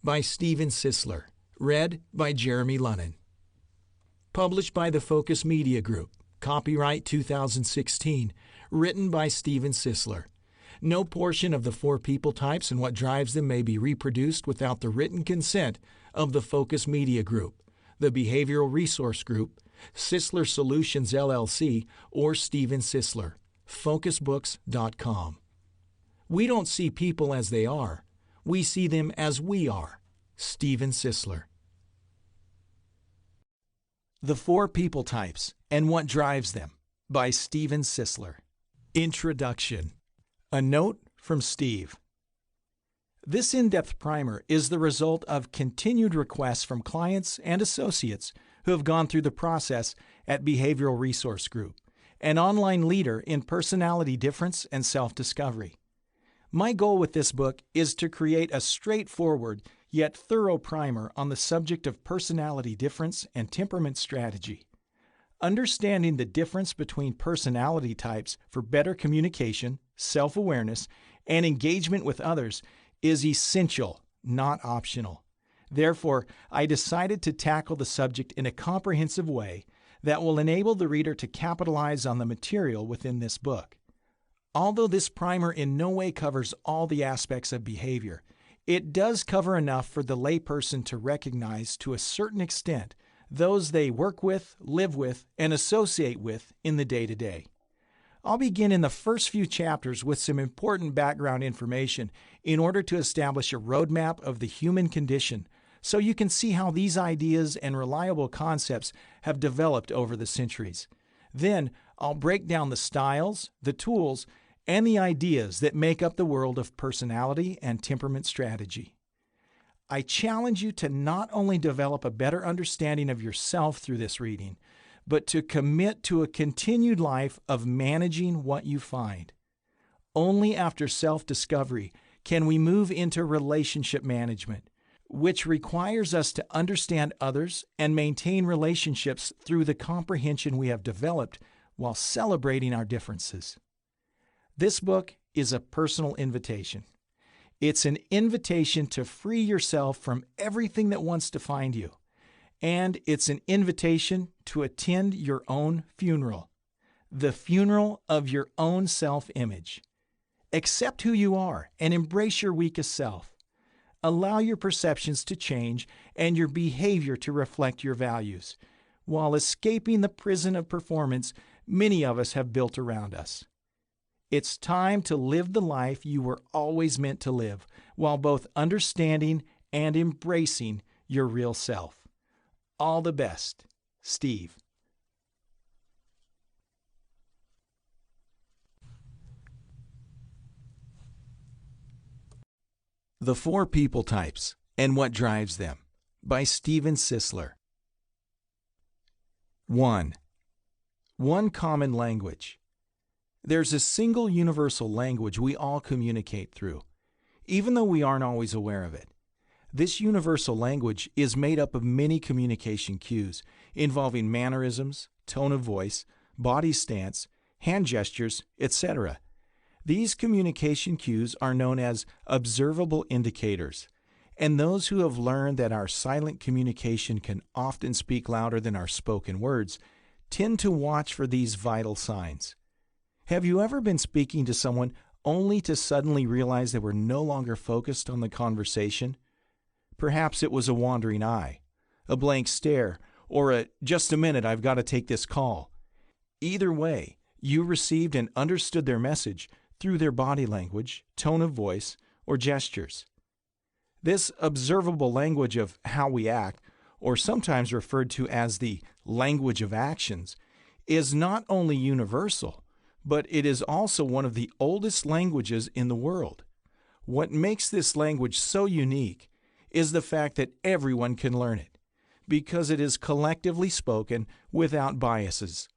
by Steven Sisler. Read by Jeremy Lunnan. Published by the Focus Media Group. Copyright 2016. Written by Steven Sisler. No portion of the four people types and what drives them may be reproduced without the written consent of the Focus Media Group, the Behavioral Resource Group, Sisler Solutions LLC, or Steven Sisler. Focusbooks.com. We don't see people as they are. We see them as we are. Steven Sisler. The Four People Types and What Drives Them by Steven Sisler. Introduction. A note from Steve. This in-depth primer is the result of continued requests from clients and associates who have gone through the process at Behavioral Resource Group, an online leader in personality difference and self-discovery. My goal with this book is to create a straightforward yet thorough primer on the subject of personality difference and temperament strategy. Understanding the difference between personality types for better communication, self-awareness, and engagement with others is essential, not optional. Therefore, I decided to tackle the subject in a comprehensive way that will enable the reader to capitalize on the material within this book. Although this primer in no way covers all the aspects of behavior, it does cover enough for the layperson to recognize to a certain extent those they work with, live with, and associate with in the day-to-day. I'll begin in the first few chapters with some important background information in order to establish a roadmap of the human condition so you can see how these ideas and reliable concepts have developed over the centuries. Then I'll break down the styles, the tools, and the ideas that make up the world of personality and temperament strategy. I challenge you to not only develop a better understanding of yourself through this reading, but to commit to a continued life of managing what you find. Only after self-discovery can we move into relationship management, which requires us to understand others and maintain relationships through the comprehension we have developed while celebrating our differences. This book is a personal invitation. It's an invitation to free yourself from everything that wants to find you. And it's an invitation to attend your own funeral, the funeral of your own self-image. Accept who you are and embrace your weakest self. Allow your perceptions to change and your behavior to reflect your values, while escaping the prison of performance many of us have built around us. It's time to live the life you were always meant to live, while both understanding and embracing your real self. All the best, Steve. The Four People Types and What Drives Them by Steven Sisler. 1. One common language. There's a single universal language we all communicate through, even though we aren't always aware of it. This universal language is made up of many communication cues involving mannerisms, tone of voice, body stance, hand gestures, etc. These communication cues are known as observable indicators, and those who have learned that our silent communication can often speak louder than our spoken words tend to watch for these vital signs. Have you ever been speaking to someone only to suddenly realize they were no longer focused on the conversation? Perhaps it was a wandering eye, a blank stare, or a "just a minute, I've got to take this call." Either way, you received and understood their message through their body language, tone of voice, or gestures. This observable language of how we act, or sometimes referred to as the language of actions, is not only universal, but it is also one of the oldest languages in the world. What makes this language so unique is the fact that everyone can learn it, because it is collectively spoken without biases.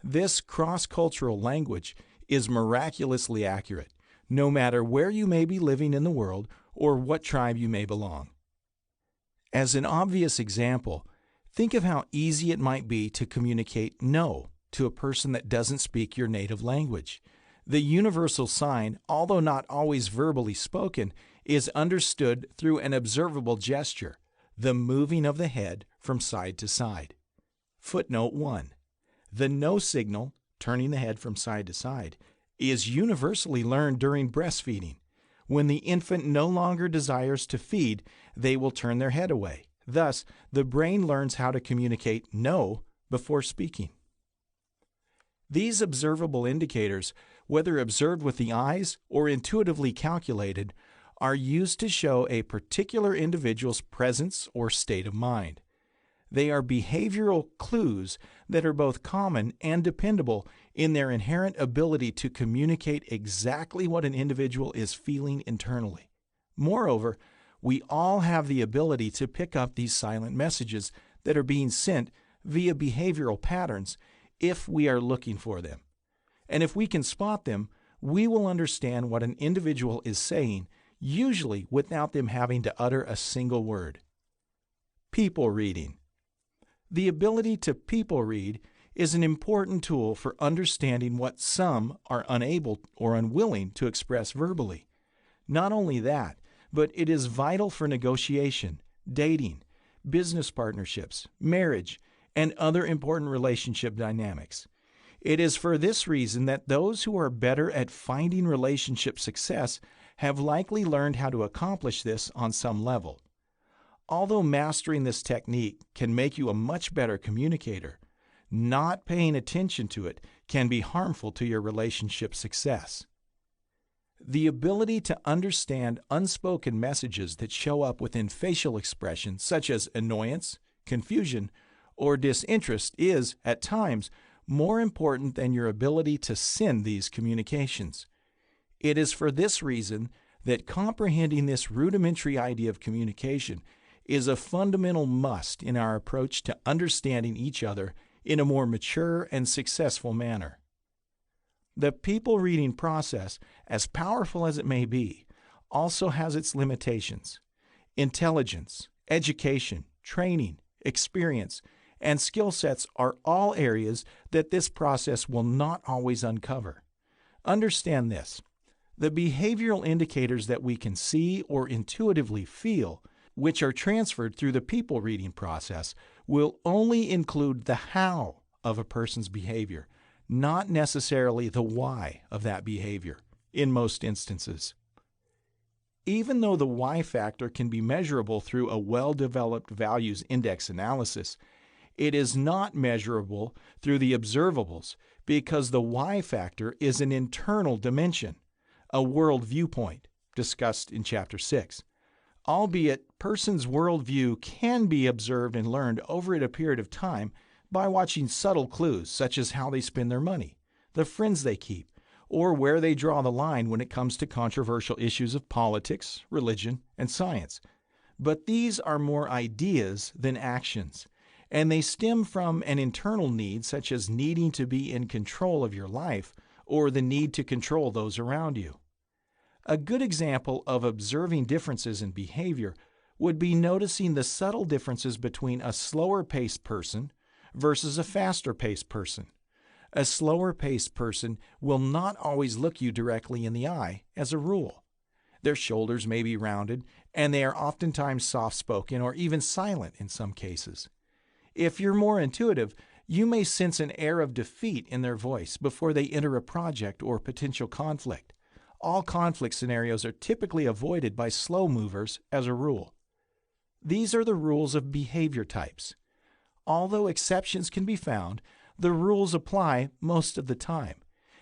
This cross-cultural language is miraculously accurate, no matter where you may be living in the world or what tribe you may belong. As an obvious example, think of how easy it might be to communicate no to a person that doesn't speak your native language. The universal sign, although not always verbally spoken, is understood through an observable gesture, the moving of the head from side to side. Footnote 1. The no signal, turning the head from side to side, is universally learned during breastfeeding. When the infant no longer desires to feed, they will turn their head away. Thus, the brain learns how to communicate no before speaking. These observable indicators, whether observed with the eyes or intuitively calculated, are used to show a particular individual's presence or state of mind. They are behavioral clues that are both common and dependable in their inherent ability to communicate exactly what an individual is feeling internally. Moreover, we all have the ability to pick up these silent messages that are being sent via behavioral patterns if we are looking for them. And if we can spot them, we will understand what an individual is saying, usually without them having to utter a single word. People reading. The ability to people read is an important tool for understanding what some are unable or unwilling to express verbally. Not only that, but it is vital for negotiation, dating, business partnerships, marriage, and other important relationship dynamics. It is for this reason that those who are better at finding relationship success have likely learned how to accomplish this on some level. Although mastering this technique can make you a much better communicator, not paying attention to it can be harmful to your relationship success. The ability to understand unspoken messages that show up within facial expressions such as annoyance, confusion, or disinterest is, at times, more important than your ability to send these communications. It is for this reason that comprehending this rudimentary idea of communication is a fundamental must in our approach to understanding each other in a more mature and successful manner. The people reading process, as powerful as it may be, also has its limitations. Intelligence, education, training, experience, and skill sets are all areas that this process will not always uncover. Understand this: the behavioral indicators that we can see or intuitively feel, which are transferred through the people reading process, will only include the how of a person's behavior, not necessarily the why of that behavior, in most instances. Even though the why factor can be measurable through a well-developed values index analysis, it is not measurable through the observables because the why factor is an internal dimension, a world viewpoint, discussed in Chapter 6. Albeit, person's worldview can be observed and learned over a period of time by watching subtle clues such as how they spend their money, the friends they keep, or where they draw the line when it comes to controversial issues of politics, religion, and science. But these are more ideas than actions, and they stem from an internal need such as needing to be in control of your life or the need to control those around you. A good example of observing differences in behavior would be noticing the subtle differences between a slower-paced person versus a faster-paced person. A slower-paced person will not always look you directly in the eye, as a rule. Their shoulders may be rounded, and they are oftentimes soft-spoken or even silent in some cases. If you're more intuitive, you may sense an air of defeat in their voice before they enter a project or potential conflict. All conflict scenarios are typically avoided by slow movers as a rule. These are the rules of behavior types. Although exceptions can be found, the rules apply most of the time.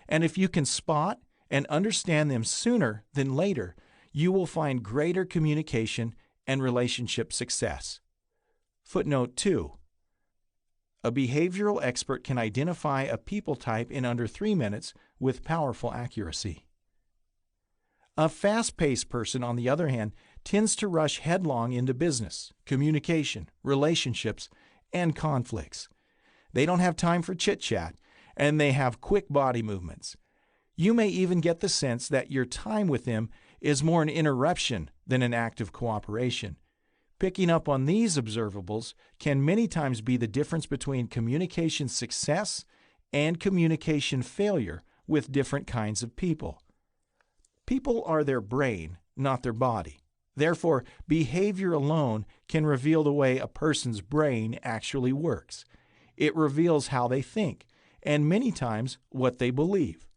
And if you can spot and understand them sooner than later, you will find greater communication and relationship success. Footnote 2. A behavioral expert can identify a people type in under 3 minutes with powerful accuracy. A fast-paced person, on the other hand, tends to rush headlong into business, communication, relationships, and conflicts. They don't have time for chit-chat, and they have quick body movements. You may even get the sense that your time with them is more an interruption than an act of cooperation. Picking up on these observables can many times be the difference between communication success and communication failure with different kinds of people. People are their brain, not their body. Therefore, behavior alone can reveal the way a person's brain actually works. It reveals how they think, and many times what they believe.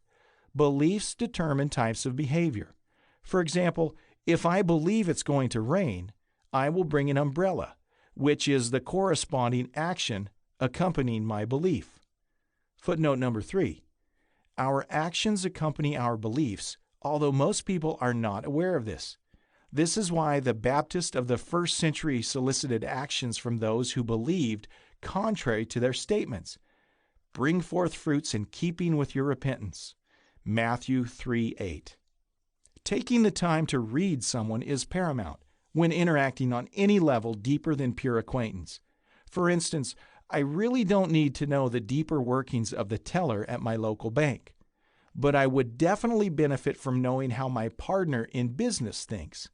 Beliefs determine types of behavior. For example, if I believe it's going to rain, I will bring an umbrella, which is the corresponding action accompanying my belief. Footnote number 3. Our actions accompany our beliefs, although most people are not aware of this. This is why the Baptists of the first century solicited actions from those who believed contrary to their statements. Bring forth fruits in keeping with your repentance. Matthew 3:8. Taking the time to read someone is paramount when interacting on any level deeper than pure acquaintance. For instance, I really don't need to know the deeper workings of the teller at my local bank, but I would definitely benefit from knowing how my partner in business thinks.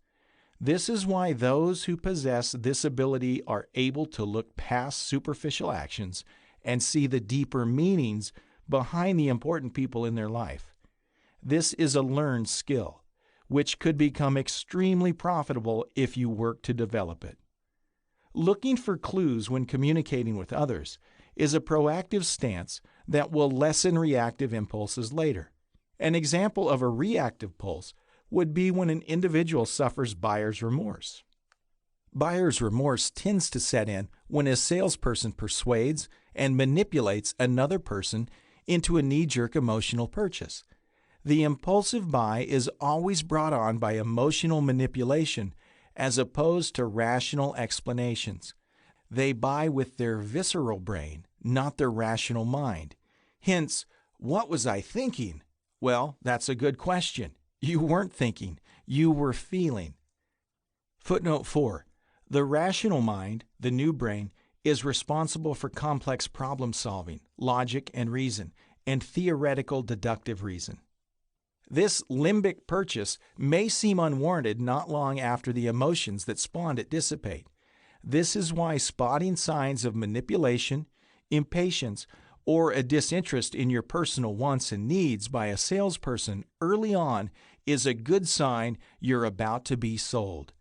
This is why those who possess this ability are able to look past superficial actions and see the deeper meanings behind the important people in their life. This is a learned skill, which could become extremely profitable if you work to develop it. Looking for clues when communicating with others is a proactive stance that will lessen reactive impulses later. An example of a reactive pulse would be when an individual suffers buyer's remorse. Buyer's remorse tends to set in when a salesperson persuades and manipulates another person into a knee-jerk emotional purchase. The impulsive buy is always brought on by emotional manipulation as opposed to rational explanations. They buy with their visceral brain, not their rational mind. Hence, what was I thinking? Well, that's a good question. You weren't thinking, you were feeling. Footnote 4. The rational mind, the new brain, is responsible for complex problem solving, logic and reason, and theoretical deductive reason. This limbic purchase may seem unwarranted not long after the emotions that spawned it dissipate. This is why spotting signs of manipulation, impatience, or a disinterest in your personal wants and needs by a salesperson early on is a good sign you're about to be sold.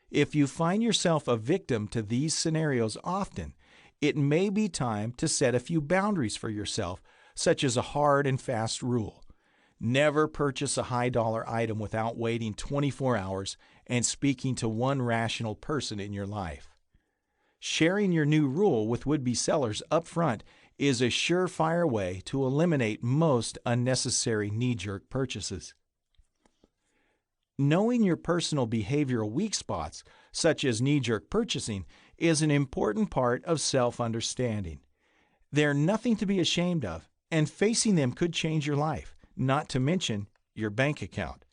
If you find yourself a victim to these scenarios often, it may be time to set a few boundaries for yourself, such as a hard and fast rule. Never purchase a high-dollar item without waiting 24 hours and speaking to one rational person in your life. Sharing your new rule with would-be sellers up front is a surefire way to eliminate most unnecessary knee-jerk purchases. Knowing your personal behavioral weak spots, such as knee-jerk purchasing, is an important part of self-understanding. They're nothing to be ashamed of, and facing them could change your life, not to mention your bank account.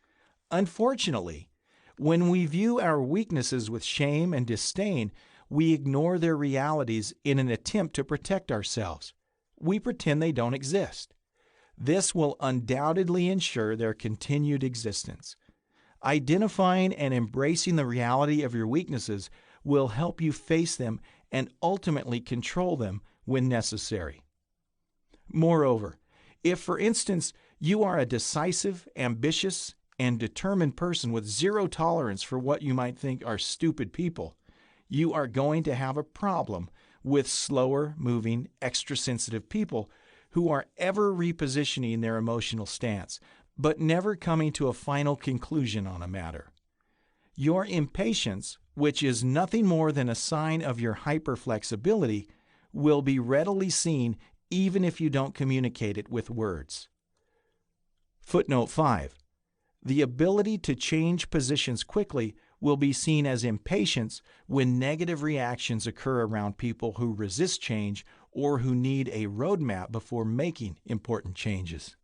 Unfortunately, when we view our weaknesses with shame and disdain, we ignore their realities in an attempt to protect ourselves. We pretend they don't exist. This will undoubtedly ensure their continued existence. Identifying and embracing the reality of your weaknesses will help you face them and ultimately control them when necessary. Moreover, if, for instance, you are a decisive, ambitious, and determined person with zero tolerance for what you might think are stupid people, you are going to have a problem with slower-moving, extra-sensitive people who are ever repositioning their emotional stance, but never coming to a final conclusion on a matter. Your impatience, which is nothing more than a sign of your hyperflexibility, will be readily seen even if you don't communicate it with words. Footnote 5. The ability to change positions quickly will be seen as impatience when negative reactions occur around people who resist change or who need a roadmap before making important changes.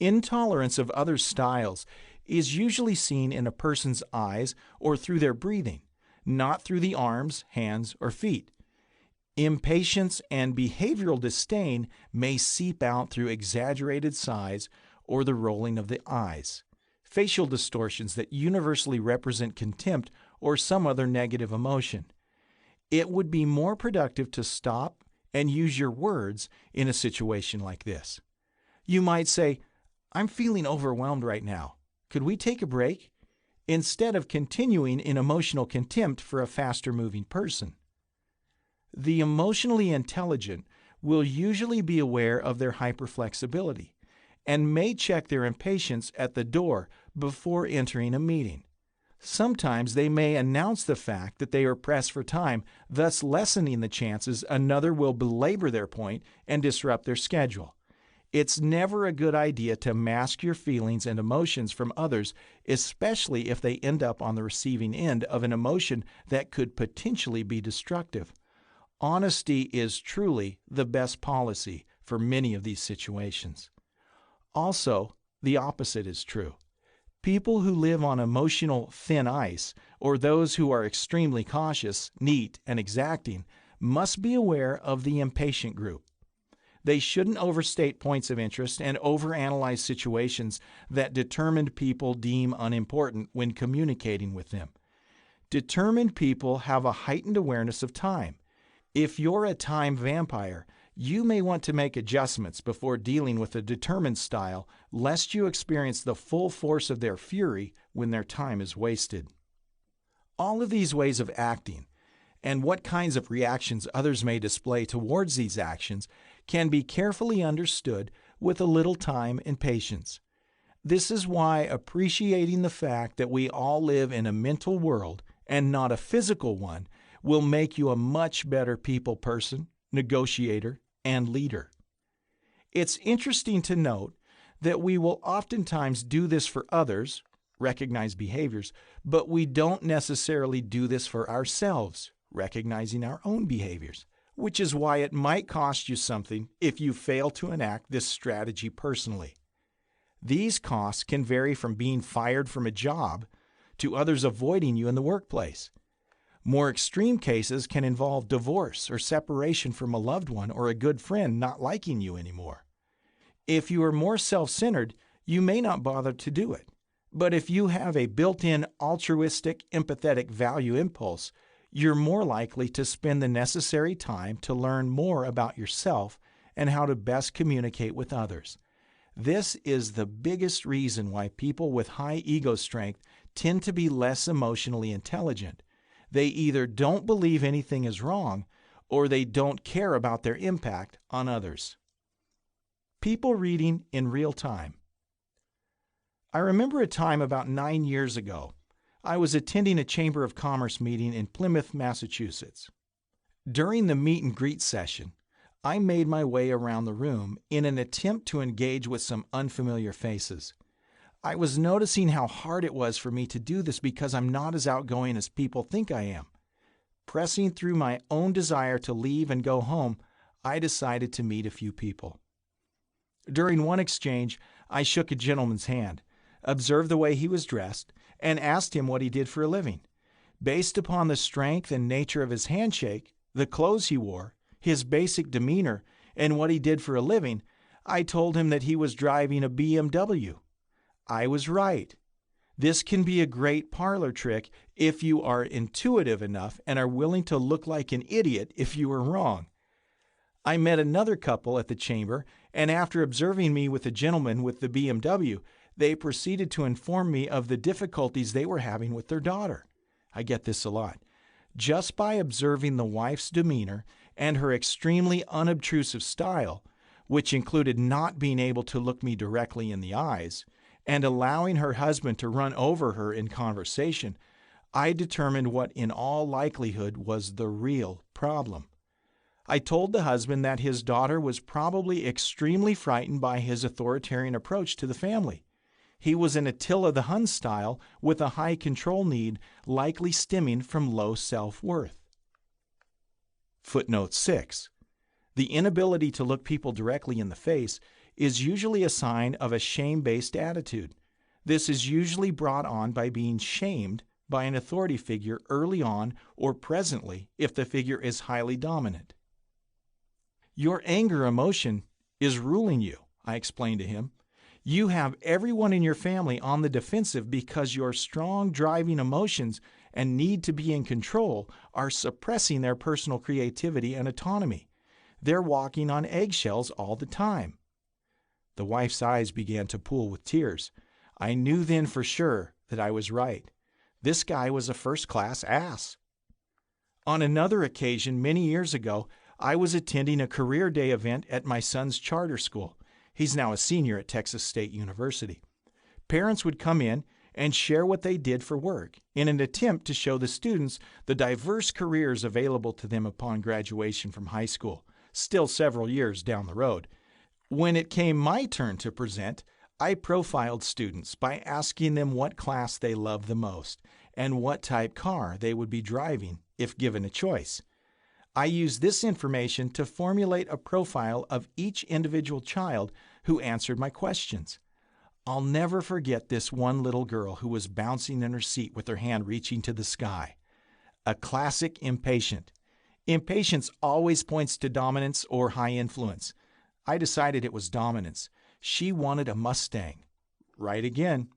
Intolerance of other styles is usually seen in a person's eyes or through their breathing, not through the arms, hands, or feet. Impatience and behavioral disdain may seep out through exaggerated sighs or the rolling of the eyes, facial distortions that universally represent contempt or some other negative emotion. It would be more productive to stop and use your words in a situation like this. You might say, "I'm feeling overwhelmed right now. Could we take a break?" instead of continuing in emotional contempt for a faster-moving person. The emotionally intelligent will usually be aware of their hyperflexibility and may check their impatience at the door before entering a meeting. Sometimes they may announce the fact that they are pressed for time, thus lessening the chances another will belabor their point and disrupt their schedule. It's never a good idea to mask your feelings and emotions from others, especially if they end up on the receiving end of an emotion that could potentially be destructive. Honesty is truly the best policy for many of these situations. Also, the opposite is true. People who live on emotional thin ice, or those who are extremely cautious, neat, and exacting, must be aware of the impatient group. They shouldn't overstate points of interest and overanalyze situations that determined people deem unimportant when communicating with them. Determined people have a heightened awareness of time. If you're a time vampire, you may want to make adjustments before dealing with a determined style, lest you experience the full force of their fury when their time is wasted. All of these ways of acting, and what kinds of reactions others may display towards these actions, can be carefully understood with a little time and patience. This is why appreciating the fact that we all live in a mental world and not a physical one will make you a much better people person, negotiator, and leader. It's interesting to note that we will oftentimes do this for others, recognize behaviors, but we don't necessarily do this for ourselves, recognizing our own behaviors, which is why it might cost you something if you fail to enact this strategy personally. These costs can vary from being fired from a job to others avoiding you in the workplace. More extreme cases can involve divorce or separation from a loved one or a good friend not liking you anymore. If you are more self-centered, you may not bother to do it. But if you have a built-in altruistic, empathetic value impulse, you're more likely to spend the necessary time to learn more about yourself and how to best communicate with others. This is the biggest reason why people with high ego strength tend to be less emotionally intelligent. They either don't believe anything is wrong, or they don't care about their impact on others. People reading in real time. I remember a time about 9 years ago. I was attending a Chamber of Commerce meeting in Plymouth, Massachusetts. During the meet and greet session, I made my way around the room in an attempt to engage with some unfamiliar faces. I was noticing how hard it was for me to do this because I'm not as outgoing as people think I am. Pressing through my own desire to leave and go home, I decided to meet a few people. During one exchange, I shook a gentleman's hand, observed the way he was dressed, and asked him what he did for a living. Based upon the strength and nature of his handshake, the clothes he wore, his basic demeanor, and what he did for a living, I told him that he was driving a BMW. I was right. This can be a great parlor trick if you are intuitive enough and are willing to look like an idiot if you are wrong. I met another couple at the chamber, and after observing me with the gentleman with the BMW, they proceeded to inform me of the difficulties they were having with their daughter. I get this a lot. Just by observing the wife's demeanor and her extremely unobtrusive style, which included not being able to look me directly in the eyes, and allowing her husband to run over her in conversation, I determined what in all likelihood was the real problem. I told the husband that his daughter was probably extremely frightened by his authoritarian approach to the family. He was an Attila the Hun style with a high control need likely stemming from low self-worth. Footnote 6. The inability to look people directly in the face is usually a sign of a shame-based attitude. This is usually brought on by being shamed by an authority figure early on or presently if the figure is highly dominant. Your anger emotion is ruling you, I explained to him. You have everyone in your family on the defensive because your strong driving emotions and need to be in control are suppressing their personal creativity and autonomy. They're walking on eggshells all the time. The wife's eyes began to pool with tears. I knew then for sure that I was right. This guy was a first-class ass. On another occasion, many years ago, I was attending a career day event at my son's charter school. He's now a senior at Texas State University. Parents would come in and share what they did for work in an attempt to show the students the diverse careers available to them upon graduation from high school, still several years down the road. When it came my turn to present, I profiled students by asking them what class they loved the most and what type car they would be driving if given a choice. I used this information to formulate a profile of each individual child who answered my questions. I'll never forget this one little girl who was bouncing in her seat with her hand reaching to the sky. A classic impatient. Impatience always points to dominance or high influence. I decided it was dominance. She wanted a Mustang. Right again.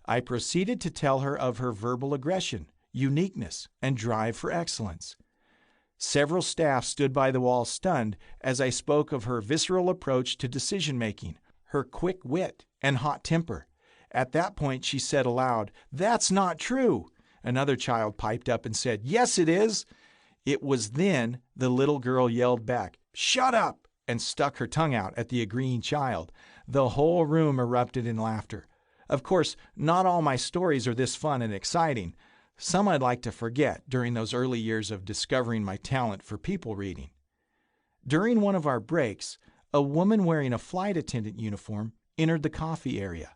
I proceeded to tell her of her verbal aggression, uniqueness, and drive for excellence. Several staff stood by the wall stunned as I spoke of her visceral approach to decision-making, her quick wit, and hot temper. At that point, she said aloud, "That's not true." Another child piped up and said, "Yes, it is." It was then the little girl yelled back, "Shut up!" and stuck her tongue out at the agreeing child. The whole room erupted in laughter. Of course, not all my stories are this fun and exciting. Some I'd like to forget during those early years of discovering my talent for people reading. During one of our breaks, a woman wearing a flight attendant uniform entered the coffee area,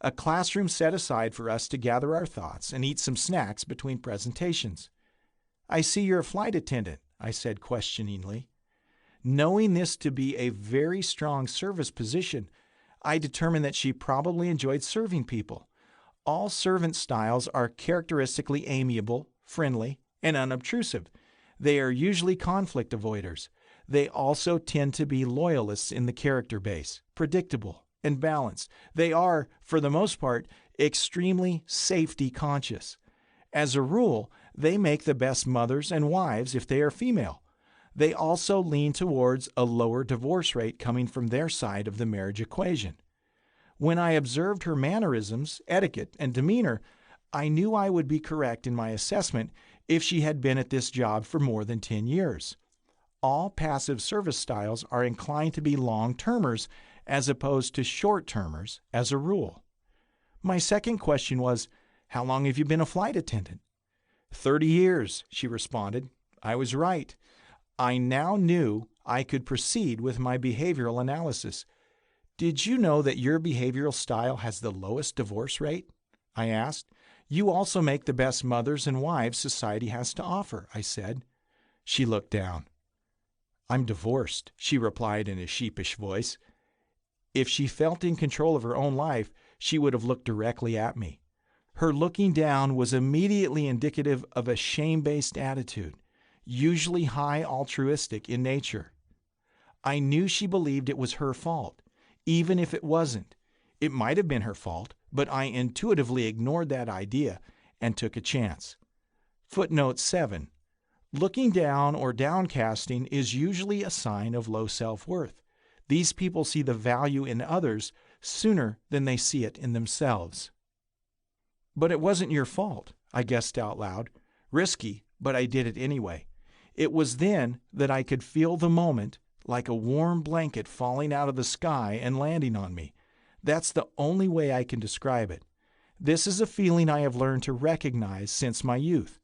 a classroom set aside for us to gather our thoughts and eat some snacks between presentations. "I see you're a flight attendant," I said questioningly. Knowing this to be a very strong service position, I determined that she probably enjoyed serving people. All servant styles are characteristically amiable, friendly, and unobtrusive. They are usually conflict avoiders. They also tend to be loyalists in the character base, predictable, and balanced. They are, for the most part, extremely safety conscious. As a rule, they make the best mothers and wives if they are female. They also lean towards a lower divorce rate coming from their side of the marriage equation. When I observed her mannerisms, etiquette, and demeanor, I knew I would be correct in my assessment if she had been at this job for more than 10 years. All passive service styles are inclined to be long-termers as opposed to short-termers as a rule. My second question was, "How long have you been a flight attendant?" 30 years, she responded. I was right. I now knew I could proceed with my behavioral analysis. "Did you know that your behavioral style has the lowest divorce rate?" I asked. "You also make the best mothers and wives society has to offer," I said. She looked down. "I'm divorced," she replied in a sheepish voice. If she felt in control of her own life, she would have looked directly at me. Her looking down was immediately indicative of a shame-based attitude, usually high altruistic in nature. I knew she believed it was her fault, even if it wasn't. It might have been her fault, but I intuitively ignored that idea and took a chance. Footnote 7. Looking down or downcasting is usually a sign of low self-worth. These people see the value in others sooner than they see it in themselves. "But it wasn't your fault," I guessed out loud. Risky, but I did it anyway. It was then that I could feel the moment like a warm blanket falling out of the sky and landing on me. That's the only way I can describe it. This is a feeling I have learned to recognize since my youth.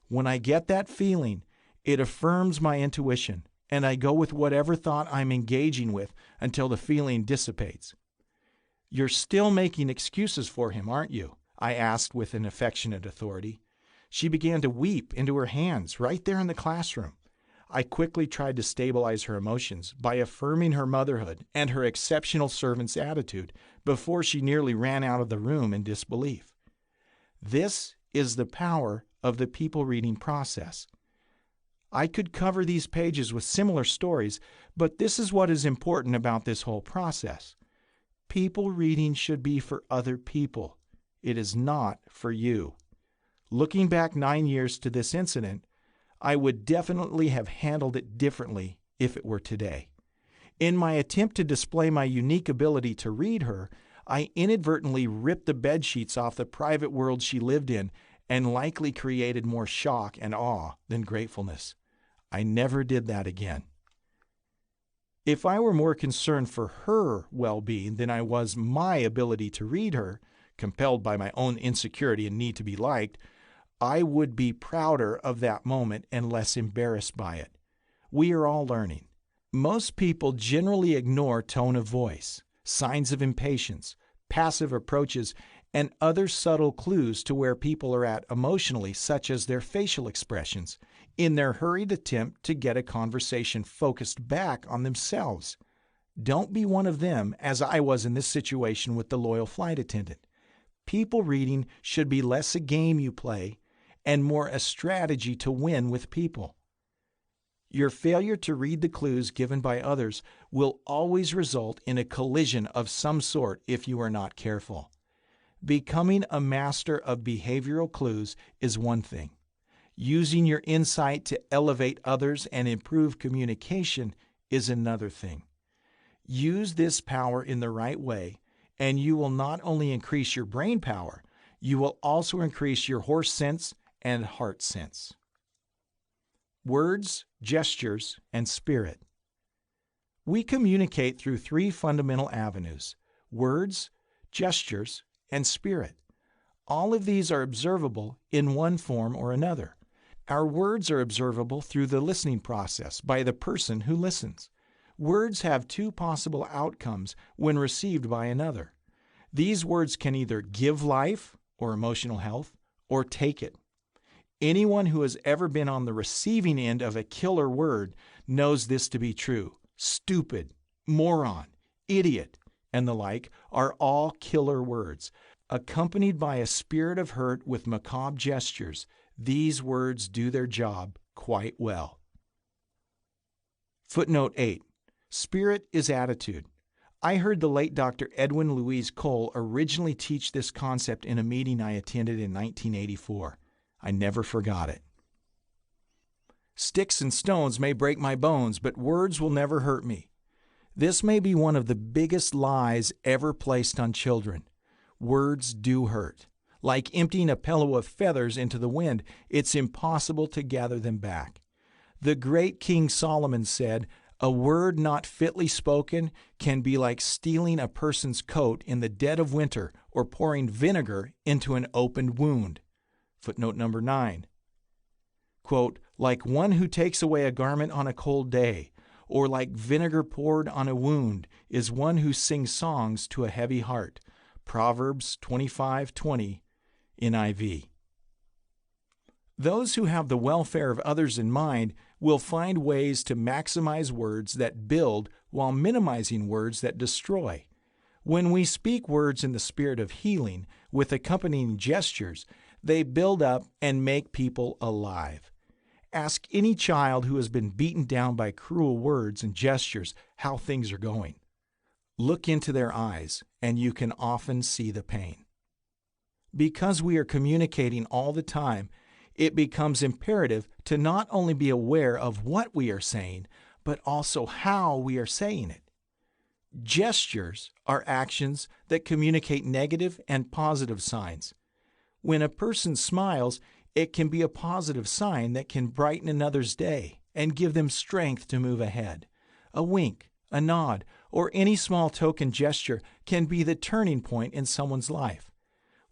When I get that feeling, it affirms my intuition, and I go with whatever thought I'm engaging with until the feeling dissipates. "You're still making excuses for him, aren't you?" I asked with an affectionate authority. She began to weep into her hands right there in the classroom. I quickly tried to stabilize her emotions by affirming her motherhood and her exceptional servant's attitude before she nearly ran out of the room in disbelief. This is the power of the people reading process. I could cover these pages with similar stories, but this is what is important about this whole process. People reading should be for other people. It is not for you. Looking back 9 years to this incident, I would definitely have handled it differently if it were today. In my attempt to display my unique ability to read her, I inadvertently ripped the bedsheets off the private world she lived in and likely created more shock and awe than gratefulness. I never did that again. If I were more concerned for her well-being than I was my ability to read her, compelled by my own insecurity and need to be liked, I would be prouder of that moment and less embarrassed by it. We are all learning. Most people generally ignore tone of voice, signs of impatience, passive approaches, and other subtle clues to where people are at emotionally, such as their facial expressions, in their hurried attempt to get a conversation focused back on themselves. Don't be one of them, as I was in this situation with the loyal flight attendant. People reading should be less a game you play and more a strategy to win with people. Your failure to read the clues given by others will always result in a collision of some sort if you are not careful. Becoming a master of behavioral clues is one thing. Using your insight to elevate others and improve communication is another thing. Use this power in the right way, and you will not only increase your brain power, you will also increase your horse sense and heart sense. Words, gestures, and spirit. We communicate through three fundamental avenues: words, gestures, and spirit. All of these are observable in one form or another. Our words are observable through the listening process by the person who listens. Words have two possible outcomes when received by another. These words can either give life or emotional health or take it. Anyone who has ever been on the receiving end of a killer word knows this to be true. Stupid, moron, idiot, and the like are all killer words. Accompanied by a spirit of hurt with macabre gestures, these words do their job quite well. Footnote 8. Spirit is attitude. I heard the late Dr. Edwin Louise Cole originally teach this concept in a meeting I attended in 1984. I never forgot it. Sticks and stones may break my bones, but words will never hurt me. This may be one of the biggest lies ever placed on children. Words do hurt. Like emptying a pillow of feathers into the wind, it's impossible to gather them back. The great King Solomon said, "A word not fitly spoken can be like stealing a person's coat in the dead of winter or pouring vinegar into an opened wound." Footnote number 9. Quote, "Like one who takes away a garment on a cold day, or like vinegar poured on a wound, is one who sings songs to a heavy heart." Proverbs 25:20, NIV. Those who have the welfare of others in mind will find ways to maximize words that build while minimizing words that destroy. When we speak words in the spirit of healing with accompanying gestures, they build up and make people alive. Ask any child who has been beaten down by cruel words and gestures how things are going. Look into their eyes, and you can often see the pain. Because we are communicating all the time, it becomes imperative to not only be aware of what we are saying, but also how we are saying it. Gestures are actions that communicate negative and positive signs. When a person smiles, it can be a positive sign that can brighten another's day and give them strength to move ahead. A wink, a nod, or any small token gesture can be the turning point in someone's life.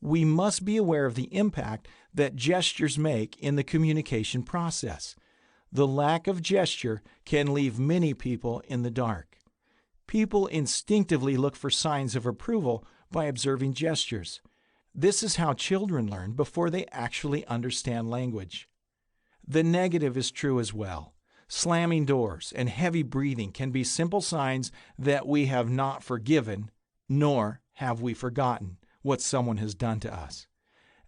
We must be aware of the impact that gestures make in the communication process. The lack of gesture can leave many people in the dark. People instinctively look for signs of approval by observing gestures. This is how children learn before they actually understand language. The negative is true as well. Slamming doors and heavy breathing can be simple signs that we have not forgiven, nor have we forgotten what someone has done to us.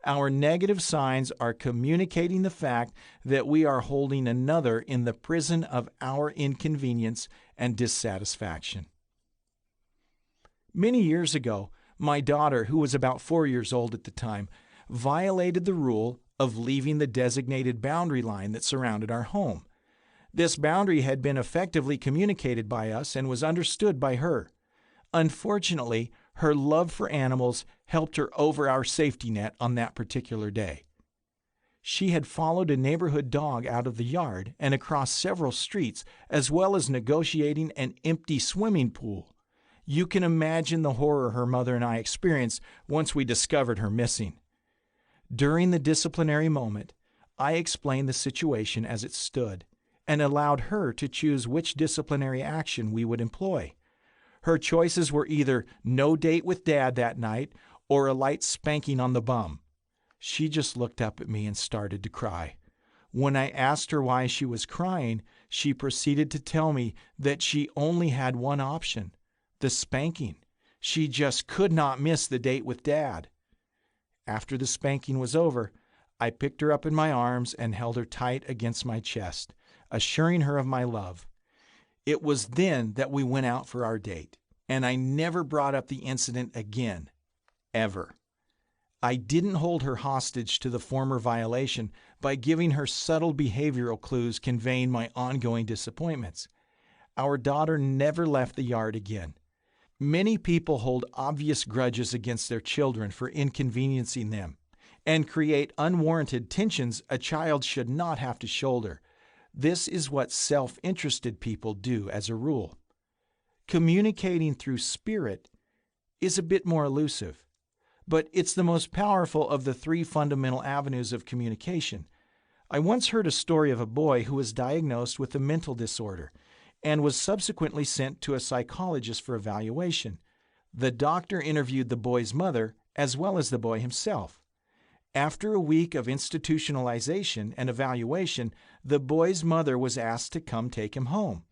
Our negative signs are communicating the fact that we are holding another in the prison of our inconvenience and dissatisfaction. Many years ago, my daughter, who was about 4 years old at the time, violated the rule of leaving the designated boundary line that surrounded our home. This boundary had been effectively communicated by us and was understood by her. Unfortunately, her love for animals helped her over our safety net on that particular day. She had followed a neighborhood dog out of the yard and across several streets, as well as negotiating an empty swimming pool. You can imagine the horror her mother and I experienced once we discovered her missing. During the disciplinary moment, I explained the situation as it stood and allowed her to choose which disciplinary action we would employ. Her choices were either no date with Dad that night or a light spanking on the bum. She just looked up at me and started to cry. When I asked her why she was crying, she proceeded to tell me that she only had one option, the spanking. She just could not miss the date with Dad. After the spanking was over, I picked her up in my arms and held her tight against my chest, assuring her of my love. It was then that we went out for our date, and I never brought up the incident again, ever. I didn't hold her hostage to the former violation by giving her subtle behavioral clues conveying my ongoing disappointments. Our daughter never left the yard again. Many people hold obvious grudges against their children for inconveniencing them and create unwarranted tensions a child should not have to shoulder. This is what self-interested people do as a rule. Communicating through spirit is a bit more elusive, but it's the most powerful of the three fundamental avenues of communication. I once heard a story of a boy who was diagnosed with a mental disorder and was subsequently sent to a psychologist for evaluation. The doctor interviewed the boy's mother as well as the boy himself. After a week of institutionalization and evaluation, the boy's mother was asked to come take him home.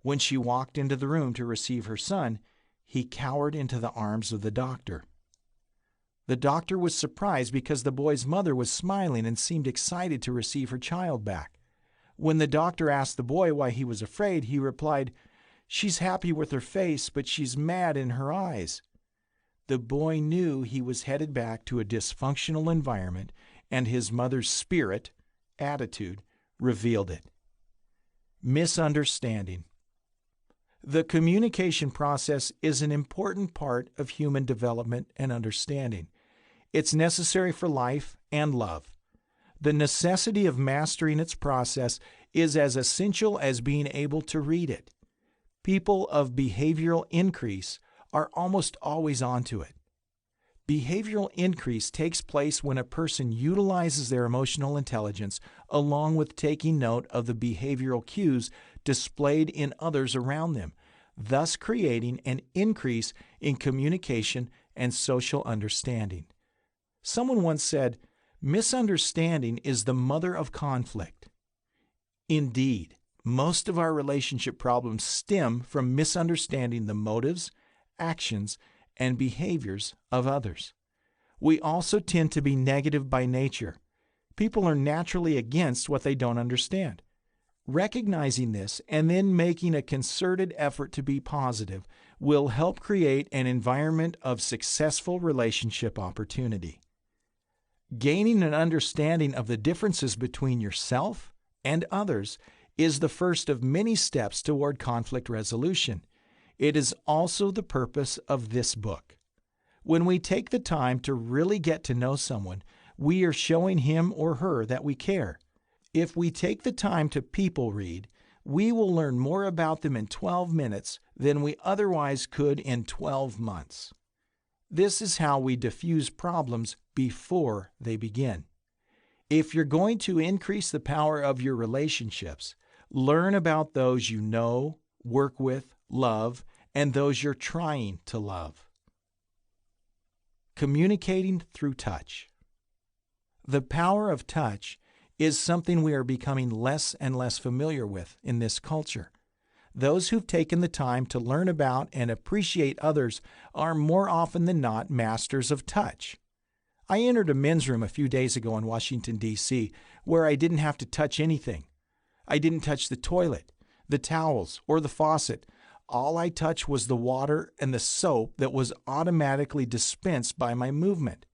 When she walked into the room to receive her son, he cowered into the arms of the doctor. The doctor was surprised because the boy's mother was smiling and seemed excited to receive her child back. When the doctor asked the boy why he was afraid, he replied, "She's happy with her face, but she's mad in her eyes." The boy knew he was headed back to a dysfunctional environment, and his mother's spirit, attitude, revealed it. Misunderstanding. The communication process is an important part of human development and understanding. It's necessary for life and love. The necessity of mastering its process is as essential as being able to read it. People of behavioral increase are almost always onto it. Behavioral increase takes place when a person utilizes their emotional intelligence along with taking note of the behavioral cues displayed in others around them, thus creating an increase in communication and social understanding. Someone once said, "Misunderstanding is the mother of conflict." Indeed, most of our relationship problems stem from misunderstanding the motives, actions, and behaviors of others. We also tend to be negative by nature. People are naturally against what they don't understand. Recognizing this and then making a concerted effort to be positive will help create an environment of successful relationship opportunity. Gaining an understanding of the differences between yourself and others is the first of many steps toward conflict resolution. It is also the purpose of this book. When we take the time to really get to know someone, we are showing him or her that we care. If we take the time to people read, we will learn more about them in 12 minutes than we otherwise could in 12 months. This is how we diffuse problems before they begin. If you're going to increase the power of your relationships, learn about those you know, work with, love, and those you're trying to love. Communicating through touch. The power of touch is something we are becoming less and less familiar with in this culture. Those who've taken the time to learn about and appreciate others are more often than not masters of touch. I entered a men's room a few days ago in Washington, D.C., where I didn't have to touch anything. I didn't touch the toilet, the towels, or the faucet. All I touched was the water and the soap that was automatically dispensed by my movement.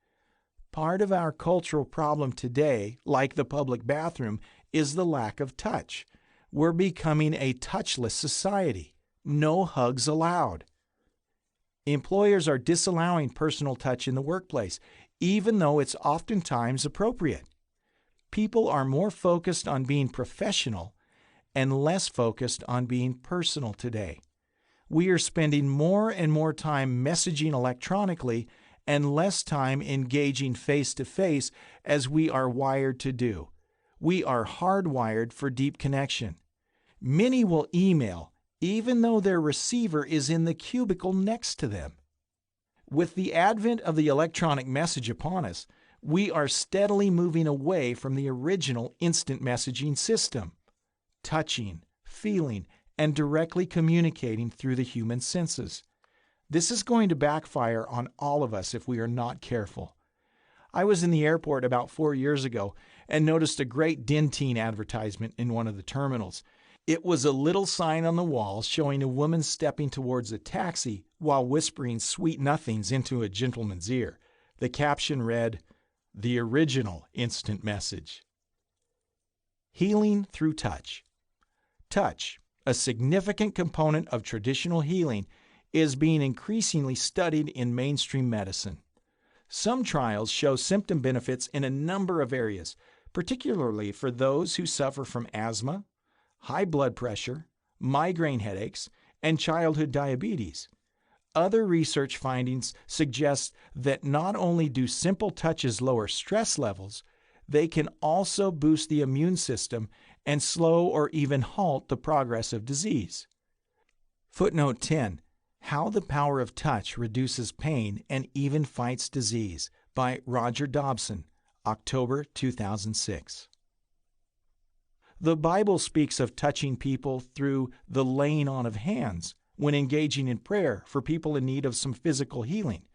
Part of our cultural problem today, like the public bathroom, is the lack of touch. We're becoming a touchless society. No hugs allowed. Employers are disallowing personal touch in the workplace, even though it's oftentimes appropriate. People are more focused on being professional and less focused on being personal today. We are spending more and more time messaging electronically and less time engaging face-to-face as we are wired to do. We are hardwired for deep connection. Many will email even though their receiver is in the cubicle next to them. With the advent of the electronic message upon us, we are steadily moving away from the original instant messaging system, touching, feeling, and directly communicating through the human senses. This is going to backfire on all of us if we are not careful. I was in the airport about 4 years ago and noticed a great Dentyne advertisement in one of the terminals. It was a little sign on the wall showing a woman stepping towards a taxi while whispering sweet nothings into a gentleman's ear. The caption read, "The original instant message." Healing through touch. Touch, a significant component of traditional healing, is being increasingly studied in mainstream medicine. Some trials show symptom benefits in a number of areas, particularly for those who suffer from asthma, high blood pressure, migraine headaches, and childhood diabetes. Other research findings suggest that not only do simple touches lower stress levels, they can also boost the immune system and slow or even halt the progress of disease. Footnote 10. How the Power of Touch Reduces Pain and Even Fights Disease by Roger Dobson, October 2006. The Bible speaks of touching people through the laying on of hands when engaging in prayer for people in need of some physical healing.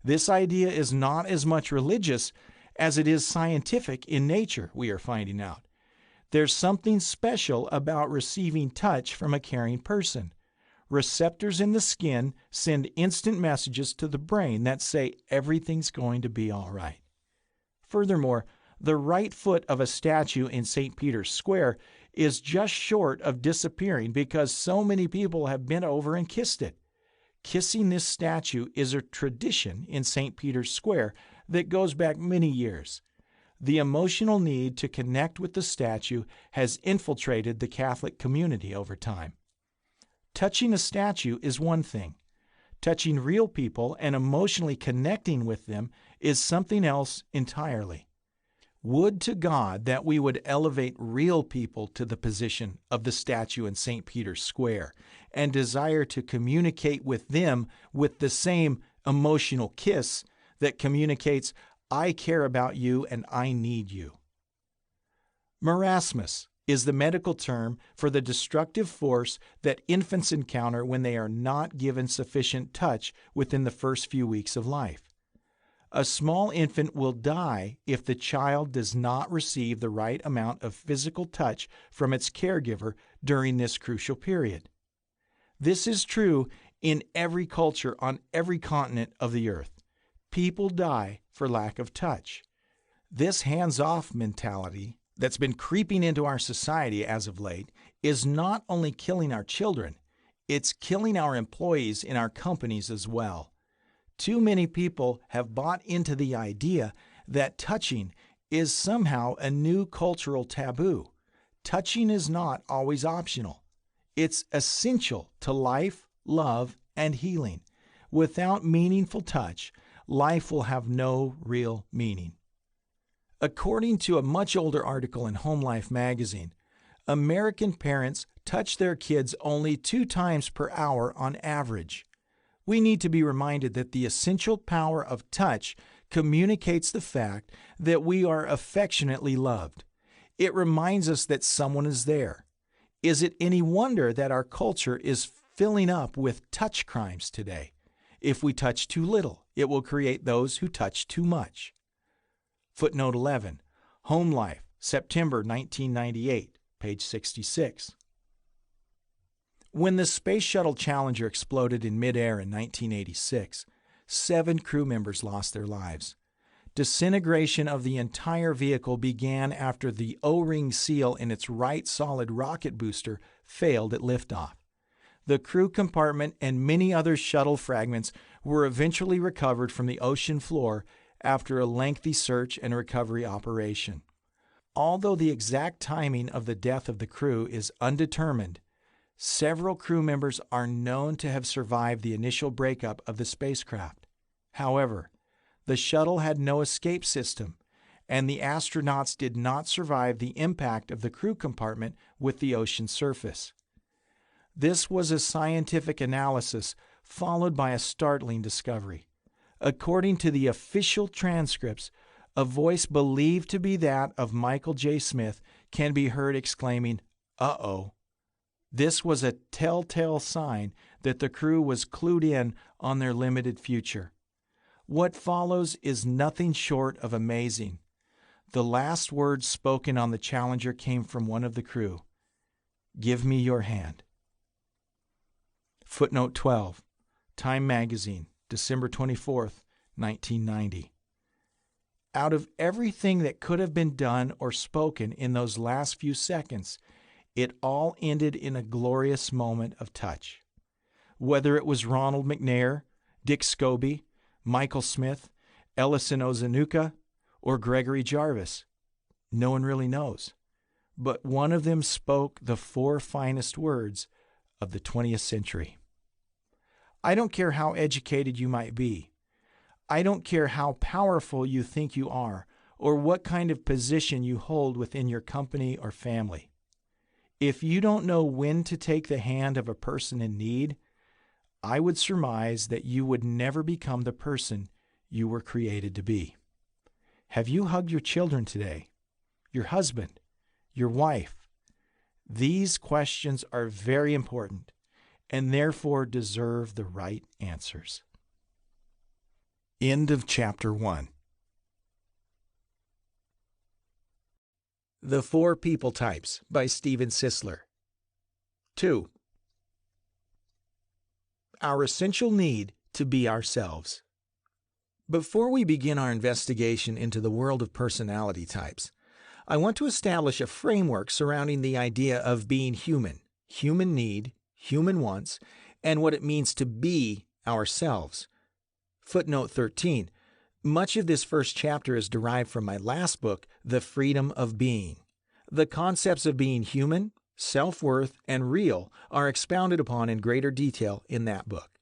This idea is not as much religious as it is scientific in nature, we are finding out. There's something special about receiving touch from a caring person. Receptors in the skin send instant messages to the brain that say everything's going to be all right. Furthermore, the right foot of a statue in St. Peter's Square is just short of disappearing because so many people have bent over and kissed it. Kissing this statue is a tradition in St. Peter's Square that goes back many years. The emotional need to connect with the statue has infiltrated the Catholic community over time. Touching a statue is one thing. Touching real people and emotionally connecting with them is something else entirely. Would to God that we would elevate real people to the position of the statue in St. Peter's Square and desire to communicate with them with the same emotional kiss that communicates, "I care about you and I need you." Marasmus is the medical term for the destructive force that infants encounter when they are not given sufficient touch within the first few weeks of life. A small infant will die if the child does not receive the right amount of physical touch from its caregiver during this crucial period. This is true in every culture on every continent of the earth. People die for lack of touch. This hands-off mentality that's been creeping into our society as of late is not only killing our children, it's killing our employees in our companies as well. Too many people have bought into the idea that touching is somehow a new cultural taboo. Touching is not always optional. It's essential to life, love, and healing. Without meaningful touch, life will have no real meaning. According to a much older article in Home Life magazine, American parents touch their kids only 2 times per hour on average. We need to be reminded that the essential power of touch communicates the fact that we are affectionately loved. It reminds us that someone is there. Is it any wonder that our culture is filling up with touch crimes today? If we touch too little, it will create those who touch too much. Footnote 11, Home Life, September 1998, page 66. When the Space Shuttle Challenger exploded in midair in 1986, 7 crew members lost their lives. Disintegration of the entire vehicle began after the O-ring seal in its right solid rocket booster failed at liftoff. The crew compartment and many other shuttle fragments were eventually recovered from the ocean floor after a lengthy search and recovery operation. Although the exact timing of the death of the crew is undetermined, several crew members are known to have survived the initial breakup of the spacecraft. However, the shuttle had no escape system, and the astronauts did not survive the impact of the crew compartment with the ocean surface. This was a scientific analysis followed by a startling discovery. According to the official transcripts, a voice believed to be that of Michael J. Smith can be heard exclaiming, "Uh-oh." This was a telltale sign that the crew was clued in on their limited future. What follows is nothing short of amazing. The last words spoken on the Challenger came from one of the crew. "Give me your hand." Footnote 12, Time Magazine, December 24th, 1990. Out of everything that could have been done or spoken in those last few seconds, it all ended in a glorious moment of touch. Whether it was Ronald McNair, Dick Scobie, Michael Smith, Ellison Ozanuka, or Gregory Jarvis, no one really knows. But one of them spoke the four finest words of the 20th century. I don't care how educated you might be. I don't care how powerful you think you are, or what kind of position you hold within your company or family. If you don't know when to take the hand of a person in need, I would surmise that you would never become the person you were created to be. Have you hugged your children today? Your husband? Your wife? These questions are very important and therefore deserve the right answers. End of Chapter 1. The Four People Types by Steven Sisler. 2. Our essential need to be ourselves. Before we begin our investigation into the world of personality types, I want to establish a framework surrounding the idea of being human, human need, human wants, and what it means to be ourselves. Footnote 13. Much of this first chapter is derived from my last book, The Freedom of Being. The concepts of being human, self-worth, and real are expounded upon in greater detail in that book.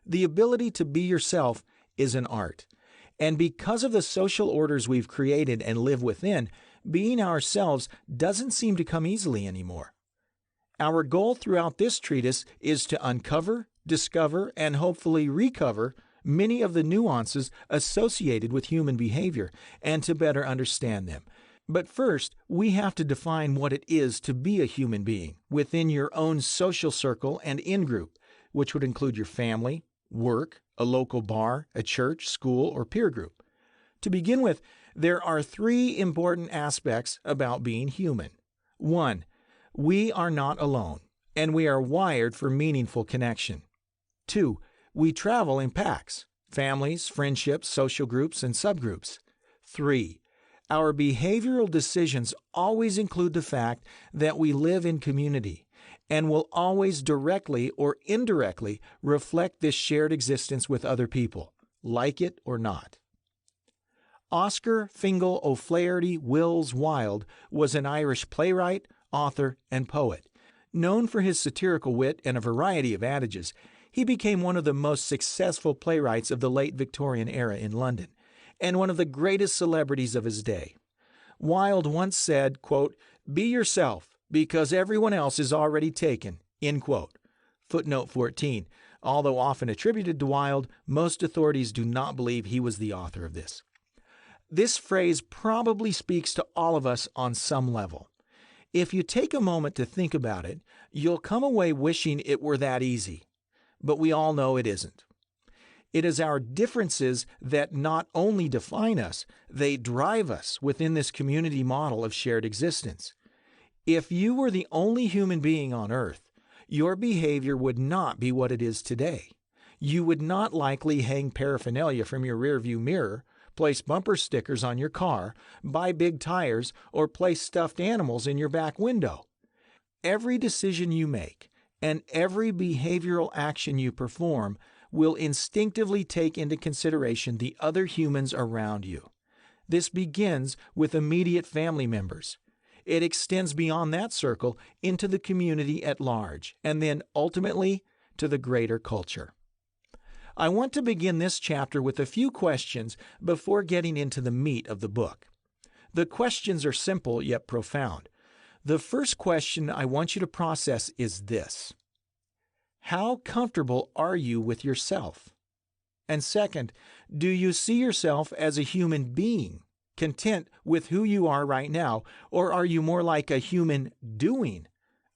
The ability to be yourself is an art, and because of the social orders we've created and live within, being ourselves doesn't seem to come easily anymore. Our goal throughout this treatise is to uncover, discover, and hopefully recover many of the nuances associated with human behavior and to better understand them. But first, we have to define what it is to be a human being within your own social circle and in-group, which would include your family, work, a local bar, a church, school, or peer group. To begin with, there are three important aspects about being human. 1. We are not alone, and we are wired for meaningful connection. 2. We travel in packs, families, friendships, social groups, and subgroups. 3. Our behavioral decisions always include the fact that we live in community and will always directly or indirectly reflect this shared existence with other people, like it or not. Oscar Fingal O'Flaherty Wills Wilde was an Irish playwright, author, and poet. Known for his satirical wit and a variety of adages, he became one of the most successful playwrights of the late Victorian era in London, and one of the greatest celebrities of his day. Wilde once said, quote, "Be yourself, because everyone else is already taken," end quote. Footnote 14. Although often attributed to Wilde, most authorities do not believe he was the author of this. This phrase probably speaks to all of us on some level. If you take a moment to think about it, you'll come away wishing it were that easy. But we all know it isn't. It is our differences that not only define us, they drive us within this community model of shared existence. If you were the only human being on Earth, your behavior would not be what it is today. You would not likely hang paraphernalia from your rearview mirror, place bumper stickers on your car, buy big tires, or place stuffed animals in your back window. Every decision you make and every behavioral action you perform will instinctively take into consideration the other humans around you. This begins with immediate family members. It extends beyond that circle into the community at large, and then ultimately to the greater culture. I want to begin this chapter with a few questions before getting into the meat of the book. The questions are simple yet profound. The first question I want you to process is this: how comfortable are you with yourself? And second, do you see yourself as a human being, content with who you are right now, or are you more like a human doing,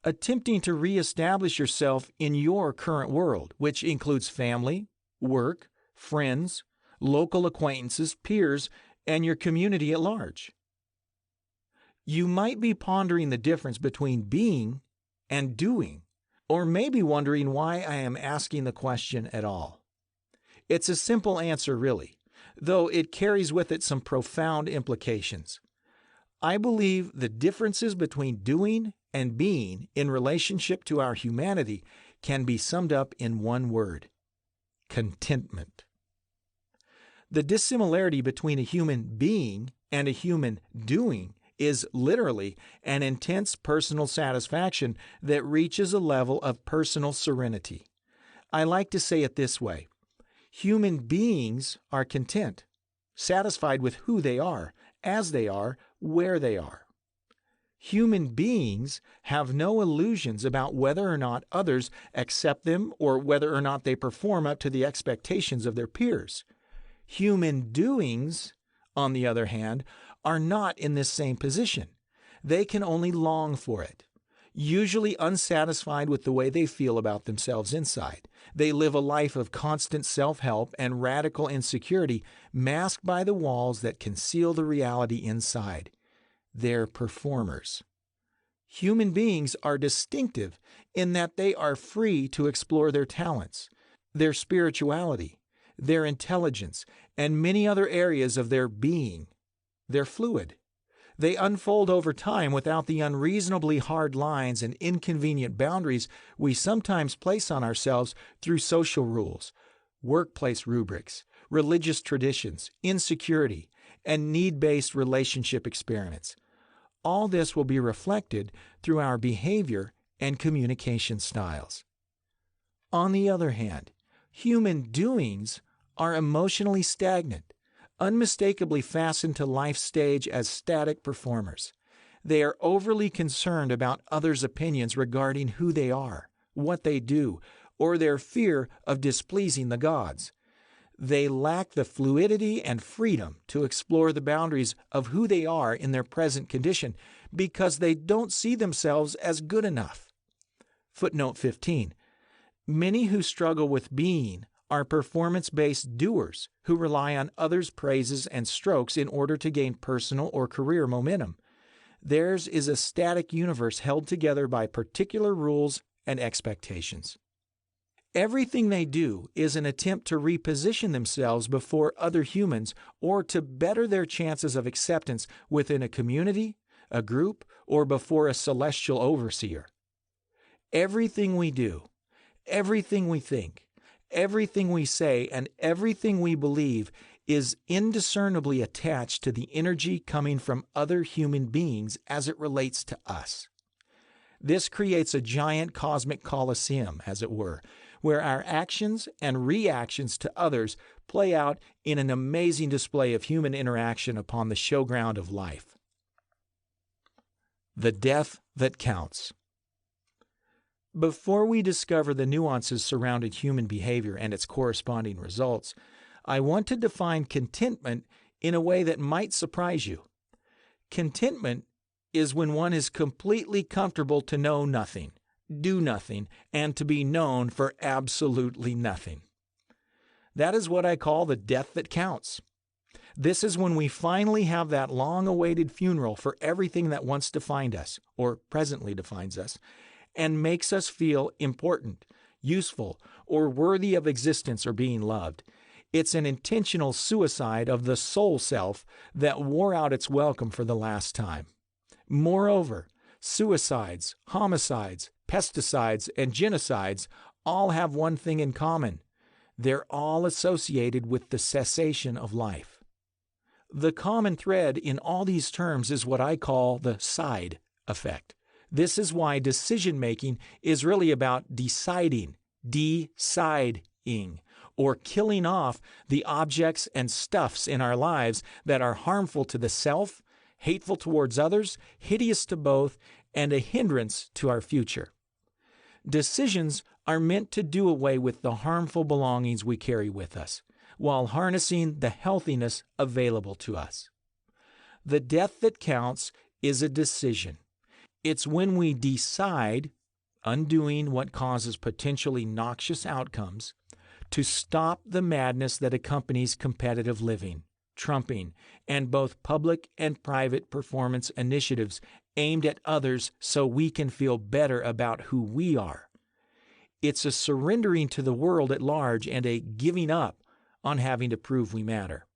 attempting to reestablish yourself in your current world, which includes family, work, friends, local acquaintances, peers, and your community at large? You might be pondering the difference between being and doing, or maybe wondering why I am asking the question at all. It's a simple answer, really, though it carries with it some profound implications. I believe the differences between doing and being in relationship to our humanity can be summed up in one word: contentment. The dissimilarity between a human being and a human doing is literally an intense personal satisfaction that reaches a level of personal serenity. I like to say it this way: human beings are content, satisfied with who they are, as they are, where they are. Human beings have no illusions about whether or not others accept them or whether or not they perform up to the expectations of their peers. Human doings, on the other hand, are not in this same position. They can only long for it, usually unsatisfied with the way they feel about themselves inside. They live a life of constant self-help and radical insecurity, masked by the walls that conceal the reality inside. They're performers. Human beings are distinctive in that they are free to explore their talents, their spirituality, their intelligence, and many other areas of their being. They're fluid. They unfold over time without the unreasonably hard lines and inconvenient boundaries we sometimes place on ourselves through social rules, workplace rubrics, religious traditions, insecurity, and need-based relationship experiments. All this will be reflected through our behavior and communication styles. On the other hand, human doings are emotionally stagnant, unmistakably fastened to life's stage as static performers. They are overly concerned about others' opinions regarding who they are, what they do, or their fear of displeasing the gods. They lack the fluidity and freedom to explore the boundaries of who they are in their present condition because they don't see themselves as good enough. Footnote 15. Many who struggle with being are performance-based doers who rely on others' praises and strokes in order to gain personal or career momentum. Theirs is a static universe held together by particular rules and expectations. Everything they do is an attempt to reposition themselves before other humans or to better their chances of acceptance within a community, a group, or before a celestial overseer. Everything we do, everything we think, everything we say, and everything we believe is indiscernibly attached to the energy coming from other human beings as it relates to us. This creates a giant cosmic coliseum, as it were, where our actions and reactions to others play out in an amazing display of human interaction upon the showground of life. The death that counts. Before we discover the nuances surrounding human behavior and its corresponding results, I want to define contentment in a way that might surprise you. Contentment is when one is completely comfortable to know nothing, do nothing, and to be known for absolutely nothing. That is what I call the death that counts. This is when we finally have that long-awaited funeral for everything that once defined us, or presently defines us, and makes us feel important, useful, or worthy of existence or being loved. It's an intentional suicide of the soul self that wore out its welcome for the last time. Moreover, suicides, homicides, pesticides, and genocides all have one thing in common. They're all associated with the cessation of life. The common thread in all these terms is what I call the side effect. This is why decision-making is really about deciding, deciding, or killing off the objects and stuffs in our lives that are harmful to the self, hateful towards others, hideous to both, and a hindrance to our future. Decisions are meant to do away with the harmful belongings we carry with us, while harnessing the healthiness available to us. The death that counts is a decision. It's when we decide, undoing what causes potentially noxious outcomes, to stop the madness that accompanies competitive living, trumping, and both public and private performance initiatives aimed at others so we can feel better about who we are. It's a surrendering to the world at large and a giving up on having to prove we matter.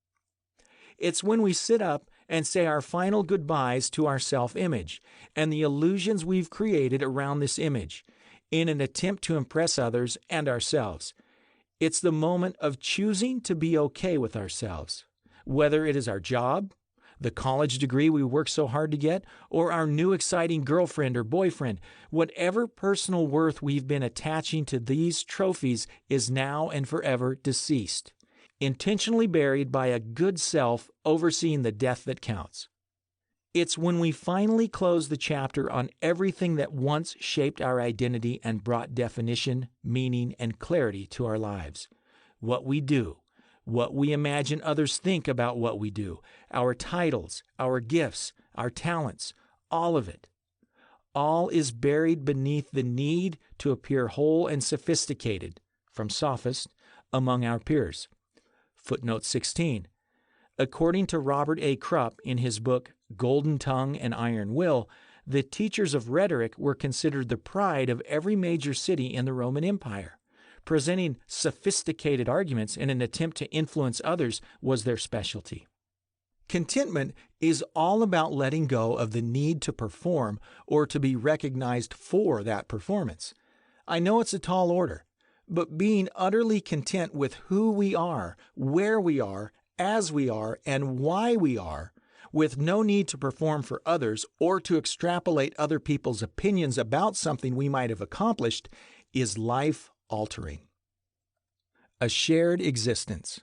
It's when we sit up and say our final goodbyes to our self-image and the illusions we've created around this image in an attempt to impress others and ourselves. It's the moment of choosing to be okay with ourselves, whether it is our job, the college degree we work so hard to get, or our new exciting girlfriend or boyfriend. Whatever personal worth we've been attaching to these trophies is now and forever deceased, intentionally buried by a good self overseeing the death that counts. It's when we finally close the chapter on everything that once shaped our identity and brought definition, meaning, and clarity to our lives. What we do, what we imagine others think about what we do, our titles, our gifts, our talents, all of it. All is buried beneath the need to appear whole and sophisticated, from sophist, among our peers. Footnote 16. According to Robert A. Krupp in his book Golden Tongue and Iron Will, the teachers of rhetoric were considered the pride of every major city in the Roman Empire. Presenting sophisticated arguments in an attempt to influence others was their specialty. Contentment is all about letting go of the need to perform or to be recognized for that performance. I know it's a tall order, but being utterly content with who we are, where we are, as we are, and why we are, with no need to perform for others or to extrapolate other people's opinions about something we might have accomplished, is life-altering. A shared existence.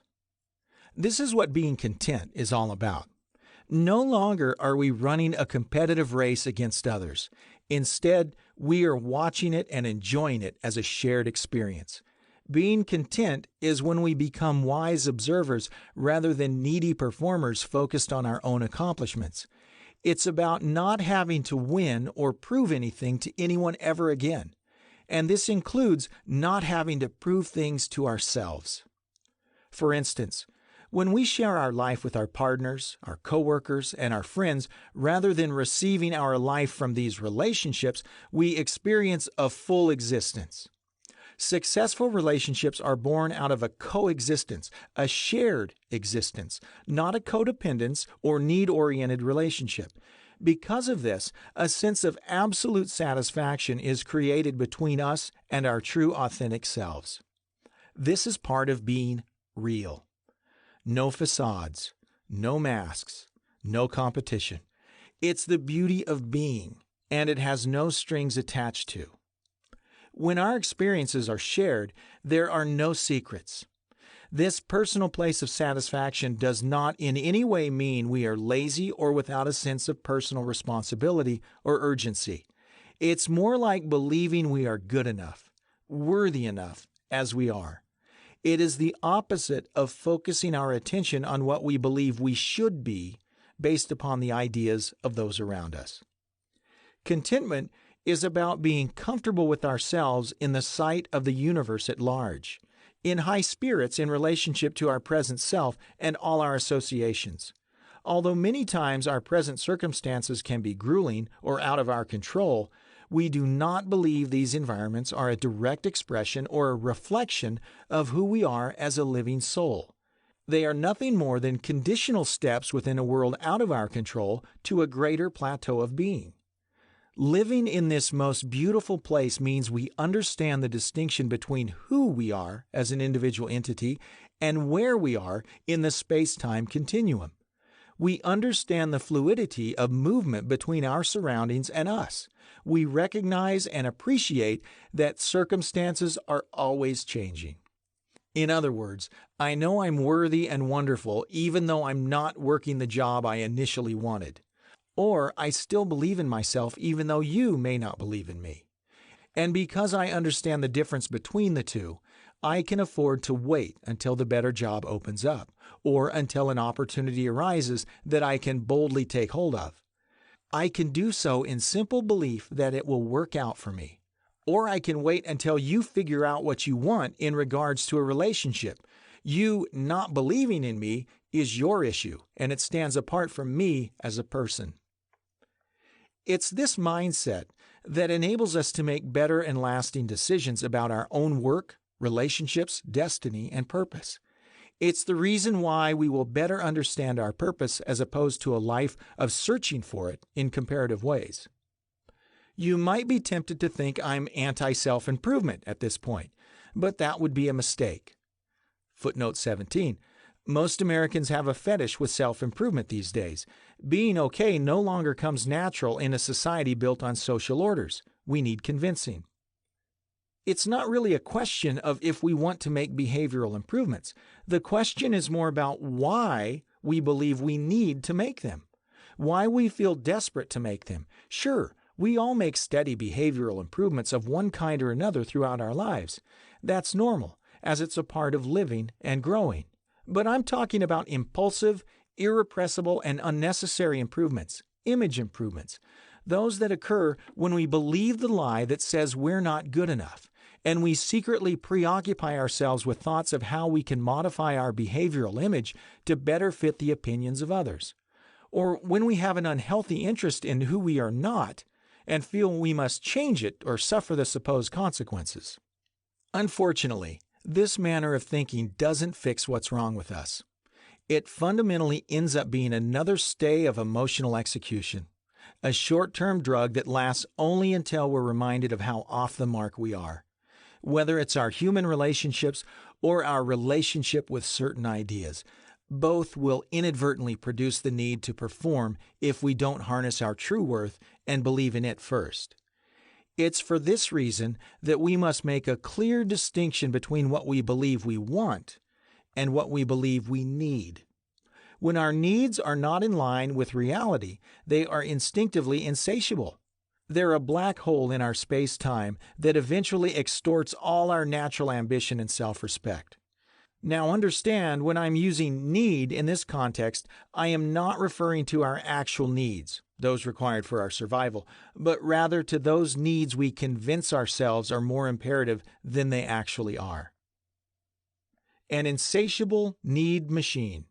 This is what being content is all about. No longer are we running a competitive race against others. Instead, we are watching it and enjoying it as a shared experience. Being content is when we become wise observers rather than needy performers focused on our own accomplishments. It's about not having to win or prove anything to anyone ever again. And this includes not having to prove things to ourselves. For instance, when we share our life with our partners, our coworkers, and our friends, rather than receiving our life from these relationships, we experience a full existence. Successful relationships are born out of a coexistence, a shared existence, not a codependence or need-oriented relationship. Because of this, a sense of absolute satisfaction is created between us and our true authentic selves. This is part of being real. No facades, no masks, no competition. It's the beauty of being, and it has no strings attached to. When our experiences are shared, there are no secrets. This personal place of satisfaction does not in any way mean we are lazy or without a sense of personal responsibility or urgency. It's more like believing we are good enough, worthy enough as we are. It is the opposite of focusing our attention on what we believe we should be based upon the ideas of those around us. Contentment is about being comfortable with ourselves in the sight of the universe at large, in high spirits in relationship to our present self and all our associations. Although many times our present circumstances can be grueling or out of our control, we do not believe these environments are a direct expression or a reflection of who we are as a living soul. They are nothing more than conditional steps within a world out of our control to a greater plateau of being. Living in this most beautiful place means we understand the distinction between who we are as an individual entity and where we are in the space-time continuum. We understand the fluidity of movement between our surroundings and us. We recognize and appreciate that circumstances are always changing. In other words, I know I'm worthy and wonderful even though I'm not working the job I initially wanted. Or I still believe in myself even though you may not believe in me. And because I understand the difference between the two, I can afford to wait until the better job opens up, or until an opportunity arises that I can boldly take hold of. I can do so in simple belief that it will work out for me. Or I can wait until you figure out what you want in regards to a relationship. You not believing in me is your issue, and it stands apart from me as a person. It's this mindset that enables us to make better and lasting decisions about our own work, relationships, destiny, and purpose. It's the reason why we will better understand our purpose as opposed to a life of searching for it in comparative ways. You might be tempted to think I'm anti-self-improvement at this point, but that would be a mistake. Footnote 17. Most Americans have a fetish with self-improvement these days. Being okay no longer comes natural in a society built on social orders. We need convincing. It's not really a question of if we want to make behavioral improvements. The question is more about why we believe we need to make them, why we feel desperate to make them. Sure, we all make steady behavioral improvements of one kind or another throughout our lives. That's normal, as it's a part of living and growing. But I'm talking about impulsive, irrepressible, and unnecessary improvements, image improvements, those that occur when we believe the lie that says we're not good enough, and we secretly preoccupy ourselves with thoughts of how we can modify our behavioral image to better fit the opinions of others. Or when we have an unhealthy interest in who we are not, and feel we must change it or suffer the supposed consequences. Unfortunately, this manner of thinking doesn't fix what's wrong with us. It fundamentally ends up being another stay of emotional execution, a short-term drug that lasts only until we're reminded of how off the mark we are, whether it's our human relationships or our relationship with certain ideas. Both will inadvertently produce the need to perform if we don't harness our true worth and believe in it first. It's for this reason that we must make a clear distinction between what we believe we want and what we believe we need. When our needs are not in line with reality, they are instinctively insatiable. They're a black hole in our space-time that eventually extorts all our natural ambition and self-respect. Now understand, when I'm using need in this context, I am not referring to our actual needs, those required for our survival, but rather to those needs we convince ourselves are more imperative than they actually are. An insatiable need machine.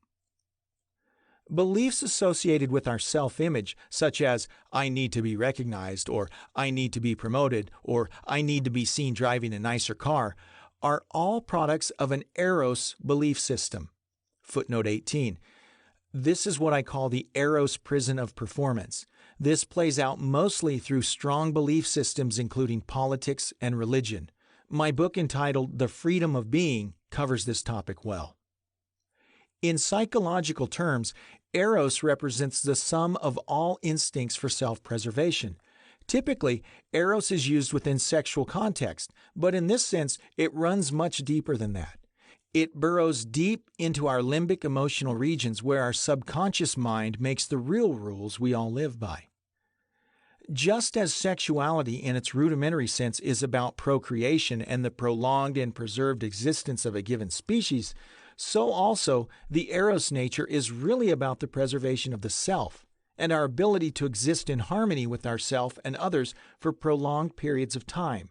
Beliefs associated with our self-image, such as I need to be recognized, or I need to be promoted, or I need to be seen driving a nicer car, are all products of an Eros belief system. Footnote 18. This is what I call the Eros prison of performance. This plays out mostly through strong belief systems including politics and religion. My book entitled The Freedom of Being covers this topic well. In psychological terms, Eros represents the sum of all instincts for self-preservation. Typically, Eros is used within sexual context, but in this sense, it runs much deeper than that. It burrows deep into our limbic emotional regions where our subconscious mind makes the real rules we all live by. Just as sexuality in its rudimentary sense is about procreation and the prolonged and preserved existence of a given species, so also the Eros nature is really about the preservation of the self and our ability to exist in harmony with ourself and others for prolonged periods of time.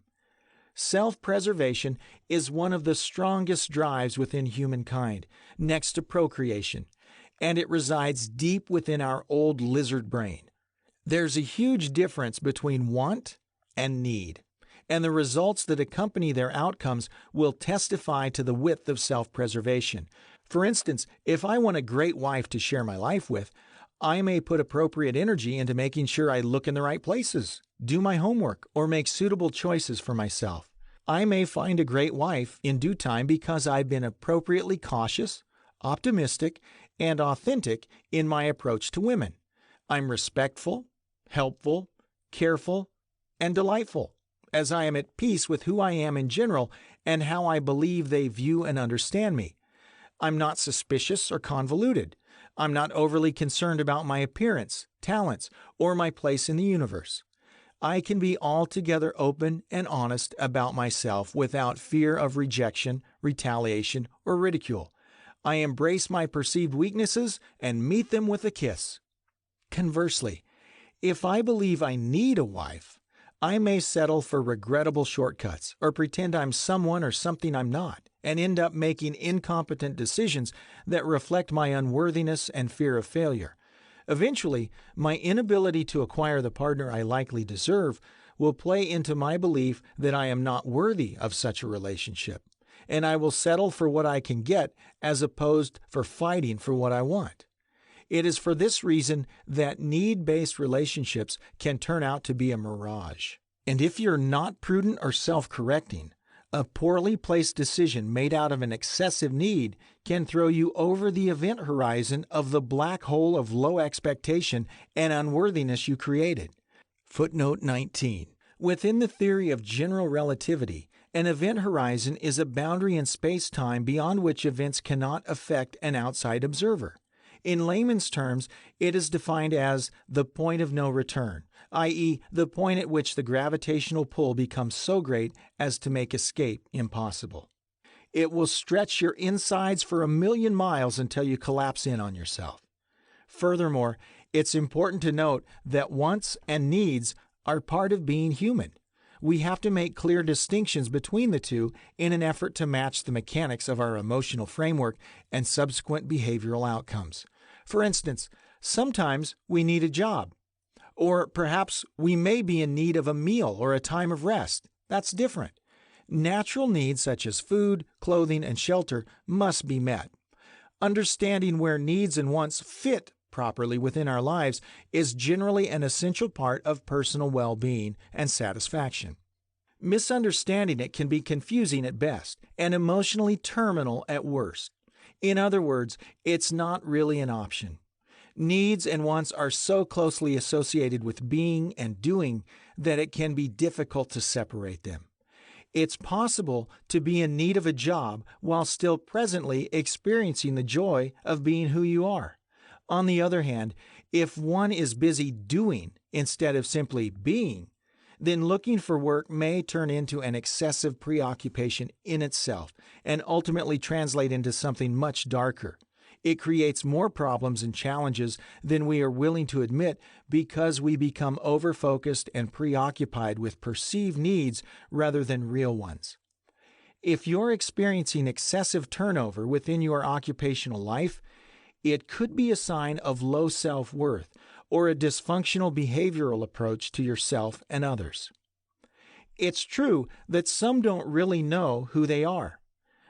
Self-preservation is one of the strongest drives within humankind, next to procreation, and it resides deep within our old lizard brain. There's a huge difference between want and need, and the results that accompany their outcomes will testify to the width of self-preservation. For instance, if I want a great wife to share my life with, I may put appropriate energy into making sure I look in the right places, do my homework, or make suitable choices for myself. I may find a great wife in due time because I've been appropriately cautious, optimistic, and authentic in my approach to women. I'm respectful, helpful, careful, and delightful, as I am at peace with who I am in general and how I believe they view and understand me. I'm not suspicious or convoluted. I'm not overly concerned about my appearance, talents, or my place in the universe. I can be altogether open and honest about myself without fear of rejection, retaliation, or ridicule. I embrace my perceived weaknesses and meet them with a kiss. Conversely, if I believe I need a wife, I may settle for regrettable shortcuts or pretend I'm someone or something I'm not, and end up making incompetent decisions that reflect my unworthiness and fear of failure. Eventually, my inability to acquire the partner I likely deserve will play into my belief that I am not worthy of such a relationship, and I will settle for what I can get as opposed for fighting for what I want. It is for this reason that need-based relationships can turn out to be a mirage. And if you're not prudent or self-correcting, a poorly placed decision made out of an excessive need can throw you over the event horizon of the black hole of low expectation and unworthiness you created. Footnote 19. Within the theory of general relativity, an event horizon is a boundary in space-time beyond which events cannot affect an outside observer. In layman's terms, it is defined as the point of no return, i.e., the point at which the gravitational pull becomes so great as to make escape impossible. It will stretch your insides for 1,000,000 miles until you collapse in on yourself. Furthermore, it's important to note that wants and needs are part of being human. We have to make clear distinctions between the two in an effort to match the mechanics of our emotional framework and subsequent behavioral outcomes. For instance, sometimes we need a job, or perhaps we may be in need of a meal or a time of rest. That's different. Natural needs such as food, clothing, and shelter must be met. Understanding where needs and wants fit properly within our lives is generally an essential part of personal well-being and satisfaction. Misunderstanding it can be confusing at best and emotionally terminal at worst. In other words, it's not really an option. Needs and wants are so closely associated with being and doing that it can be difficult to separate them. It's possible to be in need of a job while still presently experiencing the joy of being who you are. On the other hand, if one is busy doing instead of simply being, then looking for work may turn into an excessive preoccupation in itself and ultimately translate into something much darker. It creates more problems and challenges than we are willing to admit because we become over-focused and preoccupied with perceived needs rather than real ones. If you're experiencing excessive turnover within your occupational life, it could be a sign of low self-worth or a dysfunctional behavioral approach to yourself and others. It's true that some don't really know who they are.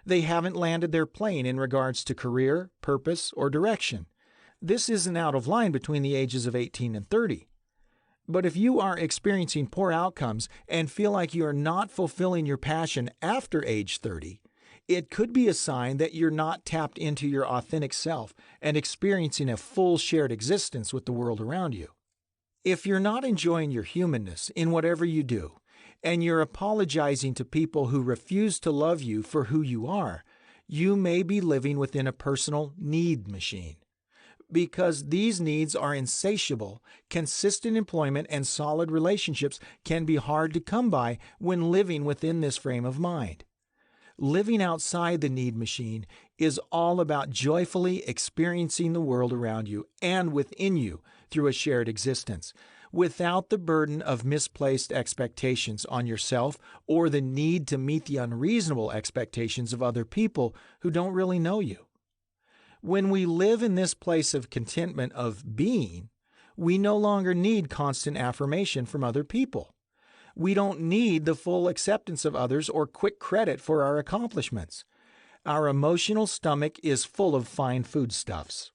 They haven't landed their plane in regards to career, purpose, or direction. This isn't out of line between the ages of 18 and 30. But if you are experiencing poor outcomes and feel like you are not fulfilling your passion after age 30, it could be a sign that you're not tapped into your authentic self and experiencing a full shared existence with the world around you. If you're not enjoying your humanness in whatever you do, and you're apologizing to people who refuse to love you for who you are, you may be living within a personal need machine. Because these needs are insatiable, consistent employment and solid relationships can be hard to come by when living within this frame of mind. Living outside the need machine is all about joyfully experiencing the world around you and within you through a shared existence, without the burden of misplaced expectations on yourself or the need to meet the unreasonable expectations of other people who don't really know you. When we live in this place of contentment of being, we no longer need constant affirmation from other people. We don't need the full acceptance of others or quick credit for our accomplishments. Our emotional stomach is full of fine foodstuffs.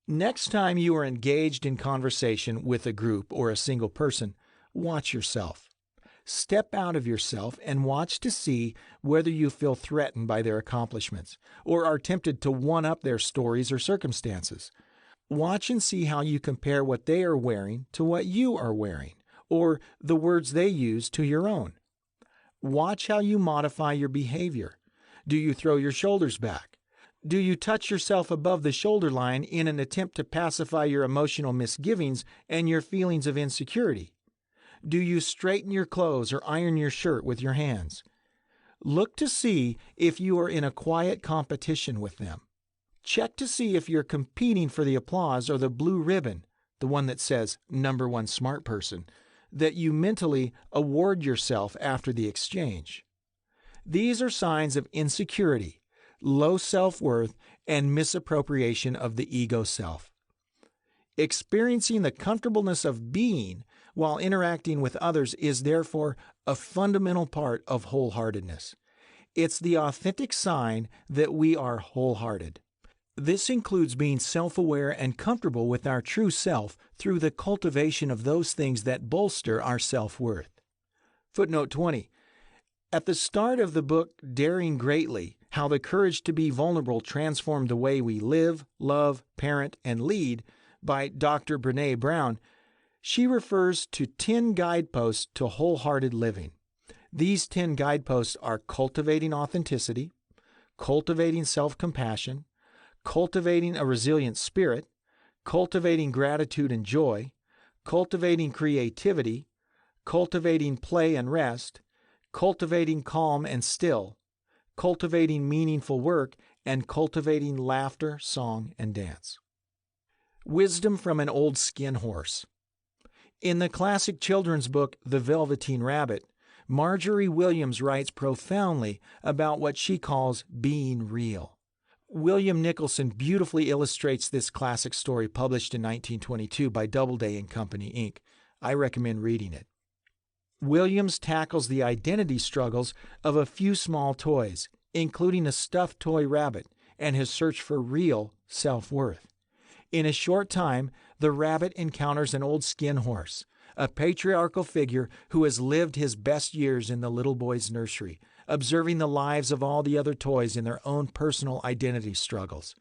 Next time you are engaged in conversation with a group or a single person, watch yourself. Step out of yourself and watch to see whether you feel threatened by their accomplishments or are tempted to one-up their stories or circumstances. Watch and see how you compare what they are wearing to what you are wearing, or the words they use to your own. Watch how you modify your behavior. Do you throw your shoulders back? Do you touch yourself above the shoulder line in an attempt to pacify your emotional misgivings and your feelings of insecurity? Do you straighten your clothes or iron your shirt with your hands? Look to see if you are in a quiet competition with them. Check to see if you're competing for the applause or the blue ribbon, the one that says #1 smart person, that you mentally award yourself after the exchange. These are signs of insecurity, low self-worth, and misappropriation of the ego self. Experiencing the comfortableness of being while interacting with others is therefore a fundamental part of wholeheartedness. It's the authentic sign that we are wholehearted. This includes being self-aware and comfortable with our true self through the cultivation of those things that bolster our self-worth. Footnote 20. At the start of the book Daring Greatly, How the Courage to Be Vulnerable Transformed the Way We Live, Love, Parent, and Lead by Dr. Brené Brown, she refers to 10 guideposts to wholehearted living. These 10 guideposts are cultivating authenticity, cultivating self-compassion, cultivating a resilient spirit, cultivating gratitude and joy, cultivating creativity, cultivating play and rest, cultivating calm and still, cultivating meaningful work, and cultivating laughter, song, and dance. Wisdom from an Old Skin Horse. In the classic children's book, The Velveteen Rabbit, Marjorie Williams writes profoundly about what she calls being real. William Nicholson beautifully illustrates this classic story published in 1922 by Doubleday and Company, Inc. I recommend reading it. Williams tackles the identity struggles of a few small toys, including a stuffed toy rabbit, and his search for real self-worth. In a short time, the rabbit encounters an old skin horse, a patriarchal figure who has lived his best years in the little boy's nursery, observing the lives of all the other toys in their own personal identity struggles.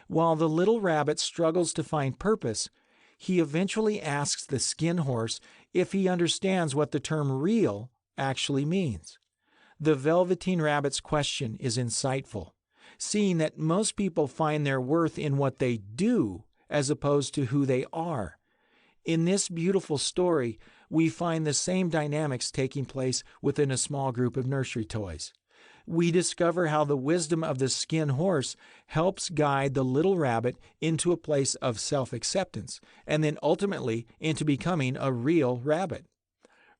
While the little rabbit struggles to find purpose, he eventually asks the skin horse if he understands what the term real actually means. The Velveteen Rabbit's question is insightful, seeing that most people find their worth in what they do as opposed to who they are. In this beautiful story, we find the same dynamics taking place within a small group of nursery toys. We discover how the wisdom of the skin horse helps guide the little rabbit into a place of self-acceptance, and then ultimately into becoming a real rabbit.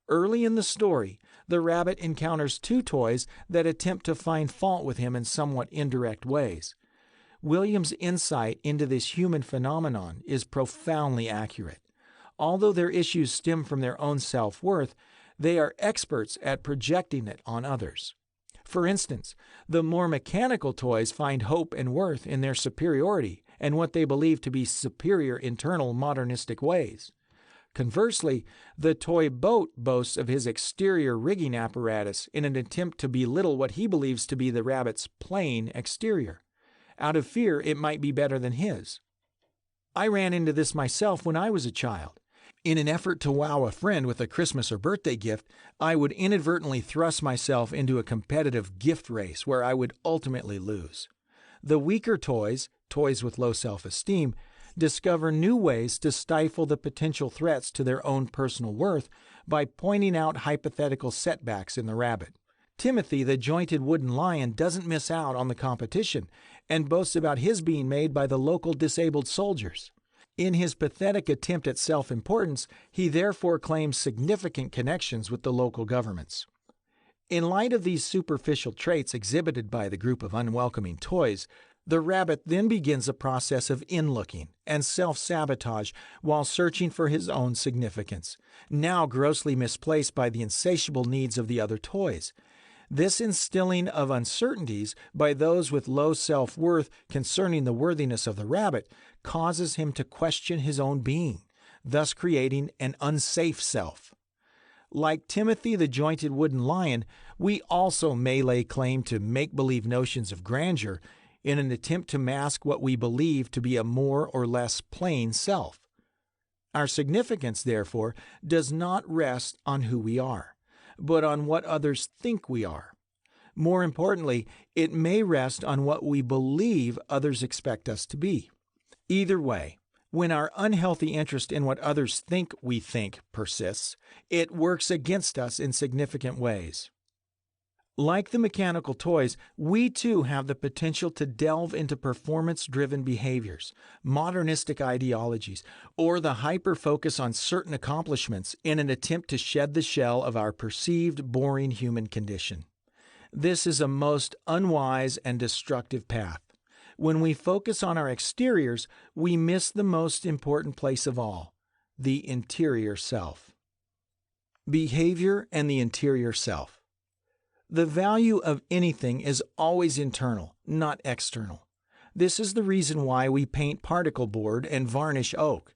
Early in the story, the rabbit encounters 2 toys that attempt to find fault with him in somewhat indirect ways. Williams' insight into this human phenomenon is profoundly accurate. Although their issues stem from their own self-worth, they are experts at projecting it on others. For instance, the more mechanical toys find hope and worth in their superiority and what they believe to be superior internal modernistic ways. Conversely, the toy boat boasts of his exterior rigging apparatus in an attempt to belittle what he believes to be the rabbit's plain exterior. Out of fear, it might be better than his. I ran into this myself when I was a child. In an effort to wow a friend with a Christmas or birthday gift, I would inadvertently thrust myself into a competitive gift race where I would ultimately lose. The weaker toys, toys with low self-esteem, discover new ways to stifle the potential threats to their own personal worth by pointing out hypothetical setbacks in the rabbit. Timothy, the jointed wooden lion, doesn't miss out on the competition and boasts about his being made by the local disabled soldiers. In his pathetic attempt at self-importance, he therefore claims significant connections with the local governments. In light of these superficial traits exhibited by the group of unwelcoming toys, the rabbit then begins a process of inlooking and self-sabotage while searching for his own significance, now grossly misplaced by the insatiable needs of the other toys. This instilling of uncertainties by those with low self-worth concerning the worthiness of the rabbit causes him to question his own being, thus creating an unsafe self. Like Timothy the jointed wooden lion, we also may lay claim to make-believe notions of grandeur in an attempt to mask what we believe to be a more or less plain self. Our significance, therefore, does not rest on who we are, but on what others think we are. More importantly, it may rest on what we believe others expect us to be. Either way, when our unhealthy interest in what others think we think persists, it works against us in significant ways. Like the mechanical toys, we too have the potential to delve into performance-driven behaviors, modernistic ideologies, or the hyper-focus on certain accomplishments in an attempt to shed the shell of our perceived boring human condition. This is a most unwise and destructive path. When we focus on our exteriors, we miss the most important place of all, the interior self. Behavior and the interior self. The value of anything is always internal, not external. This is the reason why we paint particle board and varnish oak.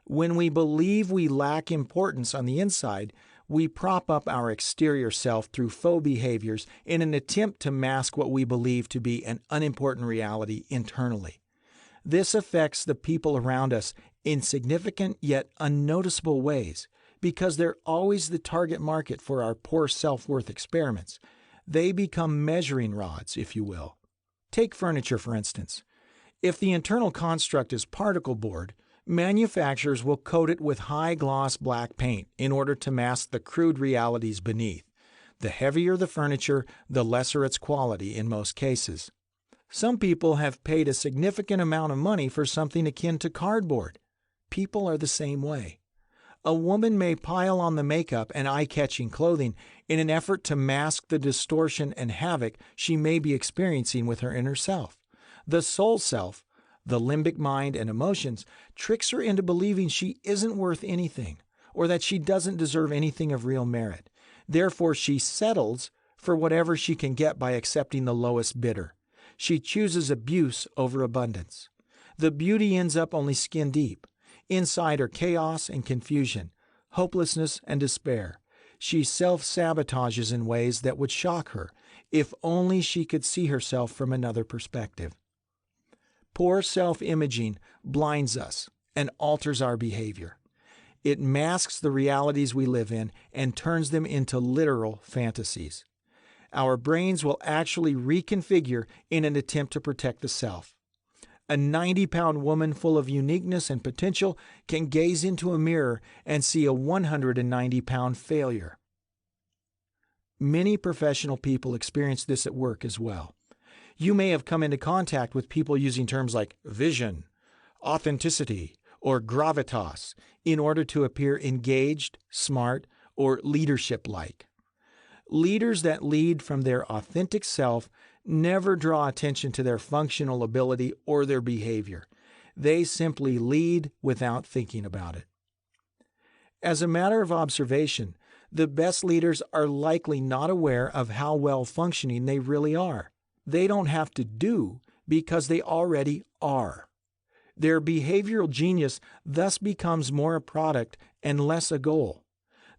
When we believe we lack importance on the inside, we prop up our exterior self through faux behaviors in an attempt to mask what we believe to be an unimportant reality internally. This affects the people around us in significant yet unnoticeable ways because they're always the target market for our poor self-worth experiments. They become measuring rods, if you will. Take furniture, for instance. If the internal construct is particle board, manufacturers will coat it with high-gloss black paint in order to mask the crude realities beneath. The heavier the furniture, the lesser its quality in most cases. Some people have paid a significant amount of money for something akin to cardboard. People are the same way. A woman may pile on the makeup and eye-catching clothing in an effort to mask the distortion and havoc she may be experiencing with her inner self. The soul self, the limbic mind and emotions, tricks her into believing she isn't worth anything, or that she doesn't deserve anything of real merit. Therefore, she settles for whatever she can get by accepting the lowest bidder. She chooses abuse over abundance. The beauty ends up only skin deep. Inside are chaos and confusion, hopelessness and despair. She self-sabotages in ways that would shock her, if only she could see herself from another perspective. Poor self-imaging blinds us and alters our behavior. It masks the realities we live in and turns them into literal fantasies. Our brains will actually reconfigure in an attempt to protect the self. A 90-pound woman full of uniqueness and potential can gaze into a mirror and see a 190-pound failure. Many professional people experience this at work as well. You may have come into contact with people using terms like vision, authenticity, or gravitas in order to appear engaged, smart, or leadership-like. Leaders that lead from their authentic self never draw attention to their functional ability or their behavior. They simply lead without thinking about it. As a matter of observation, the best leaders are likely not aware of how well functioning they really are. They don't have to do because they already are. Their behavioral genius thus becomes more a product and less a goal.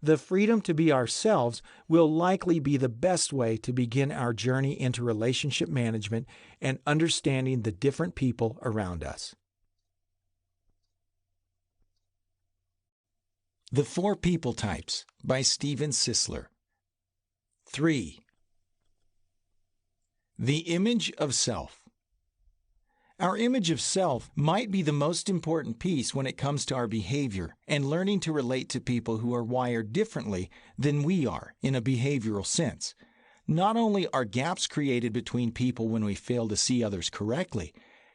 The freedom to be ourselves will likely be the best way to begin our journey into relationship management and understanding the different people around us. The Four People Types by Steven Sisler. 3. The image of self. Our image of self might be the most important piece when it comes to our behavior and learning to relate to people who are wired differently than we are in a behavioral sense. Not only are gaps created between people when we fail to see others correctly,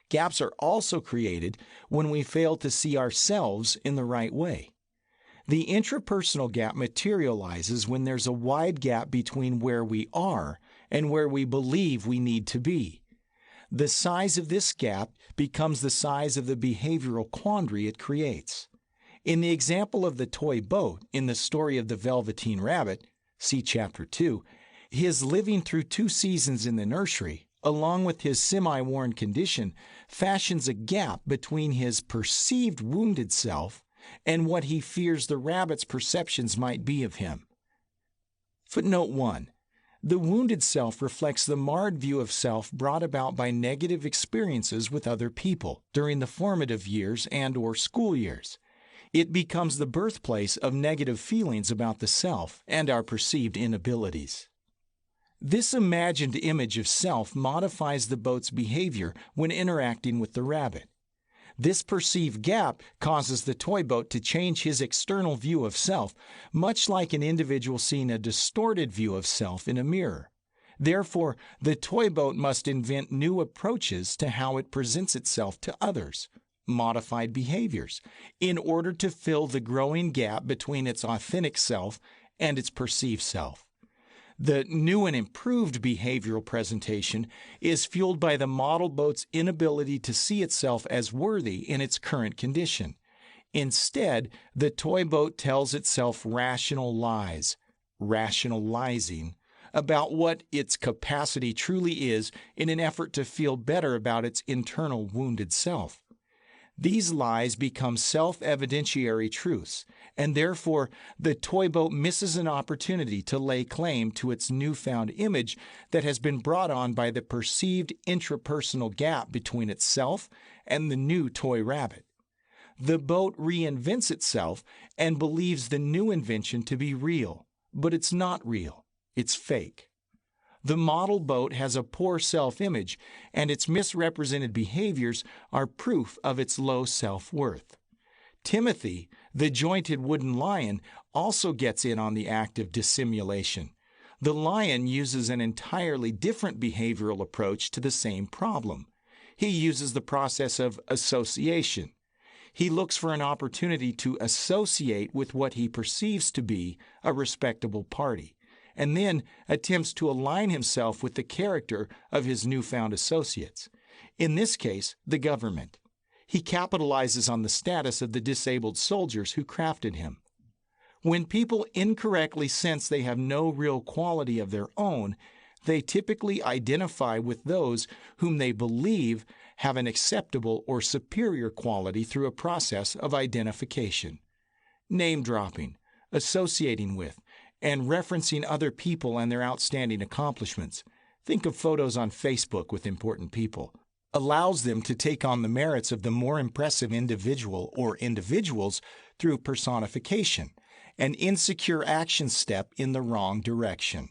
gaps are also created when we fail to see ourselves in the right way. The intrapersonal gap materializes when there's a wide gap between where we are and where we believe we need to be. The size of this gap becomes the size of the behavioral quandary it creates. In the example of the toy boat in the story of the Velveteen Rabbit, see Chapter 2, His living through 2 seasons in the nursery, along with his semi-worn condition, fashions a gap between his perceived wounded self and what he fears the rabbit's perceptions might be of him. Footnote 1. The wounded self reflects the marred view of self brought about by negative experiences with other people during the formative years and/or school years. It becomes the birthplace of negative feelings about the self and our perceived inabilities. This imagined image of self modifies the boat's behavior when interacting with the rabbit. This perceived gap causes the toy boat to change his external view of self, much like an individual seeing a distorted view of self in a mirror. Therefore, the toy boat must invent new approaches to how it presents itself to others, modified behaviors, in order to fill the growing gap between its authentic self and its perceived self. The new and improved behavioral presentation is fueled by the model boat's inability to see itself as worthy in its current condition. Instead, the toy boat tells itself rational lies, rationalizing, about what its capacity truly is in an effort to feel better about its internal wounded self. These lies become self-evidentiary truths, and therefore the toy boat misses an opportunity to lay claim to its newfound image that has been brought on by the perceived intrapersonal gap between itself and the new toy rabbit. The boat reinvents itself and believes the new invention to be real, but it's not real, it's fake. The model boat has a poor self-image, and its misrepresented behaviors are proof of its low self-worth. Timothy, the jointed wooden lion, also gets in on the act of dissimulation. The lion uses an entirely different behavioral approach to the same problem. He uses the process of association. He looks for an opportunity to associate with what he perceives to be a respectable party, and then attempts to align himself with the character of his newfound associates, in this case, the government. He capitalizes on the status of the disabled soldiers who crafted him. When people incorrectly sense they have no real quality of their own, they typically identify with those whom they believe have an acceptable or superior quality through a process of identification. Name-dropping, associating with, and referencing other people and their outstanding accomplishments, think of photos on Facebook with important people, allows them to take on the merits of the more impressive individual or individuals through personification, an insecure action step in the wrong direction.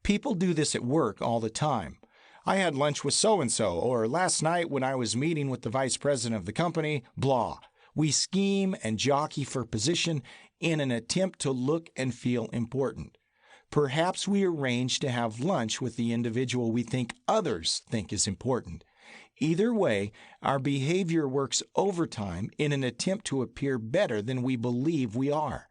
People do this at work all the time. I had lunch with so-and-so, or last night when I was meeting with the vice president of the company, blah. We scheme and jockey for position in an attempt to look and feel important. Perhaps we arrange to have lunch with the individual we think others think is important. Either way, our behavior works overtime in an attempt to appear better than we believe we are.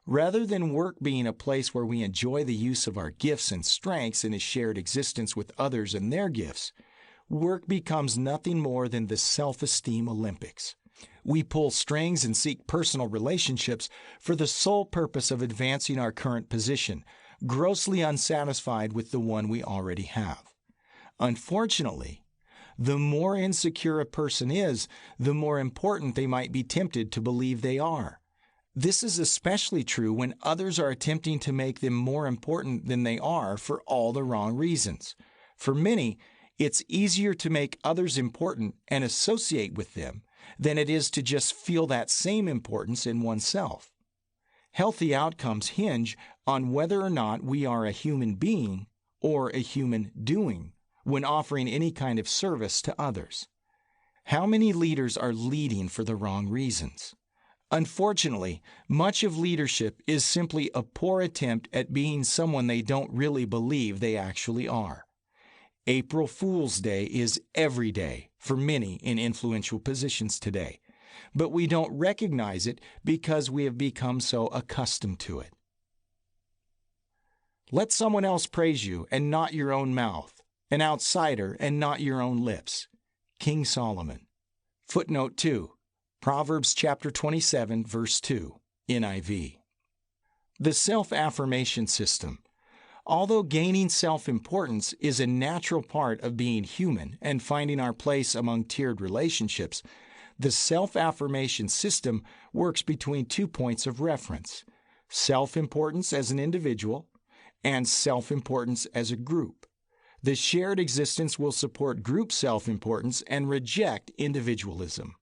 Rather than work being a place where we enjoy the use of our gifts and strengths in a shared existence with others and their gifts, work becomes nothing more than the self-esteem Olympics. We pull strings and seek personal relationships for the sole purpose of advancing our current position, grossly unsatisfied with the one we already have. Unfortunately, the more insecure a person is, the more important they might be tempted to believe they are. This is especially true when others are attempting to make them more important than they are for all the wrong reasons. For many, it's easier to make others important and associate with them than it is to just feel that same importance in oneself. Healthy outcomes hinge on whether or not we are a human being or a human doing when offering any kind of service to others. How many leaders are leading for the wrong reasons? Unfortunately, much of leadership is simply a poor attempt at being someone they don't really believe they actually are. April Fool's Day is every day for many in influential positions today, but we don't recognize it because we have become so accustomed to it. Let someone else praise you and not your own mouth, an outsider and not your own lips. King Solomon. Footnote 2. Proverbs chapter 27, verse 2, NIV. The self-affirmation system. Although gaining self-importance is a natural part of being human and finding our place among tiered relationships, the self-affirmation system works between 2 points of reference: self-importance as an individual and self-importance as a group. The shared existence will support group self-importance and reject individualism.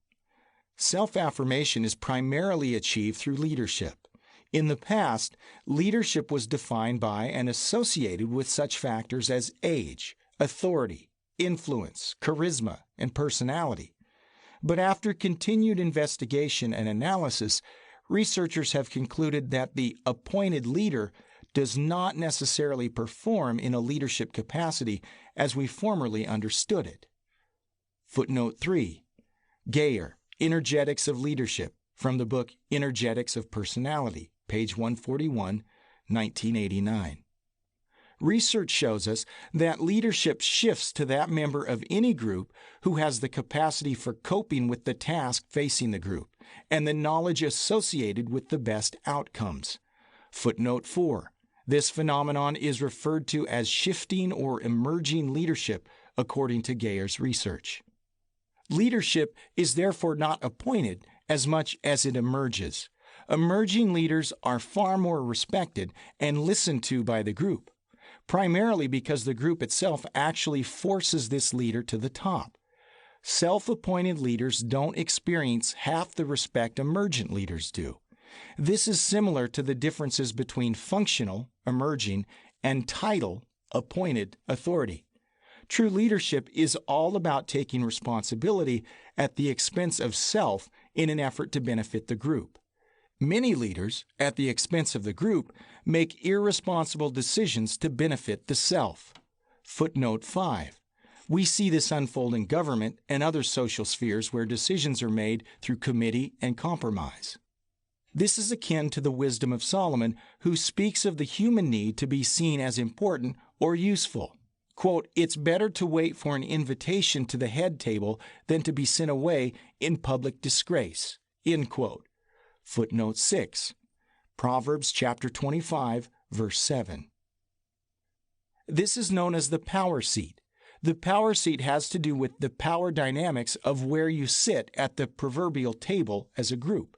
Self-affirmation is primarily achieved through leadership. In the past, leadership was defined by and associated with such factors as age, authority, influence, charisma, and personality. But after continued investigation and analysis, researchers have concluded that the appointed leader does not necessarily perform in a leadership capacity as we formerly understood it. Footnote 3. Geyer, Energetics of Leadership, from the book Energetics of Personality, page 141, 1989. Research shows us that leadership shifts to that member of any group who has the capacity for coping with the task facing the group and the knowledge associated with the best outcomes. Footnote 4. This phenomenon is referred to as shifting or emerging leadership, according to Geyer's research. Leadership is therefore not appointed as much as it emerges. Emerging leaders are far more respected and listened to by the group, primarily because the group itself actually forces this leader to the top. Self-appointed leaders don't experience half the respect emergent leaders do. This is similar to the differences between functional, emerging, and title, appointed authority. True leadership is all about taking responsibility at the expense of self in an effort to benefit the group. Many leaders, at the expense of the group, make irresponsible decisions to benefit the self. Footnote 5. We see this unfold in government and other social spheres where decisions are made through committee and compromise. This is akin to the wisdom of Solomon, who speaks of the human need to be seen as important or useful. Quote, "It's better to wait for an invitation to the head table than to be sent away in public disgrace." End quote. Footnote 6. Proverbs chapter 25, verse 7. This is known as the power seat. The power seat has to do with the power dynamics of where you sit at the proverbial table as a group.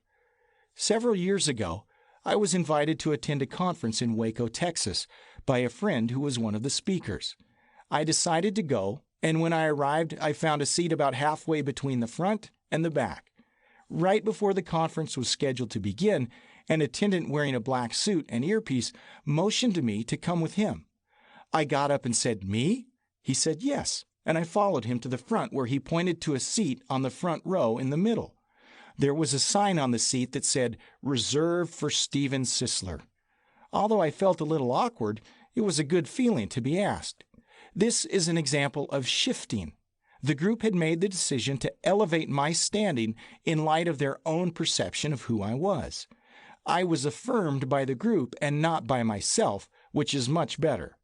Several years ago, I was invited to attend a conference in Waco, Texas, by a friend who was one of the speakers. I decided to go, and when I arrived, I found a seat about halfway between the front and the back. Right before the conference was scheduled to begin, an attendant wearing a black suit and earpiece motioned to me to come with him. I got up and said, "Me?" He said, "Yes," and I followed him to the front where he pointed to a seat on the front row in the middle. There was a sign on the seat that said, "Reserved for Steven Sisler." Although I felt a little awkward, it was a good feeling to be asked. This is an example of shifting. The group had made the decision to elevate my standing in light of their own perception of who I was. I was affirmed by the group and not by myself, which is much better.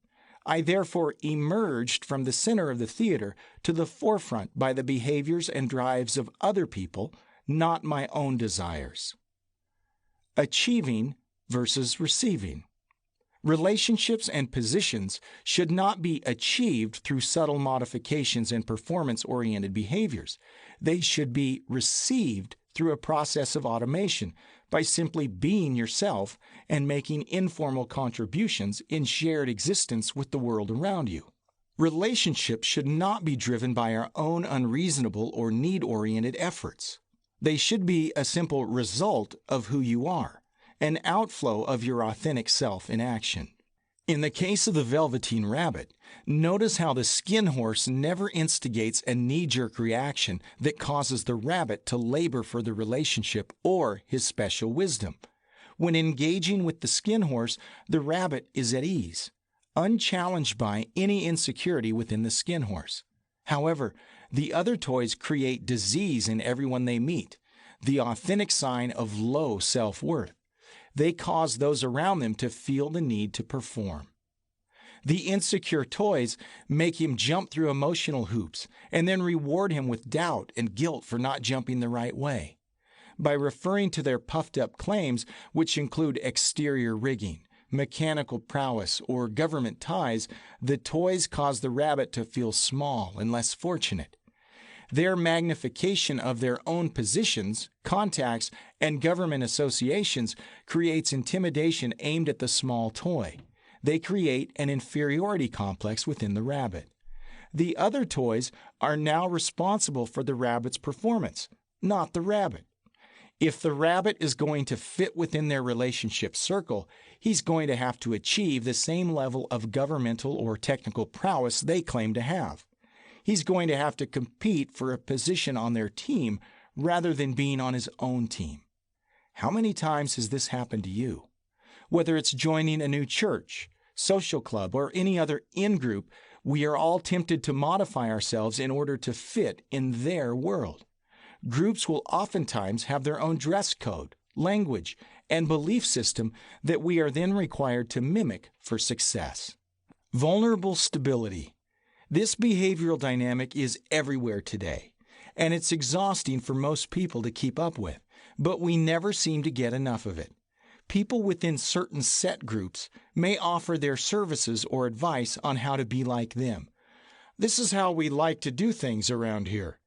I therefore emerged from the center of the theater to the forefront by the behaviors and drives of other people, not my own desires. Achieving versus receiving. Relationships and positions should not be achieved through subtle modifications and performance-oriented behaviors. They should be received through a process of automation by simply being yourself and making informal contributions in shared existence with the world around you. Relationships should not be driven by our own unreasonable or need-oriented efforts. They should be a simple result of who you are, an outflow of your authentic self in action. In the case of the Velveteen Rabbit, notice how the skin horse never instigates a knee-jerk reaction that causes the rabbit to labor for the relationship or his special wisdom. When engaging with the skin horse, the rabbit is at ease, unchallenged by any insecurity within the skin horse. However, the other toys create disease in everyone they meet, the authentic sign of low self-worth. They cause those around them to feel the need to perform. The insecure toys make him jump through emotional hoops and then reward him with doubt and guilt for not jumping the right way. By referring to their puffed-up claims, which include exterior rigging, mechanical prowess, or government ties, the toys cause the rabbit to feel small and less fortunate. Their magnification of their own positions, contacts, and government associations creates intimidation aimed at the small toy. They create an inferiority complex within the rabbit. The other toys are now responsible for the rabbit's performance, not the rabbit. If the rabbit is going to fit within their relationship circle, he's going to have to achieve the same level of governmental or technical prowess they claim to have. He's going to have to compete for a position on their team rather than being on his own team. How many times has this happened to you? Whether it's joining a new church, social club, or any other in-group, we are all tempted to modify ourselves in order to fit in their world. Groups will oftentimes have their own dress code, language, and belief system that we are then required to mimic for success. Vulnerable stability. This behavioral dynamic is everywhere today, and it's exhausting for most people to keep up with, but we never seem to get enough of it. People within certain set groups may offer their services or advice on how to be like them. This is how we like to do things around here.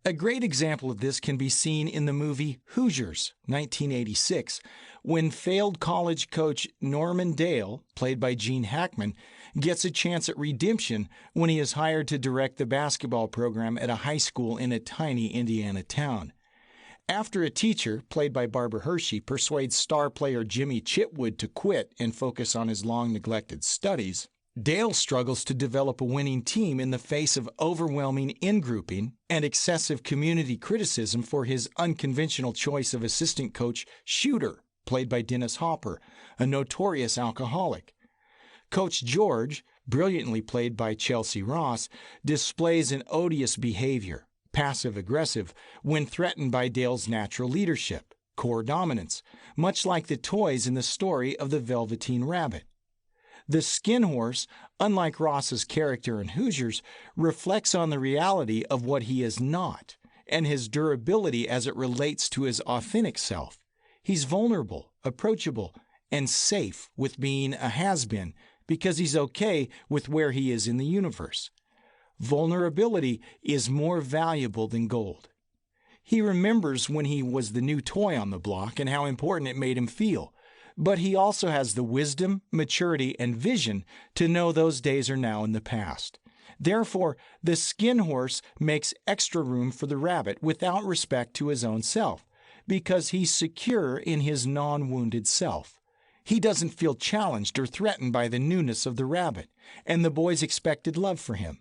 A great example of this can be seen in the movie Hoosiers, 1986, when failed college coach Norman Dale, played by Gene Hackman, gets a chance at redemption when he is hired to direct the basketball program at a high school in a tiny Indiana town. After a teacher, played by Barbara Hershey, persuades star player Jimmy Chitwood to quit and focus on his long-neglected studies, Dale struggles to develop a winning team in the face of overwhelming in-grouping and excessive community criticism for his unconventional choice of assistant coach Shooter, played by Dennis Hopper, a notorious alcoholic. Coach George, brilliantly played by Chelsea Ross, displays an odious behavior, passive-aggressive, when threatened by Dale's natural leadership, core dominance, much like the toys in the story of the Velveteen Rabbit. The skin horse, unlike Ross's character in Hoosiers, reflects on the reality of what he is not and his durability as it relates to his authentic self. He's vulnerable, approachable, and safe with being a has-been because he's okay with where he is in the universe. Vulnerability is more valuable than gold. He remembers when he was the new toy on the block and how important it made him feel. But he also has the wisdom, maturity, and vision to know those days are now in the past. Therefore, the skin horse makes extra room for the rabbit without respect to his own self, because he's secure in his non-wounded self. He doesn't feel challenged or threatened by the newness of the rabbit and the boy's expected love for him.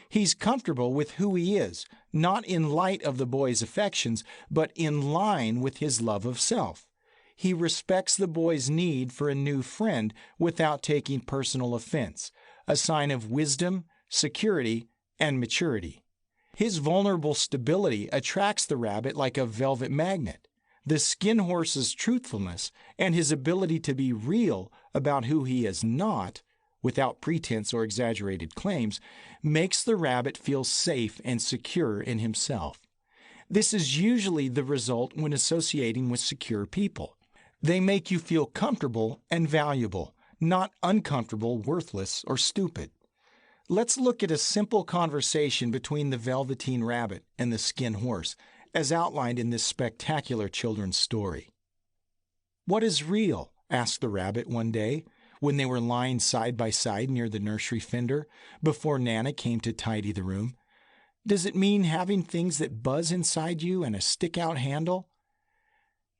He's comfortable with who he is, not in light of the boy's affections, but in line with his love of self. He respects the boy's need for a new friend without taking personal offense, a sign of wisdom, security, and maturity. His vulnerable stability attracts the rabbit like a velvet magnet. The skin horse's truthfulness and his ability to be real about who he is not, without pretense or exaggerated claims, makes the rabbit feel safe and secure in himself. This is usually the result when associating with secure people. They make you feel comfortable and valuable, not uncomfortable, worthless, or stupid. Let's look at a simple conversation between the Velveteen Rabbit and the skin horse, as outlined in this spectacular children's story. "What is real?" asked the rabbit one day, when they were lying side by side near the nursery fender, before Nana came to tidy the room. "Does it mean having things that buzz inside you and a stick-out handle?"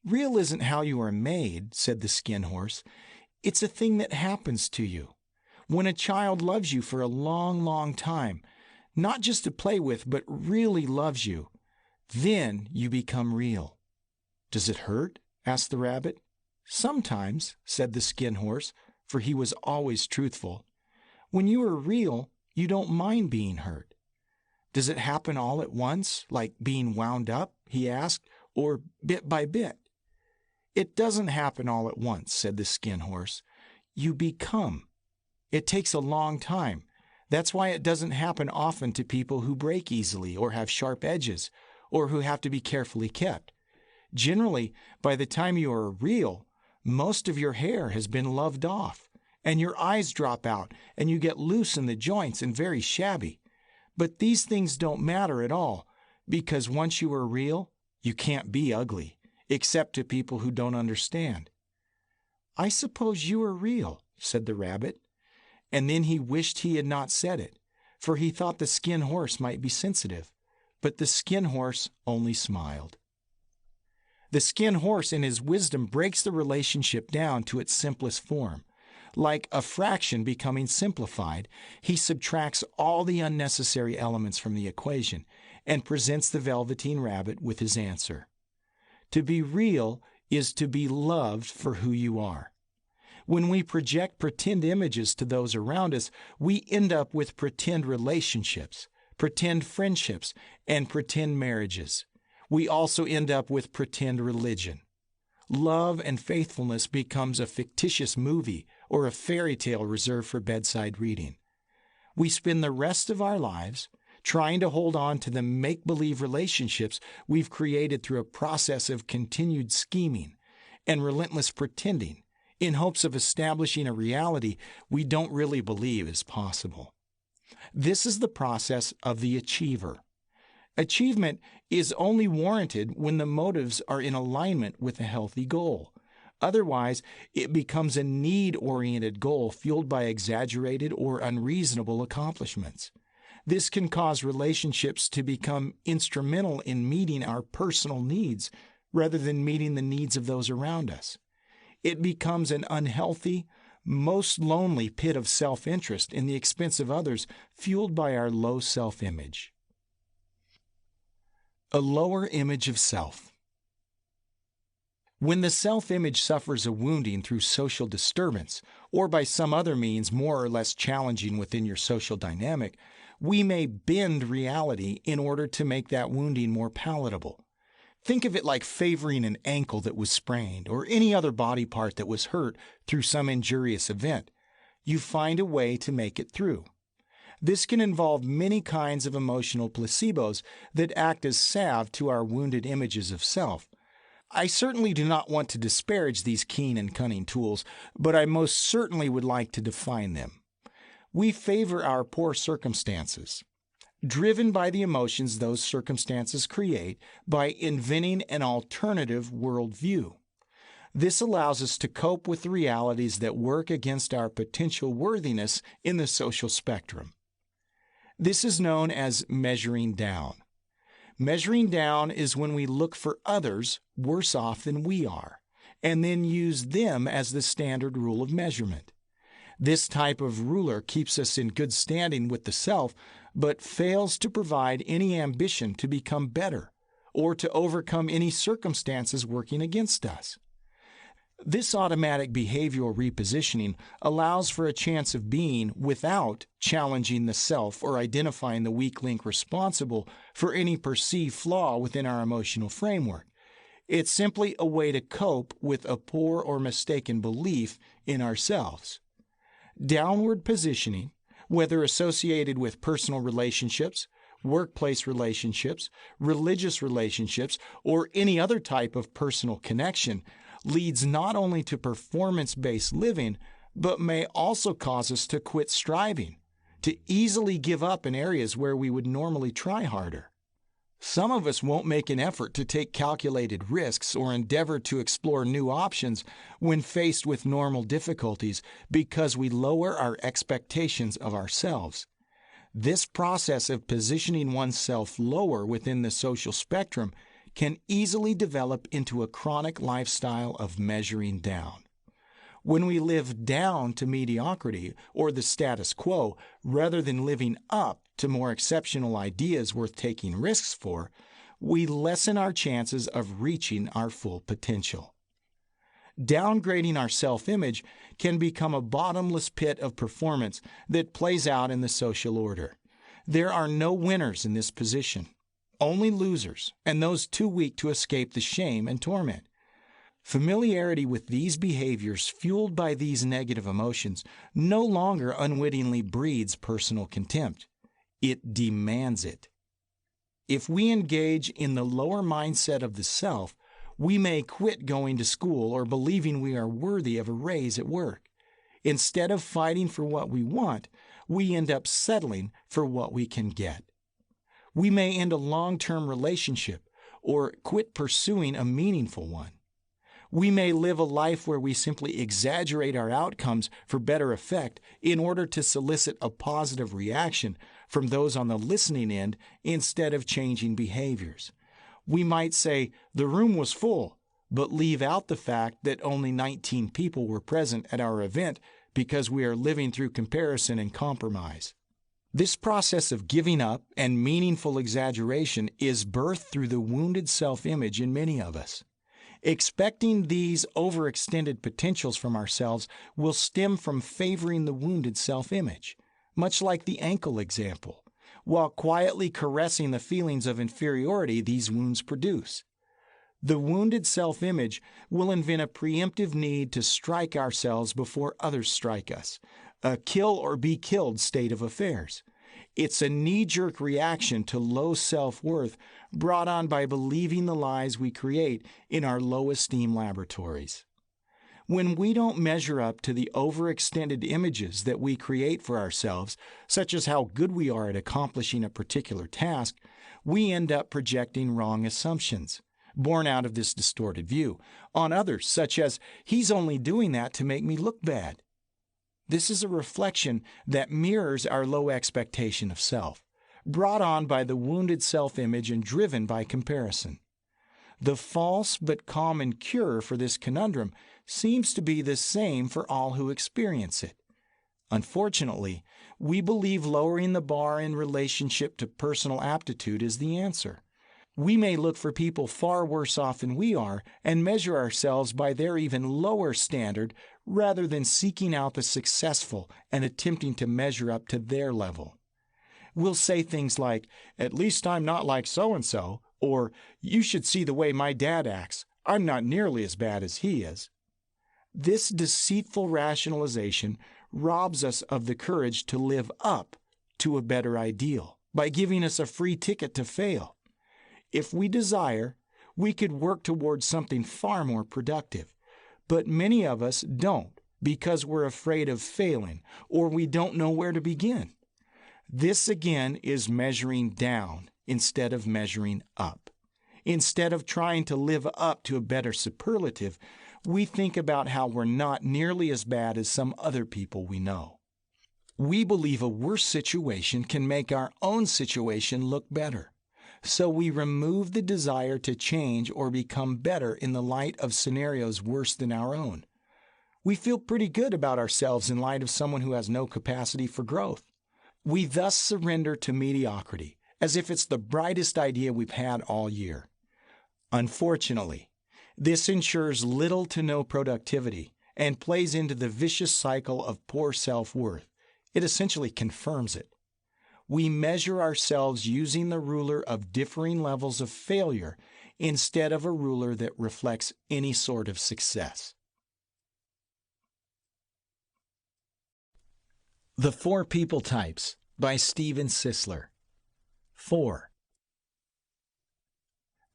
"Real isn't how you are made," said the skin horse. "It's a thing that happens to you. When a child loves you for a long, long time, not just to play with, but really loves you, then you become real." "Does it hurt?" asked the rabbit. "Sometimes," said the skin horse, for he was always truthful. "When you are real, you don't mind being hurt." "Does it happen all at once, like being wound up?" he asked, "or bit by bit?" "It doesn't happen all at once," said the skin horse. "You become. It takes a long time. That's why it doesn't happen often to people who break easily or have sharp edges or who have to be carefully kept. Generally, by the time you are real, most of your hair has been loved off, and your eyes drop out, and you get loose in the joints and very shabby. But these things don't matter at all, because once you are real, you can't be ugly, except to people who don't understand." "I suppose you are real," said the rabbit. And then he wished he had not said it, for he thought the skin horse might be sensitive. But the skin horse only smiled. The skin horse in his wisdom breaks the relationship down to its simplest form. Like a fraction becoming simplified, he subtracts all the unnecessary elements from the equation and presents the Velveteen Rabbit with his answer. To be real is to be loved for who you are. When we project pretend images to those around us, we end up with pretend relationships, pretend friendships, and pretend marriages. We also end up with pretend religion. Love and faithfulness becomes a fictitious movie or a fairy tale reserved for bedside reading. We spend the rest of our lives trying to hold on to the make-believe relationships we've created through a process of continued scheming and relentless pretending in hopes of establishing a reality we don't really believe is possible. This is the process of the achiever. Achievement is only warranted when the motives are in alignment with a healthy goal. Otherwise, it becomes a need-oriented goal fueled by exaggerated or unreasonable accomplishments. This can cause relationships to become instrumental in meeting our personal needs rather than meeting the needs of those around us. It becomes an unhealthy, most lonely pit of self-interest in the expense of others, fueled by our low self-image. A lower image of self. When the self-image suffers a wounding through social disturbance, or by some other means more or less challenging within your social dynamic, we may bend reality in order to make that wounding more palatable. Think of it like favoring an ankle that was sprained, or any other body part that was hurt through some injurious event. You find a way to make it through. This can involve many kinds of emotional placebos that act as salve to our wounded images of self. I certainly do not want to disparage these keen and cunning tools, but I most certainly would like to define them. We favor our poor circumstances, driven by the emotions those circumstances create, by inventing an alternative worldview. This allows us to cope with the realities that work against our potential worthiness in the social spectrum. This is known as measuring down. Measuring down is when we look for others worse off than we are, and then use them as the standard rule of measurement. This type of ruler keeps us in good standing with the self, but fails to provide any ambition to become better or to overcome any circumstances working against us. This automatic behavioral repositioning allows for a chance of being without challenging the self or identifying the weak link responsible for any perceived flaw within our emotional framework. It's simply a way to cope with a poor or mistaken belief in ourselves. Downward positioning, whether associated with personal relationships, workplace relationships, religious relationships, or any other type of personal connection, leads not only to performance-based living, but may also cause us to quit striving, to easily give up in areas where we would normally try harder. Some of us won't make an effort to take calculated risks or endeavor to explore new options when faced with normal difficulties because we lower our expectations of ourselves. This process of positioning oneself lower within the social spectrum can easily develop into a chronic lifestyle of measuring down. When we live down to mediocrity or the status quo, rather than living up to more exceptional ideas worth taking risks for, we lessen our chances of reaching our full potential. Downgrading our self-image can become a bottomless pit of performance that plays out in the social order. There are no winners in this position. Only losers, and those too weak to escape the shame and torment. Familiarity with these behaviors fueled by these negative emotions no longer unwittingly breeds personal contempt. It demands it. If we engage in the lower mindset of the self, We may quit going to school or believing we are worthy of a raise at work. Instead of fighting for what we want, we end up settling for what we can get. We may end a long-term relationship or quit pursuing a meaningful one. We may live a life where we simply exaggerate our outcomes for better effect in order to solicit a positive reaction from those on the listening end instead of changing behaviors. We might say, the room was full, but leave out the fact that only 19 people were present at our event because we are living through comparison and compromise. This process of giving up and meaningful exaggeration is birthed through the wounded self-image in many of us. Expecting these overextended potentials from ourselves will stem from favoring the wounded self-image, much like the ankle example, while quietly caressing the feelings of inferiority these wounds produce. The wounded self-image will invent a preemptive need to strike ourselves before others strike us, a kill or be killed state of affairs. It's a knee-jerk reaction to low self-worth brought on by believing the lies we create in our low-esteem laboratories. When we don't measure up to the overextended images that we create for ourselves, such as how good we are at accomplishing a particular task, we end up projecting wrong assumptions, born out of this distorted view, on others, such as, he's only doing that to make me look bad. This is a reflection that mirrors our low expectation of self, brought on by the wounded self-image and driven by comparison. The false but common cure for this conundrum seems to be the same for all who experience it. Unfortunately, we believe lowering the bar in relationship to personal aptitude is the answer. We may look for people far worse off than we are and measure ourselves by their even lower standard rather than seeking out the successful and attempting to measure up to their level. We'll say things like, "At least I'm not like so-and-so," or "You should see the way my dad acts. I'm not nearly as bad as he is." This deceitful rationalization robs us of the courage to live up to a better ideal by giving us a free ticket to fail. If we desire, we could work towards something far more productive, but many of us don't because we're afraid of failing or we don't know where to begin. This again is measuring down instead of measuring up. Instead of trying to live up to a better superlative, we think about how we're not nearly as bad as some other people we know. We believe a worse situation can make our own situation look better. So we remove the desire to change or become better in the light of scenarios worse than our own. We feel pretty good about ourselves in light of someone who has no capacity for growth. We thus surrender to mediocrity, as if it's the brightest idea we've had all year. Unfortunately, this ensures little to no productivity and plays into the vicious cycle of poor self-worth. It essentially confirms it. We measure ourselves using the ruler of differing levels of failure instead of a ruler that reflects any sort of success. The Four People Types by Steven Sisler. 4.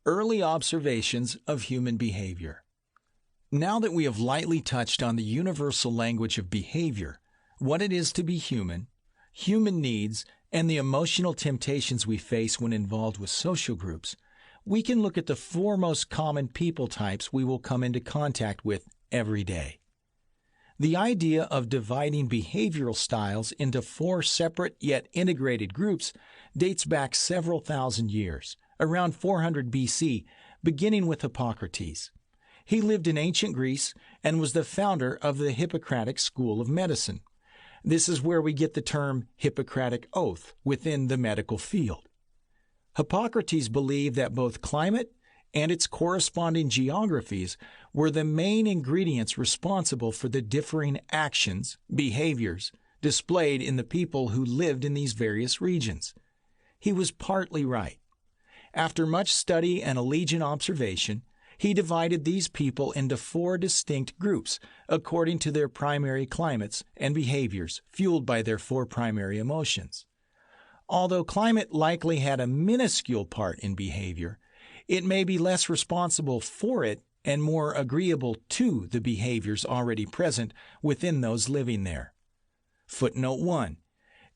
Early observations of human behavior. Now that we have lightly touched on the universal language of behavior, what it is to be human, human needs, and the emotional temptations we face when involved with social groups, we can look at the 4 most common people types we will come into contact with every day. The idea of dividing behavioral styles into 4 separate yet integrated groups dates back several thousand years, around 400 BC, beginning with Hippocrates. He lived in ancient Greece and was the founder of the Hippocratic School of Medicine. This is where we get the term Hippocratic Oath within the medical field. Hippocrates believed that both climate and its corresponding geographies were the main ingredients responsible for the differing actions, behaviors, displayed in the people who lived in these various regions. He was partly right. After much study and alleged observation, he divided these people into 4 distinct groups according to their primary climates and behaviors fueled by their 4 primary emotions. Although climate likely had a minuscule part in behavior, it may be less responsible for it and more agreeable to the behaviors already present within those living there. Footnote 1.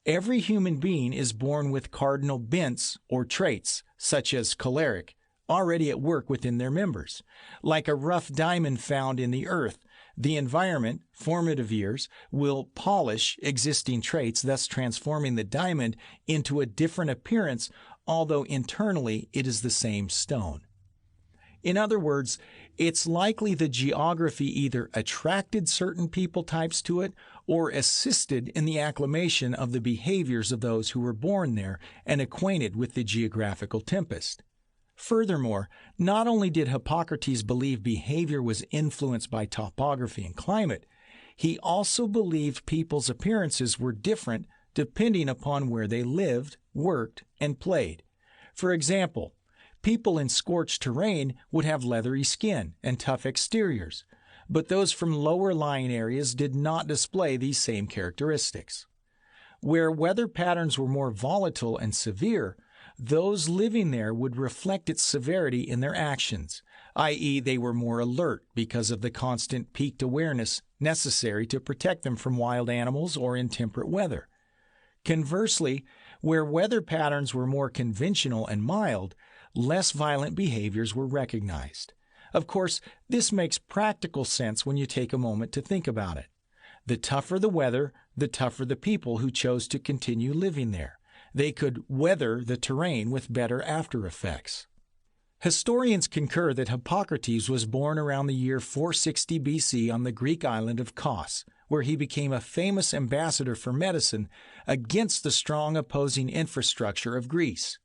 Every human being is born with cardinal bents or traits, such as choleric, already at work within their members. Like a rough diamond found in the earth, the environment, formative years, will polish existing traits, thus transforming the diamond into a different appearance, although internally it is the same stone. In other words, it's likely the geography either attracted certain people types to it or assisted in the acclimation of the behaviors of those who were born there and acquainted with the geographical tempest. Furthermore, not only did Hippocrates believe behavior was influenced by topography and climate, he also believed people's appearances were different depending upon where they lived, worked, and played. For example, people in scorched terrain would have leathery skin and tough exteriors, but those from lower-lying areas did not display these same characteristics. Where weather patterns were more volatile and severe, those living there would reflect its severity in their actions, i.e., they were more alert because of the constant peaked awareness necessary to protect them from wild animals or intemperate weather. Conversely, where weather patterns were more conventional and mild, less violent behaviors were recognized. Of course, this makes practical sense when you take a moment to think about it. The tougher the weather, the tougher the people who chose to continue living there. They could weather the terrain with better after effects. Historians concur that Hippocrates was born around the year 460 BC on the Greek island of Kos, where he became a famous ambassador for medicine against the strong opposing infrastructure of Greece.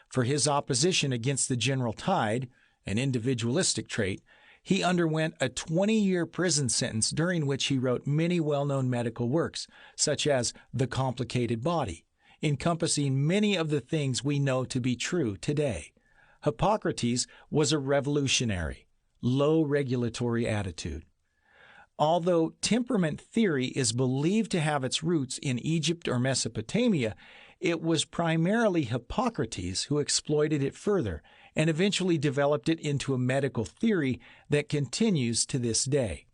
For his opposition against the general tide, an individualistic trait, he underwent a 20-year prison sentence during which he wrote many well-known medical works, such as The Complicated Body, encompassing many of the things we know to be true today. Hippocrates was a revolutionary, low regulatory attitude. Although temperament theory is believed to have its roots in Egypt or Mesopotamia, it was primarily Hippocrates who exploited it further and eventually developed it into a medical theory that continues to this day.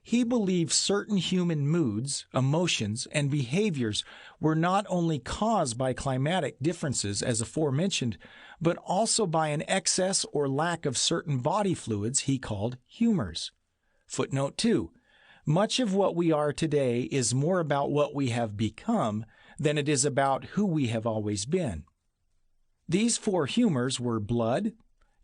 He believed certain human moods, emotions, and behaviors were not only caused by climatic differences as aforementioned, but also by an excess or lack of certain body fluids he called humors. Footnote 2. Much of what we are today is more about what we have become than it is about who we have always been. These four humors were blood,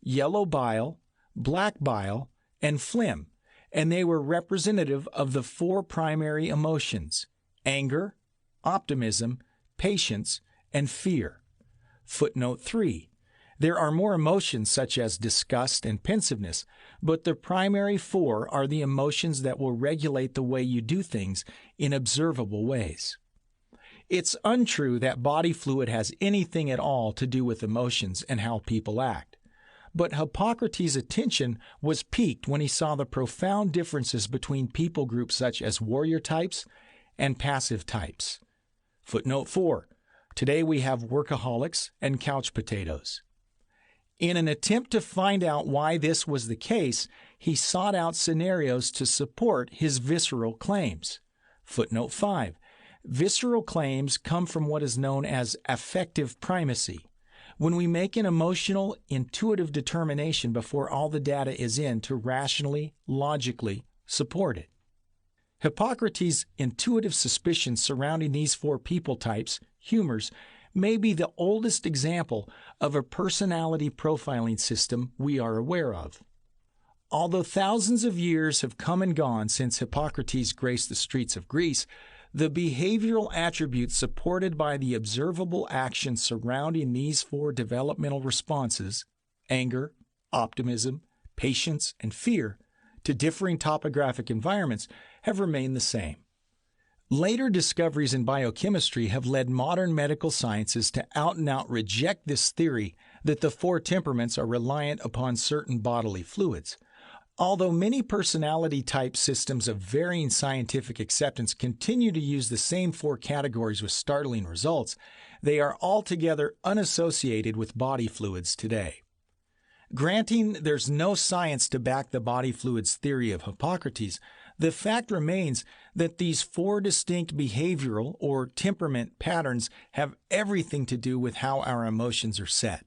yellow bile, black bile, and phlegm, and they were representative of the four primary emotions: anger, optimism, patience, and fear. Footnote 3. There are more emotions such as disgust and pensiveness, but the primary four are the emotions that will regulate the way you do things in observable ways. It's untrue that body fluid has anything at all to do with emotions and how people act. But Hippocrates' attention was piqued when he saw the profound differences between people groups such as warrior types and passive types. Footnote 4. Today we have workaholics and couch potatoes. In an attempt to find out why this was the case, he sought out scenarios to support his visceral claims. Footnote 5. Visceral claims come from what is known as affective primacy. When we make an emotional, intuitive determination before all the data is in to rationally, logically support it. Hippocrates' intuitive suspicions surrounding these four people types, humors, may be the oldest example of a personality profiling system we are aware of. Although thousands of years have come and gone since Hippocrates graced the streets of Greece, the behavioral attributes supported by the observable actions surrounding these four developmental responses, anger, optimism, patience, and fear, to differing topographic environments have remained the same. Later discoveries in biochemistry have led modern medical sciences to out-and-out reject this theory that the four temperaments are reliant upon certain bodily fluids. Although many personality type systems of varying scientific acceptance continue to use the same four categories with startling results, they are altogether unassociated with body fluids today. Granting there's no science to back the body fluids theory of Hippocrates, the fact remains that these 4 distinct behavioral or temperament patterns have everything to do with how our emotions are set.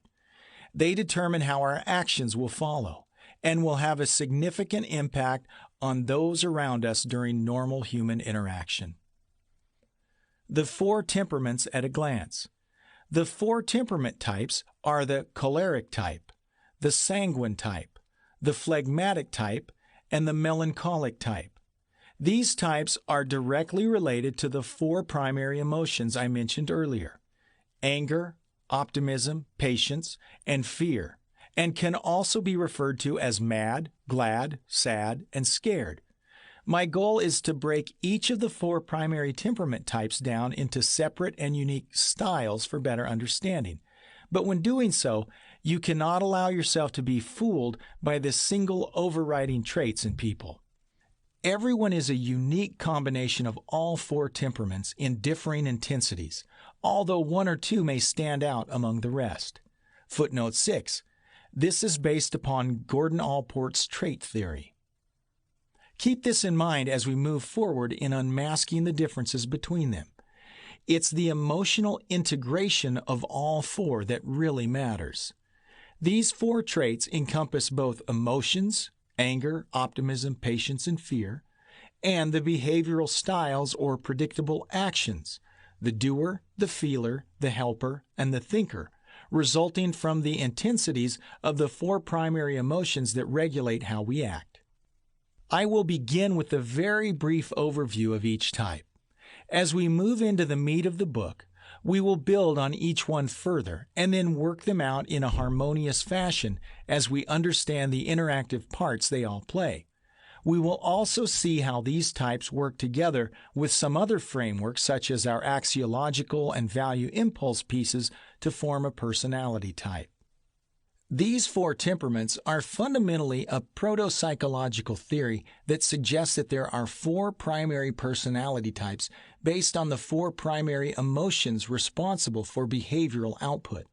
They determine how our actions will follow and will have a significant impact on those around us during normal human interaction. The 4 temperaments at a glance. The 4 temperament types are the choleric type, the sanguine type, the phlegmatic type, and the melancholic type. These types are directly related to the 4 primary emotions I mentioned earlier: anger, optimism, patience, and fear, and can also be referred to as mad, glad, sad, and scared. My goal is to break each of the 4 primary temperament types down into separate and unique styles for better understanding. But when doing so, you cannot allow yourself to be fooled by the single overriding traits in people. Everyone is a unique combination of all 4 temperaments in differing intensities, although 1 or 2 may stand out among the rest. Footnote 6. This is based upon Gordon Allport's trait theory. Keep this in mind as we move forward in unmasking the differences between them. It's the emotional integration of all 4 that really matters. These 4 traits encompass both emotions, anger, optimism, patience, and fear, and the behavioral styles or predictable actions, the doer, the feeler, the helper, and the thinker, resulting from the intensities of the 4 primary emotions that regulate how we act. I will begin with a very brief overview of each type. As we move into the meat of the book, we will build on each one further and then work them out in a harmonious fashion as we understand the interactive parts they all play. We will also see how these types work together with some other frameworks such as our axiological and value impulse pieces to form a personality type. These 4 temperaments are fundamentally a proto-psychological theory that suggests that there are 4 primary personality types based on the 4 primary emotions responsible for behavioral output.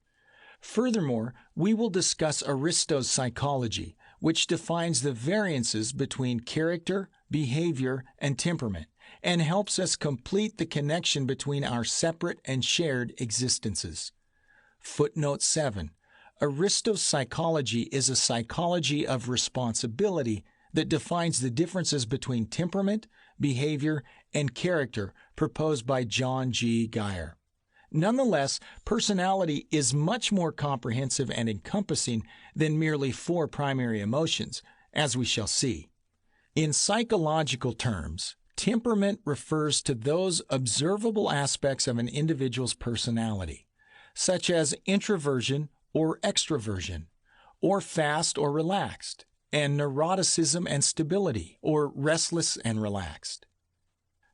Furthermore, we will discuss Aristo's psychology, which defines the variances between character, behavior, and temperament, and helps us complete the connection between our separate and shared existences. Footnote 7. Aristo's psychology is a psychology of responsibility that defines the differences between temperament, behavior, and character proposed by John G. Geyer. Nonetheless, personality is much more comprehensive and encompassing than merely 4 primary emotions, as we shall see. In psychological terms, temperament refers to those observable aspects of an individual's personality, such as introversion or extroversion, or fast or relaxed, and neuroticism and stability, or restless and relaxed.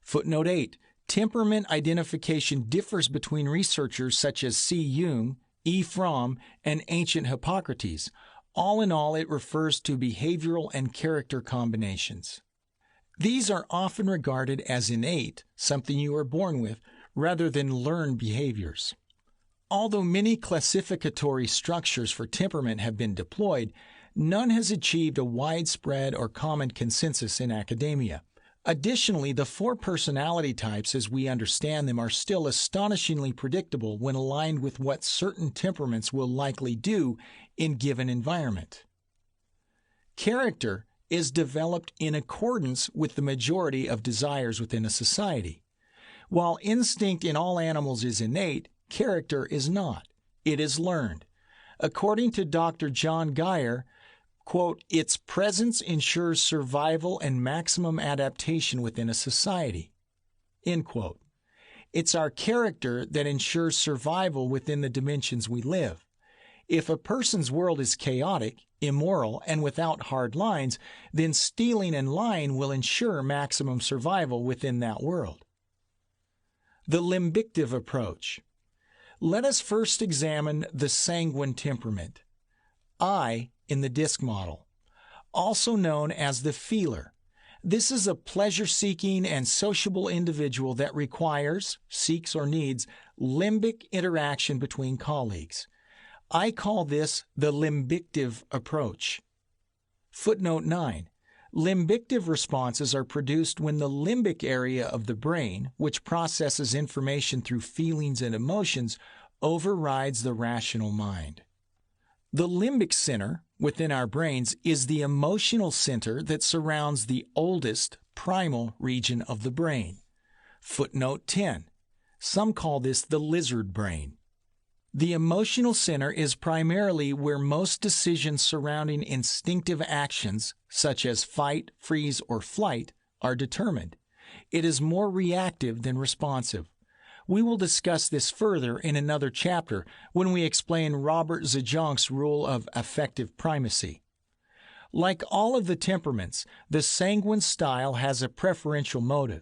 Footnote 8. Temperament identification differs between researchers such as C. Jung, E. Fromm, and ancient Hippocrates. All in all, it refers to behavioral and character combinations. These are often regarded as innate, something you are born with, rather than learned behaviors. Although many classificatory structures for temperament have been deployed, none has achieved a widespread or common consensus in academia. Additionally, the 4 personality types as we understand them are still astonishingly predictable when aligned with what certain temperaments will likely do in given environment. Character is developed in accordance with the majority of desires within a society. While instinct in all animals is innate, character is not. It is learned. According to Dr. John Geyer, quote, its presence ensures survival and maximum adaptation within a society, end quote. It's our character that ensures survival within the dimensions we live. If a person's world is chaotic, immoral, and without hard lines, then stealing and lying will ensure maximum survival within that world. The Limbictive Approach. Let us first examine the sanguine temperament, I in the disc model, also known as the feeler. This is a pleasure-seeking and sociable individual that requires, seeks, or needs limbic interaction between colleagues. I call this the Limbictive Approach. Footnote 9. Limbictive responses are produced when the limbic area of the brain, which processes information through feelings and emotions, overrides the rational mind. The limbic center within our brains is the emotional center that surrounds the oldest, primal region of the brain. Footnote 10. Some call this the lizard brain. The emotional center is primarily where most decisions surrounding instinctive actions, such as fight, freeze, or flight, are determined. It is more reactive than responsive. We will discuss this further in another chapter when we explain Robert Zajonk's rule of affective primacy. Like all of the temperaments, the sanguine style has a preferential motive.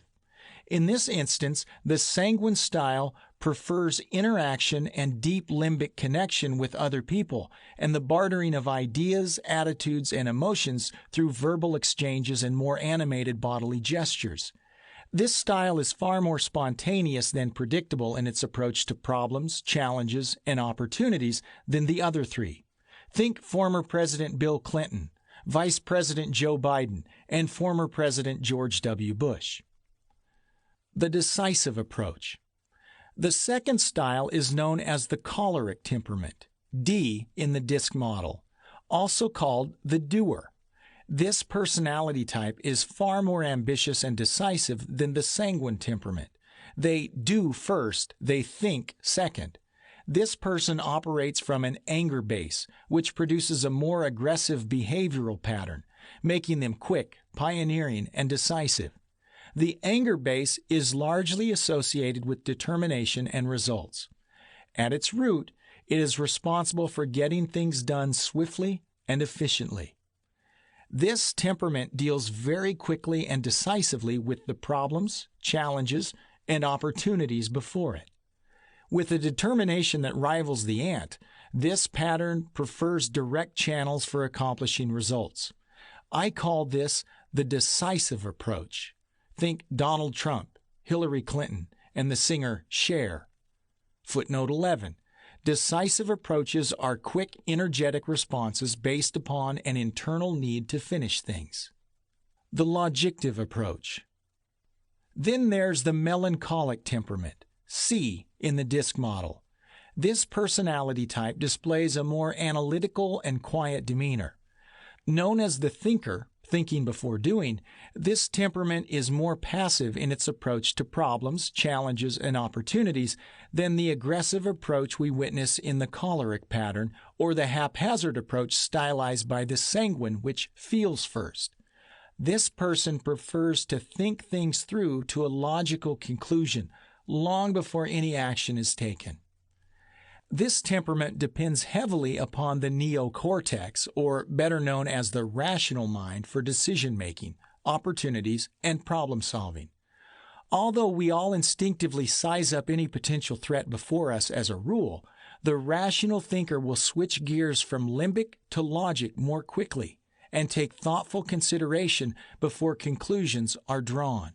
In this instance, the sanguine style prefers interaction and deep limbic connection with other people and the bartering of ideas, attitudes, and emotions through verbal exchanges and more animated bodily gestures. This style is far more spontaneous than predictable in its approach to problems, challenges, and opportunities than the other three. Think former President Bill Clinton, Vice President Joe Biden, and former President George W. Bush. The decisive approach. The second style is known as the choleric temperament, D in the DISC model, also called the doer. This personality type is far more ambitious and decisive than the sanguine temperament. They do first, they think second. This person operates from an anger base, which produces a more aggressive behavioral pattern, making them quick, pioneering, and decisive. The anger base is largely associated with determination and results. At its root, it is responsible for getting things done swiftly and efficiently. This temperament deals very quickly and decisively with the problems, challenges, and opportunities before it. With a determination that rivals the ant, this pattern prefers direct channels for accomplishing results. I call this the decisive approach. Think Donald Trump, Hillary Clinton, and the singer Cher. Footnote 11. Decisive approaches are quick, energetic responses based upon an internal need to finish things. The logictive approach. Then there's the melancholic temperament, C in the DISC model. This personality type displays a more analytical and quiet demeanor. Known as the thinker, thinking before doing, this temperament is more passive in its approach to problems, challenges, and opportunities than the aggressive approach we witness in the choleric pattern or the haphazard approach stylized by the sanguine, which feels first. This person prefers to think things through to a logical conclusion long before any action is taken. This temperament depends heavily upon the neocortex, or better known as the rational mind, for decision-making, opportunities, and problem-solving. Although we all instinctively size up any potential threat before us as a rule, the rational thinker will switch gears from limbic to logic more quickly and take thoughtful consideration before conclusions are drawn.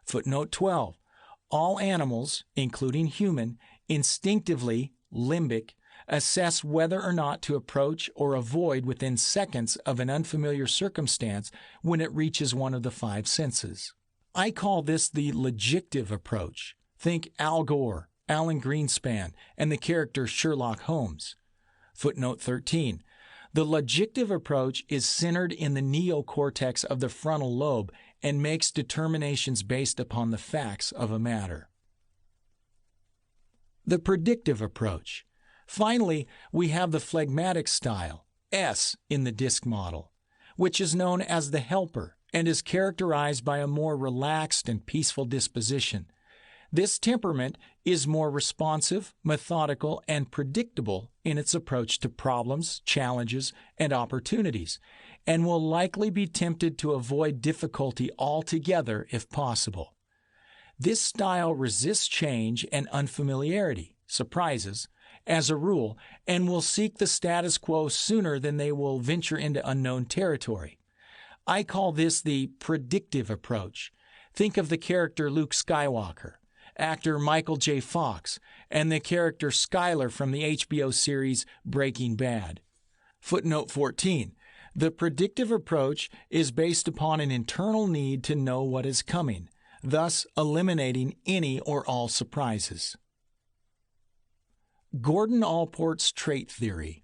Footnote 12. All animals, including human, instinctively limbic, assess whether or not to approach or avoid within seconds of an unfamiliar circumstance when it reaches one of the five senses. I call this the logictive approach. Think Al Gore, Alan Greenspan, and the character Sherlock Holmes. Footnote 13. The logictive approach is centered in the neocortex of the frontal lobe and makes determinations based upon the facts of a matter. The predictive approach. Finally, we have the phlegmatic style, S in the DISC model, which is known as the helper and is characterized by a more relaxed and peaceful disposition. This temperament is more responsive, methodical, and predictable in its approach to problems, challenges, and opportunities, and will likely be tempted to avoid difficulty altogether if possible. This style resists change and unfamiliarity, surprises, as a rule, and will seek the status quo sooner than they will venture into unknown territory. I call this the predictive approach. Think of the character Luke Skywalker. actor Michael J. Fox, and the character Skyler from the HBO series Breaking Bad. Footnote 14. The predictive approach is based upon an internal need to know what is coming, thus eliminating any or all surprises. Gordon Allport's trait theory.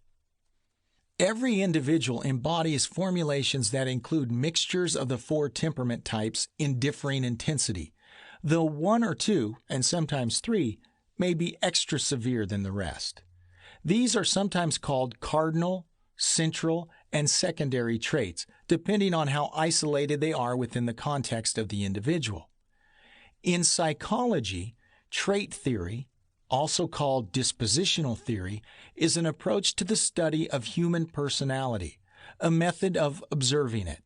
Every individual embodies formulations that include mixtures of the 4 temperament types in differing intensity, though 1 or 2, and sometimes 3, may be extra severe than the rest. These are sometimes called cardinal, central, and secondary traits, depending on how isolated they are within the context of the individual. In psychology, trait theory, also called dispositional theory, is an approach to the study of human personality, a method of observing it.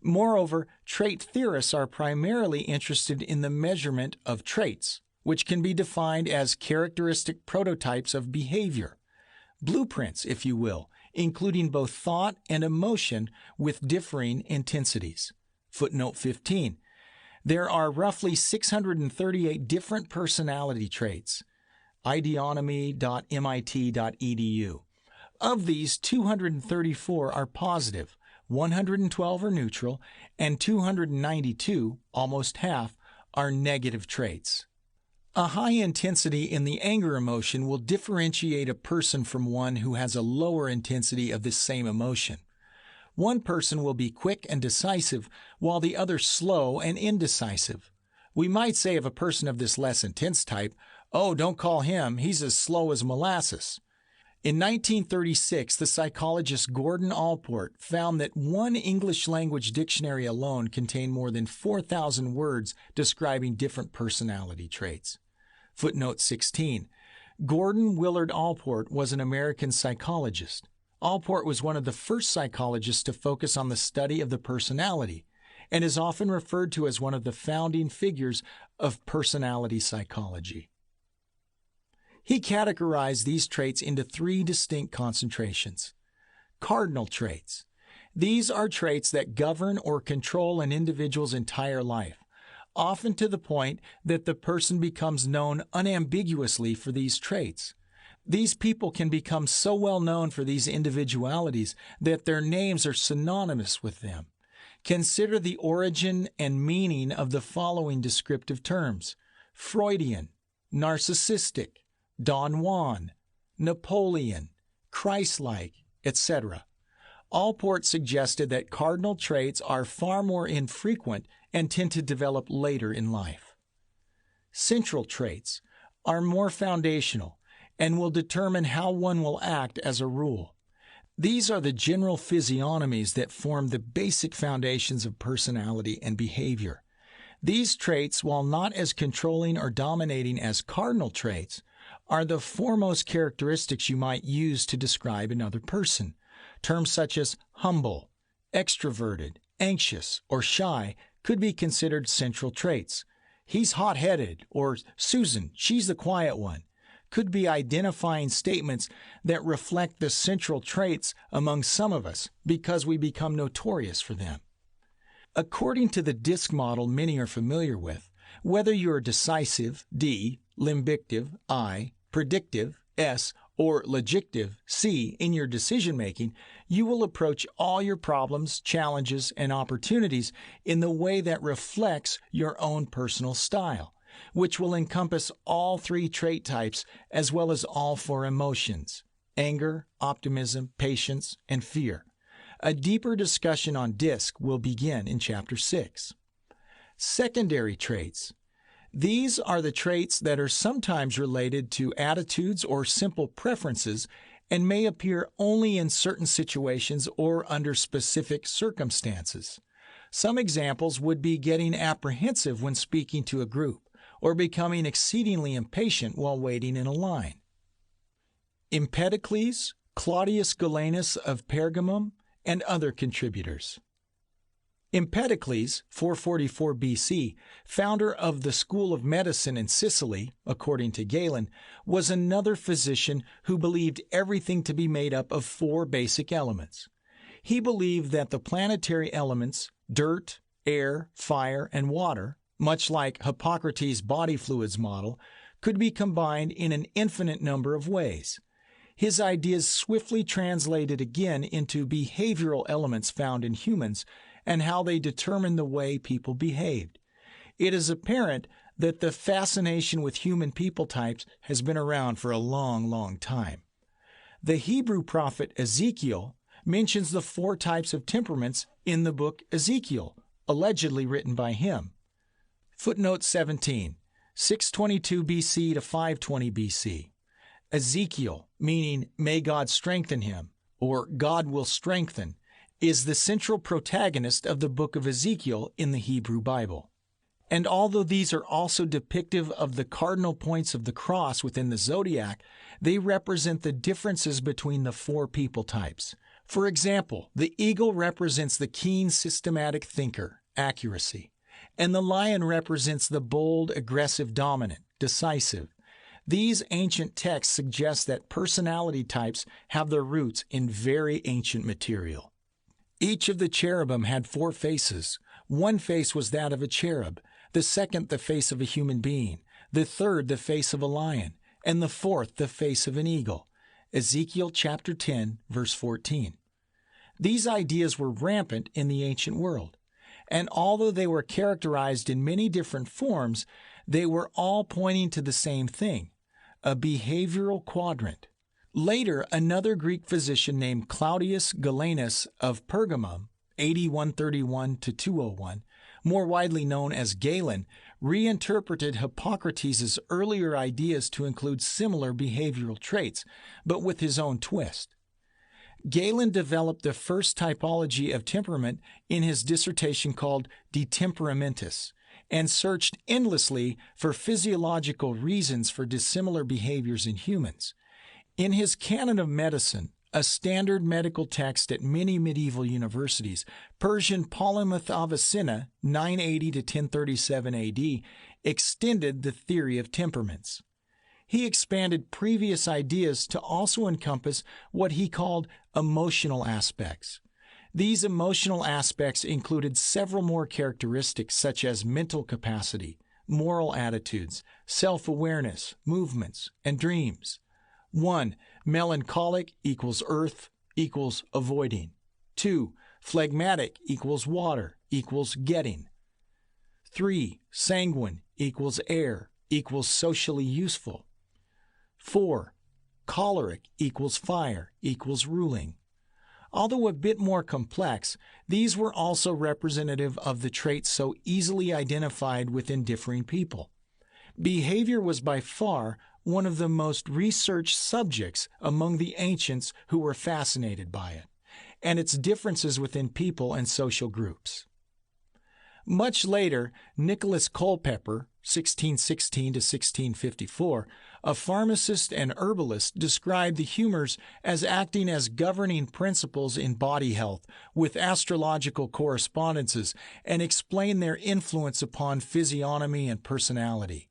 Moreover, trait theorists are primarily interested in the measurement of traits, which can be defined as characteristic prototypes of behavior, blueprints, if you will, including both thought and emotion with differing intensities. Footnote 15. There are roughly 638 different personality traits. ideonomy.mit.edu. Of these, 234 are positive, 112 are neutral, and 292, almost half, are negative traits. A high intensity in the anger emotion will differentiate a person from one who has a lower intensity of this same emotion. One person will be quick and decisive, while the other slow and indecisive. We might say of a person of this less intense type, "Oh, don't call him, he's as slow as molasses." In 1936, the psychologist Gordon Allport found that one English language dictionary alone contained more than 4,000 words describing different personality traits. Footnote 16. Gordon Willard Allport was an American psychologist. Allport was one of the first psychologists to focus on the study of the personality, and is often referred to as one of the founding figures of personality psychology. He categorized these traits into 3 distinct concentrations. Cardinal traits. These are traits that govern or control an individual's entire life, often to the point that the person becomes known unambiguously for these traits. These people can become so well known for these individualities that their names are synonymous with them. Consider the origin and meaning of the following descriptive terms: Freudian, narcissistic, Don Juan, Napoleon, Christ-like, etc. Allport suggested that cardinal traits are far more infrequent and tend to develop later in life. Central traits are more foundational and will determine how one will act as a rule. These are the general physiognomies that form the basic foundations of personality and behavior. These traits, while not as controlling or dominating as cardinal traits, are the foremost characteristics you might use to describe another person. Terms such as humble, extroverted, anxious, or shy could be considered central traits. He's hot-headed, or Susan, she's the quiet one, could be identifying statements that reflect the central traits among some of us because we become notorious for them. According to the DISC model many are familiar with, whether you're decisive, D, limbictive, I, predictive, S, or logictive, C, in your decision-making, you will approach all your problems, challenges, and opportunities in the way that reflects your own personal style, which will encompass all 3 trait types as well as all 4 emotions: anger, optimism, patience, and fear. A deeper discussion on DISC will begin in Chapter 6. Secondary traits. These are the traits that are sometimes related to attitudes or simple preferences and may appear only in certain situations or under specific circumstances. Some examples would be getting apprehensive when speaking to a group, or becoming exceedingly impatient while waiting in a line. Empedocles, Claudius Galenus of Pergamum, and other contributors. Empedocles, 444 BC, founder of the School of Medicine in Sicily, according to Galen, was another physician who believed everything to be made up of 4 basic elements. He believed that the planetary elements, dirt, air, fire, and water, much like Hippocrates' body fluids model, could be combined in an infinite number of ways. His ideas swiftly translated again into behavioral elements found in humans and how they determine the way people behaved. It is apparent that the fascination with human people types has been around for a long, long time. The Hebrew prophet Ezekiel mentions the 4 types of temperaments in the book Ezekiel, allegedly written by him. Footnote 17, 622 BC to 520 BC. Ezekiel, meaning may God strengthen him, or God will strengthen, is the central protagonist of the book of Ezekiel in the Hebrew Bible. And although these are also depictive of the cardinal points of the cross within the zodiac, they represent the differences between the 4 people types. For example, the eagle represents the keen, systematic thinker, accuracy, and the lion represents the bold, aggressive, dominant, decisive. These ancient texts suggest that personality types have their roots in very ancient material. Each of the cherubim had 4 faces. One face was that of a cherub, the second the face of a human being, the third the face of a lion, and the fourth the face of an eagle. Ezekiel chapter 10, verse 14. These ideas were rampant in the ancient world, and although they were characterized in many different forms, they were all pointing to the same thing, a behavioral quadrant. Later, another Greek physician named Claudius Galenus of Pergamum, AD 131 to 201, more widely known as Galen, reinterpreted Hippocrates' earlier ideas to include similar behavioral traits, but with his own twist. Galen developed the first typology of temperament in his dissertation called De Temperamentis, and searched endlessly for physiological reasons for dissimilar behaviors in humans. In his Canon of Medicine, a standard medical text at many medieval universities, Persian Polymath Avicenna, 980 to 1037 AD, extended the theory of temperaments. He expanded previous ideas to also encompass what he called emotional aspects. These emotional aspects included several more characteristics such as mental capacity, moral attitudes, self-awareness, movements, and dreams. 1. Melancholic equals earth equals avoiding. 2. Phlegmatic equals water equals getting. 3. Sanguine equals air equals socially useful. 4. Choleric equals fire equals ruling. Although a bit more complex, these were also representative of the traits so easily identified within differing people. Behavior was by far one of the most researched subjects among the ancients who were fascinated by it, and its differences within people and social groups. Much later, Nicholas Culpeper, 1616 to 1654, a pharmacist and herbalist, described the humors as acting as governing principles in body health with astrological correspondences and explained their influence upon physiognomy and personality.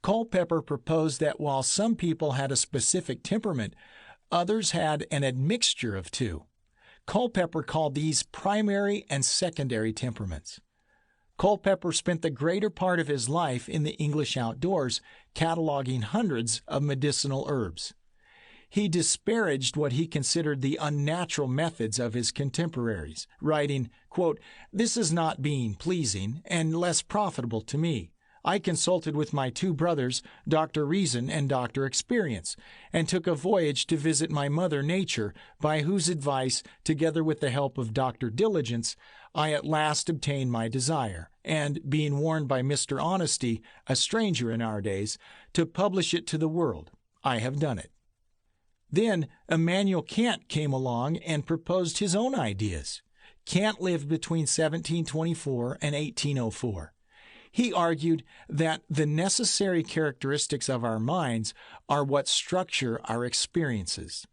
Culpeper proposed that while some people had a specific temperament, others had an admixture of 2. Culpeper called these primary and secondary temperaments. Culpeper spent the greater part of his life in the English outdoors, cataloging hundreds of medicinal herbs. He disparaged what he considered the unnatural methods of his contemporaries, writing, quote, "This is not being pleasing and less profitable to me. I consulted with my 2 brothers, Dr. Reason and Dr. Experience, and took a voyage to visit my mother Nature, by whose advice, together with the help of Dr. Diligence, I at last obtained my desire, and, being warned by Mr. Honesty, a stranger in our days, to publish it to the world, I have done it." Then Immanuel Kant came along and proposed his own ideas. Kant lived between 1724 and 1804. He argued that the necessary characteristics of our minds are what structure our experiences.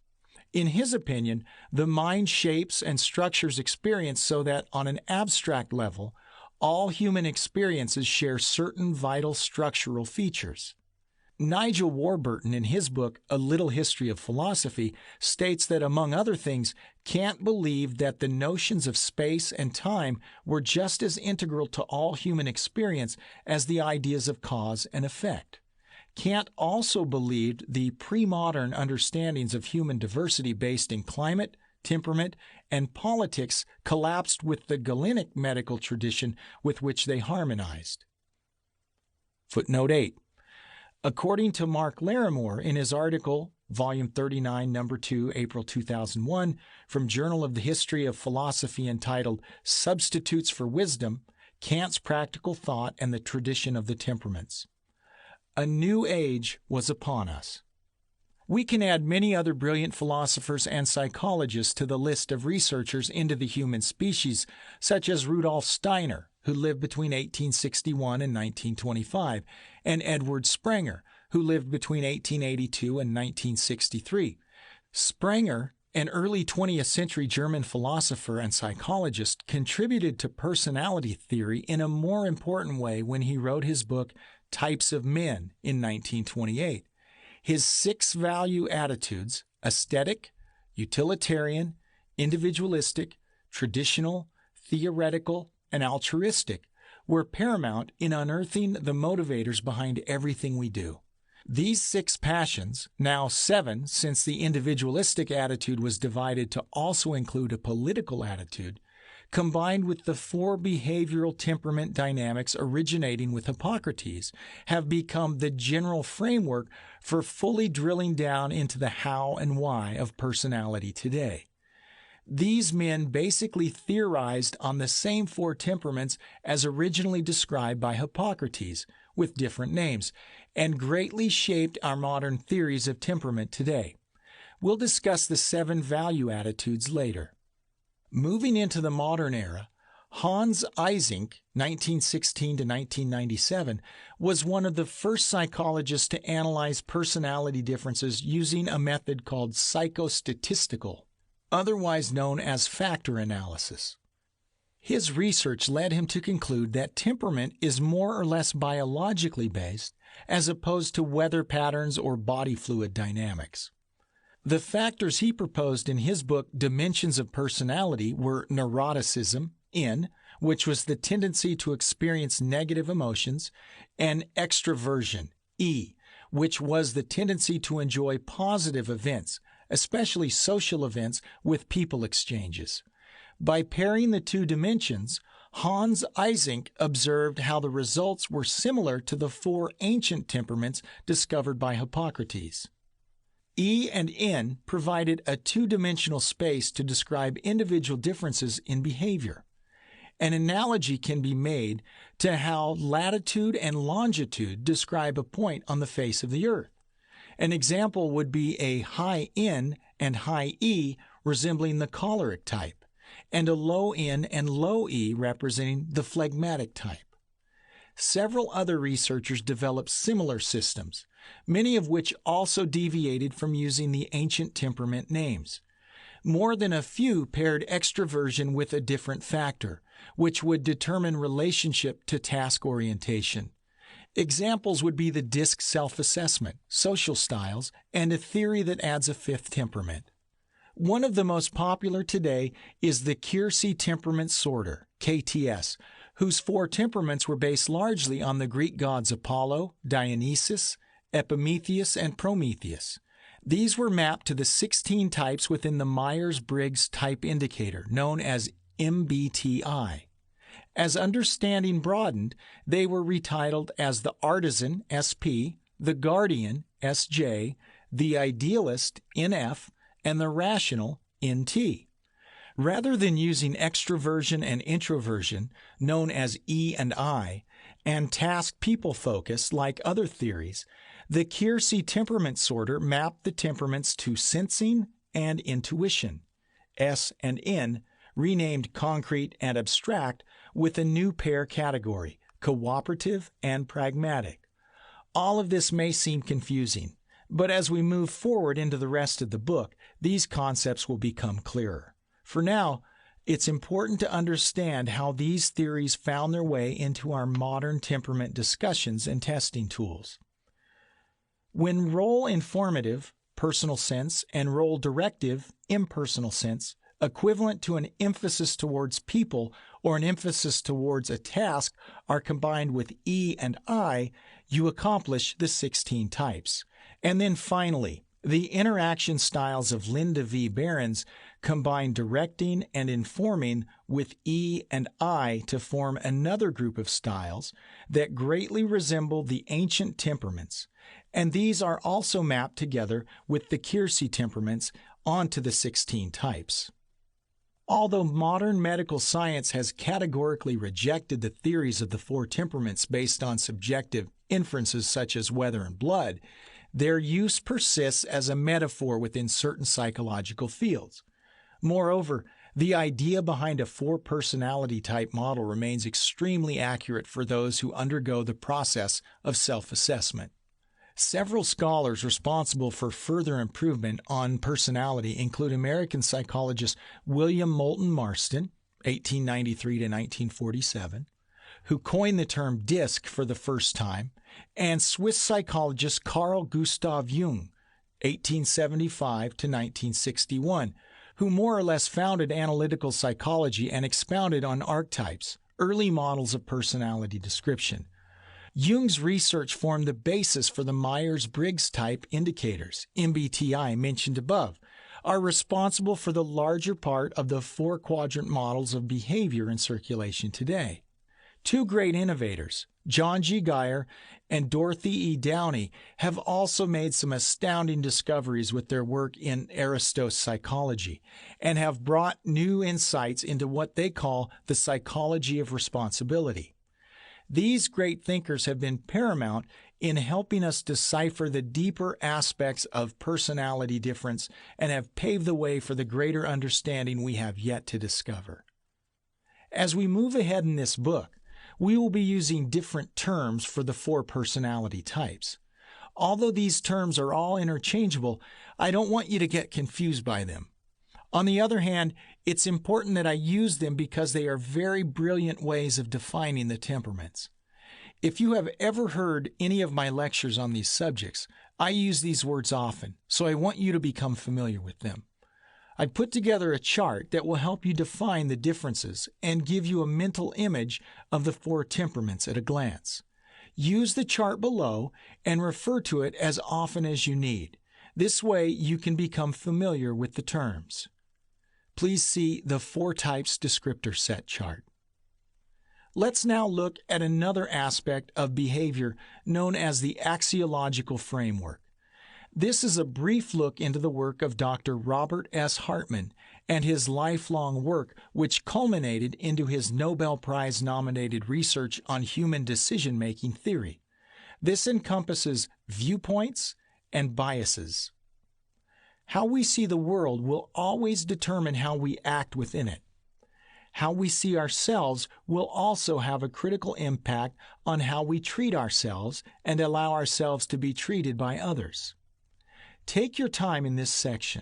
In his opinion, the mind shapes and structures experience so that, on an abstract level, all human experiences share certain vital structural features. Nigel Warburton, in his book A Little History of Philosophy, states that, among other things, Kant believed that the notions of space and time were just as integral to all human experience as the ideas of cause and effect. Kant also believed the pre-modern understandings of human diversity based in climate, temperament, and politics collapsed with the Galenic medical tradition with which they harmonized. Footnote 8. According to Mark Larimore in his article, Volume 39, Number 2, April 2001, from Journal of the History of Philosophy entitled Substitutes for Wisdom, Kant's Practical Thought and the Tradition of the Temperaments. A new age was upon us. We can add many other brilliant philosophers and psychologists to the list of researchers into the human species, such as Rudolf Steiner, who lived between 1861 and 1925, and Edward Sprenger, who lived between 1882 and 1963. Sprenger, an early 20th century German philosopher and psychologist, contributed to personality theory in a more important way when he wrote his book Types of Men in 1928. His 6 value attitudes, aesthetic, utilitarian, individualistic, traditional, theoretical, and altruistic, were paramount in unearthing the motivators behind everything we do. These 6 passions, now 7 since the individualistic attitude was divided to also include a political attitude, combined with the 4 behavioral temperament dynamics originating with Hippocrates, have become the general framework for fully drilling down into the how and why of personality today. These men basically theorized on the same 4 temperaments as originally described by Hippocrates, with different names, and greatly shaped our modern theories of temperament today. We'll discuss the 7 value attitudes later. Moving into the modern era, Hans Eysenck, 1916 to 1997, was one of the first psychologists to analyze personality differences using a method called psychostatistical, otherwise known as factor analysis. His research led him to conclude that temperament is more or less biologically based, as opposed to weather patterns or body fluid dynamics. The factors he proposed in his book Dimensions of Personality were neuroticism, N, which was the tendency to experience negative emotions, and extroversion, E, which was the tendency to enjoy positive events, especially social events with people exchanges. By pairing the 2 dimensions, Hans Eysenck observed how the results were similar to the 4 ancient temperaments discovered by Hippocrates. E and N provided a 2-dimensional space to describe individual differences in behavior. An analogy can be made to how latitude and longitude describe a point on the face of the Earth. An example would be a high N and high E resembling the choleric type, and a low N and low E representing the phlegmatic type. Several other researchers developed similar systems, many of which also deviated from using the ancient temperament names. More than a few paired extroversion with a different factor, which would determine relationship to task orientation. Examples would be the DISC self-assessment, social styles, and a theory that adds a 5th temperament. One of the most popular today is the Keirsey Temperament Sorter, KTS, whose 4 temperaments were based largely on the Greek gods Apollo, Dionysus, Epimetheus, and Prometheus. These were mapped to the 16 types within the Myers-Briggs Type Indicator, known as MBTI. As understanding broadened, they were retitled as the Artisan, SP, the Guardian, SJ, the Idealist, NF, and the Rational, NT. Rather than using extroversion and introversion, known as E and I, and task people focus like other theories, the Keirsey Temperament Sorter mapped the temperaments to sensing and intuition, S and N, renamed concrete and abstract, with a new pair category, cooperative and pragmatic. All of this may seem confusing, but as we move forward into the rest of the book, these concepts will become clearer. For now, it's important to understand how these theories found their way into our modern temperament discussions and testing tools. When role informative, personal sense, and role directive, impersonal sense, equivalent to an emphasis towards people or an emphasis towards a task, are combined with E and I, you accomplish the 16 types. And then finally, the interaction styles of Linda V. Behrens combine directing and informing with E and I to form another group of styles that greatly resemble the ancient temperaments, and these are also mapped together with the Keirsey temperaments onto the 16 types. Although modern medical science has categorically rejected the theories of the 4 temperaments based on subjective inferences such as weather and blood, their use persists as a metaphor within certain psychological fields. Moreover, the idea behind a 4-personality type model remains extremely accurate for those who undergo the process of self-assessment. Several scholars responsible for further improvement on personality include American psychologist William Moulton Marston, 1893 to 1947, who coined the term DISC for the first time, and Swiss psychologist Carl Gustav Jung, 1875 to 1961, who more or less founded analytical psychology and expounded on archetypes, early models of personality description. Jung's research formed the basis for the Myers-Briggs type indicators, MBTI, mentioned above, are responsible for the larger part of the 4-quadrant models of behavior in circulation today. 2 great innovators, John G. Geyer and Dorothy E. Downey, have also made some astounding discoveries with their work in Aristo's psychology and have brought new insights into what they call the psychology of responsibility. These great thinkers have been paramount in helping us decipher the deeper aspects of personality difference and have paved the way for the greater understanding we have yet to discover. As we move ahead in this book, we will be using different terms for the 4 personality types. Although these terms are all interchangeable, I don't want you to get confused by them. On the other hand, it's important that I use them because they are very brilliant ways of defining the temperaments. If you have ever heard any of my lectures on these subjects, I use these words often, so I want you to become familiar with them. I put together a chart that will help you define the differences and give you a mental image of the 4 temperaments at a glance. Use the chart below and refer to it as often as you need. This way you can become familiar with the terms. Please see the 4 types descriptor set chart. Let's now look at another aspect of behavior known as the Axiological Framework. This is a brief look into the work of Dr. Robert S. Hartman and his lifelong work, which culminated into his Nobel Prize-nominated research on human decision-making theory. This encompasses viewpoints and biases. How we see the world will always determine how we act within it. How we see ourselves will also have a critical impact on how we treat ourselves and allow ourselves to be treated by others. Take your time in this section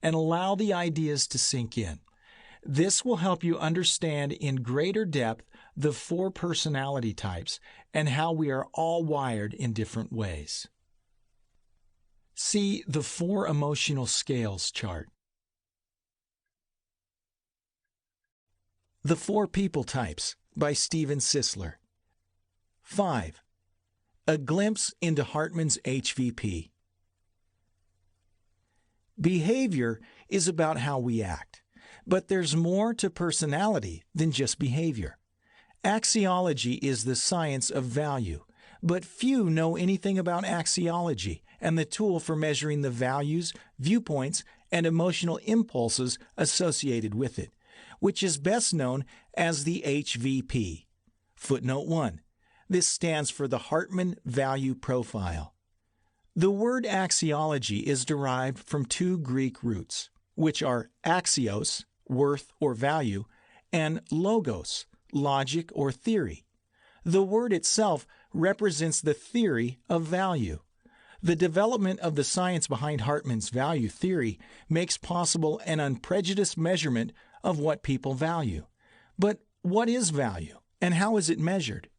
and allow the ideas to sink in. This will help you understand in greater depth the 4 personality types and how we are all wired in different ways. See the 4 emotional scales chart. The 4 people types by Steven Sisler. 5. A glimpse into Hartman's HVP. Behavior is about how we act, but there's more to personality than just behavior. Axiology is the science of value, but few know anything about axiology and the tool for measuring the values, viewpoints, and emotional impulses associated with it, which is best known as the HVP. Footnote 1. This stands for the Hartman Value Profile. The word axiology is derived from 2 Greek roots, which are axios, worth or value, and logos, logic or theory. The word itself represents the theory of value. The development of the science behind Hartman's value theory makes possible an unprejudiced measurement of what people value. But what is value, and how is it measured?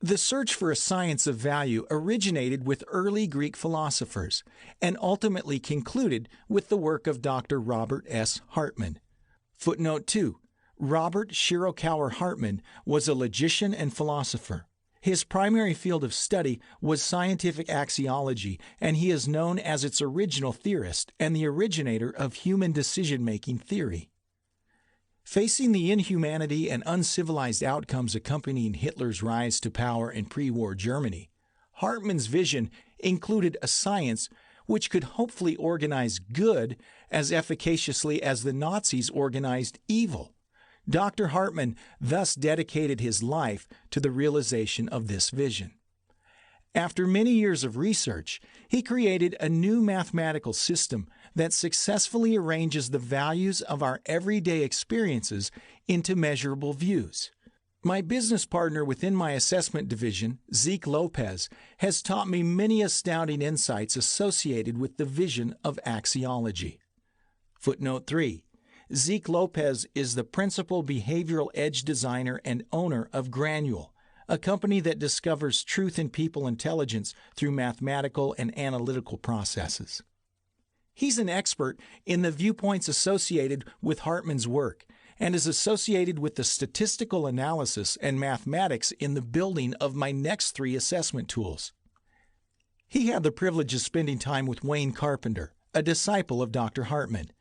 The search for a science of value originated with early Greek philosophers and ultimately concluded with the work of Dr. Robert S. Hartman. Footnote 2. Robert Shirakawa Hartman was a logician and philosopher. His primary field of study was scientific axiology, and he is known as its original theorist and the originator of human decision-making theory. Facing the inhumanity and uncivilized outcomes accompanying Hitler's rise to power in pre-war Germany, Hartman's vision included a science which could hopefully organize good as efficaciously as the Nazis organized evil. Dr. Hartman thus dedicated his life to the realization of this vision. After many years of research, he created a new mathematical system that successfully arranges the values of our everyday experiences into measurable views. My business partner within my assessment division, Zeke Lopez, has taught me many astounding insights associated with the vision of axiology. Footnote 3. Zeke Lopez is the principal behavioral edge designer and owner of Granule, a company that discovers truth in people intelligence through mathematical and analytical processes. He's an expert in the viewpoints associated with Hartman's work and is associated with the statistical analysis and mathematics in the building of my next 3 assessment tools. He had the privilege of spending time with Wayne Carpenter, a disciple of Dr. Hartman.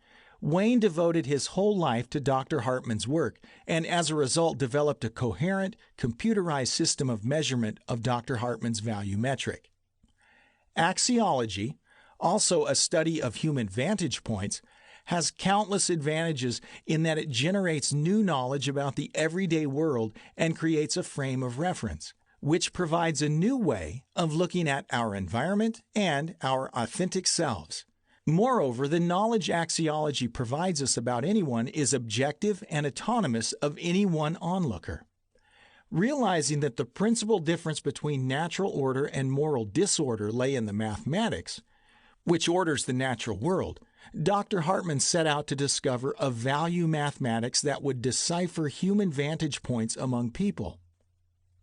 Wayne devoted his whole life to Dr. Hartman's work and as a result developed a coherent, computerized system of measurement of Dr. Hartman's value metric. Axiology, also a study of human vantage points, has countless advantages in that it generates new knowledge about the everyday world and creates a frame of reference, which provides a new way of looking at our environment and our authentic selves. Moreover, the knowledge axiology provides us about anyone is objective and autonomous of any one onlooker. Realizing that the principal difference between natural order and moral disorder lay in the mathematics, which orders the natural world, Dr. Hartman set out to discover a value mathematics that would decipher human vantage points among people.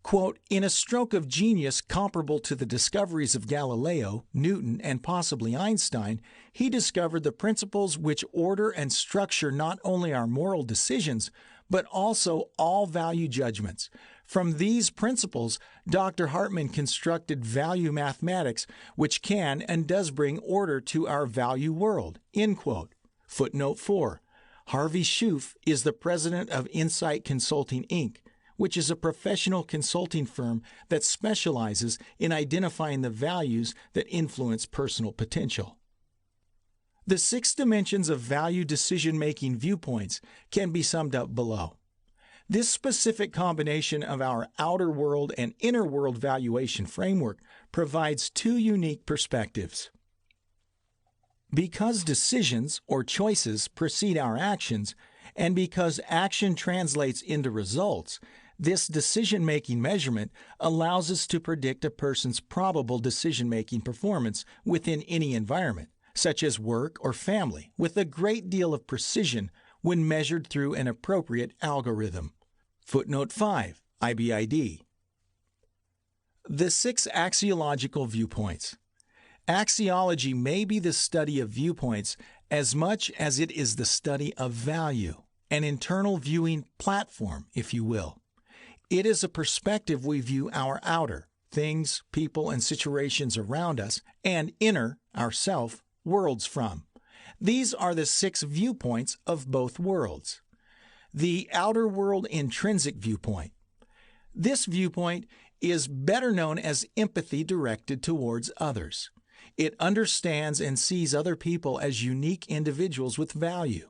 Quote, in a stroke of genius comparable to the discoveries of Galileo, Newton, and possibly Einstein, he discovered the principles which order and structure not only our moral decisions, but also all value judgments. From these principles, Dr. Hartman constructed value mathematics, which can and does bring order to our value world. End quote. Footnote 4. Harvey Shoup is the president of Insight Consulting, Inc., which is a professional consulting firm that specializes in identifying the values that influence personal potential. The 6 dimensions of value decision-making viewpoints can be summed up below. This specific combination of our outer world and inner world valuation framework provides 2 unique perspectives. Because decisions or choices precede our actions, and because action translates into results, this decision-making measurement allows us to predict a person's probable decision-making performance within any environment, such as work or family, with a great deal of precision when measured through an appropriate algorithm. Footnote 5, IBID. The 6 Axiological Viewpoints. Axiology may be the study of viewpoints as much as it is the study of value, an internal viewing platform, if you will. It is a perspective we view our outer, things, people, and situations around us, and inner, ourself, worlds from. These are the 6 viewpoints of both worlds. The outer world intrinsic viewpoint. This viewpoint is better known as empathy directed towards others. It understands and sees other people as unique individuals with value.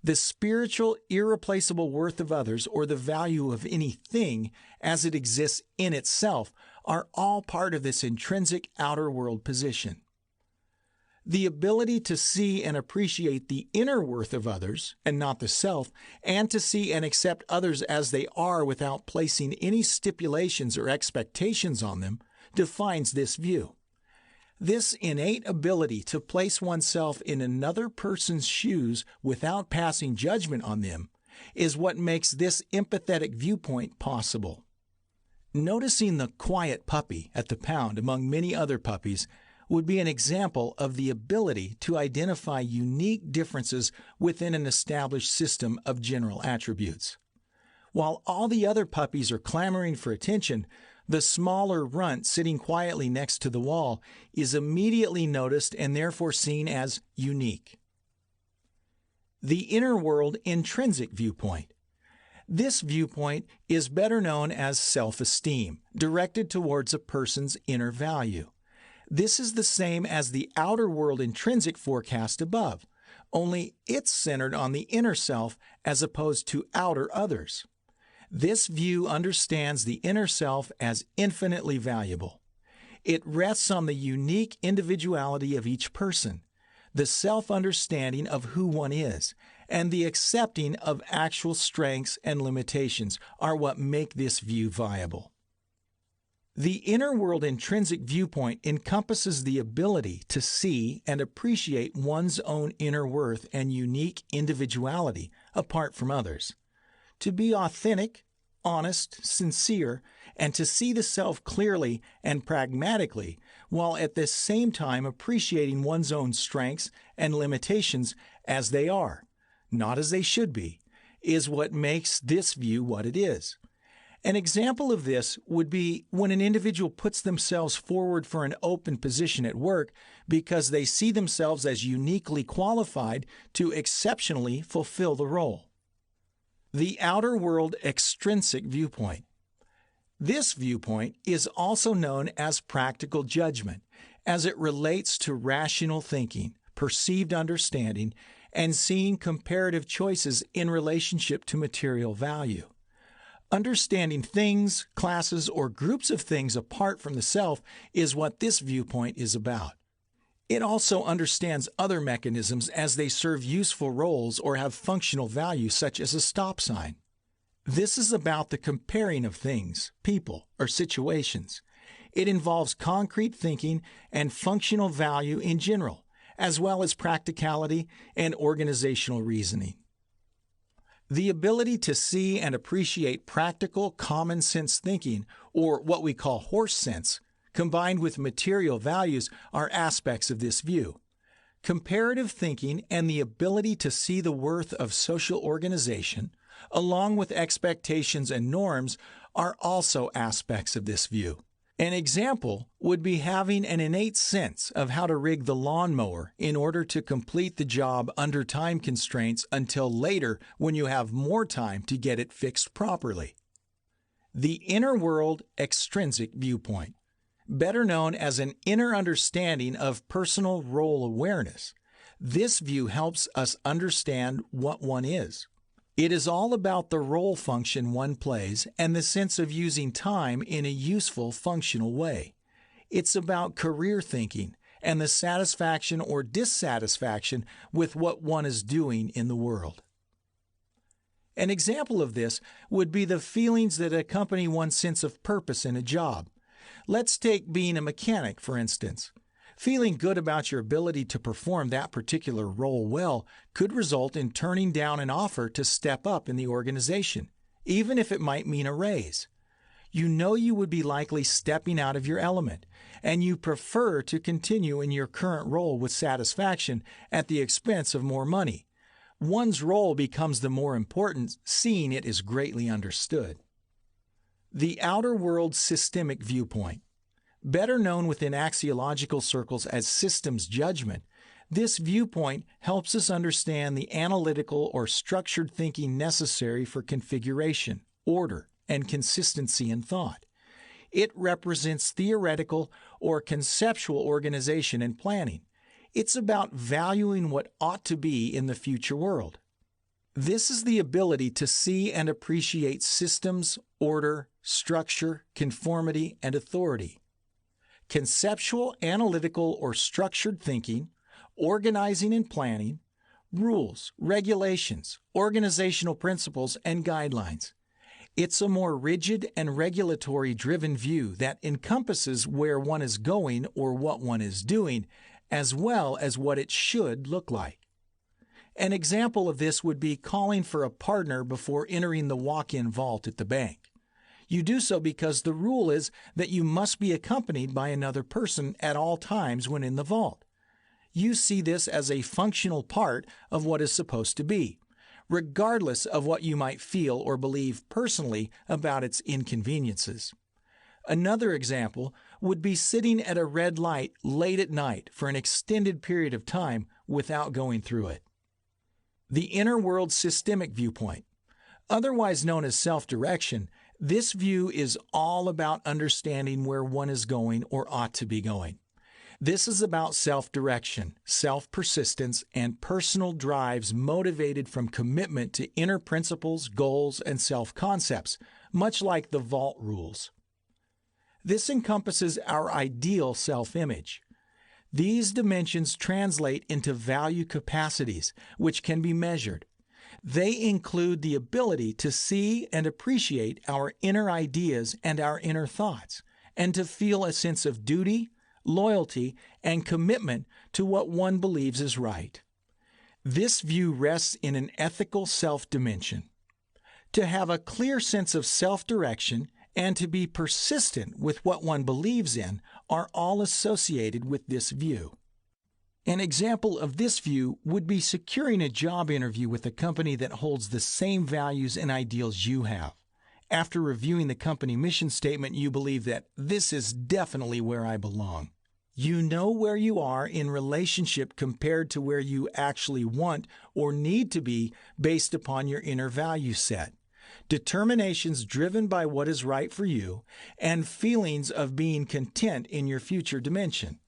The spiritual, irreplaceable worth of others or the value of anything as it exists in itself are all part of this intrinsic outer world position. The ability to see and appreciate the inner worth of others and not the self, and to see and accept others as they are without placing any stipulations or expectations on them, defines this view. This innate ability to place oneself in another person's shoes without passing judgment on them is what makes this empathetic viewpoint possible. Noticing the quiet puppy at the pound among many other puppies would be an example of the ability to identify unique differences within an established system of general attributes. While all the other puppies are clamoring for attention, the smaller runt sitting quietly next to the wall is immediately noticed and therefore seen as unique. The inner world intrinsic viewpoint. This viewpoint is better known as self-esteem, directed towards a person's inner value. This is the same as the outer world intrinsic forecast above, only it's centered on the inner self as opposed to outer others. This view understands the inner self as infinitely valuable. It rests on the unique individuality of each person, the self-understanding of who one is, and the accepting of actual strengths and limitations are what make this view viable. The inner world intrinsic viewpoint encompasses the ability to see and appreciate one's own inner worth and unique individuality apart from others. To be authentic, honest, sincere, and to see the self clearly and pragmatically, while at the same time appreciating one's own strengths and limitations as they are, not as they should be, is what makes this view what it is. An example of this would be when an individual puts themselves forward for an open position at work because they see themselves as uniquely qualified to exceptionally fulfill the role. The outer world extrinsic viewpoint. This viewpoint is also known as practical judgment, as it relates to rational thinking, perceived understanding, and seeing comparative choices in relationship to material value. Understanding things, classes, or groups of things apart from the self is what this viewpoint is about. It also understands other mechanisms as they serve useful roles or have functional value, such as a stop sign. This is about the comparing of things, people, or situations. It involves concrete thinking and functional value in general, as well as practicality and organizational reasoning. The ability to see and appreciate practical, common sense thinking, or what we call horse sense, combined with material values are aspects of this view. Comparative thinking and the ability to see the worth of social organization, along with expectations and norms, are also aspects of this view. An example would be having an innate sense of how to rig the lawnmower in order to complete the job under time constraints until later when you have more time to get it fixed properly. The inner world extrinsic viewpoint, better known as an inner understanding of personal role awareness. This view helps us understand what one is. It is all about the role function one plays and the sense of using time in a useful, functional way. It's about career thinking and the satisfaction or dissatisfaction with what one is doing in the world. An example of this would be the feelings that accompany one's sense of purpose in a job. Let's take being a mechanic, for instance. Feeling good about your ability to perform that particular role well could result in turning down an offer to step up in the organization, even if it might mean a raise. You know you would be likely stepping out of your element, and you prefer to continue in your current role with satisfaction at the expense of more money. One's role becomes the more important, seeing it is greatly understood. The outer world systemic viewpoint. Better known within axiological circles as systems judgment, this viewpoint helps us understand the analytical or structured thinking necessary for configuration, order, and consistency in thought. It represents theoretical or conceptual organization and planning. It's about valuing what ought to be in the future world. This is the ability to see and appreciate systems, order, structure, conformity, and authority. Conceptual, analytical, or structured thinking, organizing and planning, rules, regulations, organizational principles, and guidelines. It's a more rigid and regulatory-driven view that encompasses where one is going or what one is doing, as well as what it should look like. An example of this would be calling for a partner before entering the walk-in vault at the bank. You do so because the rule is that you must be accompanied by another person at all times when in the vault. You see this as a functional part of what is supposed to be, regardless of what you might feel or believe personally about its inconveniences. Another example would be sitting at a red light late at night for an extended period of time without going through it. The inner world systemic viewpoint. Otherwise known as self-direction, this view is all about understanding where one is going or ought to be going. This is about self-direction, self-persistence, and personal drives motivated from commitment to inner principles, goals, and self-concepts, much like the vault rules. This encompasses our ideal self-image. These dimensions translate into value capacities, which can be measured. They include the ability to see and appreciate our inner ideas and our inner thoughts, and to feel a sense of duty, loyalty, and commitment to what one believes is right. This view rests in an ethical self-dimension. To have a clear sense of self-direction and to be persistent with what one believes in are all associated with this view. An example of this view would be securing a job interview with a company that holds the same values and ideals you have. After reviewing the company mission statement, you believe that this is definitely where I belong. You know where you are in relationship compared to where you actually want or need to be based upon your inner value set. Determinations driven by what is right for you, and feelings of being content in your future dimension.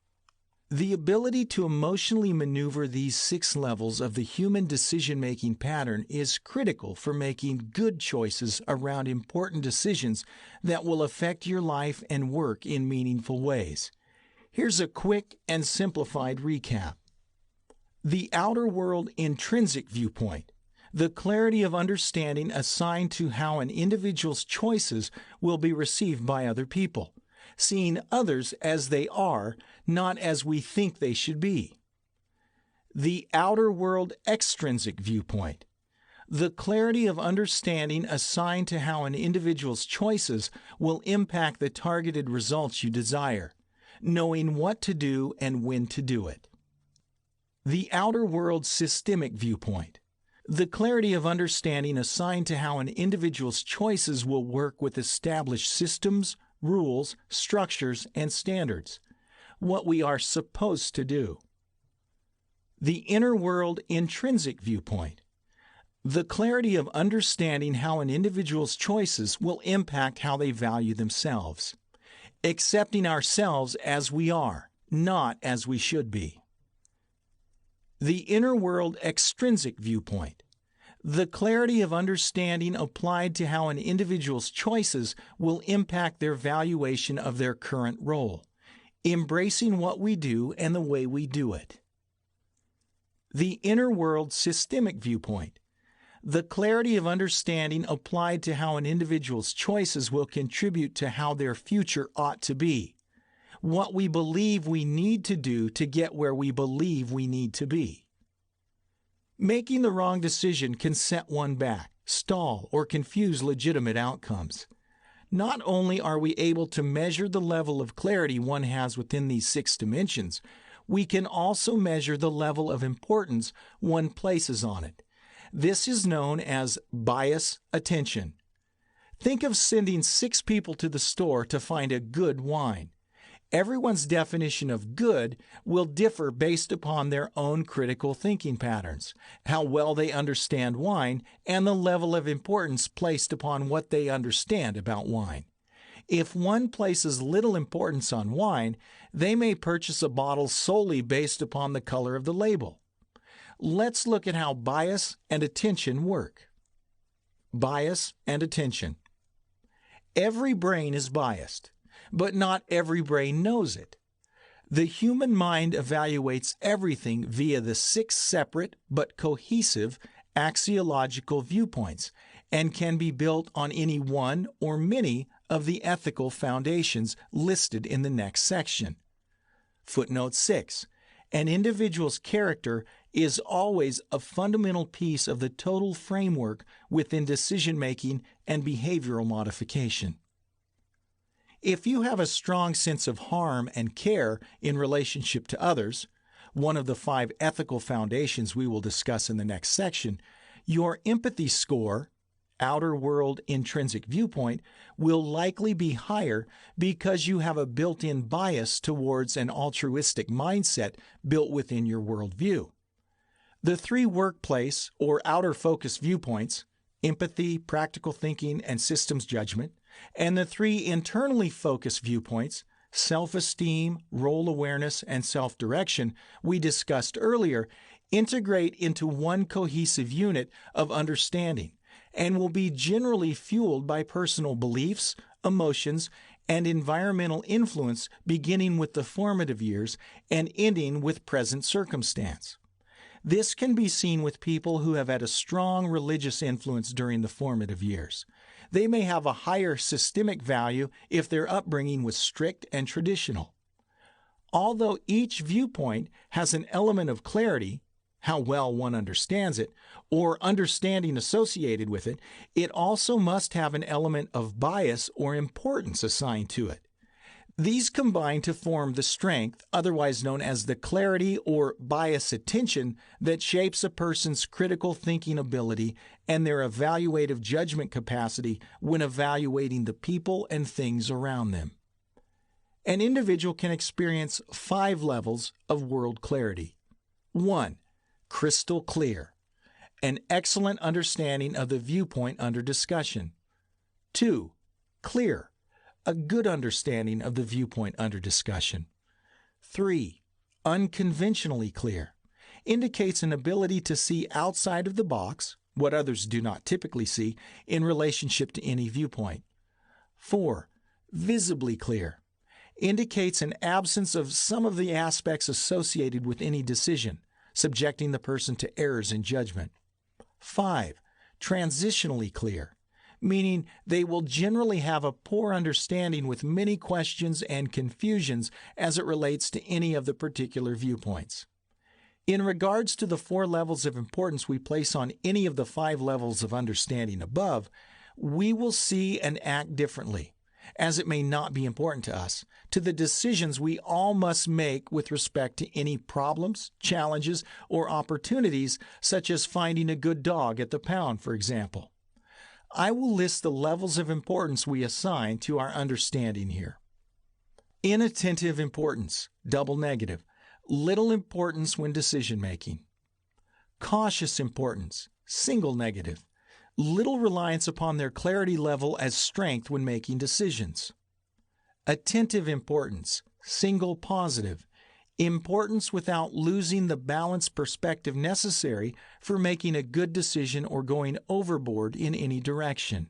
The ability to emotionally maneuver these 6 levels of the human decision-making pattern is critical for making good choices around important decisions that will affect your life and work in meaningful ways. Here's a quick and simplified recap. The outer world intrinsic viewpoint. The clarity of understanding assigned to how an individual's choices will be received by other people, seeing others as they are, not as we think they should be. The outer world extrinsic viewpoint. The clarity of understanding assigned to how an individual's choices will impact the targeted results you desire, knowing what to do and when to do it. The outer world systemic viewpoint. The clarity of understanding assigned to how an individual's choices will work with established systems, rules, structures, and standards. What we are supposed to do. The inner world intrinsic viewpoint. The clarity of understanding how an individual's choices will impact how they value themselves. Accepting ourselves as we are, not as we should be. The inner world extrinsic viewpoint. The clarity of understanding applied to how an individual's choices will impact their valuation of their current role, embracing what we do and the way we do it. The inner world systemic viewpoint. The clarity of understanding applied to how an individual's choices will contribute to how their future ought to be, what we believe we need to do to get where we believe we need to be. Making the wrong decision can set one back, stall, or confuse legitimate outcomes. Not only are we able to measure the level of clarity one has within these 6 dimensions, we can also measure the level of importance one places on it. This is known as bias attention. Think of sending 6 people to the store to find a good wine. Everyone's definition of good will differ based upon their own critical thinking patterns, how well they understand wine, and the level of importance placed upon what they understand about wine. If one places little importance on wine, they may purchase a bottle solely based upon the color of the label. Let's look at how bias and attention work. Bias and attention. Every brain is biased, but not every brain knows it. The human mind evaluates everything via the 6 separate but cohesive axiological viewpoints and can be built on any one or many of the ethical foundations listed in the next section. Footnote 6. An individual's character is always a fundamental piece of the total framework within decision-making and behavioral modification. If you have a strong sense of harm and care in relationship to others, one of the 5 ethical foundations we will discuss in the next section, your empathy score, outer world intrinsic viewpoint, will likely be higher because you have a built-in bias towards an altruistic mindset built within your worldview. The 3 workplace or outer focus viewpoints, empathy, practical thinking, and systems judgment, and the 3 internally focused viewpoints, self-esteem, role awareness, and self-direction, we discussed earlier, integrate into one cohesive unit of understanding and will be generally fueled by personal beliefs, emotions, and environmental influence beginning with the formative years and ending with present circumstance. This can be seen with people who have had a strong religious influence during the formative years. They may have a higher systemic value if their upbringing was strict and traditional. Although each viewpoint has an element of clarity, how well one understands it, or understanding associated with it, it also must have an element of bias or importance assigned to it. These combine to form the strength, otherwise known as the clarity or bias attention, that shapes a person's critical thinking ability and their evaluative judgment capacity when evaluating the people and things around them. An individual can experience 5 levels of world clarity. 1. Crystal clear. An excellent understanding of the viewpoint under discussion. 2. Clear. A good understanding of the viewpoint under discussion. 3. Unconventionally clear. Indicates an ability to see outside of the box, what others do not typically see, in relationship to any viewpoint. 4. Visibly clear. Indicates an absence of some of the aspects associated with any decision, subjecting the person to errors in judgment. 5. Transitionally clear, meaning they will generally have a poor understanding with many questions and confusions as it relates to any of the particular viewpoints. In regards to the 4 levels of importance we place on any of the 5 levels of understanding above, we will see and act differently, as it may not be important to us, to the decisions we all must make with respect to any problems, challenges, or opportunities, such as finding a good dog at the pound, for example. I will list the levels of importance we assign to our understanding here. Inattentive importance, double negative, little importance when decision making. Cautious importance, single negative, little reliance upon their clarity level as strength when making decisions. Attentive importance, single positive, importance without losing the balanced perspective necessary for making a good decision or going overboard in any direction.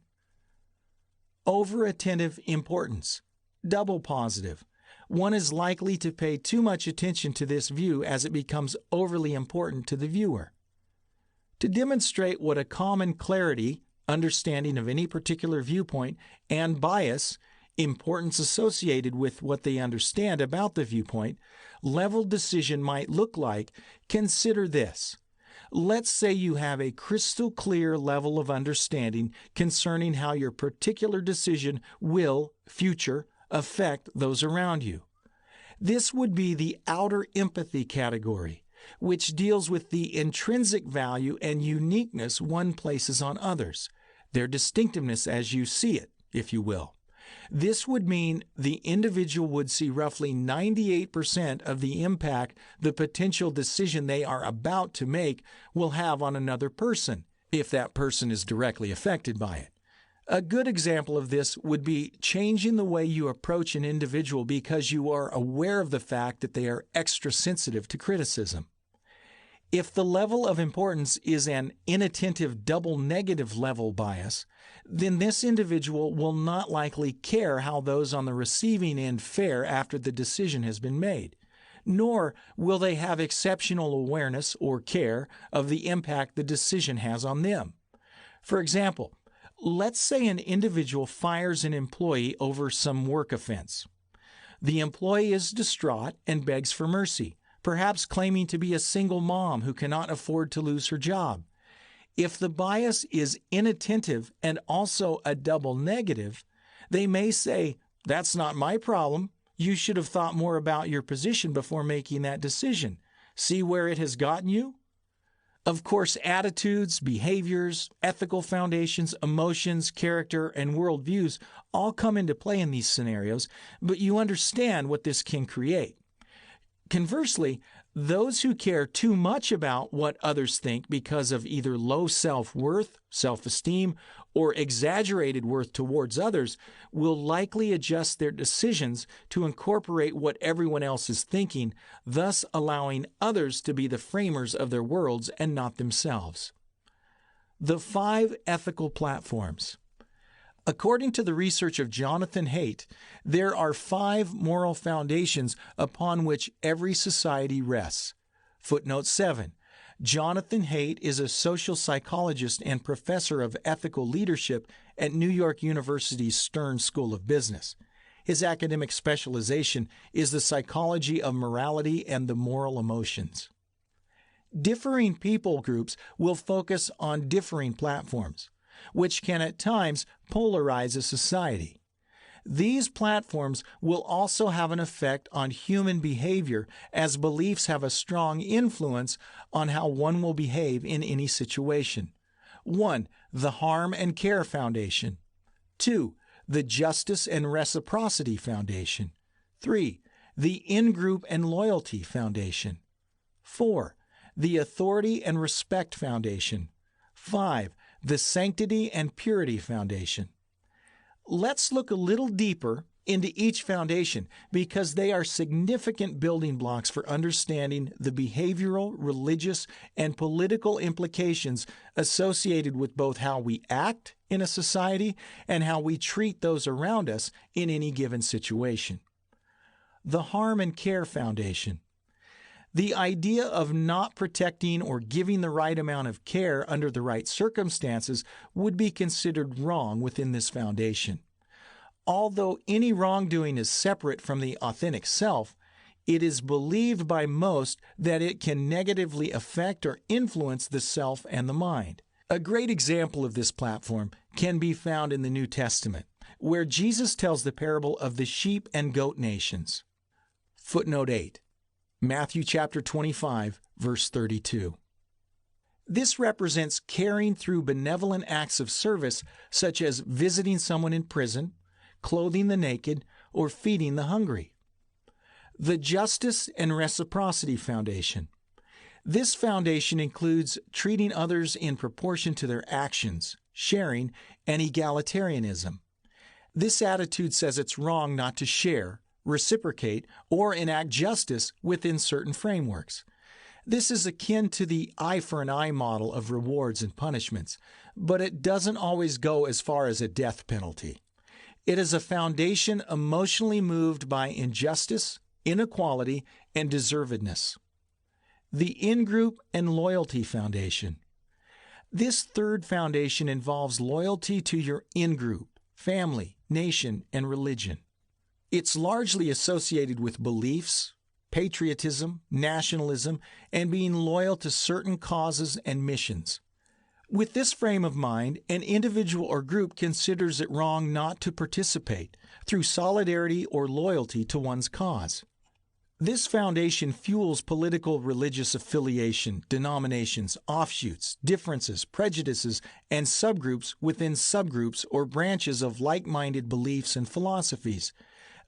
Over-attentive importance, double positive. One is likely to pay too much attention to this view as it becomes overly important to the viewer. To demonstrate what a common clarity, understanding of any particular viewpoint, and bias, importance associated with what they understand about the viewpoint, level decision might look like, consider this. Let's say you have a crystal clear level of understanding concerning how your particular decision will, future, affect those around you. This would be the outer empathy category, which deals with the intrinsic value and uniqueness one places on others, their distinctiveness as you see it, if you will. This would mean the individual would see roughly 98% of the impact the potential decision they are about to make will have on another person, if that person is directly affected by it. A good example of this would be changing the way you approach an individual because you are aware of the fact that they are extra sensitive to criticism. If the level of importance is an inattentive double negative level bias, then this individual will not likely care how those on the receiving end fare after the decision has been made, nor will they have exceptional awareness or care of the impact the decision has on them. For example, let's say an individual fires an employee over some work offense. The employee is distraught and begs for mercy, perhaps claiming to be a single mom who cannot afford to lose her job. If the bias is inattentive and also a double negative, they may say, That's not my problem. You should have thought more about your position before making that decision. See where it has gotten you? Of course, attitudes, behaviors, ethical foundations, emotions, character, and worldviews all come into play in these scenarios, but you understand what this can create. Conversely, those who care too much about what others think because of either low self-worth, self-esteem, or exaggerated worth towards others will likely adjust their decisions to incorporate what everyone else is thinking, thus allowing others to be the framers of their worlds and not themselves. The 5 ethical platforms. According to the research of Jonathan Haidt, there are 5 moral foundations upon which every society rests. Footnote 7. Jonathan Haidt is a social psychologist and professor of ethical leadership at New York University's Stern School of Business. His academic specialization is the psychology of morality and the moral emotions. Differing people groups will focus on differing platforms, which can at times polarize a society. These platforms will also have an effect on human behavior, as beliefs have a strong influence on how one will behave in any situation. 1. The Harm and Care Foundation. 2. The Justice and Reciprocity Foundation. 3. The In-Group and Loyalty Foundation. 4. The Authority and Respect Foundation. 5. The Sanctity and Purity Foundation. Let's look a little deeper into each foundation because they are significant building blocks for understanding the behavioral, religious, and political implications associated with both how we act in a society and how we treat those around us in any given situation. The Harm and Care Foundation. The idea of not protecting or giving the right amount of care under the right circumstances would be considered wrong within this foundation. Although any wrongdoing is separate from the authentic self, it is believed by most that it can negatively affect or influence the self and the mind. A great example of this platform can be found in the New Testament, where Jesus tells the parable of the sheep and goat nations. Footnote 8. Matthew chapter 25, verse 32. This represents caring through benevolent acts of service, such as visiting someone in prison, clothing the naked, or feeding the hungry. The Justice and Reciprocity Foundation. This foundation includes treating others in proportion to their actions, sharing, and egalitarianism. This attitude says it's wrong not to share, reciprocate, or enact justice within certain frameworks. This is akin to the eye for an eye model of rewards and punishments, but it doesn't always go as far as a death penalty. It is a foundation emotionally moved by injustice, inequality, and deservedness. The In-Group and Loyalty Foundation. This third foundation involves loyalty to your in-group, family, nation, and religion. It's largely associated with beliefs, patriotism, nationalism, and being loyal to certain causes and missions. With this frame of mind, an individual or group considers it wrong not to participate through solidarity or loyalty to one's cause. This foundation fuels political religious affiliation, denominations, offshoots, differences, prejudices, and subgroups within subgroups or branches of like-minded beliefs and philosophies.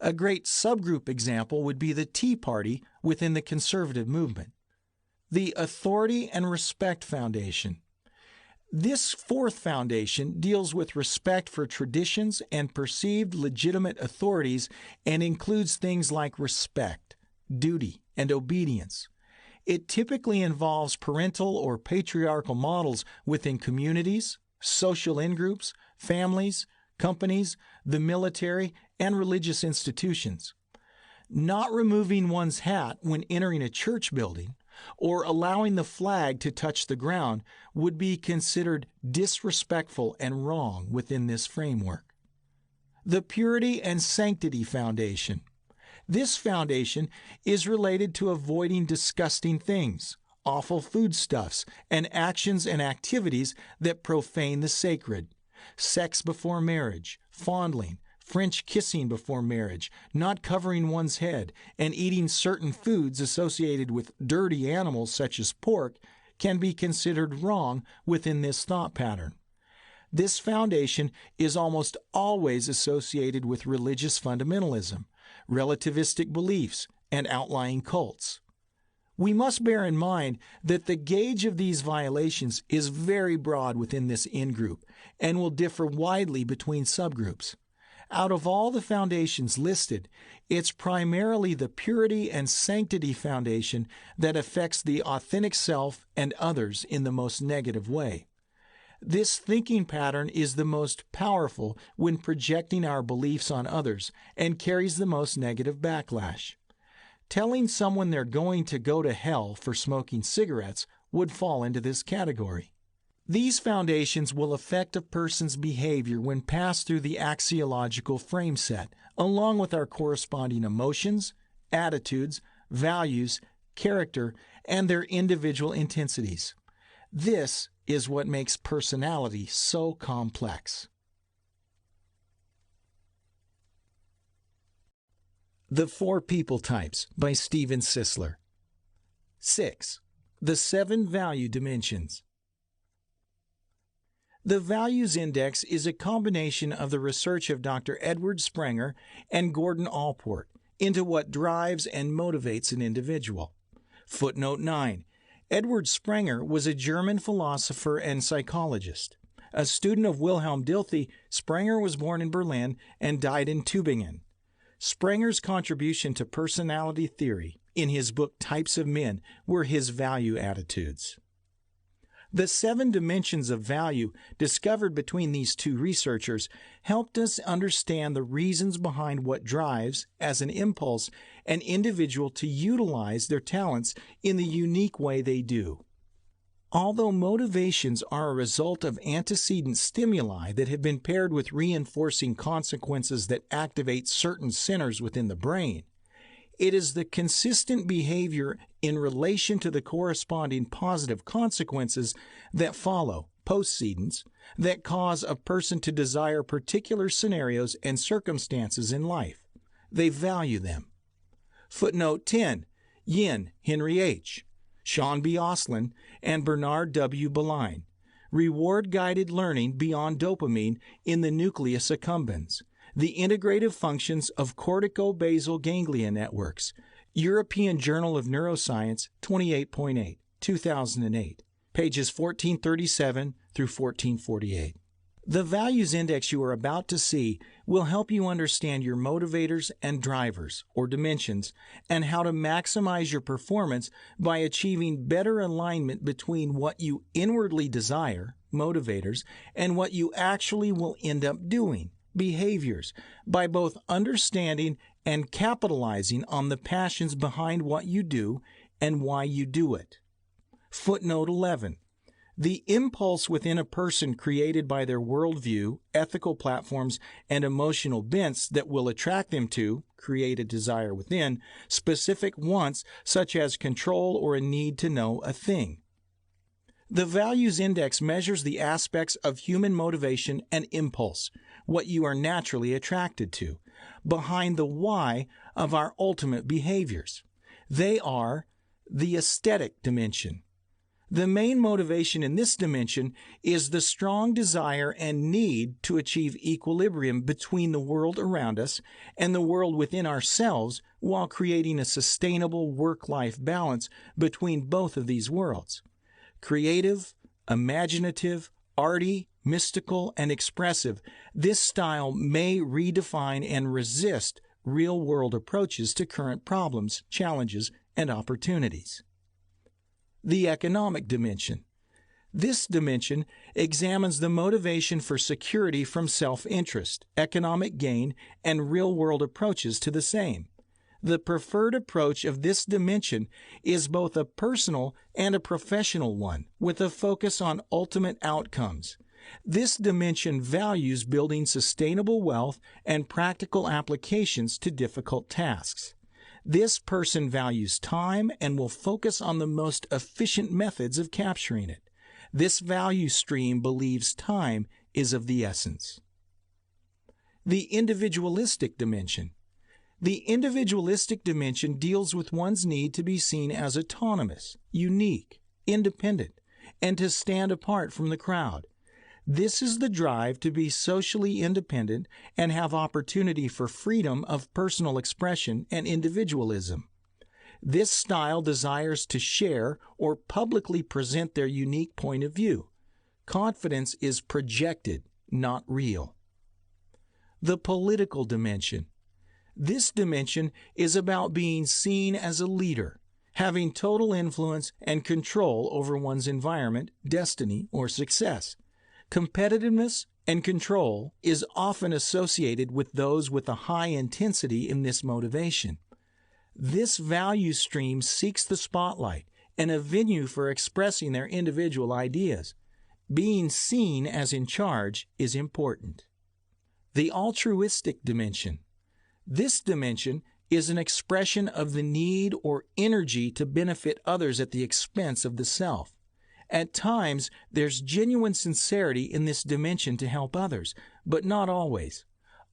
A great subgroup example would be the Tea Party within the conservative movement. The Authority and Respect Foundation. This fourth foundation deals with respect for traditions and perceived legitimate authorities and includes things like respect, duty, and obedience. It typically involves parental or patriarchal models within communities, social in-groups, families, companies, the military, and religious institutions. Not removing one's hat when entering a church building or allowing the flag to touch the ground would be considered disrespectful and wrong within this framework. The Purity and Sanctity Foundation. This foundation is related to avoiding disgusting things, awful foodstuffs, and actions and activities that profane the sacred. Sex before marriage, fondling, French kissing before marriage, not covering one's head, and eating certain foods associated with dirty animals such as pork can be considered wrong within this thought pattern. This foundation is almost always associated with religious fundamentalism, relativistic beliefs, and outlying cults. We must bear in mind that the gauge of these violations is very broad within this in-group and will differ widely between subgroups. Out of all the foundations listed, it's primarily the purity and sanctity foundation that affects the authentic self and others in the most negative way. This thinking pattern is the most powerful when projecting our beliefs on others and carries the most negative backlash. Telling someone they're going to go to hell for smoking cigarettes would fall into this category. These foundations will affect a person's behavior when passed through the axiological frame set, along with our corresponding emotions, attitudes, values, character, and their individual intensities. This is what makes personality so complex. The Four People Types by Steven Sisler. 6. The 7 Value Dimensions. The Values Index is a combination of the research of Dr. Edward Sprenger and Gordon Allport into what drives and motivates an individual. Footnote 9. Edward Sprenger was a German philosopher and psychologist. A student of Wilhelm Dilthey, Sprenger was born in Berlin and died in Tübingen. Sprenger's contribution to personality theory in his book Types of Men were his value attitudes. The 7 dimensions of value discovered between these two researchers helped us understand the reasons behind what drives, as an impulse, an individual to utilize their talents in the unique way they do. Although motivations are a result of antecedent stimuli that have been paired with reinforcing consequences that activate certain centers within the brain, it is the consistent behavior in relation to the corresponding positive consequences that follow, postcedents, that cause a person to desire particular scenarios and circumstances in life. They value them. Footnote 10. Yin, Henry H., Sean B. Oslin, and Bernard W. Beline. Reward-guided learning beyond dopamine in the nucleus accumbens. The integrative functions of cortico-basal ganglia networks. European Journal of Neuroscience, 28.8, 2008, pages 1437 through 1448. The Values Index you are about to see will help you understand your motivators and drivers, or dimensions, and how to maximize your performance by achieving better alignment between what you inwardly desire, motivators, and what you actually will end up doing, behaviors, by both understanding and capitalizing on the passions behind what you do and why you do it. Footnote 11. The impulse within a person created by their worldview, ethical platforms, and emotional bents that will attract them to, create a desire within, specific wants such as control or a need to know a thing. The Values Index measures the aspects of human motivation and impulse, what you are naturally attracted to, behind the why of our ultimate behaviors. They are the aesthetic dimension. The main motivation in this dimension is the strong desire and need to achieve equilibrium between the world around us and the world within ourselves while creating a sustainable work-life balance between both of these worlds. Creative, imaginative, arty, mystical, and expressive, this style may redefine and resist real-world approaches to current problems, challenges, and opportunities. The economic dimension. This dimension examines the motivation for security from self-interest, economic gain, and real-world approaches to the same. The preferred approach of this dimension is both a personal and a professional one, with a focus on ultimate outcomes. This dimension values building sustainable wealth and practical applications to difficult tasks. This person values time and will focus on the most efficient methods of capturing it. This value stream believes time is of the essence. The individualistic dimension. The individualistic dimension deals with one's need to be seen as autonomous, unique, independent, and to stand apart from the crowd. This is the drive to be socially independent and have opportunity for freedom of personal expression and individualism. This style desires to share or publicly present their unique point of view. Confidence is projected, not real. The political dimension. This dimension is about being seen as a leader, having total influence and control over one's environment, destiny, or success. Competitiveness and control is often associated with those with a high intensity in this motivation. This value stream seeks the spotlight and a venue for expressing their individual ideas. Being seen as in charge is important. The altruistic dimension. This dimension is an expression of the need or energy to benefit others at the expense of the self. At times, there's genuine sincerity in this dimension to help others, but not always.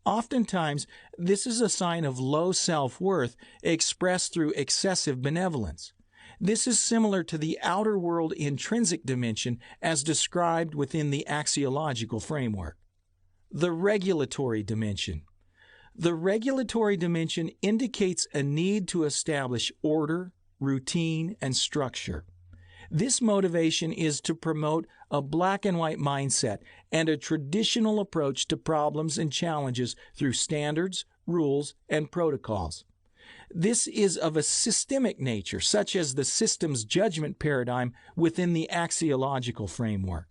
Oftentimes, this is a sign of low self-worth expressed through excessive benevolence. This is similar to the outer world intrinsic dimension as described within the Axiological Framework. The regulatory dimension. The regulatory dimension indicates a need to establish order, routine, and structure. This motivation is to promote a black and white mindset and a traditional approach to problems and challenges through standards, rules, and protocols. This is of a systemic nature, such as the systems judgment paradigm within the Axiological Framework.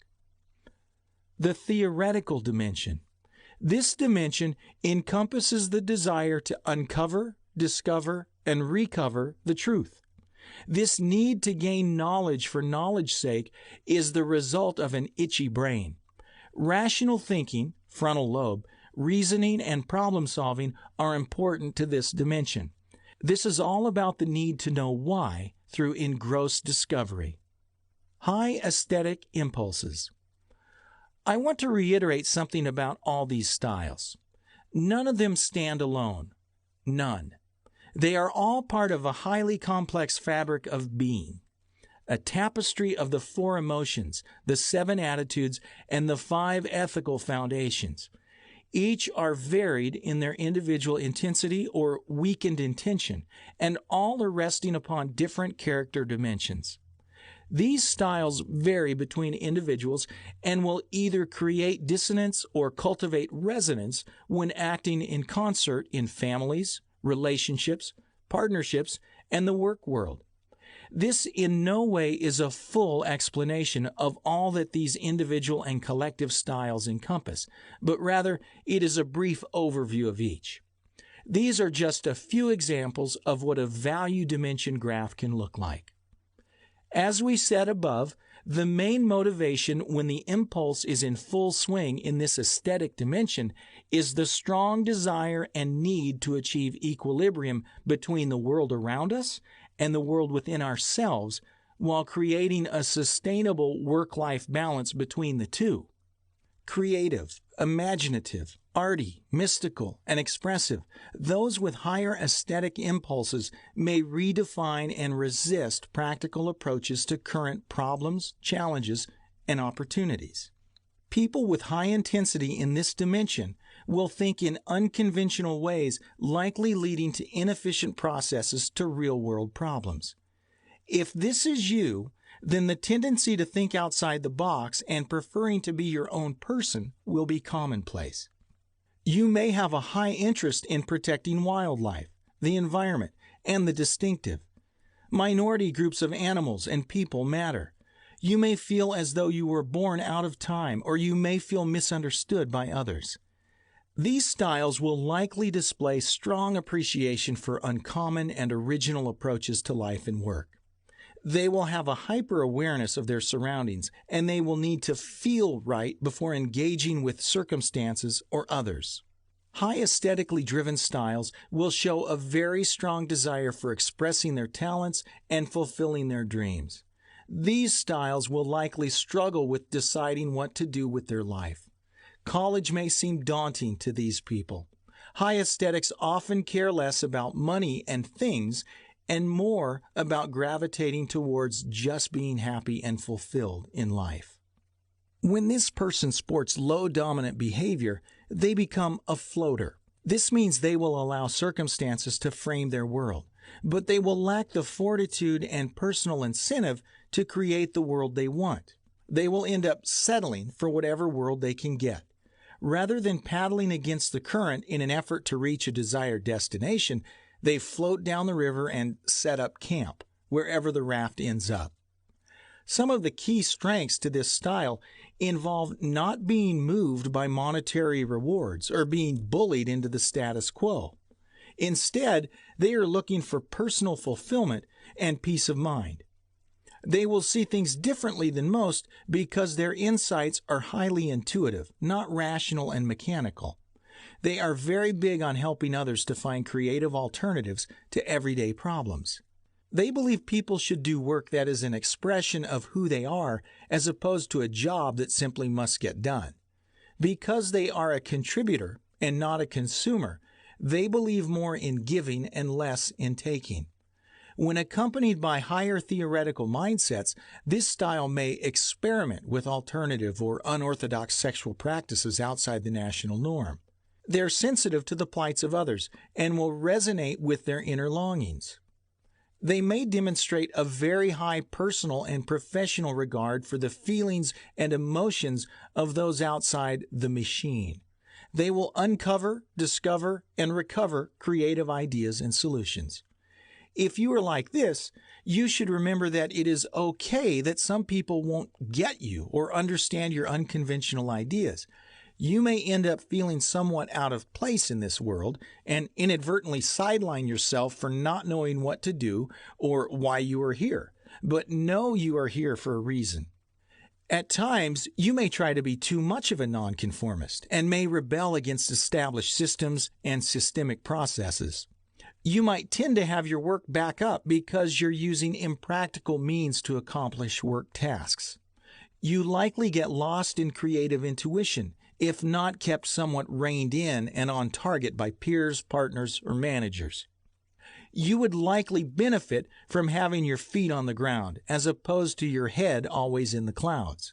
The theoretical dimension. This dimension encompasses the desire to uncover, discover, and recover the truth. This need to gain knowledge for knowledge's sake is the result of an itchy brain. Rational thinking, frontal lobe, reasoning, and problem solving are important to this dimension. This is all about the need to know why through engrossed discovery. High aesthetic impulses. I want to reiterate something about all these styles. None of them stand alone. None. They are all part of a highly complex fabric of being, a tapestry of the 4 emotions, the 7 attitudes, and the 5 ethical foundations. Each are varied in their individual intensity or weakened intention, and all are resting upon different character dimensions. These styles vary between individuals and will either create dissonance or cultivate resonance when acting in concert in families, relationships, partnerships, and the work world. This in no way is a full explanation of all that these individual and collective styles encompass, but rather it is a brief overview of each. These are just a few examples of what a value dimension graph can look like. As we said above, the main motivation when the impulse is in full swing in this aesthetic dimension is the strong desire and need to achieve equilibrium between the world around us and the world within ourselves while creating a sustainable work-life balance between the two. Creative, imaginative, arty, mystical, and expressive, those with higher aesthetic impulses may redefine and resist practical approaches to current problems, challenges, and opportunities. People with high intensity in this dimension will think in unconventional ways, likely leading to inefficient processes to real-world problems. If this is you, then the tendency to think outside the box and preferring to be your own person will be commonplace. You may have a high interest in protecting wildlife, the environment, and the distinctive. Minority groups of animals and people matter. You may feel as though you were born out of time, or you may feel misunderstood by others. These styles will likely display strong appreciation for uncommon and original approaches to life and work. They will have a hyper-awareness of their surroundings, and they will need to feel right before engaging with circumstances or others. High aesthetically driven styles will show a very strong desire for expressing their talents and fulfilling their dreams. These styles will likely struggle with deciding what to do with their life. College may seem daunting to these people. High aesthetics often care less about money and things and more about gravitating towards just being happy and fulfilled in life. When this person sports low dominant behavior, they become a floater. This means they will allow circumstances to frame their world, but they will lack the fortitude and personal incentive to create the world they want. They will end up settling for whatever world they can get. Rather than paddling against the current in an effort to reach a desired destination, they float down the river and set up camp, wherever the raft ends up. Some of the key strengths to this style involve not being moved by monetary rewards or being bullied into the status quo. Instead, they are looking for personal fulfillment and peace of mind. They will see things differently than most because their insights are highly intuitive, not rational and mechanical. They are very big on helping others to find creative alternatives to everyday problems. They believe people should do work that is an expression of who they are as opposed to a job that simply must get done. Because they are a contributor and not a consumer, they believe more in giving and less in taking. When accompanied by higher theoretical mindsets, this style may experiment with alternative or unorthodox sexual practices outside the national norm. They're sensitive to the plights of others and will resonate with their inner longings. They may demonstrate a very high personal and professional regard for the feelings and emotions of those outside the machine. They will uncover, discover, and recover creative ideas and solutions. If you are like this, you should remember that it is okay that some people won't get you or understand your unconventional ideas. You may end up feeling somewhat out of place in this world and inadvertently sideline yourself for not knowing what to do or why you are here, but know you are here for a reason. At times, you may try to be too much of a nonconformist and may rebel against established systems and systemic processes. You might tend to have your work back up because you're using impractical means to accomplish work tasks. You likely get lost in creative intuition, if not kept somewhat reined in and on target by peers, partners, or managers. You would likely benefit from having your feet on the ground, as opposed to your head always in the clouds.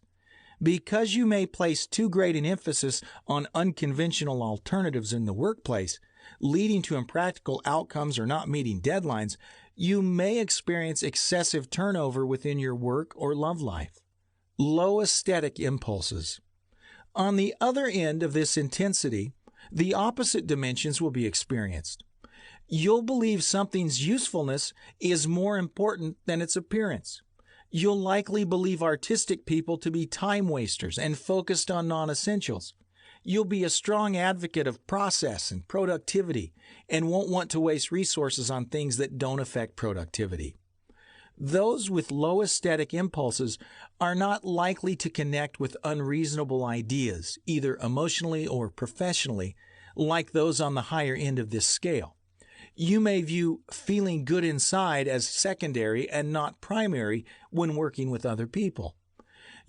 Because you may place too great an emphasis on unconventional alternatives in the workplace, leading to impractical outcomes or not meeting deadlines, you may experience excessive turnover within your work or love life. Low aesthetic impulses. On the other end of this intensity, the opposite dimensions will be experienced. You'll believe something's usefulness is more important than its appearance. You'll likely believe artistic people to be time wasters and focused on non-essentials. You'll be a strong advocate of process and productivity and won't want to waste resources on things that don't affect productivity. Those with low aesthetic impulses are not likely to connect with unreasonable ideas, either emotionally or professionally, like those on the higher end of this scale. You may view feeling good inside as secondary and not primary when working with other people.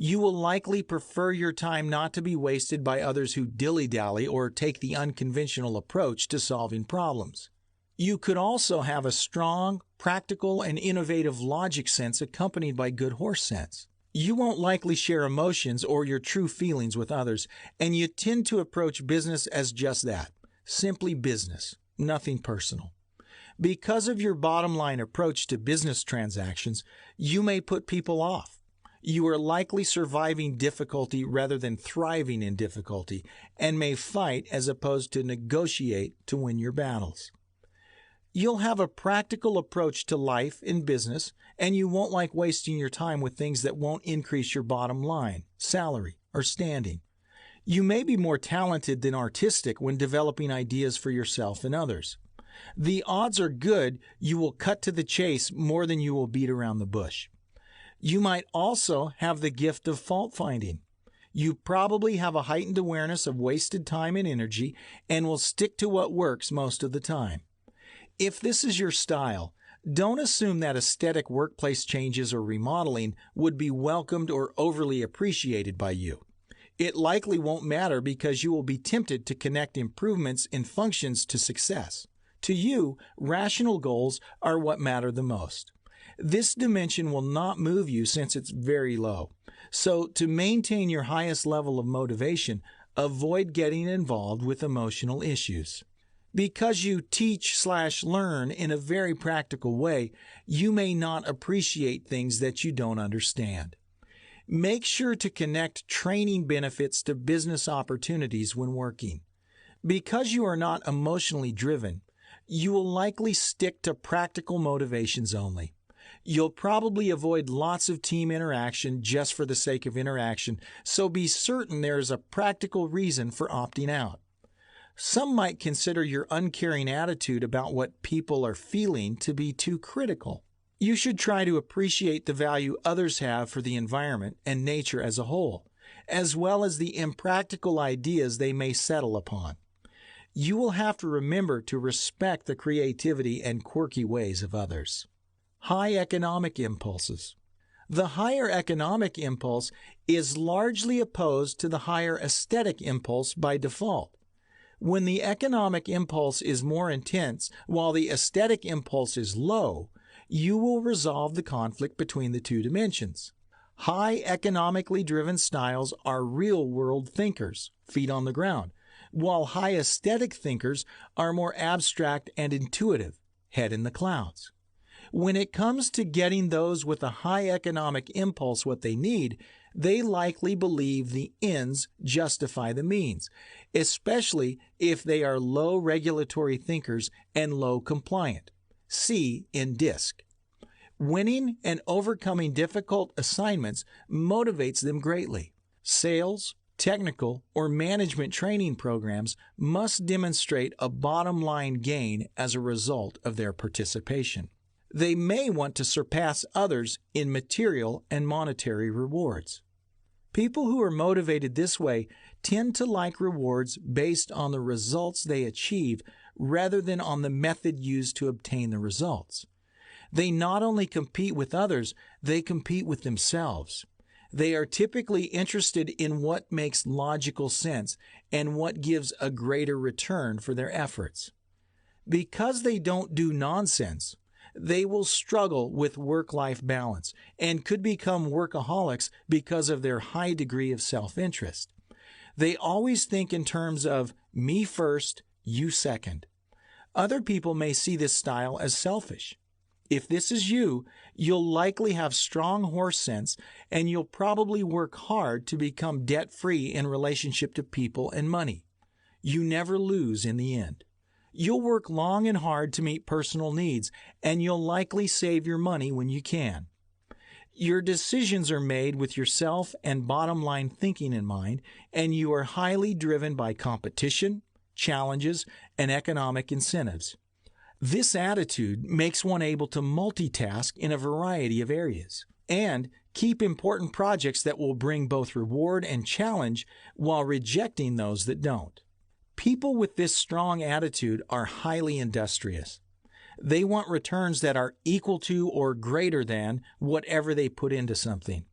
You will likely prefer your time not to be wasted by others who dilly-dally or take the unconventional approach to solving problems. You could also have a strong, practical, and innovative logic sense accompanied by good horse sense. You won't likely share emotions or your true feelings with others, and you tend to approach business as just that, simply business, nothing personal. Because of your bottom-line approach to business transactions, you may put people off. You are likely surviving difficulty rather than thriving in difficulty, and may fight as opposed to negotiate to win your battles. You'll have a practical approach to life in business, and you won't like wasting your time with things that won't increase your bottom line, salary, or standing. You may be more talented than artistic when developing ideas for yourself and others. The odds are good you will cut to the chase more than you will beat around the bush. You might also have the gift of fault finding. You probably have a heightened awareness of wasted time and energy and will stick to what works most of the time. If this is your style, don't assume that aesthetic workplace changes or remodeling would be welcomed or overly appreciated by you. It likely won't matter because you will be tempted to connect improvements in functions to success. To you, rational goals are what matter the most. This dimension will not move you since it's very low. So, to maintain your highest level of motivation, avoid getting involved with emotional issues. Because you teach/learn in a very practical way, you may not appreciate things that you don't understand. Make sure to connect training benefits to business opportunities when working. Because you are not emotionally driven, you will likely stick to practical motivations only. You'll probably avoid lots of team interaction just for the sake of interaction, so be certain there is a practical reason for opting out. Some might consider your uncaring attitude about what people are feeling to be too critical. You should try to appreciate the value others have for the environment and nature as a whole, as well as the impractical ideas they may settle upon. You will have to remember to respect the creativity and quirky ways of others. High economic impulses. The higher economic impulse is largely opposed to the higher aesthetic impulse by default. When the economic impulse is more intense while the aesthetic impulse is low, you will resolve the conflict between the two dimensions. High economically driven styles are real-world thinkers, feet on the ground, while high aesthetic thinkers are more abstract and intuitive, head in the clouds. When it comes to getting those with a high economic impulse what they need, they likely believe the ends justify the means, especially if they are low regulatory thinkers and low compliant. See in DISC. Winning and overcoming difficult assignments motivates them greatly. Sales, technical, or management training programs must demonstrate a bottom-line gain as a result of their participation. They may want to surpass others in material and monetary rewards. People who are motivated this way tend to like rewards based on the results they achieve rather than on the method used to obtain the results. They not only compete with others, they compete with themselves. They are typically interested in what makes logical sense and what gives a greater return for their efforts. Because they don't do nonsense, they will struggle with work-life balance and could become workaholics because of their high degree of self-interest. They always think in terms of me first, you second. Other people may see this style as selfish. If this is you, you'll likely have strong horse sense and you'll probably work hard to become debt-free in relationship to people and money. You never lose in the end. You'll work long and hard to meet personal needs, and you'll likely save your money when you can. Your decisions are made with yourself and bottom-line thinking in mind, and you are highly driven by competition, challenges, and economic incentives. This attitude makes one able to multitask in a variety of areas and keep important projects that will bring both reward and challenge while rejecting those that don't. People with this strong attitude are highly industrious. They want returns that are equal to or greater than whatever they put into something.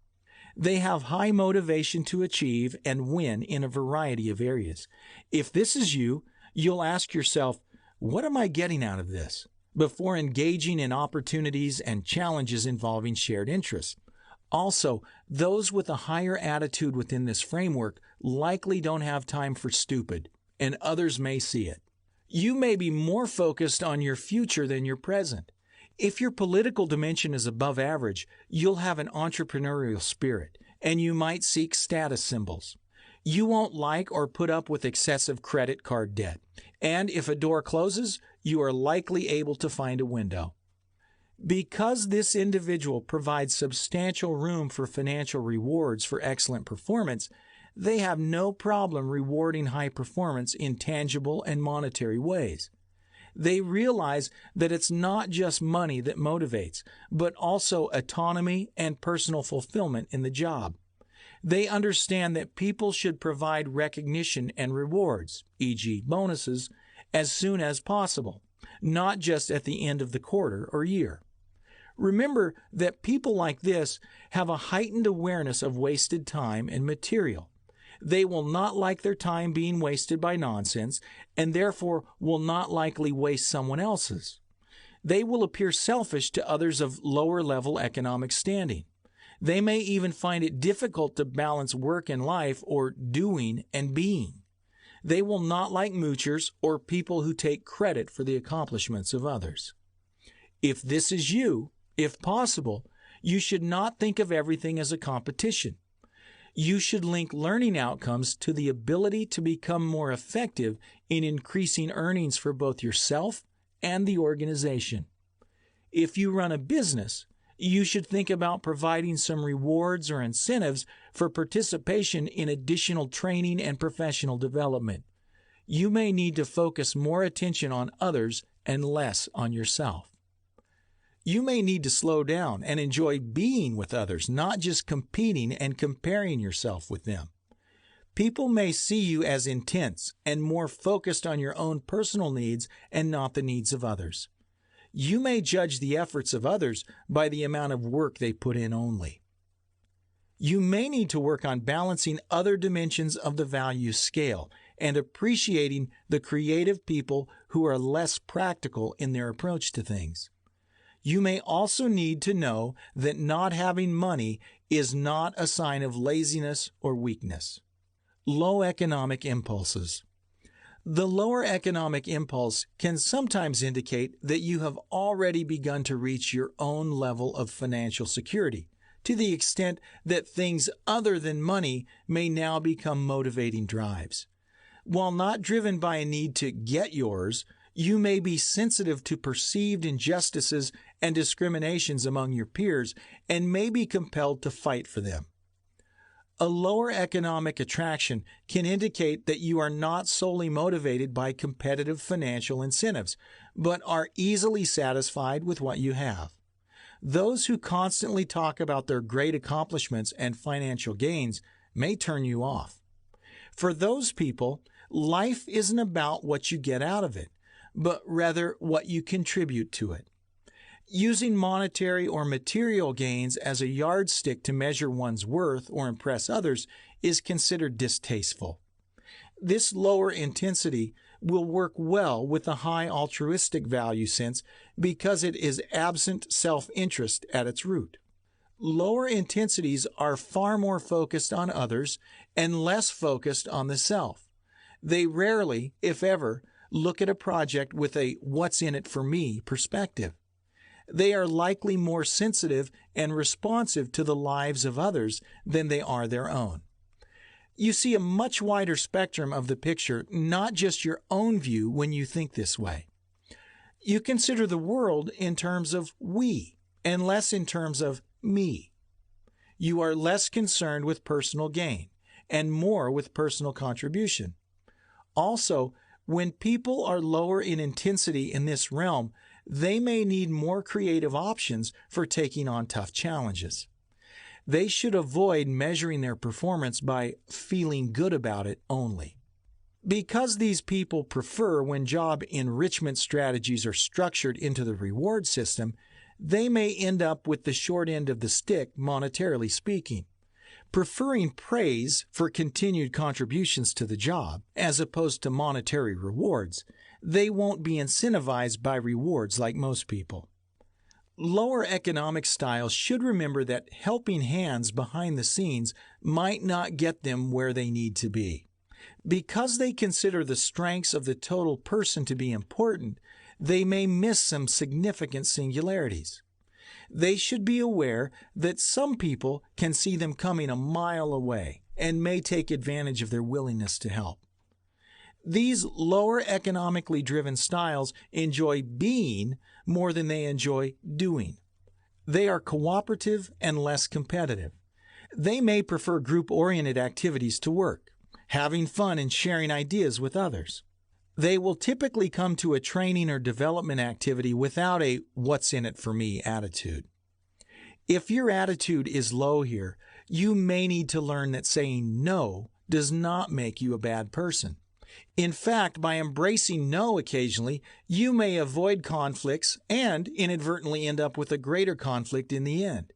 They have high motivation to achieve and win in a variety of areas. If this is you, you'll ask yourself, what am I getting out of this? Before engaging in opportunities and challenges involving shared interests. Also, those with a higher attitude within this framework likely don't have time for stupid, and others may see it. You may be more focused on your future than your present. If your political dimension is above average, you'll have an entrepreneurial spirit, and you might seek status symbols. You won't like or put up with excessive credit card debt, and if a door closes, you are likely able to find a window. Because this individual provides substantial room for financial rewards for excellent performance, they have no problem rewarding high performance in tangible and monetary ways. They realize that it's not just money that motivates, but also autonomy and personal fulfillment in the job. They understand that people should provide recognition and rewards, e.g. bonuses, as soon as possible, not just at the end of the quarter or year. Remember that people like this have a heightened awareness of wasted time and material. They will not like their time being wasted by nonsense, and therefore will not likely waste someone else's. They will appear selfish to others of lower level economic standing. They may even find it difficult to balance work and life, or doing and being. They will not like moochers or people who take credit for the accomplishments of others. If this is you, if possible, you should not think of everything as a competition. You should link learning outcomes to the ability to become more effective in increasing earnings for both yourself and the organization. If you run a business, you should think about providing some rewards or incentives for participation in additional training and professional development. You may need to focus more attention on others and less on yourself. You may need to slow down and enjoy being with others, not just competing and comparing yourself with them. People may see you as intense and more focused on your own personal needs and not the needs of others. You may judge the efforts of others by the amount of work they put in only. You may need to work on balancing other dimensions of the value scale and appreciating the creative people who are less practical in their approach to things. You may also need to know that not having money is not a sign of laziness or weakness. Low economic impulses. The lower economic impulse can sometimes indicate that you have already begun to reach your own level of financial security, to the extent that things other than money may now become motivating drives. While not driven by a need to get yours, you may be sensitive to perceived injustices and discriminations among your peers and may be compelled to fight for them. A lower economic attraction can indicate that you are not solely motivated by competitive financial incentives, but are easily satisfied with what you have. Those who constantly talk about their great accomplishments and financial gains may turn you off. For those people, life isn't about what you get out of it, but rather what you contribute to it. Using monetary or material gains as a yardstick to measure one's worth or impress others is considered distasteful. This lower intensity will work well with a high altruistic value sense because it is absent self-interest at its root. Lower intensities are far more focused on others and less focused on the self. They rarely, if ever, look at a project with a "what's in it for me" perspective. They are likely more sensitive and responsive to the lives of others than they are their own. You see a much wider spectrum of the picture, not just your own view, when you think this way. You consider the world in terms of we and less in terms of me. You are less concerned with personal gain and more with personal contribution. Also, when people are lower in intensity in this realm, they may need more creative options for taking on tough challenges. They should avoid measuring their performance by feeling good about it only. Because these people prefer when job enrichment strategies are structured into the reward system, they may end up with the short end of the stick, monetarily speaking. Preferring praise for continued contributions to the job, as opposed to monetary rewards, they won't be incentivized by rewards like most people. Lower economic styles should remember that helping hands behind the scenes might not get them where they need to be. Because they consider the strengths of the total person to be important, they may miss some significant singularities. They should be aware that some people can see them coming a mile away and may take advantage of their willingness to help. These lower economically driven styles enjoy being more than they enjoy doing. They are cooperative and less competitive. They may prefer group-oriented activities to work, having fun and sharing ideas with others. They will typically come to a training or development activity without a "what's in it for me" attitude. If your attitude is low here, you may need to learn that saying no does not make you a bad person. In fact, by embracing no occasionally, you may avoid conflicts and inadvertently end up with a greater conflict in the end.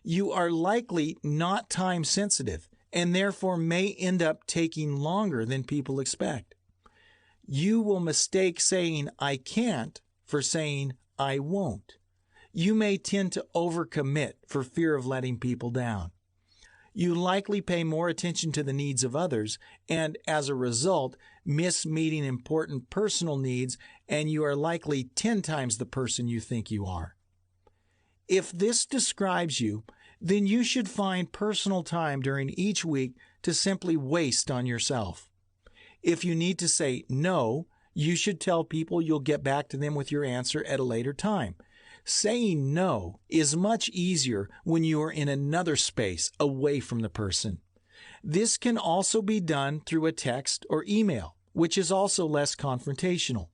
You are likely not time sensitive and therefore may end up taking longer than people expect. You will mistake saying "I can't" for saying "I won't." You may tend to overcommit for fear of letting people down. You likely pay more attention to the needs of others and, as a result, miss meeting important personal needs, and you are likely 10 times the person you think you are. If this describes you, then you should find personal time during each week to simply waste on yourself. If you need to say no, you should tell people you'll get back to them with your answer at a later time. Saying no is much easier when you are in another space away from the person. This can also be done through a text or email, which is also less confrontational.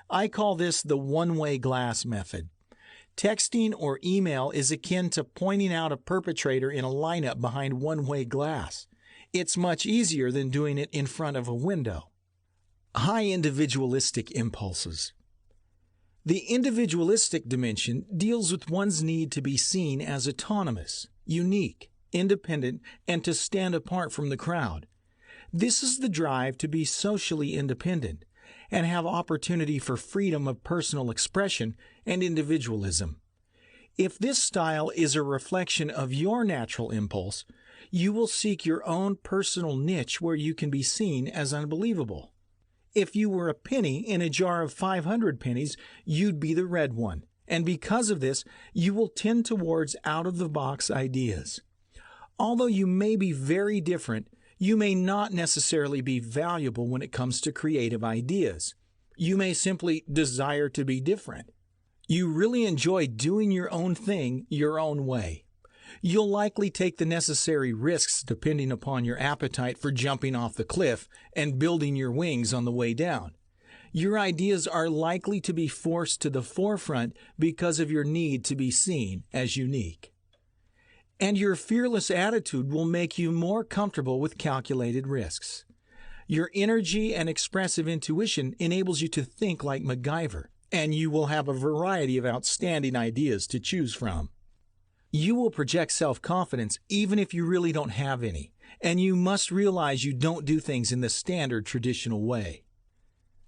I call this the one-way glass method. Texting or email is akin to pointing out a perpetrator in a lineup behind one-way glass. It's much easier than doing it in front of a window. High individualistic impulses. The individualistic dimension deals with one's need to be seen as autonomous, unique, independent, and to stand apart from the crowd. This is the drive to be socially independent and have opportunity for freedom of personal expression and individualism. If this style is a reflection of your natural impulse, you will seek your own personal niche where you can be seen as unbelievable. If you were a penny in a jar of 500 pennies, you'd be the red one, and because of this, you will tend towards out-of-the-box ideas. Although you may be very different, you may not necessarily be valuable when it comes to creative ideas. You may simply desire to be different. You really enjoy doing your own thing your own way. You'll likely take the necessary risks depending upon your appetite for jumping off the cliff and building your wings on the way down. Your ideas are likely to be forced to the forefront because of your need to be seen as unique. And your fearless attitude will make you more comfortable with calculated risks. Your energy and expressive intuition enables you to think like MacGyver, and you will have a variety of outstanding ideas to choose from. You will project self-confidence even if you really don't have any, and you must realize you don't do things in the standard traditional way.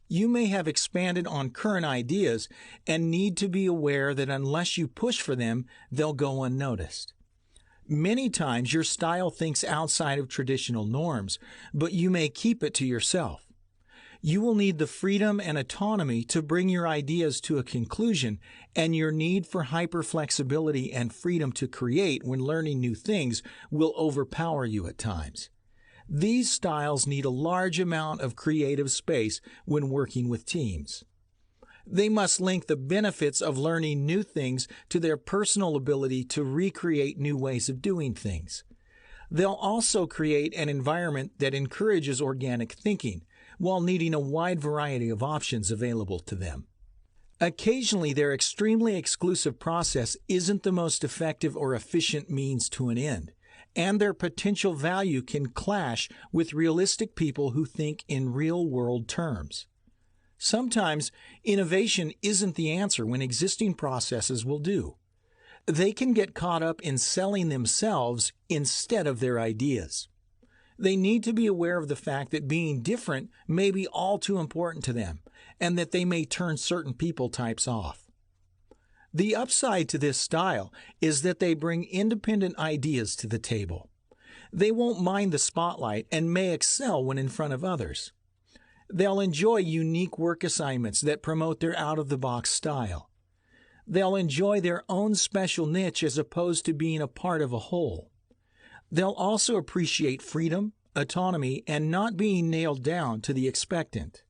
You may have expanded on current ideas and need to be aware that unless you push for them, they'll go unnoticed. Many times your style thinks outside of traditional norms, but you may keep it to yourself. You will need the freedom and autonomy to bring your ideas to a conclusion, and your need for hyperflexibility and freedom to create when learning new things will overpower you at times. These styles need a large amount of creative space when working with teams. They must link the benefits of learning new things to their personal ability to recreate new ways of doing things. They'll also create an environment that encourages organic thinking, while needing a wide variety of options available to them. Occasionally, their extremely exclusive process isn't the most effective or efficient means to an end, and their potential value can clash with realistic people who think in real-world terms. Sometimes, innovation isn't the answer when existing processes will do. They can get caught up in selling themselves instead of their ideas. They need to be aware of the fact that being different may be all too important to them, and that they may turn certain people types off. The upside to this style is that they bring independent ideas to the table. They won't mind the spotlight and may excel when in front of others. They'll enjoy unique work assignments that promote their out-of-the-box style. They'll enjoy their own special niche as opposed to being a part of a whole. They'll also appreciate freedom, autonomy, and not being nailed down to the expectant.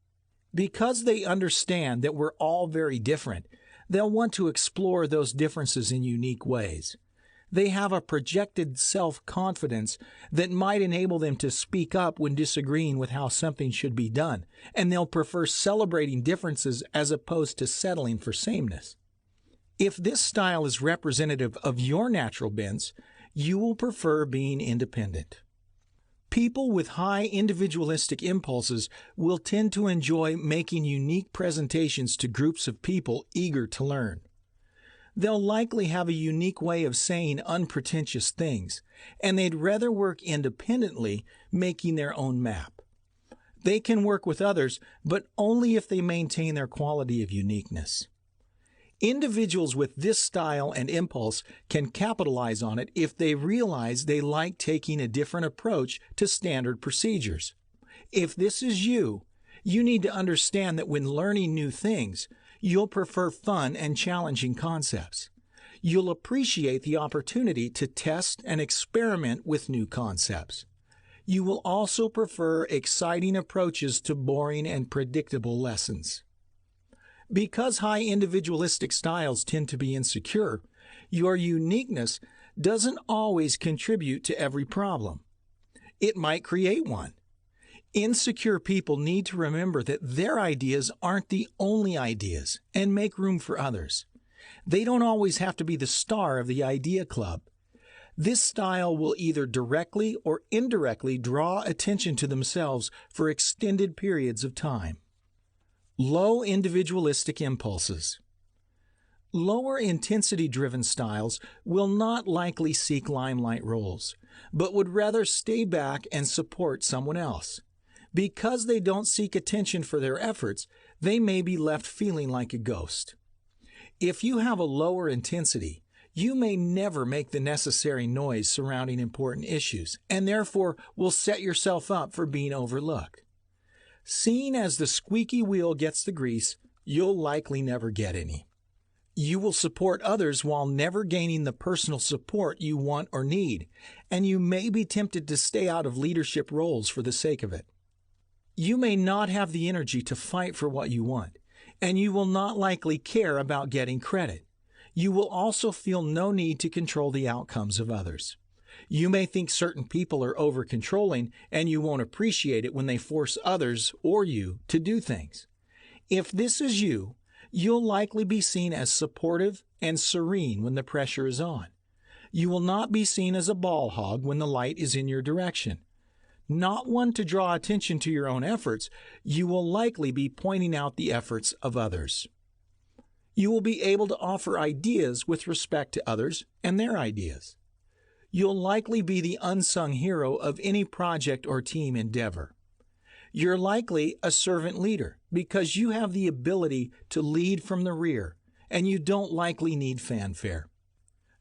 Because they understand that we're all very different, they'll want to explore those differences in unique ways. They have a projected self-confidence that might enable them to speak up when disagreeing with how something should be done, and they'll prefer celebrating differences as opposed to settling for sameness. If this style is representative of your natural bents, you will prefer being independent. People with high individualistic impulses will tend to enjoy making unique presentations to groups of people eager to learn. They'll likely have a unique way of saying unpretentious things, and they'd rather work independently, making their own map. They can work with others, but only if they maintain their quality of uniqueness. Individuals with this style and impulse can capitalize on it if they realize they like taking a different approach to standard procedures. If this is you, you need to understand that when learning new things, you'll prefer fun and challenging concepts. You'll appreciate the opportunity to test and experiment with new concepts. You will also prefer exciting approaches to boring and predictable lessons. Because high individualistic styles tend to be insecure, your uniqueness doesn't always contribute to every problem. It might create one. Insecure people need to remember that their ideas aren't the only ideas and make room for others. They don't always have to be the star of the idea club. This style will either directly or indirectly draw attention to themselves for extended periods of time. Low individualistic impulses. Lower intensity-driven styles will not likely seek limelight roles, but would rather stay back and support someone else. Because they don't seek attention for their efforts, they may be left feeling like a ghost. If you have a lower intensity, you may never make the necessary noise surrounding important issues, and therefore will set yourself up for being overlooked. Seen as the squeaky wheel gets the grease, you'll likely never get any. You will support others while never gaining the personal support you want or need, and you may be tempted to stay out of leadership roles for the sake of it. You may not have the energy to fight for what you want, and you will not likely care about getting credit. You will also feel no need to control the outcomes of others. You may think certain people are over-controlling, and you won't appreciate it when they force others or you to do things. If this is you, you'll likely be seen as supportive and serene when the pressure is on. You will not be seen as a ball hog when the light is in your direction. Not one to draw attention to your own efforts, you will likely be pointing out the efforts of others. You will be able to offer ideas with respect to others and their ideas. You'll likely be the unsung hero of any project or team endeavor. You're likely a servant leader because you have the ability to lead from the rear, and you don't likely need fanfare.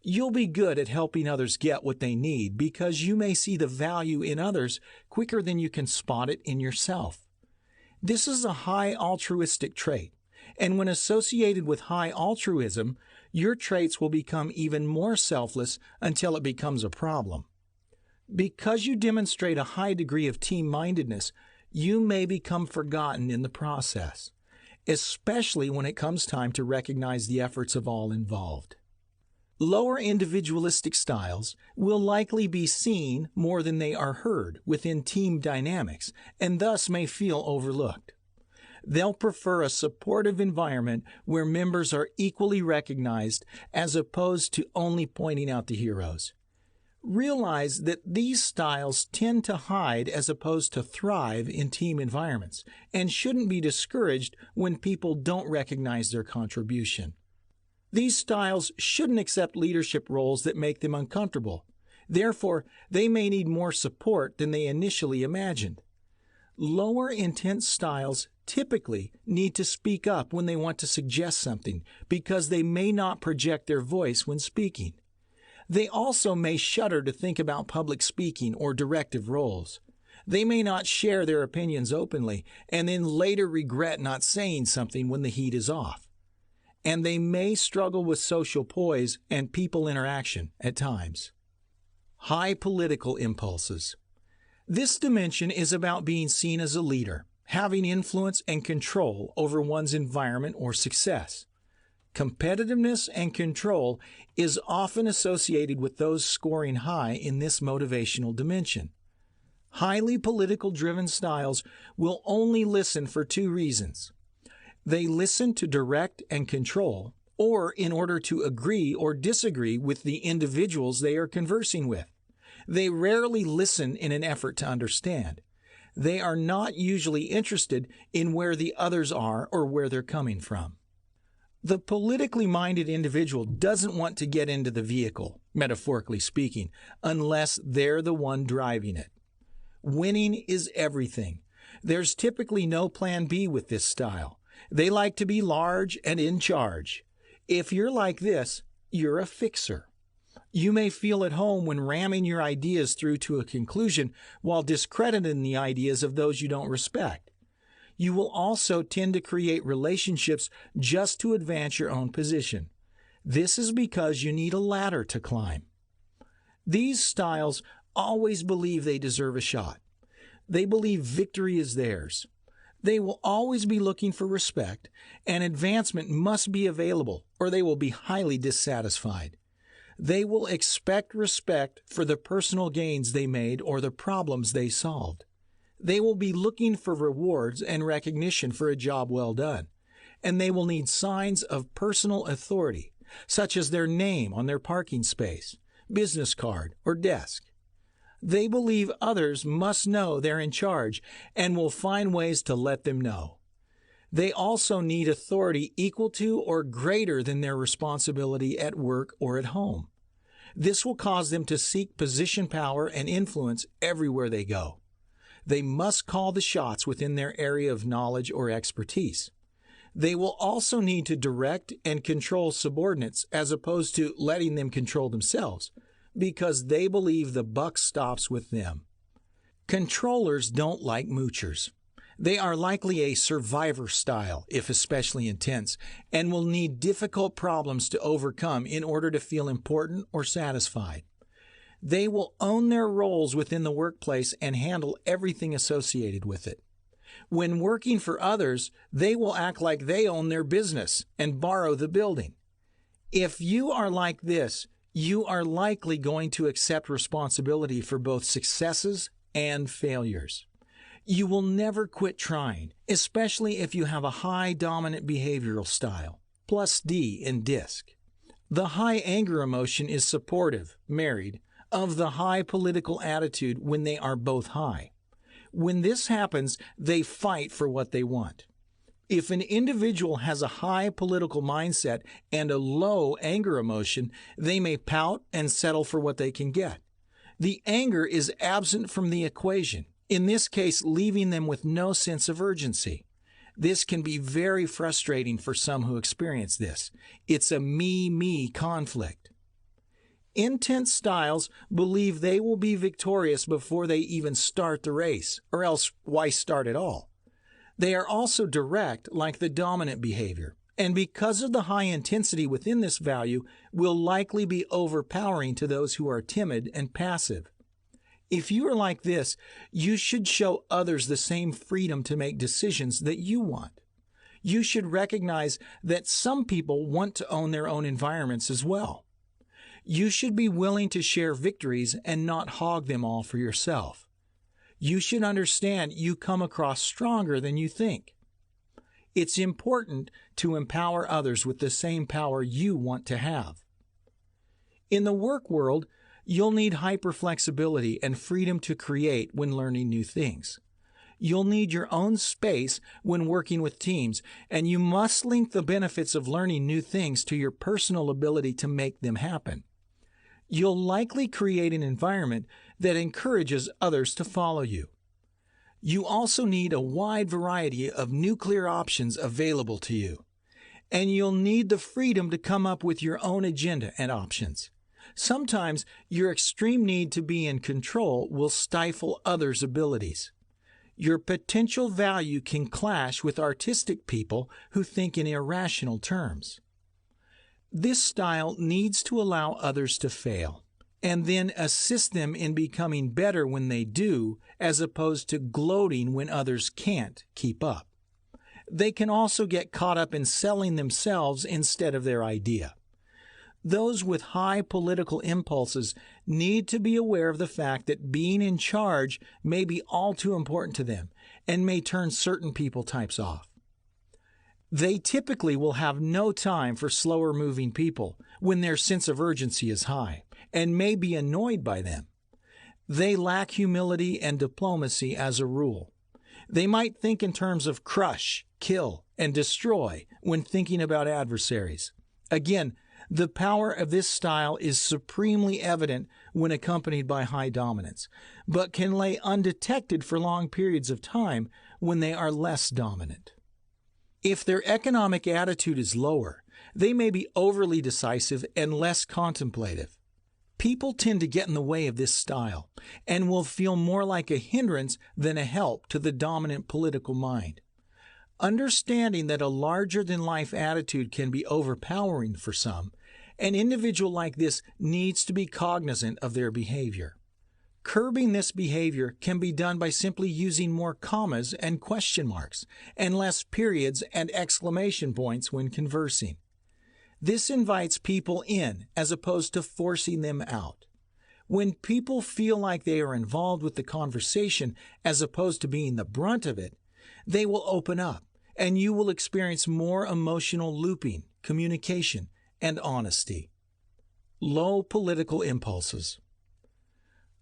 You'll be good at helping others get what they need because you may see the value in others quicker than you can spot it in yourself. This is a high altruistic trait, and when associated with high altruism, your traits will become even more selfless until it becomes a problem. Because you demonstrate a high degree of team-mindedness, you may become forgotten in the process, especially when it comes time to recognize the efforts of all involved. Lower individualistic styles will likely be seen more than they are heard within team dynamics, and thus may feel overlooked. They'll prefer a supportive environment where members are equally recognized as opposed to only pointing out the heroes. Realize that these styles tend to hide as opposed to thrive in team environments and shouldn't be discouraged when people don't recognize their contribution. These styles shouldn't accept leadership roles that make them uncomfortable. Therefore, they may need more support than they initially imagined. Lower intense styles typically need to speak up when they want to suggest something because they may not project their voice when speaking. They also may shudder to think about public speaking or directive roles. They may not share their opinions openly and then later regret not saying something when the heat is off. And they may struggle with social poise and people interaction at times. High political impulses. This dimension is about being seen as a leader, having influence and control over one's environment or success. Competitiveness and control is often associated with those scoring high in this motivational dimension. Highly political-driven styles will only listen for two reasons. They listen to direct and control, or in order to agree or disagree with the individuals they are conversing with. They rarely listen in an effort to understand. They are not usually interested in where the others are or where they're coming from. The politically minded individual doesn't want to get into the vehicle, metaphorically speaking, unless they're the one driving it. Winning is everything. There's typically no plan B with this style. They like to be large and in charge. If you're like this, you're a fixer. You may feel at home when ramming your ideas through to a conclusion while discrediting the ideas of those you don't respect. You will also tend to create relationships just to advance your own position. This is because you need a ladder to climb. These styles always believe they deserve a shot. They believe victory is theirs. They will always be looking for respect, and advancement must be available, or they will be highly dissatisfied. They will expect respect for the personal gains they made or the problems they solved. They will be looking for rewards and recognition for a job well done, and they will need signs of personal authority, such as their name on their parking space, business card, or desk. They believe others must know they're in charge and will find ways to let them know. They also need authority equal to or greater than their responsibility at work or at home. This will cause them to seek position, power, and influence everywhere they go. They must call the shots within their area of knowledge or expertise. They will also need to direct and control subordinates as opposed to letting them control themselves, because they believe the buck stops with them. Controllers don't like moochers. They are likely a survivor style, if especially intense, and will need difficult problems to overcome in order to feel important or satisfied. They will own their roles within the workplace and handle everything associated with it. When working for others, they will act like they own their business and borrow the building. If you are like this, you are likely going to accept responsibility for both successes and failures. You will never quit trying, especially if you have a high dominant behavioral style, plus D in DISC. The high anger emotion is supportive, married, of the high political attitude when they are both high. When this happens, they fight for what they want. If an individual has a high political mindset and a low anger emotion, they may pout and settle for what they can get. The anger is absent from the equation, in this case leaving them with no sense of urgency. This can be very frustrating for some who experience this. It's a me-me conflict. Intense styles believe they will be victorious before they even start the race, or else why start at all? They are also direct, like the dominant behavior, and because of the high intensity within this value, will likely be overpowering to those who are timid and passive. If you are like this, you should show others the same freedom to make decisions that you want. You should recognize that some people want to own their own environments as well. You should be willing to share victories and not hog them all for yourself. You should understand you come across stronger than you think. It's important to empower others with the same power you want to have. In the work world, you'll need hyperflexibility and freedom to create when learning new things. You'll need your own space when working with teams, and you must link the benefits of learning new things to your personal ability to make them happen. You'll likely create an environment that encourages others to follow you. You also need a wide variety of nuclear options available to you, and you'll need the freedom to come up with your own agenda and options. Sometimes your extreme need to be in control will stifle others' abilities. Your potential value can clash with artistic people who think in irrational terms. This style needs to allow others to fail, and then assist them in becoming better when they do, as opposed to gloating when others can't keep up. They can also get caught up in selling themselves instead of their idea. Those with high political impulses need to be aware of the fact that being in charge may be all too important to them and may turn certain people types off. They typically will have no time for slower moving people when their sense of urgency is high and may be annoyed by them. They lack humility and diplomacy as a rule. They might think in terms of crush kill, and destroy when thinking about adversaries. Again, the power of this style is supremely evident when accompanied by high dominance, but can lay undetected for long periods of time when they are less dominant. If their economic attitude is lower, they may be overly decisive and less contemplative. People tend to get in the way of this style and will feel more like a hindrance than a help to the dominant political mind. Understanding that a larger-than-life attitude can be overpowering for some, an individual like this needs to be cognizant of their behavior. Curbing this behavior can be done by simply using more commas and question marks, and less periods and exclamation points when conversing. This invites people in as opposed to forcing them out. When people feel like they are involved with the conversation as opposed to being the brunt of it, they will open up, and you will experience more emotional looping, communication, and honesty. Low political impulses.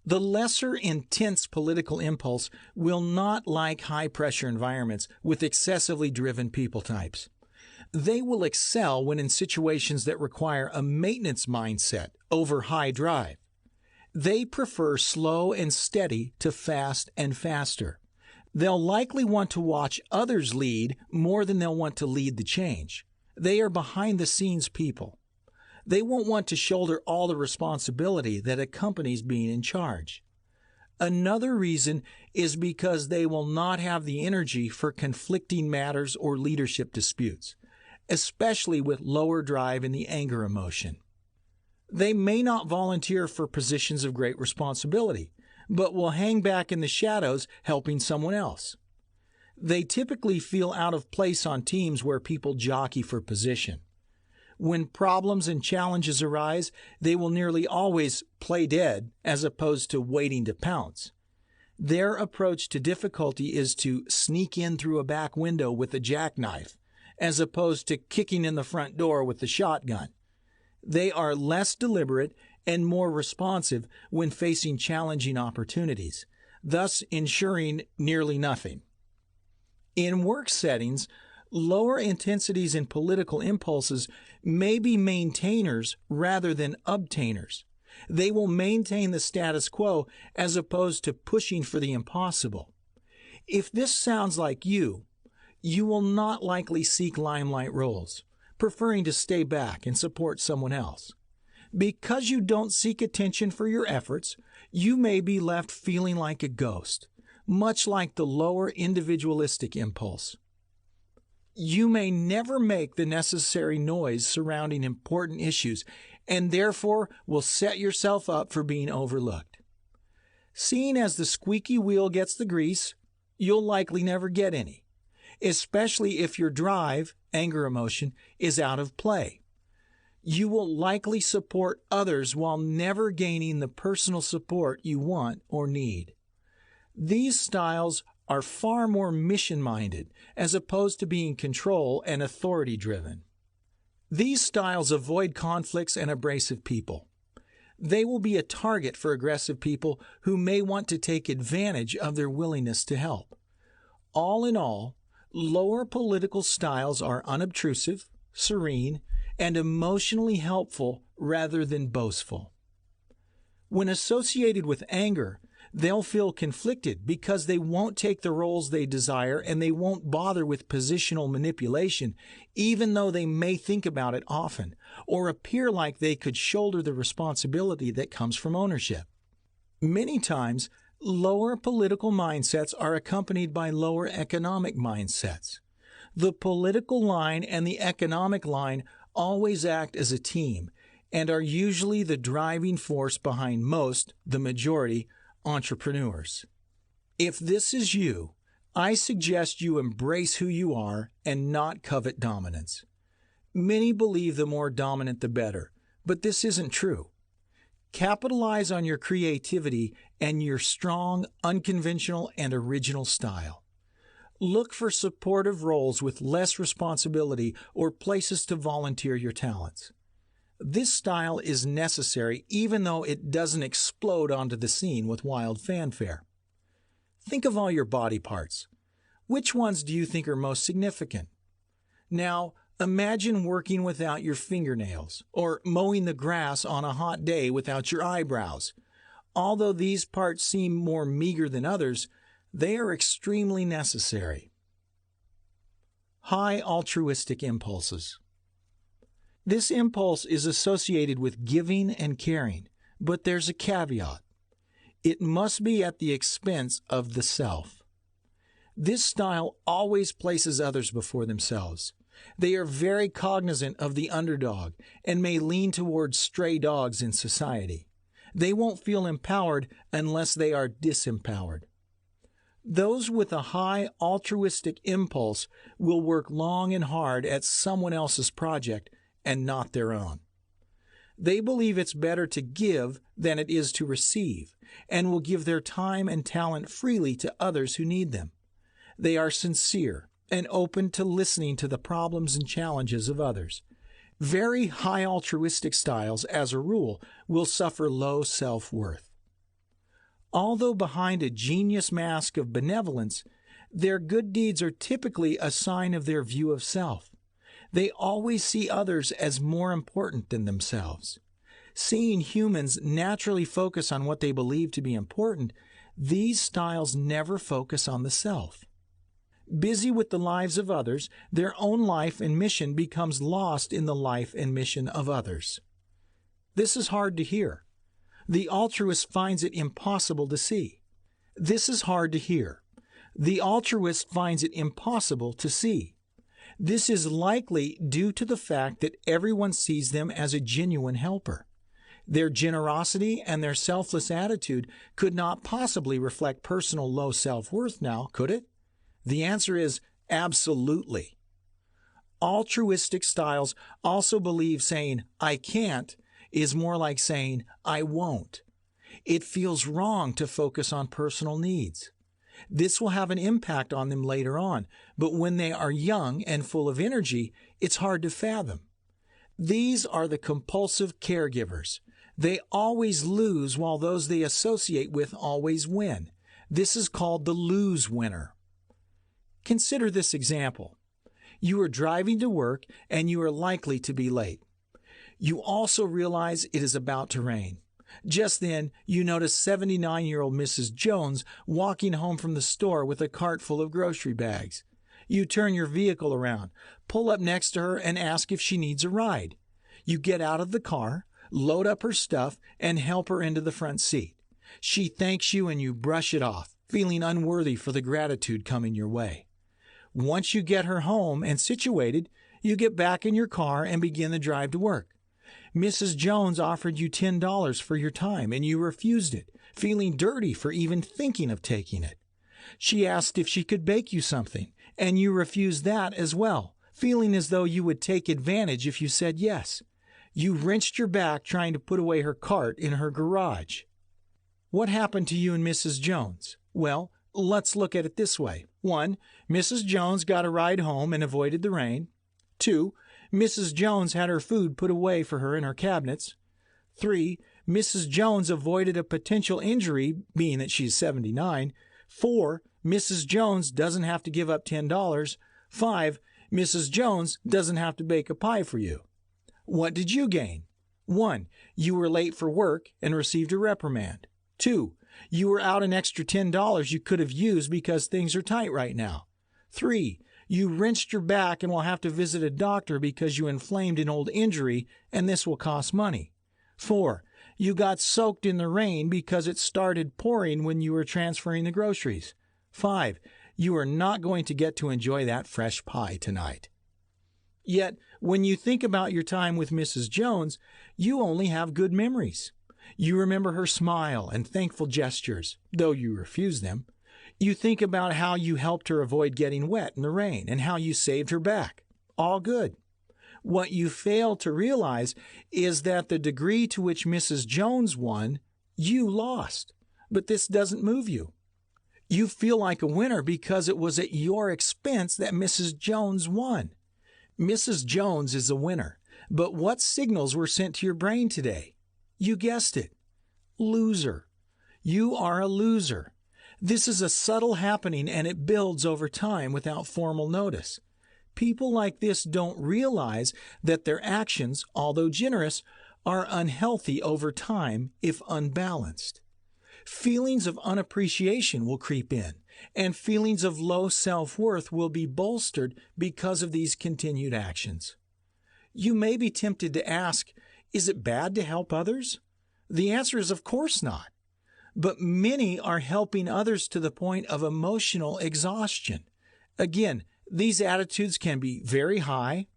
The lesser intense political impulse will not like high-pressure environments with excessively driven people types. They will excel when in situations that require a maintenance mindset over high drive. They prefer slow and steady to fast and faster. They'll likely want to watch others lead more than they'll want to lead the change. They are behind-the-scenes people. They won't want to shoulder all the responsibility that accompanies being in charge. Another reason is because they will not have the energy for conflicting matters or leadership disputes, especially with lower drive in the anger emotion. They may not volunteer for positions of great responsibility, but will hang back in the shadows helping someone else. They typically feel out of place on teams where people jockey for position. When problems and challenges arise, they will nearly always play dead as opposed to waiting to pounce. Their approach to difficulty is to sneak in through a back window with a jackknife, as opposed to kicking in the front door with the shotgun. They are less deliberate and more responsive when facing challenging opportunities, thus ensuring nearly nothing. In work settings, lower intensities in political impulses may be maintainers rather than obtainers. They will maintain the status quo as opposed to pushing for the impossible. If this sounds like you will not likely seek limelight roles, preferring to stay back and support someone else. Because you don't seek attention for your efforts, you may be left feeling like a ghost, much like the lower individualistic impulse. You may never make the necessary noise surrounding important issues and therefore will set yourself up for being overlooked. Seeing as the squeaky wheel gets the grease, you'll likely never get any, especially if your drive, anger emotion, is out of play. You will likely support others while never gaining the personal support you want or need. These styles are far more mission-minded as opposed to being control and authority-driven. These styles avoid conflicts and abrasive people. They will be a target for aggressive people who may want to take advantage of their willingness to help. All in all, lower political styles are unobtrusive, serene, and emotionally helpful rather than boastful. When associated with anger, they'll feel conflicted because they won't take the roles they desire and they won't bother with positional manipulation, even though they may think about it often or appear like they could shoulder the responsibility that comes from ownership. Many times, lower political mindsets are accompanied by lower economic mindsets. The political line and the economic line always act as a team and are usually the driving force behind most, the majority, entrepreneurs. If this is you, I suggest you embrace who you are and not covet dominance. Many believe the more dominant the better, but this isn't true. Capitalize on your creativity and your strong, unconventional, and original style. Look for supportive roles with less responsibility or places to volunteer your talents. This style is necessary even though it doesn't explode onto the scene with wild fanfare. Think of all your body parts. Which ones do you think are most significant? Now, imagine working without your fingernails, or mowing the grass on a hot day without your eyebrows. Although these parts seem more meager than others, they are extremely necessary. High altruistic impulses. This impulse is associated with giving and caring, but there's a caveat. It must be at the expense of the self. This style always places others before themselves. They are very cognizant of the underdog and may lean towards stray dogs in society. They won't feel empowered unless they are disempowered. Those with a high altruistic impulse will work long and hard at someone else's project and not their own. They believe it's better to give than it is to receive, and will give their time and talent freely to others who need them. They are sincere and open to listening to the problems and challenges of others. Very high altruistic styles, as a rule, will suffer low self-worth. Although behind a genius mask of benevolence, their good deeds are typically a sign of their view of self. They always see others as more important than themselves. Seeing humans naturally focus on what they believe to be important, these styles never focus on the self. Busy with the lives of others, their own life and mission becomes lost in the life and mission of others. This is hard to hear. The altruist finds it impossible to see. This is hard to hear. The altruist finds it impossible to see. This is likely due to the fact that everyone sees them as a genuine helper. Their generosity and their selfless attitude could not possibly reflect personal low self-worth now, could it? The answer is absolutely. Altruistic styles also believe saying, "I can't," is more like saying, "I won't." It feels wrong to focus on personal needs. This will have an impact on them later on, but when they are young and full of energy, it's hard to fathom. These are the compulsive caregivers. They always lose while those they associate with always win. This is called the lose winner. Consider this example. You are driving to work and you are likely to be late. You also realize it is about to rain. Just then, you notice 79-year-old Mrs. Jones walking home from the store with a cart full of grocery bags. You turn your vehicle around, pull up next to her, and ask if she needs a ride. You get out of the car, load up her stuff, and help her into the front seat. She thanks you and you brush it off, feeling unworthy for the gratitude coming your way. Once you get her home and situated, you get back in your car and begin the drive to work. Mrs. Jones offered you $10 for your time and you refused it, feeling dirty for even thinking of taking it. She asked if she could bake you something, and you refused that as well, feeling as though you would take advantage if you said yes. You wrenched your back trying to put away her cart in her garage. What happened to you and Mrs. Jones? Well, let's look at it this way. 1. Mrs. Jones got a ride home and avoided the rain. 2. Mrs. Jones had her food put away for her in her cabinets. 3. Mrs. Jones avoided a potential injury, being that she's 79. 4. Mrs. Jones doesn't have to give up $10. 5. Mrs. Jones doesn't have to bake a pie for you. What did you gain? 1. You were late for work and received a reprimand. 2. You were out an extra $10 you could have used because things are tight right now. 3. You wrenched your back and will have to visit a doctor because you inflamed an old injury, and this will cost money. 4. You got soaked in the rain because it started pouring when you were transferring the groceries. 5. You are not going to get to enjoy that fresh pie tonight. Yet, when you think about your time with Mrs. Jones, you only have good memories. You remember her smile and thankful gestures, though you refuse them. You think about how you helped her avoid getting wet in the rain and how you saved her back. All good. What you fail to realize is that the degree to which Mrs. Jones won, you lost. But this doesn't move you. You feel like a winner because it was at your expense that Mrs. Jones won. Mrs. Jones is a winner. But what signals were sent to your brain today? You guessed it. Loser. You are a loser. This is a subtle happening and it builds over time without formal notice. People like this don't realize that their actions, although generous, are unhealthy over time if unbalanced. Feelings of unappreciation will creep in, and feelings of low self-worth will be bolstered because of these continued actions. You may be tempted to ask, is it bad to help others? The answer is of course not. But many are helping others to the point of emotional exhaustion. Again, these attitudes can be very high,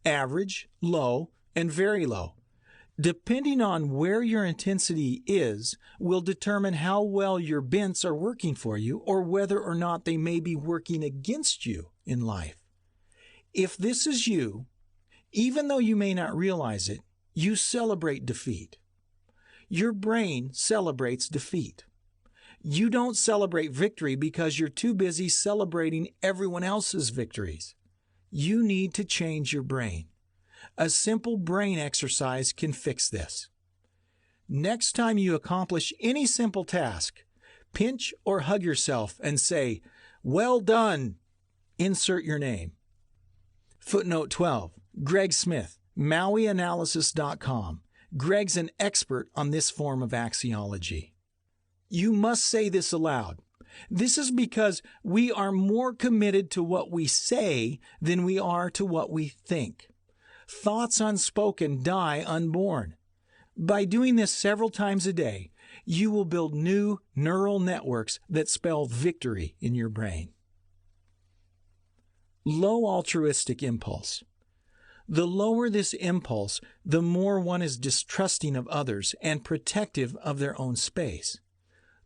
average, low, and very low. Depending on where your intensity is, will determine how well your bents are working for you or whether or not they may be working against you in life. If this is you, even though you may not realize it, you celebrate defeat. Your brain celebrates defeat. You don't celebrate victory because you're too busy celebrating everyone else's victories. You need to change your brain. A simple brain exercise can fix this. Next time you accomplish any simple task, pinch or hug yourself and say, "Well done." Insert your name. Footnote 12. Greg Smith, MauiAnalysis.com. Greg's an expert on this form of axiology. You must say this aloud. This is because we are more committed to what we say than we are to what we think. Thoughts unspoken die unborn. By doing this several times a day, you will build new neural networks that spell victory in your brain. Low altruistic impulse. The lower this impulse, the more one is distrusting of others and protective of their own space.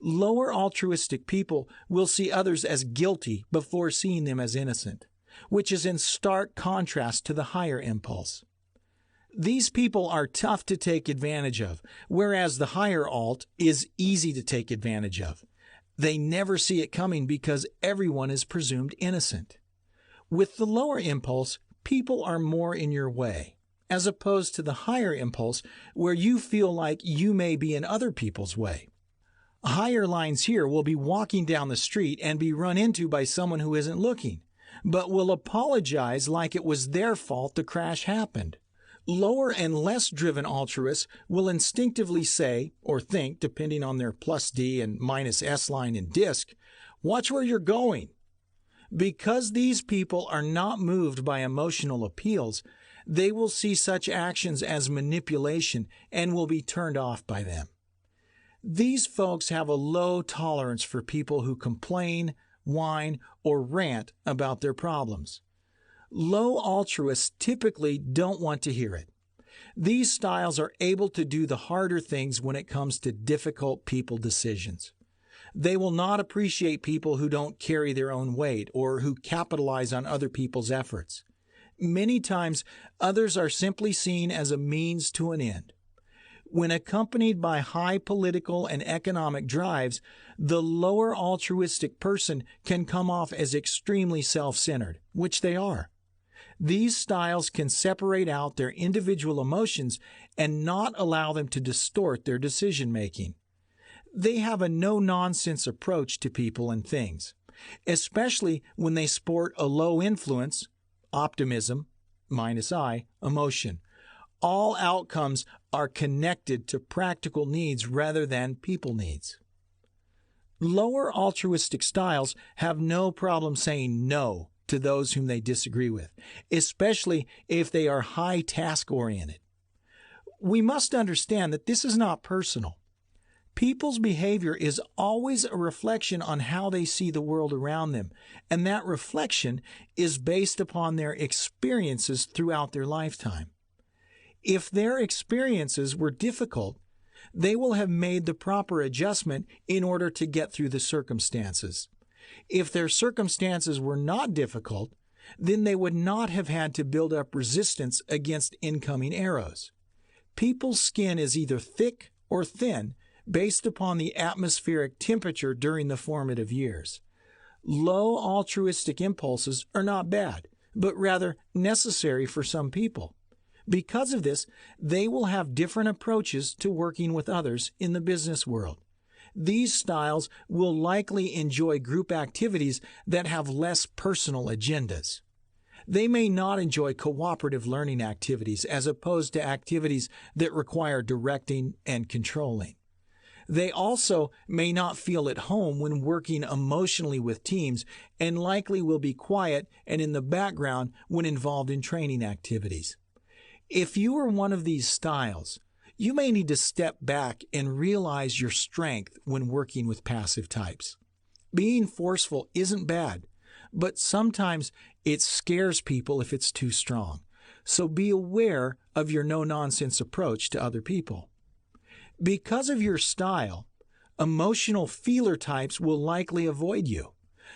Lower altruistic people will see others as guilty before seeing them as innocent, which is in stark contrast to the higher impulse. These people are tough to take advantage of, whereas the higher alt is easy to take advantage of. They never see it coming because everyone is presumed innocent. With the lower impulse, people are more in your way, as opposed to the higher impulse where you feel like you may be in other people's way. Higher lines here will be walking down the street and be run into by someone who isn't looking, but will apologize like it was their fault the crash happened. Lower and less driven altruists will instinctively say, or think, depending on their plus D and minus S line in DISC, "Watch where you're going." Because these people are not moved by emotional appeals, they will see such actions as manipulation and will be turned off by them. These folks have a low tolerance for people who complain, whine, or rant about their problems. Low altruists typically don't want to hear it. These styles are able to do the harder things when it comes to difficult people decisions. They will not appreciate people who don't carry their own weight or who capitalize on other people's efforts. Many times, others are simply seen as a means to an end. When accompanied by high political and economic drives, the lower altruistic person can come off as extremely self-centered, which they are. These styles can separate out their individual emotions and not allow them to distort their decision-making. They have a no-nonsense approach to people and things, especially when they sport a low influence, optimism, minus I, emotion. All outcomes are connected to practical needs rather than people needs. Lower altruistic styles have no problem saying no to those whom they disagree with, especially if they are high task-oriented. We must understand that this is not personal. People's behavior is always a reflection on how they see the world around them, and that reflection is based upon their experiences throughout their lifetime. If their experiences were difficult, they will have made the proper adjustment in order to get through the circumstances. If their circumstances were not difficult, then they would not have had to build up resistance against incoming arrows. People's skin is either thick or thin based upon the atmospheric temperature during the formative years. Low altruistic impulses are not bad, but rather necessary for some people. Because of this, they will have different approaches to working with others in the business world. These styles will likely enjoy group activities that have less personal agendas. They may not enjoy cooperative learning activities as opposed to activities that require directing and controlling. They also may not feel at home when working emotionally with teams and likely will be quiet and in the background when involved in training activities. If you are one of these styles, you may need to step back and realize your strength when working with passive types. Being forceful isn't bad, but sometimes it scares people if it's too strong. So be aware of your no-nonsense approach to other people. Because of your style, emotional feeler types will likely avoid you.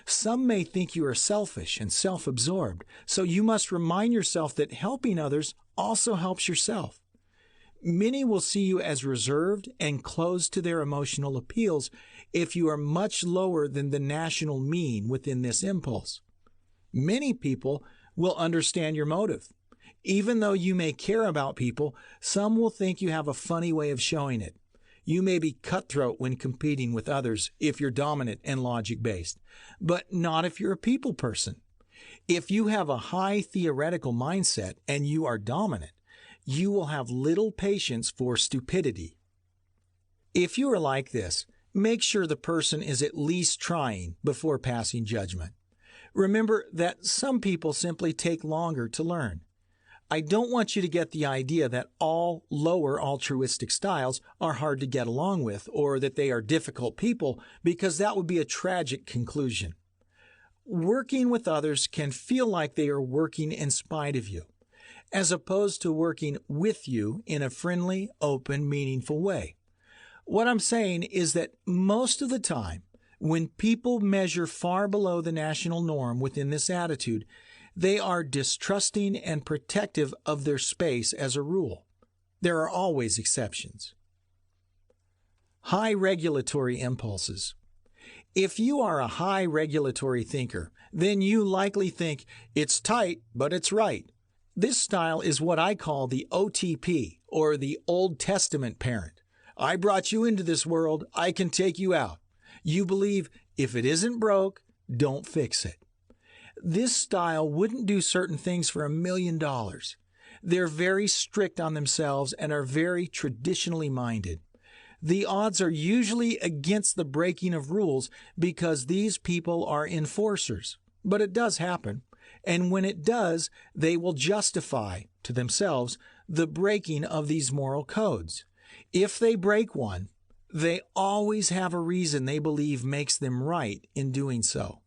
Some may think you are selfish and self-absorbed, so you must remind yourself that helping others also helps yourself. Many will see you as reserved and closed to their emotional appeals if you are much lower than the national mean within this impulse. Many people will understand your motive. Even though you may care about people, some will think you have a funny way of showing it. You may be cutthroat when competing with others if you're dominant and logic-based, but not if you're a people person. If you have a high theoretical mindset and you are dominant, you will have little patience for stupidity. If you are like this, make sure the person is at least trying before passing judgment. Remember that some people simply take longer to learn. I don't want you to get the idea that all lower altruistic styles are hard to get along with or that they are difficult people, because that would be a tragic conclusion. Working with others can feel like they are working in spite of you, as opposed to working with you in a friendly, open, meaningful way. What I'm saying is that most of the time, when people measure far below the national norm within this attitude, they are distrusting and protective of their space as a rule. There are always exceptions. High regulatory impulses. If you are a high regulatory thinker, then you likely think, it's tight, but it's right. This style is what I call the OTP, or the Old Testament parent. I brought you into this world, I can take you out. You believe, if it isn't broke, don't fix it. This style wouldn't do certain things for $1 million. They're very strict on themselves and are very traditionally minded. The odds are usually against the breaking of rules because these people are enforcers. But it does happen. And when it does, they will justify to themselves the breaking of these moral codes. If they break one, they always have a reason they believe makes them right in doing so.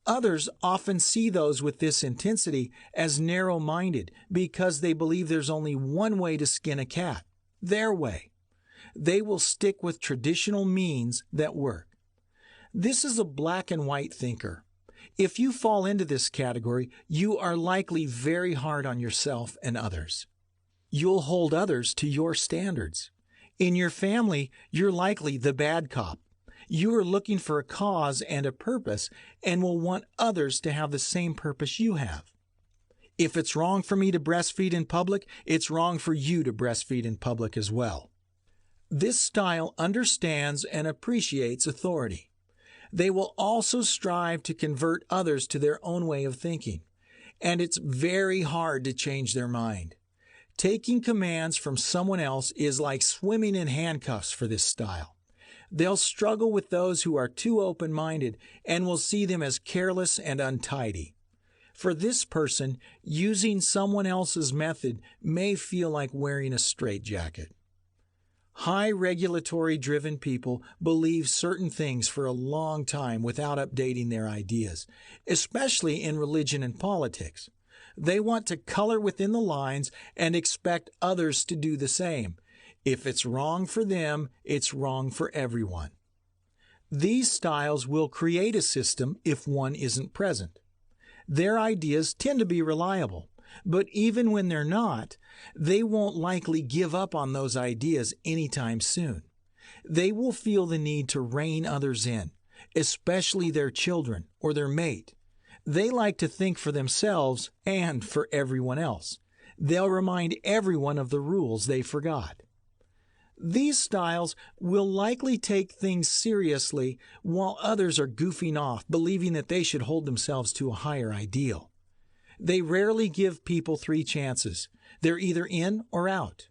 Others often see those with this intensity as narrow-minded because they believe there's only one way to skin a cat, their way. They will stick with traditional means that work. This is a black and white thinker. If you fall into this category, you are likely very hard on yourself and others. You'll hold others to your standards. In your family, you're likely the bad cop. You are looking for a cause and a purpose and will want others to have the same purpose you have. If it's wrong for me to breastfeed in public, it's wrong for you to breastfeed in public as well. This style understands and appreciates authority. They will also strive to convert others to their own way of thinking, and it's very hard to change their mind. Taking commands from someone else is like swimming in handcuffs for this style. They'll struggle with those who are too open-minded and will see them as careless and untidy. For this person, using someone else's method may feel like wearing a straitjacket. High regulatory-driven people believe certain things for a long time without updating their ideas, especially in religion and politics. They want to color within the lines and expect others to do the same. If it's wrong for them, it's wrong for everyone. These styles will create a system if one isn't present. Their ideas tend to be reliable, but even when they're not, they won't likely give up on those ideas anytime soon. They will feel the need to rein others in, especially their children or their mate. They like to think for themselves and for everyone else. They'll remind everyone of the rules they forgot. These styles will likely take things seriously while others are goofing off, believing that they should hold themselves to a higher ideal. They rarely give people 3 chances. They're either in or out.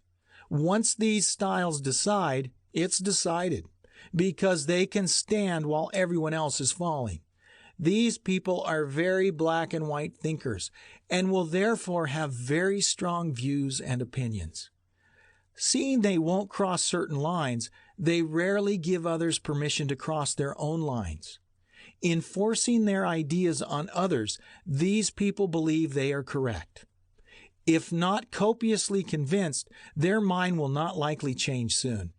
Once these styles decide, it's decided, because they can stand while everyone else is falling. These people are very black and white thinkers and will therefore have very strong views and opinions. Seeing they won't cross certain lines, they rarely give others permission to cross their own lines. In forcing their ideas on others, these people believe they are correct. If not copiously convinced, their mind will not likely change soon.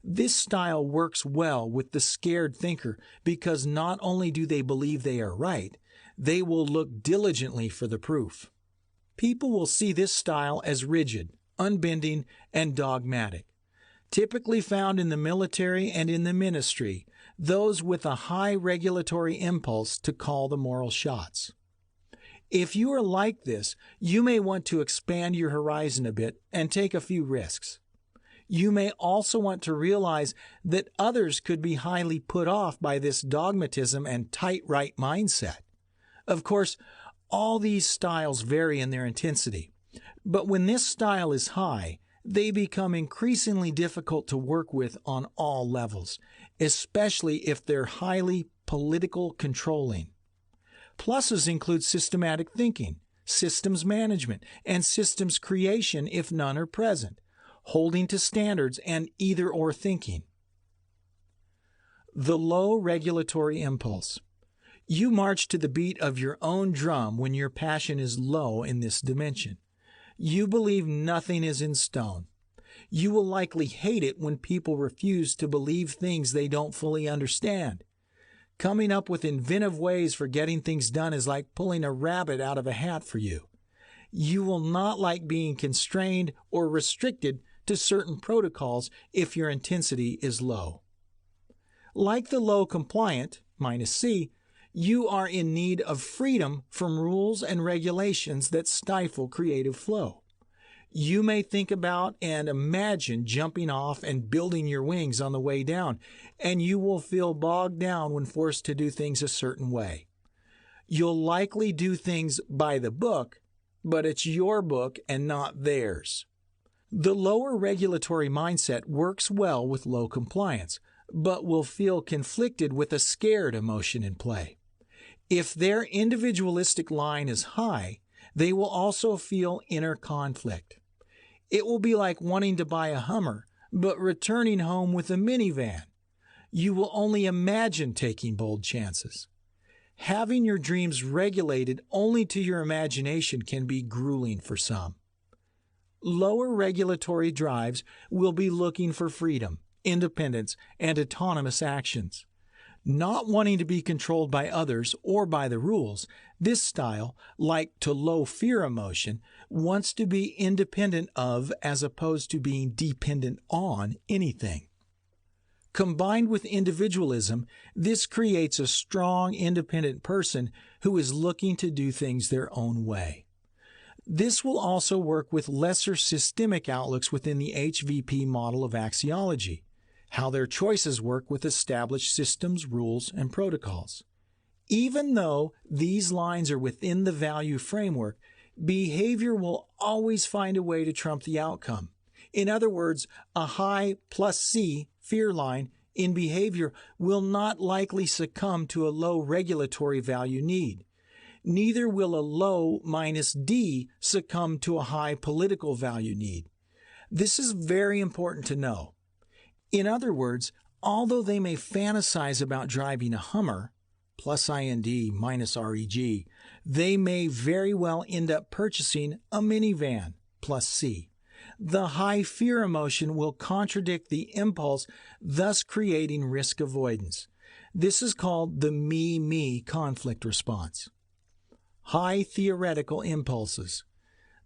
This style works well with the scared thinker because not only do they believe they are right, they will look diligently for the proof. People will see this style as rigid, unbending, and dogmatic. Typically found in the military and in the ministry, those with a high regulatory impulse to call the moral shots. If you are like this, you may want to expand your horizon a bit and take a few risks. You may also want to realize that others could be highly put off by this dogmatism and tight right mindset. Of course, all these styles vary in their intensity, but when this style is high, they become increasingly difficult to work with on all levels, especially if they're highly political controlling. Pluses include systematic thinking, systems management, and systems creation if none are present, holding to standards, and either-or thinking. The low regulatory impulse. You march to the beat of your own drum when your passion is low in this dimension. You believe nothing is in stone. You will likely hate it when people refuse to believe things they don't fully understand. Coming up with inventive ways for getting things done is like pulling a rabbit out of a hat for you. You will not like being constrained or restricted to certain protocols if your intensity is low. Like the low compliant, -C, you are in need of freedom from rules and regulations that stifle creative flow. You may think about and imagine jumping off and building your wings on the way down, and you will feel bogged down when forced to do things a certain way. You'll likely do things by the book, but it's your book and not theirs. The lower regulatory mindset works well with low compliance, but will feel conflicted with a scared emotion in play. If their individualistic line is high, they will also feel inner conflict. It will be like wanting to buy a Hummer, but returning home with a minivan. You will only imagine taking bold chances. Having your dreams regulated only to your imagination can be grueling for some. Lower regulatory drives will be looking for freedom, independence, and autonomous actions. Not wanting to be controlled by others or by the rules, this style, like to low fear emotion, wants to be independent of as opposed to being dependent on anything. Combined with individualism, this creates a strong, independent person who is looking to do things their own way. This will also work with lesser systemic outlooks within the HVP model of axiology, how their choices work with established systems, rules, and protocols. Even though these lines are within the value framework, behavior will always find a way to trump the outcome. In other words, a high +C fear line in behavior will not likely succumb to a low regulatory value need. Neither will a low -D succumb to a high political value need. This is very important to know. In other words, although they may fantasize about driving a Hummer, +IND, -REG, they may very well end up purchasing a minivan, +C. The high fear emotion will contradict the impulse, thus creating risk avoidance. This is called the me-me conflict response. High theoretical impulses.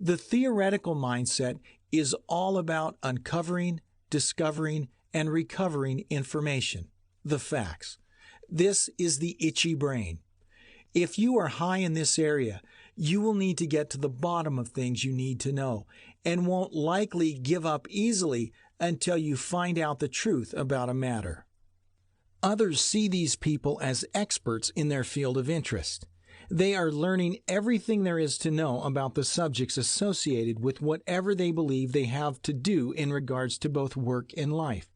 The theoretical mindset is all about uncovering, discovering, and recovering information, the facts. This is the itchy brain. If you are high in this area, you will need to get to the bottom of things you need to know and won't likely give up easily until you find out the truth about a matter. Others see these people as experts in their field of interest. They are learning everything there is to know about the subjects associated with whatever they believe they have to do in regards to both work and life.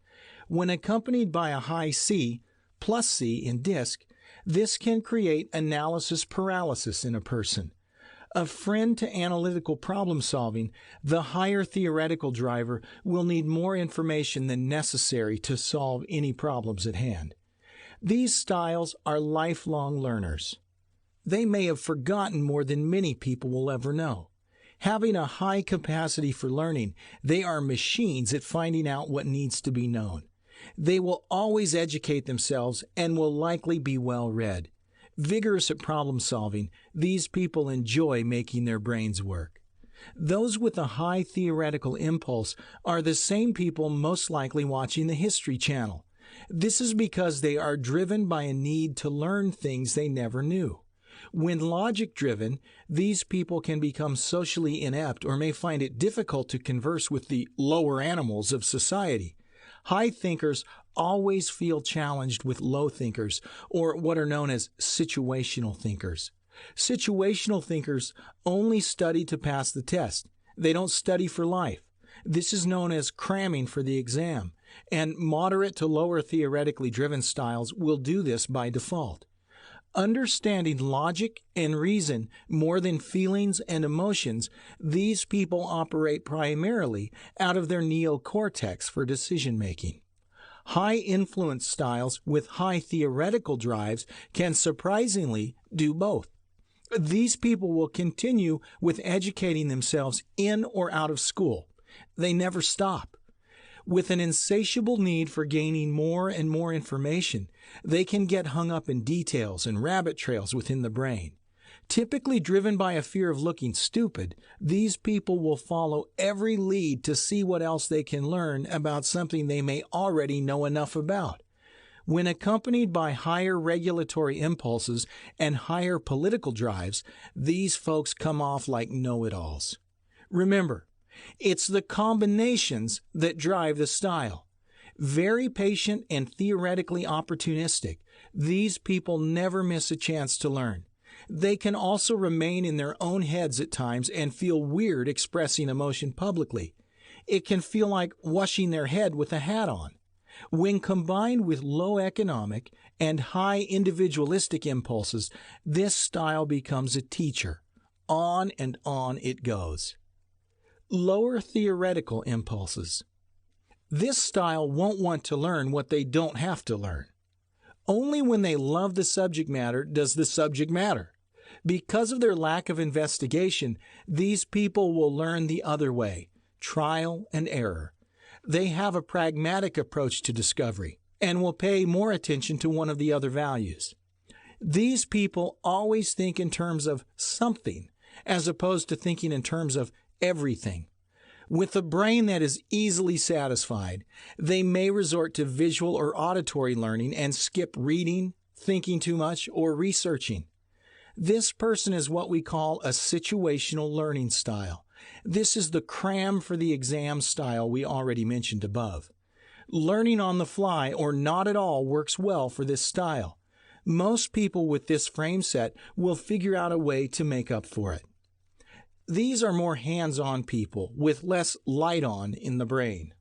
When accompanied by a high C, plus C in DISC, this can create analysis paralysis in a person. A friend to analytical problem solving, the higher theoretical driver will need more information than necessary to solve any problems at hand. These styles are lifelong learners. They may have forgotten more than many people will ever know. Having a high capacity for learning, they are machines at finding out what needs to be known. They will always educate themselves and will likely be well read. Vigorous at problem solving, these people enjoy making their brains work. Those with a high theoretical impulse are the same people most likely watching the History Channel. This is because they are driven by a need to learn things they never knew. When logic-driven, these people can become socially inept or may find it difficult to converse with the lower animals of society. High thinkers always feel challenged with low thinkers, or what are known as situational thinkers. Situational thinkers only study to pass the test. They don't study for life. This is known as cramming for the exam, and moderate to lower theoretically driven styles will do this by default. Understanding logic and reason more than feelings and emotions, these people operate primarily out of their neocortex for decision-making. High-influence styles with high theoretical drives can surprisingly do both. These people will continue with educating themselves in or out of school. They never stop. With an insatiable need for gaining more and more information, they can get hung up in details and rabbit trails within the brain. Typically driven by a fear of looking stupid, these people will follow every lead to see what else they can learn about something they may already know enough about. When accompanied by higher regulatory impulses and higher political drives, these folks come off like know-it-alls. Remember, it's the combinations that drive the style. Very patient and theoretically opportunistic, these people never miss a chance to learn. They can also remain in their own heads at times and feel weird expressing emotion publicly. It can feel like washing their head with a hat on. When combined with low economic and high individualistic impulses, this style becomes a teacher. On and on it goes. Lower theoretical impulses. This style won't want to learn what they don't have to learn. Only when they love the subject matter does the subject matter. Because of their lack of investigation, these people will learn the other way, trial and error. They have a pragmatic approach to discovery and will pay more attention to one of the other values. These people always think in terms of something, as opposed to thinking in terms of everything. With a brain that is easily satisfied, they may resort to visual or auditory learning and skip reading, thinking too much, or researching. This person is what we call a situational learning style. This is the cram for the exam style we already mentioned above. Learning on the fly or not at all works well for this style. Most people with this frame set will figure out a way to make up for it. These are more hands-on people with less light-on in the brain.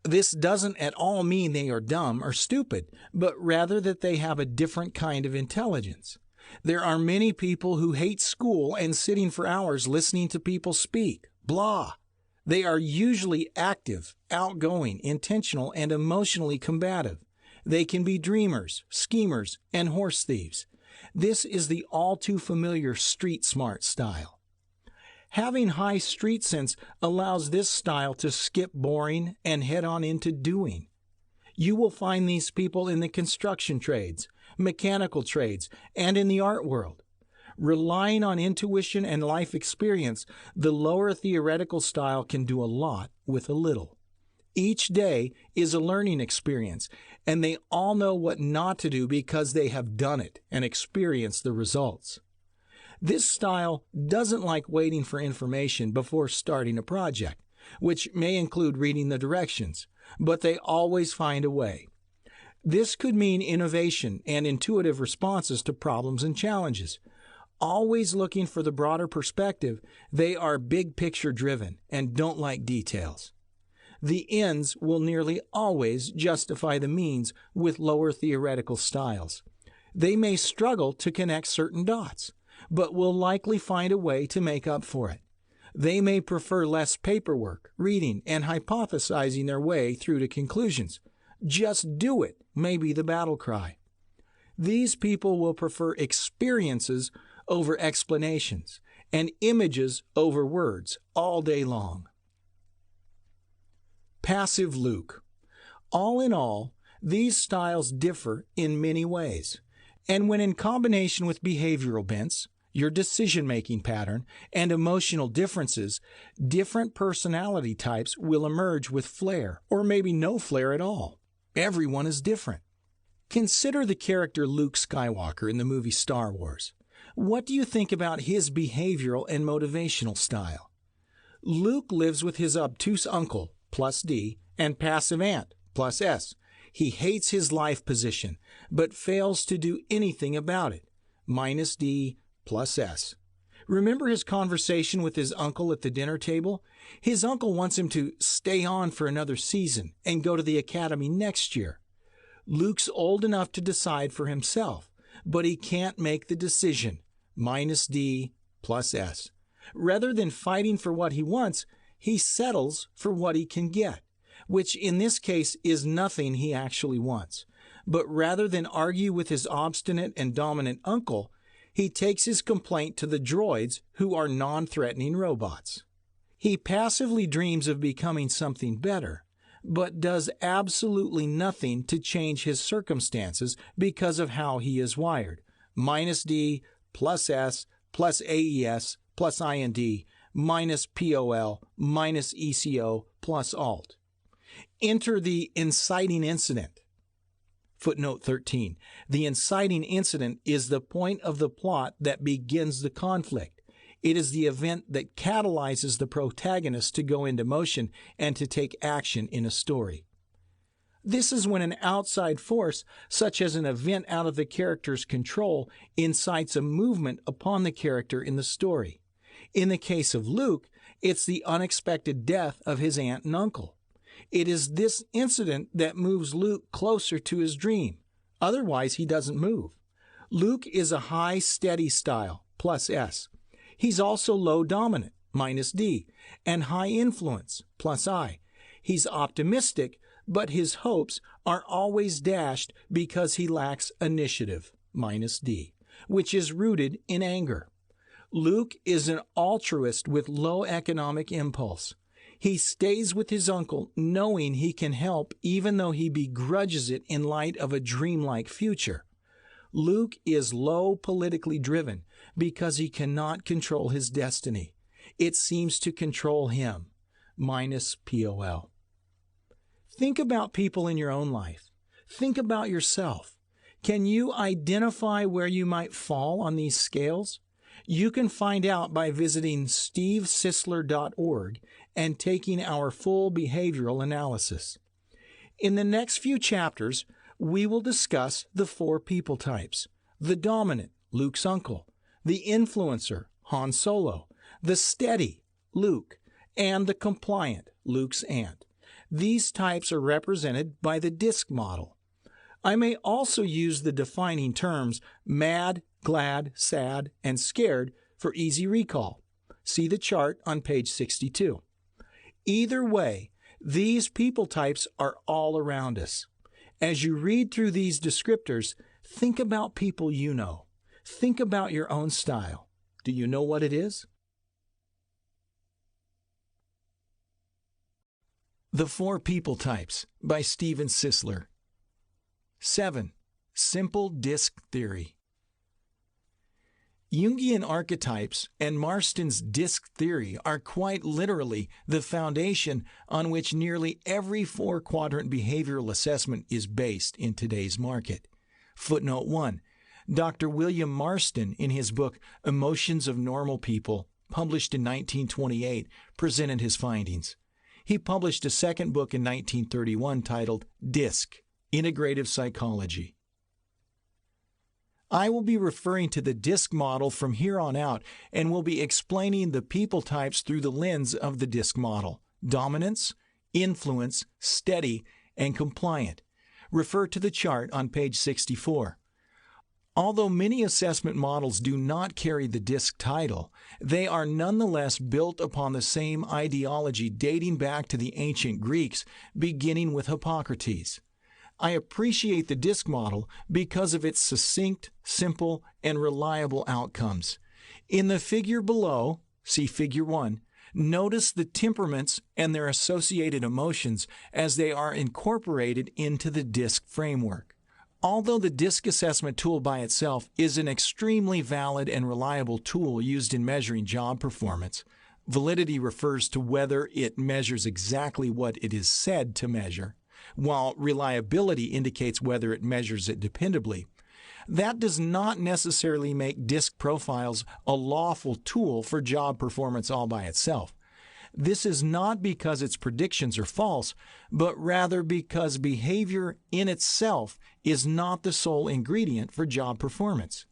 This doesn't at all mean they are dumb or stupid, but rather that they have a different kind of intelligence. There are many people who hate school and sitting for hours listening to people speak. Blah. They are usually active, outgoing, intentional, and emotionally combative. They can be dreamers, schemers, and horse thieves. This is the all too familiar street smart style. Having high street sense allows this style to skip boring and head on into doing. You will find these people in the construction trades, mechanical trades, and in the art world. Relying on intuition and life experience, the lower theoretical style can do a lot with a little. Each day is a learning experience, and they all know what not to do because they have done it and experienced the results. This style doesn't like waiting for information before starting a project. which may include reading the directions, but they always find a way. This could mean innovation and intuitive responses to problems and challenges. Always looking for the broader perspective, they are big picture driven and don't like details. The ends will nearly always justify the means with lower theoretical styles. They may struggle to connect certain dots, but will likely find a way to make up for it. They may prefer less paperwork, reading, and hypothesizing their way through to conclusions. Just do it may be the battle cry. These people will prefer experiences over explanations and images over words all day long. Passive Luke. All in all, these styles differ in many ways, and when in combination with behavioral bents, your decision-making pattern, and emotional differences, different personality types will emerge with flair, or maybe no flair at all. Everyone is different. Consider the character Luke Skywalker in the movie Star Wars. What do you think about his behavioral and motivational style? Luke lives with his obtuse uncle, plus D, and passive aunt, plus S. He hates his life position, but fails to do anything about it, minus D, plus S. Remember his conversation with his uncle at the dinner table? His uncle wants him to stay on for another season and go to the academy next year. Luke's old enough to decide for himself, but he can't make the decision, minus D, plus S. Rather than fighting for what he wants, he settles for what he can get, which in this case is nothing he actually wants. But rather than argue with his obstinate and dominant uncle, he takes his complaint to the droids, who are non-threatening robots. He passively dreams of becoming something better, but does absolutely nothing to change his circumstances because of how he is wired. Minus D, plus S, plus AES, plus IND, minus POL, minus ECO, plus Alt. Enter the inciting incident. Footnote 13. The inciting incident is the point of the plot that begins the conflict. It is the event that catalyzes the protagonist to go into motion and to take action in a story. This is when an outside force, such as an event out of the character's control, incites a movement upon the character in the story. In the case of Luke, it's the unexpected death of his aunt and uncle. It is this incident that moves Luke closer to his dream. Otherwise, he doesn't move. Luke is a high, steady style, plus S. He's also low dominant, minus D, and high influence, plus I. He's optimistic, but his hopes are always dashed because he lacks initiative, minus D, which is rooted in anger. Luke is an altruist with low economic impulse. He stays with his uncle knowing he can help even though he begrudges it in light of a dreamlike future. Luke is low politically driven because he cannot control his destiny. It seems to control him, minus POL. Think about people in your own life. Think about yourself. Can you identify where you might fall on these scales? You can find out by visiting stevesisler.org and taking our full behavioral analysis. In the next few chapters, we will discuss the 4 people types: the dominant, Luke's uncle; the influencer, Han Solo; the steady, Luke; and the compliant, Luke's aunt. These types are represented by the disc model. I may also use the defining terms mad, glad, sad, and scared for easy recall. See the chart on page 62. Either way, these people types are all around us. As you read through these descriptors, think about people you know. Think about your own style. Do you know what it is? The 4 People Types by Steven Sisler. 7. Simple Disc Theory. Jungian archetypes and Marston's disc theory are quite literally the foundation on which nearly every 4-quadrant behavioral assessment is based in today's market. Footnote 1. Dr. William Marston, in his book Emotions of Normal People, published in 1928, presented his findings. He published a second book in 1931 titled DISC, Integrative Psychology. I will be referring to the DISC model from here on out and will be explaining the people types through the lens of the DISC model: dominance, influence, steady, and compliant. Refer to the chart on page 64. Although many assessment models do not carry the DISC title, they are nonetheless built upon the same ideology dating back to the ancient Greeks, beginning with Hippocrates. I appreciate the DISC model because of its succinct, simple, and reliable outcomes. In the figure below, see Figure 1, notice the temperaments and their associated emotions as they are incorporated into the DISC framework. Although the DISC assessment tool by itself is an extremely valid and reliable tool used in measuring job performance, validity refers to whether it measures exactly what it is said to measure, while reliability indicates whether it measures it dependably. That does not necessarily make DISC profiles a lawful tool for job performance all by itself. This is not because its predictions are false, but rather because behavior in itself is not the sole ingredient for job performance.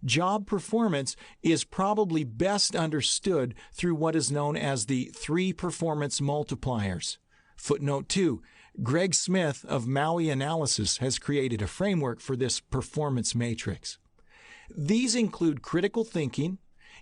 Job performance is probably best understood through what is known as the 3 performance multipliers. Footnote 2. Greg Smith of Maui Analysis has created a framework for this performance matrix. These include critical thinking,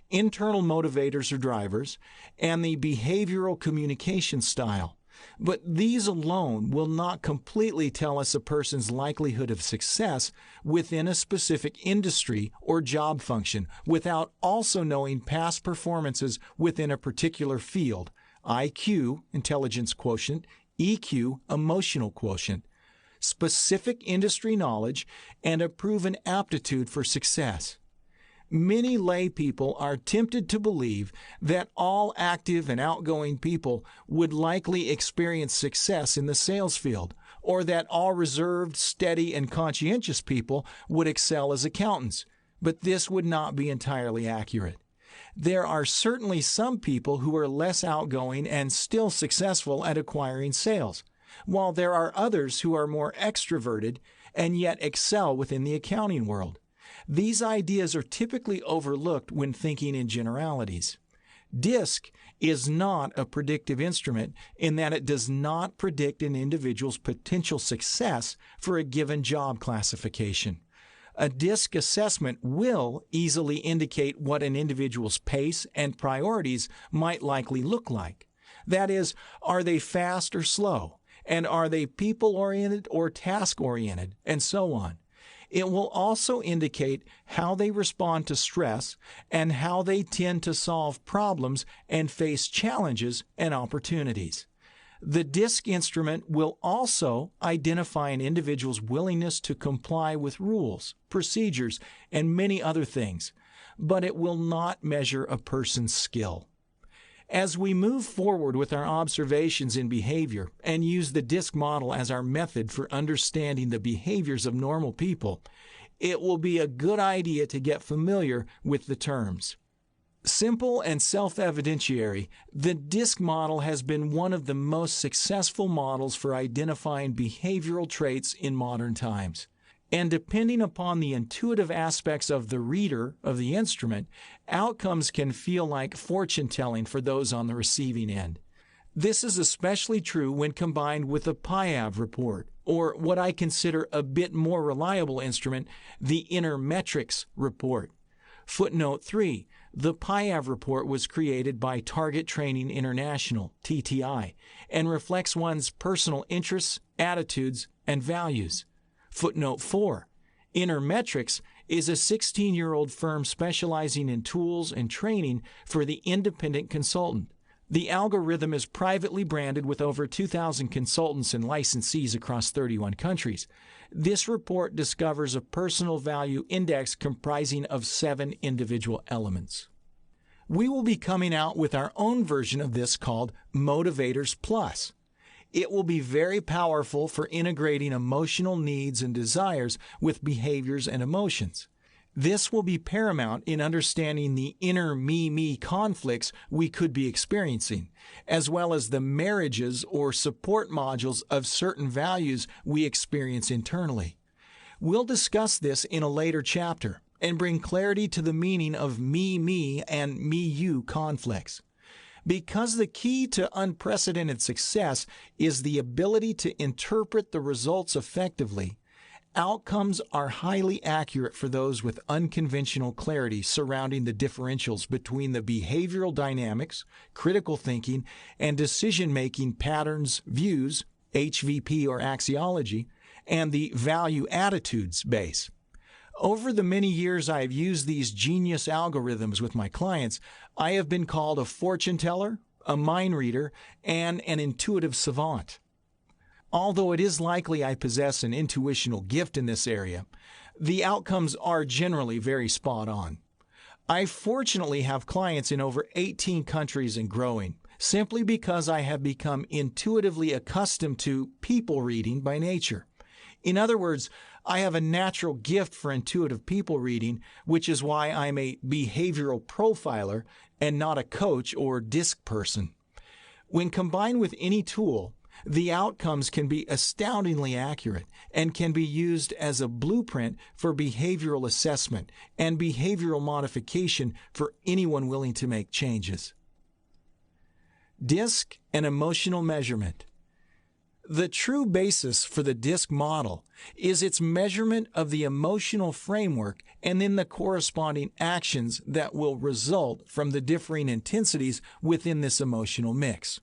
internal motivators or drivers, and the behavioral communication style. But these alone will not completely tell us a person's likelihood of success within a specific industry or job function without also knowing past performances within a particular field: IQ, intelligence quotient, EQ, emotional quotient, specific industry knowledge, and a proven aptitude for success. Many lay people are tempted to believe that all active and outgoing people would likely experience success in the sales field, or that all reserved, steady, and conscientious people would excel as accountants, but this would not be entirely accurate. There are certainly some people who are less outgoing and still successful at acquiring sales, while there are others who are more extroverted and yet excel within the accounting world. These ideas are typically overlooked when thinking in generalities. DISC is not a predictive instrument in that it does not predict an individual's potential success for a given job classification. A DISC assessment will easily indicate what an individual's pace and priorities might likely look like. That is, are they fast or slow? And are they people-oriented or task-oriented? And so on. It will also indicate how they respond to stress and how they tend to solve problems and face challenges and opportunities. The DISC instrument will also identify an individual's willingness to comply with rules, procedures, and many other things, but it will not measure a person's skill. As we move forward with our observations in behavior and use the DISC model as our method for understanding the behaviors of normal people, it will be a good idea to get familiar with the terms. Simple and self-evidentiary, the DISC model has been one of the most successful models for identifying behavioral traits in modern times. And depending upon the intuitive aspects of the reader of the instrument, outcomes can feel like fortune-telling for those on the receiving end. This is especially true when combined with the PIAV report, or what I consider a bit more reliable instrument, the Intermetrics report. Footnote 3. The PIAV report was created by Target Training International, TTI, and reflects one's personal interests, attitudes, and values. Footnote 4. Intermetrics is a 16-year-old firm specializing in tools and training for the independent consultant. The algorithm is privately branded with over 2,000 consultants and licensees across 31 countries. This report discovers a personal value index comprising of 7 individual elements. We will be coming out with our own version of this called Motivators Plus. It will be very powerful for integrating emotional needs and desires with behaviors and emotions. This will be paramount in understanding the inner me-me conflicts we could be experiencing, as well as the marriages or support modules of certain values we experience internally. We'll discuss this in a later chapter and bring clarity to the meaning of me-me and me-you conflicts. Because the key to unprecedented success is the ability to interpret the results effectively, outcomes are highly accurate for those with unconventional clarity surrounding the differentials between the behavioral dynamics, critical thinking, and decision-making patterns, views, HVP or axiology, and the value attitudes base. Over the many years I have used these genius algorithms with my clients, I have been called a fortune teller, a mind reader, and an intuitive savant. Although it is likely I possess an intuitional gift in this area, the outcomes are generally very spot on. I fortunately have clients in over 18 countries and growing, simply because I have become intuitively accustomed to people reading by nature. In other words, I have a natural gift for intuitive people reading, which is why I'm a behavioral profiler and not a coach or disc person. When combined with any tool, the outcomes can be astoundingly accurate and can be used as a blueprint for behavioral assessment and behavioral modification for anyone willing to make changes. DISC and emotional measurement. The true basis for the DISC model is its measurement of the emotional framework and then the corresponding actions that will result from the differing intensities within this emotional mix.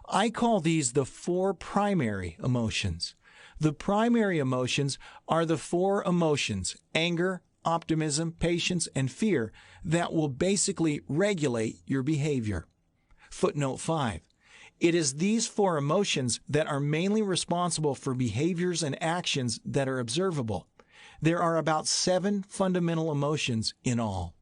I call these the 4 primary emotions. The primary emotions are the 4 emotions, anger, optimism, patience, and fear, that will basically regulate your behavior. Footnote 5. It is these 4 emotions that are mainly responsible for behaviors and actions that are observable. There are about 7 fundamental emotions in all.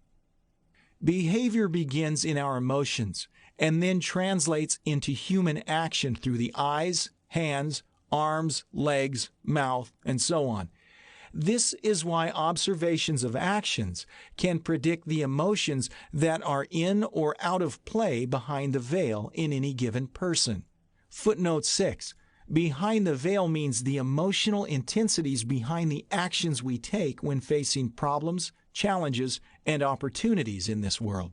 Behavior begins in our emotions and then translates into human action through the eyes, hands, arms, legs, mouth, and so on. This is why observations of actions can predict the emotions that are in or out of play behind the veil in any given person. Footnote 6. Behind the veil means the emotional intensities behind the actions we take when facing problems, challenges, and opportunities in this world.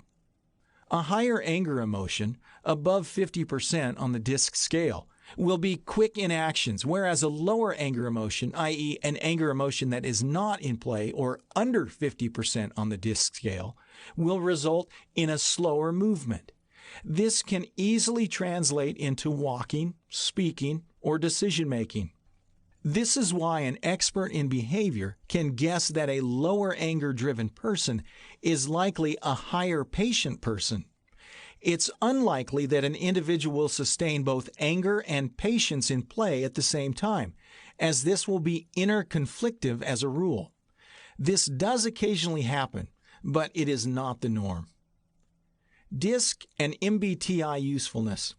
A higher anger emotion, above 50% on the DISC scale, will be quick in actions, whereas a lower anger emotion, i.e. an anger emotion that is not in play or under 50% on the DISC scale, will result in a slower movement. This can easily translate into walking, speaking, or decision-making. This is why an expert in behavior can guess that a lower anger-driven person is likely a higher patient person. It's unlikely that an individual will sustain both anger and patience in play at the same time, as this will be interconflictive as a rule. This does occasionally happen, but it is not the norm. DISC and MBTI usefulness.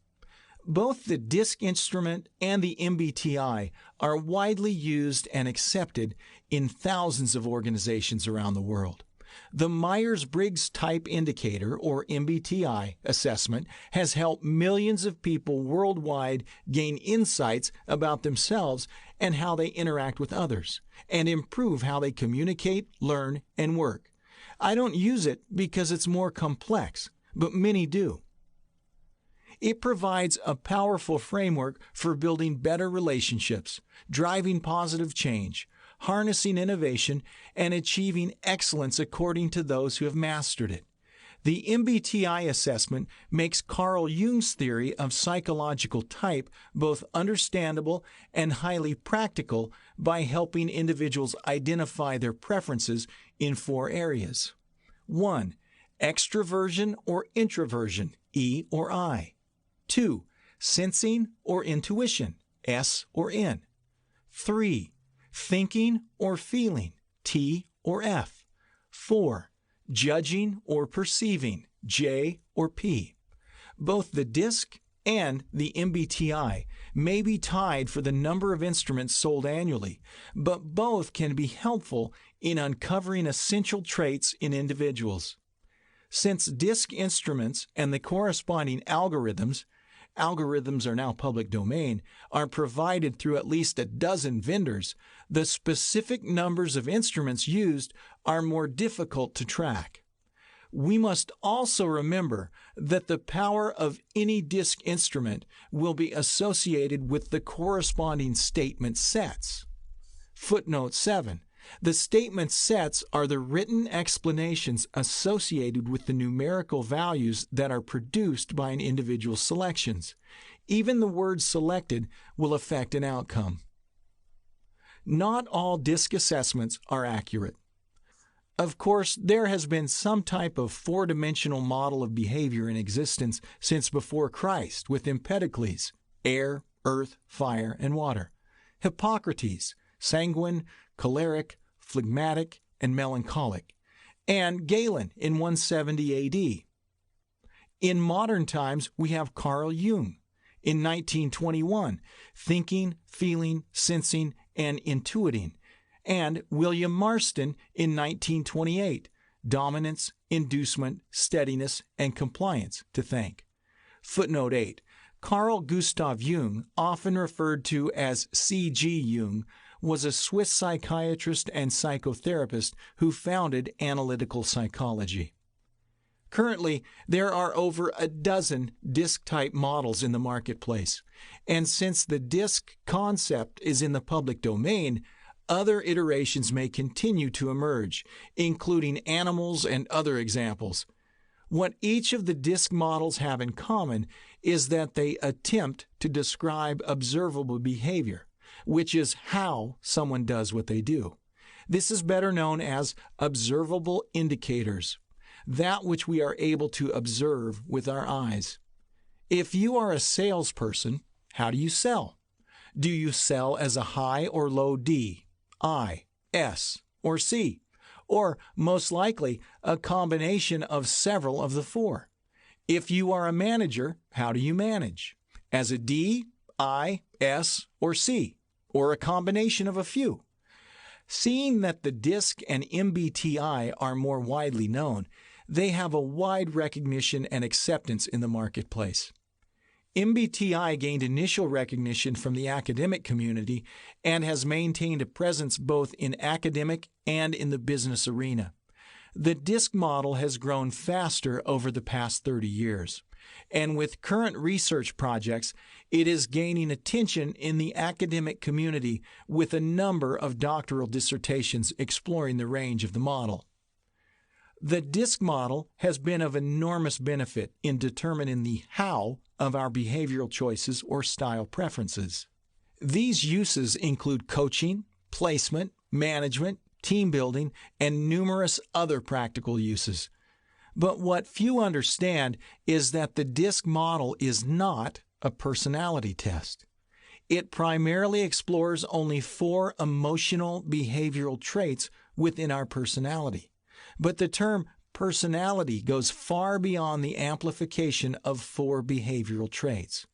Both the DISC instrument and the MBTI are widely used and accepted in thousands of organizations around the world. The Myers-Briggs Type Indicator, or MBTI, assessment has helped millions of people worldwide gain insights about themselves and how they interact with others, and improve how they communicate, learn, and work. I don't use it because it's more complex, but many do. It provides a powerful framework for building better relationships, driving positive change, harnessing innovation, and achieving excellence according to those who have mastered it. The MBTI assessment makes Carl Jung's theory of psychological type both understandable and highly practical by helping individuals identify their preferences in 4 areas. 1. Extroversion or introversion, E or I. 2. Sensing or intuition, S or N. 3. Thinking or feeling, T or F. 4. Judging or perceiving, J or P. Both the DISC and the MBTI may be tied for the number of instruments sold annually, but both can be helpful in uncovering essential traits in individuals. Since disc instruments and the corresponding algorithms are now public domain, are provided through at least a dozen vendors, the specific numbers of instruments used are more difficult to track. We must also remember that the power of any disc instrument will be associated with the corresponding statement sets. Footnote 7. The statement sets are the written explanations associated with the numerical values that are produced by an individual's selections. Even the words selected will affect an outcome. Not all disc assessments are accurate. Of course, there has been some type of four-dimensional model of behavior in existence since before Christ with Empedocles, air, earth, fire, and water, Hippocrates, sanguine, choleric, phlegmatic, and melancholic, and Galen in 170 A.D. In modern times, we have Carl Jung in 1921, thinking, feeling, sensing, and intuiting, and William Marston in 1928, dominance, inducement, steadiness, and compliance, to think. Footnote 8. Carl Gustav Jung, often referred to as C.G. Jung, was a Swiss psychiatrist and psychotherapist who founded analytical psychology. Currently, there are over a dozen disc-type models in the marketplace, and since the disc concept is in the public domain, other iterations may continue to emerge, including animals and other examples. What each of the disc models have in common is that they attempt to describe observable behavior, which is how someone does what they do. This is better known as observable indicators, that which we are able to observe with our eyes. If you are a salesperson, how do you sell? Do you sell as a high or low D, I, S, or C? Or, most likely, a combination of several of the four. If you are a manager, how do you manage? As a D, I, S, or C? Or a combination of a few? Seeing that the DISC and MBTI are more widely known, they have a wide recognition and acceptance in the marketplace. MBTI gained initial recognition from the academic community and has maintained a presence both in academic and in the business arena. The DISC model has grown faster over the past 30 years, and with current research projects, it is gaining attention in the academic community with a number of doctoral dissertations exploring the range of the model. The DISC model has been of enormous benefit in determining the how of our behavioral choices or style preferences. These uses include coaching, placement, management, team building, and numerous other practical uses. But what few understand is that the DISC model is not a personality test. It primarily explores only 4 emotional behavioral traits within our personality. But the term personality goes far beyond the amplification of 4 behavioral traits.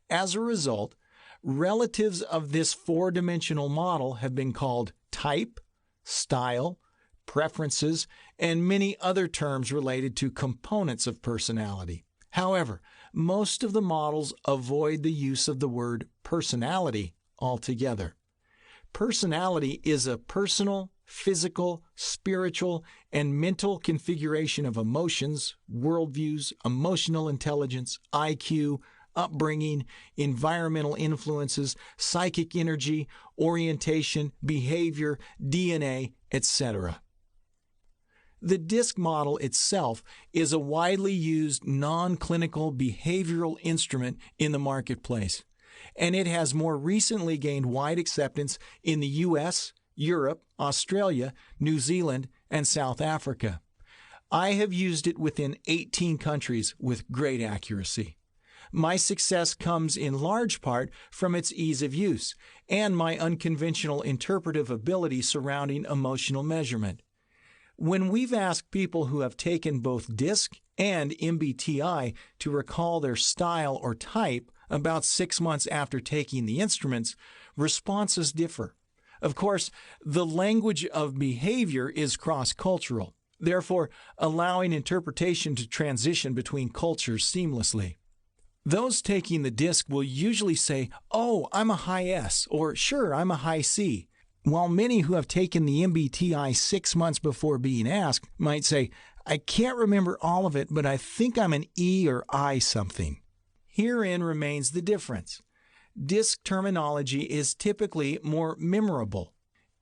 As a result, relatives of this 4-dimensional model have been called type, style, preferences, and many other terms related to components of personality. However, most of the models avoid the use of the word personality altogether. Personality is a personal, physical, spiritual, and mental configuration of emotions, worldviews, emotional intelligence, IQ, upbringing, environmental influences, psychic energy, orientation, behavior, DNA, etc. The DISC model itself is a widely used non-clinical behavioral instrument in the marketplace, and it has more recently gained wide acceptance in the U.S., Europe, Australia, New Zealand, and South Africa. I have used it within 18 countries with great accuracy. My success comes in large part from its ease of use and my unconventional interpretive ability surrounding emotional measurement. When we've asked people who have taken both DISC and MBTI to recall their style or type about 6 months after taking the instruments, responses differ. Of course, the language of behavior is cross-cultural, therefore allowing interpretation to transition between cultures seamlessly. Those taking the DISC will usually say, "Oh, I'm a high S," or "Sure, I'm a high C," while many who have taken the MBTI 6 months before being asked might say, "I can't remember all of it, but I think I'm an E or I something." Herein remains the difference. DISC terminology is typically more memorable.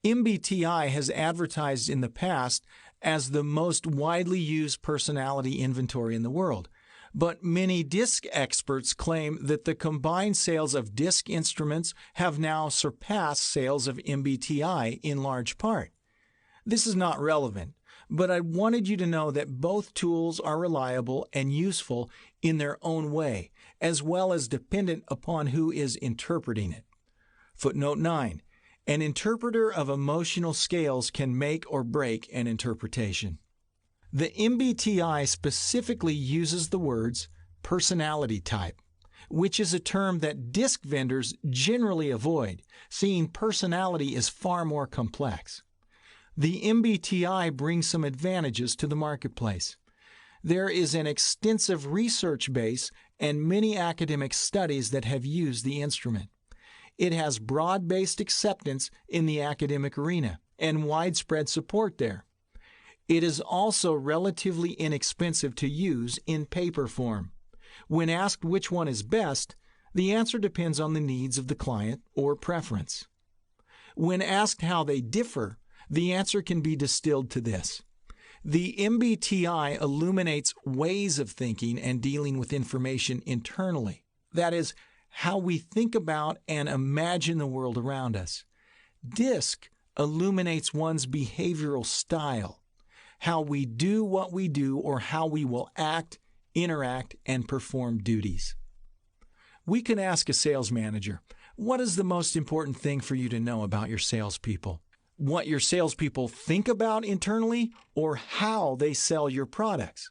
MBTI has advertised in the past as the most widely used personality inventory in the world, but many DISC experts claim that the combined sales of DISC instruments have now surpassed sales of MBTI in large part. This is not relevant, but I wanted you to know that both tools are reliable and useful in their own way, as well as dependent upon who is interpreting it. Footnote 9. An interpreter of emotional scales can make or break an interpretation. The MBTI specifically uses the words personality type, which is a term that DISC vendors generally avoid, seeing personality is far more complex. The MBTI brings some advantages to the marketplace. There is an extensive research base and many academic studies that have used the instrument. It has broad-based acceptance in the academic arena and widespread support there. It is also relatively inexpensive to use in paper form. When asked which one is best, the answer depends on the needs of the client or preference. When asked how they differ, the answer can be distilled to this. The MBTI illuminates ways of thinking and dealing with information internally. That is, how we think about and imagine the world around us. DISC illuminates one's behavioral style, how we do what we do or how we will act, interact, and perform duties. We can ask a sales manager, what is the most important thing for you to know about your salespeople? What your salespeople think about internally or how they sell your products?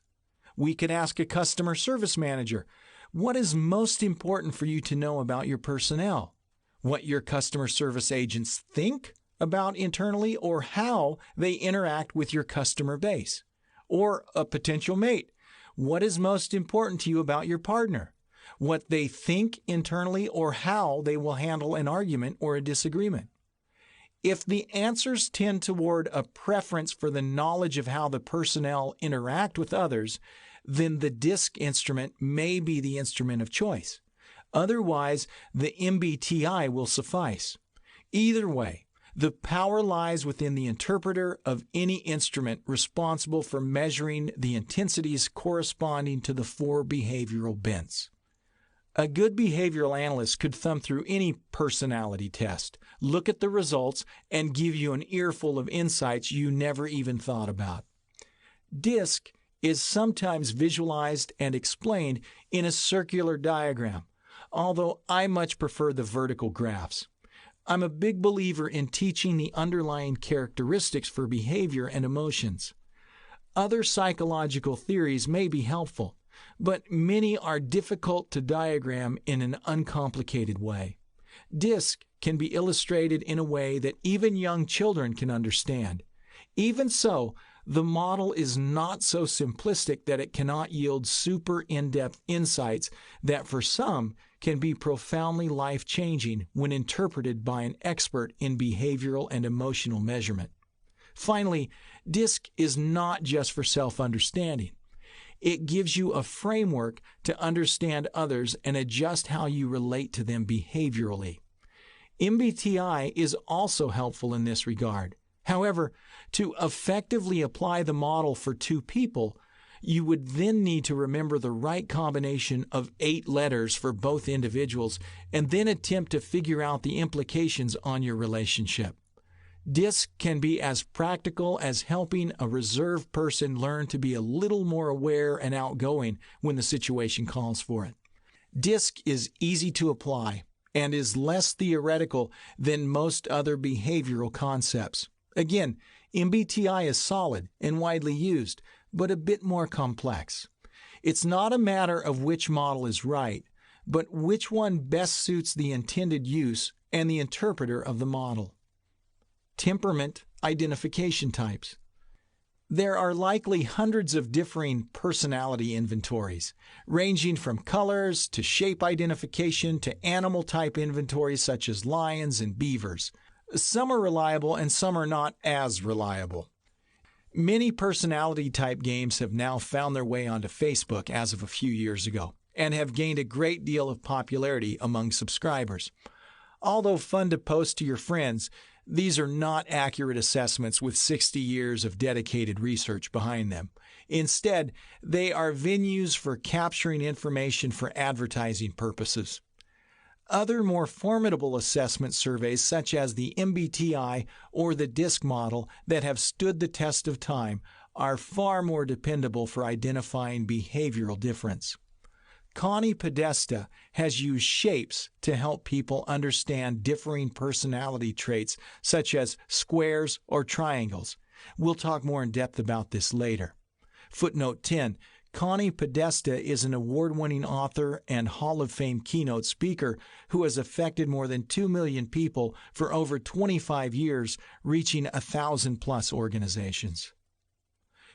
We could ask a customer service manager, what is most important for you to know about your personnel? What your customer service agents think about internally or how they interact with your customer base? Or a potential mate, what is most important to you about your partner? What they think internally or how they will handle an argument or a disagreement? If the answers tend toward a preference for the knowledge of how the personnel interact with others, then the DISC instrument may be the instrument of choice. Otherwise, the MBTI will suffice. Either way, the power lies within the interpreter of any instrument responsible for measuring the intensities corresponding to the 4 behavioral bents. A good behavioral analyst could thumb through any personality test, look at the results, and give you an earful of insights you never even thought about. DISC is sometimes visualized and explained in a circular diagram, although I much prefer the vertical graphs. I'm a big believer in teaching the underlying characteristics for behavior and emotions. Other psychological theories may be helpful, but many are difficult to diagram in an uncomplicated way. DISC can be illustrated in a way that even young children can understand. Even so, the model is not so simplistic that it cannot yield super in-depth insights that for some can be profoundly life-changing when interpreted by an expert in behavioral and emotional measurement. Finally, DISC is not just for self-understanding. It gives you a framework to understand others and adjust how you relate to them behaviorally. MBTI is also helpful in this regard. However, to effectively apply the model for 2 people, you would then need to remember the right combination of 8 letters for both individuals and then attempt to figure out the implications on your relationship. DISC can be as practical as helping a reserved person learn to be a little more aware and outgoing when the situation calls for it. DISC is easy to apply and is less theoretical than most other behavioral concepts. Again, MBTI is solid and widely used, but a bit more complex. It's not a matter of which model is right, but which one best suits the intended use and the interpreter of the model. Temperament identification types. There are likely hundreds of differing personality inventories, ranging from colors to shape identification to animal type inventories such as lions and beavers. Some are reliable and some are not as reliable. Many personality type games have now found their way onto Facebook as of a few years ago and have gained a great deal of popularity among subscribers. Although fun to post to your friends, these are not accurate assessments with 60 years of dedicated research behind them. Instead, they are venues for capturing information for advertising purposes. Other more formidable assessment surveys such as the MBTI or the DISC model that have stood the test of time are far more dependable for identifying behavioral difference. Connie Podesta has used shapes to help people understand differing personality traits such as squares or triangles. We'll talk more in depth about this later. Footnote 10. Connie Podesta is an award-winning author and Hall of Fame keynote speaker who has affected more than 2 million people for over 25 years, reaching 1,000+ organizations.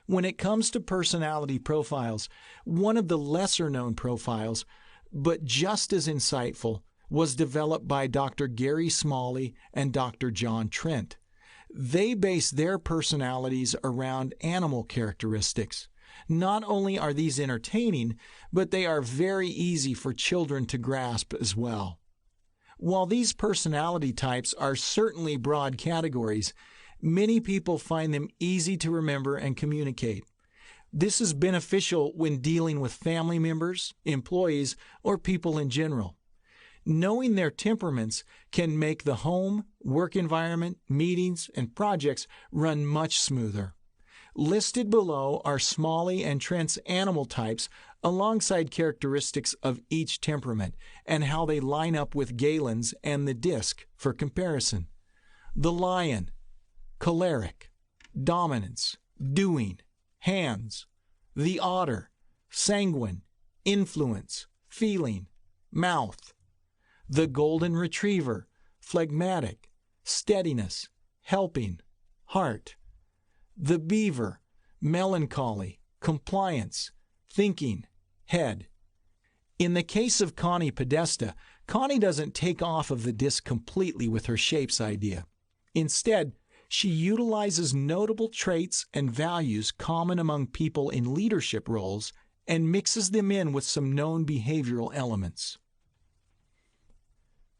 When it comes to personality profiles, one of the lesser-known profiles, but just as insightful, was developed by Dr. Gary Smalley and Dr. John Trent. They base their personalities around animal characteristics. Not only are these entertaining, but they are very easy for children to grasp as well. While these personality types are certainly broad categories, many people find them easy to remember and communicate. This is beneficial when dealing with family members, employees, or people in general. Knowing their temperaments can make the home, work environment, meetings, and projects run much smoother. Listed below are Smalley and Trent's animal types alongside characteristics of each temperament and how they line up with Galen's and the DISC for comparison. The lion, choleric, dominance, doing, hands. The otter, sanguine, influence, feeling, mouth. The golden retriever, phlegmatic, steadiness, helping, heart. The beaver, melancholy, compliance, thinking, head. In the case of Connie Podesta, Connie doesn't take off of the DISC completely with her shapes idea. Instead, she utilizes notable traits and values common among people in leadership roles and mixes them in with some known behavioral elements.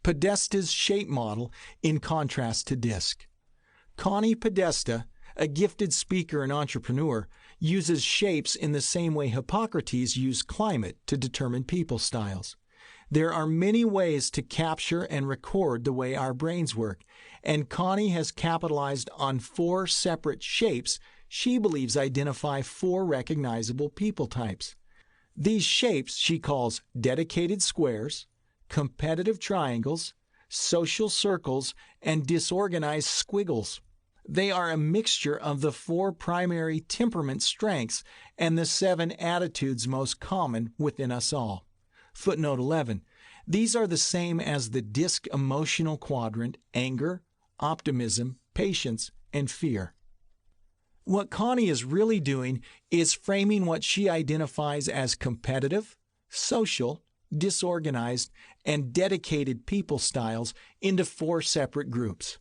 Podesta's shape model in contrast to DISC. Connie Podesta, a gifted speaker and entrepreneur, uses shapes in the same way Hippocrates used climate to determine people styles. There are many ways to capture and record the way our brains work, and Connie has capitalized on 4 separate shapes she believes identify 4 recognizable people types. These shapes she calls dedicated squares, competitive triangles, social circles, and disorganized squiggles. They are a mixture of the 4 primary temperament strengths and the 7 attitudes most common within us all. Footnote 11. These are the same as the DISC emotional quadrant: anger, optimism, patience, and fear. What Connie is really doing is framing what she identifies as competitive, social, disorganized, and dedicated people styles into 4 separate groups.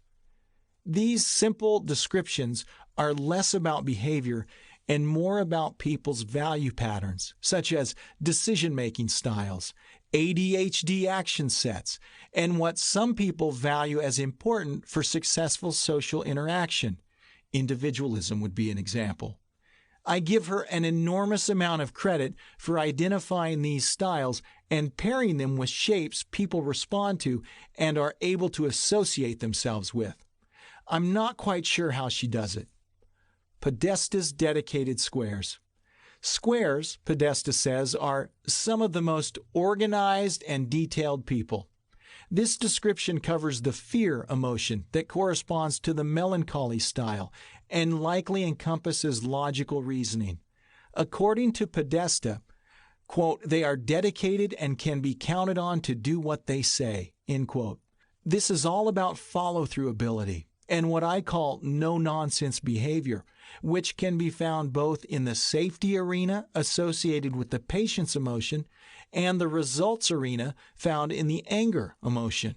These simple descriptions are less about behavior and more about people's value patterns, such as decision-making styles, ADHD action sets, and what some people value as important for successful social interaction. Individualism would be an example. I give her an enormous amount of credit for identifying these styles and pairing them with shapes people respond to and are able to associate themselves with. I'm not quite sure how she does it. Podesta's dedicated squares. Squares, Podesta says, are some of the most organized and detailed people. This description covers the fear emotion that corresponds to the melancholy style and likely encompasses logical reasoning. According to Podesta, quote, they are dedicated and can be counted on to do what they say, end quote. This is all about follow-through ability. and what I call no-nonsense behavior, which can be found both in the safety arena associated with the patient's emotion and the results arena found in the anger emotion.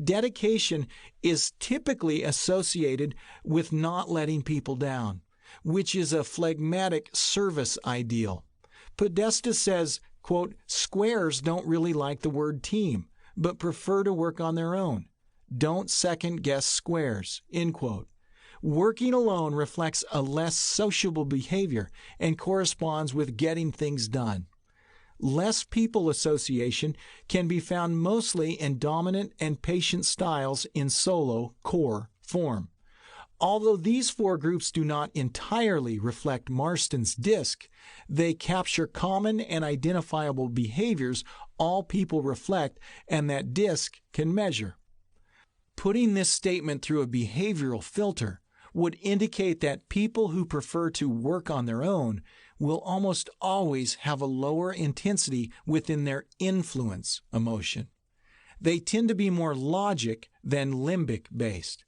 Dedication is typically associated with not letting people down, which is a phlegmatic service ideal. Podesta says, quote, "Squares don't really like the word team, but prefer to work on their own. Don't second-guess squares," end quote. Working alone reflects a less sociable behavior and corresponds with getting things done. Less people association can be found mostly in dominant and patient styles in solo core form. Although these four groups do not entirely reflect Marston's disc, they capture common and identifiable behaviors all people reflect and that disc can measure. Putting this statement through a behavioral filter would indicate that people who prefer to work on their own will almost always have a lower intensity within their influence emotion. They tend to be more logic than limbic-based.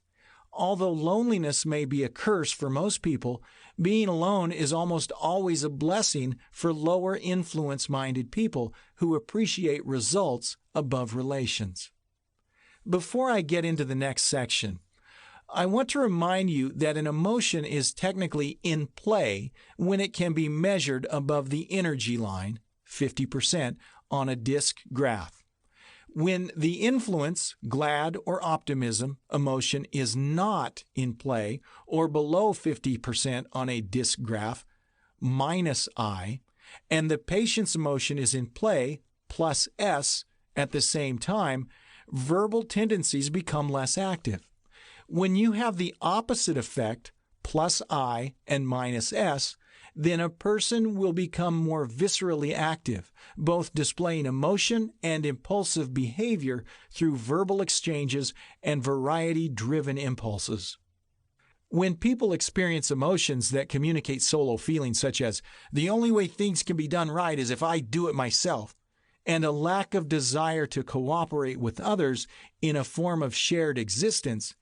Although loneliness may be a curse for most people, being alone is almost always a blessing for lower influence-minded people who appreciate results above relations. Before I get into the next section, I want to remind you that an emotion is technically in play when it can be measured above the energy line, 50%, on a disc graph. When the influence, glad or optimism, emotion is not in play or below 50% on a disc graph, minus I, and the patient's emotion is in play, plus S, at the same time, verbal tendencies become less active. When you have the opposite effect, plus I and minus S, then a person will become more viscerally active, both displaying emotion and impulsive behavior through verbal exchanges and variety-driven impulses. When people experience emotions that communicate solo feelings such as, "the only way things can be done right is if I do it myself," and a lack of desire to cooperate with others in a form of shared existence,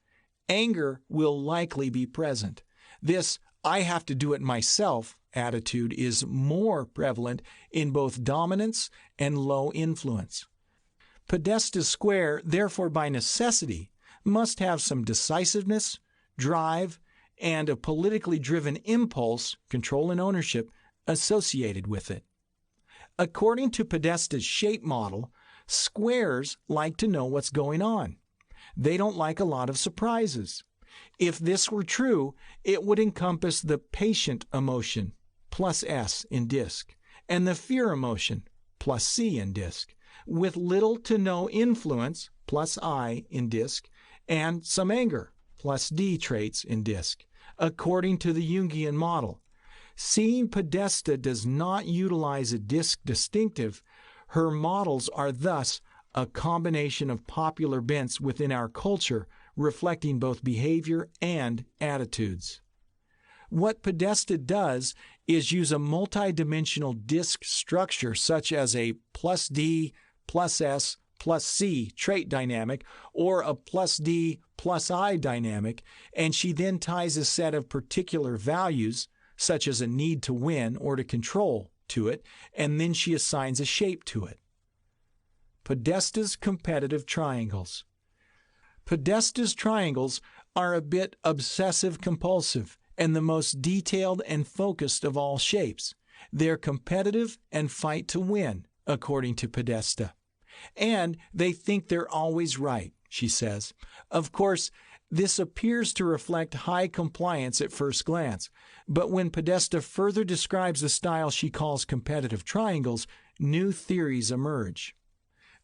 anger will likely be present. This "I have to do it myself" attitude is more prevalent in both dominance and low influence. Podesta's square, therefore by necessity, must have some decisiveness, drive, and a politically driven impulse, control and ownership, associated with it. According to Podesta's shape model, squares like to know what's going on. They don't like a lot of surprises. If this were true, it would encompass the patient emotion, plus S in disc, and the fear emotion, plus C in disc, with little to no influence, plus I in disc, and some anger, plus D traits in disc, according to the Jungian model. Seeing Podesta does not utilize a disc distinctive, her models are thus a combination of popular bents within our culture reflecting both behavior and attitudes. What Podesta does is use a multidimensional disc structure such as a plus D, plus S, plus C trait dynamic or a plus D, plus I dynamic, and she then ties a set of particular values, such as a need to win or to control, to it, and then she assigns a shape to it. Podesta's competitive triangles. Podesta's triangles are a bit obsessive-compulsive and the most detailed and focused of all shapes. They're competitive and fight to win, according to Podesta. And they think they're always right, she says. Of course, this appears to reflect high compliance at first glance, but when Podesta further describes the style she calls competitive triangles, new theories emerge.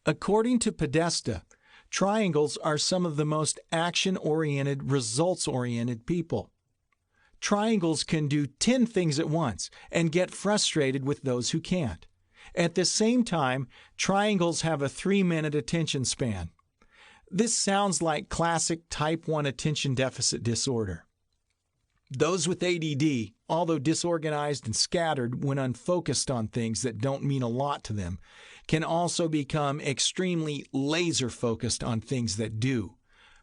According to Podesta, triangles are some of the most action-oriented, results-oriented people. Triangles can do 10 things at once and get frustrated with those who can't. At the same time, triangles have a 3-minute attention span. This sounds like classic type 1 attention deficit disorder. Those with ADD, although disorganized and scattered when unfocused on things that don't mean a lot to them, can also become extremely laser-focused on things that do.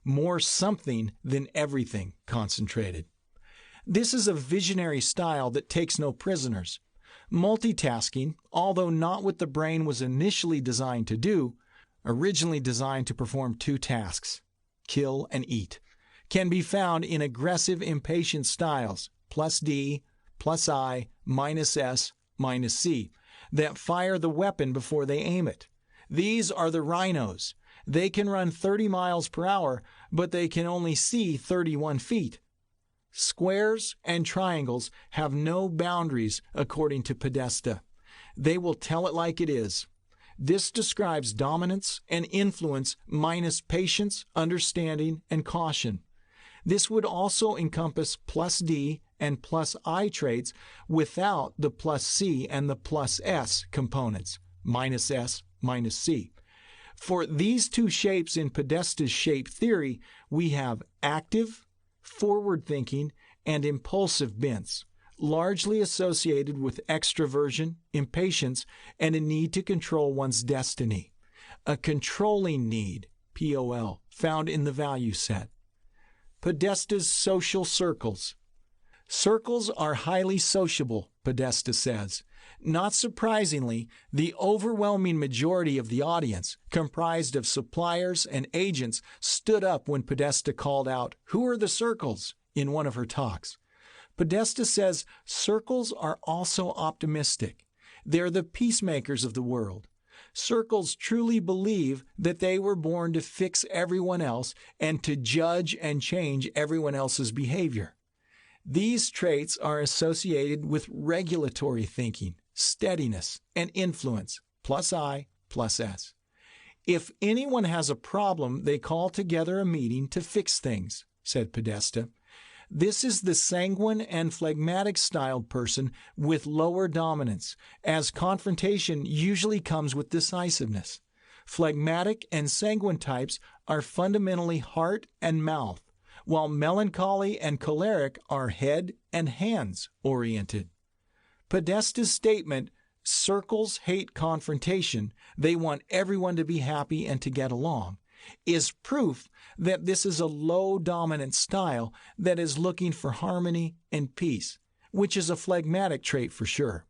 more something than everything concentrated. This is a visionary style that takes no prisoners. Multitasking, although not what the brain was initially designed to do, originally designed to perform two tasks, kill and eat, can be found in aggressive impatient styles, plus D, plus I, minus S, minus C, that fire the weapon before they aim it. These are the rhinos. They can run 30 miles per hour, but they can only see 31 feet. Squares and triangles have no boundaries according to Podesta. They will tell it like it is. This describes dominance and influence minus patience, understanding, and caution. This would also encompass plus D and plus I traits without the plus C and the plus S components, minus S, minus C. For these two shapes in Podesta's shape theory, we have active, forward-thinking, and impulsive bents, largely associated with extroversion, impatience, and a need to control one's destiny. A controlling need, POL, found in the value set. Podesta's social circles. Circles are highly sociable, Podesta says. Not surprisingly, the overwhelming majority of the audience, comprised of suppliers and agents, stood up when Podesta called out, "Who are the circles?" in one of her talks. Podesta says circles are also optimistic. They're the peacemakers of the world. Circles truly believe that they were born to fix everyone else and to judge and change everyone else's behavior. These traits are associated with regulatory thinking, steadiness, and influence, plus I, plus S. If anyone has a problem, they call together a meeting to fix things, said Podesta. This is the sanguine and phlegmatic styled person with lower dominance, as confrontation usually comes with decisiveness. Phlegmatic and sanguine types are fundamentally heart and mouth, while melancholy and choleric are head and hands oriented. Podesta's statement, "Circles hate confrontation, they want everyone to be happy and to get along," is proof that this is a low dominant style that is looking for harmony and peace, which is a phlegmatic trait for sure.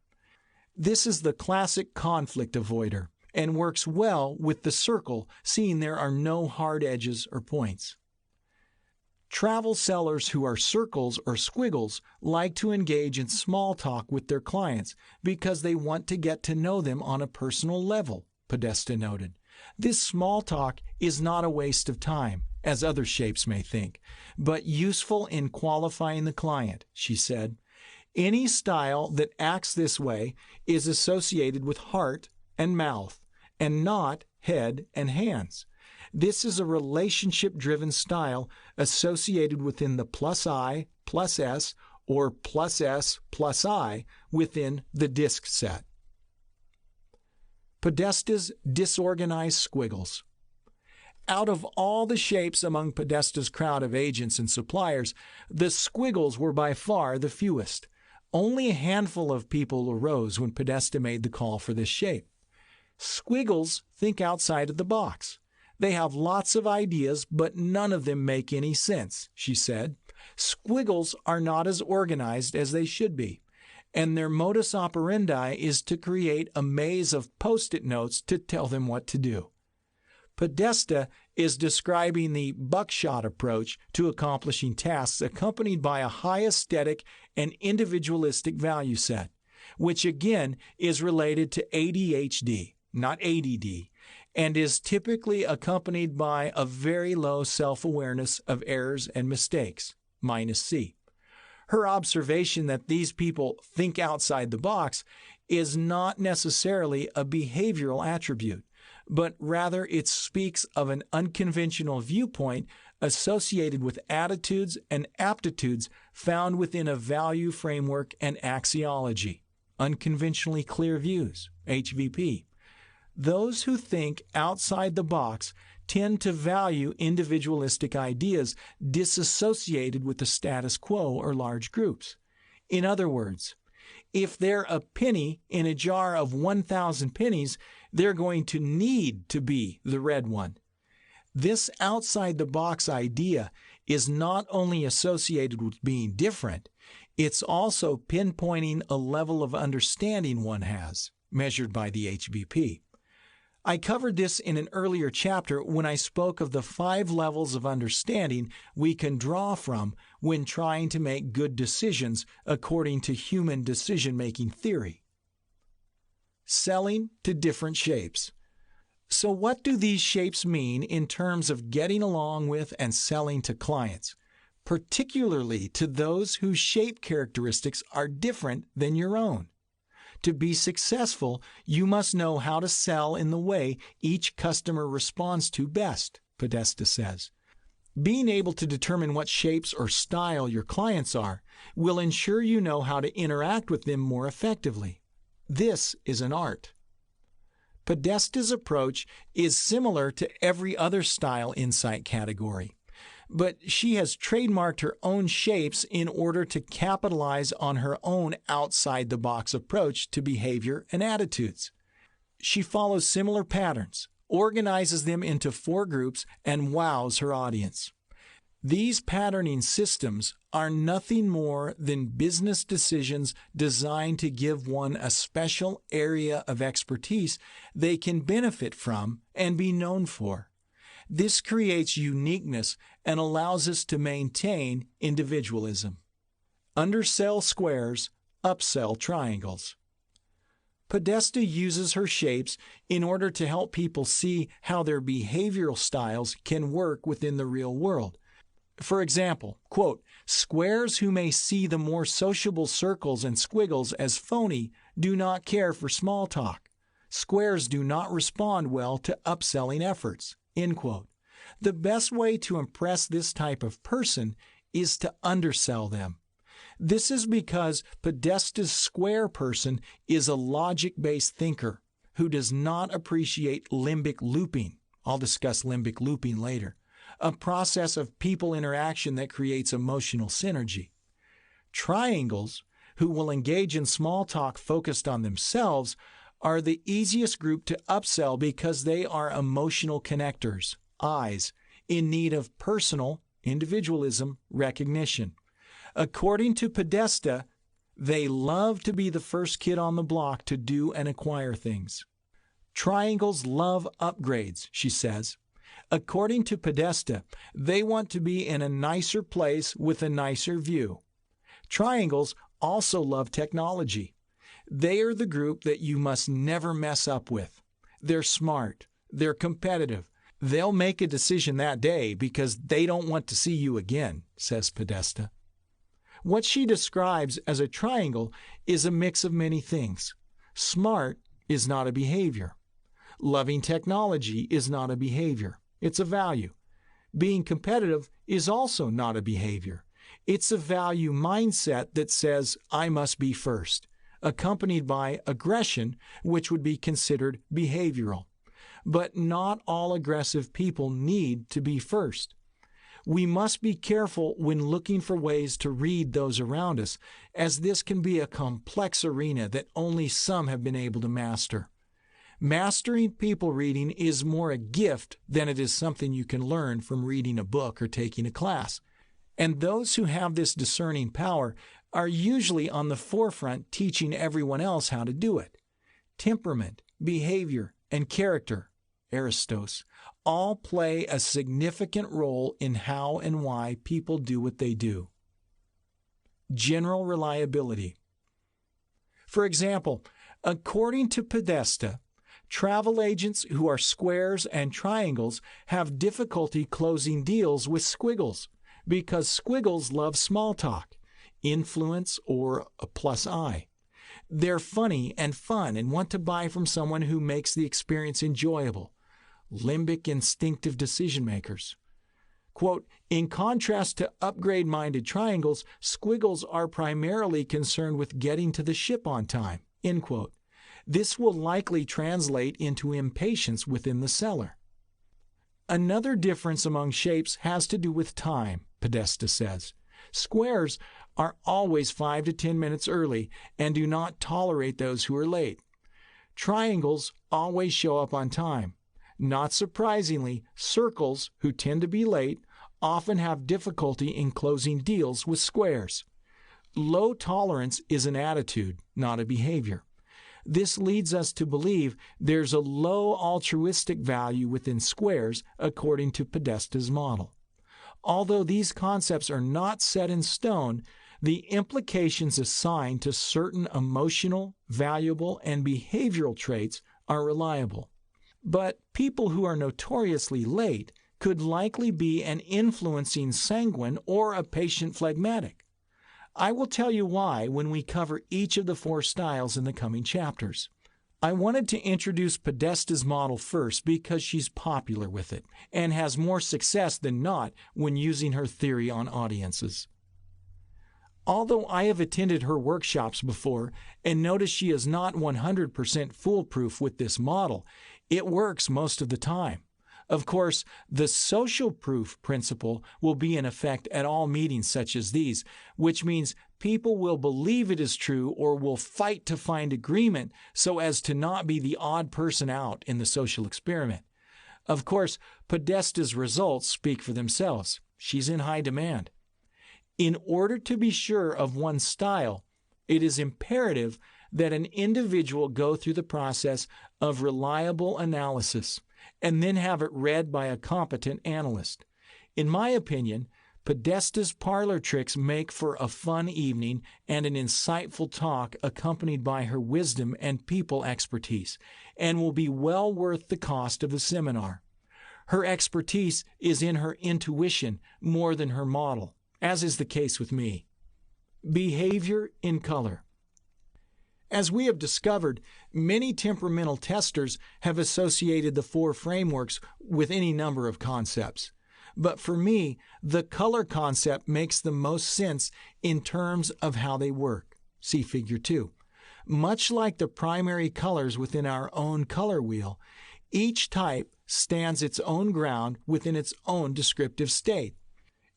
This is the classic conflict avoider and works well with the circle, seeing there are no hard edges or points. Travel sellers who are circles or squiggles like to engage in small talk with their clients because they want to get to know them on a personal level, Podesta noted. This small talk is not a waste of time, as other shapes may think, but useful in qualifying the client, she said. Any style that acts this way is associated with heart and mouth, and not head and hands. This is a relationship-driven style associated within the plus I, plus S, or plus S, plus I within the disc set. Podesta's disorganized squiggles. Out of all the shapes among Podesta's crowd of agents and suppliers, the squiggles were by far the fewest. Only a handful of people arose when Podesta made the call for this shape. Squiggles think outside of the box. They have lots of ideas, but none of them make any sense, she said. Squiggles are not as organized as they should be, and their modus operandi is to create a maze of Post-it notes to tell them what to do. Podesta is describing the buckshot approach to accomplishing tasks accompanied by a high aesthetic and individualistic value set, which again is related to ADHD, not ADD, and is typically accompanied by a very low self-awareness of errors and mistakes, minus C. Her observation that these people think outside the box is not necessarily a behavioral attribute, but rather it speaks of an unconventional viewpoint associated with attitudes and aptitudes found within a value framework and axiology, unconventionally clear views, HVP. Those who think outside the box tend to value individualistic ideas disassociated with the status quo or large groups. In other words, if they're a penny in a jar of 1,000 pennies, they're going to need to be the red one. This outside-the-box idea is not only associated with being different, it's also pinpointing a level of understanding one has, measured by the HVP. I covered this in an earlier chapter when I spoke of the 5 levels of understanding we can draw from when trying to make good decisions according to human decision-making theory. Selling to different shapes. So what do these shapes mean in terms of getting along with and selling to clients, particularly to those whose shape characteristics are different than your own? To be successful, you must know how to sell in the way each customer responds to best, Podesta says. Being able to determine what shapes or style your clients are will ensure you know how to interact with them more effectively. This is an art. Podesta's approach is similar to every other style insight category, but she has trademarked her own shapes in order to capitalize on her own outside-the-box approach to behavior and attitudes. She follows similar patterns, organizes them into 4 groups, and wows her audience. These patterning systems are nothing more than business decisions designed to give one a special area of expertise they can benefit from and be known for. This creates uniqueness and allows us to maintain individualism. Undersell squares, upsell triangles. Podesta uses her shapes in order to help people see how their behavioral styles can work within the real world. For example, quote, squares who may see the more sociable circles and squiggles as phony do not care for small talk. Squares do not respond well to upselling efforts, end quote. The best way to impress this type of person is to undersell them. This is because Podesta's square person is a logic-based thinker who does not appreciate limbic looping. I'll discuss limbic looping later. A process of people interaction that creates emotional synergy. Triangles, who will engage in small talk focused on themselves, are the easiest group to upsell because they are emotional connectors, eyes, in need of personal, individualism, recognition. According to Podesta, they love to be the first kid on the block to do and acquire things. Triangles love upgrades, she says. According to Podesta, they want to be in a nicer place with a nicer view. Triangles also love technology. They are the group that you must never mess up with. They're smart. They're competitive. They'll make a decision that day because they don't want to see you again, says Podesta. What she describes as a triangle is a mix of many things. Smart is not a behavior. Loving technology is not a behavior. It's a value. Being competitive is also not a behavior. It's a value mindset that says, I must be first, accompanied by aggression, which would be considered behavioral. But not all aggressive people need to be first. We must be careful when looking for ways to read those around us, as this can be a complex arena that only some have been able to master. Mastering people reading is more a gift than it is something you can learn from reading a book or taking a class. And those who have this discerning power are usually on the forefront teaching everyone else how to do it. Temperament, behavior, and character, Eros, all play a significant role in how and why people do what they do. General reliability. For example, according to Podesta, travel agents who are squares and triangles have difficulty closing deals with squiggles because squiggles love small talk, influence, or a plus I. They're funny and fun and want to buy from someone who makes the experience enjoyable. Limbic instinctive decision makers. Quote, in contrast to upgrade-minded triangles, squiggles are primarily concerned with getting to the ship on time, end quote. This will likely translate into impatience within the seller. Another difference among shapes has to do with time, Podesta says. Squares are always 5 to 10 minutes early and do not tolerate those who are late. Triangles always show up on time. Not surprisingly, circles, who tend to be late, often have difficulty in closing deals with squares. Low tolerance is an attitude, not a behavior. This leads us to believe there's a low altruistic value within squares according to Podesta's model. Although these concepts are not set in stone, the implications assigned to certain emotional, valuable, and behavioral traits are reliable. But people who are notoriously late could likely be an influencing sanguine or a patient phlegmatic. I will tell you why when we cover each of the 4 styles in the coming chapters. I wanted to introduce Podesta's model first because she's popular with it and has more success than not when using her theory on audiences. Although I have attended her workshops before and noticed she is not 100% foolproof with this model, it works most of the time. Of course, the social proof principle will be in effect at all meetings such as these, which means people will believe it is true or will fight to find agreement so as to not be the odd person out in the social experiment. Of course, Podesta's results speak for themselves. She's in high demand. In order to be sure of one style, it is imperative that an individual go through the process of reliable analysis and then have it read by a competent analyst. In my opinion, Podesta's parlor tricks make for a fun evening and an insightful talk accompanied by her wisdom and people expertise, and will be well worth the cost of the seminar. Her expertise is in her intuition more than her model, as is the case with me. Behavior in color. As we have discovered, many temperamental testers have associated the 4 frameworks with any number of concepts. But for me, the color concept makes the most sense in terms of how they work. See Figure 2. Much like the primary colors within our own color wheel, each type stands its own ground within its own descriptive state.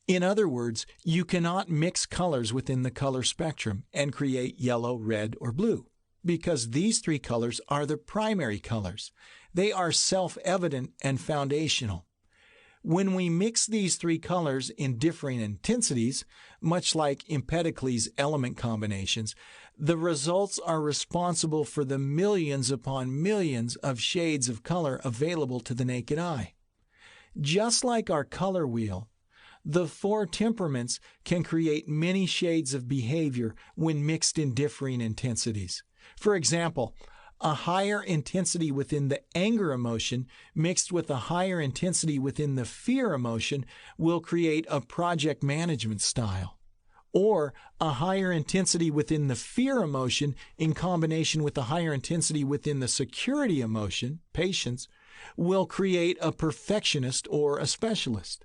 In other words, you cannot mix colors within the color spectrum and create yellow, red, or blue, because these 3 colors are the primary colors. They are self-evident and foundational. When we mix these 3 colors in differing intensities, much like Empedocles' element combinations, the results are responsible for the millions upon millions of shades of color available to the naked eye. Just like our color wheel, the 4 temperaments can create many shades of behavior when mixed in differing intensities. For example, a higher intensity within the anger emotion mixed with a higher intensity within the fear emotion will create a project management style. Or a higher intensity within the fear emotion in combination with a higher intensity within the security emotion, patience, will create a perfectionist or a specialist.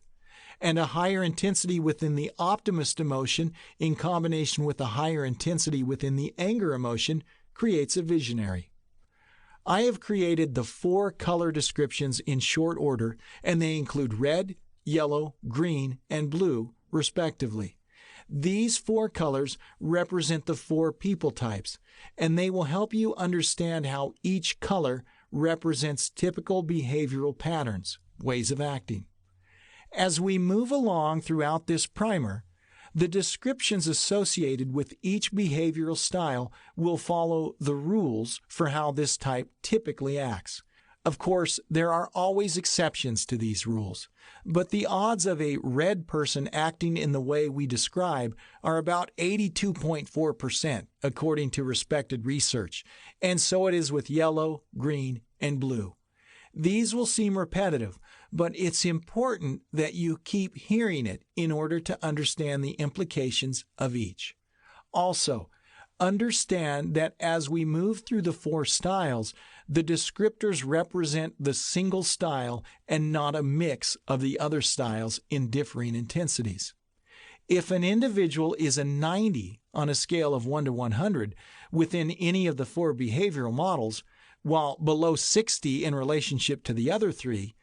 And a higher intensity within the optimist emotion in combination with a higher intensity within the anger emotion creates a visionary. I have created the 4 color descriptions in short order, and they include red, yellow, green, and blue, respectively. These 4 colors represent the 4 people types, and they will help you understand how each color represents typical behavioral patterns, ways of acting. As we move along throughout this primer, the descriptions associated with each behavioral style will follow the rules for how this type typically acts. Of course, there are always exceptions to these rules, but the odds of a red person acting in the way we describe are about 82.4%, according to respected research, and so it is with yellow, green, and blue. These will seem repetitive, but it's important that you keep hearing it in order to understand the implications of each. Also, understand that as we move through the 4 styles, the descriptors represent the single style and not a mix of the other styles in differing intensities. If an individual is a 90 on a scale of 1 to 100 within any of the 4 behavioral models, while below 60 in relationship to the other 3,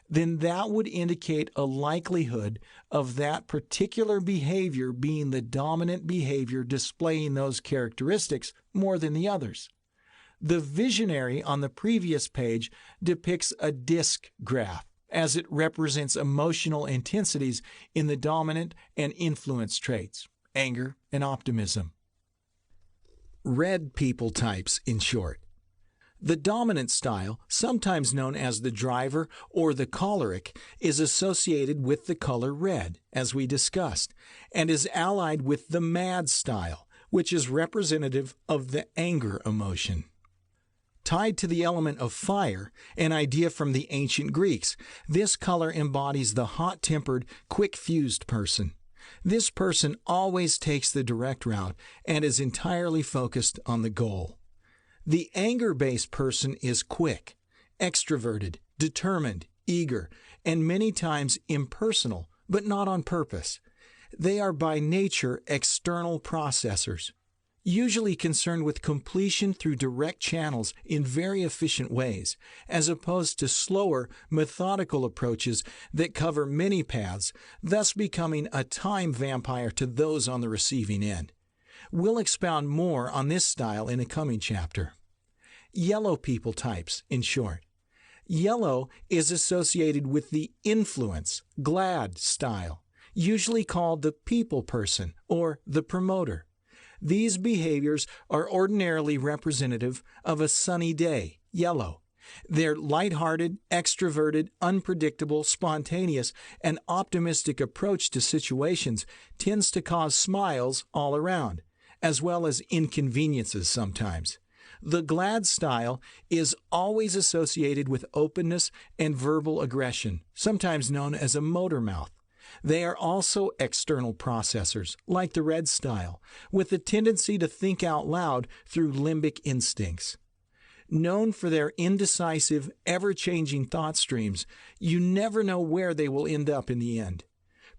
then that would indicate a likelihood of that particular behavior being the dominant behavior displaying those characteristics more than the others. The visionary on the previous page depicts a disc graph, as it represents emotional intensities in the dominant and influence traits, anger and optimism. Red people types, in short. The dominant style, sometimes known as the driver or the choleric, is associated with the color red, as we discussed, and is allied with the mad style, which is representative of the anger emotion. Tied to the element of fire, an idea from the ancient Greeks, this color embodies the hot-tempered, quick-fused person. This person always takes the direct route and is entirely focused on the goal. The anger-based person is quick, extroverted, determined, eager, and many times impersonal, but not on purpose. They are by nature external processors, usually concerned with completion through direct channels in very efficient ways, as opposed to slower, methodical approaches that cover many paths, thus becoming a time vampire to those on the receiving end. We'll expound more on this style in a coming chapter. Yellow people types, in short. Yellow is associated with the influence, glad style, usually called the people person or the promoter. These behaviors are ordinarily representative of a sunny day, yellow. Their lighthearted, extroverted, unpredictable, spontaneous, and optimistic approach to situations tends to cause smiles all around, as well as inconveniences sometimes. The glad style is always associated with openness and verbal aggression, sometimes known as a motor mouth. They are also external processors, like the red style, with a tendency to think out loud through limbic instincts. Known for their indecisive, ever-changing thought streams, you never know where they will end up in the end.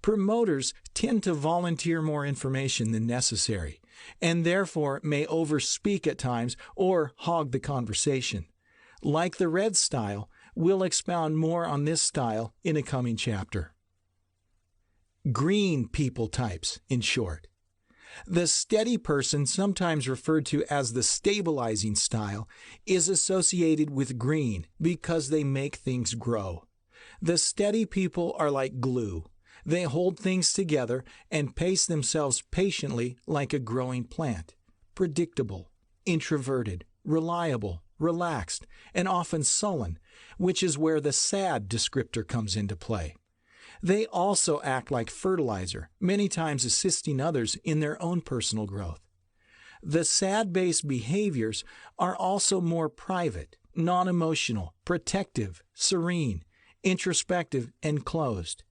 Promoters tend to volunteer more information than necessary, and therefore may overspeak at times or hog the conversation. Like the red style, we'll expound more on this style in a coming chapter. Green people types, in short. The steady person, sometimes referred to as the stabilizing style, is associated with green because they make things grow. The steady people are like glue. They hold things together and pace themselves patiently like a growing plant. Predictable, introverted, reliable, relaxed, and often sullen, which is where the sad descriptor comes into play. They also act like fertilizer, many times assisting others in their own personal growth. The sad-based behaviors are also more private, non-emotional, protective, serene, introspective, and closed.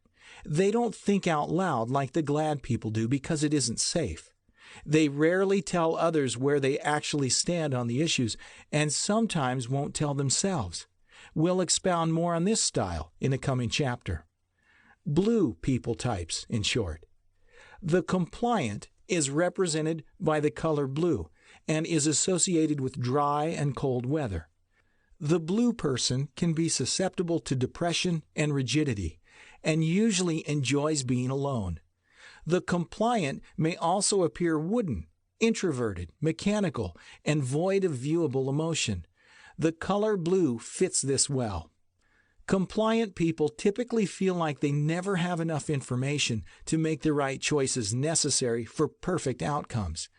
They don't think out loud like the glad people do because it isn't safe. They rarely tell others where they actually stand on the issues and sometimes won't tell themselves. We'll expound more on this style in a coming chapter. Blue people types, in short. The compliant is represented by the color blue and is associated with dry and cold weather. The blue person can be susceptible to depression and rigidity, and usually enjoys being alone. The compliant may also appear wooden, introverted, mechanical, and void of viewable emotion. The color blue fits this well. Compliant people typically feel like they never have enough information to make the right choices necessary for perfect outcomes.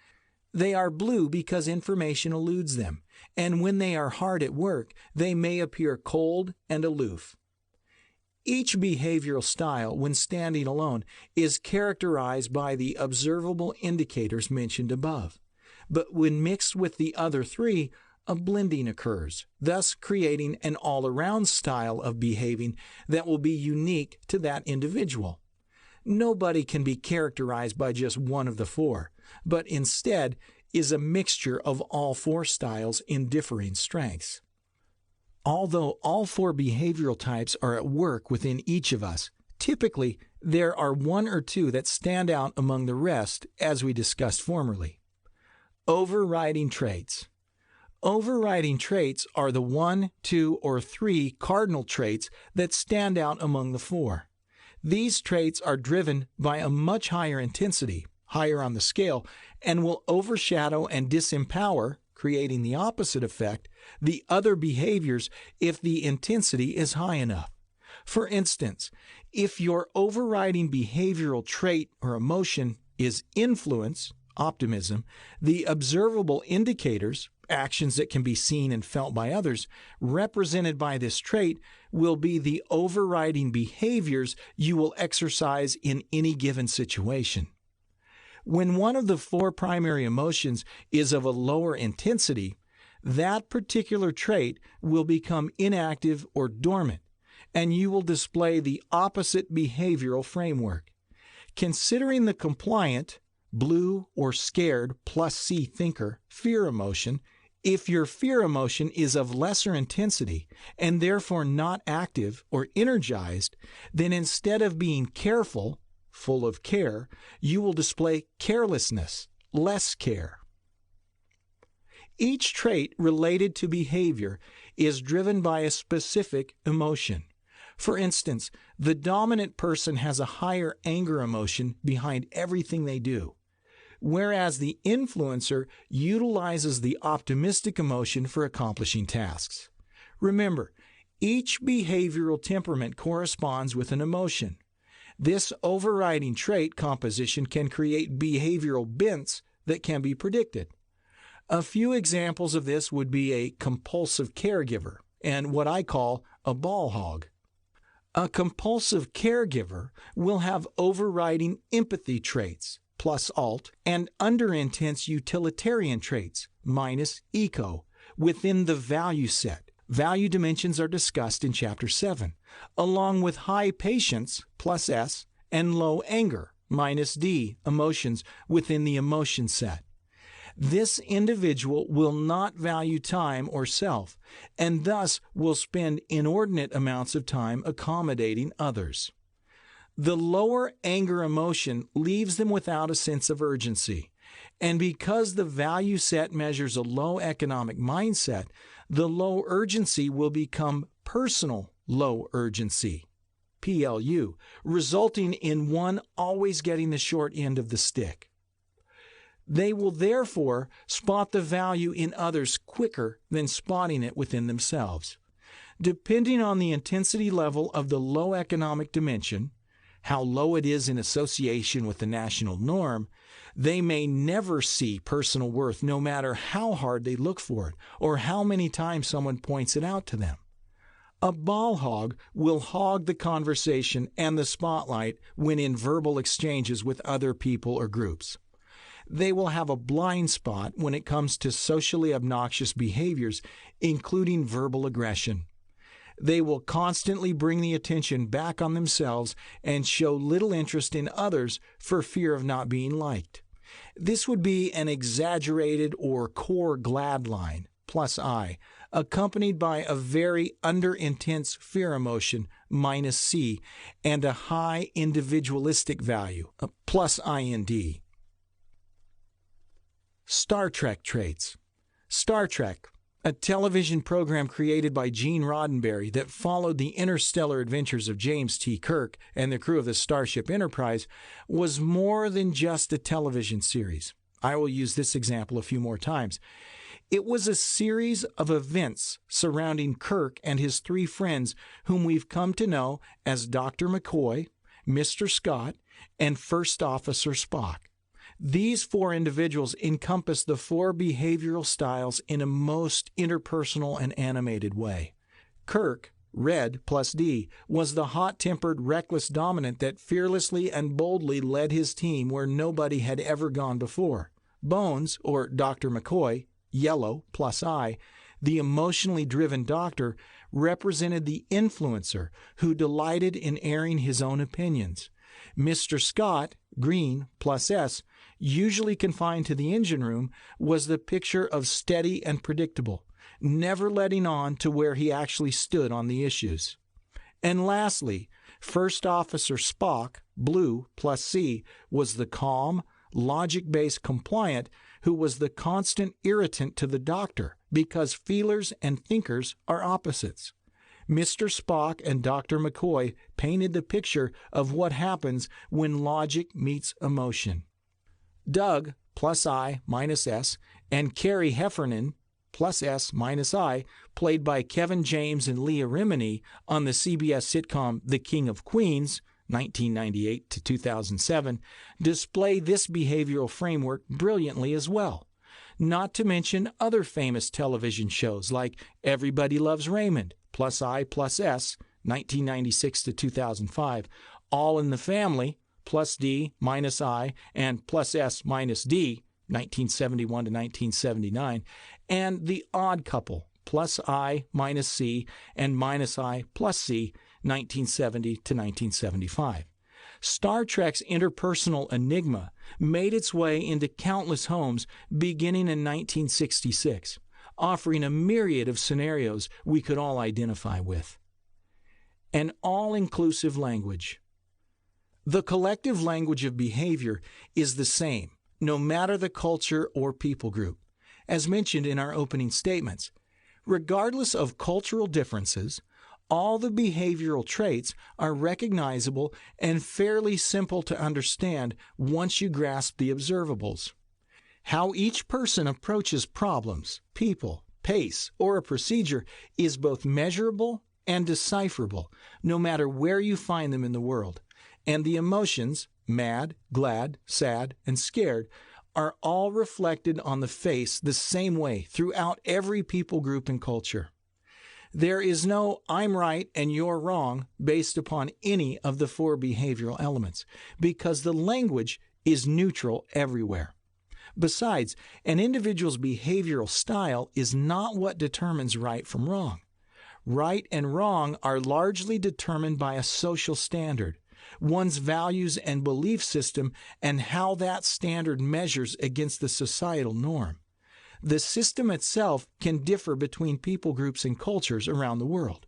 They are blue because information eludes them, and when they are hard at work, they may appear cold and aloof. Each behavioral style, when standing alone, is characterized by the observable indicators mentioned above. But when mixed with the other three, a blending occurs, thus creating an all-around style of behaving that will be unique to that individual. Nobody can be characterized by just one of the four, but instead is a mixture of all four styles in differing strengths. Although all four behavioral types are at work within each of us, typically there are one or two that stand out among the rest, as we discussed formerly. Overriding traits. Overriding traits are the 1, 2, or 3 cardinal traits that stand out among the four. These traits are driven by a much higher intensity, higher on the scale, and will overshadow and disempower, creating the opposite effect, the other behaviors if the intensity is high enough. For instance, if your overriding behavioral trait or emotion is influence, optimism, the observable indicators, actions that can be seen and felt by others, represented by this trait will be the overriding behaviors you will exercise in any given situation. When one of the four primary emotions is of a lower intensity, that particular trait will become inactive or dormant, and you will display the opposite behavioral framework. Considering the compliant, blue or scared plus C thinker, fear emotion, if your fear emotion is of lesser intensity and therefore not active or energized, then instead of being careful, full of care, you will display carelessness, less care. Each trait related to behavior is driven by a specific emotion. For instance, the dominant person has a higher anger emotion behind everything they do, whereas the influencer utilizes the optimistic emotion for accomplishing tasks. Remember, each behavioral temperament corresponds with an emotion. This overriding trait composition can create behavioral bents that can be predicted. A few examples of this would be a compulsive caregiver and what I call a ball hog. A compulsive caregiver will have overriding empathy traits, plus alt, and underintense utilitarian traits, minus eco, within the value set. Value dimensions are discussed in Chapter 7, along with high patience, plus S, and low anger, minus D, emotions within the emotion set. This individual will not value time or self, and thus will spend inordinate amounts of time accommodating others. The lower anger emotion leaves them without a sense of urgency, and because the value set measures a low economic mindset, the low urgency will become personal low urgency, PLU, resulting in one always getting the short end of the stick. They will therefore spot the value in others quicker than spotting it within themselves. Depending on the intensity level of the low economic dimension, how low it is in association with the national norm, they may never see personal worth no matter how hard they look for it or how many times someone points it out to them. A ball hog will hog the conversation and the spotlight when in verbal exchanges with other people or groups. They will have a blind spot when it comes to socially obnoxious behaviors, including verbal aggression. They will constantly bring the attention back on themselves and show little interest in others for fear of not being liked. This would be an exaggerated or core glad line, plus I, accompanied by a very under-intense fear emotion, minus C, and a high individualistic value, plus IND. Star Trek traits. Star Trek, a television program created by Gene Roddenberry that followed the interstellar adventures of James T. Kirk and the crew of the Starship Enterprise, was more than just a television series. I will use this example a few more times. It was a series of events surrounding Kirk and his three friends whom we've come to know as Dr. McCoy, Mr. Scott, and First Officer Spock. These four individuals encompass the four behavioral styles in a most interpersonal and animated way. Kirk, Red plus D, was the hot-tempered, reckless dominant that fearlessly and boldly led his team where nobody had ever gone before. Bones, or Dr. McCoy, Yellow plus I, the emotionally driven doctor, represented the influencer who delighted in airing his own opinions. Mr. Scott, Green plus S, usually confined to the engine room, was the picture of steady and predictable, never letting on to where he actually stood on the issues. And lastly, First Officer Spock, Blue plus C, was the calm, logic-based compliant who was the constant irritant to the doctor because feelers and thinkers are opposites. Mr. Spock and Dr. McCoy painted the picture of what happens when logic meets emotion. Doug, plus I minus S, and Carrie Heffernan, plus S minus I, played by Kevin James and Leah Remini on the CBS sitcom The King of Queens, 1998 to 2007, display this behavioral framework brilliantly as well. Not to mention other famous television shows like Everybody Loves Raymond, plus I plus S, 1996 to 2005, All in the Family, plus D minus I, and plus S minus D, 1971 to 1979, and The Odd Couple, plus I minus C, and minus I plus C, 1970 to 1975. Star Trek's interpersonal enigma made its way into countless homes beginning in 1966, offering a myriad of scenarios we could all identify with. An all-inclusive language. The collective language of behavior is the same, no matter the culture or people group, as mentioned in our opening statements. Regardless of cultural differences, all the behavioral traits are recognizable and fairly simple to understand once you grasp the observables. How each person approaches problems, people, pace, or a procedure is both measurable and decipherable, no matter where you find them in the world. And the emotions, mad, glad, sad, and scared, are all reflected on the face the same way throughout every people group and culture. There is no I'm right and you're wrong based upon any of the four behavioral elements, because the language is neutral everywhere. Besides, an individual's behavioral style is not what determines right from wrong. Right and wrong are largely determined by a social standard, one's values and belief system, and how that standard measures against the societal norm. The system itself can differ between people groups and cultures around the world.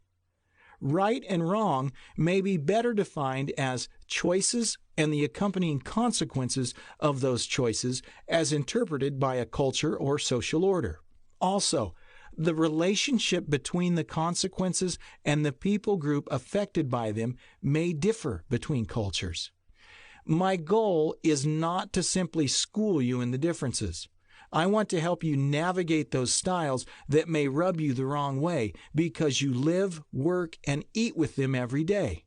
Right and wrong may be better defined as choices and the accompanying consequences of those choices as interpreted by a culture or social order. Also, the relationship between the consequences and the people group affected by them may differ between cultures. My goal is not to simply school you in the differences. I want to help you navigate those styles that may rub you the wrong way because you live, work, and eat with them every day.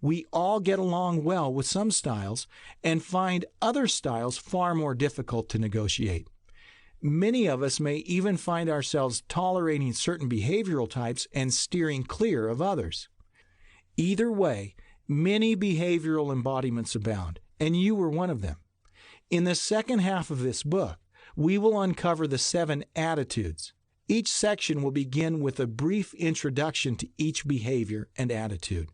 We all get along well with some styles and find other styles far more difficult to negotiate. Many of us may even find ourselves tolerating certain behavioral types and steering clear of others. Either way, many behavioral embodiments abound, and you were one of them. In the second half of this book, we will uncover the 7 attitudes. Each section will begin with a brief introduction to each behavior and attitude.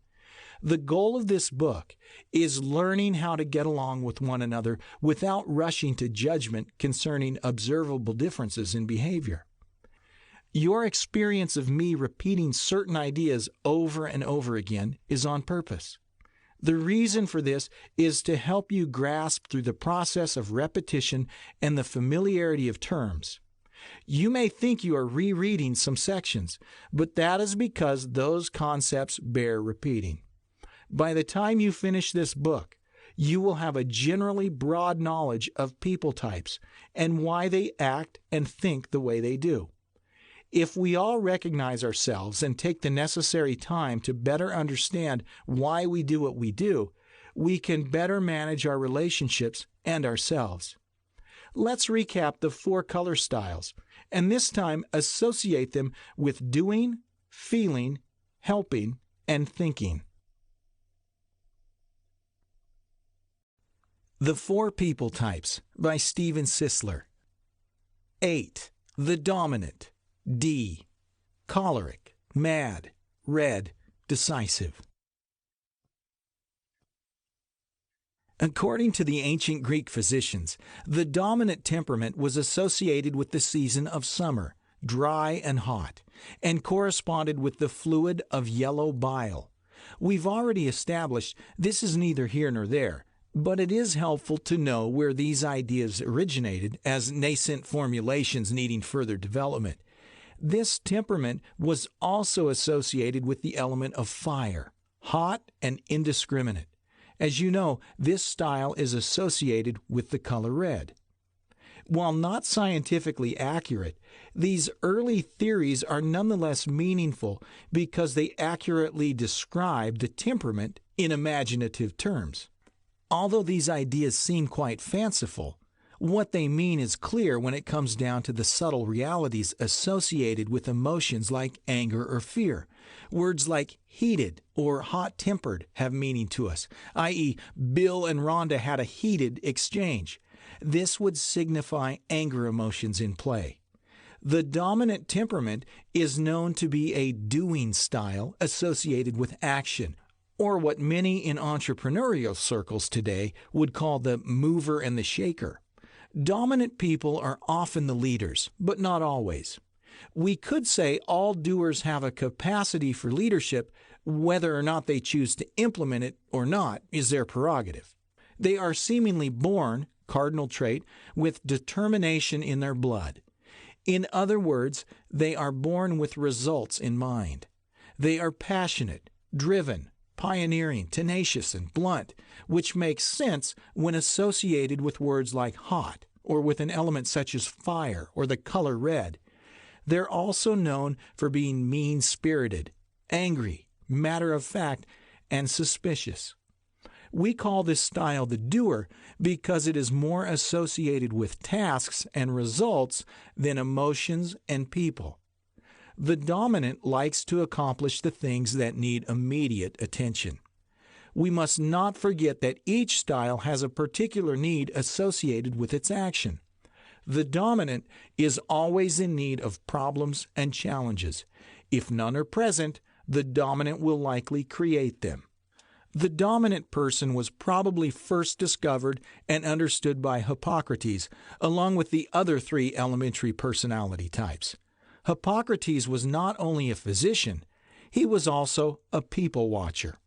The goal of this book is learning how to get along with one another without rushing to judgment concerning observable differences in behavior. Your experience of me repeating certain ideas over and over again is on purpose. The reason for this is to help you grasp through the process of repetition and the familiarity of terms. You may think you are rereading some sections, but that is because those concepts bear repeating. By the time you finish this book, you will have a generally broad knowledge of people types and why they act and think the way they do. If we all recognize ourselves and take the necessary time to better understand why we do what we do, we can better manage our relationships and ourselves. Let's recap the 4 color styles, and this time associate them with doing, feeling, helping, and thinking. The 4 People Types by Steven Sisler. 8. The Dominant. D. Choleric, mad, red, decisive. According to the ancient Greek physicians, the dominant temperament was associated with the season of summer, dry and hot, and corresponded with the fluid of yellow bile. We've already established this is neither here nor there, but it is helpful to know where these ideas originated as nascent formulations needing further development. This temperament was also associated with the element of fire, hot and indiscriminate. As you know, this style is associated with the color red. While not scientifically accurate, these early theories are nonetheless meaningful because they accurately describe the temperament in imaginative terms. Although these ideas seem quite fanciful, what they mean is clear when it comes down to the subtle realities associated with emotions like anger or fear. Words like heated or hot-tempered have meaning to us, i.e., Bill and Rhonda had a heated exchange. This would signify anger emotions in play. The dominant temperament is known to be a doing style associated with action, or what many in entrepreneurial circles today would call the mover and the shaker. Dominant people are often the leaders, but not always. We could say all doers have a capacity for leadership. Whether or not they choose to implement it or not is their prerogative. They are seemingly born, cardinal trait, with determination in their blood. In other words, they are born with results in mind. They are passionate, driven, pioneering, tenacious, and blunt, which makes sense when associated with words like hot, or with an element such as fire or the color red. They're also known for being mean-spirited, angry, matter-of-fact, and suspicious. We call this style the doer because it is more associated with tasks and results than emotions and people. The dominant likes to accomplish the things that need immediate attention. We must not forget that each style has a particular need associated with its action. The dominant is always in need of problems and challenges. If none are present, the dominant will likely create them. The dominant person was probably first discovered and understood by Hippocrates, along with the other three elementary personality types. Hippocrates was not only a physician, he was also a people watcher.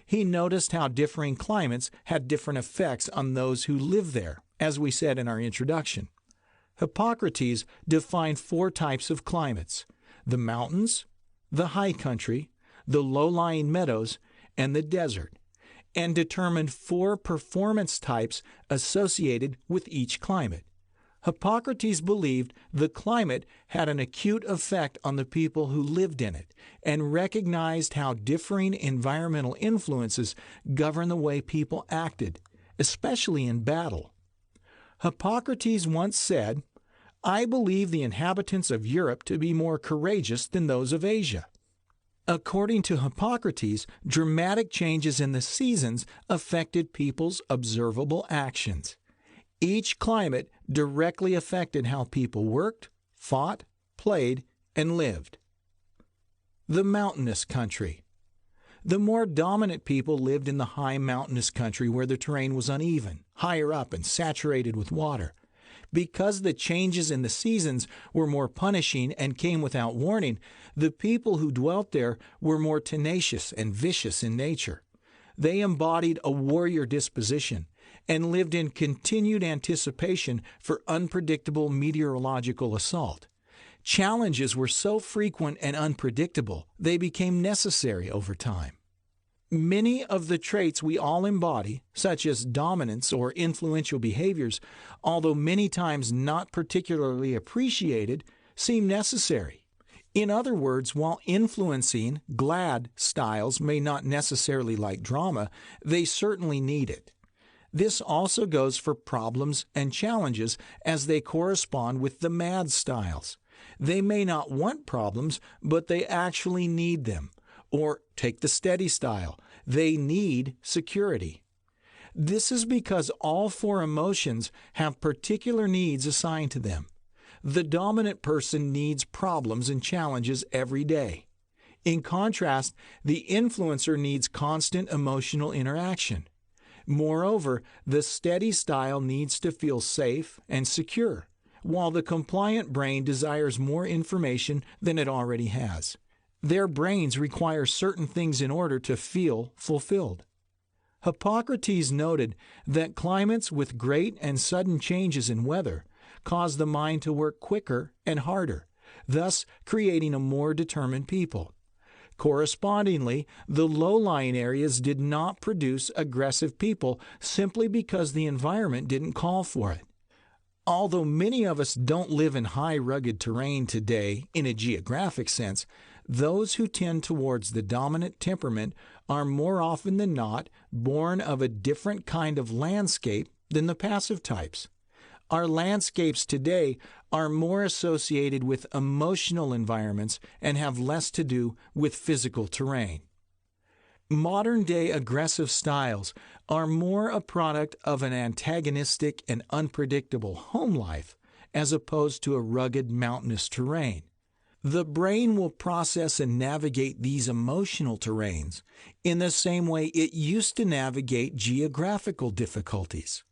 He noticed how differing climates had different effects on those who lived there, as we said in our introduction. Hippocrates defined 4 types of climates: the mountains, the high country, the low-lying meadows, and the desert, and determined 4 performance types associated with each climate. Hippocrates believed the climate had an acute effect on the people who lived in it, and recognized how differing environmental influences govern the way people acted, especially in battle. Hippocrates once said, "I believe the inhabitants of Europe to be more courageous than those of Asia." According to Hippocrates, dramatic changes in the seasons affected people's observable actions. Each climate directly affected how people worked, fought, played, and lived. The mountainous country. The more dominant people lived in the high mountainous country where the terrain was uneven, higher up, and saturated with water. Because the changes in the seasons were more punishing and came without warning, the people who dwelt there were more tenacious and vicious in nature. They embodied a warrior disposition and lived in continued anticipation for unpredictable meteorological assault. Challenges were so frequent and unpredictable, they became necessary over time. Many of the traits we all embody, such as dominance or influential behaviors, although many times not particularly appreciated, seem necessary. In other words, while influencing, glad styles may not necessarily like drama, they certainly need it. This also goes for problems and challenges as they correspond with the mad styles. They may not want problems, but they actually need them. Or take the steady style. They need security. This is because all 4 emotions have particular needs assigned to them. The dominant person needs problems and challenges every day. In contrast, the influencer needs constant emotional interaction. Moreover, the steady style needs to feel safe and secure, while the compliant brain desires more information than it already has. Their brains require certain things in order to feel fulfilled. Hippocrates noted that climates with great and sudden changes in weather cause the mind to work quicker and harder, thus creating a more determined people. Correspondingly, the low-lying areas did not produce aggressive people simply because the environment didn't call for it. Although many of us don't live in high rugged terrain today in a geographic sense, those who tend towards the dominant temperament are more often than not born of a different kind of landscape than the passive types. Our landscapes today are more associated with emotional environments and have less to do with physical terrain. Modern-day aggressive styles are more a product of an antagonistic and unpredictable home life as opposed to a rugged mountainous terrain. The brain will process and navigate these emotional terrains in the same way it used to navigate geographical difficulties.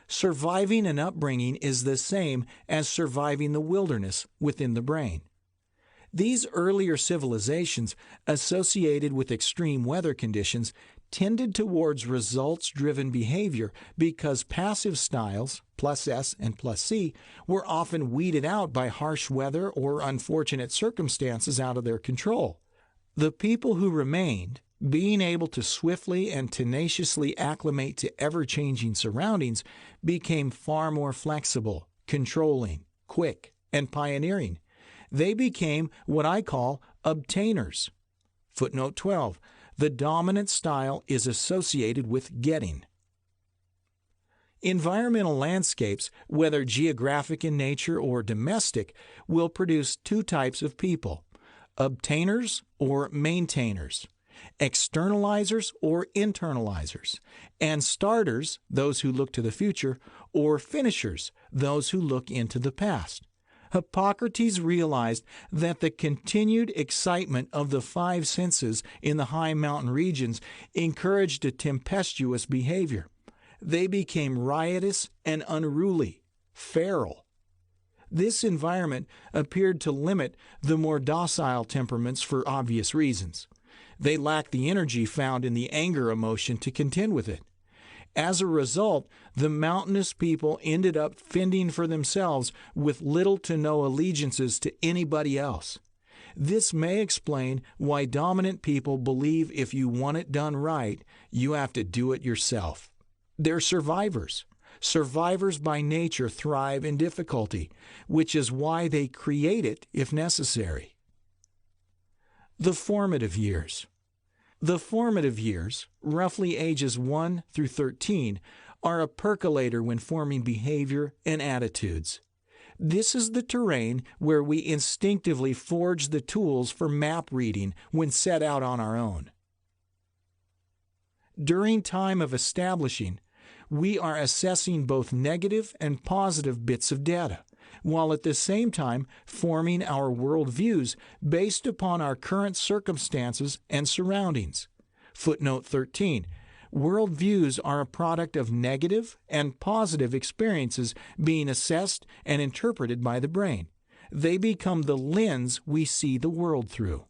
Surviving an upbringing is the same as surviving the wilderness within the brain. These earlier civilizations associated with extreme weather conditions tended towards results-driven behavior because passive styles, plus S and plus C, were often weeded out by harsh weather or unfortunate circumstances out of their control. The people who remained, being able to swiftly and tenaciously acclimate to ever-changing surroundings, became far more flexible, controlling, quick, and pioneering. They became what I call obtainers. Footnote 12. The dominant style is associated with getting. Environmental landscapes, whether geographic in nature or domestic, will produce two types of people: obtainers or maintainers, externalizers or internalizers, and starters, those who look to the future, or finishers, those who look into the past. Hippocrates realized that the continued excitement of the five senses in the high mountain regions encouraged a tempestuous behavior. They became riotous and unruly, feral. This environment appeared to limit the more docile temperaments for obvious reasons. They lacked the energy found in the anger emotion to contend with it. As a result, the mountainous people ended up fending for themselves with little to no allegiances to anybody else. This may explain why dominant people believe if you want it done right, you have to do it yourself. They're survivors. Survivors by nature thrive in difficulty, which is why they create it if necessary. The formative years. The formative years, roughly ages 1 through 13, are a percolator when forming behavior and attitudes. This is the terrain where we instinctively forge the tools for map reading when set out on our own. During time of establishing, we are assessing both negative and positive bits of data, while at the same time forming our worldviews based upon our current circumstances and surroundings. Footnote 13. Worldviews are a product of negative and positive experiences being assessed and interpreted by the brain. They become the lens we see the world through.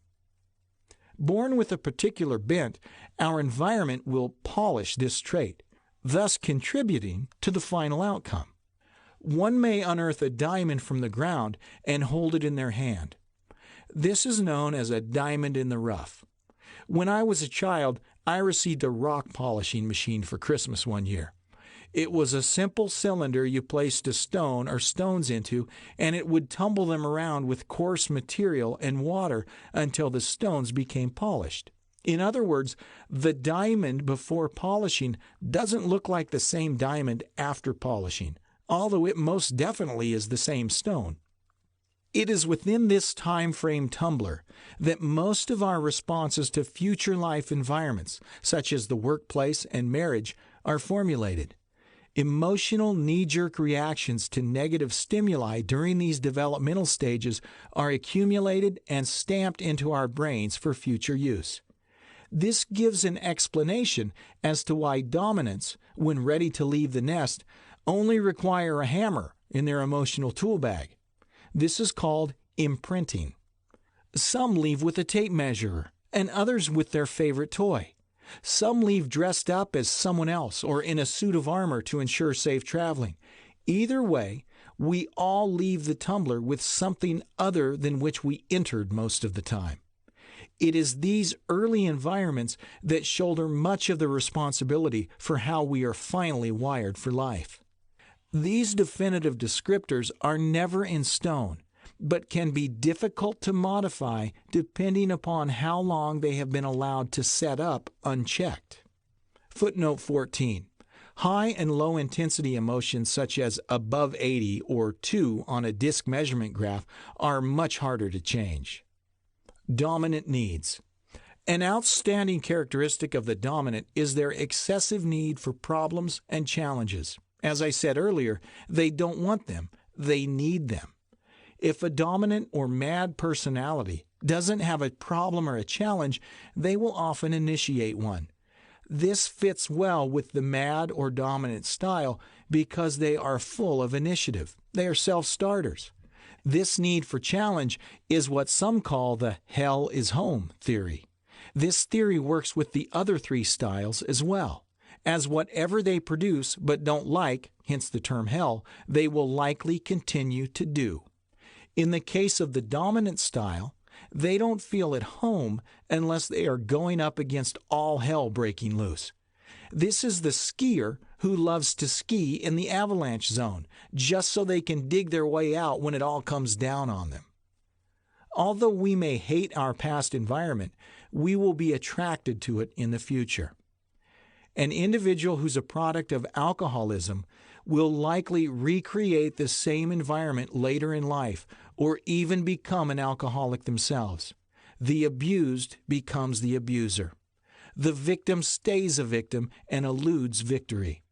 Born with a particular bent, our environment will polish this trait, thus contributing to the final outcome. One may unearth a diamond from the ground and hold it in their hand. This is known as a diamond in the rough. When I was a child, I received a rock polishing machine for Christmas one year. It was a simple cylinder you placed a stone or stones into, and it would tumble them around with coarse material and water until the stones became polished. In other words, the diamond before polishing doesn't look like the same diamond after polishing, although it most definitely is the same stone. It is within this time frame tumbler that most of our responses to future life environments, such as the workplace and marriage, are formulated. Emotional knee-jerk reactions to negative stimuli during these developmental stages are accumulated and stamped into our brains for future use. This gives an explanation as to why dominants, when ready to leave the nest, only require a hammer in their emotional tool bag. This is called imprinting. Some leave with a tape measure, and others with their favorite toy. Some leave dressed up as someone else or in a suit of armor to ensure safe traveling. Either way, we all leave the tumbler with something other than which we entered most of the time. It is these early environments that shoulder much of the responsibility for how we are finally wired for life. These definitive descriptors are never in stone, but can be difficult to modify depending upon how long they have been allowed to set up unchecked. Footnote 14. High and low intensity emotions such as above 80 or 2 on a disc measurement graph are much harder to change. Dominant needs. An outstanding characteristic of the dominant is their excessive need for problems and challenges. As I said earlier, they don't want them, they need them. If a dominant or mad personality doesn't have a problem or a challenge, they will often initiate one. This fits well with the mad or dominant style because they are full of initiative. They are self-starters. This need for challenge is what some call the hell is home theory. This theory works with the other three styles as well, as whatever they produce but don't like, hence the term hell, they will likely continue to do. In the case of the dominant style, they don't feel at home unless they are going up against all hell breaking loose. This is the skier who loves to ski in the avalanche zone, just so they can dig their way out when it all comes down on them. Although we may hate our past environment, we will be attracted to it in the future. An individual who's a product of alcoholism will likely recreate the same environment later in life or even become an alcoholic themselves. The abused becomes the abuser. The victim stays a victim and eludes victory.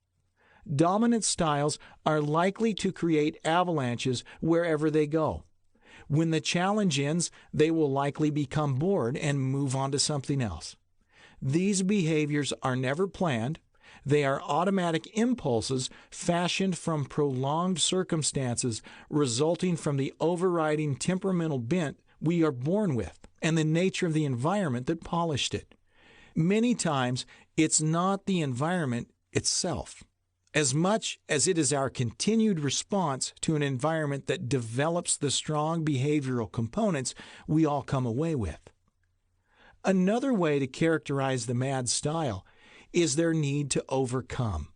Dominant styles are likely to create avalanches wherever they go. When the challenge ends, they will likely become bored and move on to something else. These behaviors are never planned. They are automatic impulses fashioned from prolonged circumstances resulting from the overriding temperamental bent we are born with and the nature of the environment that polished it. Many times, it's not the environment itself, as much as it is our continued response to an environment that develops the strong behavioral components we all come away with. Another way to characterize the mad style is their need to overcome.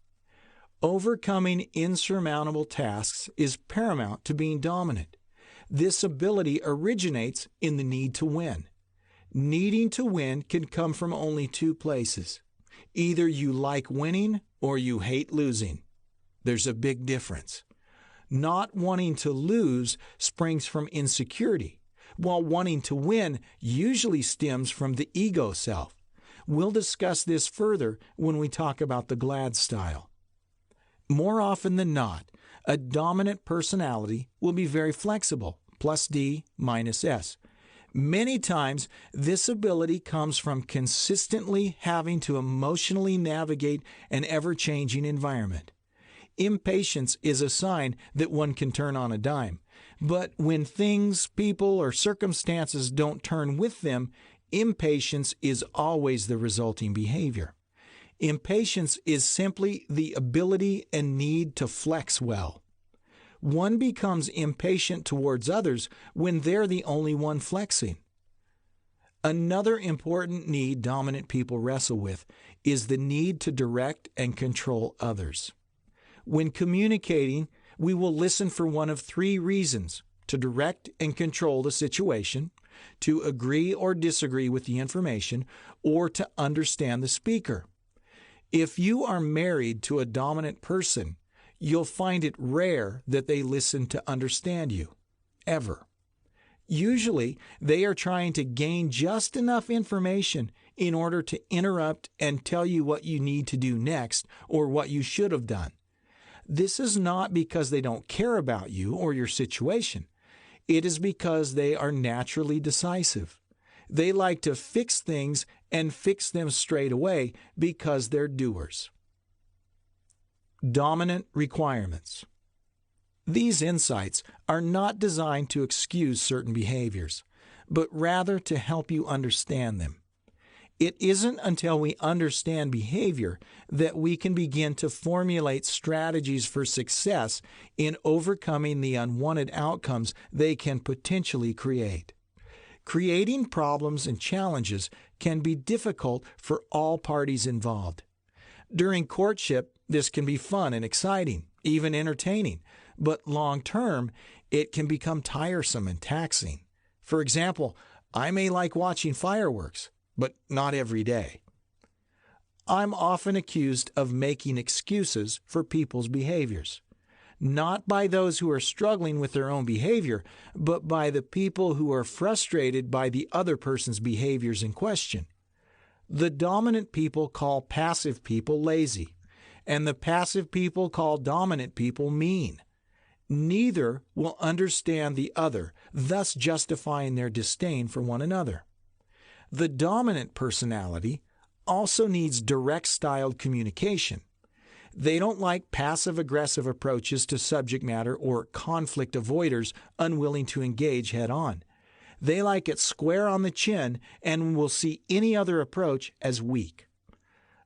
Overcoming insurmountable tasks is paramount to being dominant. This ability originates in the need to win. Needing to win can come from only two places. Either you like winning or you hate losing. There's a big difference. Not wanting to lose springs from insecurity, while wanting to win usually stems from the ego self. We'll discuss this further when we talk about the glad style. More often than not, a dominant personality will be very flexible, plus D, minus S. Many times, this ability comes from consistently having to emotionally navigate an ever-changing environment. Impatience is a sign that one can turn on a dime, but when things, people, or circumstances don't turn with them, impatience is always the resulting behavior. Impatience is simply the ability and need to flex well. One becomes impatient towards others when they're the only one flexing. Another important need dominant people wrestle with is the need to direct and control others. When communicating, we will listen for one of three reasons: to direct and control the situation, to agree or disagree with the information, or to understand the speaker. If you are married to a dominant person, you'll find it rare that they listen to understand you, ever. Usually, they are trying to gain just enough information in order to interrupt and tell you what you need to do next or what you should have done. This is not because they don't care about you or your situation. It is because they are naturally decisive. They like to fix things and fix them straight away because they're doers. Dominant requirements. These insights are not designed to excuse certain behaviors, but rather to help you understand them. It isn't until we understand behavior that we can begin to formulate strategies for success in overcoming the unwanted outcomes they can potentially create. Creating problems and challenges can be difficult for all parties involved. During courtship, this can be fun and exciting, even entertaining, but long-term, it can become tiresome and taxing. For example, I may like watching fireworks, but not every day. I'm often accused of making excuses for people's behaviors, not by those who are struggling with their own behavior, but by the people who are frustrated by the other person's behaviors in question. The dominant people call passive people lazy, and the passive people call dominant people mean. Neither will understand the other, thus justifying their disdain for one another. The dominant personality also needs direct-styled communication. They don't like passive-aggressive approaches to subject matter or conflict avoiders unwilling to engage head-on. They like it square on the chin and will see any other approach as weak.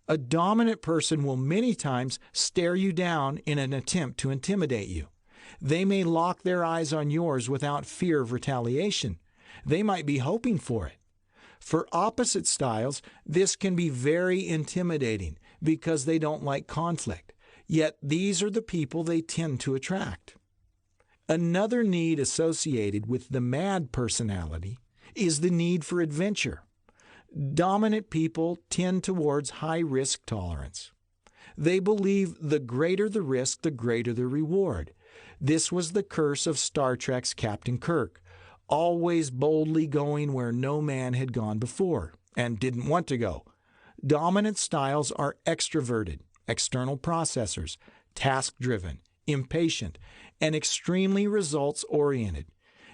A dominant person will many times stare you down in an attempt to intimidate you. They may lock their eyes on yours without fear of retaliation. They might be hoping for it. For opposite styles, this can be very intimidating because they don't like conflict. Yet these are the people they tend to attract. Another need associated with the mad personality is the need for adventure. Dominant people tend towards high risk tolerance. They believe the greater the risk, the greater the reward. This was the curse of Star Trek's Captain Kirk, always boldly going where no man had gone before and didn't want to go. Dominant styles are extroverted, external processors, task-driven, impatient, and extremely results-oriented.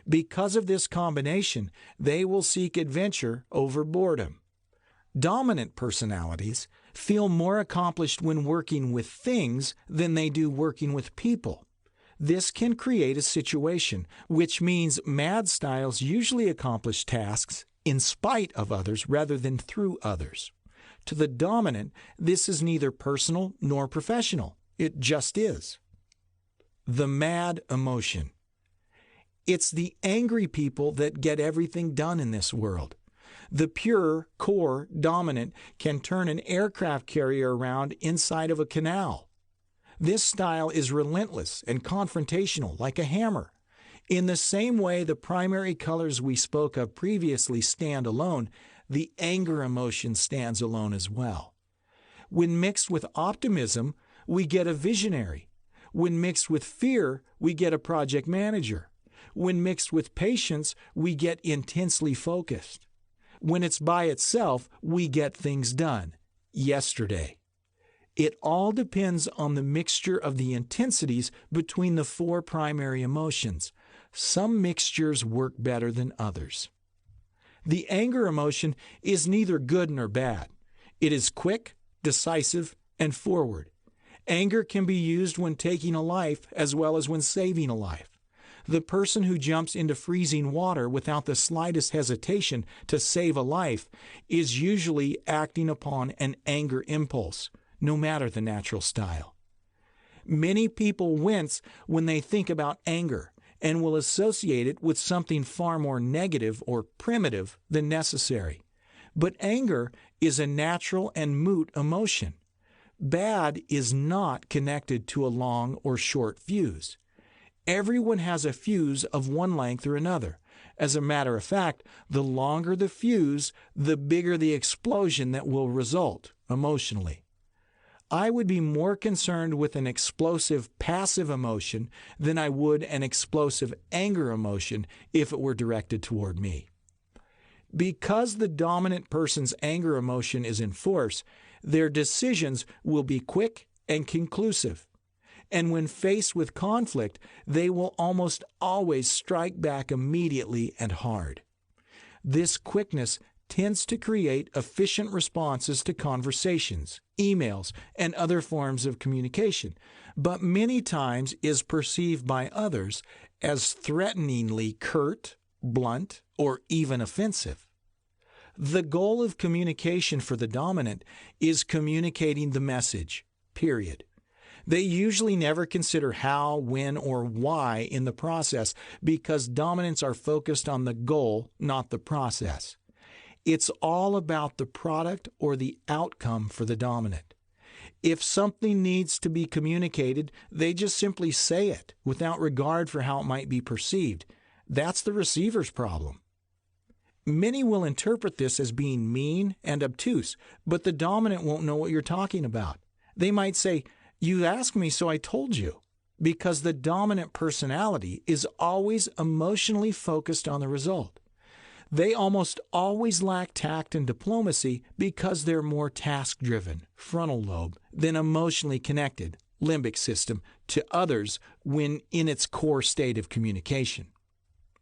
Because of this combination, they will seek adventure over boredom. Dominant personalities feel more accomplished when working with things than they do working with people. This can create a situation, which means mad styles usually accomplish tasks in spite of others rather than through others. To the dominant, this is neither personal nor professional. It just is. The mad emotion. It's the angry people that get everything done in this world. The pure, core dominant can turn an aircraft carrier around inside of a canal. This style is relentless and confrontational, like a hammer. In the same way the primary colors we spoke of previously stand alone, the anger emotion stands alone as well. When mixed with optimism, we get a visionary. When mixed with fear, we get a project manager. When mixed with patience, we get intensely focused. When it's by itself, we get things done. Yesterday. It all depends on the mixture of the intensities between the four primary emotions. Some mixtures work better than others. The anger emotion is neither good nor bad. It is quick, decisive, and forward. Anger can be used when taking a life as well as when saving a life. The person who jumps into freezing water without the slightest hesitation to save a life is usually acting upon an anger impulse, no matter the natural style. Many people wince when they think about anger and will associate it with something far more negative or primitive than necessary. But anger is a natural and moot emotion. Bad is not connected to a long or short fuse. Everyone has a fuse of one length or another. As a matter of fact, the longer the fuse, the bigger the explosion that will result emotionally. I would be more concerned with an explosive passive emotion than I would an explosive anger emotion if it were directed toward me. Because the dominant person's anger emotion is in force, their decisions will be quick and conclusive. And when faced with conflict, they will almost always strike back immediately and hard. This quickness tends to create efficient responses to conversations, emails, and other forms of communication, but many times is perceived by others as threateningly curt, blunt, or even offensive. The goal of communication for the dominant is communicating the message, period. They usually never consider how, when, or why in the process because dominants are focused on the goal, not the process. It's all about the product or the outcome for the dominant. If something needs to be communicated, they just simply say it without regard for how it might be perceived. That's the receiver's problem. Many will interpret this as being mean and obtuse, but the dominant won't know what you're talking about. They might say, "You asked me, so I told you," because the dominant personality is always emotionally focused on the result. They almost always lack tact and diplomacy because they're more task-driven, frontal lobe, than emotionally connected, limbic system, to others when in its core state of communication.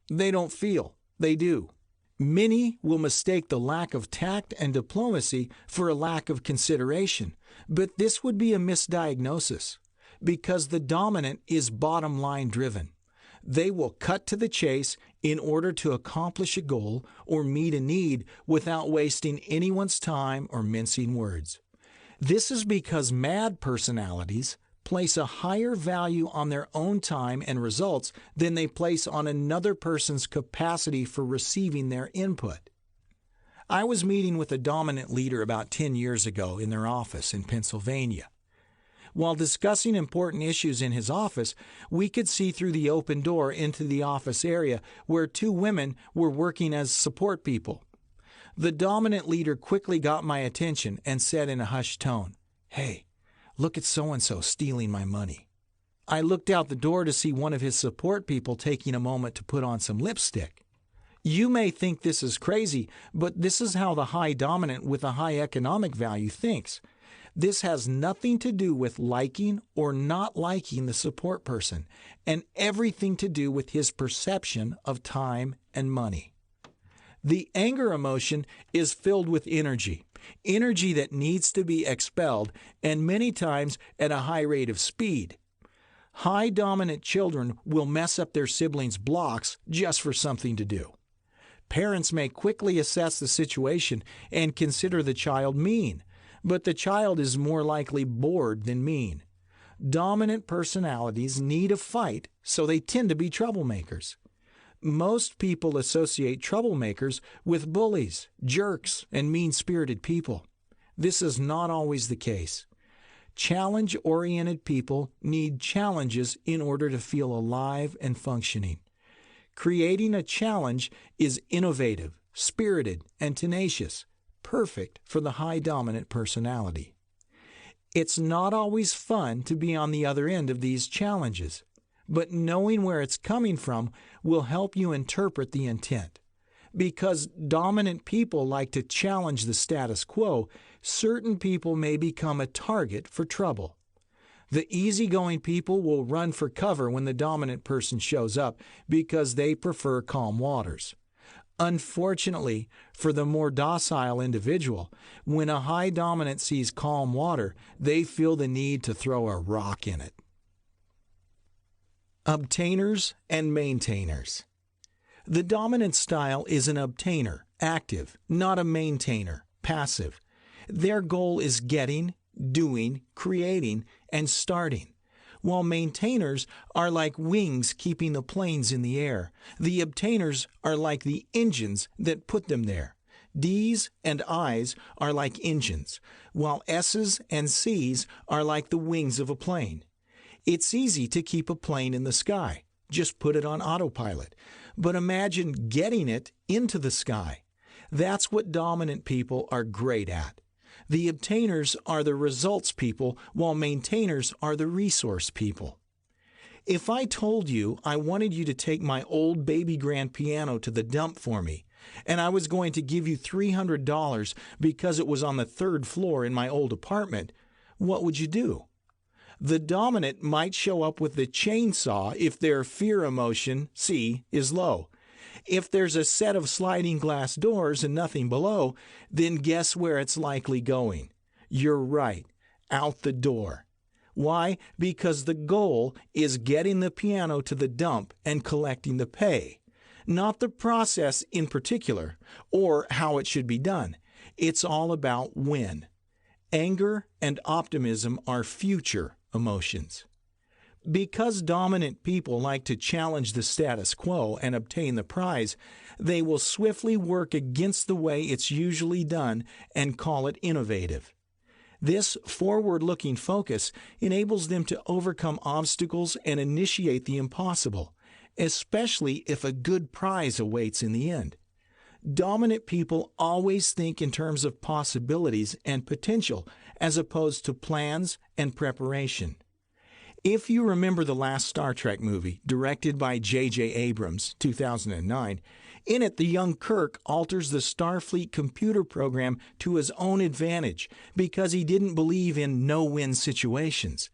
They don't feel, they do. Many will mistake the lack of tact and diplomacy for a lack of consideration, but this would be a misdiagnosis because the dominant is bottom-line driven. They will cut to the chase in order to accomplish a goal or meet a need without wasting anyone's time or mincing words. This is because mad personalities place a higher value on their own time and results than they place on another person's capacity for receiving their input. I was meeting with a dominant leader about 10 years ago in their office in Pennsylvania. While discussing important issues in his office, we could see through the open door into the office area where two women were working as support people. The dominant leader quickly got my attention and said in a hushed tone, "Hey, look at so-and-so stealing my money." I looked out the door to see one of his support people taking a moment to put on some lipstick. You may think this is crazy, but this is how the high dominant with a high economic value thinks. This has nothing to do with liking or not liking the support person, and everything to do with his perception of time and money. The anger emotion is filled with energy that needs to be expelled, and many times at a high rate of speed. High dominant children will mess up their siblings' blocks just for something to do. Parents may quickly assess the situation and consider the child mean, but the child is more likely bored than mean. Dominant personalities need a fight, so they tend to be troublemakers. Most people associate troublemakers with bullies, jerks, and mean-spirited people. This is not always the case. Challenge-oriented people need challenges in order to feel alive and functioning. Creating a challenge is innovative, spirited, and tenacious, perfect for the high dominant personality. It's not always fun to be on the other end of these challenges, but knowing where it's coming from will help you interpret the intent. Because dominant people like to challenge the status quo, certain people may become a target for trouble. The easygoing people will run for cover when the dominant person shows up because they prefer calm waters. Unfortunately, for the more docile individual, when a high dominant sees calm water, they feel the need to throw a rock in it. Obtainers and maintainers. The dominant style is an obtainer, active, not a maintainer, passive. Their goal is getting, doing, creating, and starting. While maintainers are like wings keeping the planes in the air, the obtainers are like the engines that put them there. D's and I's are like engines, while S's and C's are like the wings of a plane. It's easy to keep a plane in the sky. Just put it on autopilot. But imagine getting it into the sky. That's what dominant people are great at. The obtainers are the results people, while maintainers are the resource people. If I told you I wanted you to take my old baby grand piano to the dump for me, and I was going to give you $300 because it was on the 3rd floor in my old apartment, what would you do? The dominant might show up with the chainsaw if their fear emotion, C, is low. If there's a set of sliding glass doors and nothing below, then guess where it's likely going? You're right, out the door. Why? Because the goal is getting the piano to the dump and collecting the pay. Not the process in particular, or how it should be done. It's all about when. Anger and optimism are future emotions. Because dominant people like to challenge the status quo and obtain the prize, they will swiftly work against the way it's usually done and call it innovative. This forward-looking focus enables them to overcome obstacles and initiate the impossible, especially if a good prize awaits in the end. Dominant people always think in terms of possibilities and potential as opposed to plans and preparation. If you remember the last Star Trek movie, directed by J.J. Abrams, 2009, in it the young Kirk alters the Starfleet computer program to his own advantage because he didn't believe in no-win situations.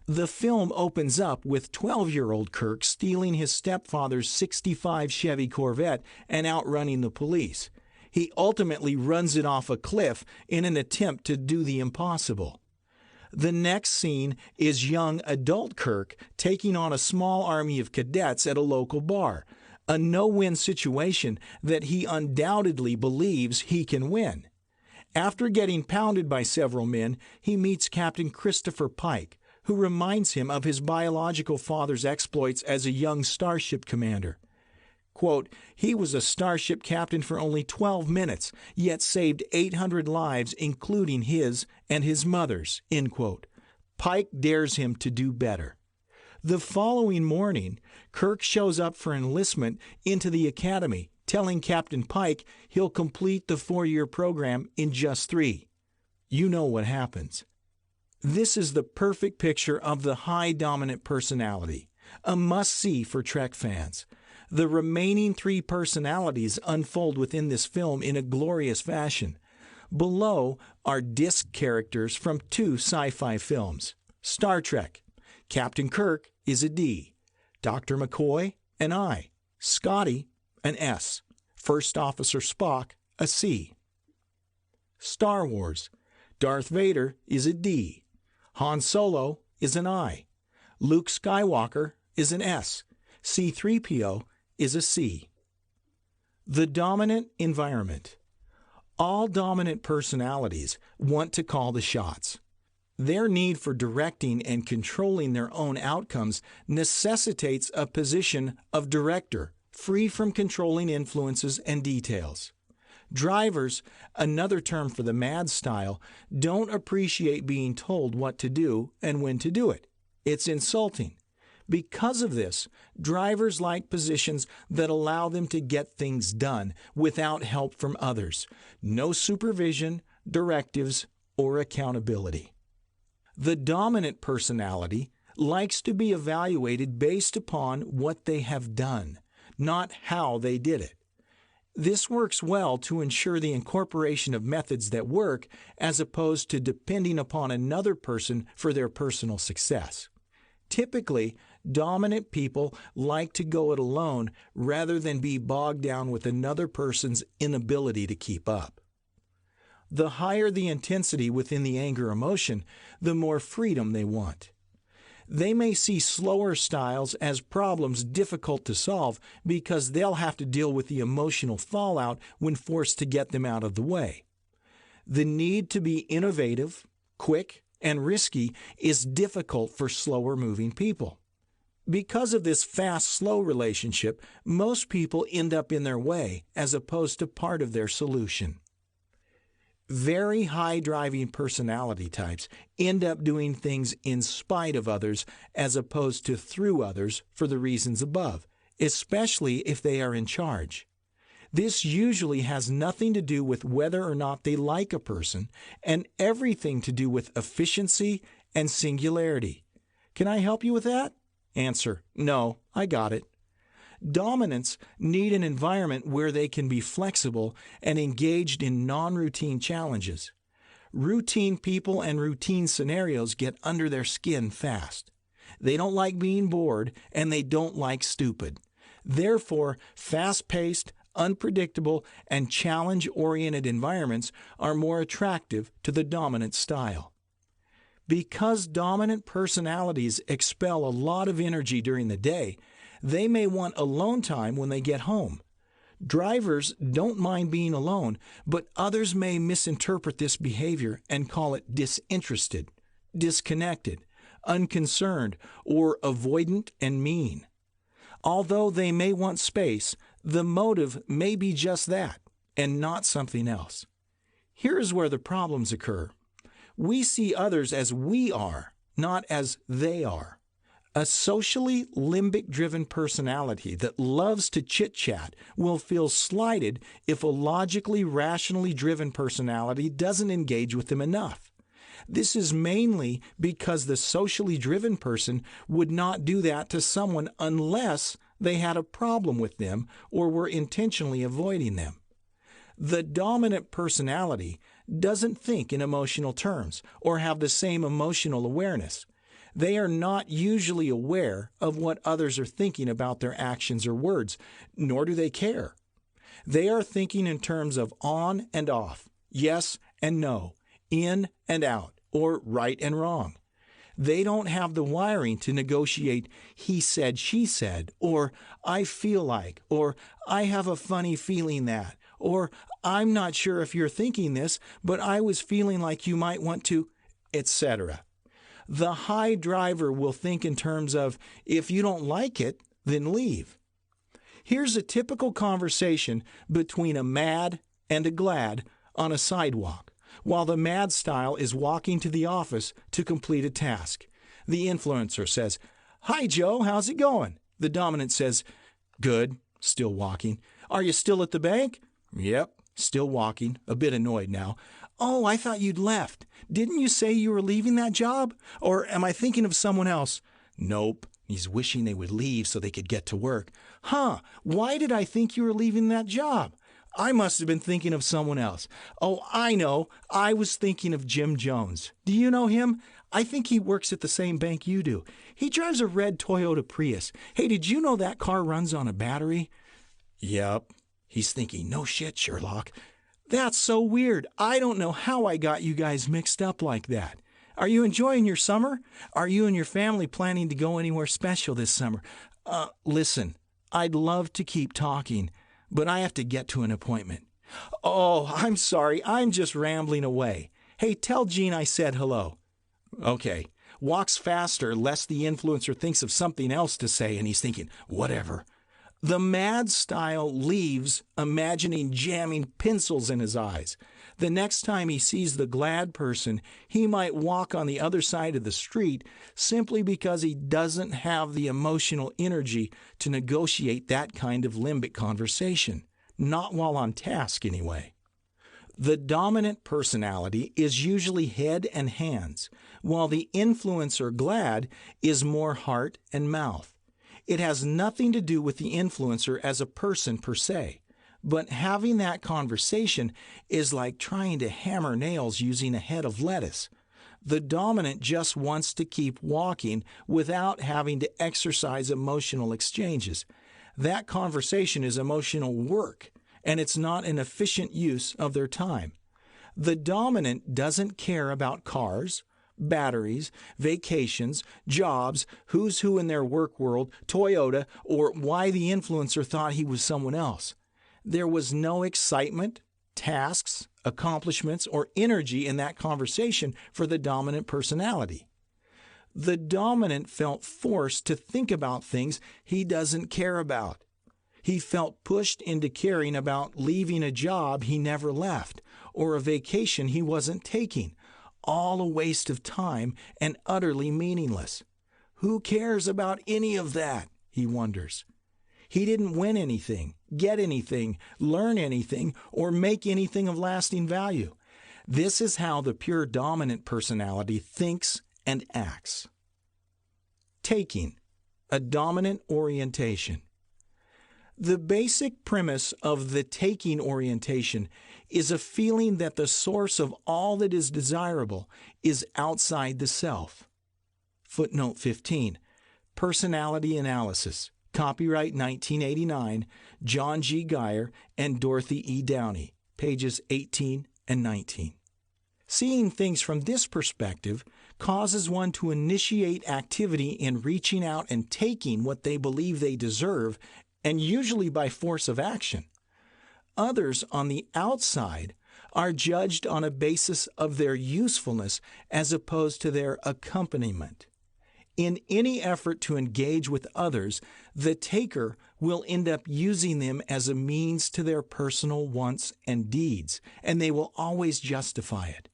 The film opens up with 12-year-old Kirk stealing his stepfather's '65 Chevy Corvette and outrunning the police. He ultimately runs it off a cliff in an attempt to do the impossible. The next scene is young adult Kirk taking on a small army of cadets at a local bar, a no-win situation that he undoubtedly believes he can win. After getting pounded by several men, he meets Captain Christopher Pike, who reminds him of his biological father's exploits as a young starship commander. Quote, "He was a starship captain for only 12 minutes, yet saved 800 lives, including his and his mother's," end quote. Pike dares him to do better. The following morning, Kirk shows up for enlistment into the academy, telling Captain Pike he'll complete the 4-year program in just 3. You know what happens. This is the perfect picture of the high dominant personality, a must-see for Trek fans. The remaining 3 personalities unfold within this film in a glorious fashion. Below are disc characters from 2 sci-fi films. Star Trek. Captain Kirk is a D. Dr. McCoy, an I. Scotty, an S. First Officer Spock, a C. Star Wars. Darth Vader is a D. Han Solo is an I. Luke Skywalker is an S. C-3PO is a C. The dominant environment. All dominant personalities want to call the shots. Their need for directing and controlling their own outcomes necessitates a position of director, free from controlling influences and details. Drivers, another term for the mad style, don't appreciate being told what to do and when to do it. It's insulting. Because of this, drivers like positions that allow them to get things done without help from others. No supervision, directives, or accountability. The dominant personality likes to be evaluated based upon what they have done, not how they did it. This works well to ensure the incorporation of methods that work as opposed to depending upon another person for their personal success. Typically, dominant people like to go it alone rather than be bogged down with another person's inability to keep up. The higher the intensity within the anger emotion, the more freedom they want. They may see slower styles as problems difficult to solve because they'll have to deal with the emotional fallout when forced to get them out of the way. The need to be innovative, quick, and risky is difficult for slower-moving people. Because of this fast-slow relationship, most people end up in their way as opposed to part of their solution. Very high-driving personality types end up doing things in spite of others as opposed to through others for the reasons above, especially if they are in charge. This usually has nothing to do with whether or not they like a person and everything to do with efficiency and singularity. Can I help you with that? Answer: no, I got it. Dominants need an environment where they can be flexible and engaged in non-routine challenges. Routine people and routine scenarios get under their skin fast. They don't like being bored, and they don't like stupid. Therefore, fast-paced, unpredictable, and challenge-oriented environments are more attractive to the dominant style. Because dominant personalities expel a lot of energy during the day, they may want alone time when they get home. Drivers don't mind being alone, but others may misinterpret this behavior and call it disinterested, disconnected, unconcerned, or avoidant and mean. Although they may want space, the motive may be just that and not something else. Here's where the problems occur. We see others as we are, not as they are. A socially limbic-driven personality that loves to chit-chat will feel slighted if a logically, rationally driven personality doesn't engage with them enough. This is mainly because the socially driven person would not do that to someone unless they had a problem with them or were intentionally avoiding them. The dominant personality doesn't think in emotional terms or have the same emotional awareness. They are not usually aware of what others are thinking about their actions or words, nor do they care. They are thinking in terms of on and off, yes and no, in and out, or right and wrong. They don't have the wiring to negotiate he said, she said, or I feel like, or I have a funny feeling that, or I'm not sure if you're thinking this, but I was feeling like you might want to, etc. The high driver will think in terms of, if you don't like it, then leave. Here's a typical conversation between a mad and a glad on a sidewalk, while the mad style is walking to the office to complete a task. The influencer says, "Hi, Joe, how's it going?" The dominant says, "Good," still walking. "Are you still at the bank?" "Yep, still walking, a bit annoyed now." "Oh, I thought you'd left. Didn't you say you were leaving that job? Or am I thinking of someone else?" "Nope." He's wishing they would leave so they could get to work. "Huh, why did I think you were leaving that job? I must have been thinking of someone else. Oh, I know. I was thinking of Jim Jones. Do you know him? I think he works at the same bank you do. He drives a red Toyota Prius. Hey, did you know that car runs on a battery?" "Yep." He's thinking, "No shit, Sherlock. That's so weird. I don't know how I got you guys mixed up like that. Are you enjoying your summer? Are you and your family planning to go anywhere special this summer? Listen, I'd love to keep talking, but I have to get to an appointment." "Oh, I'm sorry. I'm just rambling away. Hey, tell Jean I said hello." "Okay." Walks faster lest the influencer thinks of something else to say, and he's thinking, whatever. The mad style leaves imagining jamming pencils in his eyes. The next time he sees the glad person, he might walk on the other side of the street simply because he doesn't have the emotional energy to negotiate that kind of limbic conversation. Not while on task, anyway. The dominant personality is usually head and hands, while the influencer glad is more heart and mouth. It has nothing to do with the influencer as a person per se, but having that conversation is like trying to hammer nails using a head of lettuce. The dominant just wants to keep walking without having to exercise emotional exchanges. That conversation is emotional work, and it's not an efficient use of their time. The dominant doesn't care about cars, batteries, vacations, jobs, who's who in their work world, Toyota, or why the influencer thought he was someone else. There was no excitement, tasks, accomplishments, or energy in that conversation for the dominant personality. The dominant felt forced to think about things he doesn't care about. He felt pushed into caring about leaving a job he never left, or a vacation he wasn't taking. All a waste of time and utterly meaningless. Who cares about any of that, he wonders. He didn't win anything, get anything, learn anything, or make anything of lasting value. This is how the pure dominant personality thinks and acts. Taking, a dominant orientation. The basic premise of the taking orientation is a feeling that the source of all that is desirable is outside the self. Footnote 15. Personality Analysis. Copyright 1989, John G. Geyer and Dorothy E. Downey, pages 18 and 19. Seeing things from this perspective causes one to initiate activity in reaching out and taking what they believe they deserve, and usually by force of action. Others on the outside are judged on a basis of their usefulness as opposed to their accompaniment. In any effort to engage with others, the taker will end up using them as a means to their personal wants and deeds, and they will always justify it.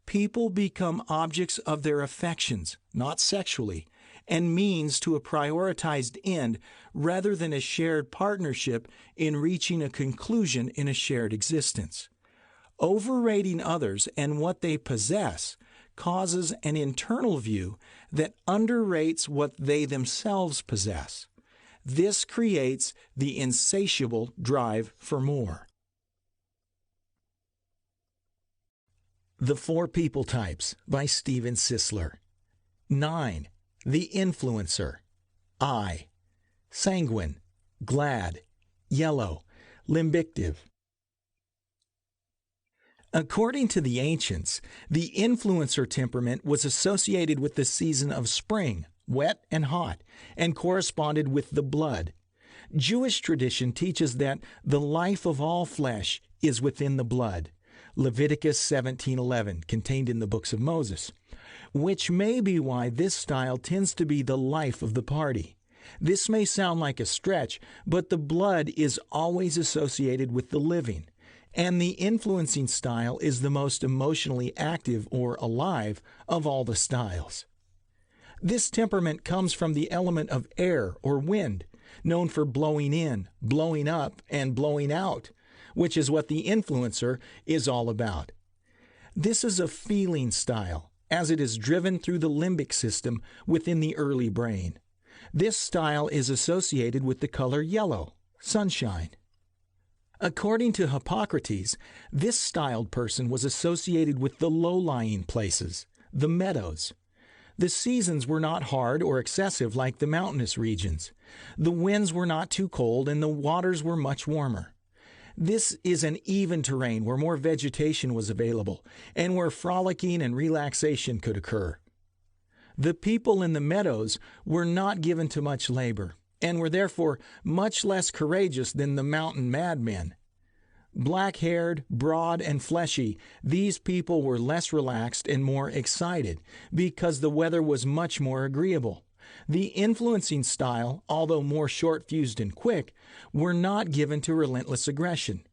People become objects of their affections, not sexually, and means to a prioritized end rather than a shared partnership in reaching a conclusion in a shared existence. Overrating others and what they possess causes an internal view that underrates what they themselves possess. This creates the insatiable drive for more. The Four People Types by Steven Sisler. 9. The Influencer. I. Sanguine, glad, yellow, limbictive. According to the ancients, the influencer temperament was associated with the season of spring, wet and hot, and corresponded with the blood. Jewish tradition teaches that the life of all flesh is within the blood. Leviticus 17:11, contained in the books of Moses, which may be why this style tends to be the life of the party. This may sound like a stretch, but the blood is always associated with the living, and the influencing style is the most emotionally active or alive of all the styles. This temperament comes from the element of air or wind, known for blowing in, blowing up, and blowing out, which is what the influencer is all about. This is a feeling style, as it is driven through the limbic system within the early brain. This style is associated with the color yellow, sunshine. According to Hippocrates, this styled person was associated with the low-lying places, the meadows. The seasons were not hard or excessive like the mountainous regions. The winds were not too cold and the waters were much warmer. This is an even terrain where more vegetation was available and where frolicking and relaxation could occur. The people in the meadows were not given to much labor and were therefore much less courageous than the mountain madmen. Black-haired, broad, and fleshy, these people were less relaxed and more excited because the weather was much more agreeable. The influencing style, although more short-fused and quick, were not given to relentless aggression.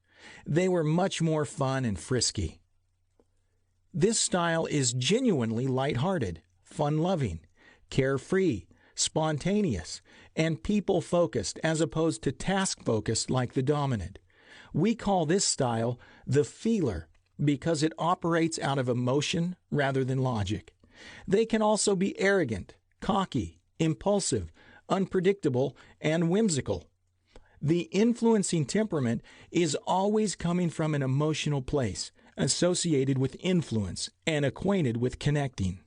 They were much more fun and frisky. This style is genuinely light-hearted, fun-loving, carefree, spontaneous, and people-focused as opposed to task-focused like the dominant. We call this style the feeler because it operates out of emotion rather than logic. They can also be arrogant, cocky, impulsive, unpredictable, and whimsical. The influencing temperament is always coming from an emotional place, associated with influence and acquainted with connecting.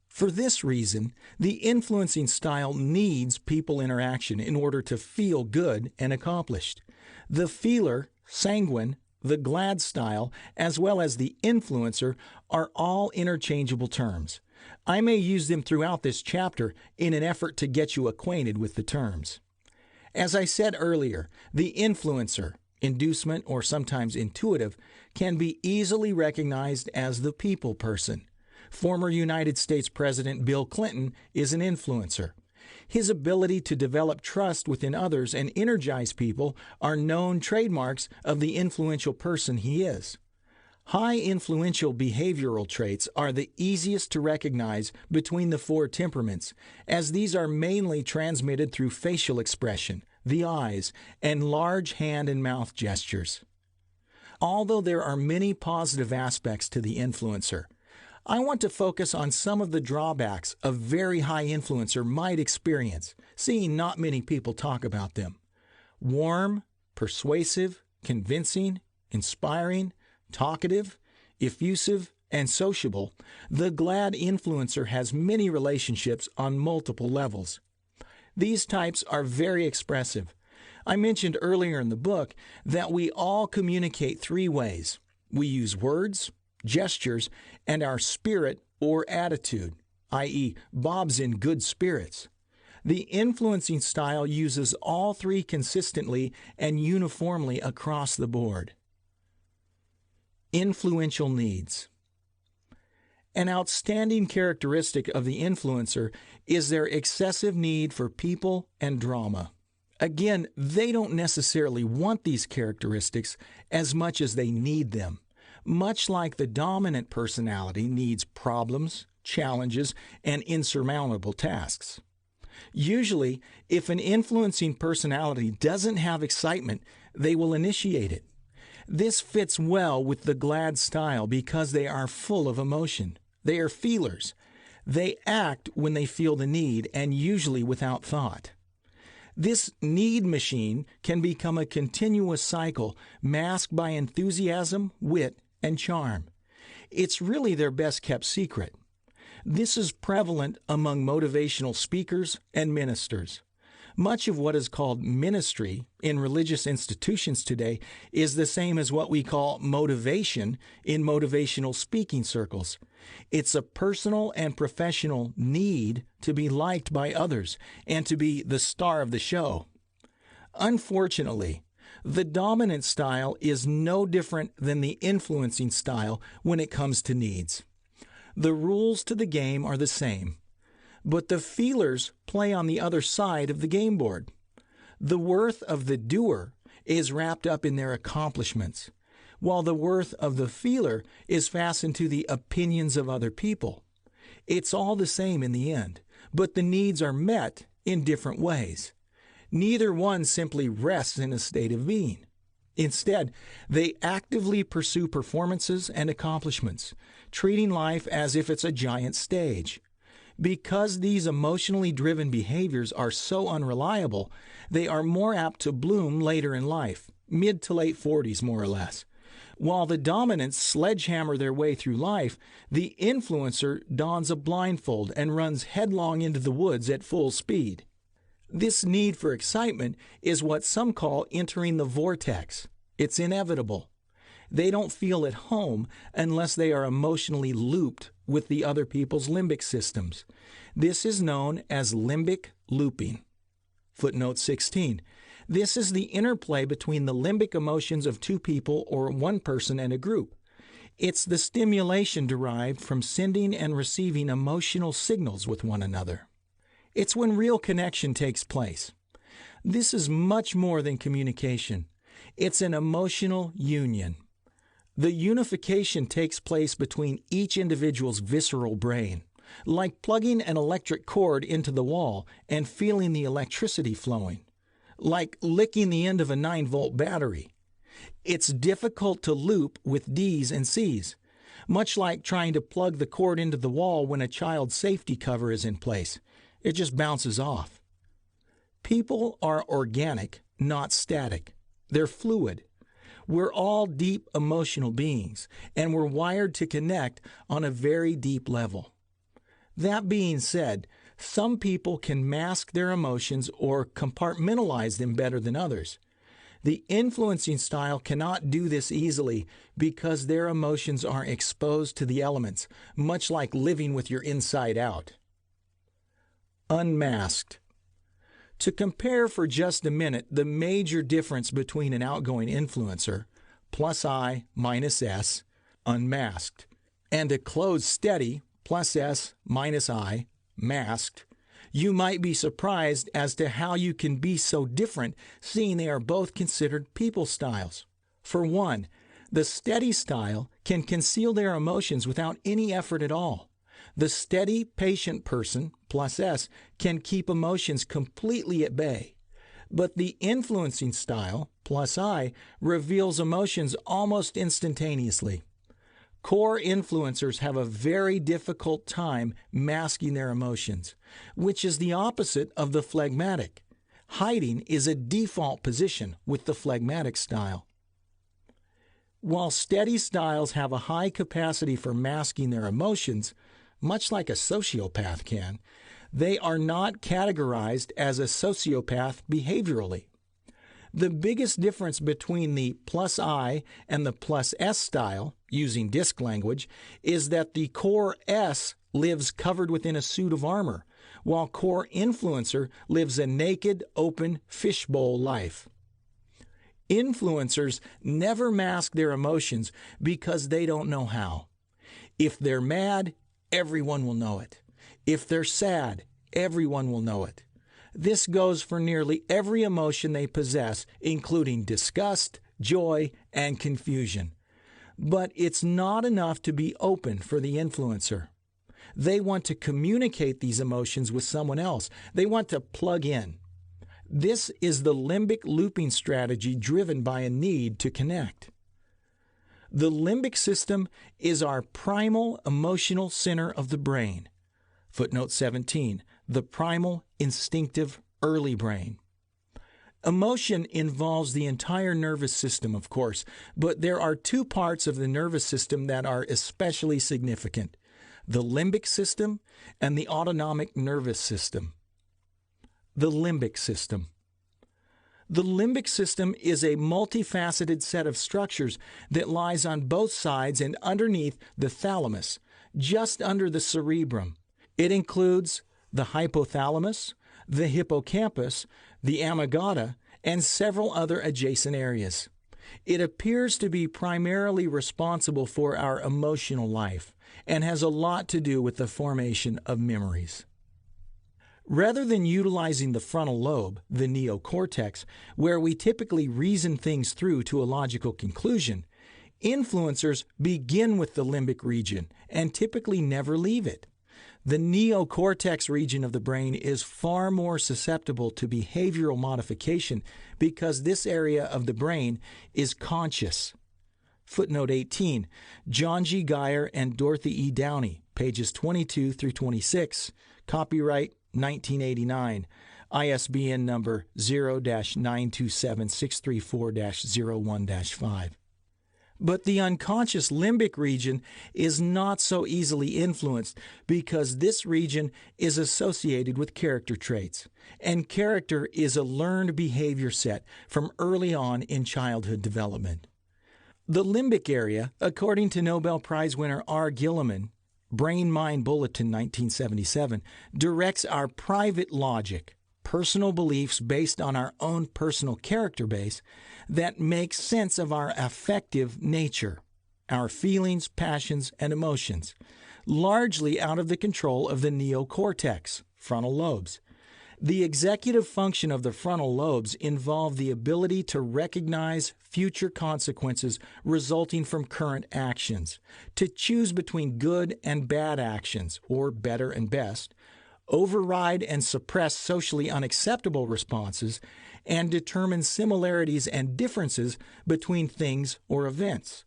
For this reason, the influencing style needs people interaction in order to feel good and accomplished. The feeler, sanguine, the glad style, as well as the influencer are all interchangeable terms. I may use them throughout this chapter in an effort to get you acquainted with the terms. As I said earlier, the influencer, inducement or sometimes intuitive, can be easily recognized as the people person. Former United States President Bill Clinton is an influencer. His ability to develop trust within others and energize people are known trademarks of the influential person he is. High influential behavioral traits are the easiest to recognize between the four temperaments, as these are mainly transmitted through facial expression, the eyes, and large hand and mouth gestures. Although there are many positive aspects to the influencer, I want to focus on some of the drawbacks a very high influencer might experience, seeing not many people talk about them. Warm, persuasive, convincing, inspiring, talkative, effusive, and sociable, the glad influencer has many relationships on multiple levels. These types are very expressive. I mentioned earlier in the book that we all communicate three ways. We use words, gestures, and our spirit or attitude, i.e., Bob's in good spirits. The influencing style uses all three consistently and uniformly across the board. Influential needs. An outstanding characteristic of the influencer is their excessive need for people and drama. Again, they don't necessarily want these characteristics as much as they need them, much like the dominant personality needs problems, challenges, and insurmountable tasks. Usually, if an influencing personality doesn't have excitement, they will initiate it. This fits well with the glad style because they are full of emotion. They are feelers. They act when they feel the need and usually without thought. This need machine can become a continuous cycle masked by enthusiasm, wit, and charm. It's really their best kept secret. This is prevalent among motivational speakers and ministers. Much of what is called ministry in religious institutions today is the same as what we call motivation in motivational speaking circles. It's a personal and professional need to be liked by others and to be the star of the show. Unfortunately, the dominant style is no different than the influencing style when it comes to needs. The rules to the game are the same, but the feelers play on the other side of the game board. The worth of the doer is wrapped up in their accomplishments, while the worth of the feeler is fastened to the opinions of other people. It's all the same in the end, but the needs are met in different ways. Neither one simply rests in a state of being. Instead, they actively pursue performances and accomplishments, treating life as if it's a giant stage. Because these emotionally driven behaviors are so unreliable, they are more apt to bloom later in life, mid to late 40s more or less. While the dominants sledgehammer their way through life, the influencer dons a blindfold and runs headlong into the woods at full speed. This need for excitement is what some call entering the vortex. It's inevitable. They don't feel at home unless they are emotionally looped with the other people's limbic systems. This is known as limbic looping. Footnote 16. This is the interplay between the limbic emotions of two people or one person and a group. It's the stimulation derived from sending and receiving emotional signals with one another. It's when real connection takes place. This is much more than communication. It's an emotional union. The unification takes place between each individual's visceral brain, like plugging an electric cord into the wall and feeling the electricity flowing, like licking the end of a 9-volt battery. It's difficult to loop with D's and C's, much like trying to plug the cord into the wall when a child's safety cover is in place. It just bounces off. People are organic, not static. They're fluid. We're all deep emotional beings, and we're wired to connect on a very deep level. That being said, some people can mask their emotions or compartmentalize them better than others. The influencing style cannot do this easily because their emotions are exposed to the elements, much like living with your inside out. Unmasked. To compare for just a minute the major difference between an outgoing influencer, plus I minus S, unmasked, and a closed steady, plus S minus I, masked, you might be surprised as to how you can be so different, seeing they are both considered people styles. For one, the steady style can conceal their emotions without any effort at all. The steady, patient person, plus S, can keep emotions completely at bay. But the influencing style, plus I, reveals emotions almost instantaneously. Core influencers have a very difficult time masking their emotions, which is the opposite of the phlegmatic. Hiding is a default position with the phlegmatic style. While steady styles have a high capacity for masking their emotions, much like a sociopath can, they are not categorized as a sociopath behaviorally. The biggest difference between the plus I and the plus S style, using disc language, is that the core S lives covered within a suit of armor, while core influencer lives a naked, open, fishbowl life. Influencers never mask their emotions because they don't know how. If they're mad, everyone will know it. If they're sad, everyone will know it. This goes for nearly every emotion they possess, including disgust, joy, and confusion. But it's not enough to be open for the influencer. They want to communicate these emotions with someone else. They want to plug in. This is the limbic looping strategy driven by a need to connect. The limbic system is our primal emotional center of the brain. Footnote 17, the primal instinctive early brain. Emotion involves the entire nervous system, of course, but there are two parts of the nervous system that are especially significant: the limbic system and the autonomic nervous system. The limbic system. The limbic system is a multifaceted set of structures that lies on both sides and underneath the thalamus, just under the cerebrum. It includes the hypothalamus, the hippocampus, the amygdala, and several other adjacent areas. It appears to be primarily responsible for our emotional life and has a lot to do with the formation of memories. Rather than utilizing the frontal lobe, the neocortex, where we typically reason things through to a logical conclusion, influencers begin with the limbic region and typically never leave it. The neocortex region of the brain is far more susceptible to behavioral modification because this area of the brain is conscious. Footnote 18, John G. Geyer and Dorothy E. Downey, pages 22 through 26, copyright 1989, ISBN number 0-927-634-01-5. But the unconscious limbic region is not so easily influenced because this region is associated with character traits, and character is a learned behavior set from early on in childhood development. The limbic area, according to Nobel Prize winner R. Gilliman, Brain Mind Bulletin 1977, directs our private logic, personal beliefs based on our own personal character base that make sense of our affective nature, our feelings, passions, and emotions, largely out of the control of the neocortex, frontal lobes. The executive function of the frontal lobes involve the ability to recognize future consequences resulting from current actions, to choose between good and bad actions, or better and best, override and suppress socially unacceptable responses, and determine similarities and differences between things or events.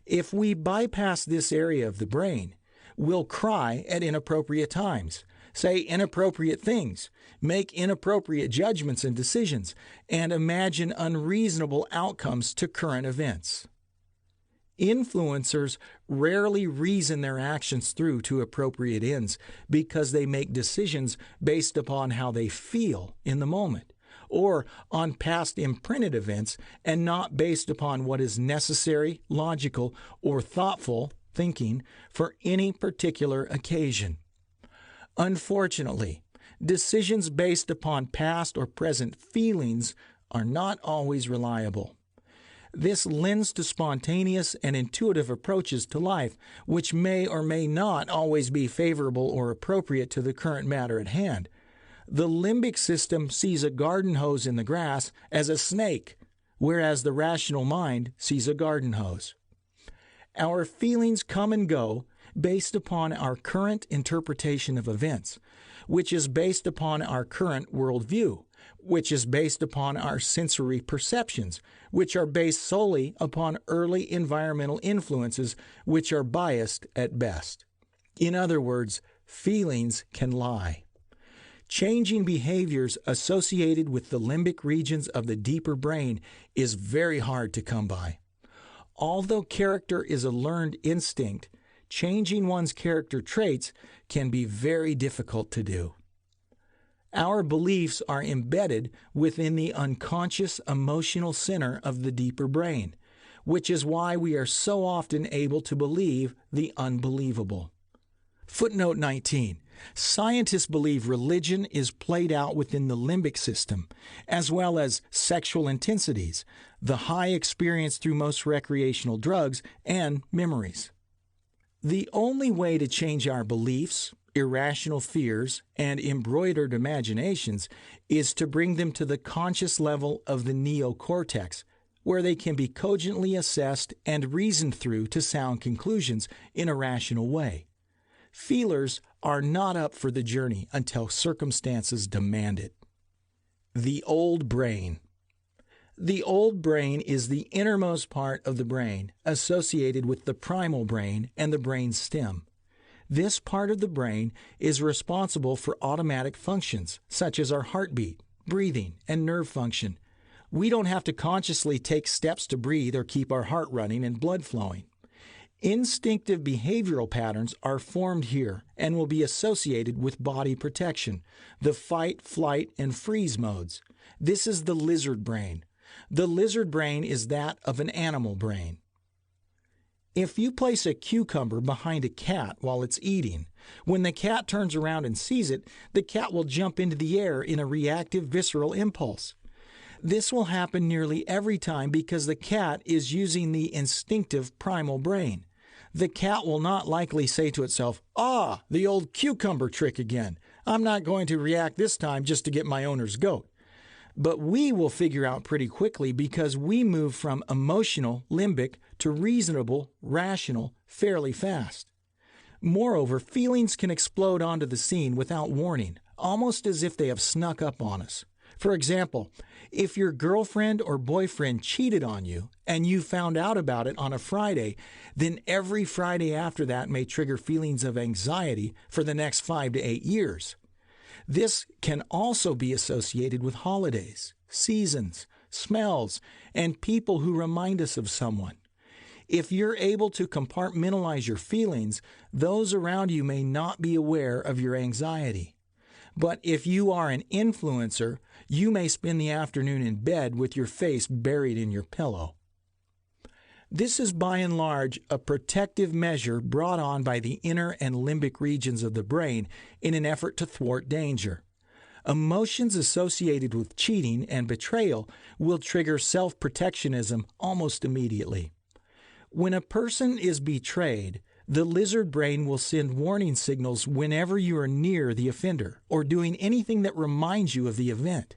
If we bypass this area of the brain, we'll cry at inappropriate times, say inappropriate things, make inappropriate judgments and decisions, and imagine unreasonable outcomes to current events. Influencers rarely reason their actions through to appropriate ends because they make decisions based upon how they feel in the moment, or on past imprinted events, and not based upon what is necessary, logical, or thoughtful thinking for any particular occasion. Unfortunately, decisions based upon past or present feelings are not always reliable. This lends to spontaneous and intuitive approaches to life, which may or may not always be favorable or appropriate to the current matter at hand. The limbic system sees a garden hose in the grass as a snake, whereas the rational mind sees a garden hose. Our feelings come and go based upon our current interpretation of events, which is based upon our current worldview, which is based upon our sensory perceptions, which are based solely upon early environmental influences, which are biased at best. In other words, feelings can lie. Changing behaviors associated with the limbic regions of the deeper brain is very hard to come by. Although character is a learned instinct, changing one's character traits can be very difficult to do. Our beliefs are embedded within the unconscious emotional center of the deeper brain, which is why we are so often able to believe the unbelievable. Footnote 19. Scientists believe religion is played out within the limbic system, as well as sexual intensities, the high experience through most recreational drugs, and memories. The only way to change our beliefs, irrational fears, and embroidered imaginations is to bring them to the conscious level of the neocortex, where they can be cogently assessed and reasoned through to sound conclusions in a rational way. Feelers are not up for the journey until circumstances demand it. The old brain. The old brain is the innermost part of the brain, associated with the primal brain and the brain stem. This part of the brain is responsible for automatic functions, such as our heartbeat, breathing, and nerve function. We don't have to consciously take steps to breathe or keep our heart running and blood flowing. Instinctive behavioral patterns are formed here and will be associated with body protection, the fight, flight, and freeze modes. This is the lizard brain. The lizard brain is that of an animal brain. If you place a cucumber behind a cat while it's eating, when the cat turns around and sees it, the cat will jump into the air in a reactive visceral impulse. This will happen nearly every time because the cat is using the instinctive primal brain. The cat will not likely say to itself, "Ah, the old cucumber trick again. I'm not going to react this time just to get my owner's goat." But we will figure out pretty quickly because we move from emotional, limbic, to reasonable, rational, fairly fast. Moreover, feelings can explode onto the scene without warning, almost as if they have snuck up on us. For example, if your girlfriend or boyfriend cheated on you and you found out about it on a Friday, then every Friday after that may trigger feelings of anxiety for the next 5 to 8 years. This can also be associated with holidays, seasons, smells, and people who remind us of someone. If you're able to compartmentalize your feelings, those around you may not be aware of your anxiety. But if you are an influencer, you may spend the afternoon in bed with your face buried in your pillow. This is by and large a protective measure brought on by the inner and limbic regions of the brain in an effort to thwart danger. Emotions associated with cheating and betrayal will trigger self-protectionism almost immediately. When a person is betrayed, the lizard brain will send warning signals whenever you are near the offender or doing anything that reminds you of the event.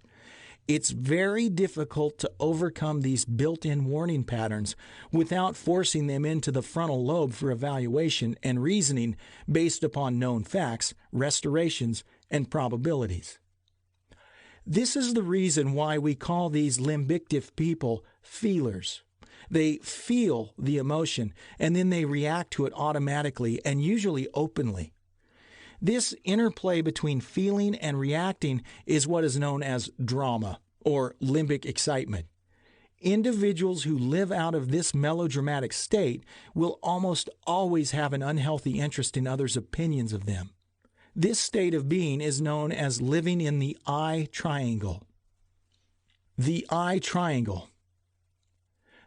It's very difficult to overcome these built-in warning patterns without forcing them into the frontal lobe for evaluation and reasoning based upon known facts, restorations, and probabilities. This is the reason why we call these limbictive people feelers. They feel the emotion and then they react to it automatically and usually openly. This interplay between feeling and reacting is what is known as drama or limbic excitement. Individuals who live out of this melodramatic state will almost always have an unhealthy interest in others' opinions of them. This state of being is known as living in the I triangle. The I triangle.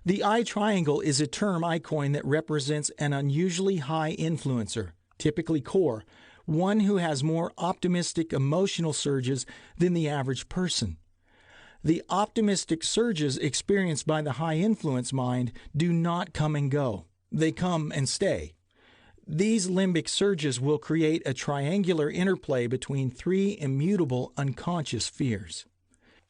The I triangle is a term I coined that represents an unusually high influencer, typically core, one who has more optimistic emotional surges than the average person. The optimistic surges experienced by the high influence mind do not come and go. They come and stay. These limbic surges will create a triangular interplay between 3 immutable unconscious fears.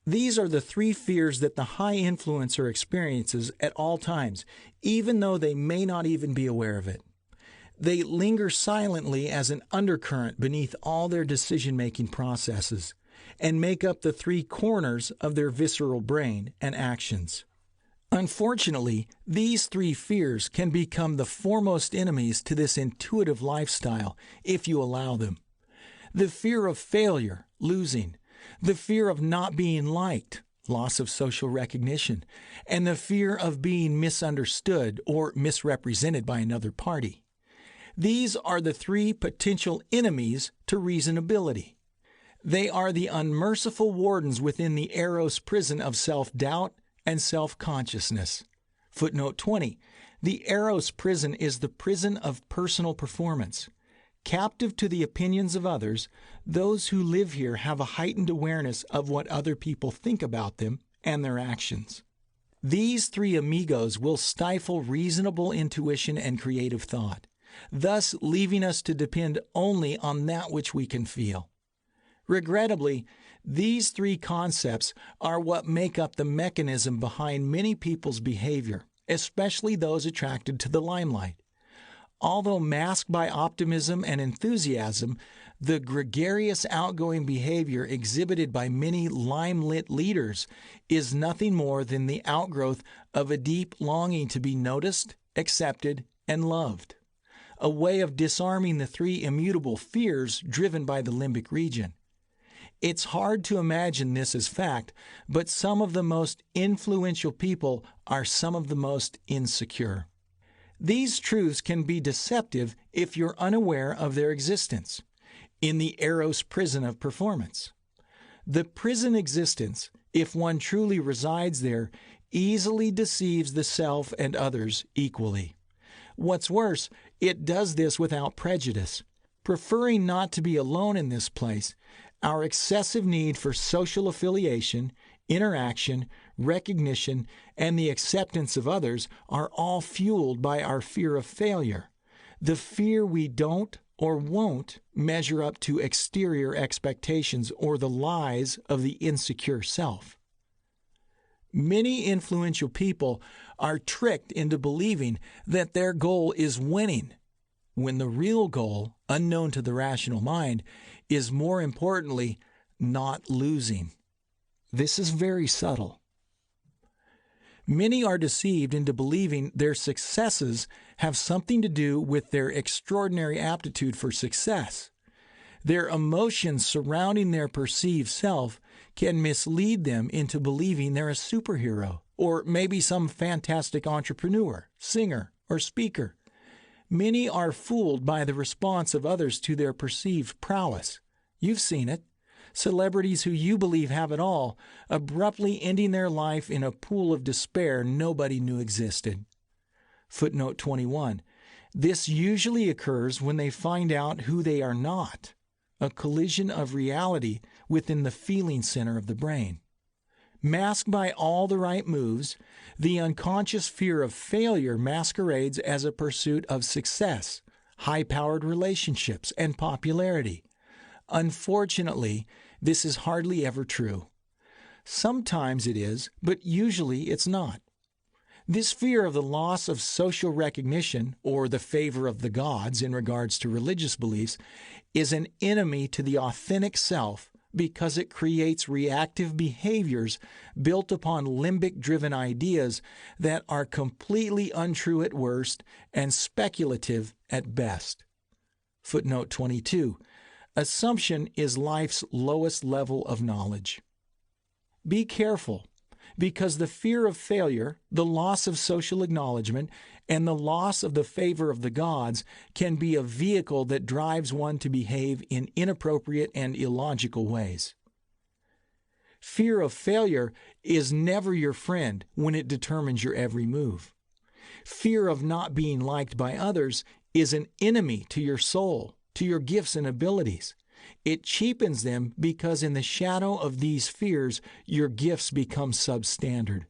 These are the 3 fears that the high influencer experiences at all times, even though they may not even be aware of it. They linger silently as an undercurrent beneath all their decision-making processes and make up the 3 corners of their visceral brain and actions. Unfortunately, these 3 fears can become the foremost enemies to this intuitive lifestyle if you allow them. The fear of failure, losing, the fear of not being liked, loss of social recognition, and the fear of being misunderstood or misrepresented by another party. These are the 3 potential enemies to reasonability. They are the unmerciful wardens within the Eros prison of self-doubt and self-consciousness. Footnote 20. The Eros prison is the prison of personal performance. Captive to the opinions of others, those who live here have a heightened awareness of what other people think about them and their actions. These 3 amigos will stifle reasonable intuition and creative thought, thus leaving us to depend only on that which we can feel. Regrettably, These three concepts are what make up the mechanism behind many people's behavior, especially those attracted to the limelight. Although masked by optimism and enthusiasm, the gregarious outgoing behavior exhibited by many limelight leaders is nothing more than the outgrowth of a deep longing to be noticed, accepted, and loved. A way of disarming the three immutable fears driven by the limbic region. It's hard to imagine this as fact, but some of the most influential people are some of the most insecure. These truths can be deceptive if you're unaware of their existence. In the Eros prison of performance. The prison existence, if one truly resides there, easily deceives the self and others equally. What's worse, it does this without prejudice. Preferring not to be alone in this place, our excessive need for social affiliation, interaction, recognition, and the acceptance of others are all fueled by our fear of failure. The fear we don't or won't measure up to exterior expectations or the lies of the insecure self. Many influential people are tricked into believing that their goal is winning, when the real goal, unknown to the rational mind, is more importantly, not losing. This is very subtle. Many are deceived into believing their successes have something to do with their extraordinary aptitude for success. Their emotions surrounding their perceived self can mislead them into believing they're a superhero, or maybe some fantastic entrepreneur, singer, or speaker. Many are fooled by the response of others to their perceived prowess. You've seen it. Celebrities who you believe have it all, abruptly ending their life in a pool of despair nobody knew existed. Footnote 21. This usually occurs when they find out who they are not, a collision of reality within the feeling center of the brain. Masked by all the right moves, the unconscious fear of failure masquerades as a pursuit of success, high-powered relationships, and popularity. Unfortunately, this is hardly ever true. Sometimes it is, but usually it's not. This fear of the loss of social recognition, or the favor of the gods in regards to religious beliefs, is an enemy to the authentic self because it creates reactive behaviors built upon limbic-driven ideas that are completely untrue at worst and speculative at best. Footnote 22. Assumption is life's lowest level of knowledge. Be careful, because the fear of failure, the loss of social acknowledgement, and the loss of the favor of the gods can be a vehicle that drives one to behave in inappropriate and illogical ways. Fear of failure is never your friend when it determines your every move. Fear of not being liked by others is an enemy to your soul, to your gifts and abilities. It cheapens them because in the shadow of these fears, your gifts become substandard.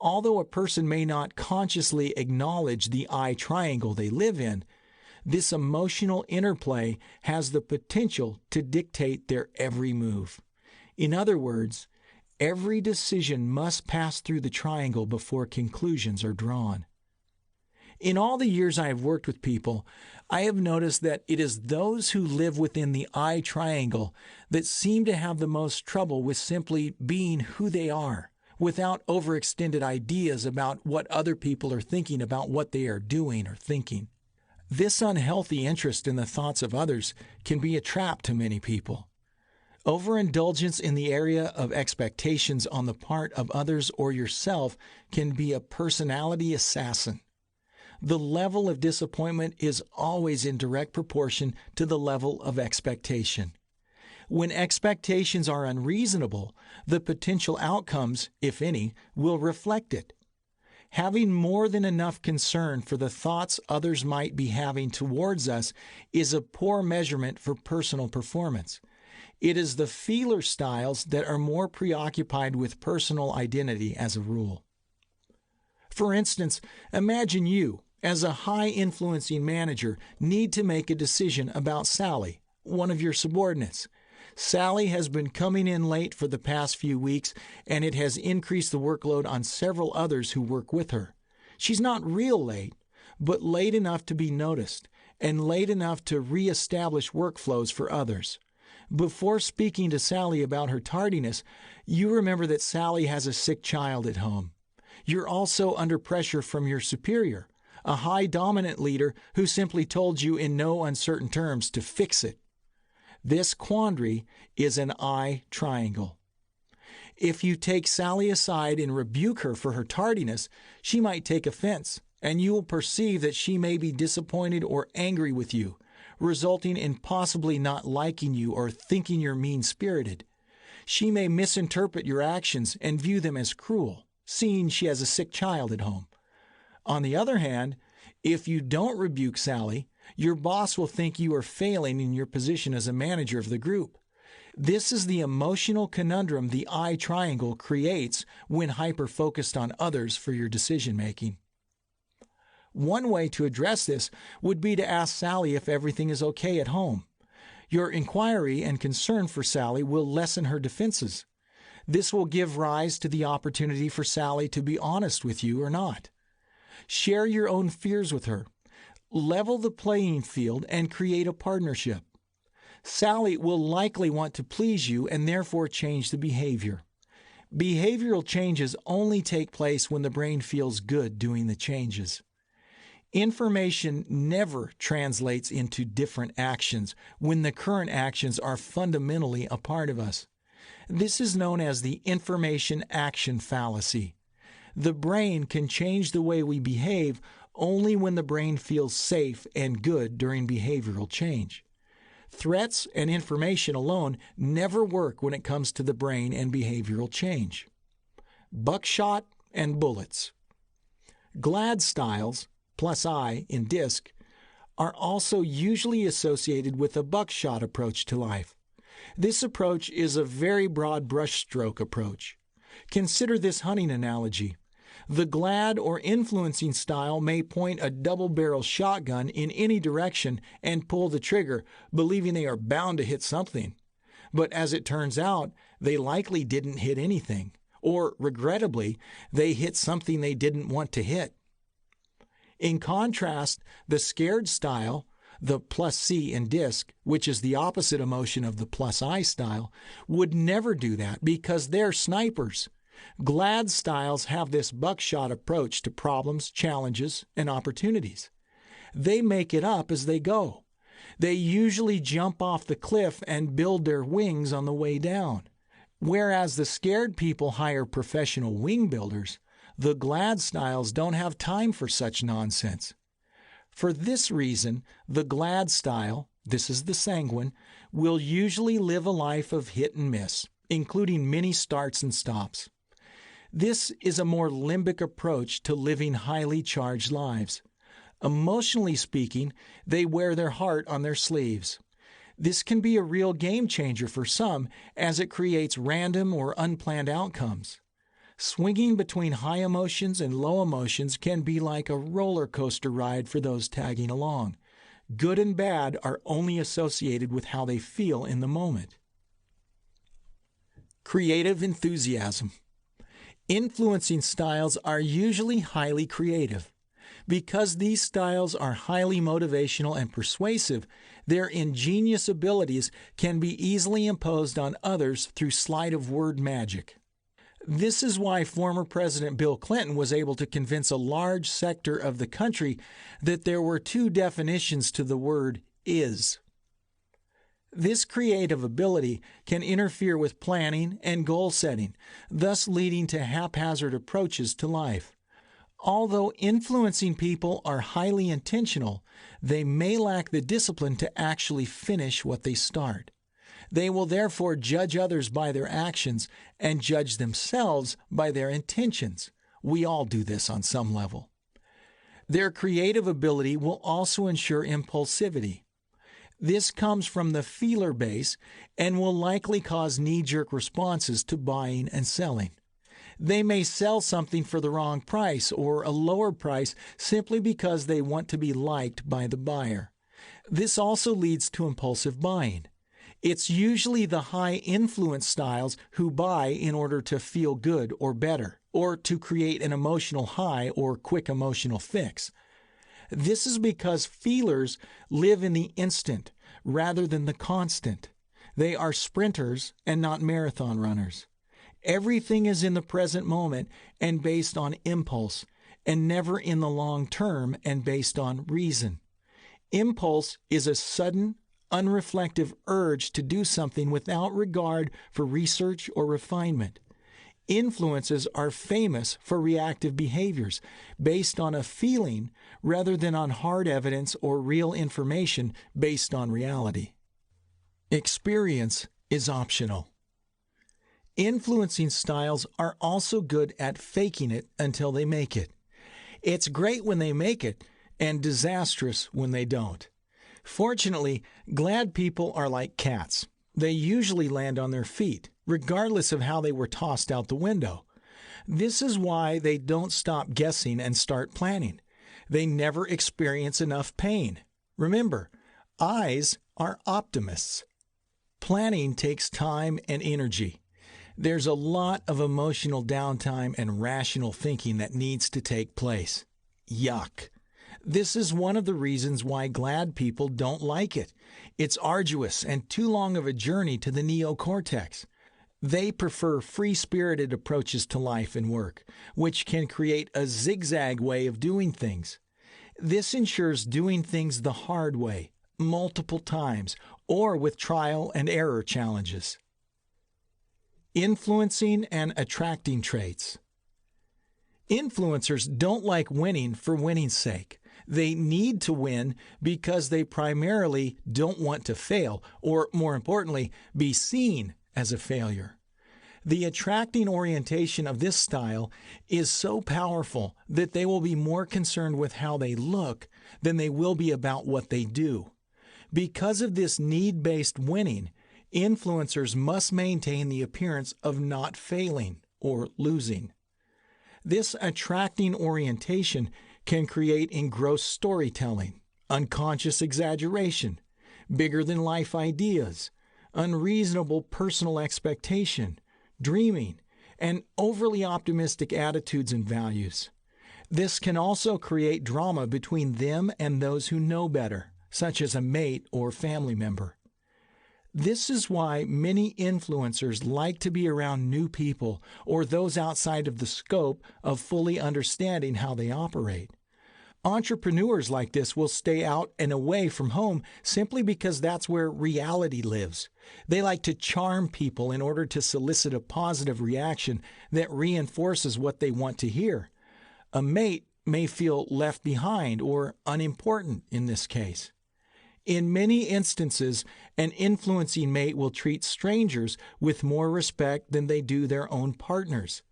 Although a person may not consciously acknowledge the I triangle they live in, this emotional interplay has the potential to dictate their every move. In other words, every decision must pass through the triangle before conclusions are drawn. In all the years I have worked with people, I have noticed that it is those who live within the I triangle that seem to have the most trouble with simply being who they are, without overextended ideas about what other people are thinking about what they are doing or thinking. This unhealthy interest in the thoughts of others can be a trap to many people. Overindulgence in the area of expectations on the part of others or yourself can be a personality assassin. The level of disappointment is always in direct proportion to the level of expectation. When expectations are unreasonable, the potential outcomes, if any, will reflect it. Having more than enough concern for the thoughts others might be having towards us is a poor measurement for personal performance. It is the feeler styles that are more preoccupied with personal identity as a rule. For instance, imagine you, as a high-influencing manager, need to make a decision about Sally, one of your subordinates. Sally has been coming in late for the past few weeks, and it has increased the workload on several others who work with her. She's not real late, but late enough to be noticed, and late enough to re-establish workflows for others. Before speaking to Sally about her tardiness, you remember that Sally has a sick child at home. You're also under pressure from your superior, a high dominant leader who simply told you in no uncertain terms to fix it. This quandary is an I triangle. If you take Sally aside and rebuke her for her tardiness, she might take offense, and you will perceive that she may be disappointed or angry with you, resulting in possibly not liking you or thinking you're mean-spirited. She may misinterpret your actions and view them as cruel, seeing she has a sick child at home. On the other hand, if you don't rebuke Sally, your boss will think you are failing in your position as a manager of the group. This is the emotional conundrum the I triangle creates when hyper-focused on others for your decision-making. One way to address this would be to ask Sally if everything is okay at home. Your inquiry and concern for Sally will lessen her defenses. This will give rise to the opportunity for Sally to be honest with you or not. Share your own fears with her. Level the playing field and create a partnership. Sally will likely want to please you and therefore change the behavior. Behavioral changes only take place when the brain feels good doing the changes. Information never translates into different actions when the current actions are fundamentally a part of us. This is known as the information action fallacy. The brain can change the way we behave only when the brain feels safe and good during behavioral change. Threats and information alone never work when it comes to the brain and behavioral change. Buckshot and bullets. GLAD styles, plus I in DISC, are also usually associated with a buckshot approach to life. This approach is a very broad brushstroke approach. Consider this hunting analogy. The GLAD or influencing style may point a double-barrel shotgun in any direction and pull the trigger, believing they are bound to hit something. But as it turns out, they likely didn't hit anything, or regrettably, they hit something they didn't want to hit. In contrast, the scared style, the plus C in DISC, which is the opposite emotion of the plus I style, would never do that because they're snipers. GLAD styles have this buckshot approach to problems, challenges, and opportunities. They make it up as they go. They usually jump off the cliff and build their wings on the way down. Whereas the scared people hire professional wing builders, the GLAD styles don't have time for such nonsense. For this reason, the GLAD style, this is the sanguine, will usually live a life of hit and miss, including many starts and stops. This is a more limbic approach to living highly charged lives. Emotionally speaking, they wear their heart on their sleeves. This can be a real game changer for some, as it creates random or unplanned outcomes. Swinging between high emotions and low emotions can be like a roller coaster ride for those tagging along. Good and bad are only associated with how they feel in the moment. Creative enthusiasm. Influencing styles are usually highly creative. Because these styles are highly motivational and persuasive, their ingenious abilities can be easily imposed on others through sleight-of-word magic. This is why former President Bill Clinton was able to convince a large sector of the country that there were two definitions to the word is. This creative ability can interfere with planning and goal setting, thus leading to haphazard approaches to life. Although influencing people are highly intentional, they may lack the discipline to actually finish what they start. They will therefore judge others by their actions and judge themselves by their intentions. We all do this on some level. Their creative ability will also ensure impulsivity. This comes from the feeler base and will likely cause knee-jerk responses to buying and selling. They may sell something for the wrong price or a lower price simply because they want to be liked by the buyer. This also leads to impulsive buying. It's usually the high influence styles who buy in order to feel good or better, or to create an emotional high or quick emotional fix. This is because feelers live in the instant rather than the constant. They are sprinters and not marathon runners. Everything is in the present moment and based on impulse, and never in the long term and based on reason. Impulse is a sudden, unreflective urge to do something without regard for research or refinement. Influences are famous for reactive behaviors based on a feeling rather than on hard evidence or real information based on reality. Experience is optional. Influencing styles are also good at faking it until they make it. It's great when they make it and disastrous when they don't. Fortunately, glad people are like cats. They usually land on their feet, regardless of how they were tossed out the window. This is why they don't stop guessing and start planning. They never experience enough pain. Remember, I's are optimists. Planning takes time and energy. There's a lot of emotional downtime and rational thinking that needs to take place. Yuck. This is one of the reasons why glad people don't like it. It's arduous and too long of a journey to the neocortex. They prefer free-spirited approaches to life and work, which can create a zigzag way of doing things. This ensures doing things the hard way, multiple times, or with trial and error challenges. Influencing and attracting traits. Influencers don't like winning for winning's sake. They need to win because they primarily don't want to fail, or more importantly, be seen as a failure. The attracting orientation of this style is so powerful that they will be more concerned with how they look than they will be about what they do. Because of this need-based winning, influencers must maintain the appearance of not failing or losing. This attracting orientation can create engrossed storytelling, unconscious exaggeration, bigger-than-life ideas, unreasonable personal expectation, dreaming, and overly optimistic attitudes and values. This can also create drama between them and those who know better, such as a mate or family member. This is why many influencers like to be around new people or those outside of the scope of fully understanding how they operate. Entrepreneurs like this will stay out and away from home simply because that's where reality lives. They like to charm people in order to solicit a positive reaction that reinforces what they want to hear. A mate may feel left behind or unimportant in this case. In many instances, an influencing mate will treat strangers with more respect than they do their own partners.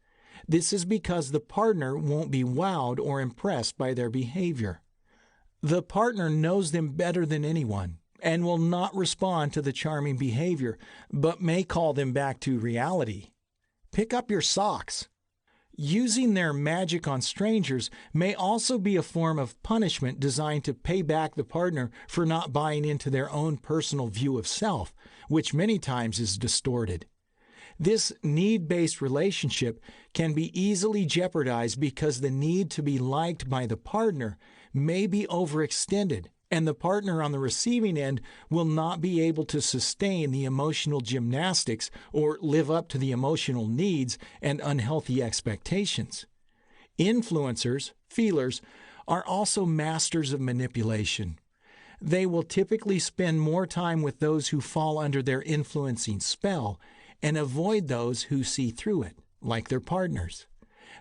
This is because the partner won't be wowed or impressed by their behavior. The partner knows them better than anyone and will not respond to the charming behavior, but may call them back to reality. Pick up your socks. Using their magic on strangers may also be a form of punishment designed to pay back the partner for not buying into their own personal view of self, which many times is distorted. This need-based relationship can be easily jeopardized because the need to be liked by the partner may be overextended, and the partner on the receiving end will not be able to sustain the emotional gymnastics or live up to the emotional needs and unhealthy expectations. Influencers, feelers, are also masters of manipulation. They will typically spend more time with those who fall under their influencing spell and avoid those who see through it, like their partners.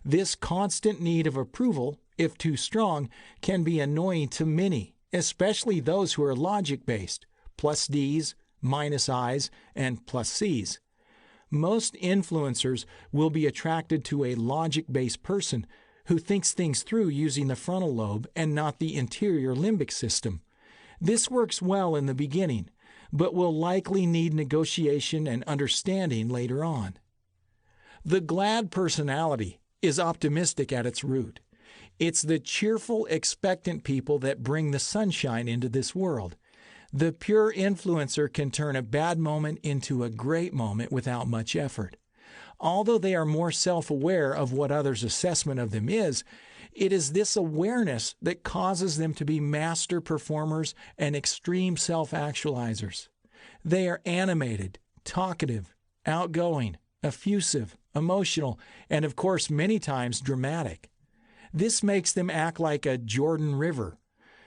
This constant need of approval, if too strong, can be annoying to many, especially those who are logic-based, plus D's, minus I's, and plus C's. Most influencers will be attracted to a logic-based person who thinks things through using the frontal lobe and not the interior limbic system. This works well in the beginning, but will likely need negotiation and understanding later on. The glad personality is optimistic at its root. It's the cheerful, expectant people that bring the sunshine into this world. The pure influencer can turn a bad moment into a great moment without much effort. Although they are more self-aware of what others' assessment of them is, it is this awareness that causes them to be master performers and extreme self-actualizers. They are animated, talkative, outgoing, effusive, emotional, and of course many times dramatic. This makes them act like a Jordan River.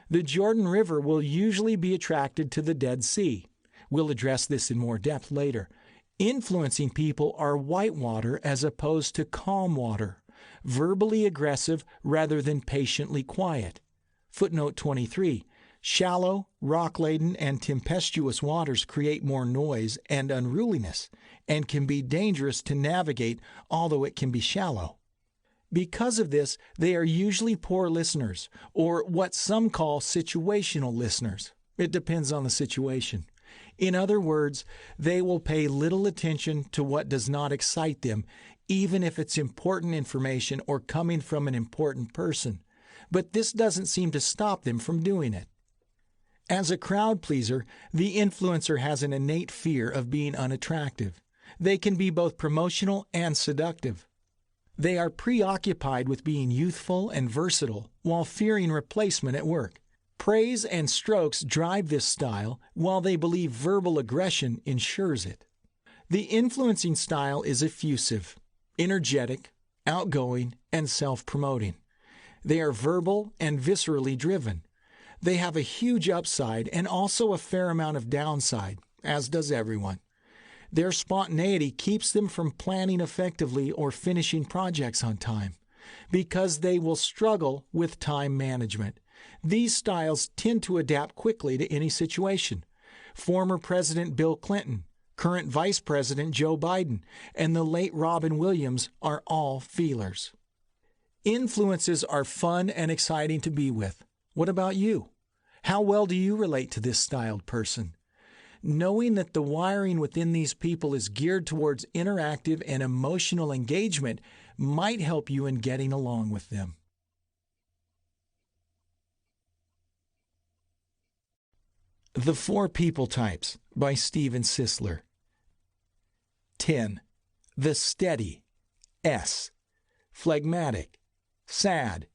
The Jordan River will usually be attracted to the Dead Sea. We'll address this in more depth later. Influencing people are whitewater as opposed to calm water, verbally aggressive rather than patiently quiet. Footnote 23. Shallow, rock-laden, and tempestuous waters create more noise and unruliness and can be dangerous to navigate, although it can be shallow. Because of this, they are usually poor listeners, or what some call situational listeners. It depends on the situation. In other words, they will pay little attention to what does not excite them, even if it's important information or coming from an important person. But this doesn't seem to stop them from doing it. As a crowd pleaser, the influencer has an innate fear of being unattractive. They can be both promotional and seductive. They are preoccupied with being youthful and versatile while fearing replacement at work. Praise and strokes drive this style, while they believe verbal aggression ensures it. The influencing style is effusive, energetic, outgoing, and self-promoting. They are verbal and viscerally driven. They have a huge upside and also a fair amount of downside, as does everyone. Their spontaneity keeps them from planning effectively or finishing projects on time, because they will struggle with time management. These styles tend to adapt quickly to any situation. Former President Bill Clinton, current Vice President Joe Biden, and the late Robin Williams are all feelers. Influences are fun and exciting to be with. What about you? How well do you relate to this styled person? Knowing that the wiring within these people is geared towards interactive and emotional engagement might help you in getting along with them. The Four People Types by Steven Sisler. 10. The Steady, S. Phlegmatic, Sad,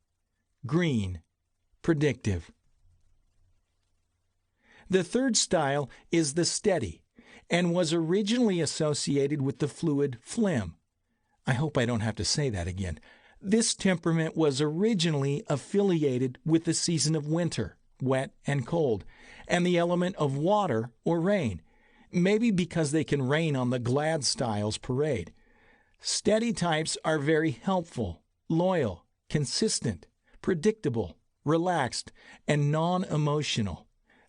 Green, Predictive. The third style is the Steady, and was originally associated with the fluid phlegm. I hope I don't have to say that again. This temperament was originally affiliated with the season of winter, wet and cold, and the element of water or rain, maybe because they can rain on the glad styles parade. Steady types are very helpful, loyal, consistent, predictable, relaxed, and non-emotional.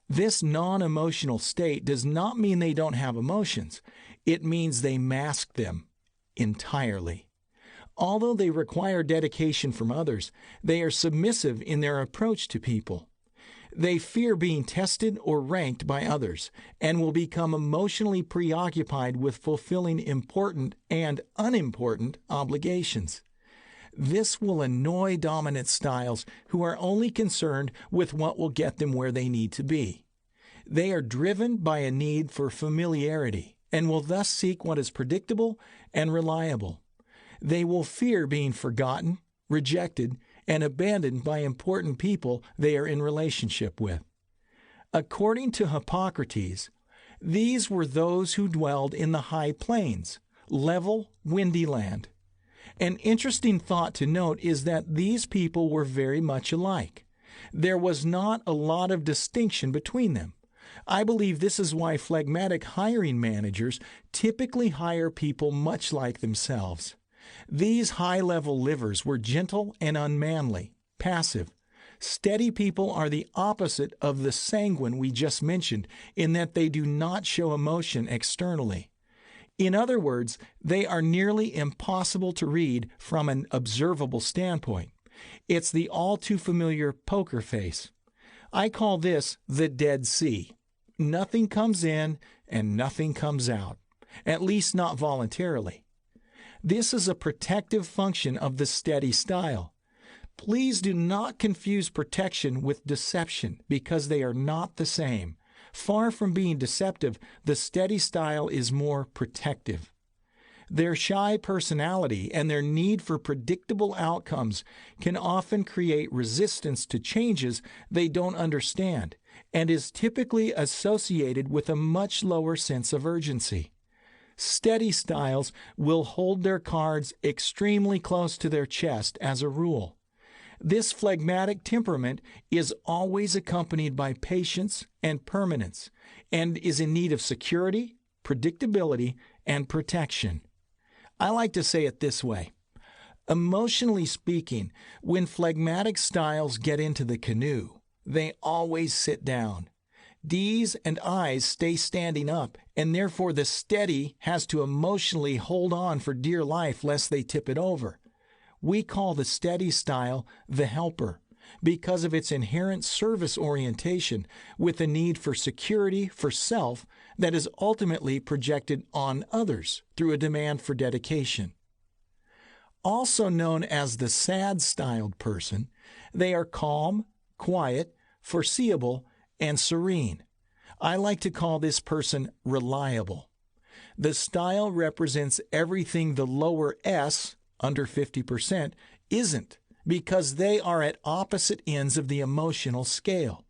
This non-emotional state does not mean they don't have emotions. It means they mask them entirely. Although they require dedication from others, they are submissive in their approach to people. They fear being tested or ranked by others, and will become emotionally preoccupied with fulfilling important and unimportant obligations. This will annoy dominant styles who are only concerned with what will get them where they need to be. They are driven by a need for familiarity and will thus seek what is predictable and reliable. They will fear being forgotten, rejected, and abandoned by important people they are in relationship with. According to Hippocrates, these were those who dwelled in the high plains, level, windy land. An interesting thought to note is that these people were very much alike. There was not a lot of distinction between them. I believe this is why phlegmatic hiring managers typically hire people much like themselves. These high-level livers were gentle and unmanly, passive. Steady people are the opposite of the sanguine we just mentioned in that they do not show emotion externally. In other words, they are nearly impossible to read from an observable standpoint. It's the all-too-familiar poker face. I call this the Dead Sea. Nothing comes in and nothing comes out, at least not voluntarily. This is a protective function of the steady style. Please do not confuse protection with deception because they are not the same. Far from being deceptive, the steady style is more protective. Their shy personality and their need for predictable outcomes can often create resistance to changes they don't understand, and is typically associated with a much lower sense of urgency. Steady styles will hold their cards extremely close to their chest as a rule. This phlegmatic temperament is always accompanied by patience and permanence, and is in need of security, predictability, and protection. I like to say it this way. Emotionally speaking, when phlegmatic styles get into the canoe, they always sit down. D's and I's stay standing up, and therefore the steady has to emotionally hold on for dear life lest they tip it over. We call the steady style the helper because of its inherent service orientation with a need for security for self that is ultimately projected on others through a demand for dedication. Also known as the sad-styled person, they are calm, quiet, foreseeable, and serene. I like to call this person reliable. The style represents everything the lower S, under 50%, isn't, because they are at opposite ends of the emotional scale.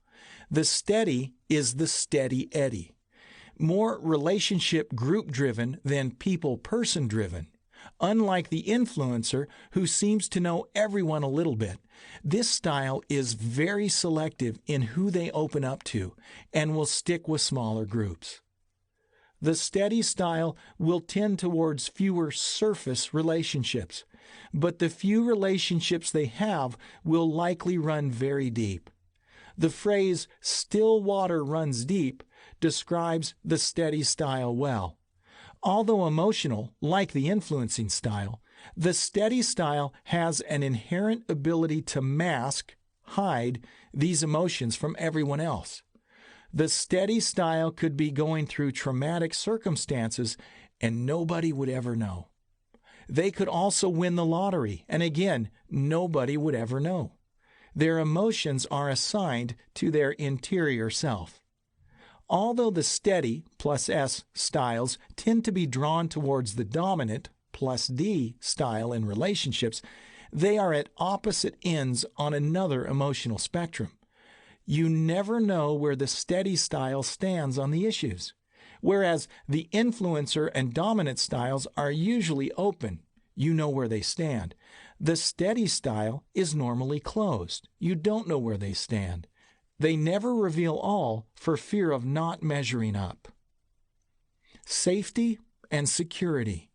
The steady is the steady Eddie. More relationship group-driven than people-person driven. Unlike the influencer who seems to know everyone a little bit, this style is very selective in who they open up to and will stick with smaller groups. The steady style will tend towards fewer surface relationships, but the few relationships they have will likely run very deep. The phrase, "still water runs deep," describes the steady style well. Although emotional, like the influencing style, the steady style has an inherent ability to mask, hide, these emotions from everyone else. The steady style could be going through traumatic circumstances and nobody would ever know. They could also win the lottery, and again, nobody would ever know. Their emotions are assigned to their interior self. Although the steady plus S styles tend to be drawn towards the dominant plus D style in relationships, they are at opposite ends on another emotional spectrum. You never know where the steady style stands on the issues, whereas the influencer and dominant styles are usually open. You know where they stand. The steady style is normally closed. You don't know where they stand. They never reveal all for fear of not measuring up. Safety and security.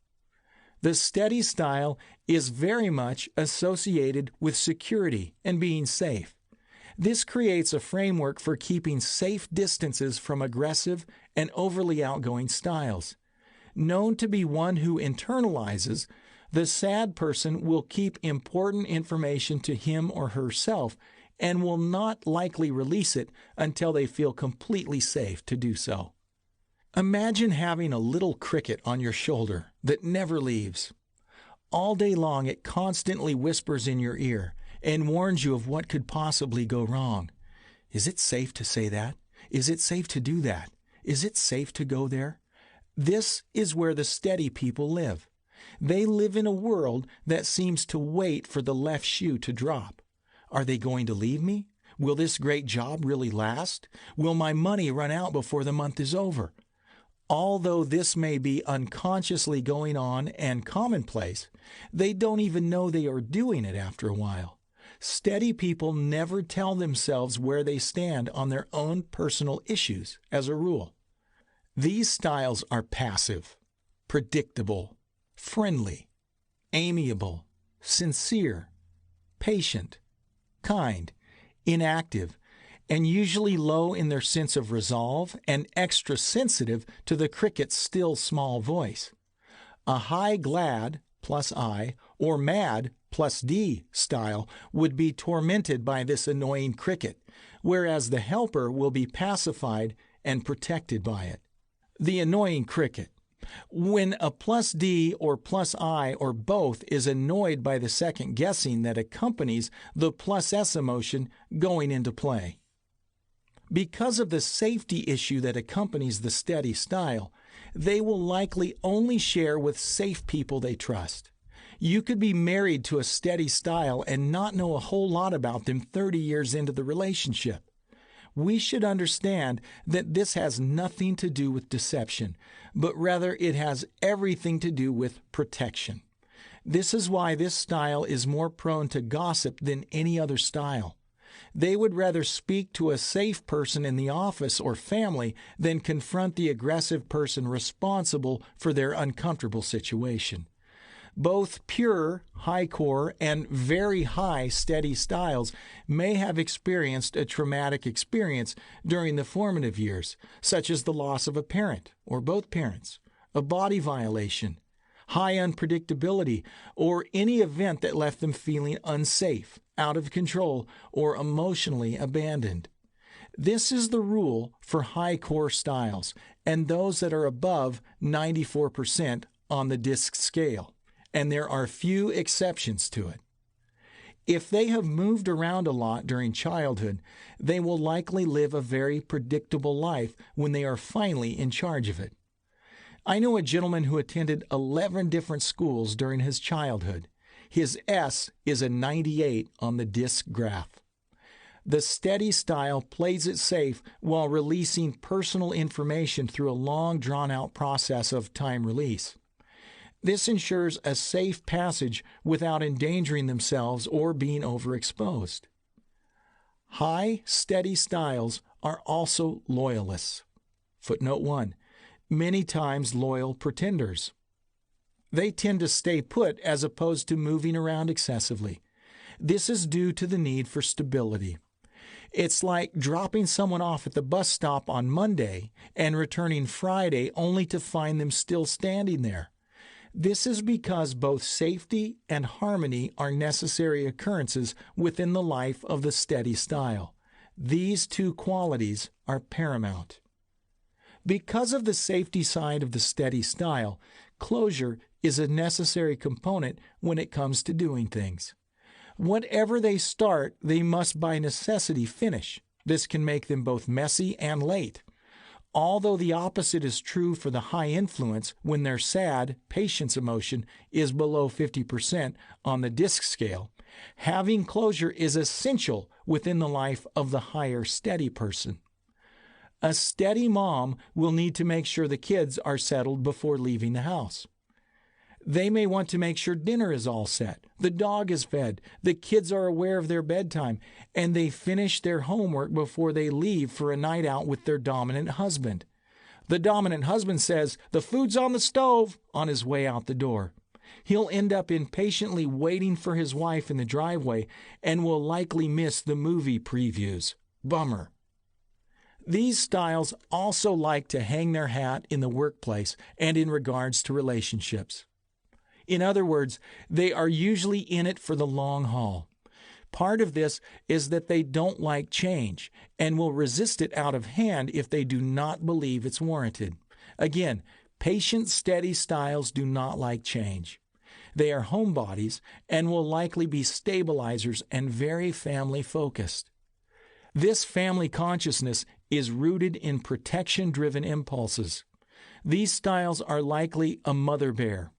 The steady style is very much associated with security and being safe. This creates a framework for keeping safe distances from aggressive and overly outgoing styles. Known to be one who internalizes, the sad person will keep important information to him or herself and will not likely release it until they feel completely safe to do so. Imagine having a little cricket on your shoulder that never leaves. All day long it constantly whispers in your ear and warns you of what could possibly go wrong. Is it safe to say that? Is it safe to do that? Is it safe to go there? This is where the steady people live. They live in a world that seems to wait for the left shoe to drop. Are they going to leave me? Will this great job really last? Will my money run out before the month is over? Although this may be unconsciously going on and commonplace, they don't even know they are doing it after a while. Steady people never tell themselves where they stand on their own personal issues, as a rule. These styles are passive, predictable, friendly, amiable, sincere, patient, kind, inactive, and usually low in their sense of resolve and extra sensitive to the cricket's still small voice. A high glad plus I or mad plus D style would be tormented by this annoying cricket, whereas the helper will be pacified and protected by it. The annoying cricket. When a plus D or plus I or both is annoyed by the second guessing that accompanies the plus S emotion going into play. Because of the safety issue that accompanies the steady style, they will likely only share with safe people they trust. You could be married to a steady style and not know a whole lot about them 30 years into the relationship. We should understand that this has nothing to do with deception, but rather it has everything to do with protection. This is why this style is more prone to gossip than any other style. They would rather speak to a safe person in the office or family than confront the aggressive person responsible for their uncomfortable situation. Both pure, high core, and very high, steady styles may have experienced a traumatic experience during the formative years, such as the loss of a parent or both parents, a body violation, high unpredictability, or any event that left them feeling unsafe, out of control, or emotionally abandoned. This is the rule for high core styles and those that are above 94% on the DISC scale, and there are few exceptions to it. If they have moved around a lot during childhood, they will likely live a very predictable life when they are finally in charge of it. I know a gentleman who attended 11 different schools during his childhood. His S is a 98 on the DISC graph. The steady style plays it safe while releasing personal information through a long, drawn-out process of time release. This ensures a safe passage without endangering themselves or being overexposed. High, steady styles are also loyalists. Footnote 1. Many times loyal pretenders. They tend to stay put as opposed to moving around excessively. This is due to the need for stability. It's like dropping someone off at the bus stop on Monday and returning Friday only to find them still standing there. This is because both safety and harmony are necessary occurrences within the life of the steady style. These two qualities are paramount. Because of the safety side of the steady style, closure is a necessary component when it comes to doing things. Whatever they start, they must by necessity finish. This can make them both messy and late. Although the opposite is true for the high influence when their sad, patience emotion is below 50% on the DISC scale, having closure is essential within the life of the higher steady person. A steady mom will need to make sure the kids are settled before leaving the house. They may want to make sure dinner is all set, the dog is fed, the kids are aware of their bedtime, and they finish their homework before they leave for a night out with their dominant husband. The dominant husband says, "The food's on the stove," on his way out the door. He'll end up impatiently waiting for his wife in the driveway and will likely miss the movie previews. Bummer. These styles also like to hang their hat in the workplace and in regards to relationships. In other words, they are usually in it for the long haul. Part of this is that they don't like change and will resist it out of hand if they do not believe it's warranted. Again, patient, steady styles do not like change. They are homebodies and will likely be stabilizers and very family-focused. This family consciousness is rooted in protection-driven impulses. These styles are likely a mother bear.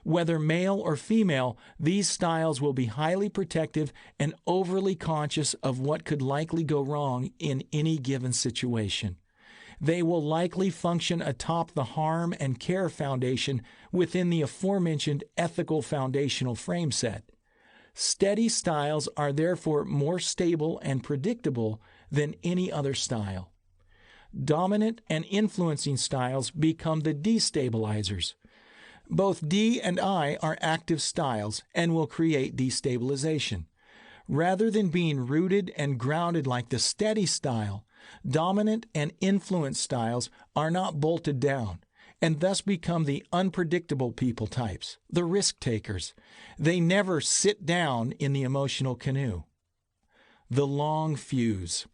Whether male or female, these styles will be highly protective and overly conscious of what could likely go wrong in any given situation. They will likely function atop the harm and care foundation within the aforementioned ethical foundational frame set. Steady styles are therefore more stable and predictable than any other style. Dominant and influencing styles become the destabilizers. Both D and I are active styles and will create destabilization. Rather than being rooted and grounded like the steady style, dominant and influence styles are not bolted down, and thus become the unpredictable people types, the risk takers. They never sit down in the emotional canoe. The long fuse.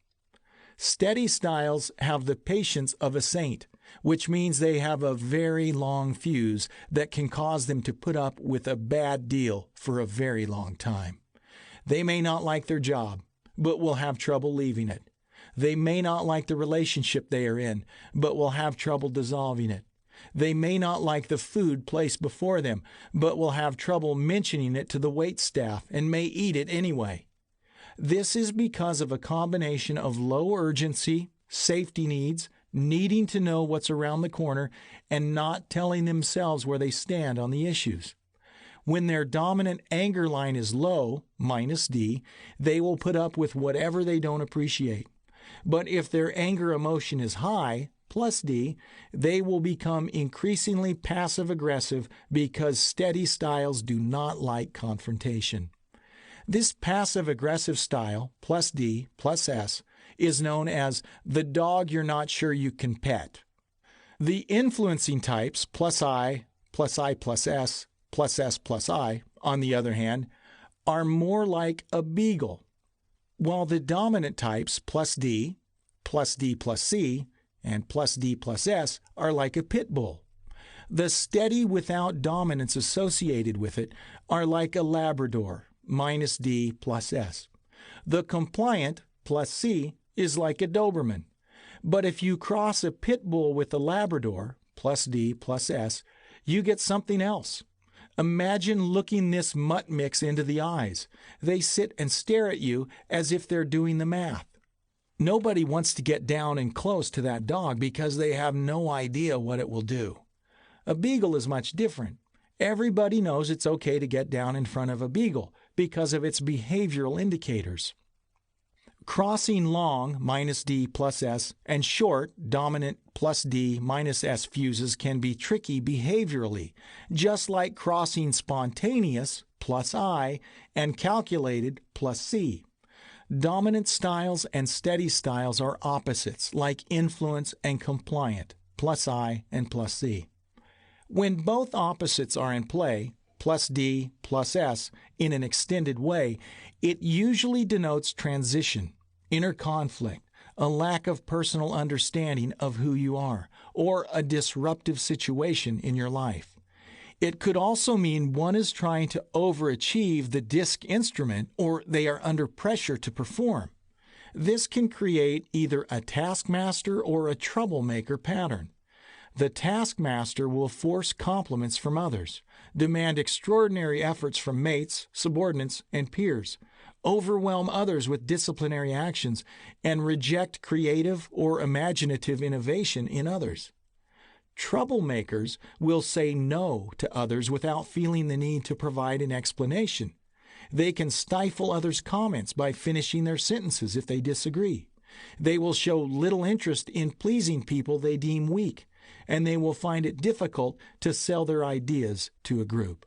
Steady styles have the patience of a saint, which means they have a very long fuse that can cause them to put up with a bad deal for a very long time. They may not like their job, but will have trouble leaving it. They may not like the relationship they are in, but will have trouble dissolving it. They may not like the food placed before them, but will have trouble mentioning it to the waitstaff and may eat it anyway. This is because of a combination of low urgency, safety needs, needing to know what's around the corner, and not telling themselves where they stand on the issues. When their dominant anger line is low, -D, they will put up with whatever they don't appreciate. But if their anger emotion is high, +D, they will become increasingly passive-aggressive because steady styles do not like confrontation. This passive-aggressive style, +D, +S, is known as the dog you're not sure you can pet. The influencing types, +I, +I+S, +S+I, on the other hand, are more like a beagle, while the dominant types, +D, +D+C, and +D+S, are like a pit bull. The steady without dominance associated with it are like a Labrador, -D+S. The compliant, +C, is like a Doberman. But if you cross a pit bull with a Labrador, +D+S, you get something else. Imagine looking this mutt mix into the eyes. They sit and stare at you as if they're doing the math. Nobody wants to get down and close to that dog because they have no idea what it will do. A beagle is much different. Everybody knows it's okay to get down in front of a beagle because of its behavioral indicators. Crossing long, -D+S, and short, dominant, +D-S fuses can be tricky behaviorally, just like crossing spontaneous, +I, and calculated, +C. Dominant styles and steady styles are opposites, like influence and compliant, +I and +C. When both opposites are in play, +D, +S, in an extended way, it usually denotes transition, inner conflict, a lack of personal understanding of who you are, or a disruptive situation in your life. It could also mean one is trying to overachieve the disc instrument, or they are under pressure to perform. This can create either a taskmaster or a troublemaker pattern. The taskmaster will force compliments from others, demand extraordinary efforts from mates, subordinates, and peers, overwhelm others with disciplinary actions, and reject creative or imaginative innovation in others. Troublemakers will say no to others without feeling the need to provide an explanation. They can stifle others' comments by finishing their sentences if they disagree. They will show little interest in pleasing people they deem weak, and they will find it difficult to sell their ideas to a group.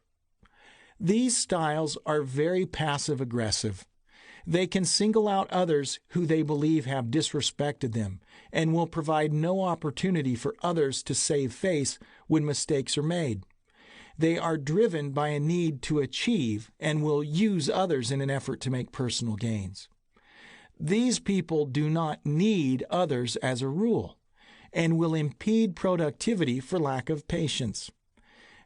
These styles are very passive-aggressive. They can single out others who they believe have disrespected them and will provide no opportunity for others to save face when mistakes are made. They are driven by a need to achieve and will use others in an effort to make personal gains. These people do not need others as a rule and will impede productivity for lack of patience.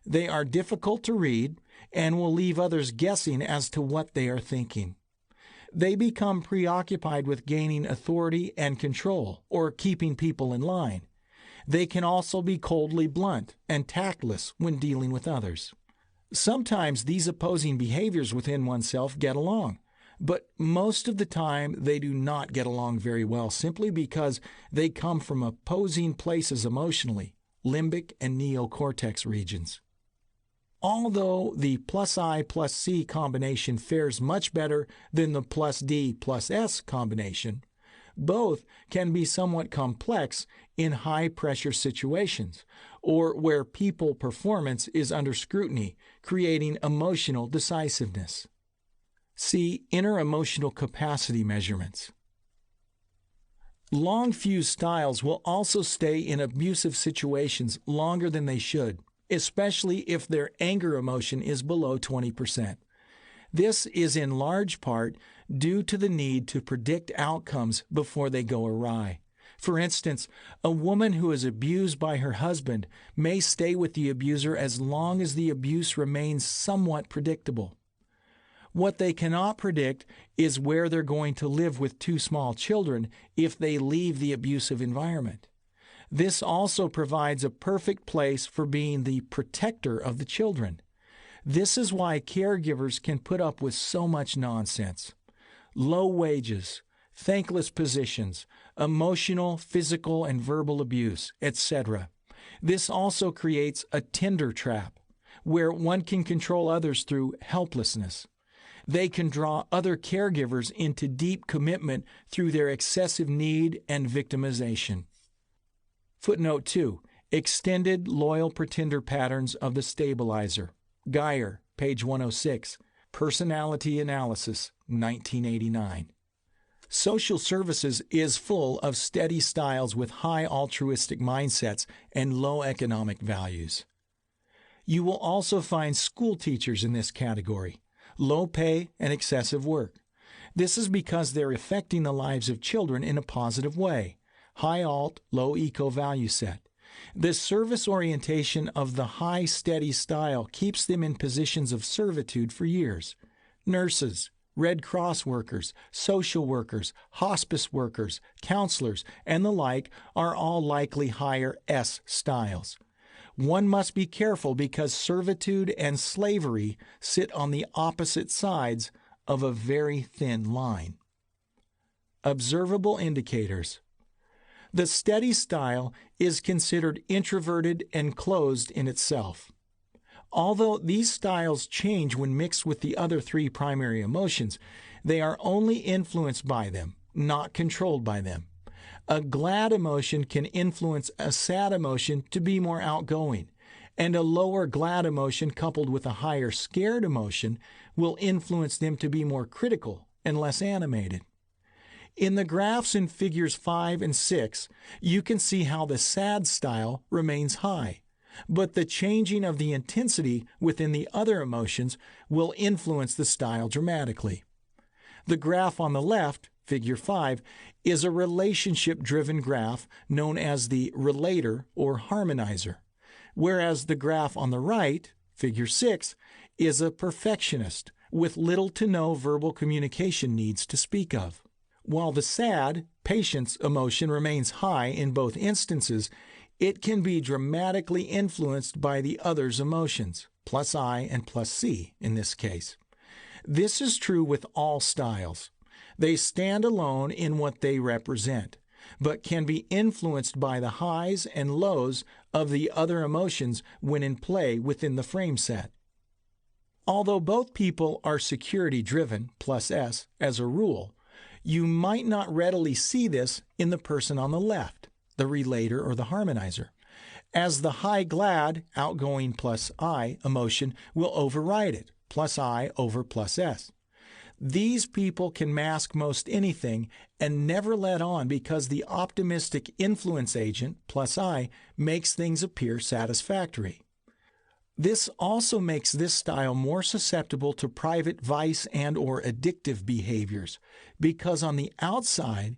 They are difficult to read and will leave others guessing as to what they are thinking. They become preoccupied with gaining authority and control, or keeping people in line. They can also be coldly blunt and tactless when dealing with others. Sometimes these opposing behaviors within oneself get along, but most of the time they do not get along very well simply because they come from opposing places emotionally, limbic and neocortex regions. Although the +I+C combination fares much better than the +D+S combination, both can be somewhat complex in high-pressure situations or where people performance is under scrutiny, creating emotional decisiveness. See Inner Emotional Capacity Measurements. Long-fuse styles will also stay in abusive situations longer than they should, especially if their anger emotion is below 20%. This is in large part due to the need to predict outcomes before they go awry. For instance, a woman who is abused by her husband may stay with the abuser as long as the abuse remains somewhat predictable. What they cannot predict is where they're going to live with two small children if they leave the abusive environment. This also provides a perfect place for being the protector of the children. This is why caregivers can put up with so much nonsense. Low wages, thankless positions, emotional, physical, and verbal abuse, etc. This also creates a tinder trap, where one can control others through helplessness. They can draw other caregivers into deep commitment through their excessive need and victimization. Footnote 2. Extended Loyal Pretender Patterns of the Stabilizer. Geyer, page 106. Personality Analysis, 1989. Social services is full of steady styles with high altruistic mindsets and low economic values. You will also find school teachers in this category, low pay and excessive work. This is because they're affecting the lives of children in a positive way, high alt, low eco value set. The service orientation of the high steady style keeps them in positions of servitude for years. Nurses, Red Cross workers, social workers, hospice workers, counselors, and the like are all likely higher S styles. One must be careful because servitude and slavery sit on the opposite sides of a very thin line. Observable indicators. The steady style is considered introverted and closed in itself. Although these styles change when mixed with the other three primary emotions, they are only influenced by them, not controlled by them. A glad emotion can influence a sad emotion to be more outgoing, and a lower glad emotion coupled with a higher scared emotion will influence them to be more critical and less animated. In the graphs in figures 5 and 6, you can see how the sad style remains high, but the changing of the intensity within the other emotions will influence the style dramatically. The graph on the left, figure 5, is a relationship-driven graph known as the relator or harmonizer, whereas the graph on the right, figure 6, is a perfectionist with little to no verbal communication needs to speak of. While the sad, patience emotion remains high in both instances, it can be dramatically influenced by the other's emotions, plus I and plus C in this case. This is true with all styles. They stand alone in what they represent, but can be influenced by the highs and lows of the other emotions when in play within the frame set. Although both people are security-driven, plus S, as a rule, you might not readily see this in the person on the left, the relator or the harmonizer, as the high glad, outgoing plus I emotion will override it, plus I over plus S. These people can mask most anything and never let on because the optimistic influence agent, plus I, makes things appear satisfactory. This also makes this style more susceptible to private vice and or addictive behaviors because on the outside,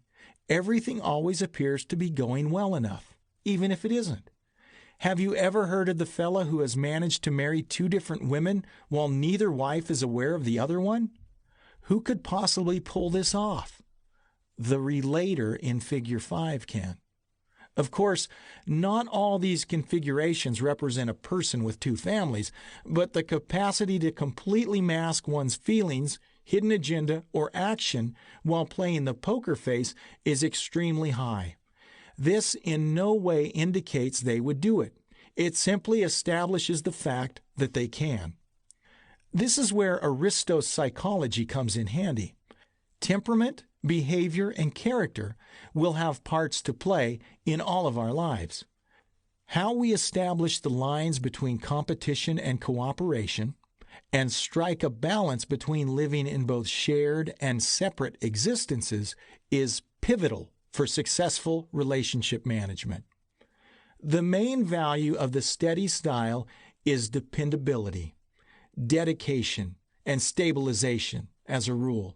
everything always appears to be going well enough, even if it isn't. Have you ever heard of the fella who has managed to marry 2 different women while neither wife is aware of the other one? Who could possibly pull this off? The relator in figure 5 can. Of course, not all these configurations represent a person with 2 families, but the capacity to completely mask one's feelings, hidden agenda, or action while playing the poker face is extremely high. This in no way indicates they would do it. It simply establishes the fact that they can. This is where Aristo's psychology comes in handy. Temperament, behavior, and character will have parts to play in all of our lives. How we establish the lines between competition and cooperation, and strike a balance between living in both shared and separate existences is pivotal for successful relationship management. The main value of the steady style is dependability, dedication, and stabilization as a rule.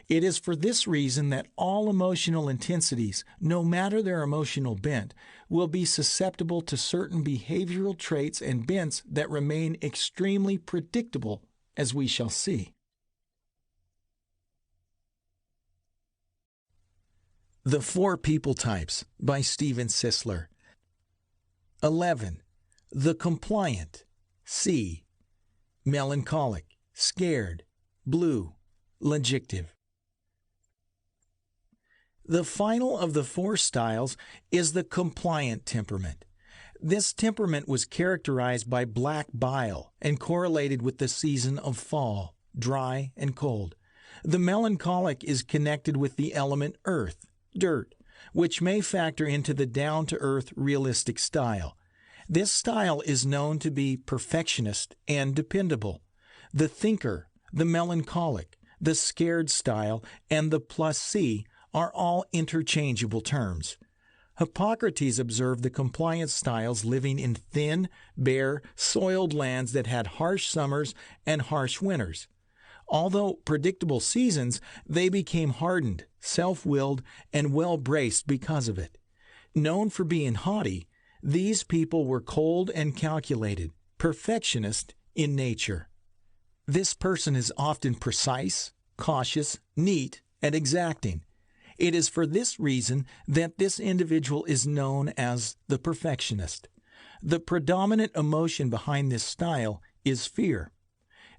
It is for this reason that all emotional intensities, no matter their emotional bent, will be susceptible to certain behavioral traits and bents that remain extremely predictable, as we shall see. The Four People Types by Steven Sisler. 11. The Compliant, C. Melancholic, Scared, Blue, Limbictive. The final of the four styles is the compliant temperament. This temperament was characterized by black bile and correlated with the season of fall, dry and cold. The melancholic is connected with the element earth, dirt, which may factor into the down-to-earth realistic style. This style is known to be perfectionist and dependable. The thinker, the melancholic, the scared style, and the plus C are all interchangeable terms. Hippocrates observed the compliant styles living in thin, bare, soiled lands that had harsh summers and harsh winters. Although predictable seasons, they became hardened, self-willed, and well-braced because of it. Known for being haughty, these people were cold and calculated, perfectionist in nature. This person is often precise, cautious, neat, and exacting. It is for this reason that this individual is known as the perfectionist. The predominant emotion behind this style is fear.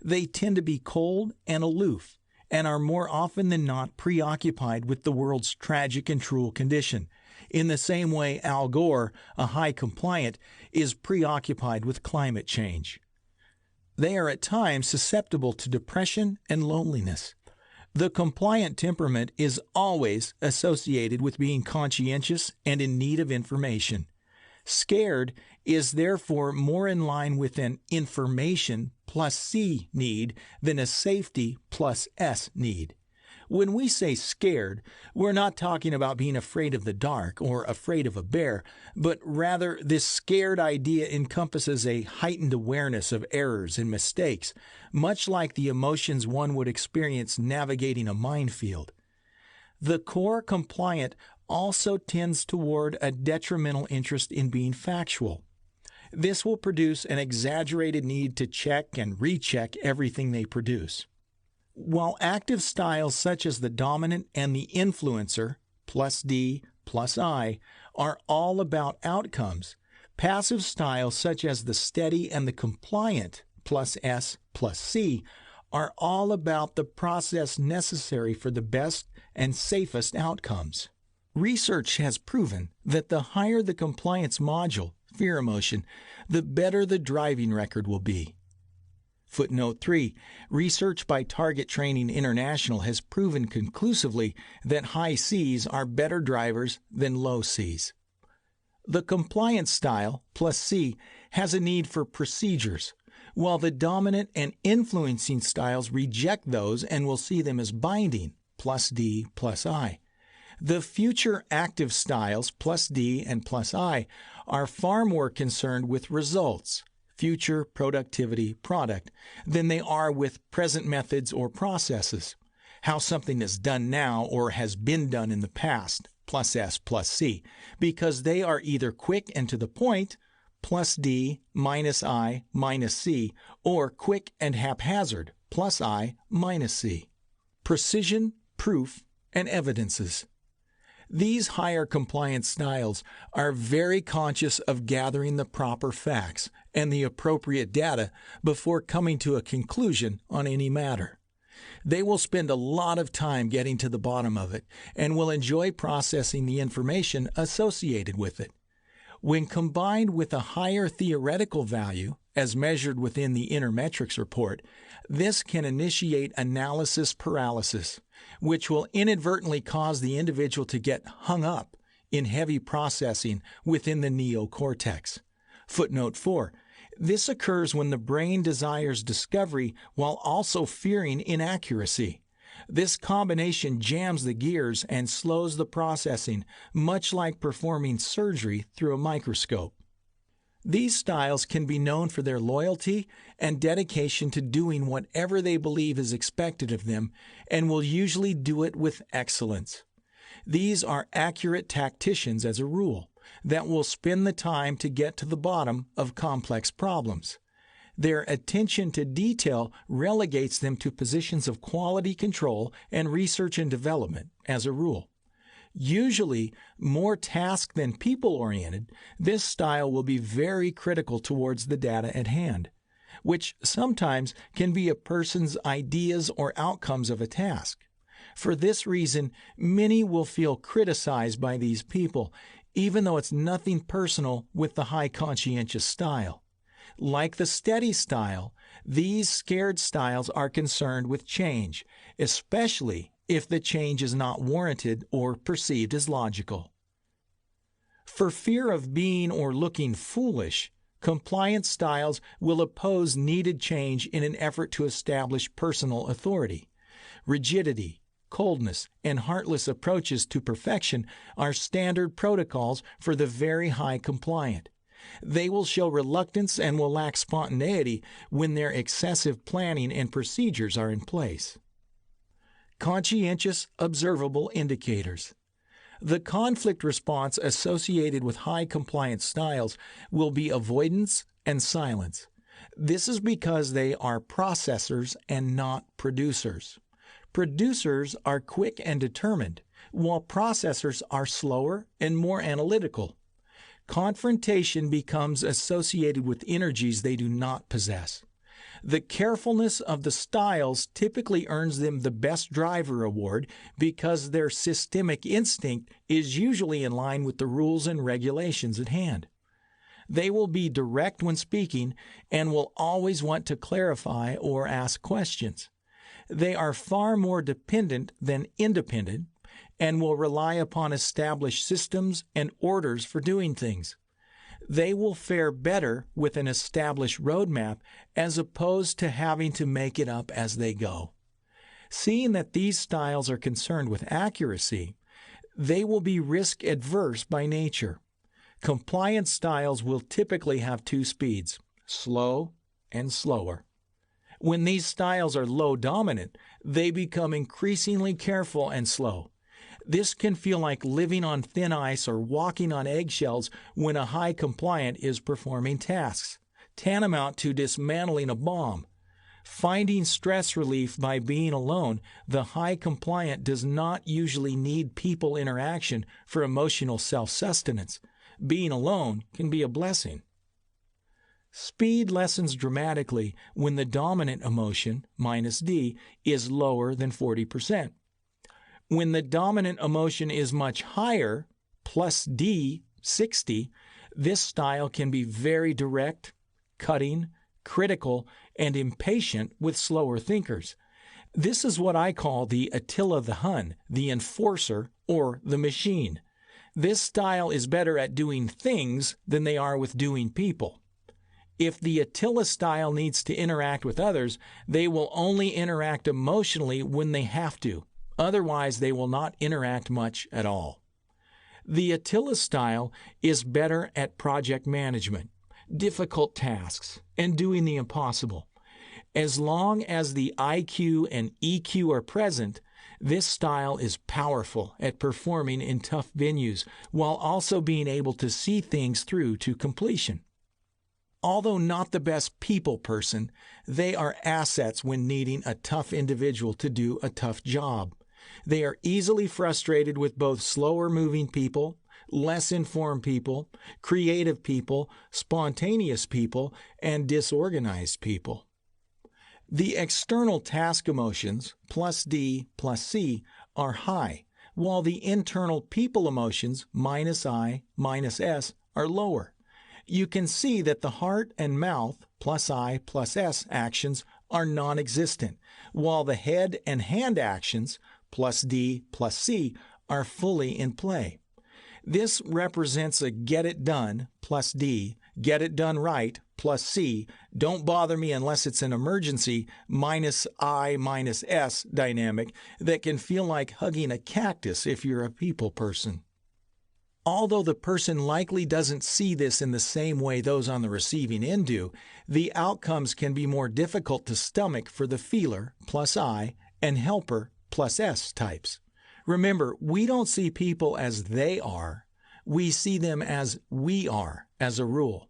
They tend to be cold and aloof, and are more often than not preoccupied with the world's tragic and cruel condition, in the same way Al Gore, a high compliant, is preoccupied with climate change. They are at times susceptible to depression and loneliness. The compliant temperament is always associated with being conscientious and in need of information. Scared is therefore more in line with an information plus C need than a safety plus S need. When we say scared, we're not talking about being afraid of the dark or afraid of a bear, but rather this scared idea encompasses a heightened awareness of errors and mistakes, much like the emotions one would experience navigating a minefield. The core compliant also tends toward a detrimental interest in being factual. This will produce an exaggerated need to check and recheck everything they produce. While active styles such as the dominant and the influencer, plus D, plus I, are all about outcomes, passive styles such as the steady and the compliant, plus S, plus C, are all about the process necessary for the best and safest outcomes. Research has proven that the higher the compliance module, fear emotion, the better the driving record will be. Footnote 3. Research by Target Training International has proven conclusively that high Cs are better drivers than low Cs. The compliance style, plus C, has a need for procedures, while the dominant and influencing styles reject those and will see them as binding, plus D, plus I. The future active styles, plus D and plus I, are far more concerned with results, future productivity product, than they are with present methods or processes, how something is done now or has been done in the past, plus S plus C, because they are either quick and to the point, plus D minus I minus C, or quick and haphazard, plus I minus C. Precision, proof, and evidences. These higher compliance styles are very conscious of gathering the proper facts and the appropriate data before coming to a conclusion on any matter. They will spend a lot of time getting to the bottom of it and will enjoy processing the information associated with it. When combined with a higher theoretical value, as measured within the Intermetrics report, this can initiate analysis paralysis, which will inadvertently cause the individual to get hung up in heavy processing within the neocortex. Footnote 4. This occurs when the brain desires discovery while also fearing inaccuracy. This combination jams the gears and slows the processing, much like performing surgery through a microscope. These styles can be known for their loyalty and dedication to doing whatever they believe is expected of them, and will usually do it with excellence. These are accurate tacticians as a rule, that will spend the time to get to the bottom of complex problems. Their attention to detail relegates them to positions of quality control and research and development as a rule. Usually more task than people-oriented, this style will be very critical towards the data at hand, which sometimes can be a person's ideas or outcomes of a task. For this reason, many will feel criticized by these people, even though it's nothing personal with the high conscientious style. Like the steady style, these scared styles are concerned with change, especially if the change is not warranted or perceived as logical. For fear of being or looking foolish, compliance styles will oppose needed change in an effort to establish personal authority. Rigidity, coldness, and heartless approaches to perfection are standard protocols for the very high compliant. They will show reluctance and will lack spontaneity when their excessive planning and procedures are in place. Conscientious observable indicators. The conflict response associated with high compliance styles will be avoidance and silence. This is because they are processors and not producers. Producers are quick and determined, while processors are slower and more analytical. Confrontation becomes associated with energies they do not possess. The carefulness of the styles typically earns them the Best Driver award because their systemic instinct is usually in line with the rules and regulations at hand. They will be direct when speaking and will always want to clarify or ask questions. They are far more dependent than independent and will rely upon established systems and orders for doing things. They will fare better with an established roadmap as opposed to having to make it up as they go. Seeing that these styles are concerned with accuracy, they will be risk-adverse by nature. Compliance styles will typically have two speeds, slow and slower. When these styles are low dominant, they become increasingly careful and slow. This can feel like living on thin ice or walking on eggshells when a high compliant is performing tasks, tantamount to dismantling a bomb. Finding stress relief by being alone, the high compliant does not usually need people interaction for emotional self-sustenance. Being alone can be a blessing. Speed lessens dramatically when the dominant emotion, -D, is lower than 40%. When the dominant emotion is much higher, +D, 60, this style can be very direct, cutting, critical, and impatient with slower thinkers. This is what I call the Attila the Hun, the enforcer, or the machine. This style is better at doing things than they are with doing people. If the Attila style needs to interact with others, they will only interact emotionally when they have to. Otherwise, they will not interact much at all. The Attila style is better at project management, difficult tasks, and doing the impossible. As long as the IQ and EQ are present, this style is powerful at performing in tough venues while also being able to see things through to completion. Although not the best people person, they are assets when needing a tough individual to do a tough job. They are easily frustrated with both slower-moving people, less informed people, creative people, spontaneous people, and disorganized people. The external task emotions, +D, +C, are high, while the internal people emotions, -I, -S, are lower. You can see that the heart and mouth, +I, +S actions are non-existent, while the head and hand actions, +D, +C, are fully in play. This represents a get it done, +D, get it done right, +C, don't bother me unless it's an emergency, -I, -S dynamic that can feel like hugging a cactus if you're a people person. Although the person likely doesn't see this in the same way those on the receiving end do, the outcomes can be more difficult to stomach for the feeler, +I, and helper, +S types. Remember, we don't see people as they are. We see them as we are, as a rule.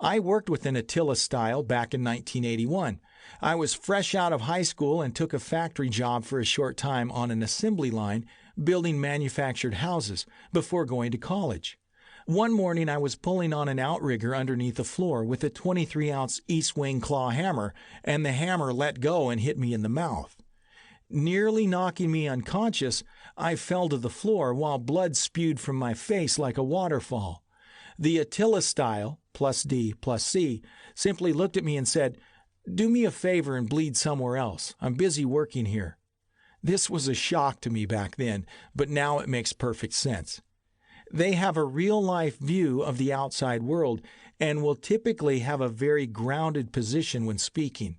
I worked with an Attila style back in 1981. I was fresh out of high school and took a factory job for a short time on an assembly line building manufactured houses before going to college. One morning I was pulling on an outrigger underneath the floor with a 23-ounce east wing claw hammer, and the hammer let go and hit me in the mouth. Nearly knocking me unconscious, I fell to the floor while blood spewed from my face like a waterfall. The Attila Style, +D +C, simply looked at me and said, "Do me a favor and bleed somewhere else. I'm busy working here." This was a shock to me back then, but now it makes perfect sense. They have a real-life view of the outside world and will typically have a very grounded position when speaking.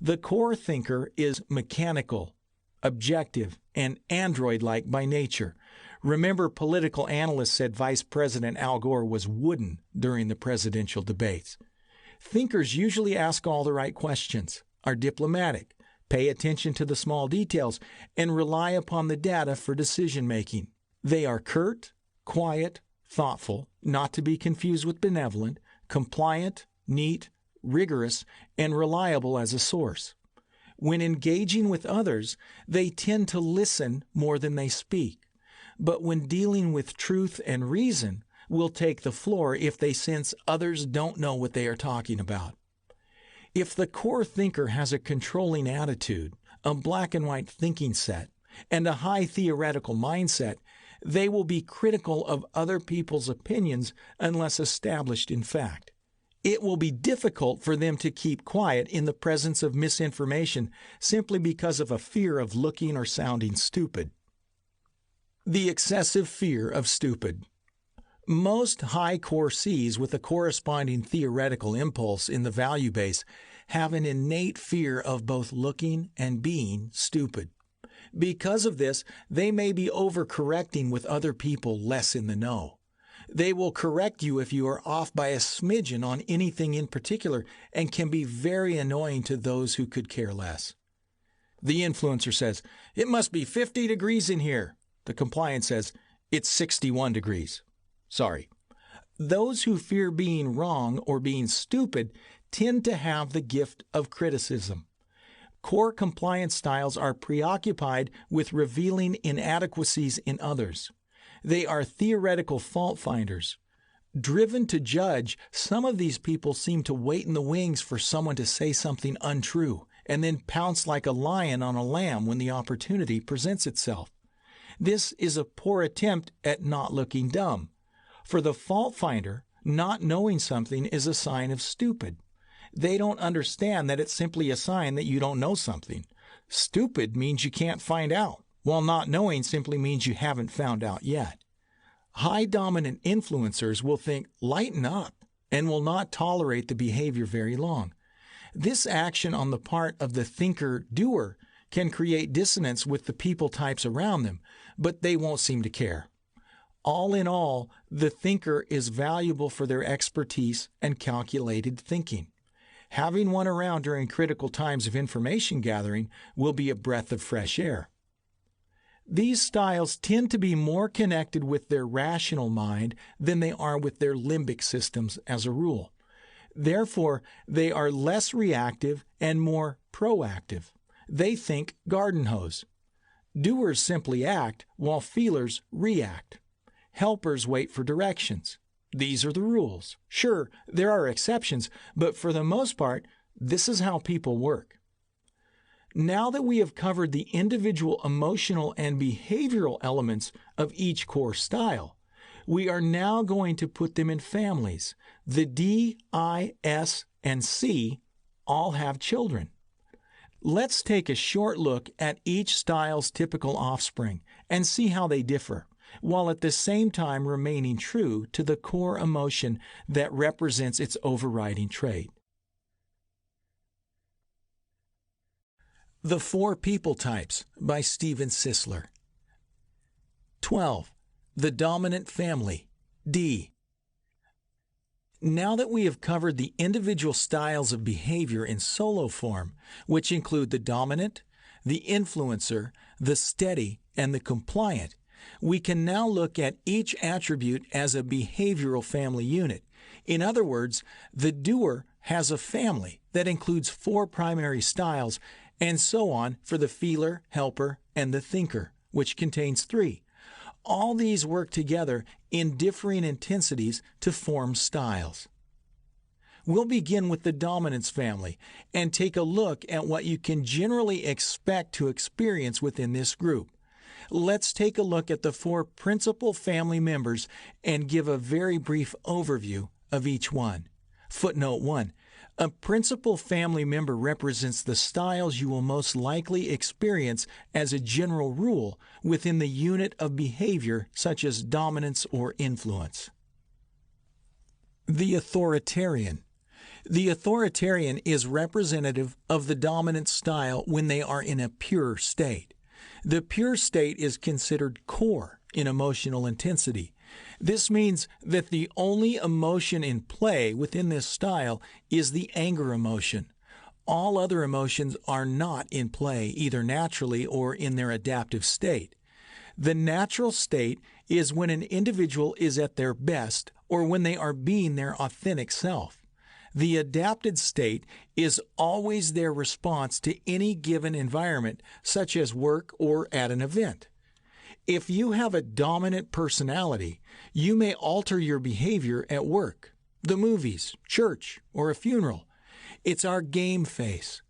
The core thinker is mechanical, objective, and android-like by nature. Remember, political analysts said Vice President Al Gore was wooden during the presidential debates. Thinkers usually ask all the right questions, are diplomatic, pay attention to the small details, and rely upon the data for decision-making. They are curt, quiet, thoughtful, not to be confused with benevolent, compliant, neat, rigorous, and reliable as a source. When engaging with others, they tend to listen more than they speak. But when dealing with truth and reason, will take the floor if they sense others don't know what they are talking about. If the core thinker has a controlling attitude, a black and white thinking set, and a high theoretical mindset, they will be critical of other people's opinions unless established in fact. It will be difficult for them to keep quiet in the presence of misinformation simply because of a fear of looking or sounding stupid. The excessive fear of stupid. Most high core Cs with a corresponding theoretical impulse in the value base have an innate fear of both looking and being stupid. Because of this, they may be overcorrecting with other people less in the know. They will correct you if you are off by a smidgen on anything in particular and can be very annoying to those who could care less. The influencer says, "It must be 50 degrees in here." The compliant says, "It's 61 degrees. Sorry." Those who fear being wrong or being stupid tend to have the gift of criticism. Core compliance styles are preoccupied with revealing inadequacies in others. They are theoretical fault finders. Driven to judge, some of these people seem to wait in the wings for someone to say something untrue and then pounce like a lion on a lamb when the opportunity presents itself. This is a poor attempt at not looking dumb. For the fault finder, not knowing something is a sign of stupid. They don't understand that it's simply a sign that you don't know something. Stupid means you can't find out, while not knowing simply means you haven't found out yet. High dominant influencers will think, "Lighten up," and will not tolerate the behavior very long. This action on the part of the thinker-doer can create dissonance with the people types around them, but they won't seem to care. All in all, the thinker is valuable for their expertise and calculated thinking. Having one around during critical times of information gathering will be a breath of fresh air. These styles tend to be more connected with their rational mind than they are with their limbic systems as a rule. Therefore, they are less reactive and more proactive. They think garden hose. Doers simply act, while feelers react. Helpers wait for directions. These are the rules. Sure, there are exceptions, but for the most part, this is how people work. Now that we have covered the individual emotional and behavioral elements of each core style, we are now going to put them in families. The D, I, S, and C all have children. Let's take a short look at each style's typical offspring and see how they differ, while at the same time remaining true to the core emotion that represents its overriding trait. The Four People Types by Steven Sisler. 12. The Dominant Family, D. Now that we have covered the individual styles of behavior in solo form, which include the dominant, the influencer, the steady, and the compliant, we can now look at each attribute as a behavioral family unit. In other words, the doer has a family, that includes 4 primary styles, and so on for the feeler, helper, and the thinker, which contains 3. All these work together in differing intensities to form styles. We'll begin with the dominance family and take a look at what you can generally expect to experience within this group. Let's take a look at the 4 principal family members and give a very brief overview of each one. Footnote 1. A principal family member represents the styles you will most likely experience as a general rule within the unit of behavior such as dominance or influence. The authoritarian. The authoritarian is representative of the dominant style when they are in a pure state. The pure state is considered core in emotional intensity. This means that the only emotion in play within this style is the anger emotion. All other emotions are not in play, either naturally or in their adaptive state. The natural state is when an individual is at their best or when they are being their authentic self. The adapted state is always their response to any given environment, such as work or at an event. If you have a dominant personality, you may alter your behavior at work, the movies, church, or a funeral. It's our game face.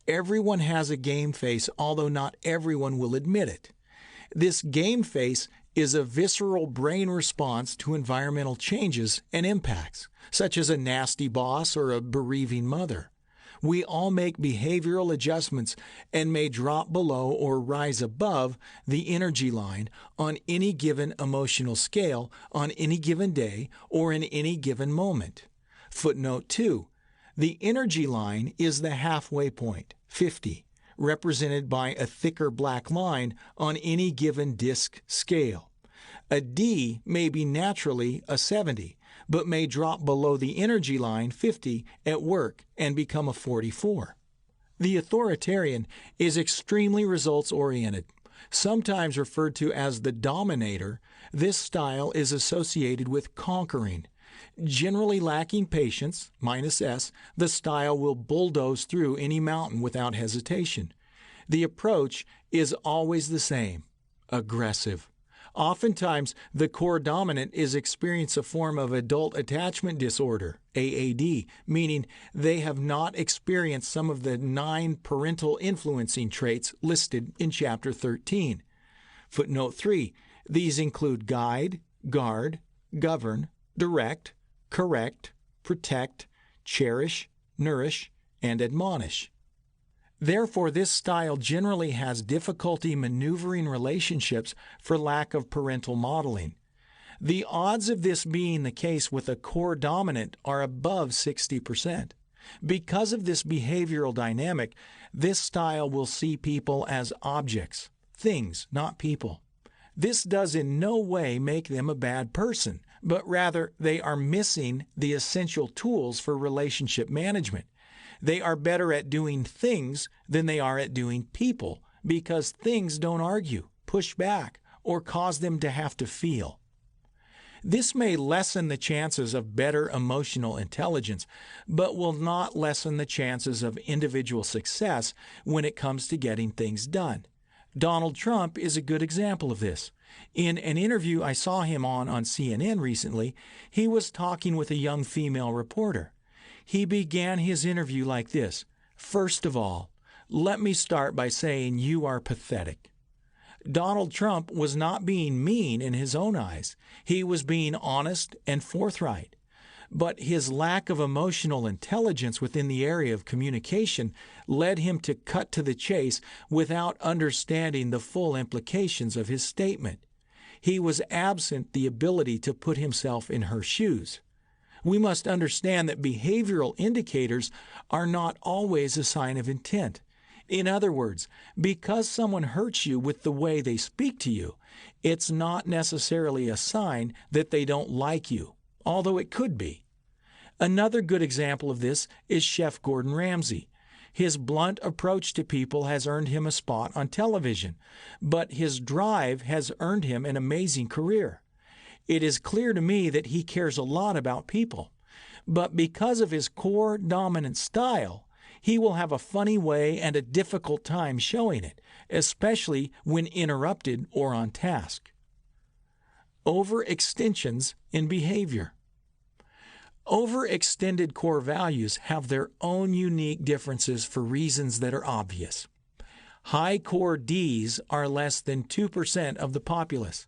Everyone has a game face, although not everyone will admit it. This game face is a visceral brain response to environmental changes and impacts, such as a nasty boss or a bereaving mother. We all make behavioral adjustments and may drop below or rise above the energy line on any given emotional scale on any given day or in any given moment. Footnote 2. The energy line is the halfway point, 50, represented by a thicker black line on any given disc scale. A D may be naturally a 70, but may drop below the energy line 50 at work and become a 44. The authoritarian is extremely results-oriented. Sometimes referred to as the dominator, this style is associated with conquering. Generally lacking patience, -S, the style will bulldoze through any mountain without hesitation. The approach is always the same: aggressive. Oftentimes, the core dominant is experiencing a form of adult attachment disorder, AAD, meaning they have not experienced some of the 9 parental influencing traits listed in Chapter 13. Footnote 3. These include guide, guard, govern, direct, correct, protect, cherish, nourish, and admonish. Therefore, this style generally has difficulty maneuvering relationships for lack of parental modeling. The odds of this being the case with a core dominant are above 60%. Because of this behavioral dynamic, this style will see people as objects, things, not people. This does in no way make them a bad person, but rather they are missing the essential tools for relationship management. They are better at doing things than they are at doing people, because things don't argue, push back, or cause them to have to feel. This may lessen the chances of better emotional intelligence, but will not lessen the chances of individual success when it comes to getting things done. Donald Trump is a good example of this. In an interview I saw him on CNN recently, he was talking with a young female reporter. He began his interview like this: "First of all, let me start by saying you are pathetic." Donald Trump was not being mean in his own eyes. He was being honest and forthright. But his lack of emotional intelligence within the area of communication led him to cut to the chase without understanding the full implications of his statement. He was absent the ability to put himself in her shoes. We must understand that behavioral indicators are not always a sign of intent. In other words, because someone hurts you with the way they speak to you, it's not necessarily a sign that they don't like you, although it could be. Another good example of this is Chef Gordon Ramsay. His blunt approach to people has earned him a spot on television, but his drive has earned him an amazing career. It is clear to me that he cares a lot about people, but because of his core dominant style, he will have a funny way and a difficult time showing it, especially when interrupted or on task. Overextensions in behavior. Overextended core values have their own unique differences for reasons that are obvious. High core Ds are less than 2% of the populace.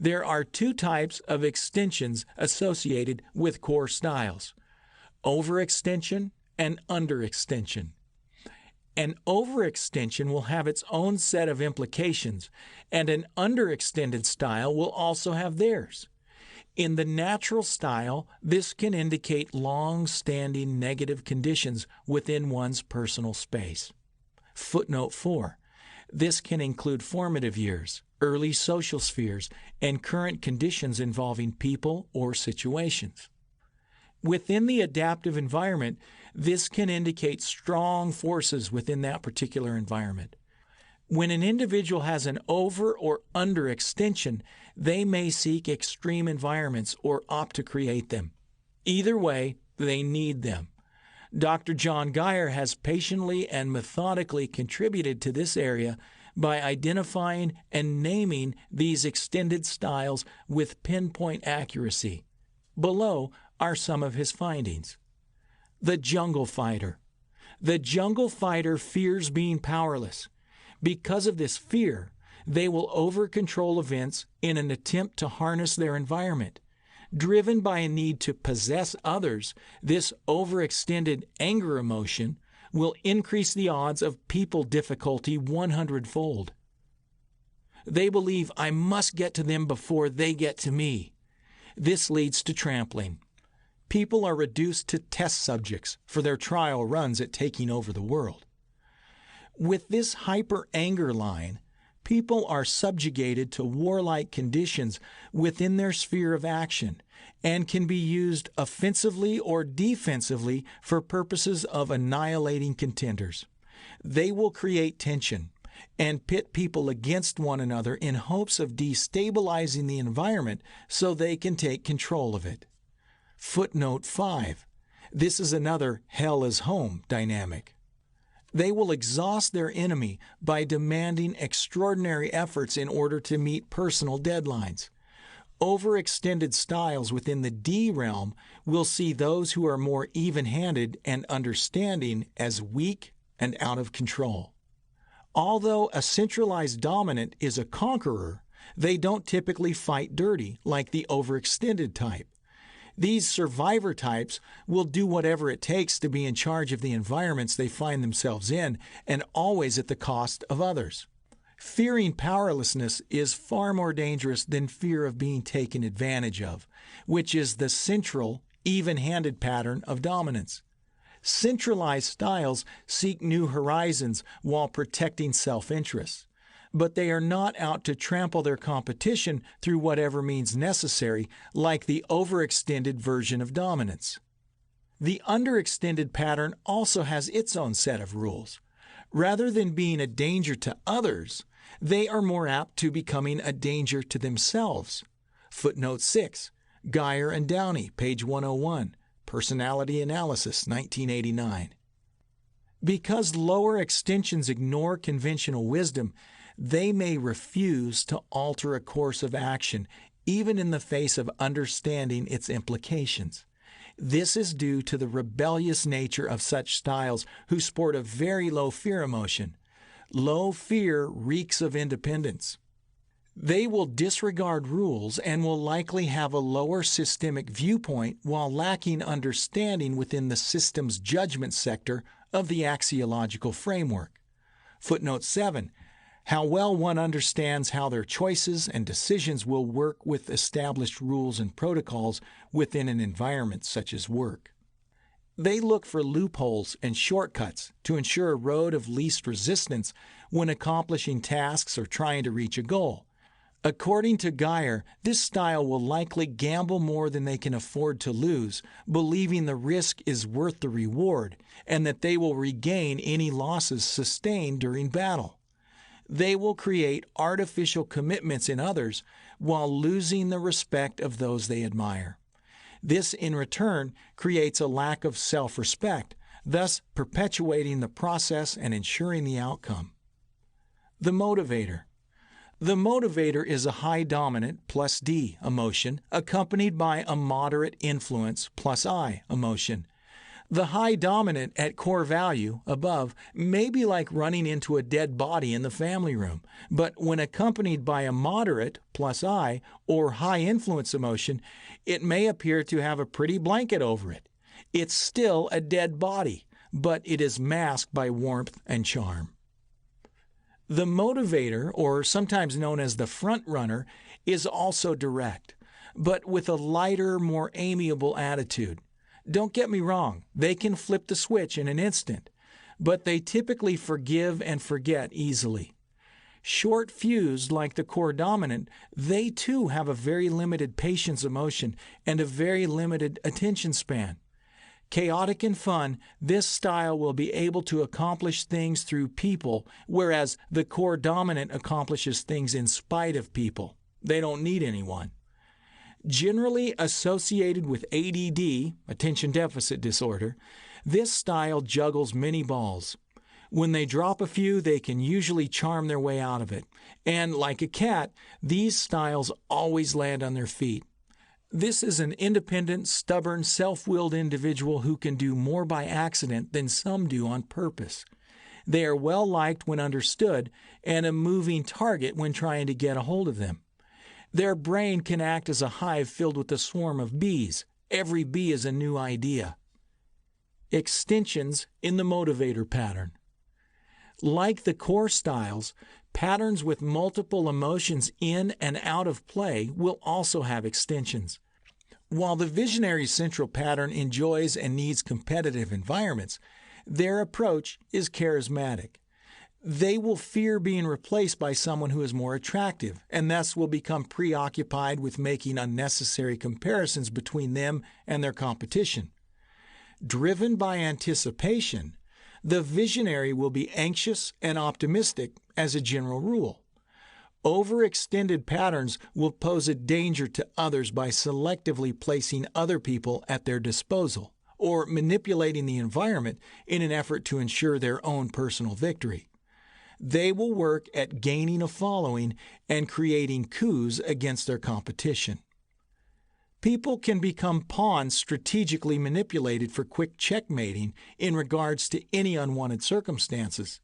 There are two types of extensions associated with core styles: overextension and underextension. An overextension will have its own set of implications, and an underextended style will also have theirs. In the natural style, this can indicate long-standing negative conditions within one's personal space. Footnote 4. This can include formative years, early social spheres, and current conditions involving people or situations. Within the adaptive environment, this can indicate strong forces within that particular environment. When an individual has an over or underextension, they may seek extreme environments or opt to create them. Either way, they need them. Dr. John Geyer has patiently and methodically contributed to this area by identifying and naming these extended styles with pinpoint accuracy. Below are some of his findings. The jungle fighter. The jungle fighter fears being powerless. Because of this fear, they will over-control events in an attempt to harness their environment. Driven by a need to possess others, this overextended anger emotion will increase the odds of people difficulty 100-fold. They believe I must get to them before they get to me. This leads to trampling. People are reduced to test subjects for their trial runs at taking over the world. With this hyper-anger line, people are subjugated to warlike conditions within their sphere of action and can be used offensively or defensively for purposes of annihilating contenders. They will create tension and pit people against one another in hopes of destabilizing the environment so they can take control of it. Footnote 5. This is another hell is home dynamic. They will exhaust their enemy by demanding extraordinary efforts in order to meet personal deadlines. Overextended styles within the D realm will see those who are more even-handed and understanding as weak and out of control. Although a centralized dominant is a conqueror, they don't typically fight dirty like the overextended type. These survivor types will do whatever it takes to be in charge of the environments they find themselves in, and always at the cost of others. Fearing powerlessness is far more dangerous than fear of being taken advantage of, which is the central, even-handed pattern of dominance. Centralized styles seek new horizons while protecting self-interest. But they are not out to trample their competition through whatever means necessary, like the overextended version of dominance. The underextended pattern also has its own set of rules. Rather than being a danger to others, they are more apt to becoming a danger to themselves. Footnote 6, Geyer and Downey, page 101, Personality Analysis, 1989. Because lower extensions ignore conventional wisdom, they may refuse to alter a course of action, even in the face of understanding its implications. This is due to the rebellious nature of such styles who sport a very low fear emotion. Low fear reeks of independence. They will disregard rules and will likely have a lower systemic viewpoint while lacking understanding within the system's judgment sector of the axiological framework. Footnote 7. How well one understands how their choices and decisions will work with established rules and protocols within an environment such as work. They look for loopholes and shortcuts to ensure a road of least resistance when accomplishing tasks or trying to reach a goal. According to Geyer, this style will likely gamble more than they can afford to lose, believing the risk is worth the reward and that they will regain any losses sustained during battle. They will create artificial commitments in others while losing the respect of those they admire. This, in return, creates a lack of self-respect, thus perpetuating the process and ensuring the outcome. The motivator. The motivator is a high dominant plus D emotion accompanied by a moderate influence plus I emotion. The high dominant at core value above may be like running into a dead body in the family room, but when accompanied by a moderate plus I or high influence emotion, it may appear to have a pretty blanket over it. It's still a dead body, but it is masked by warmth and charm. The motivator, or sometimes known as the front runner, is also direct, but with a lighter, more amiable attitude. Don't get me wrong, they can flip the switch in an instant, but they typically forgive and forget easily. Short-fused like the core dominant, they too have a very limited patience emotion and a very limited attention span. Chaotic and fun, this style will be able to accomplish things through people, whereas the core dominant accomplishes things in spite of people. They don't need anyone. Generally associated with ADD, attention deficit disorder, this style juggles many balls. When they drop a few, they can usually charm their way out of it. And like a cat, these styles always land on their feet. This is an independent, stubborn, self-willed individual who can do more by accident than some do on purpose. They are well-liked when understood and a moving target when trying to get a hold of them. Their brain can act as a hive filled with a swarm of bees. Every bee is a new idea. Extensions in the motivator pattern. Like the core styles, patterns with multiple emotions in and out of play will also have extensions. While the visionary central pattern enjoys and needs competitive environments, their approach is charismatic. They will fear being replaced by someone who is more attractive, and thus will become preoccupied with making unnecessary comparisons between them and their competition. Driven by anticipation, the visionary will be anxious and optimistic as a general rule. Overextended patterns will pose a danger to others by selectively placing other people at their disposal or manipulating the environment in an effort to ensure their own personal victory. They will work at gaining a following and creating coups against their competition. People can become pawns strategically manipulated for quick checkmating in regards to any unwanted circumstances.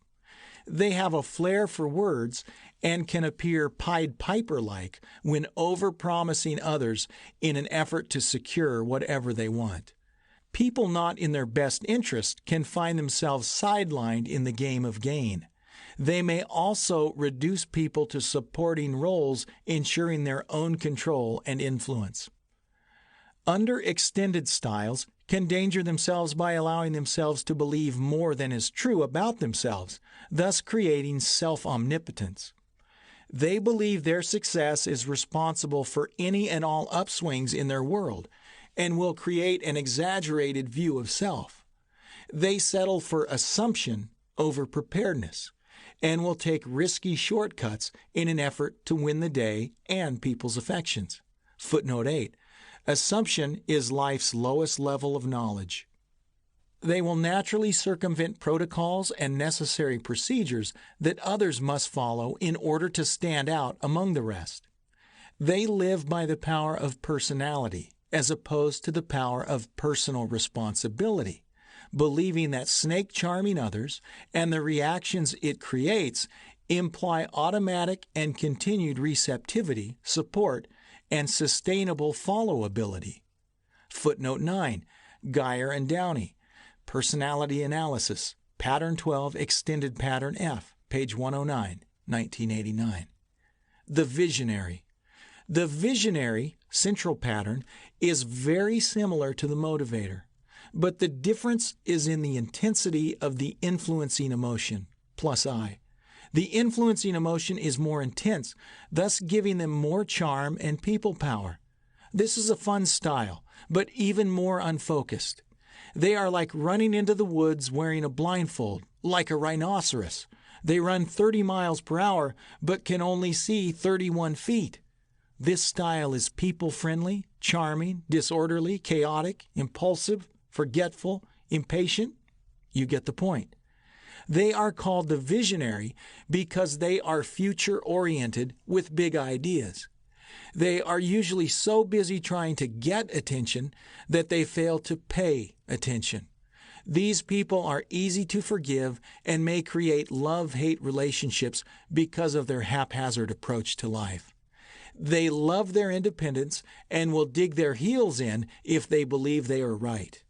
They have a flair for words and can appear Pied Piper-like when over-promising others in an effort to secure whatever they want. People not in their best interest can find themselves sidelined in the game of gain. They may also reduce people to supporting roles, ensuring their own control and influence. Underextended styles can danger themselves by allowing themselves to believe more than is true about themselves, thus creating self-omnipotence. They believe their success is responsible for any and all upswings in their world and will create an exaggerated view of self. They settle for assumption over preparedness and will take risky shortcuts in an effort to win the day and people's affections. Footnote 8. Assumption is life's lowest level of knowledge. They will naturally circumvent protocols and necessary procedures that others must follow in order to stand out among the rest. They live by the power of personality as opposed to the power of personal responsibility, believing that snake charming others and the reactions it creates imply automatic and continued receptivity, support, and sustainable followability. Footnote 9. Geyer and Downey. Personality Analysis. Pattern 12, Extended Pattern F. Page 109, 1989. The visionary. The visionary central pattern is very similar to the motivator, but the difference is in the intensity of the influencing emotion, plus I. The influencing emotion is more intense, thus giving them more charm and people power. This is a fun style, but even more unfocused. They are like running into the woods wearing a blindfold, like a rhinoceros. They run 30 miles per hour, but can only see 31 feet. This style is people-friendly, charming, disorderly, chaotic, impulsive, forgetful, impatient, You get the point. They are called the visionary because they are future-oriented with big ideas. They are usually so busy trying to get attention that they fail to pay attention. These people are easy to forgive and may create love-hate relationships because of their haphazard approach to life. They love their independence and will dig their heels in if they believe they are right.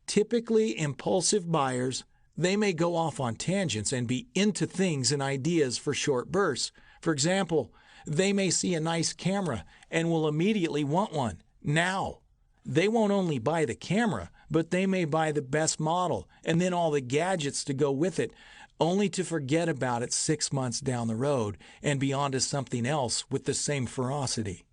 Typically impulsive buyers, they may go off on tangents and be into things and ideas for short bursts. For example, they may see a nice camera and will immediately want one now. They won't only buy the camera, but they may buy the best model and then all the gadgets to go with it, only to forget about it 6 months down the road and be on to something else with the same ferocity.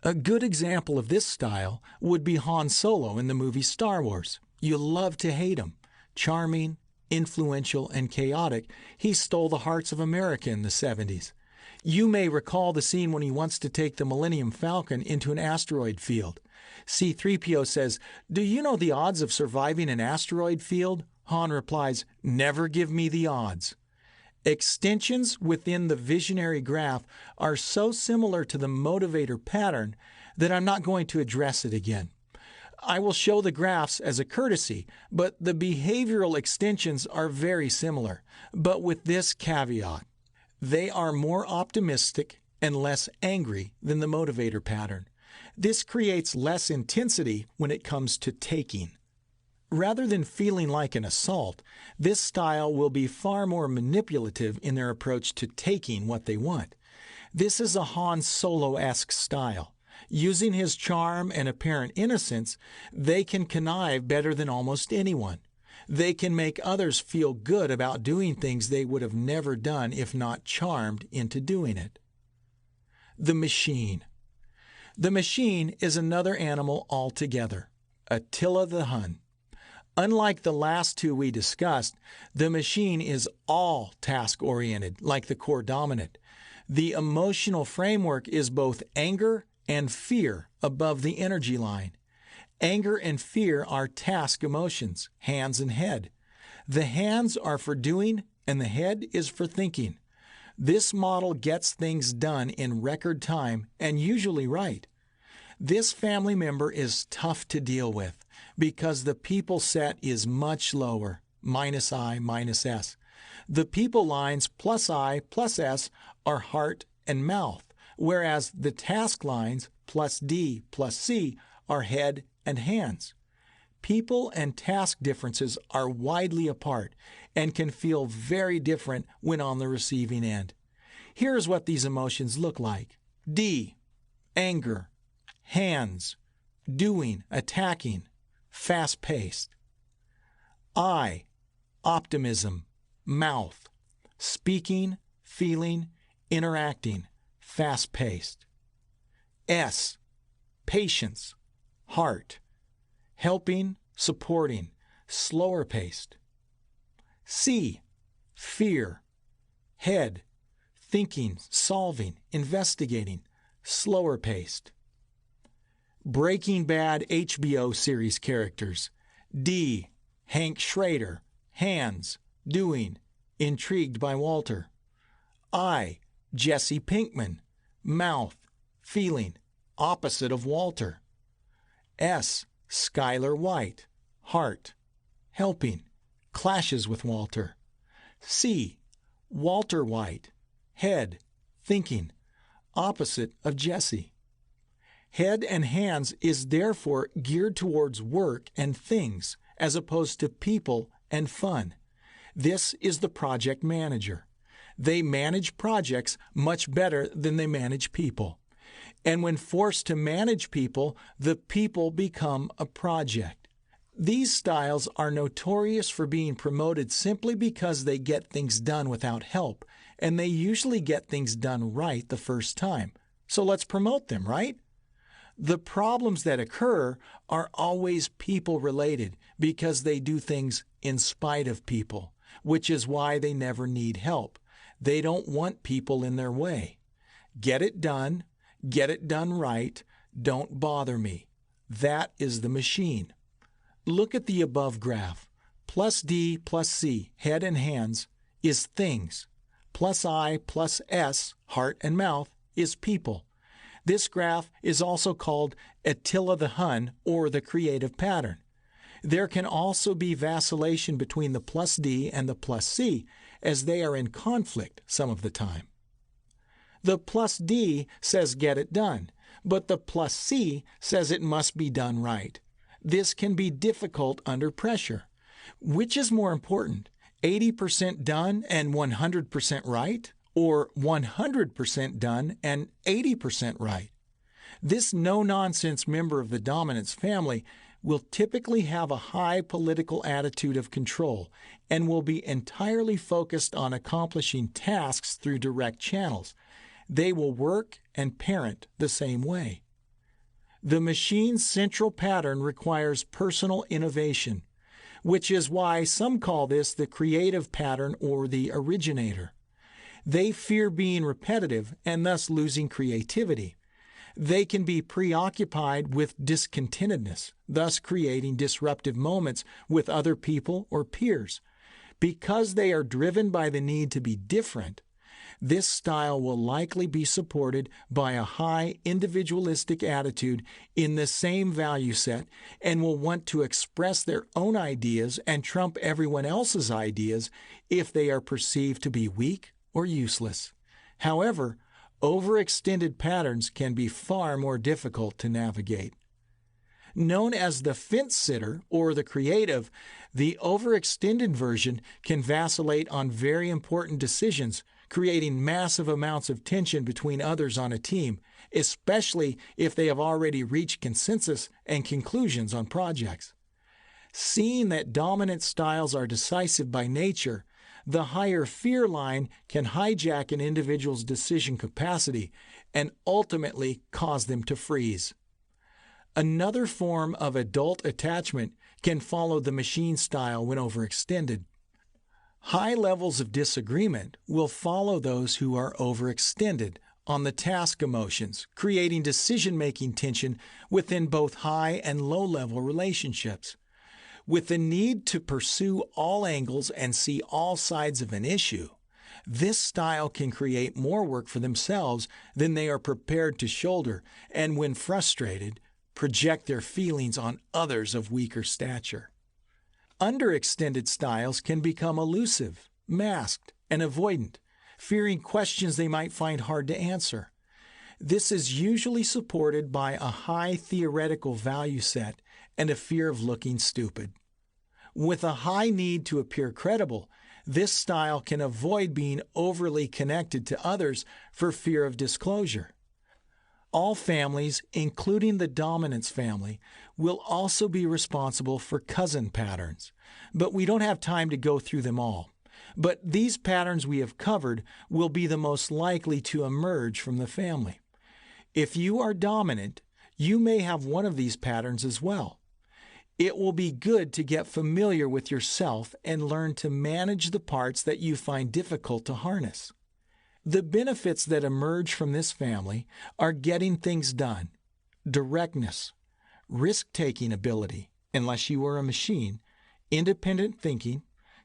A good example of this style would be Han Solo in the movie Star Wars. You love to hate him. Charming, influential, and chaotic, he stole the hearts of America in the 70s. You may recall the scene when he wants to take the Millennium Falcon into an asteroid field. C-3PO says, "Do you know the odds of surviving an asteroid field?" Han replies, "Never give me the odds." Extensions within the visionary graph are so similar to the motivator pattern that I'm not going to address it again. I will show the graphs as a courtesy, but the behavioral extensions are very similar, but with this caveat. They are more optimistic and less angry than the motivator pattern. This creates less intensity when it comes to taking. Rather than feeling like an assault, this style will be far more manipulative in their approach to taking what they want. This is a Han Solo-esque style. Using his charm and apparent innocence, they can connive better than almost anyone. They can make others feel good about doing things they would have never done if not charmed into doing it. The machine. The machine is another animal altogether, Attila the Hun. Unlike the last two we discussed, the machine is all task-oriented, like the core dominant. The emotional framework is both anger and fear above the energy line. Anger and fear are task emotions, hands and head. The hands are for doing and the head is for thinking. This model gets things done in record time and usually right. This family member is tough to deal with because the people set is much lower, -I, -S. The people lines +I, +S are heart and mouth, whereas the task lines +D, +C are head and hands. People and task differences are widely apart and can feel very different when on the receiving end. Here's what these emotions look like. D, anger. Hands, doing, attacking, fast-paced. I, optimism, mouth, speaking, feeling, interacting, fast-paced. S, patience, heart, helping, supporting, slower-paced. C, fear, head, thinking, solving, investigating, slower-paced. Breaking Bad HBO series characters. D, Hank Schrader, hands, doing, intrigued by Walter. I, Jesse Pinkman, mouth, feeling, opposite of Walter. S, Skylar White, heart, helping, clashes with Walter. C, Walter White, head, thinking, opposite of Jesse. Head and hands is therefore geared towards work and things as opposed to people and fun. This is the project manager. They manage projects much better than they manage people. And when forced to manage people, the people become a project. These styles are notorious for being promoted simply because they get things done without help, and they usually get things done right the first time. So let's promote them, right? The problems that occur are always people-related because they do things in spite of people, which is why they never need help. They don't want people in their way. Get it done right, don't bother me. That is the machine. Look at the above graph. plus D plus C, head and hands, is things. Plus I plus S, heart and mouth, is people. This graph is also called Attila the Hun, or the creative pattern. There can also be vacillation between the plus D and the plus C, as they are in conflict some of the time. The plus D says get it done, but the plus C says it must be done right. This can be difficult under pressure. Which is more important, 80% done and 100% right, or 100% done and 80% right? This no-nonsense member of the dominance family will typically have a high political attitude of control and will be entirely focused on accomplishing tasks through direct channels. They will work and parent the same way. The machine's central pattern requires personal innovation, which is why some call this the creative pattern or the originator. They fear being repetitive and thus losing creativity. They can be preoccupied with discontentedness, thus creating disruptive moments with other people or peers. Because they are driven by the need to be different, this style will likely be supported by a high individualistic attitude in the same value set and will want to express their own ideas and trump everyone else's ideas if they are perceived to be weak or useless. However, overextended patterns can be far more difficult to navigate. Known as the fence sitter or the creative, the overextended version can vacillate on very important decisions, creating massive amounts of tension between others on a team, especially if they have already reached consensus and conclusions on projects. Seeing that dominant styles are decisive by nature, the higher fear line can hijack an individual's decision capacity and ultimately cause them to freeze. Another form of adult attachment can follow the machine style when overextended. High levels of disagreement will follow those who are overextended on the task emotions, creating decision-making tension within both high and low-level relationships. With the need to pursue all angles and see all sides of an issue, this style can create more work for themselves than they are prepared to shoulder, and when frustrated, project their feelings on others of weaker stature. Underextended styles can become elusive, masked, and avoidant, fearing questions they might find hard to answer. This is usually supported by a high theoretical value set and a fear of looking stupid. With a high need to appear credible, this style can avoid being overly connected to others for fear of disclosure. All families, including the dominance family, will also be responsible for cousin patterns, but we don't have time to go through them all. But these patterns we have covered will be the most likely to emerge from the family. If you are dominant, you may have one of these patterns as well. It will be good to get familiar with yourself and learn to manage the parts that you find difficult to harness. The benefits that emerge from this family are getting things done, directness, risk-taking ability, unless you are a machine, independent thinking,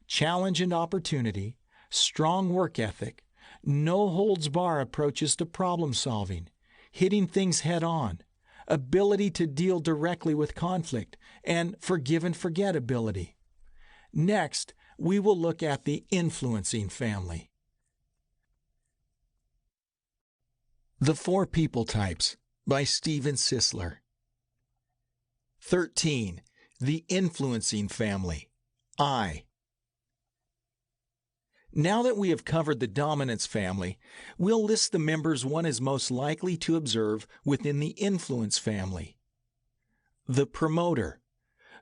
challenge and opportunity, strong work ethic, no-holds-bar approaches to problem solving, hitting things head-on, ability to deal directly with conflict, and forgive and forget ability. Next, we will look at the influencing family. The Four People Types by Steven Sisler. 13. The Influencing Family. I. Now that we have covered the dominance family, we'll list the members one is most likely to observe within the influence family. The promoter.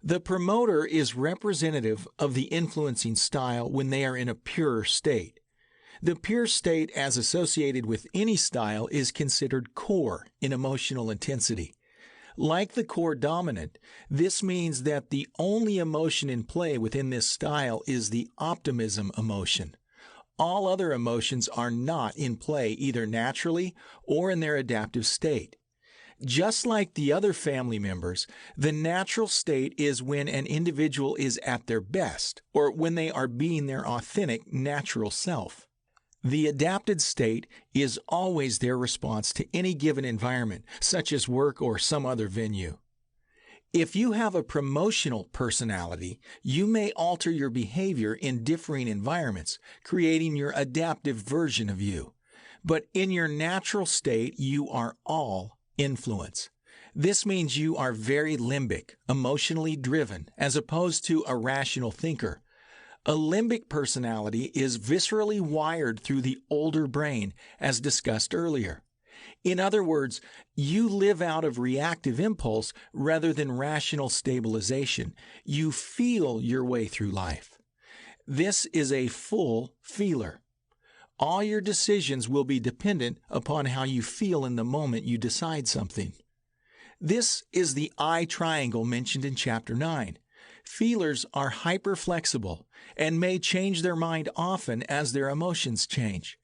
The promoter is representative of the influencing style when they are in a pure state. The pure state as associated with any style is considered core in emotional intensity. Like the core dominant, this means that the only emotion in play within this style is the optimism emotion. All other emotions are not in play either naturally or in their adaptive state. Just like the other family members, the natural state is when an individual is at their best, or when they are being their authentic, natural self. The adapted state is always their response to any given environment, such as work or some other venue. If you have a promotional personality, you may alter your behavior in differing environments, creating your adaptive version of you. But in your natural state, you are all influence. This means you are very limbic, emotionally driven, as opposed to a rational thinker. A limbic personality is viscerally wired through the older brain, as discussed earlier. In other words, you live out of reactive impulse rather than rational stabilization. You feel your way through life. This is a full feeler. All your decisions will be dependent upon how you feel in the moment you decide something. This is the I triangle mentioned in Chapter 9. Feelers are hyperflexible and may change their mind often as their emotions change.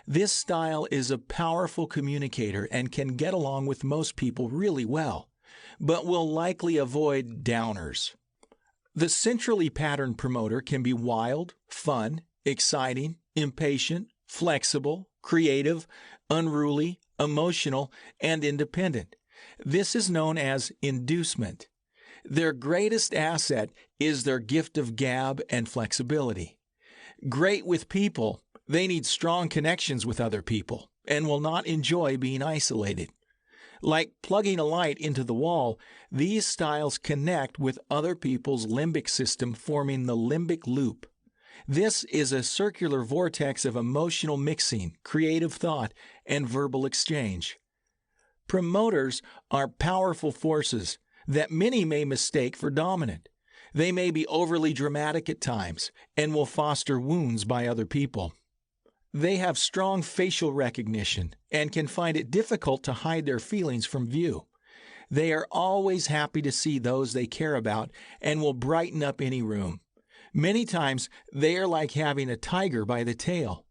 This style is a powerful communicator and can get along with most people really well, but will likely avoid downers. The centrally patterned promoter can be wild, fun, exciting, impatient, flexible, creative, unruly, emotional, and independent. This is known as inducement. Their greatest asset is their gift of gab and flexibility. Great with people, they need strong connections with other people and will not enjoy being isolated. Like plugging a light into the wall, these styles connect with other people's limbic system, forming the limbic loop. This is a circular vortex of emotional mixing, creative thought, and verbal exchange. Promoters are powerful forces that many may mistake for dominant. They may be overly dramatic at times and will foster wounds by other people. They have strong facial recognition and can find it difficult to hide their feelings from view. They are always happy to see those they care about and will brighten up any room. Many times, they are like having a tiger by the tail.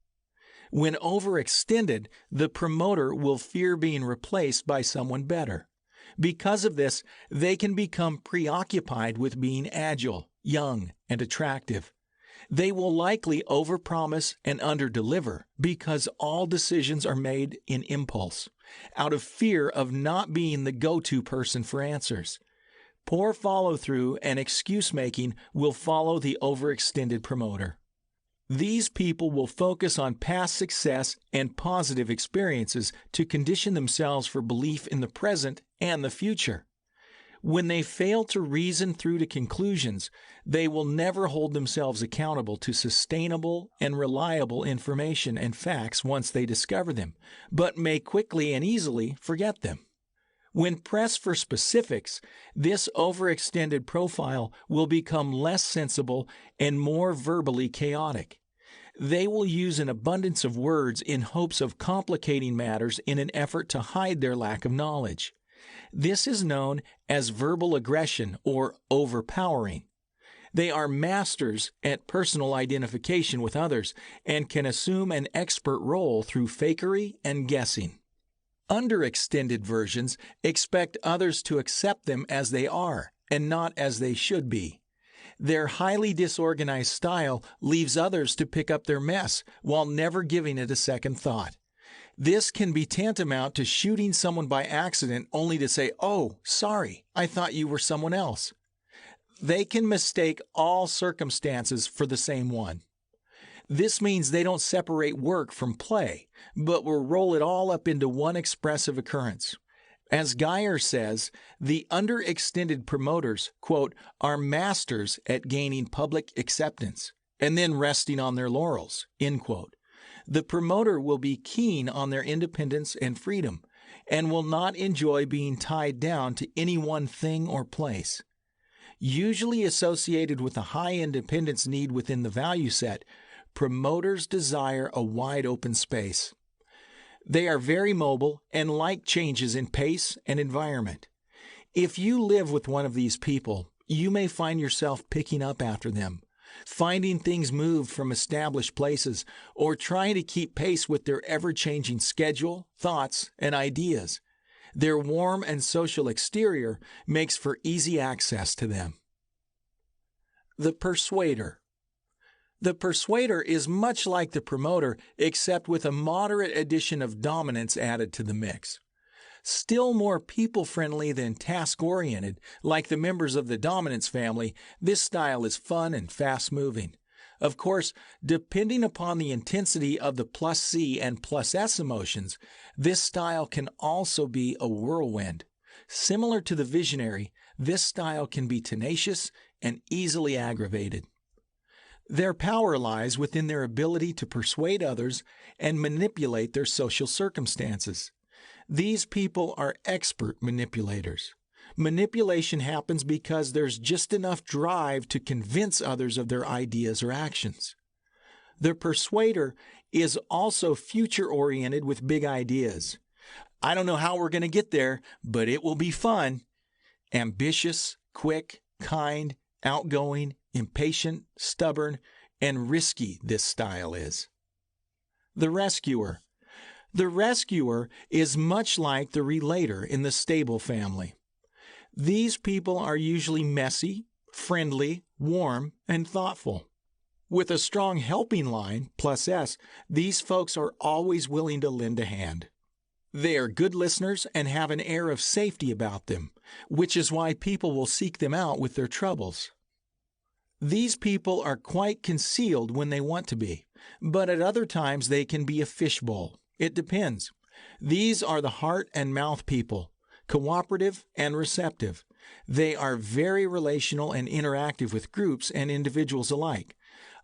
When overextended, the promoter will fear being replaced by someone better. Because of this, they can become preoccupied with being agile, young, and attractive. They will likely overpromise and underdeliver because all decisions are made in impulse, out of fear of not being the go-to person for answers. Poor follow-through and excuse-making will follow the overextended promoter. These people will focus on past success and positive experiences to condition themselves for belief in the present and the future. When they fail to reason through to conclusions, they will never hold themselves accountable to sustainable and reliable information and facts once they discover them, but may quickly and easily forget them. When pressed for specifics, this overextended profile will become less sensible and more verbally chaotic. They will use an abundance of words in hopes of complicating matters in an effort to hide their lack of knowledge. This is known as verbal aggression or overpowering. They are masters at personal identification with others and can assume an expert role through fakery and guessing. Underextended versions expect others to accept them as they are and not as they should be. Their highly disorganized style leaves others to pick up their mess while never giving it a second thought. This can be tantamount to shooting someone by accident only to say, "Oh, sorry, I thought you were someone else." They can mistake all circumstances for the same one. This means they don't separate work from play, but will roll it all up into one expressive occurrence. As Geyer says, the underextended promoters, quote, are masters at gaining public acceptance and then resting on their laurels, end quote. The promoter will be keen on their independence and freedom and will not enjoy being tied down to any one thing or place. Usually associated with a high independence need within the value set, promoters desire a wide open space. They are very mobile and like changes in pace and environment. If you live with one of these people, you may find yourself picking up after them, finding things moved from established places, or trying to keep pace with their ever-changing schedule, thoughts, and ideas. Their warm and social exterior makes for easy access to them. The persuader. The persuader is much like the promoter, except with a moderate addition of dominance added to the mix. Still more people-friendly than task-oriented, like the members of the dominance family, this style is fun and fast-moving. Of course, depending upon the intensity of the plus C and plus S emotions, this style can also be a whirlwind. Similar to the visionary, this style can be tenacious and easily aggravated. Their power lies within their ability to persuade others and manipulate their social circumstances. These people are expert manipulators. Manipulation happens because there's just enough drive to convince others of their ideas or actions. The persuader is also future-oriented with big ideas. I don't know how we're going to get there, but it will be fun. Ambitious, quick, kind, outgoing, impatient, stubborn, and risky this style is. The rescuer. The rescuer is much like the relator in the stable family. These people are usually messy, friendly, warm, and thoughtful. With a strong helping line, plus S, these folks are always willing to lend a hand. They are good listeners and have an air of safety about them, which is why people will seek them out with their troubles. These people are quite concealed when they want to be, but at other times they can be a fishbowl. It depends. These are the heart and mouth people, cooperative and receptive. They are very relational and interactive with groups and individuals alike.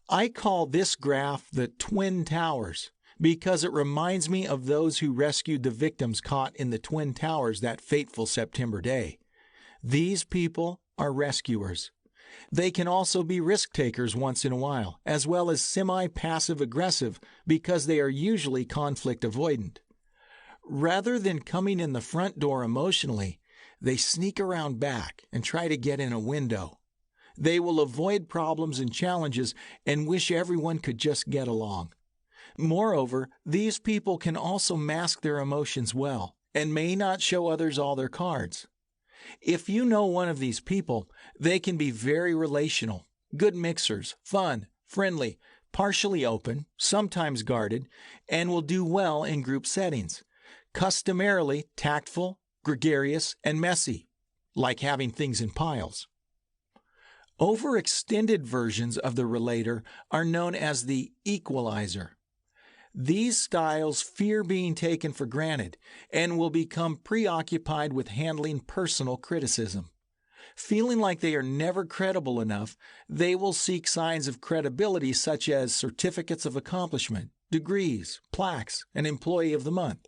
I call this graph the Twin Towers because it reminds me of those who rescued the victims caught in the Twin Towers that fateful September day. These people are rescuers. They can also be risk takers once in a while, as well as semi-passive aggressive because they are usually conflict avoidant. Rather than coming in the front door emotionally, they sneak around back and try to get in a window. They will avoid problems and challenges and wish everyone could just get along. Moreover, these people can also mask their emotions well and may not show others all their cards. If you know one of these people, they can be very relational, good mixers, fun, friendly, partially open, sometimes guarded, and will do well in group settings. Customarily tactful, gregarious, and messy, like having things in piles. Overextended versions of the relator are known as the equalizer. These styles fear being taken for granted and will become preoccupied with handling personal criticism. Feeling like they are never credible enough, they will seek signs of credibility such as certificates of accomplishment, degrees, plaques, and employee of the month.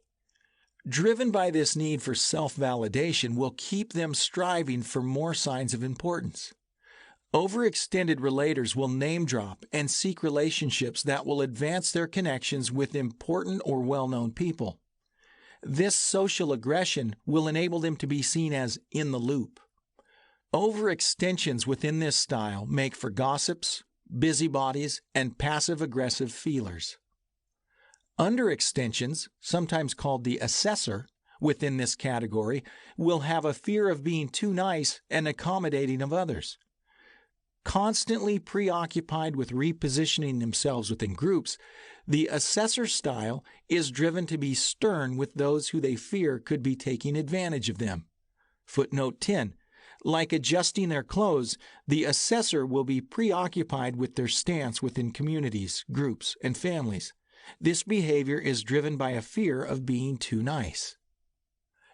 Driven by this need for self-validation will keep them striving for more signs of importance. Overextended relators will name-drop and seek relationships that will advance their connections with important or well-known people. This social aggression will enable them to be seen as in the loop. Overextensions within this style make for gossips, busybodies, and passive-aggressive feelers. Underextensions, sometimes called the assessor, within this category, will have a fear of being too nice and accommodating of others. Constantly preoccupied with repositioning themselves within groups, the assessor style is driven to be stern with those who they fear could be taking advantage of them. Footnote 10. Like adjusting their clothes, the assessor will be preoccupied with their stance within communities, groups, and families. This behavior is driven by a fear of being too nice.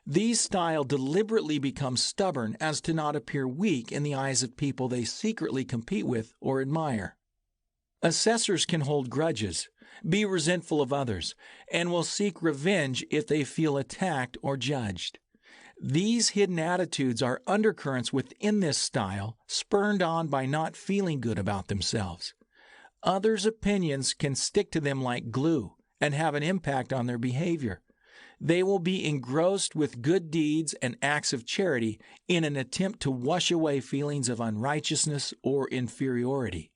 These style deliberately become stubborn as to not appear weak in the eyes of people they secretly compete with or admire. Assessors can hold grudges, be resentful of others, and will seek revenge if they feel attacked or judged. These hidden attitudes are undercurrents within this style, spurred on by not feeling good about themselves. Others' opinions can stick to them like glue and have an impact on their behavior. They will be engrossed with good deeds and acts of charity in an attempt to wash away feelings of unrighteousness or inferiority.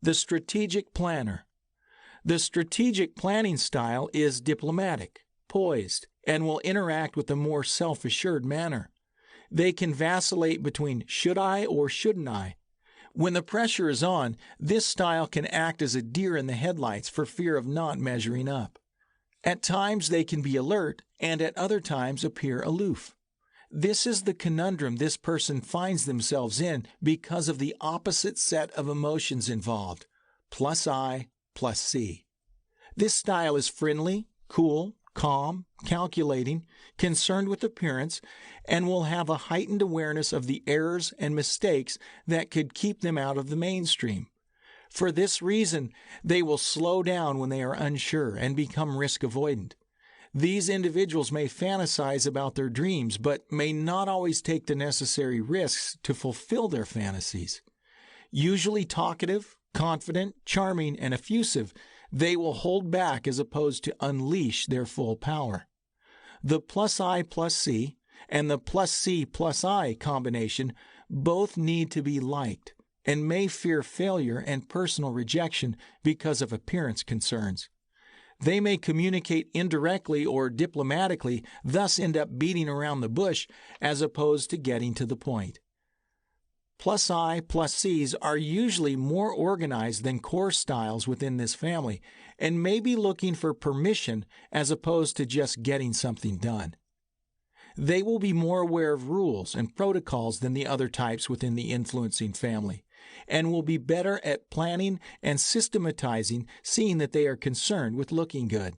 The strategic planner. The strategic planning style is diplomatic, poised, and will interact with a more self-assured manner. They can vacillate between should I or shouldn't I. When the pressure is on, this style can act as a deer in the headlights for fear of not measuring up. At times they can be alert, and at other times appear aloof. This is the conundrum this person finds themselves in because of the opposite set of emotions involved, plus I, plus C. This style is friendly, cool, calm, calculating, concerned with appearance, and will have a heightened awareness of the errors and mistakes that could keep them out of the mainstream. For this reason, they will slow down when they are unsure and become risk avoidant. These individuals may fantasize about their dreams, but may not always take the necessary risks to fulfill their fantasies. Usually talkative, confident, charming, and effusive, they will hold back as opposed to unleash their full power. The plus I plus C and the plus C plus I combination both need to be liked and may fear failure and personal rejection because of appearance concerns. They may communicate indirectly or diplomatically, thus end up beating around the bush as opposed to getting to the point. Plus I plus Cs are usually more organized than core styles within this family and may be looking for permission as opposed to just getting something done. They will be more aware of rules and protocols than the other types within the influencing family and will be better at planning and systematizing, seeing that they are concerned with looking good.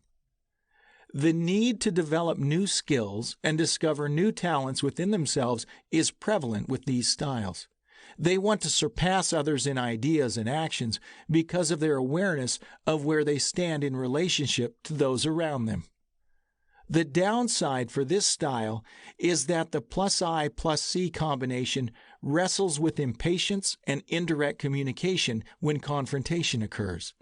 The need to develop new skills and discover new talents within themselves is prevalent with these styles. They want to surpass others in ideas and actions because of their awareness of where they stand in relationship to those around them. The downside for this style is that the plus I plus C combination wrestles with impatience and indirect communication when confrontation occurs.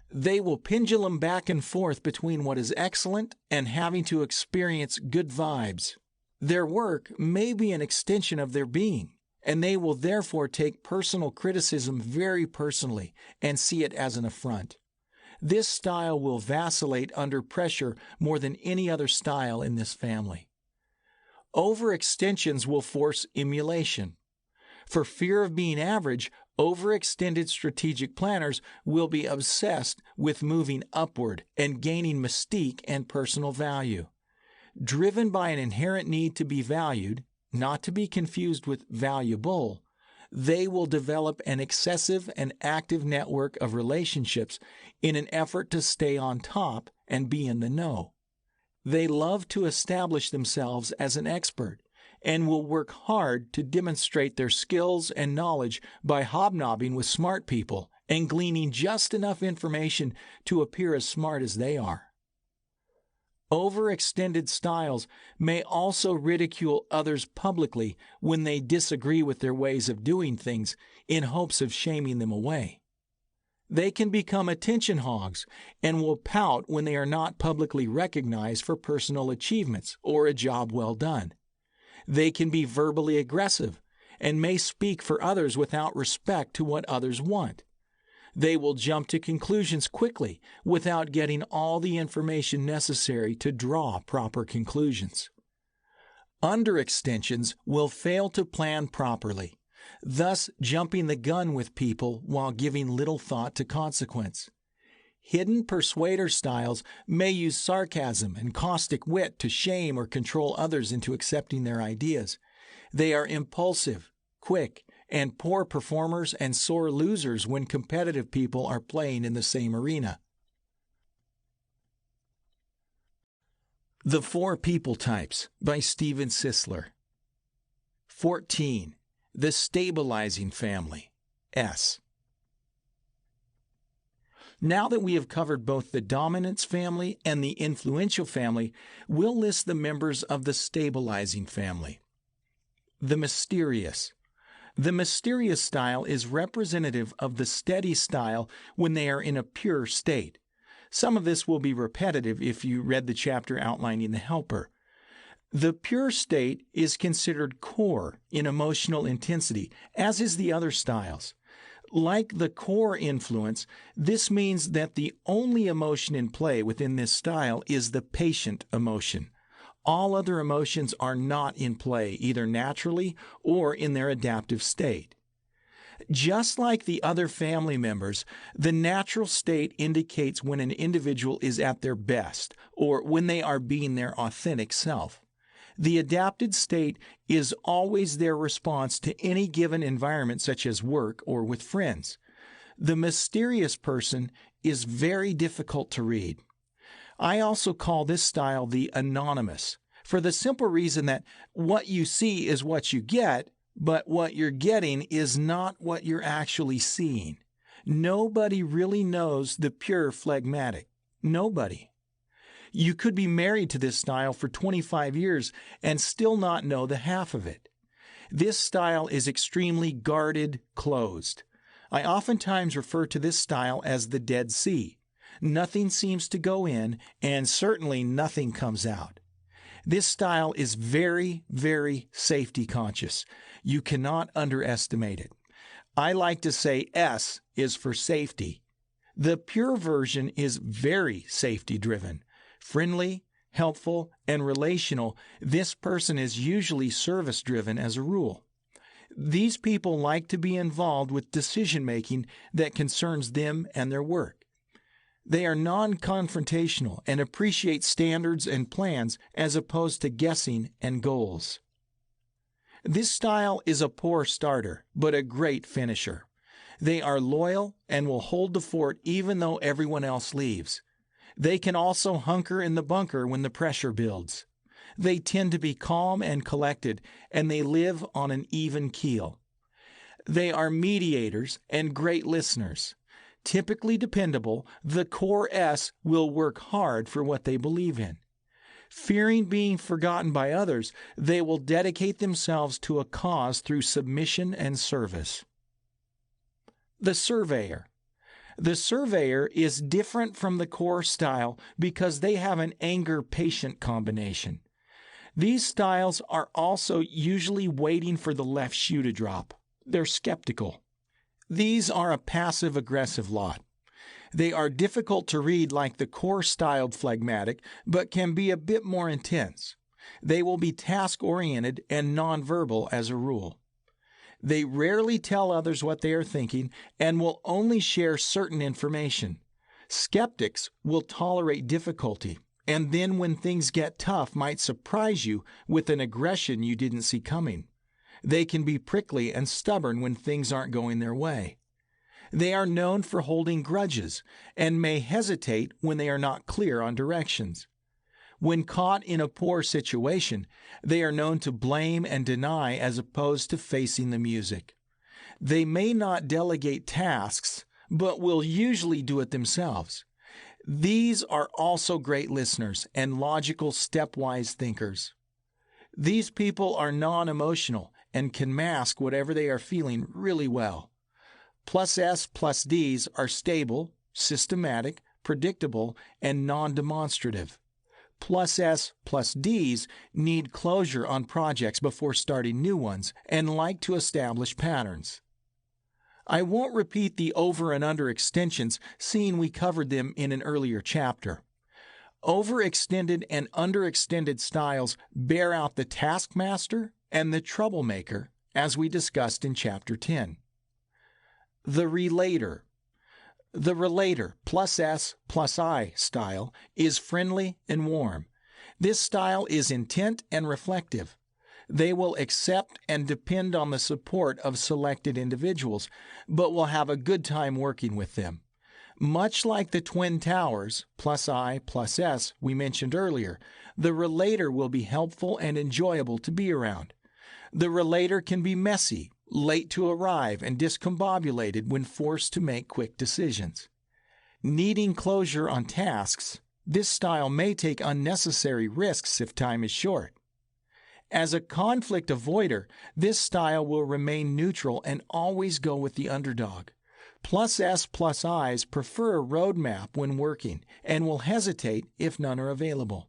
They will pendulum back and forth between what is excellent and having to experience good vibes. Their work may be an extension of their being, and they will therefore take personal criticism very personally and see it as an affront. This style will vacillate under pressure more than any other style in this family. Overextensions will force emulation. For fear of being average, overextended strategic planners will be obsessed with moving upward and gaining mystique and personal value. Driven by an inherent need to be valued, not to be confused with valuable, they will develop an excessive and active network of relationships in an effort to stay on top and be in the know. They love to establish themselves as an expert and will work hard to demonstrate their skills and knowledge by hobnobbing with smart people and gleaning just enough information to appear as smart as they are. Overextended styles may also ridicule others publicly when they disagree with their ways of doing things in hopes of shaming them away. They can become attention hogs and will pout when they are not publicly recognized for personal achievements or a job well done. They can be verbally aggressive and may speak for others without respect to what others want. They will jump to conclusions quickly without getting all the information necessary to draw proper conclusions. Underextensions will fail to plan properly, thus jumping the gun with people while giving little thought to consequence. Hidden persuader styles may use sarcasm and caustic wit to shame or control others into accepting their ideas. They are impulsive, quick, and poor performers and sore losers when competitive people are playing in the same arena. The Four People Types by Steven Sisler. 14. The Stabilizing Family, S. Now that we have covered both the Dominance family and the Influential family, we'll list the members of the Stabilizing family. The Mysterious. The mysterious style is representative of the steady style when they are in a pure state. Some of this will be repetitive if you read the chapter outlining the helper. The pure state is considered core in emotional intensity, as is the other styles. Like the core influence, this means that the only emotion in play within this style is the patient emotion. All other emotions are not in play, either naturally or in their adaptive state. Just like the other family members, the natural state indicates when an individual is at their best or when they are being their authentic self. The adapted state is always their response to any given environment, such as work or with friends. The mysterious person is very difficult to read. I also call this style the anonymous, for the simple reason that what you see is what you get, but what you're getting is not what you're actually seeing. Nobody really knows the pure phlegmatic. Nobody. You could be married to this style for 25 years and still not know the half of it. This style is extremely guarded, closed. I oftentimes refer to this style as the Dead Sea. Nothing seems to go in, and certainly nothing comes out. This style is very, very safety conscious. You cannot underestimate it. I like to say S is for safety. The pure version is very safety driven. Friendly, helpful, and relational, this person is usually service driven as a rule. These people like to be involved with decision making that concerns them and their work. They are non-confrontational and appreciate standards and plans as opposed to guessing and goals. This style is a poor starter, but a great finisher. They are loyal and will hold the fort even though everyone else leaves. They can also hunker in the bunker when the pressure builds. They tend to be calm and collected, and they live on an even keel. They are mediators and great listeners. Typically dependable, the core S will work hard for what they believe in. Fearing being forgotten by others, they will dedicate themselves to a cause through submission and service. The surveyor. The surveyor is different from the core style because they have an anger-patient combination. These styles are also usually waiting for the left shoe to drop. They're skeptical. These are a passive-aggressive lot. They are difficult to read like the core-styled phlegmatic, but can be a bit more intense. They will be task-oriented and nonverbal as a rule. They rarely tell others what they are thinking and will only share certain information. Skeptics will tolerate difficulty, and then when things get tough might surprise you with an aggression you didn't see coming. They can be prickly and stubborn when things aren't going their way. They are known for holding grudges and may hesitate when they are not clear on directions. When caught in a poor situation, they are known to blame and deny as opposed to facing the music. They may not delegate tasks, but will usually do it themselves. These are also great listeners and logical stepwise thinkers. These people are non-emotional and can mask whatever they are feeling really well. Plus S plus Ds are stable, systematic, predictable, and non-demonstrative. Plus S plus Ds need closure on projects before starting new ones and like to establish patterns. I won't repeat the over and under extensions, seeing we covered them in an earlier chapter. Overextended and underextended styles bear out the taskmaster and the troublemaker, as we discussed in Chapter 10. The relator. The relator, plus S plus I style, is friendly and warm. This style is intent and reflective. They will accept and depend on the support of selected individuals, but will have a good time working with them. Much like the Twin Towers, plus I plus S, we mentioned earlier, the relator will be helpful and enjoyable to be around. The relator can be messy, late to arrive, and discombobulated when forced to make quick decisions. Needing closure on tasks, this style may take unnecessary risks if time is short. As a conflict avoider, this style will remain neutral and always go with the underdog. Plus S plus Is prefer a roadmap when working and will hesitate if none are available.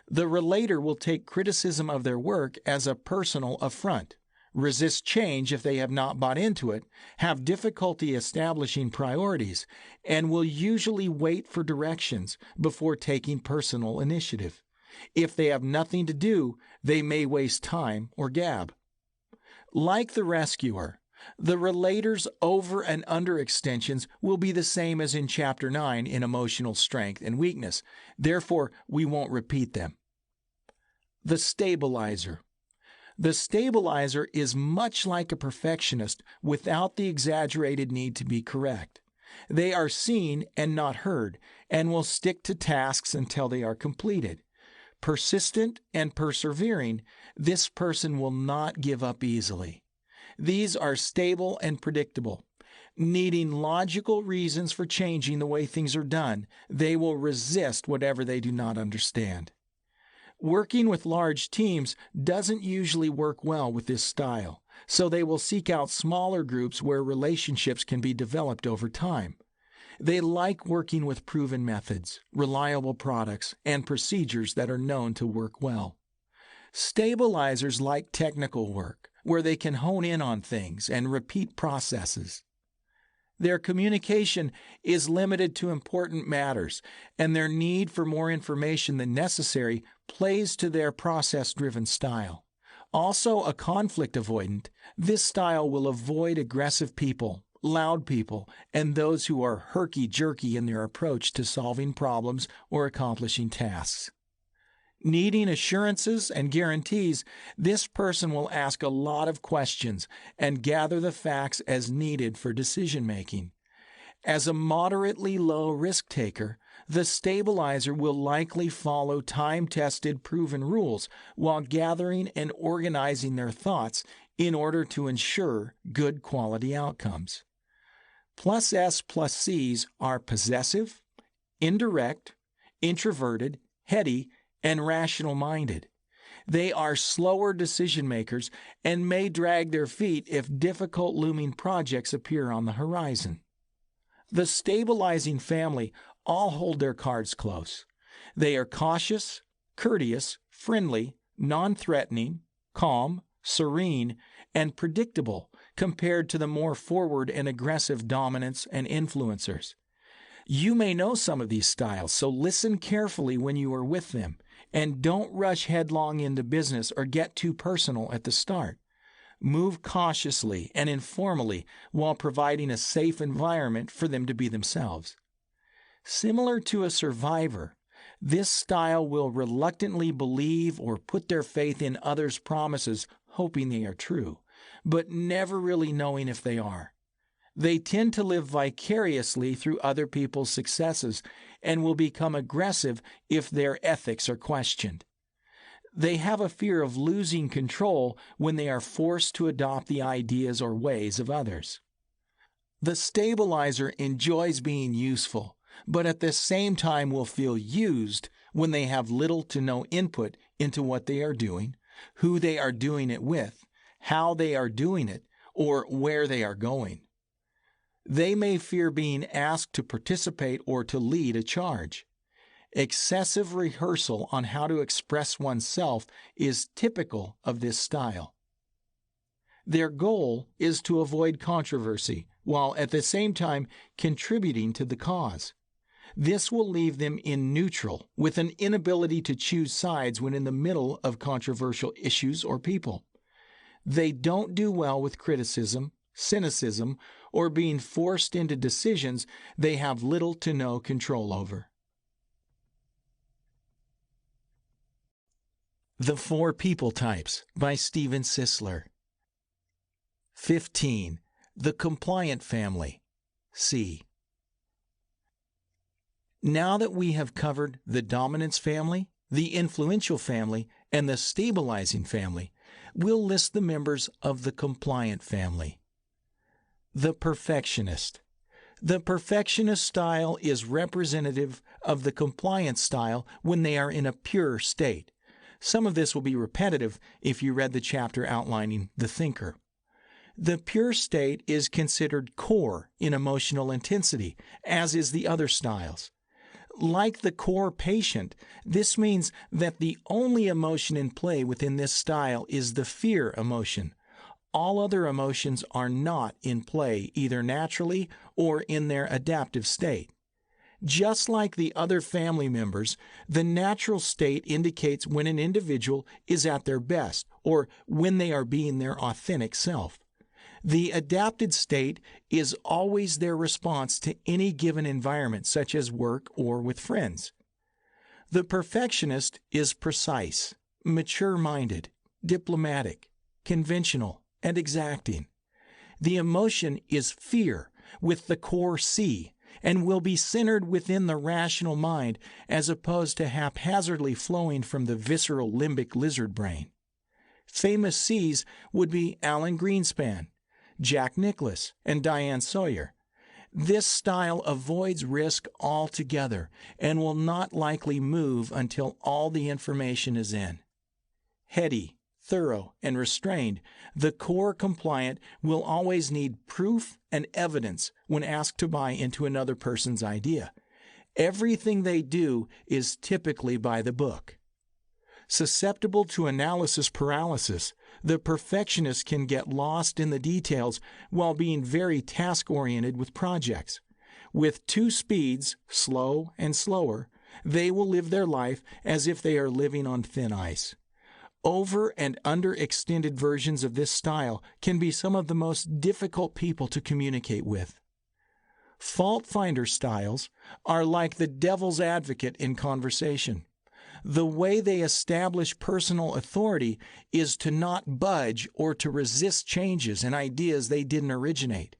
The relator will take criticism of their work as a personal affront, resist change if they have not bought into it, have difficulty establishing priorities, and will usually wait for directions before taking personal initiative. If they have nothing to do, they may waste time or gab. Like the rescuer, the relator's over and under extensions will be the same as in Chapter 9 in emotional strength and weakness. Therefore, we won't repeat them. The stabilizer. The stabilizer is much like a perfectionist without the exaggerated need to be correct. They are seen and not heard, and will stick to tasks until they are completed. Persistent and persevering, this person will not give up easily. These are stable and predictable. Needing logical reasons for changing the way things are done, they will resist whatever they do not understand. Working with large teams doesn't usually work well with this style, so they will seek out smaller groups where relationships can be developed over time. They like working with proven methods, reliable products, and procedures that are known to work well. Stabilizers like technical work, where they can hone in on things and repeat processes. Their communication is limited to important matters, and their need for more information than necessary plays to their process-driven style. Also a conflict avoidant, this style will avoid aggressive people, loud people, and those who are herky-jerky in their approach to solving problems or accomplishing tasks. Needing assurances and guarantees, this person will ask a lot of questions and gather the facts as needed for decision-making. As a moderately low risk taker, the stabilizer will likely follow time-tested, proven rules while gathering and organizing their thoughts in order to ensure good quality outcomes. Plus S plus Cs are possessive, indirect, introverted, heady, and rational-minded. They are slower decision-makers and may drag their feet if difficult looming projects appear on the horizon. The stabilizing family all hold their cards close. They are cautious, courteous, friendly, non-threatening, calm, serene, and predictable compared to the more forward and aggressive dominants and influencers. You may know some of these styles, so listen carefully when you are with them, and don't rush headlong into business or get too personal at the start. Move cautiously and informally while providing a safe environment for them to be themselves. Similar to a survivor, this style will reluctantly believe or put their faith in others' promises, hoping they are true, but never really knowing if they are. They tend to live vicariously through other people's successes and will become aggressive if their ethics are questioned. They have a fear of losing control when they are forced to adopt the ideas or ways of others. The stabilizer enjoys being useful, but at the same time will feel used when they have little to no input into what they are doing, who they are doing it with, how they are doing it, or where they are going. They may fear being asked to participate or to lead a charge. Excessive rehearsal on how to express oneself is typical of this style. Their goal is to avoid controversy, while at the same time contributing to the cause. This will leave them in neutral, with an inability to choose sides when in the middle of controversial issues or people. They don't do well with criticism, cynicism, or being forced into decisions they have little to no control over. The Four People Types by Steven Sisler. 15. The Compliant Family. C. Now that we have covered the Dominance family, the Influential family, and the Stabilizing family, we'll list the members of the Compliant family. The Perfectionist. The Perfectionist style is representative of the Compliant style when they are in a pure state. Some of this will be repetitive if you read the chapter outlining the thinker. The pure state is considered core in emotional intensity, as is the other styles. Like the core patient, this means that the only emotion in play within this style is the fear emotion. all other emotions are not in play either naturally or in their adaptive state. Just like the other family members, the natural state indicates when an individual is at their best or when they are being their authentic self. The adapted state is always their response to any given environment, such as work or with friends. The perfectionist is precise, mature-minded, diplomatic, conventional, and exacting. The emotion is fear, with the core C, and will be centered within the rational mind as opposed to haphazardly flowing from the visceral limbic lizard brain. Famous Cs would be Alan Greenspan, Jack Nicklaus, and Diane Sawyer. This style avoids risk altogether and will not likely move until all the information is in. Heady, thorough, and restrained, the core compliant will always need proof and evidence when asked to buy into another person's idea. Everything they do is typically by the book. Susceptible to analysis paralysis, the perfectionist can get lost in the details while being very task-oriented with projects. With two speeds, slow and slower, they will live their life as if they are living on thin ice. Over and underextended versions of this style can be some of the most difficult people to communicate with. Fault-finder styles are like the devil's advocate in conversation. The way they establish personal authority is to not budge or to resist changes and ideas they didn't originate.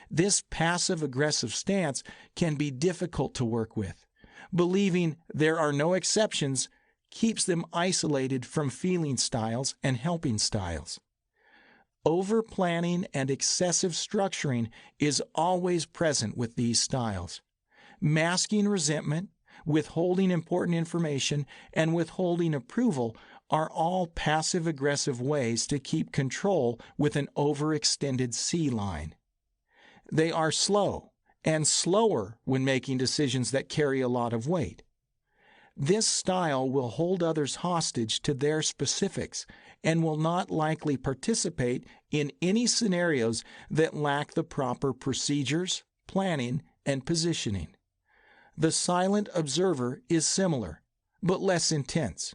This passive-aggressive stance can be difficult to work with. Believing there are no exceptions keeps them isolated from feeling styles and helping styles. Over-planning and excessive structuring is always present with these styles. Masking resentment, withholding important information, and withholding approval are all passive-aggressive ways to keep control with an overextended C line. They are slow and slower when making decisions that carry a lot of weight. This style will hold others hostage to their specifics and will not likely participate in any scenarios that lack the proper procedures, planning, and positioning. The silent observer is similar, but less intense.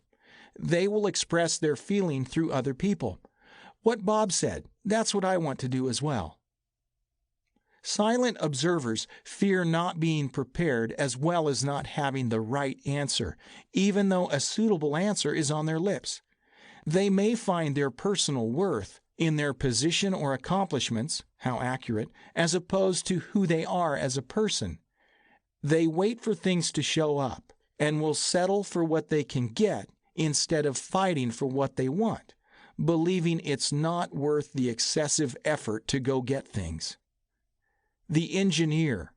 They will express their feeling through other people. What Bob said, that's what I want to do as well. Silent observers fear not being prepared as well as not having the right answer, even though a suitable answer is on their lips. They may find their personal worth in their position or accomplishments, how accurate, as opposed to who they are as a person. They wait for things to show up and will settle for what they can get instead of fighting for what they want, believing it's not worth the excessive effort to go get things. The engineer.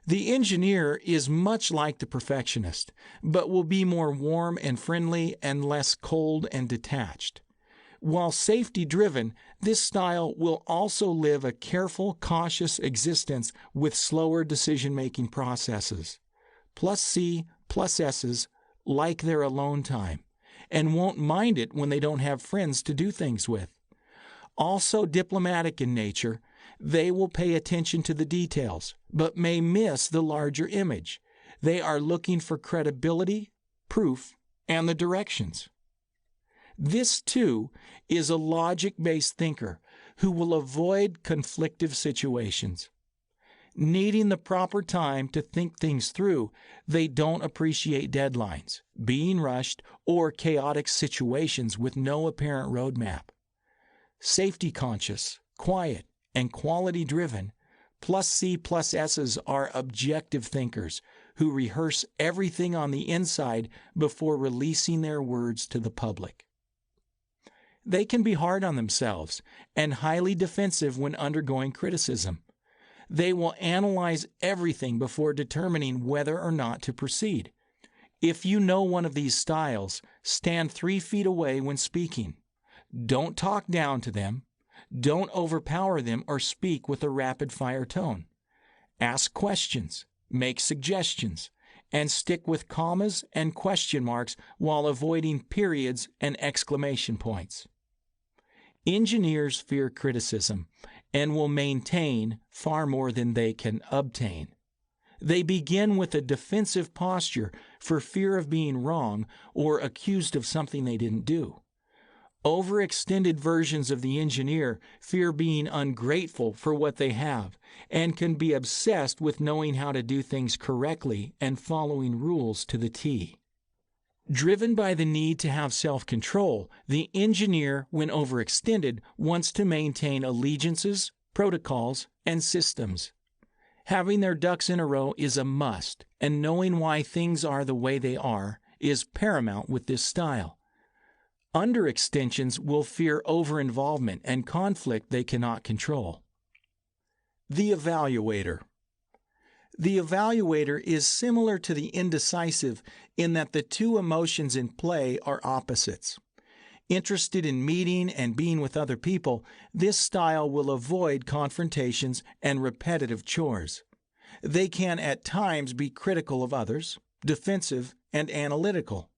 The engineer is much like the perfectionist, but will be more warm and friendly and less cold and detached. While safety-driven, this style will also live a careful, cautious existence with slower decision-making processes. Plus C, plus S's like their alone time, and won't mind it when they don't have friends to do things with. Also diplomatic in nature, they will pay attention to the details, but may miss the larger image. They are looking for credibility, proof, and the directions. This, too, is a logic-based thinker who will avoid conflictive situations. Needing the proper time to think things through, they don't appreciate deadlines, being rushed, or chaotic situations with no apparent roadmap. Safety-conscious, quiet, and quality-driven, plus C plus S's are objective thinkers who rehearse everything on the inside before releasing their words to the public. They can be hard on themselves and highly defensive when undergoing criticism. They will analyze everything before determining whether or not to proceed. If you know one of these styles, stand 3 feet away when speaking. Don't talk down to them. Don't overpower them or speak with a rapid-fire tone. Ask questions, make suggestions, and stick with commas and question marks while avoiding periods and exclamation points. Engineers fear criticism and will maintain far more than they can obtain. They begin with a defensive posture for fear of being wrong or accused of something they didn't do. Overextended versions of the engineer fear being ungrateful for what they have and can be obsessed with knowing how to do things correctly and following rules to the T. Driven by the need to have self-control, the engineer, when overextended, wants to maintain allegiances, protocols, and systems. Having their ducks in a row is a must, and knowing why things are the way they are is paramount with this style. Underextensions will fear over-involvement and conflict they cannot control. The evaluator. The evaluator is similar to the indecisive in that the two emotions in play are opposites. Interested in meeting and being with other people, this style will avoid confrontations and repetitive chores. They can at times be critical of others, defensive, and analytical.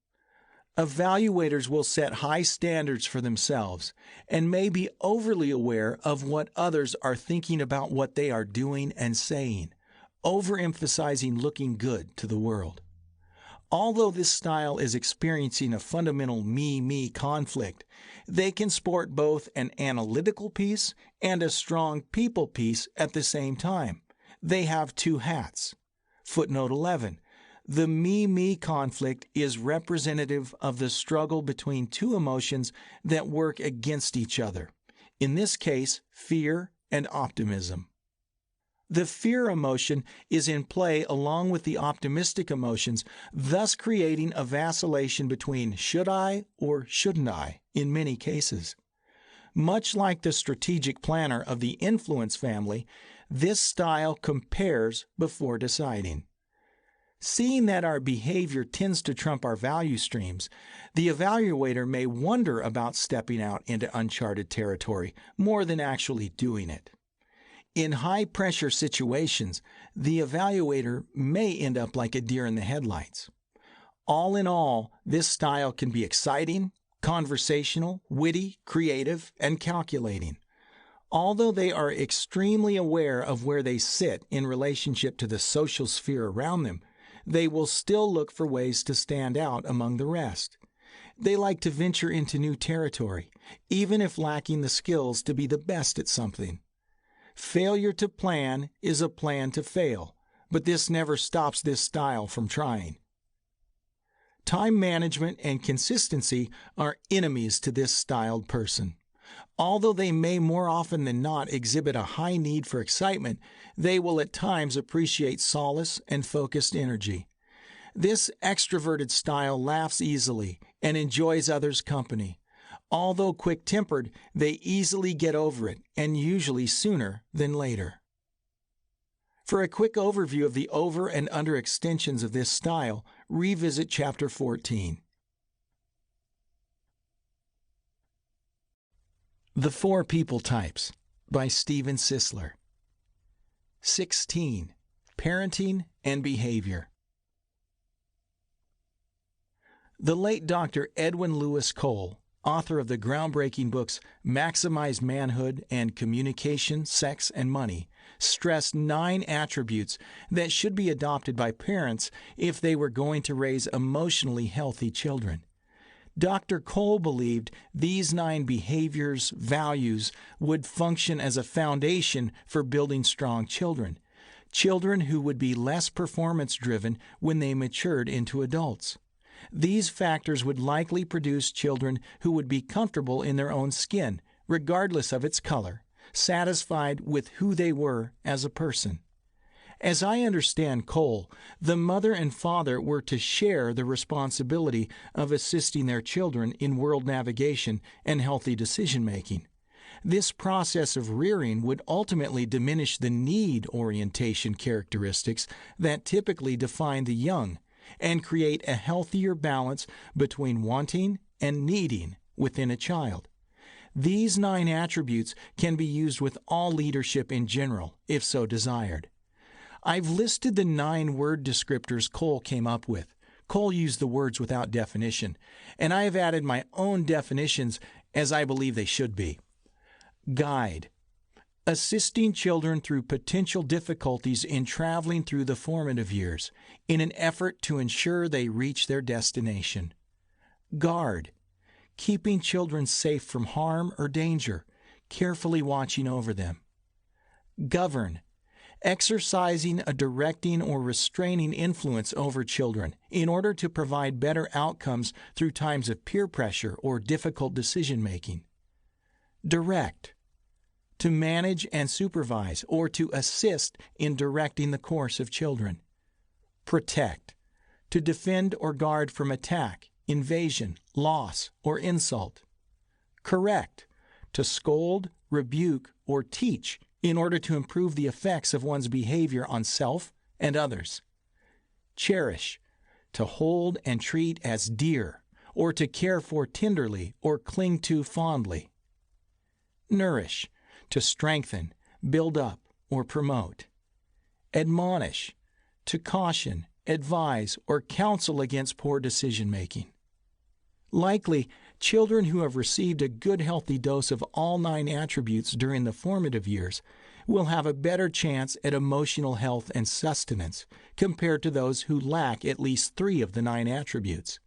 Evaluators will set high standards for themselves and may be overly aware of what others are thinking about what they are doing and saying, overemphasizing looking good to the world. Although this style is experiencing a fundamental me-me conflict, they can sport both an analytical piece and a strong people piece at the same time. They have two hats. Footnote 11. The me-me conflict is representative of the struggle between two emotions that work against each other. In this case, fear and optimism. The fear emotion is in play along with the optimistic emotions, thus creating a vacillation between should I or shouldn't I in many cases. Much like the strategic planner of the influence family, this style compares before deciding. Seeing that our behavior tends to trump our value streams, the evaluator may wonder about stepping out into uncharted territory more than actually doing it. In high-pressure situations, the evaluator may end up like a deer in the headlights. All in all, this style can be exciting, conversational, witty, creative, and calculating. Although they are extremely aware of where they sit in relationship to the social sphere around them, they will still look for ways to stand out among the rest. They like to venture into new territory, even if lacking the skills to be the best at something. Failure to plan is a plan to fail, but this never stops this style from trying. Time management and consistency are enemies to this styled person. Although they may more often than not exhibit a high need for excitement, they will at times appreciate solace and focused energy. This extroverted style laughs easily and enjoys others' company. Although quick-tempered, they easily get over it, and usually sooner than later. For a quick overview of the over- and underextensions of this style, revisit Chapter 14. The Four People Types by Steven Sisler. 16. Parenting and Behavior. The late Dr. Edwin Lewis Cole, author of the groundbreaking books Maximize Manhood and Communication, Sex, and Money, stressed 9 attributes that should be adopted by parents if they were going to raise emotionally healthy children. Dr. Cole believed these 9 behaviors, values, would function as a foundation for building strong children, children who would be less performance-driven when they matured into adults. These factors would likely produce children who would be comfortable in their own skin, regardless of its color, satisfied with who they were as a person. As I understand Cole, the mother and father were to share the responsibility of assisting their children in world navigation and healthy decision-making. This process of rearing would ultimately diminish the need orientation characteristics that typically define the young, and create a healthier balance between wanting and needing within a child. These 9 attributes can be used with all leadership in general, if so desired. I've listed the 9 word descriptors Cole came up with. Cole used the words without definition, and I have added my own definitions as I believe they should be. Guide. Assisting children through potential difficulties in traveling through the formative years in an effort to ensure they reach their destination. Guard. Keeping children safe from harm or danger, carefully watching over them. Govern. Exercising a directing or restraining influence over children in order to provide better outcomes through times of peer pressure or difficult decision-making. Direct. To manage and supervise or to assist in directing the course of children. Protect. To defend or guard from attack, invasion, loss, or insult. Correct. To scold, rebuke, or teach in order to improve the effects of one's behavior on self and others. Cherish. To hold and treat as dear, or to care for tenderly or cling to fondly. Nourish. To strengthen, build up, or promote. Admonish. To caution, advise, or counsel against poor decision-making. Likely, children who have received a good healthy dose of all 9 attributes during the formative years will have a better chance at emotional health and sustenance compared to those who lack at least 3 of the 9 attributes.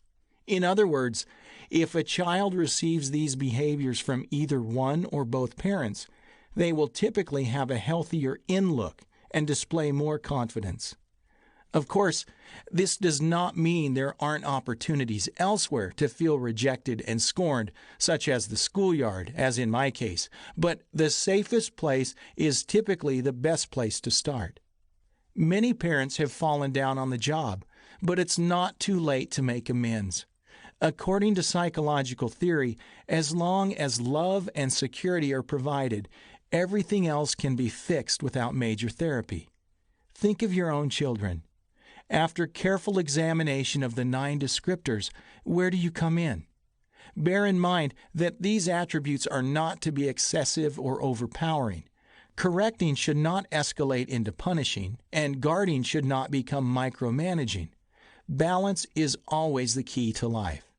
In other words, if a child receives these behaviors from either one or both parents, they will typically have a healthier in-look and display more confidence. Of course, this does not mean there aren't opportunities elsewhere to feel rejected and scorned, such as the schoolyard, as in my case, but the safest place is typically the best place to start. Many parents have fallen down on the job, but it's not too late to make amends. According to psychological theory, as long as love and security are provided, everything else can be fixed without major therapy. Think of your own children. After careful examination of the 9 descriptors, where do you come in? Bear in mind that these attributes are not to be excessive or overpowering. Correcting should not escalate into punishing, and guarding should not become micromanaging. Balance is always the key to life.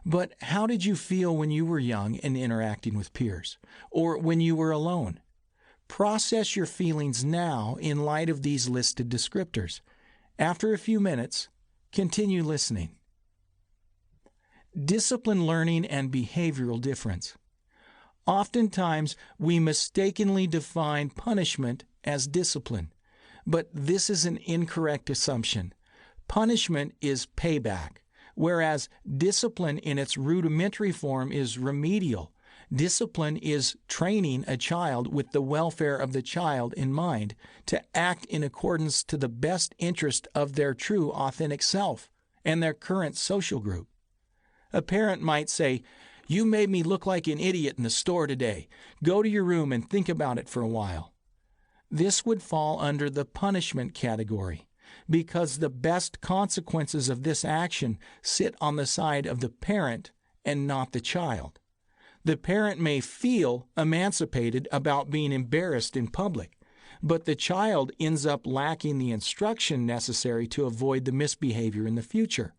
But how did you feel when you were young and interacting with peers, or when you were alone? Process your feelings now in light of these listed descriptors. After a few minutes, continue listening. Discipline learning and behavioral difference. Oftentimes, we mistakenly define punishment as discipline, but this is an incorrect assumption. Punishment is payback, whereas discipline in its rudimentary form is remedial. Discipline is training a child with the welfare of the child in mind to act in accordance to the best interest of their true authentic self and their current social group. A parent might say, "You made me look like an idiot in the store today. Go to your room and think about it for a while." This would fall under the punishment category, because the best consequences of this action sit on the side of the parent and not the child. The parent may feel emancipated about being embarrassed in public, but the child ends up lacking the instruction necessary to avoid the misbehavior in the future.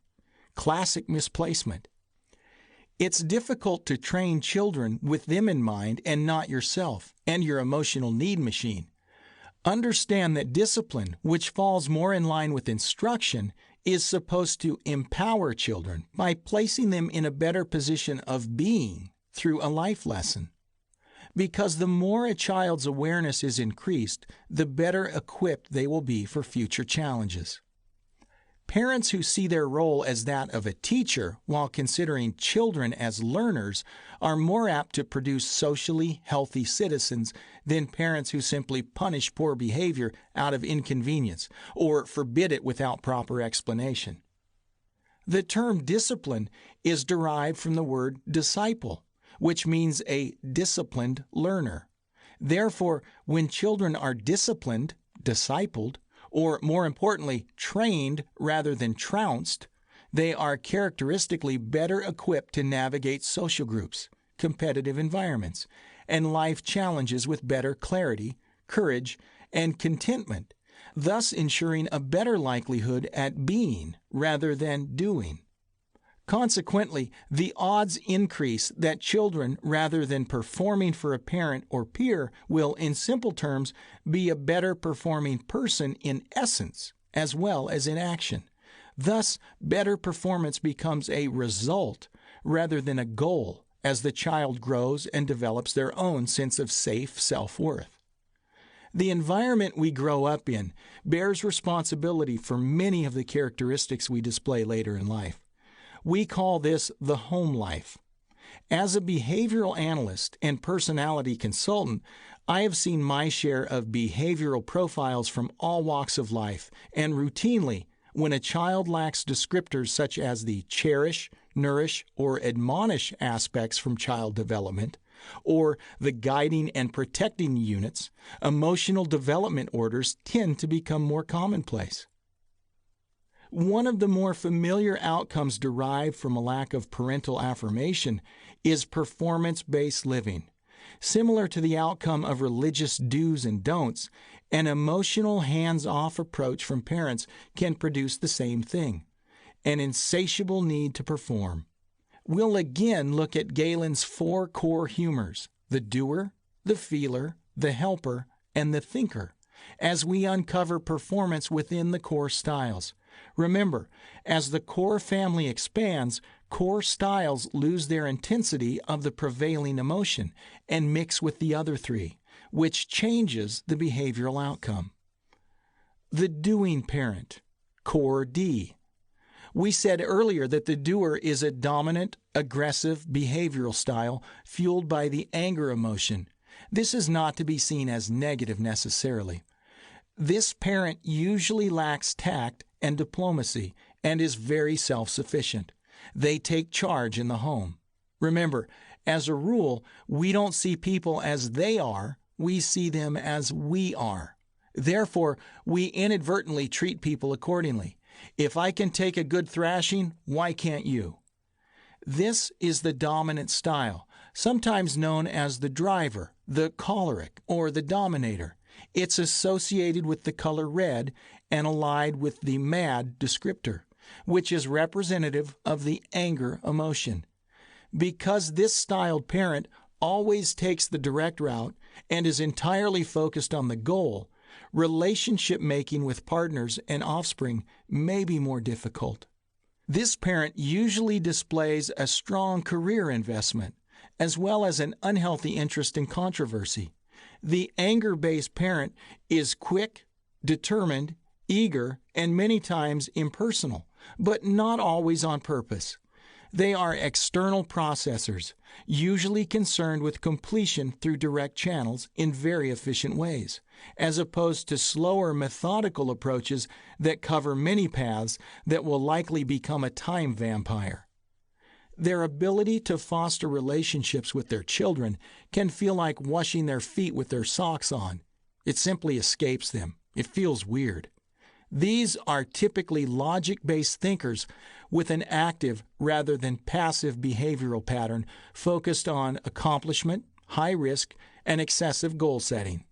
Classic misplacement. It's difficult to train children with them in mind and not yourself and your emotional need machine. Understand that discipline, which falls more in line with instruction, is supposed to empower children by placing them in a better position of being through a life lesson. Because the more a child's awareness is increased, the better equipped they will be for future challenges. Parents who see their role as that of a teacher while considering children as learners are more apt to produce socially healthy citizens than parents who simply punish poor behavior out of inconvenience or forbid it without proper explanation. The term discipline is derived from the word disciple, which means a disciplined learner. Therefore, when children are disciplined, discipled, or more importantly, trained rather than trounced, they are characteristically better equipped to navigate social groups, competitive environments, and life challenges with better clarity, courage, and contentment, thus ensuring a better likelihood at being rather than doing. Consequently, the odds increase that children, rather than performing for a parent or peer, will, in simple terms, be a better performing person in essence as well as in action. Thus, better performance becomes a result rather than a goal as the child grows and develops their own sense of safe self-worth. The environment we grow up in bears responsibility for many of the characteristics we display later in life. We call this the home life. As a behavioral analyst and personality consultant, I have seen my share of behavioral profiles from all walks of life, and routinely, when a child lacks descriptors such as the cherish, nourish, or admonish aspects from child development, or the guiding and protecting units, emotional development orders tend to become more commonplace. One of the more familiar outcomes derived from a lack of parental affirmation is performance-based living. Similar to the outcome of religious do's and don'ts, an emotional hands-off approach from parents can produce the same thing, an insatiable need to perform. We'll again look at Galen's 4 core humors, the doer, the feeler, the helper, and the thinker, as we uncover performance within the core styles. Remember, as the core family expands, core styles lose their intensity of the prevailing emotion and mix with the other 3, which changes the behavioral outcome. The doing parent, core D. We said earlier that the doer is a dominant, aggressive behavioral style fueled by the anger emotion. This is not to be seen as negative necessarily. This parent usually lacks tact and diplomacy and is very self-sufficient. They take charge in the home. Remember, as a rule, we don't see people as they are, we see them as we are. Therefore, we inadvertently treat people accordingly. If I can take a good thrashing, why can't you? This is the dominant style, sometimes known as the driver, the choleric, or the dominator. It's associated with the color red and allied with the mad descriptor, which is representative of the anger emotion. Because this styled parent always takes the direct route and is entirely focused on the goal, relationship making with partners and offspring may be more difficult. This parent usually displays a strong career investment, as well as an unhealthy interest in controversy. The anger-based parent is quick, determined, eager, and many times impersonal, but not always on purpose. They are external processors, usually concerned with completion through direct channels in very efficient ways, as opposed to slower methodical approaches that cover many paths that will likely become a time vampire. Their ability to foster relationships with their children can feel like washing their feet with their socks on. It simply escapes them. It feels weird. These are typically logic-based thinkers with an active rather than passive behavioral pattern focused on accomplishment, high risk, and excessive goal setting.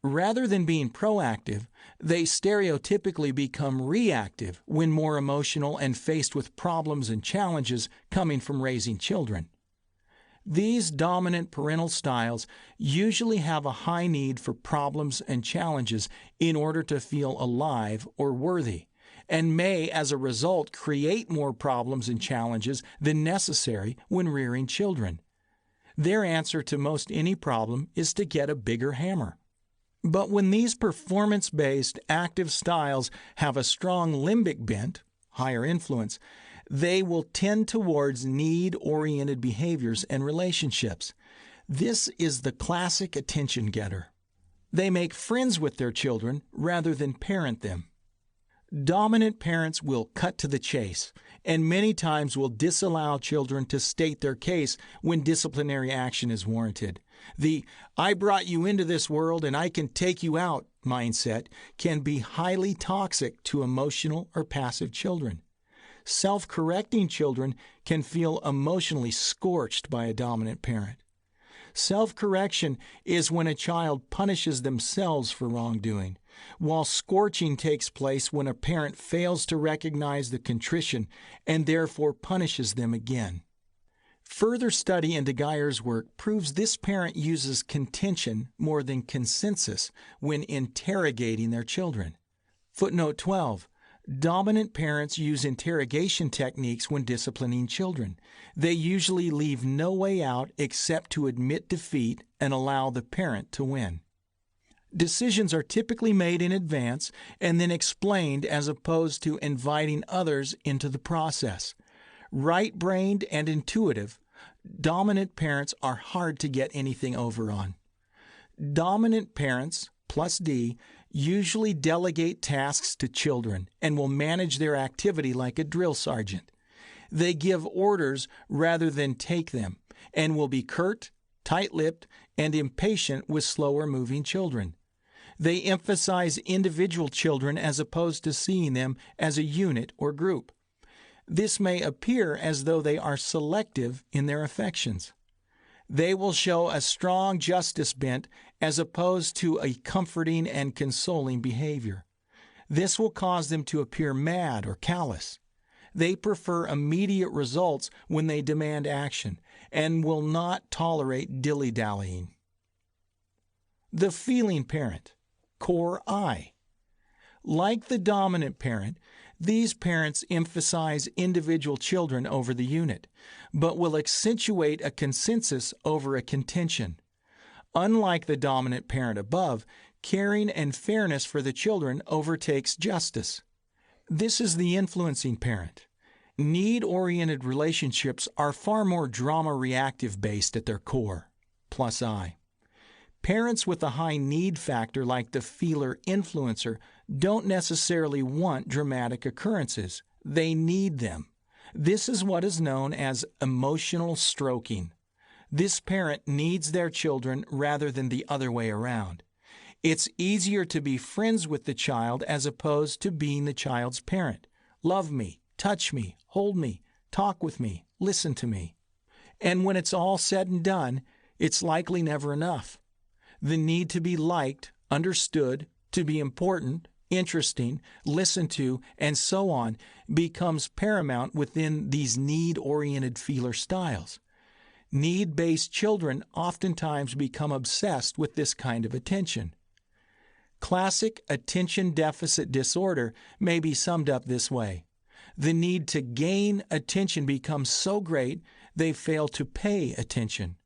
Rather than being proactive, they stereotypically become reactive when more emotional and faced with problems and challenges coming from raising children. These dominant parental styles usually have a high need for problems and challenges in order to feel alive or worthy, and may, as a result, create more problems and challenges than necessary when rearing children. Their answer to most any problem is to get a bigger hammer. But when these performance-based active styles have a strong limbic bent, higher influence, they will tend towards need-oriented behaviors and relationships. This is the classic attention getter. They make friends with their children rather than parent them. Dominant parents will cut to the chase and many times will disallow children to state their case when disciplinary action is warranted. The "I brought you into this world and I can take you out" mindset can be highly toxic to emotional or passive children. Self-correcting children can feel emotionally scorched by a dominant parent. Self-correction is when a child punishes themselves for wrongdoing, while scorching takes place when a parent fails to recognize the contrition and therefore punishes them again. Further study into Geyer's work proves this parent uses contention more than consensus when interrogating their children. Footnote 12. Dominant parents use interrogation techniques when disciplining children. They usually leave no way out except to admit defeat and allow the parent to win. Decisions are typically made in advance and then explained as opposed to inviting others into the process. Right-brained and intuitive, dominant parents are hard to get anything over on. Dominant parents, plus D, usually delegate tasks to children and will manage their activity like a drill sergeant. They give orders rather than take them and will be curt, tight-lipped, and impatient with slower-moving children. They emphasize individual children as opposed to seeing them as a unit or group. This may appear as though they are selective in their affections. They will show a strong justice bent as opposed to a comforting and consoling behavior. This will cause them to appear mad or callous. They prefer immediate results when they demand action and will not tolerate dilly-dallying. The feeling parent, core I. Like the dominant parent, these parents emphasize individual children over the unit, but will accentuate a consensus over a contention. Unlike the dominant parent above, caring and fairness for the children overtakes justice. This is the influencing parent. Need-oriented relationships are far more drama-reactive based at their core, plus I. Parents with a high need factor like the feeler-influencer don't necessarily want dramatic occurrences. They need them. This is what is known as emotional stroking. This parent needs their children rather than the other way around. It's easier to be friends with the child as opposed to being the child's parent. Love me, touch me, hold me, talk with me, listen to me. And when it's all said and done, it's likely never enough. The need to be liked, understood, to be important, interesting, listened to, and so on becomes paramount within these need-oriented feeler styles. Need-based children oftentimes become obsessed with this kind of attention. Classic attention deficit disorder may be summed up this way. The need to gain attention becomes so great they fail to pay attention.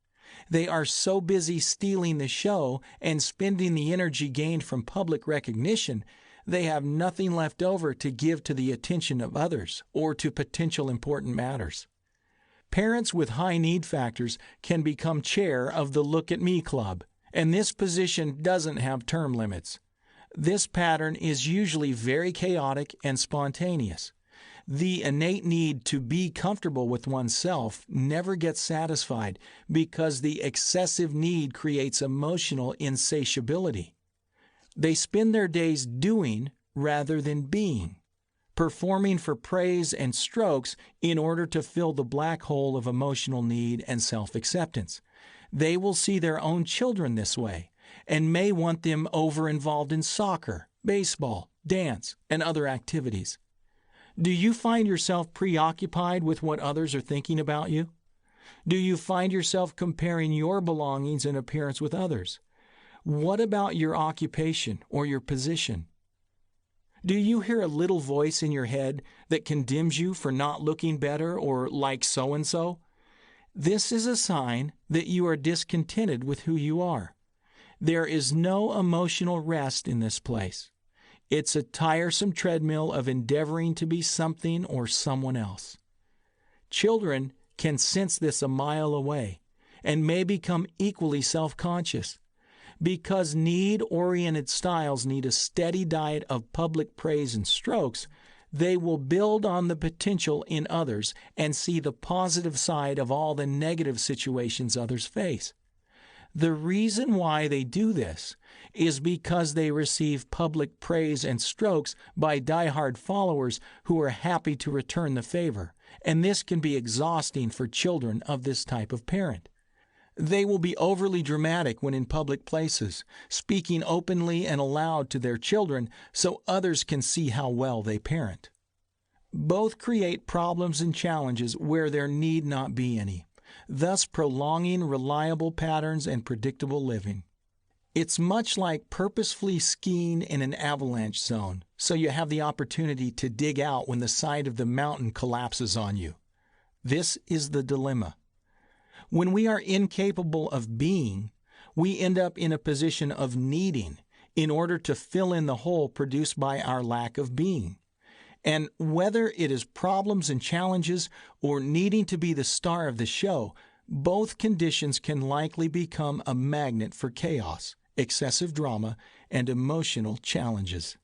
They are so busy stealing the show and spending the energy gained from public recognition, they have nothing left over to give to the attention of others or to potential important matters. Parents with high need factors can become chair of the Look at Me Club, and this position doesn't have term limits. This pattern is usually very chaotic and spontaneous. The innate need to be comfortable with oneself never gets satisfied because the excessive need creates emotional insatiability. They spend their days doing rather than being, performing for praise and strokes in order to fill the black hole of emotional need and self-acceptance. They will see their own children this way and may want them over-involved in soccer, baseball, dance, and other activities. Do you find yourself preoccupied with what others are thinking about you? Do you find yourself comparing your belongings and appearance with others? What about your occupation or your position? Do you hear a little voice in your head that condemns you for not looking better or like so-and-so? This is a sign that you are discontented with who you are. There is no emotional rest in this place. It's a tiresome treadmill of endeavoring to be something or someone else. Children can sense this a mile away and may become equally self-conscious. Because need-oriented styles need a steady diet of public praise and strokes, they will build on the potential in others and see the positive side of all the negative situations others face. The reason why they do this is because they receive public praise and strokes by diehard followers who are happy to return the favor, and this can be exhausting for children of this type of parent. They will be overly dramatic when in public places, speaking openly and aloud to their children so others can see how well they parent. Both create problems and challenges where there need not be any, thus prolonging reliable patterns and predictable living. It's much like purposefully skiing in an avalanche zone, so you have the opportunity to dig out when the side of the mountain collapses on you. This is the dilemma. When we are incapable of being, we end up in a position of needing in order to fill in the hole produced by our lack of being. And whether it is problems and challenges or needing to be the star of the show, both conditions can likely become a magnet for chaos, excessive drama, and emotional challenges.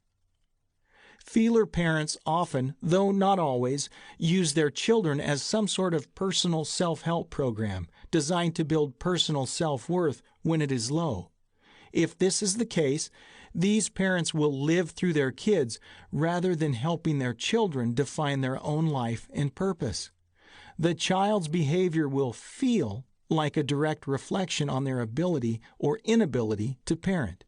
Feeler parents often, though not always, use their children as some sort of personal self-help program designed to build personal self-worth when it is low. If this is the case, these parents will live through their kids rather than helping their children define their own life and purpose. The child's behavior will feel like a direct reflection on their ability or inability to parent.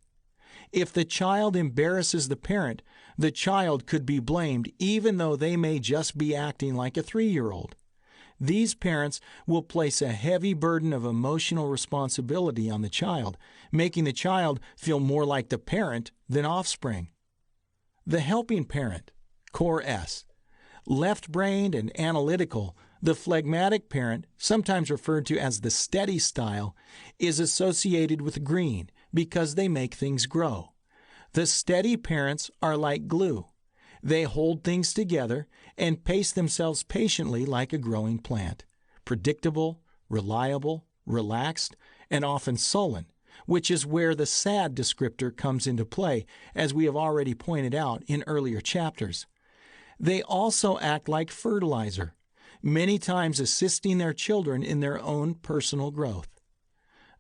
If the child embarrasses the parent, the child could be blamed even though they may just be acting like a 3-year-old. These parents will place a heavy burden of emotional responsibility on the child, making the child feel more like the parent than offspring. The helping parent, core S. Left-brained and analytical, the phlegmatic parent, sometimes referred to as the steady style, is associated with green because they make things grow. The steady parents are like glue. They hold things together and pace themselves patiently like a growing plant. Predictable, reliable, relaxed, and often sullen, which is where the sad descriptor comes into play, as we have already pointed out in earlier chapters. They also act like fertilizer, many times assisting their children in their own personal growth.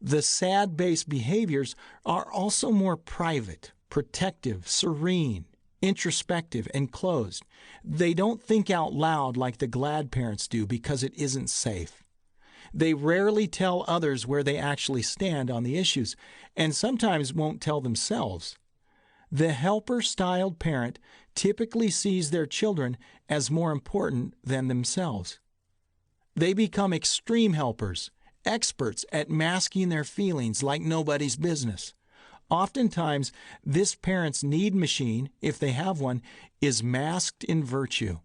The sad-based behaviors are also more private, protective, serene, introspective, and closed. They don't think out loud like the glad parents do because it isn't safe. They rarely tell others where they actually stand on the issues, and sometimes won't tell themselves. The helper-styled parent typically sees their children as more important than themselves. They become extreme helpers, experts at masking their feelings like nobody's business. Oftentimes, this parent's need machine, if they have one, is masked in virtue.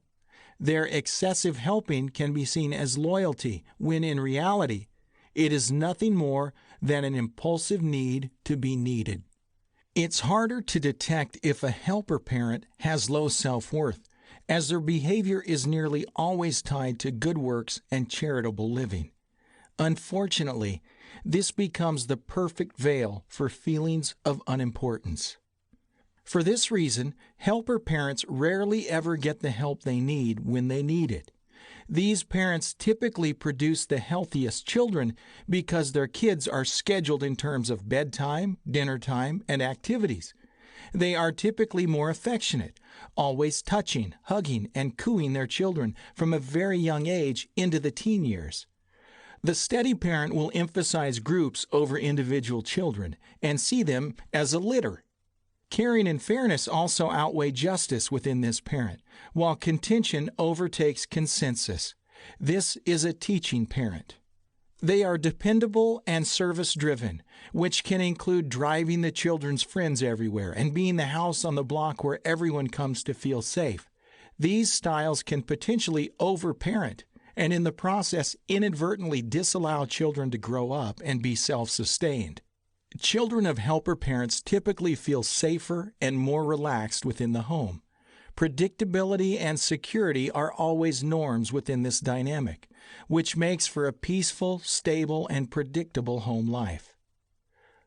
Their excessive helping can be seen as loyalty, when in reality, it is nothing more than an impulsive need to be needed. It's harder to detect if a helper parent has low self-worth, as their behavior is nearly always tied to good works and charitable living. Unfortunately, this becomes the perfect veil for feelings of unimportance. For this reason, helper parents rarely ever get the help they need when they need it. These parents typically produce the healthiest children because their kids are scheduled in terms of bedtime, dinner time, and activities. They are typically more affectionate, always touching, hugging, and cooing their children from a very young age into the teen years. The steady parent will emphasize groups over individual children and see them as a litter. Caring and fairness also outweigh justice within this parent, while contention overtakes consensus. This is a teaching parent. They are dependable and service-driven, which can include driving the children's friends everywhere and being the house on the block where everyone comes to feel safe. These styles can potentially overparent, and in the process inadvertently disallow children to grow up and be self-sustained. Children of helper parents typically feel safer and more relaxed within the home. Predictability and security are always norms within this dynamic, which makes for a peaceful, stable, and predictable home life.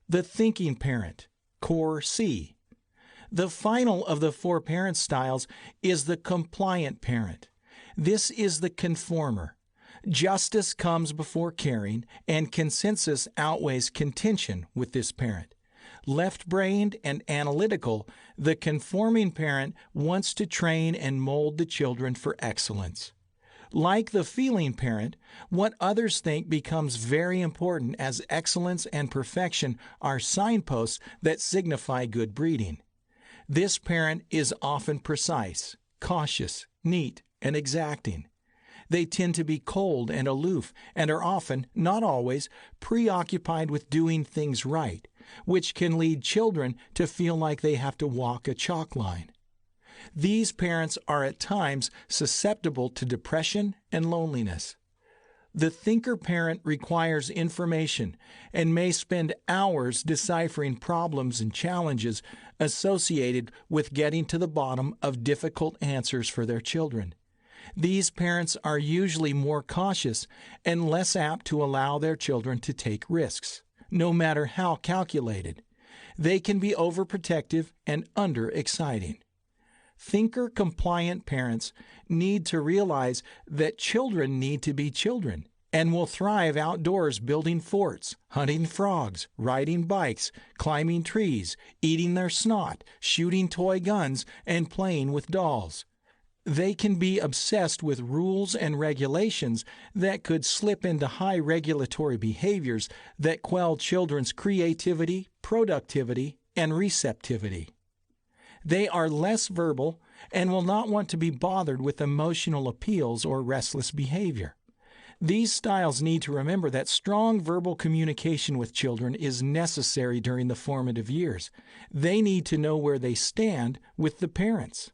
The thinking parent, core C. The final of the 4 parent styles is the compliant parent. This is the conformer. Justice comes before caring, and consensus outweighs contention with this parent. Left-brained and analytical, the conforming parent wants to train and mold the children for excellence. Like the feeling parent, what others think becomes very important, as excellence and perfection are signposts that signify good breeding. This parent is often precise, cautious, neat, and exacting. They tend to be cold and aloof and are often, not always, preoccupied with doing things right, which can lead children to feel like they have to walk a chalk line. These parents are at times susceptible to depression and loneliness. The thinker parent requires information and may spend hours deciphering problems and challenges associated with getting to the bottom of difficult answers for their children. These parents are usually more cautious and less apt to allow their children to take risks, no matter how calculated. They can be overprotective and underexciting. Thinker-compliant parents need to realize that children need to be children and will thrive outdoors building forts, hunting frogs, riding bikes, climbing trees, eating their snot, shooting toy guns, and playing with dolls. They can be obsessed with rules and regulations that could slip into high regulatory behaviors that quell children's creativity, productivity, and receptivity. They are less verbal and will not want to be bothered with emotional appeals or restless behavior. These styles need to remember that strong verbal communication with children is necessary during the formative years. They need to know where they stand with the parents.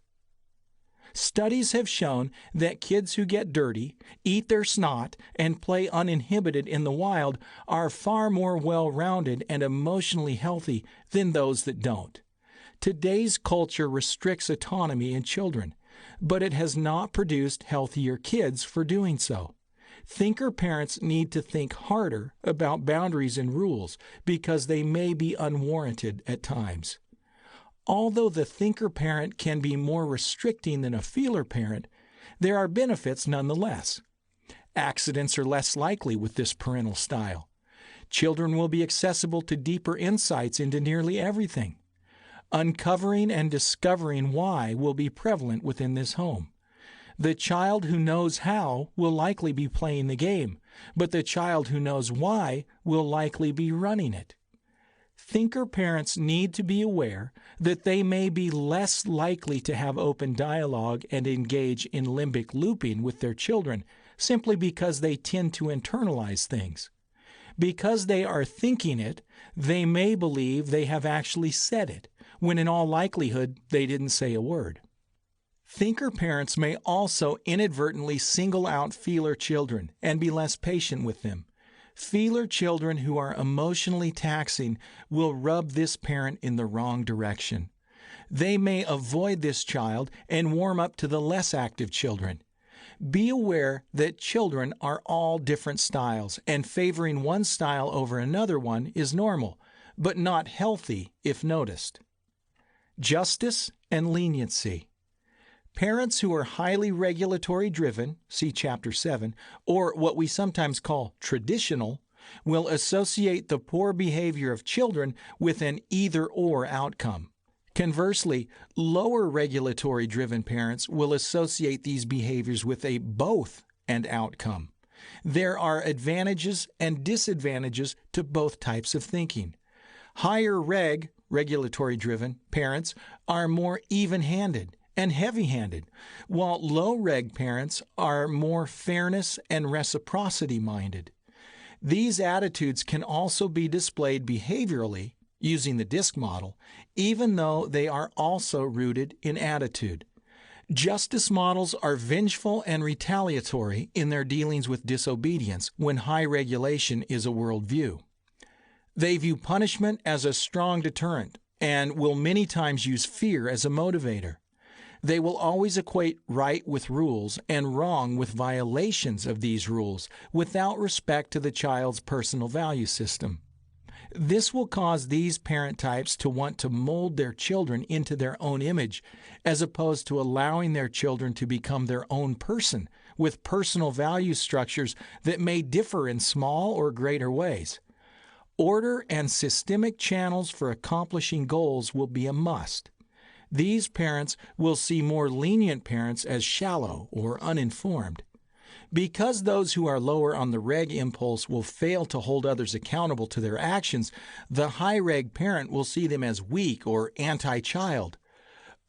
Studies have shown that kids who get dirty, eat their snot, and play uninhibited in the wild are far more well-rounded and emotionally healthy than those that don't. Today's culture restricts autonomy in children, but it has not produced healthier kids for doing so. Thinker parents need to think harder about boundaries and rules because they may be unwarranted at times. Although the thinker parent can be more restricting than a feeler parent, there are benefits nonetheless. Accidents are less likely with this parental style. Children will be accessible to deeper insights into nearly everything. Uncovering and discovering why will be prevalent within this home. The child who knows how will likely be playing the game, but the child who knows why will likely be running it. Thinker parents need to be aware that they may be less likely to have open dialogue and engage in limbic looping with their children simply because they tend to internalize things. Because they are thinking it, they may believe they have actually said it, when in all likelihood they didn't say a word. Thinker parents may also inadvertently single out feeler children and be less patient with them. Feeler children who are emotionally taxing will rub this parent in the wrong direction. They may avoid this child and warm up to the less active children. Be aware that children are all different styles, and favoring one style over another one is normal, but not healthy if noticed. Justice and leniency. Parents who are highly regulatory driven, see Chapter 7, or what we sometimes call traditional, will associate the poor behavior of children with an either-or outcome. Conversely, lower regulatory driven parents will associate these behaviors with a both and outcome. There are advantages and disadvantages to both types of thinking. Higher regulatory driven parents are more even-handed and heavy-handed, while low-reg parents are more fairness and reciprocity-minded. These attitudes can also be displayed behaviorally, using the DISC model, even though they are also rooted in attitude. Justice models are vengeful and retaliatory in their dealings with disobedience when high regulation is a worldview. They view punishment as a strong deterrent and will many times use fear as a motivator. They will always equate right with rules and wrong with violations of these rules without respect to the child's personal value system. This will cause these parent types to want to mold their children into their own image, as opposed to allowing their children to become their own person with personal value structures that may differ in small or greater ways. Order and systemic channels for accomplishing goals will be a must. These parents will see more lenient parents as shallow or uninformed. Because those who are lower on the reg impulse will fail to hold others accountable to their actions, the high reg parent will see them as weak or anti-child.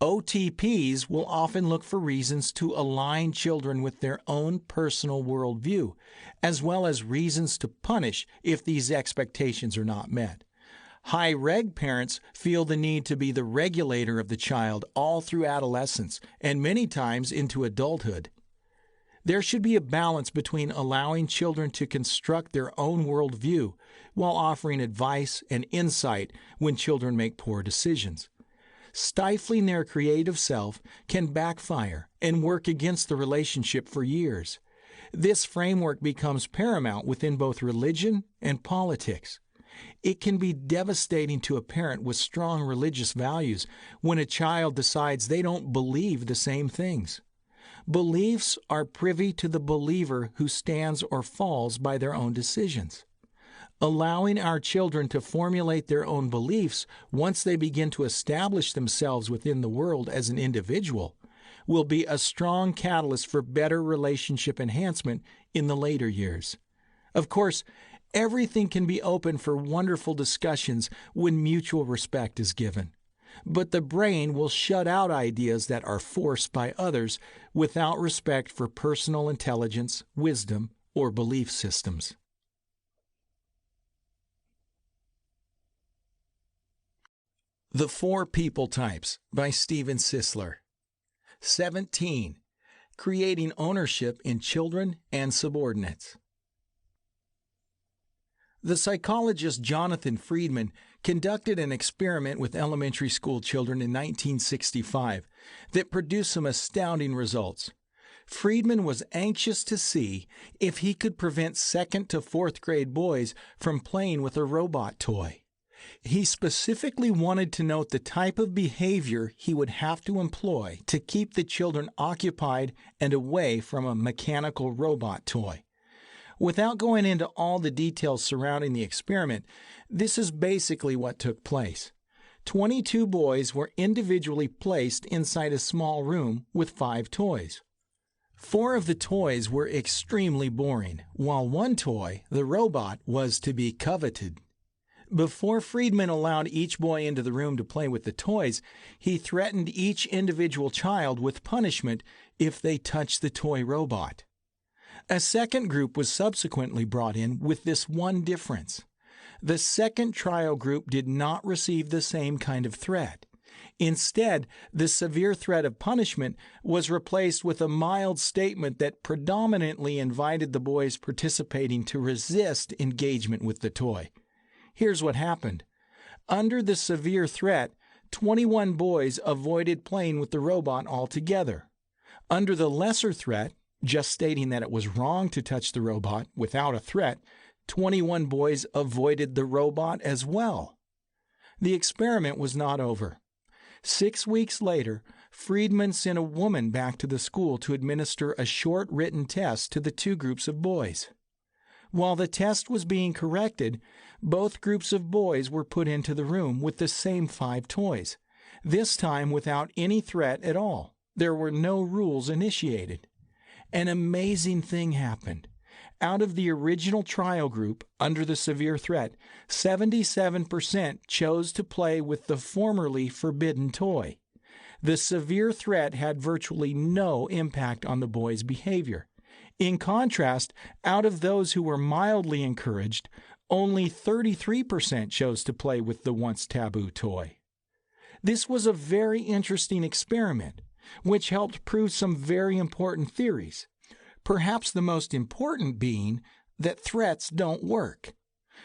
OTPs will often look for reasons to align children with their own personal worldview, as well as reasons to punish if these expectations are not met. High reg parents feel the need to be the regulator of the child all through adolescence and many times into adulthood. There should be a balance between allowing children to construct their own worldview while offering advice and insight when children make poor decisions. Stifling their creative self can backfire and work against the relationship for years. This framework becomes paramount within both religion and politics. It can be devastating to a parent with strong religious values when a child decides they don't believe the same things. Beliefs are privy to the believer who stands or falls by their own decisions. Allowing our children to formulate their own beliefs once they begin to establish themselves within the world as an individual will be a strong catalyst for better relationship enhancement in the later years. Of course, everything can be open for wonderful discussions when mutual respect is given. But the brain will shut out ideas that are forced by others without respect for personal intelligence, wisdom, or belief systems. The Four People Types by Steven Sisler. 17. Creating ownership in children and subordinates. The psychologist Jonathan Friedman conducted an experiment with elementary school children in 1965 that produced some astounding results. Friedman was anxious to see if he could prevent 2nd to 4th grade boys from playing with a robot toy. He specifically wanted to note the type of behavior he would have to employ to keep the children occupied and away from a mechanical robot toy. Without going into all the details surrounding the experiment, this is basically what took place. 22 boys were individually placed inside a small room with 5 toys. 4 of the toys were extremely boring, while one toy, the robot, was to be coveted. Before Friedman allowed each boy into the room to play with the toys, he threatened each individual child with punishment if they touched the toy robot. A second group was subsequently brought in with this one difference. The second trial group did not receive the same kind of threat. Instead, the severe threat of punishment was replaced with a mild statement that predominantly invited the boys participating to resist engagement with the toy. Here's what happened. Under the severe threat, 21 boys avoided playing with the robot altogether. Under the lesser threat, just stating that it was wrong to touch the robot without a threat, 21 boys avoided the robot as well. The experiment was not over. 6 weeks later, Friedman sent a woman back to the school to administer a short written test to the 2 groups of boys. While the test was being corrected, both groups of boys were put into the room with the same 5 toys, this time without any threat at all. There were no rules initiated. An amazing thing happened. Out of the original trial group, under the severe threat, 77% chose to play with the formerly forbidden toy. The severe threat had virtually no impact on the boys' behavior. In contrast, out of those who were mildly encouraged, only 33% chose to play with the once taboo toy. This was a very interesting experiment, which helped prove some very important theories, perhaps the most important being that threats don't work.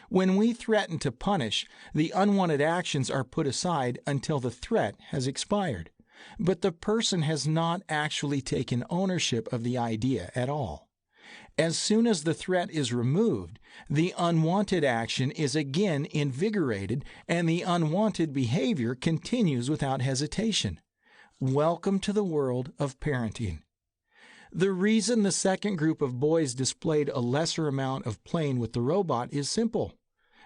When we threaten to punish, the unwanted actions are put aside until the threat has expired, but the person has not actually taken ownership of the idea at all. As soon as the threat is removed, the unwanted action is again invigorated and the unwanted behavior continues without hesitation. Welcome to the world of parenting. The reason the second group of boys displayed a lesser amount of playing with the robot is simple.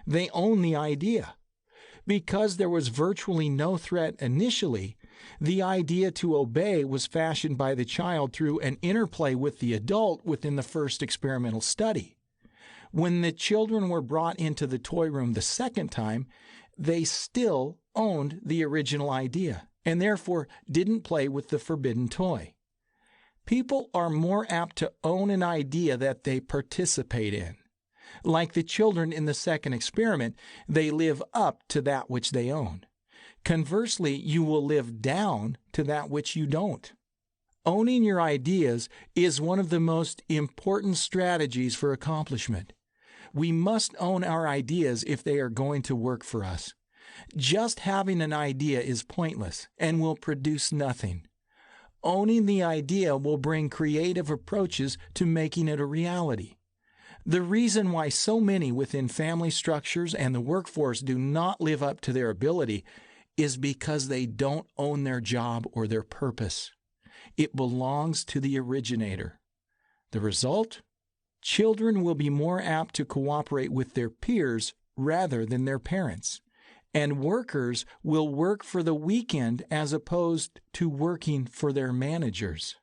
They own the idea. Because there was virtually no threat initially, The idea to obey was fashioned by the child through an interplay with the adult within the first experimental study. When the children were brought into the toy room the second time, they still owned the original idea and therefore didn't play with the forbidden toy. People are more apt to own an idea that they participate in. Like the children in the second experiment, they live up to that which they own. Conversely, you will live down to that which you don't. Owning your ideas is one of the most important strategies for accomplishment. We must own our ideas if they are going to work for us. Just having an idea is pointless and will produce nothing. Owning the idea will bring creative approaches to making it a reality. The reason why so many within family structures and the workforce do not live up to their ability is because they don't own their job or their purpose. It belongs to the originator. The result? Children will be more apt to cooperate with their peers rather than their parents. And workers will work for the weekend as opposed to working for their managers.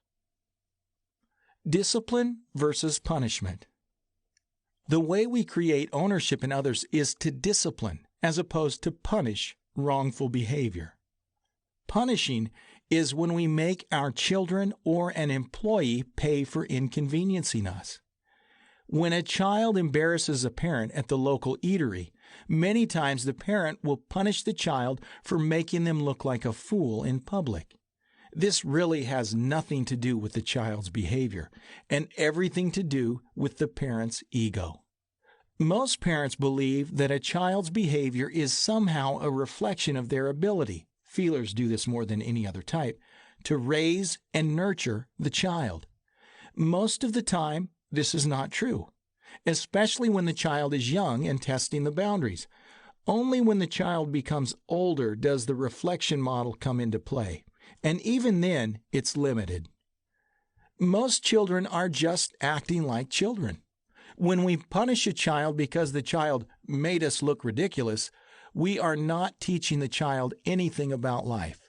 Discipline versus punishment. The way we create ownership in others is to discipline as opposed to punish wrongful behavior. Punishing is when we make our children or an employee pay for inconveniencing us. When a child embarrasses a parent at the local eatery, many times the parent will punish the child for making them look like a fool in public. This really has nothing to do with the child's behavior and everything to do with the parent's ego. Most parents believe that a child's behavior is somehow a reflection of their ability, feelers do this more than any other type, to raise and nurture the child. Most of the time, this is not true, especially when the child is young and testing the boundaries. Only when the child becomes older does the reflection model come into play, and even then, it's limited. Most children are just acting like children. When we punish a child because the child made us look ridiculous, we are not teaching the child anything about life.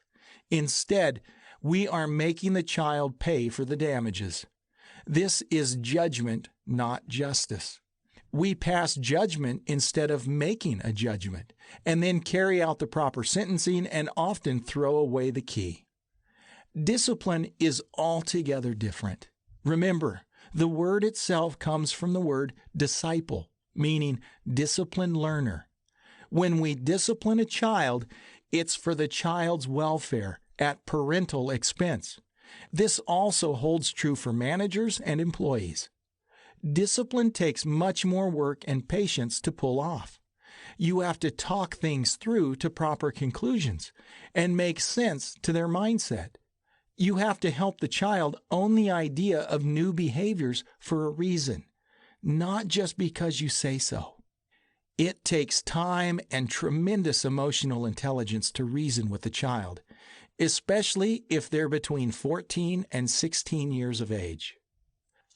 Instead, we are making the child pay for the damages. This is judgment, not justice. We pass judgment instead of making a judgment, and then carry out the proper sentencing and often throw away the key. Discipline is altogether different. Remember, the word itself comes from the word disciple, meaning disciplined learner. When we discipline a child, it's for the child's welfare at parental expense. This also holds true for managers and employees. Discipline takes much more work and patience to pull off. You have to talk things through to proper conclusions and make sense to their mindset. You have to help the child own the idea of new behaviors for a reason, not just because you say so. It takes time and tremendous emotional intelligence to reason with the child, especially if they're between 14 and 16 years of age.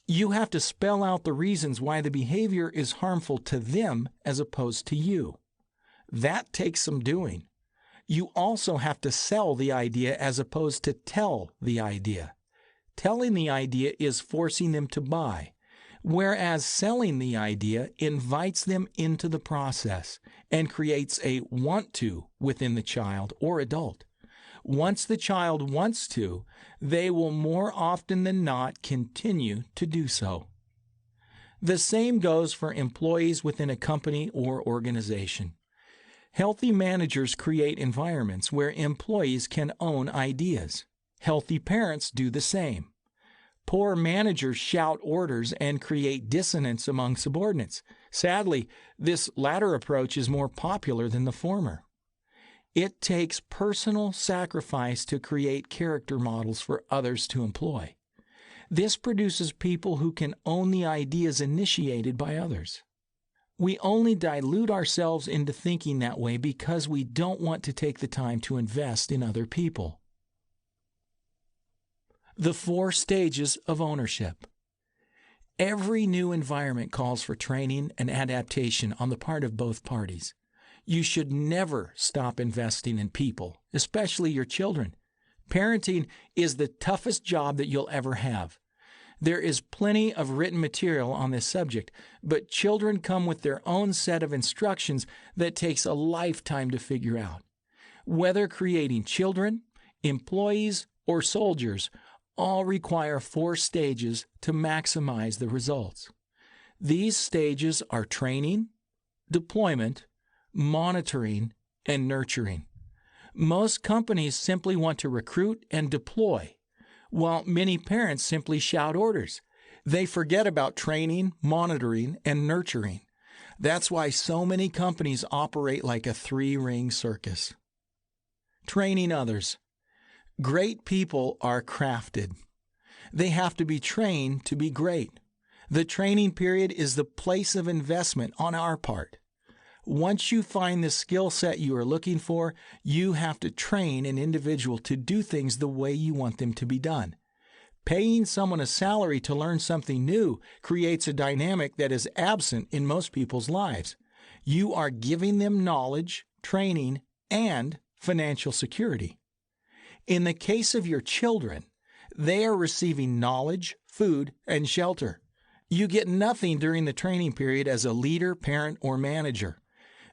You have to spell out the reasons why the behavior is harmful to them as opposed to you. That takes some doing. You also have to sell the idea as opposed to tell the idea. Telling the idea is forcing them to buy, whereas selling the idea invites them into the process and creates a want to within the child or adult. Once the child wants to, they will more often than not continue to do so. The same goes for employees within a company or organization. Healthy managers create environments where employees can own ideas. Healthy parents do the same. Poor managers shout orders and create dissonance among subordinates. Sadly, this latter approach is more popular than the former. It takes personal sacrifice to create character models for others to employ. This produces people who can own the ideas initiated by others. We only dilute ourselves into thinking that way because we don't want to take the time to invest in other people. The 4 stages of ownership. Every new environment calls for training and adaptation on the part of both parties. You should never stop investing in people, especially your children. Parenting is the toughest job that you'll ever have. There is plenty of written material on this subject, but children come with their own set of instructions that takes a lifetime to figure out. Whether creating children, employees, or soldiers, all require 4 stages to maximize the results. These stages are training, deployment, monitoring, and nurturing. Most companies simply want to recruit and deploy, while many parents simply shout orders. They forget about training, monitoring, and nurturing. That's why so many companies operate like a 3-ring circus. Training others. Great people are crafted. They have to be trained to be great. The training period is the place of investment on our part. Once you find the skill set you are looking for, you have to train an individual to do things the way you want them to be done. Paying someone a salary to learn something new creates a dynamic that is absent in most people's lives. You are giving them knowledge, training, and financial security. In the case of your children, they are receiving knowledge, food, and shelter. You get nothing during the training period as a leader, parent, or manager.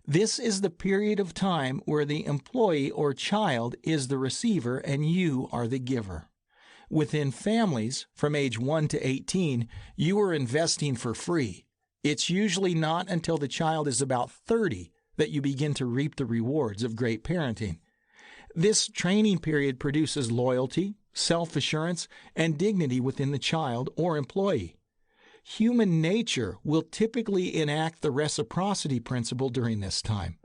This is the period of time where the employee or child is the receiver and you are the giver. Within families, from age 1 to 18, you are investing for free. It's usually not until the child is about 30 that you begin to reap the rewards of great parenting. This training period produces loyalty, self-assurance, and dignity within the child or employee. Human nature will typically enact the reciprocity principle during this time.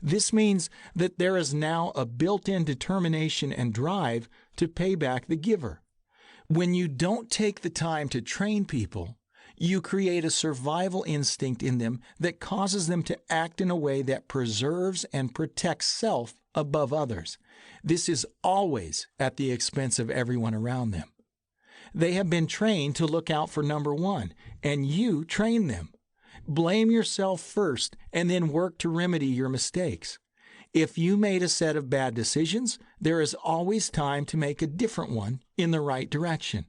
This means that there is now a built-in determination and drive to pay back the giver. When you don't take the time to train people, you create a survival instinct in them that causes them to act in a way that preserves and protects self above others. This is always at the expense of everyone around them. They have been trained to look out for number 1, and you train them. Blame yourself first and then work to remedy your mistakes. If you made a set of bad decisions, there is always time to make a different one in the right direction.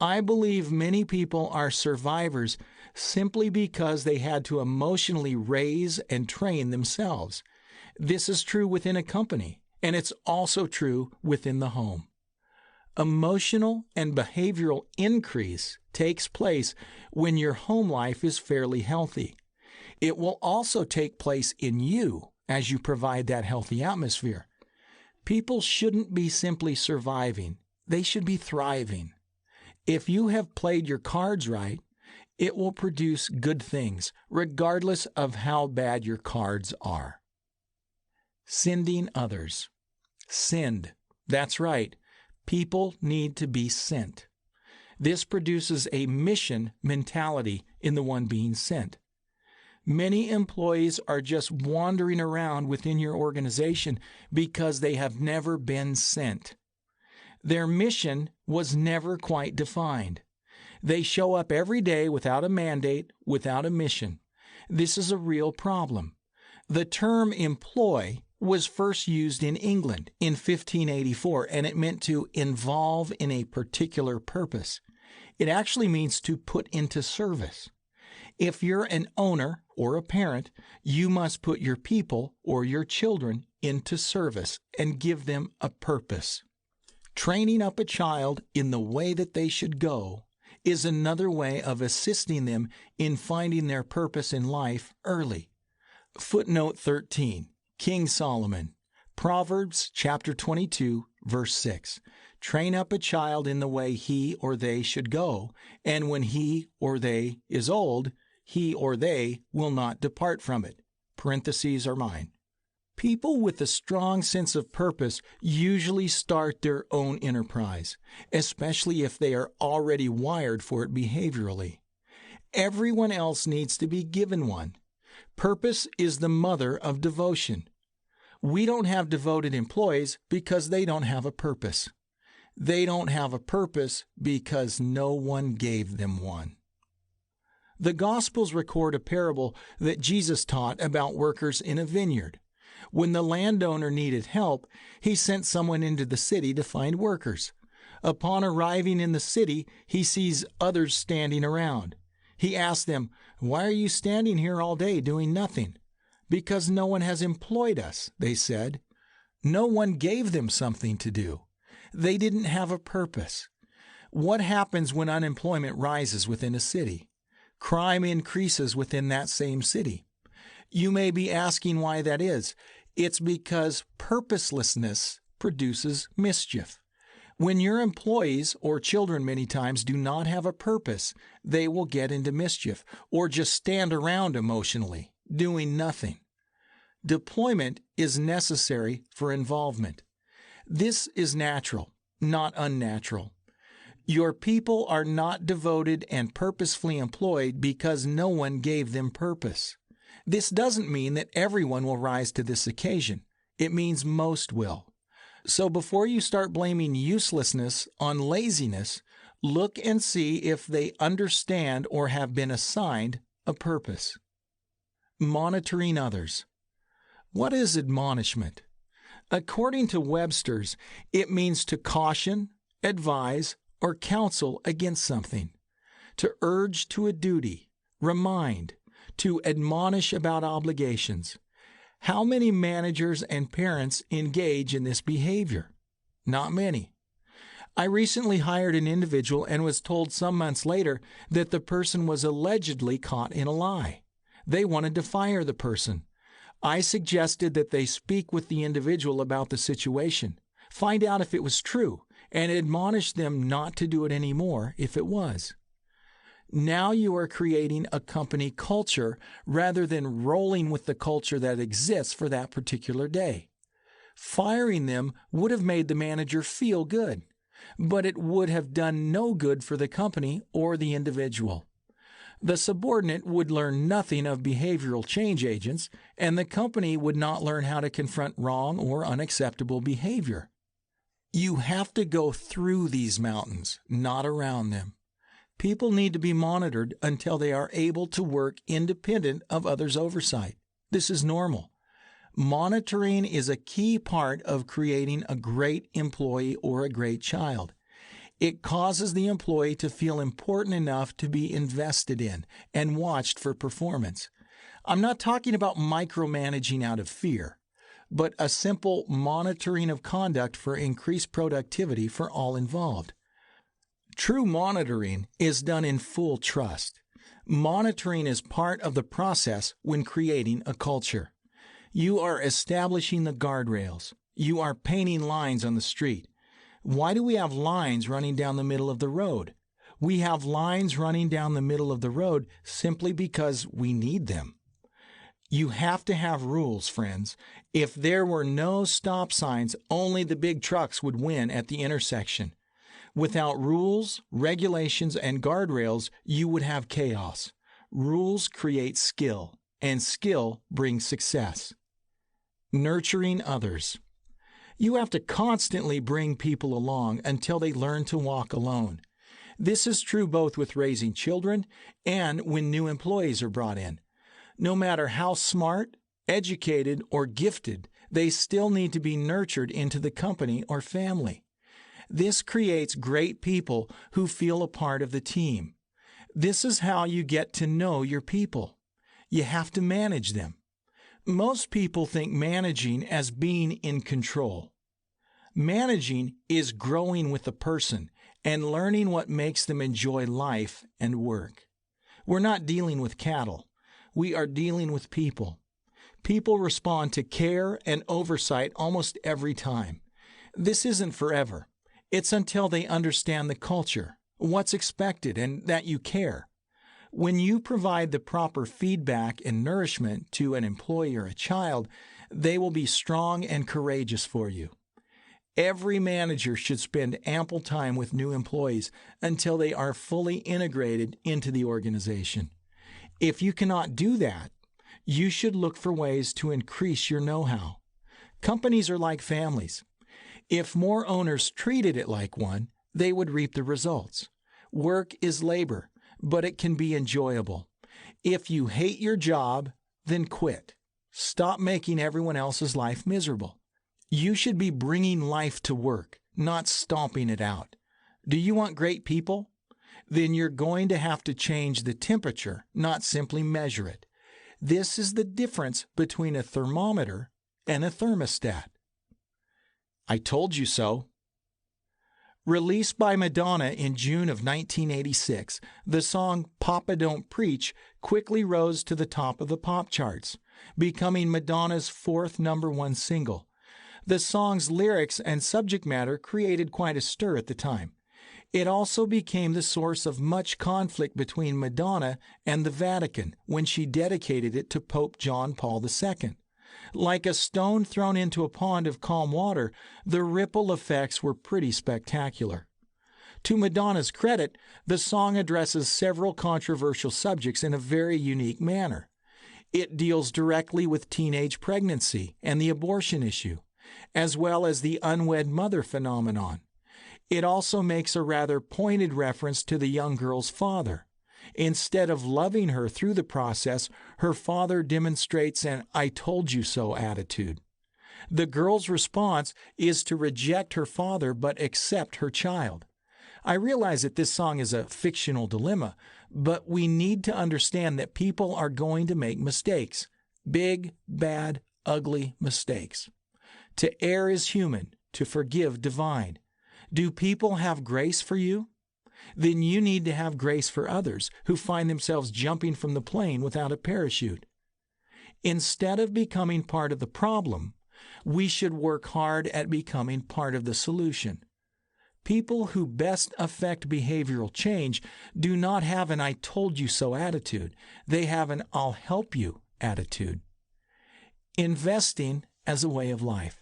I believe many people are survivors simply because they had to emotionally raise and train themselves. This is true within a company, and it's also true within the home. Emotional and behavioral increase takes place when your home life is fairly healthy. It will also take place in you as you provide that healthy atmosphere. People shouldn't be simply surviving. They should be thriving. If you have played your cards right, it will produce good things, regardless of how bad your cards are. Sending others. Send. That's right. People need to be sent. This produces a mission mentality in the one being sent. Many employees are just wandering around within your organization because they have never been sent. Their mission was never quite defined. They show up every day without a mandate, without a mission. This is a real problem. The term employ was first used in England in 1584, and it meant to involve in a particular purpose. It actually means to put into service. If you're an owner or a parent, you must put your people or your children into service and give them a purpose. Training up a child in the way that they should go is another way of assisting them in finding their purpose in life early. Footnote 13. King Solomon, Proverbs chapter 22, verse 6. Train up a child in the way he or they should go, and when he or they is old, he or they will not depart from it. Parentheses are mine. People with a strong sense of purpose usually start their own enterprise, especially if they are already wired for it behaviorally. Everyone else needs to be given one. Purpose is the mother of devotion. We don't have devoted employees because they don't have a purpose. They don't have a purpose because no one gave them one. The Gospels record a parable that Jesus taught about workers in a vineyard. When the landowner needed help, he sent someone into the city to find workers. Upon arriving in the city, he sees others standing around. He asks them, "Why are you standing here all day doing nothing?" "Because no one has employed us," they said. No one gave them something to do. They didn't have a purpose. What happens when unemployment rises within a city? Crime increases within that same city. You may be asking why that is. It's because purposelessness produces mischief. When your employees, or children many times, do not have a purpose, they will get into mischief or just stand around emotionally, doing nothing. Deployment is necessary for involvement. This is natural, not unnatural. Your people are not devoted and purposefully employed because no one gave them purpose. This doesn't mean that everyone will rise to this occasion. It means most will. So before you start blaming uselessness on laziness, look and see if they understand or have been assigned a purpose. Monitoring others. What is admonishment? According to Webster's, it means to caution, advise, or counsel against something, to urge to a duty, remind, to admonish about obligations. How many managers and parents engage in this behavior? Not many. I recently hired an individual and was told some months later that the person was allegedly caught in a lie. They wanted to fire the person. I suggested that they speak with the individual about the situation, find out if it was true, and admonish them not to do it anymore if it was. Now you are creating a company culture rather than rolling with the culture that exists for that particular day. Firing them would have made the manager feel good, but it would have done no good for the company or the individual. The subordinate would learn nothing of behavioral change agents, and the company would not learn how to confront wrong or unacceptable behavior. You have to go through these mountains, not around them. People need to be monitored until they are able to work independent of others' oversight. This is normal. Monitoring is a key part of creating a great employee or a great child. It causes the employee to feel important enough to be invested in and watched for performance. I'm not talking about micromanaging out of fear, but a simple monitoring of conduct for increased productivity for all involved. True monitoring is done in full trust. Monitoring is part of the process when creating a culture. You are establishing the guardrails. You are painting lines on the street. Why do we have lines running down the middle of the road? We have lines running down the middle of the road simply because we need them. You have to have rules, friends. If there were no stop signs, only the big trucks would win at the intersection. Without rules, regulations, and guardrails, you would have chaos. Rules create skill, and skill brings success. Nurturing others. You have to constantly bring people along until they learn to walk alone. This is true both with raising children and when new employees are brought in. No matter how smart, educated, or gifted, they still need to be nurtured into the company or family. This creates great people who feel a part of the team. This is how you get to know your people. You have to manage them. Most people think managing as being in control. Managing is growing with the person and learning what makes them enjoy life and work. We're not dealing with cattle. We are dealing with people. People respond to care and oversight almost every time. This isn't forever. It's until they understand the culture, what's expected, and that you care. When you provide the proper feedback and nourishment to an employee or a child, they will be strong and courageous for you. Every manager should spend ample time with new employees until they are fully integrated into the organization. If you cannot do that, you should look for ways to increase your know-how. Companies are like families. If more owners treated it like one, they would reap the results. Work is labor, but it can be enjoyable. If you hate your job, then quit. Stop making everyone else's life miserable. You should be bringing life to work, not stomping it out. Do you want great people? Then you're going to have to change the temperature, not simply measure it. This is the difference between a thermometer and a thermostat. I told you so. Released by Madonna in June of 1986, the song Papa Don't Preach quickly rose to the top of the pop charts, becoming Madonna's fourth #1 single. The song's lyrics and subject matter created quite a stir at the time. It also became the source of much conflict between Madonna and the Vatican when she dedicated it to Pope John Paul II. Like a stone thrown into a pond of calm water, the ripple effects were pretty spectacular. To Madonna's credit, the song addresses several controversial subjects in a very unique manner. It deals directly with teenage pregnancy and the abortion issue, as well as the unwed mother phenomenon. It also makes a rather pointed reference to the young girl's father. Instead of loving her through the process, her father demonstrates an "I told you so" attitude. The girl's response is to reject her father but accept her child. I realize that this song is a fictional dilemma, but we need to understand that people are going to make mistakes. Big, bad, ugly mistakes. To err is human, to forgive divine. Do people have grace for you? Then you need to have grace for others who find themselves jumping from the plane without a parachute. Instead of becoming part of the problem, we should work hard at becoming part of the solution. People who best affect behavioral change do not have an "I told you so" attitude. They have an "I'll help you" attitude. Investing as a way of life.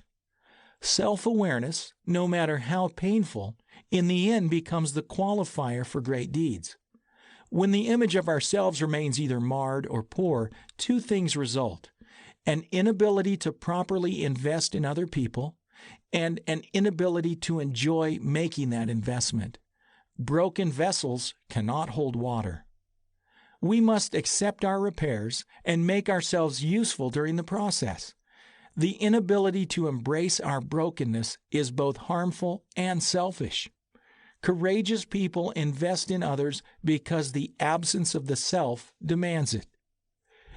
Self-awareness, no matter how painful, in the end becomes the qualifier for great deeds. When the image of ourselves remains either marred or poor, two things result: an inability to properly invest in other people, and an inability to enjoy making that investment. Broken vessels cannot hold water. We must accept our repairs and make ourselves useful during the process. The inability to embrace our brokenness is both harmful and selfish. Courageous people invest in others because the absence of the self demands it.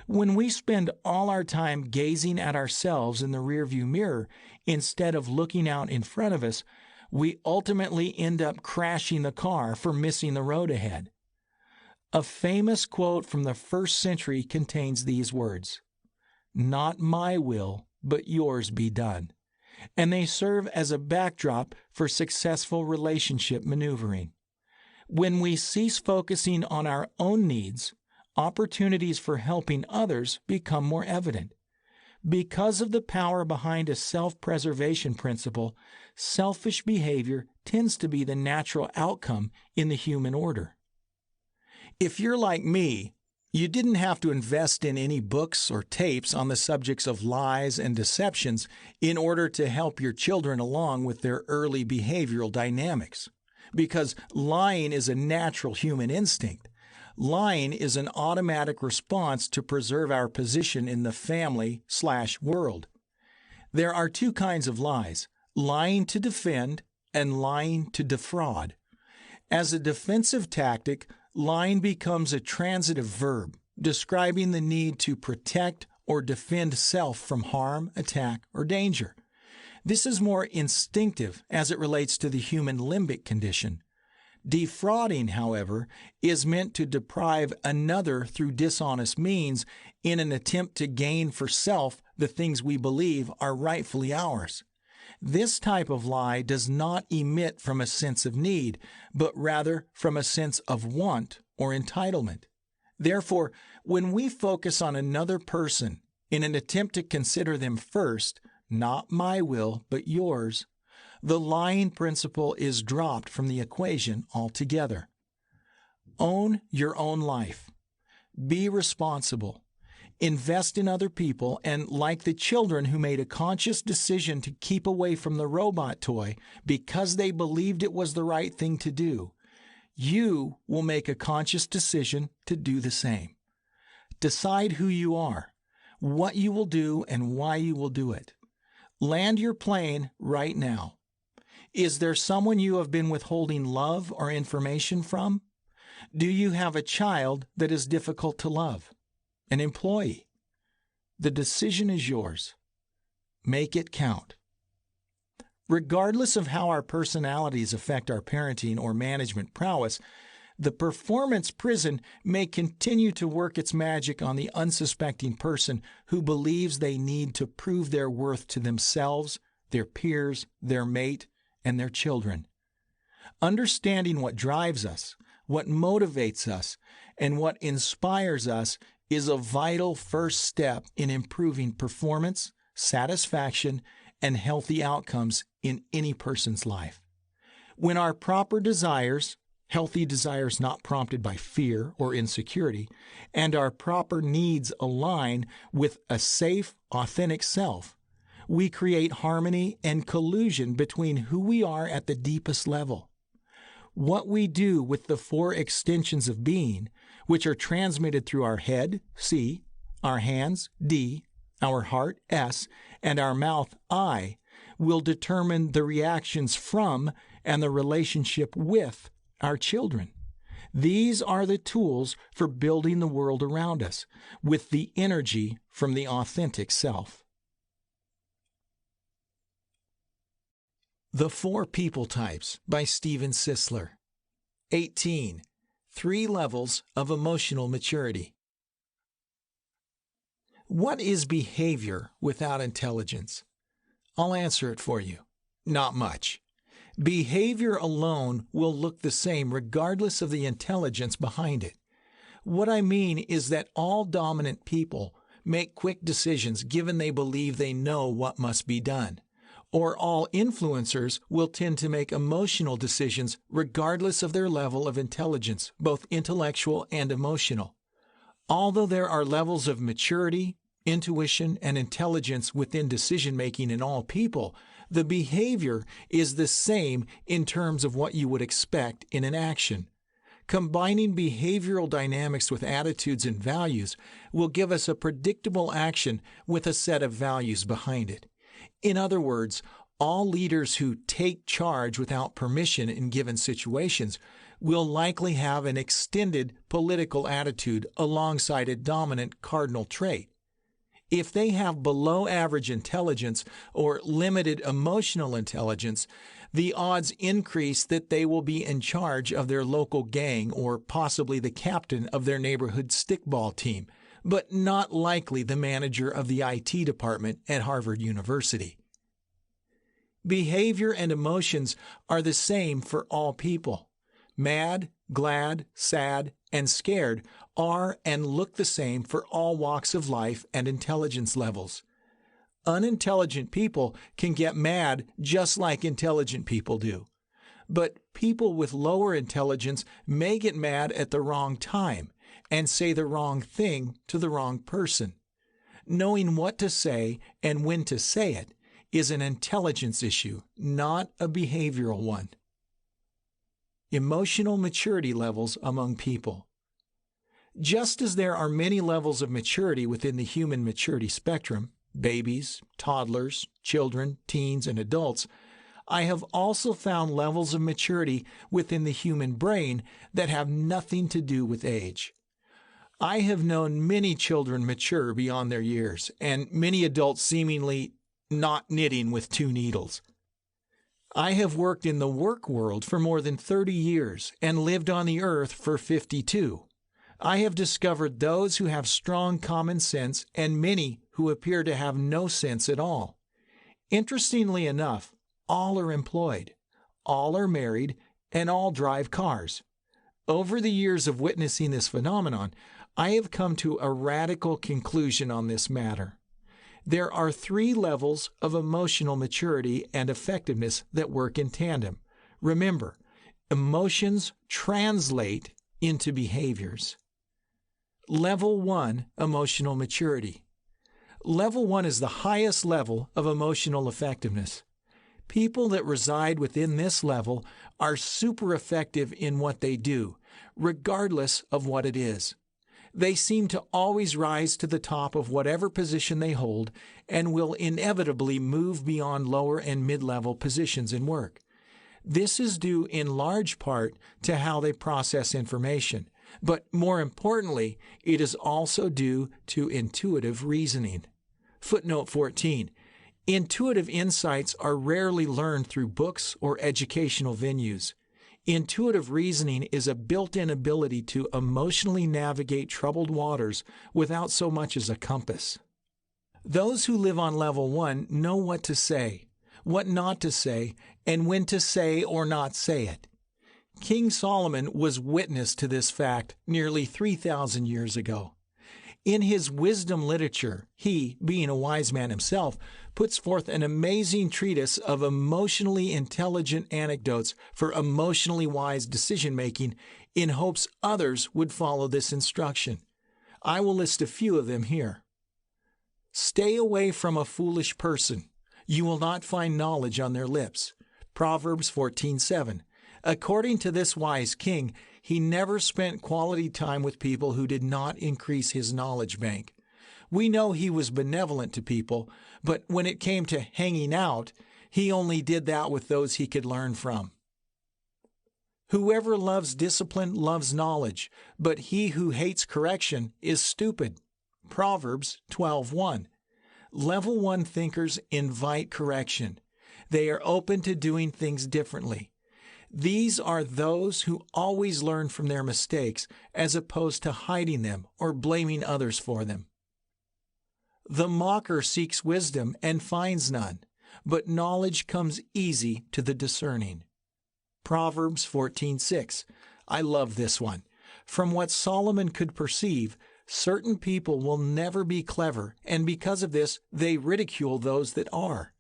When we spend all our time gazing at ourselves in the rearview mirror instead of looking out in front of us, we ultimately end up crashing the car for missing the road ahead. A famous quote from the 1st century contains these words, "Not my will, but yours be done," and they serve as a backdrop for successful relationship maneuvering. When we cease focusing on our own needs, opportunities for helping others become more evident. Because of the power behind a self-preservation principle, selfish behavior tends to be the natural outcome in the human order. If you're like me, you didn't have to invest in any books or tapes on the subjects of lies and deceptions in order to help your children along with their early behavioral dynamics, because lying is a natural human instinct. Lying is an automatic response to preserve our position in the family/world. There are two kinds of lies: lying to defend and lying to defraud. As a defensive tactic, lying becomes a transitive verb, describing the need to protect or defend self from harm, attack, or danger. This is more instinctive as it relates to the human limbic condition. Defrauding, however, is meant to deprive another through dishonest means in an attempt to gain for self the things we believe are rightfully ours. This type of lie does not emit from a sense of need, but rather from a sense of want or entitlement. Therefore, when we focus on another person in an attempt to consider them first, "Not my will, but yours," the lying principle is dropped from the equation altogether. Own your own life. Be responsible. Invest in other people, and like the children who made a conscious decision to keep away from the robot toy because they believed it was the right thing to do, you will make a conscious decision to do the same. Decide who you are. what you will do and why you will do it. Land your plane right now. Is there someone you have been withholding love or information from? Do you have a child that is difficult to love? An employee? The decision is yours. Make it count. Regardless of how our personalities affect our parenting or management prowess, the performance prison may continue to work its magic on the unsuspecting person who believes they need to prove their worth to themselves, their peers, their mate, and their children. Understanding what drives us, what motivates us, and what inspires us is a vital first step in improving performance, satisfaction, and healthy outcomes in any person's life. When our proper desires, healthy desires not prompted by fear or insecurity, and our proper needs align with a safe, authentic self, we create harmony and collusion between who we are at the deepest level. What we do with the four extensions of being, which are transmitted through our head, C, our hands, D, our heart, S, and our mouth, I, will determine the reactions from and the relationship with our children. These are the tools for building the world around us with the energy from the authentic self. The Four People Types by Steven Sisler. 18. 3 Levels of Emotional Maturity. What is behavior without intelligence? I'll answer it for you. Not much. Behavior alone will look the same regardless of the intelligence behind it. What I mean is that all dominant people make quick decisions given they believe they know what must be done. Or all influencers will tend to make emotional decisions regardless of their level of intelligence, both intellectual and emotional. Although there are levels of maturity, intuition, and intelligence within decision-making in all people, the behavior is the same in terms of what you would expect in an action. Combining behavioral dynamics with attitudes and values will give us a predictable action with a set of values behind it. In other words, all leaders who take charge without permission in given situations will likely have an extended political attitude alongside a dominant cardinal trait. If they have below average intelligence or limited emotional intelligence, the odds increase that they will be in charge of their local gang or possibly the captain of their neighborhood stickball team, but not likely the manager of the IT department at Harvard University. Behavior and emotions are the same for all people. Mad, glad, sad, and scared are and look the same for all walks of life and intelligence levels. Unintelligent people can get mad just like intelligent people do. But people with lower intelligence may get mad at the wrong time and say the wrong thing to the wrong person. Knowing what to say and when to say it is an intelligence issue, not a behavioral one. Emotional maturity levels among people. Just as there are many levels of maturity within the human maturity spectrum, babies, toddlers, children, teens, and adults, I have also found levels of maturity within the human brain that have nothing to do with age. I have known many children mature beyond their years, and many adults seemingly not knitting with 2 needles. I have worked in the work world for more than 30 years and lived on the earth for 52. I have discovered those who have strong common sense and many who appear to have no sense at all. Interestingly enough, all are employed, all are married, and all drive cars. Over the years of witnessing this phenomenon, I have come to a radical conclusion on this matter. There are 3 levels of emotional maturity and effectiveness that work in tandem. Remember, emotions translate into behaviors. Level 1, emotional maturity. Level 1 is the highest level of emotional effectiveness. People that reside within this level are super effective in what they do, regardless of what it is. They seem to always rise to the top of whatever position they hold and will inevitably move beyond lower and mid-level positions in work. This is due in large part to how they process information, but more importantly, it is also due to intuitive reasoning. Footnote 14. Intuitive insights are rarely learned through books or educational venues. Intuitive reasoning is a built-in ability to emotionally navigate troubled waters without so much as a compass. Those who live on level 1 know what to say, what not to say, and when to say or not say it. King Solomon was witness to this fact nearly 3,000 years ago. In his wisdom literature, he, being a wise man himself, puts forth an amazing treatise of emotionally intelligent anecdotes for emotionally wise decision-making in hopes others would follow this instruction. I will list a few of them here. Stay away from a foolish person. You will not find knowledge on their lips. Proverbs 14:7. According to this wise king, he never spent quality time with people who did not increase his knowledge bank. We know he was benevolent to people, but when it came to hanging out, he only did that with those he could learn from. Whoever loves discipline loves knowledge, but he who hates correction is stupid. Proverbs 12:1. Level 1 thinkers invite correction. They are open to doing things differently. These are those who always learn from their mistakes as opposed to hiding them or blaming others for them. The mocker seeks wisdom and finds none, but knowledge comes easy to the discerning. Proverbs 14:6. I love this one. From what Solomon could perceive, certain people will never be clever, and because of this, they ridicule those that are.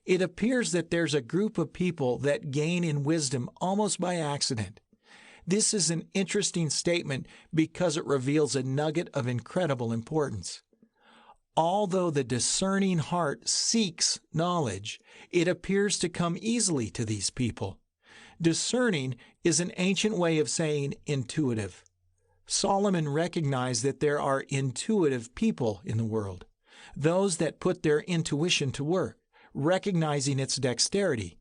It appears that there's a group of people that gain in wisdom almost by accident. This is an interesting statement because it reveals a nugget of incredible importance. Although the discerning heart seeks knowledge, it appears to come easily to these people. Discerning is an ancient way of saying intuitive. Solomon recognized that there are intuitive people in the world, those that put their intuition to work, recognizing its dexterity.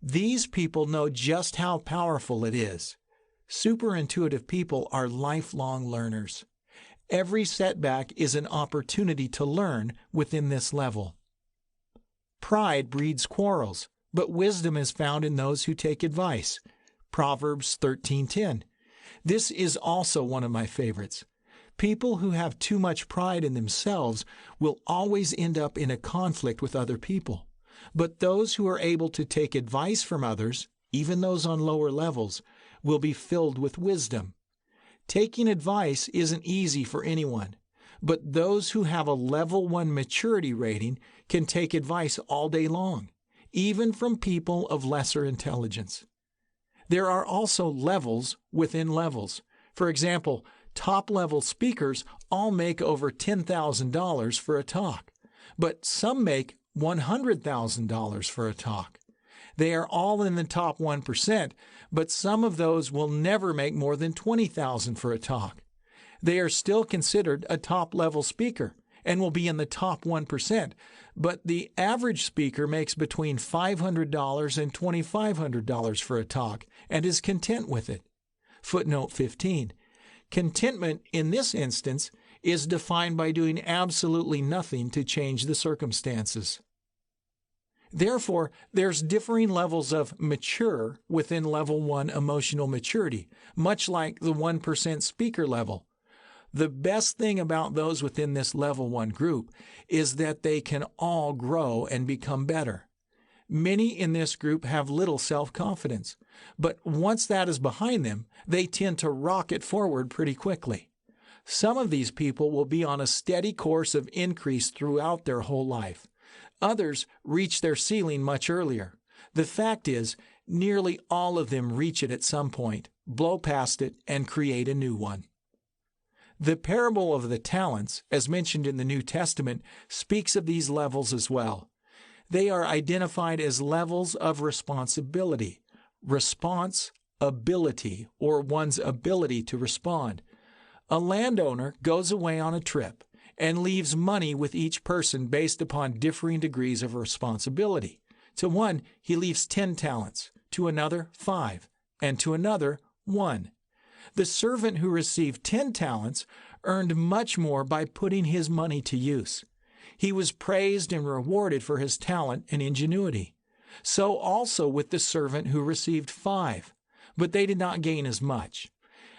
These people know just how powerful it is. Superintuitive people are lifelong learners. Every setback is an opportunity to learn within this level. Pride breeds quarrels, but wisdom is found in those who take advice. Proverbs 13:10. This is also one of my favorites. People who have too much pride in themselves will always end up in a conflict with other people. But those who are able to take advice from others, even those on lower levels, will be filled with wisdom. Taking advice isn't easy for anyone, but those who have a level 1 maturity rating can take advice all day long, even from people of lesser intelligence. There are also levels within levels. For example, top-level speakers all make over $10,000 for a talk, but some make $100,000 for a talk. They are all in the top 1%, but some of those will never make more than $20,000 for a talk. They are still considered a top-level speaker and will be in the top 1%, but the average speaker makes between $500 and $2,500 for a talk and is content with it. Footnote 15. Contentment in this instance is defined by doing absolutely nothing to change the circumstances. Therefore, there's differing levels of mature within level 1 emotional maturity, much like the 1% speaker level. The best thing about those within this level 1 group is that they can all grow and become better. Many in this group have little self-confidence, but once that is behind them, they tend to rocket forward pretty quickly. Some of these people will be on a steady course of increase throughout their whole life. Others reach their ceiling much earlier. The fact is, nearly all of them reach it at some point, blow past it, and create a new one. The parable of the talents, as mentioned in the New Testament, speaks of these levels as well. They are identified as levels of responsibility, or one's ability to respond. A landowner goes away on a trip and leaves money with each person based upon differing degrees of responsibility. To one, he leaves 10 talents, to another 5, and to another 1. The servant who received 10 talents earned much more by putting his money to use. He was praised and rewarded for his talent and ingenuity. So also with the servant who received 5, but they did not gain as much.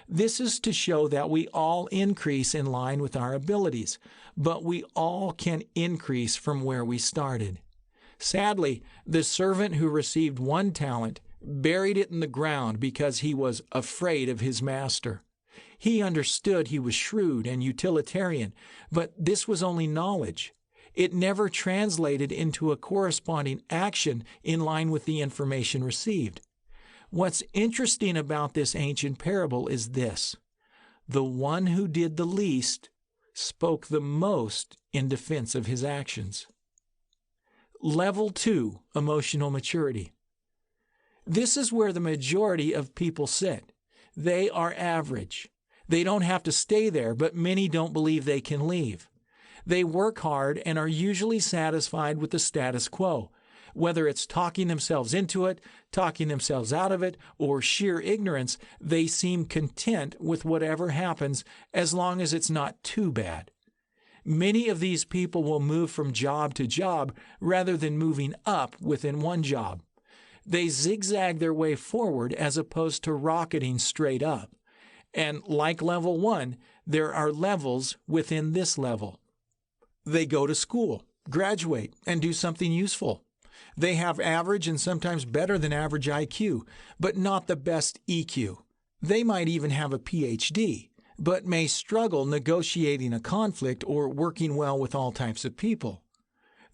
This is to show that we all increase in line with our abilities, but we all can increase from where we started. Sadly, the servant who received 1 talent buried it in the ground because he was afraid of his master. He understood he was shrewd and utilitarian, but this was only knowledge. It never translated into a corresponding action in line with the information received. What's interesting about this ancient parable is this: the one who did the least spoke the most in defense of his actions. Level 2, emotional maturity. This is where the majority of people sit. They are average. They don't have to stay there, but many don't believe they can leave. They work hard and are usually satisfied with the status quo. Whether it's talking themselves into it, talking themselves out of it, or sheer ignorance, they seem content with whatever happens as long as it's not too bad. Many of these people will move from job to job rather than moving up within one job. They zigzag their way forward as opposed to rocketing straight up. And like level 1, there are levels within this level. They go to school, graduate, and do something useful. They have average and sometimes better than average IQ, but not the best EQ. They might even have a PhD, but may struggle negotiating a conflict or working well with all types of people.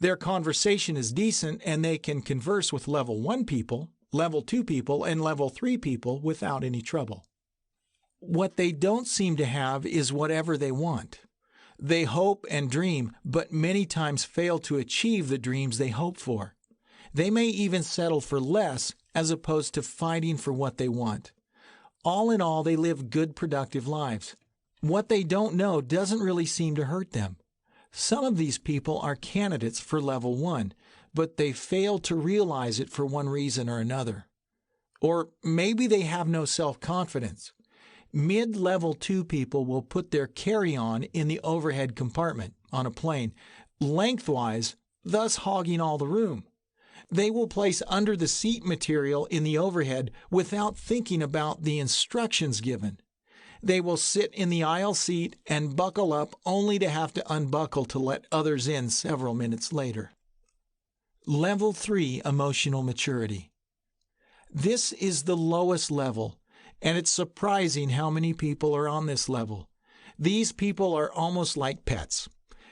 Their conversation is decent and they can converse with level 1 people, level 2 people, and level 3 people without any trouble. What they don't seem to have is whatever they want. They hope and dream, but many times fail to achieve the dreams they hope for. They may even settle for less as opposed to fighting for what they want. All in all, they live good, productive lives. What they don't know doesn't really seem to hurt them. Some of these people are candidates for level 1, but they fail to realize it for one reason or another. Or maybe they have no self-confidence. Mid-level 2 people will put their carry-on in the overhead compartment on a plane, lengthwise, thus hogging all the room. They will place under the seat material in the overhead without thinking about the instructions given. They will sit in the aisle seat and buckle up only to have to unbuckle to let others in several minutes later. Level 3, emotional maturity. This is the lowest level, and it's surprising how many people are on this level. These people are almost like pets.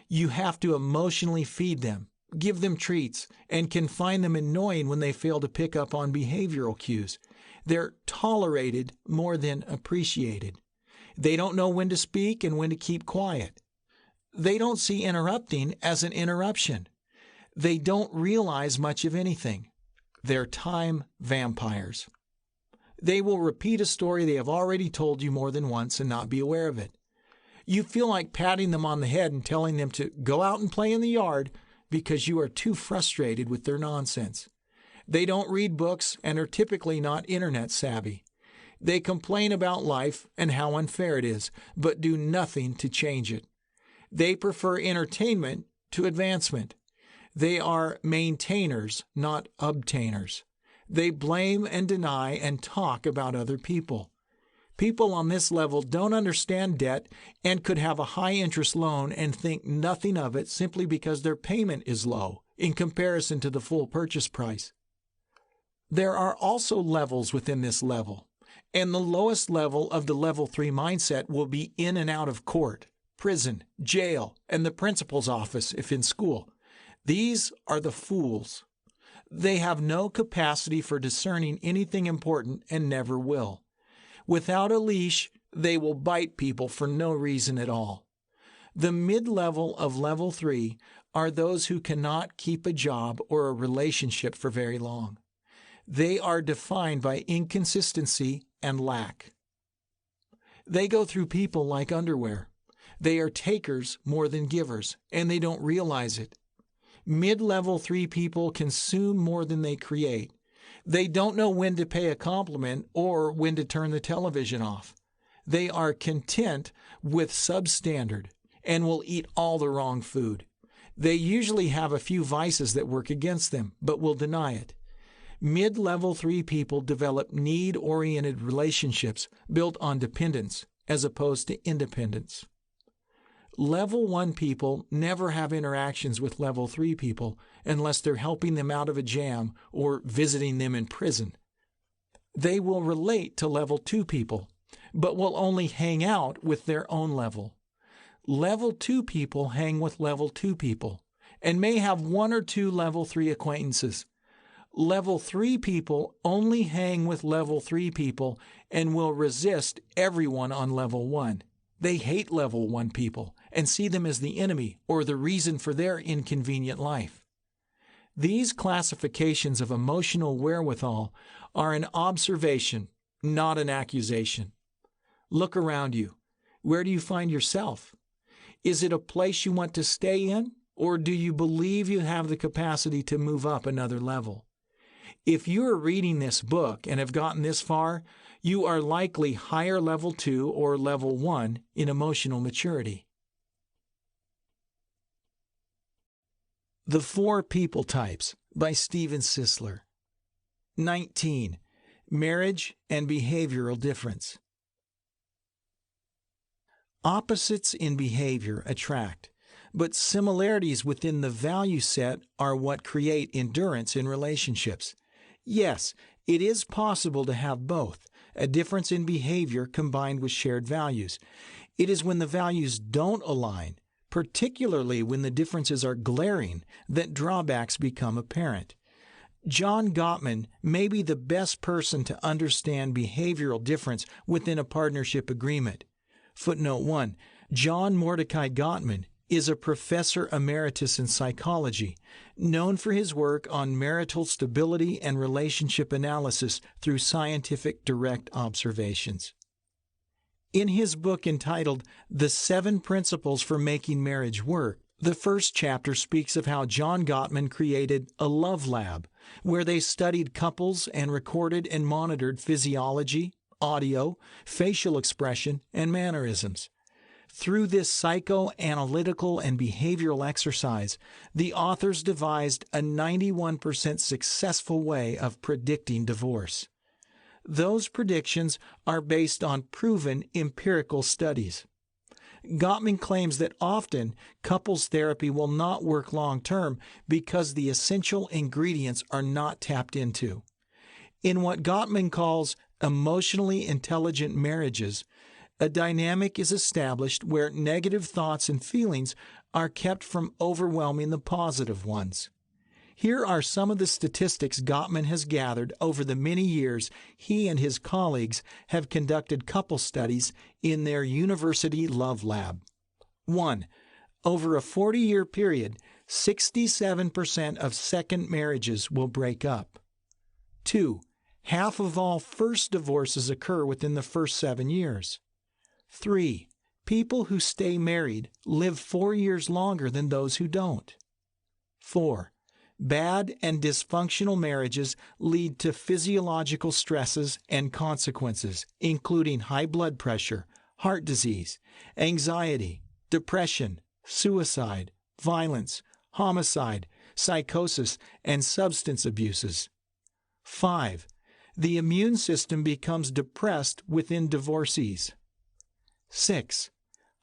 You have to emotionally feed them, give them treats, and can find them annoying when they fail to pick up on behavioral cues. They're tolerated more than appreciated. They don't know when to speak and when to keep quiet. They don't see interrupting as an interruption. They don't realize much of anything. They're time vampires. They will repeat a story they have already told you more than once and not be aware of it. You feel like patting them on the head and telling them to go out and play in the yard because you are too frustrated with their nonsense. They don't read books and are typically not internet savvy. They complain about life and how unfair it is, but do nothing to change it. They prefer entertainment to advancement. They are maintainers, not obtainers. They blame and deny and talk about other people. People on this level don't understand debt and could have a high-interest loan and think nothing of it simply because their payment is low in comparison to the full purchase price. There are also levels within this level, and the lowest level of the level 3 mindset will be in and out of court, prison, jail, and the principal's office if in school. These are the fools. They have no capacity for discerning anything important and never will. Without a leash, they will bite people for no reason at all. The mid-level of level 3 are those who cannot keep a job or a relationship for very long. They are defined by inconsistency and lack. They go through people like underwear. They are takers more than givers, and they don't realize it. Mid-level 3 people consume more than they create. They don't know when to pay a compliment or when to turn the television off. They are content with substandard and will eat all the wrong food. They usually have a few vices that work against them, but will deny it. Mid-level 3 people develop need-oriented relationships built on dependence as opposed to independence. Level 1 people never have interactions with level 3 people unless they're helping them out of a jam or visiting them in prison. They will relate to level 2 people, but will only hang out with their own level. Level 2 people hang with level 2 people and may have 1 or 2 level 3 acquaintances. Level 3 people only hang with level 3 people and will resist everyone on level 1. They hate level 1 people and see them as the enemy or the reason for their inconvenient life. These classifications of emotional wherewithal are an observation, not an accusation. Look around you. Where do you find yourself? Is it a place you want to stay in, or do you believe you have the capacity to move up another level? If you are reading this book and have gotten this far, you are likely higher level 2 or level 1 in emotional maturity. The 4 People Types by Steven Sisler. 19. Marriage and Behavioral Difference. Opposites in behavior attract, but similarities within the value set are what create endurance in relationships. Yes, it is possible to have both, a difference in behavior combined with shared values. It is when the values don't align, particularly when the differences are glaring, that drawbacks become apparent. John Gottman may be the best person to understand behavioral difference within a partnership agreement. Footnote 1. John Mordecai Gottman is a professor emeritus in psychology, known for his work on marital stability and relationship analysis through scientific direct observations. In his book entitled The 7 Principles for Making Marriage Work, the first chapter speaks of how John Gottman created a love lab, where they studied couples and recorded and monitored physiology, audio, facial expression, and mannerisms. Through this psychoanalytical and behavioral exercise, the authors devised a 91% successful way of predicting divorce. Those predictions are based on proven empirical studies. Gottman claims that often couples therapy will not work long-term because the essential ingredients are not tapped into. In what Gottman calls emotionally intelligent marriages, a dynamic is established where negative thoughts and feelings are kept from overwhelming the positive ones. Here are some of the statistics Gottman has gathered over the many years he and his colleagues have conducted couple studies in their university love lab. 1. Over a 40-year period, 67% of second marriages will break up. 2. Half of all first divorces occur within the first 7 years. 3. People who stay married live 4 years longer than those who don't. 4. Bad and dysfunctional marriages lead to physiological stresses and consequences, including high blood pressure, heart disease, anxiety, depression, suicide, violence, homicide, psychosis, and substance abuses. 5. The immune system becomes depressed within divorcees. 6.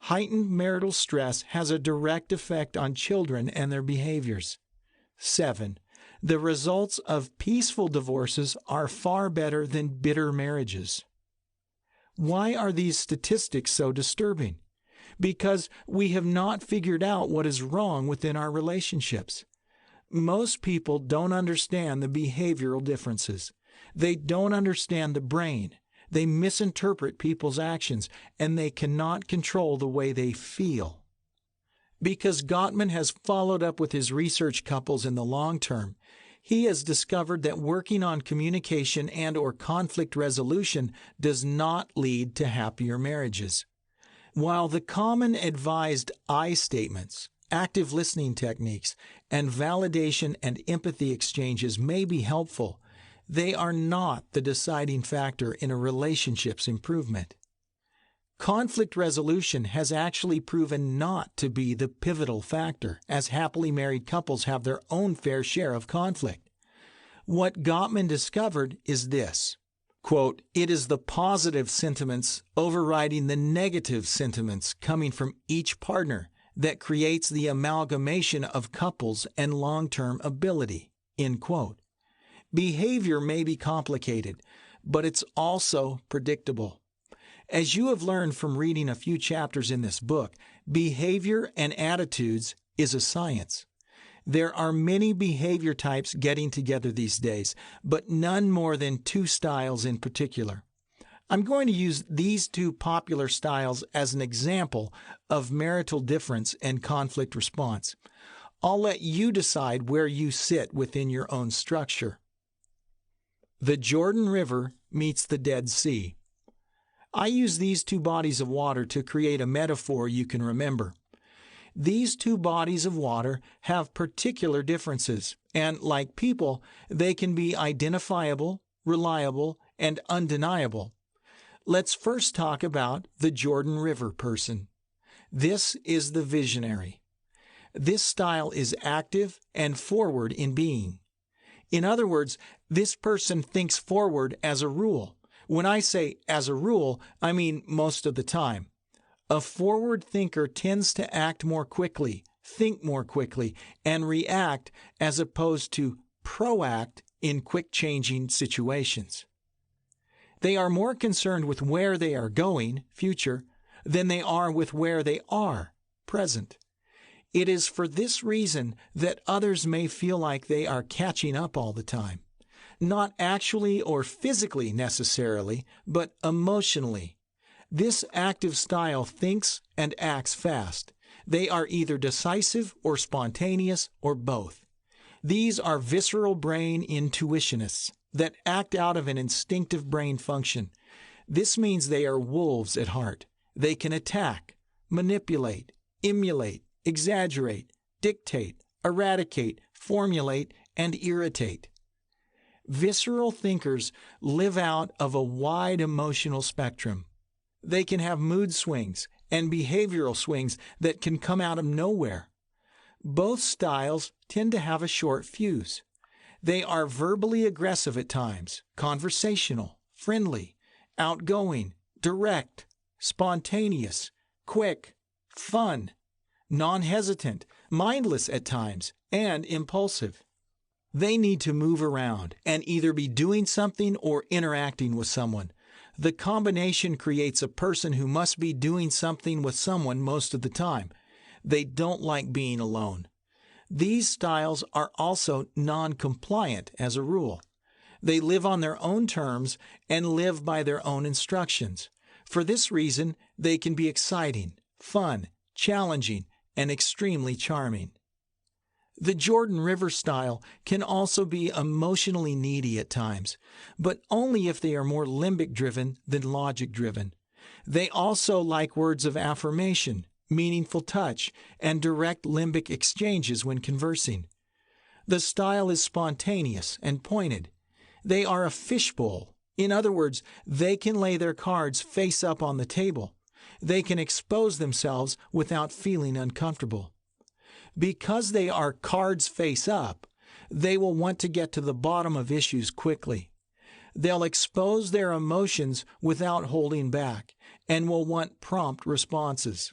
Heightened marital stress has a direct effect on children and their behaviors. 7. The results of peaceful divorces are far better than bitter marriages. Why are these statistics so disturbing? Because we have not figured out what is wrong within our relationships. Most people don't understand the behavioral differences. They don't understand the brain. They misinterpret people's actions, and they cannot control the way they feel. Because Gottman has followed up with his research couples in the long term, He has discovered that working on communication and/or conflict resolution does not lead to happier marriages. While the common advised I statements, active listening techniques, and validation and empathy exchanges may be helpful, they are not the deciding factor in a relationship's improvement. Conflict resolution has actually proven not to be the pivotal factor, as happily married couples have their own fair share of conflict. What Gottman discovered is this, quote, "It is the positive sentiments overriding the negative sentiments coming from each partner that creates the amalgamation of couples and long-term ability," end quote. Behavior may be complicated, but it's also predictable. As you have learned from reading a few chapters in this book, behavior and attitudes is a science. There are many behavior types getting together these days, but none more than two styles in particular. I'm going to use these two popular styles as an example of marital difference and conflict response. I'll let you decide where you sit within your own structure. The Jordan River meets the Dead Sea. I use these two bodies of water to create a metaphor you can remember. These two bodies of water have particular differences, and like people, they can be identifiable, reliable, and undeniable. Let's first talk about the Jordan River person. This is the visionary. This style is active and forward in being. In other words, this person thinks forward as a rule. When I say as a rule, I mean most of the time. A forward thinker tends to act more quickly, think more quickly, and react as opposed to proact in quick-changing situations. They are more concerned with where they are going, future, than they are with where they are, present. It is for this reason that others may feel like they are catching up all the time. Not actually or physically necessarily, but emotionally. This active style thinks and acts fast. They are either decisive or spontaneous or both. These are visceral brain intuitionists that act out of an instinctive brain function. This means they are wolves at heart. They can attack, manipulate, emulate, exaggerate, dictate, eradicate, formulate, and irritate. Visceral thinkers live out of a wide emotional spectrum. They can have mood swings and behavioral swings that can come out of nowhere. Both styles tend to have a short fuse. They are verbally aggressive at times, conversational, friendly, outgoing, direct, spontaneous, quick, fun, non-hesitant, mindless at times, and impulsive. They need to move around and either be doing something or interacting with someone. The combination creates a person who must be doing something with someone most of the time. They don't like being alone. These styles are also non-compliant as a rule. They live on their own terms and live by their own instructions. For this reason, they can be exciting, fun, challenging, and extremely charming. The Jordan River style can also be emotionally needy at times, but only if they are more limbic-driven than logic-driven. They also like words of affirmation, meaningful touch, and direct limbic exchanges when conversing. The style is spontaneous and pointed. They are a fishbowl. In other words, they can lay their cards face up on the table. They can expose themselves without feeling uncomfortable. Because they are cards face up, they will want to get to the bottom of issues quickly. They'll expose their emotions without holding back and will want prompt responses.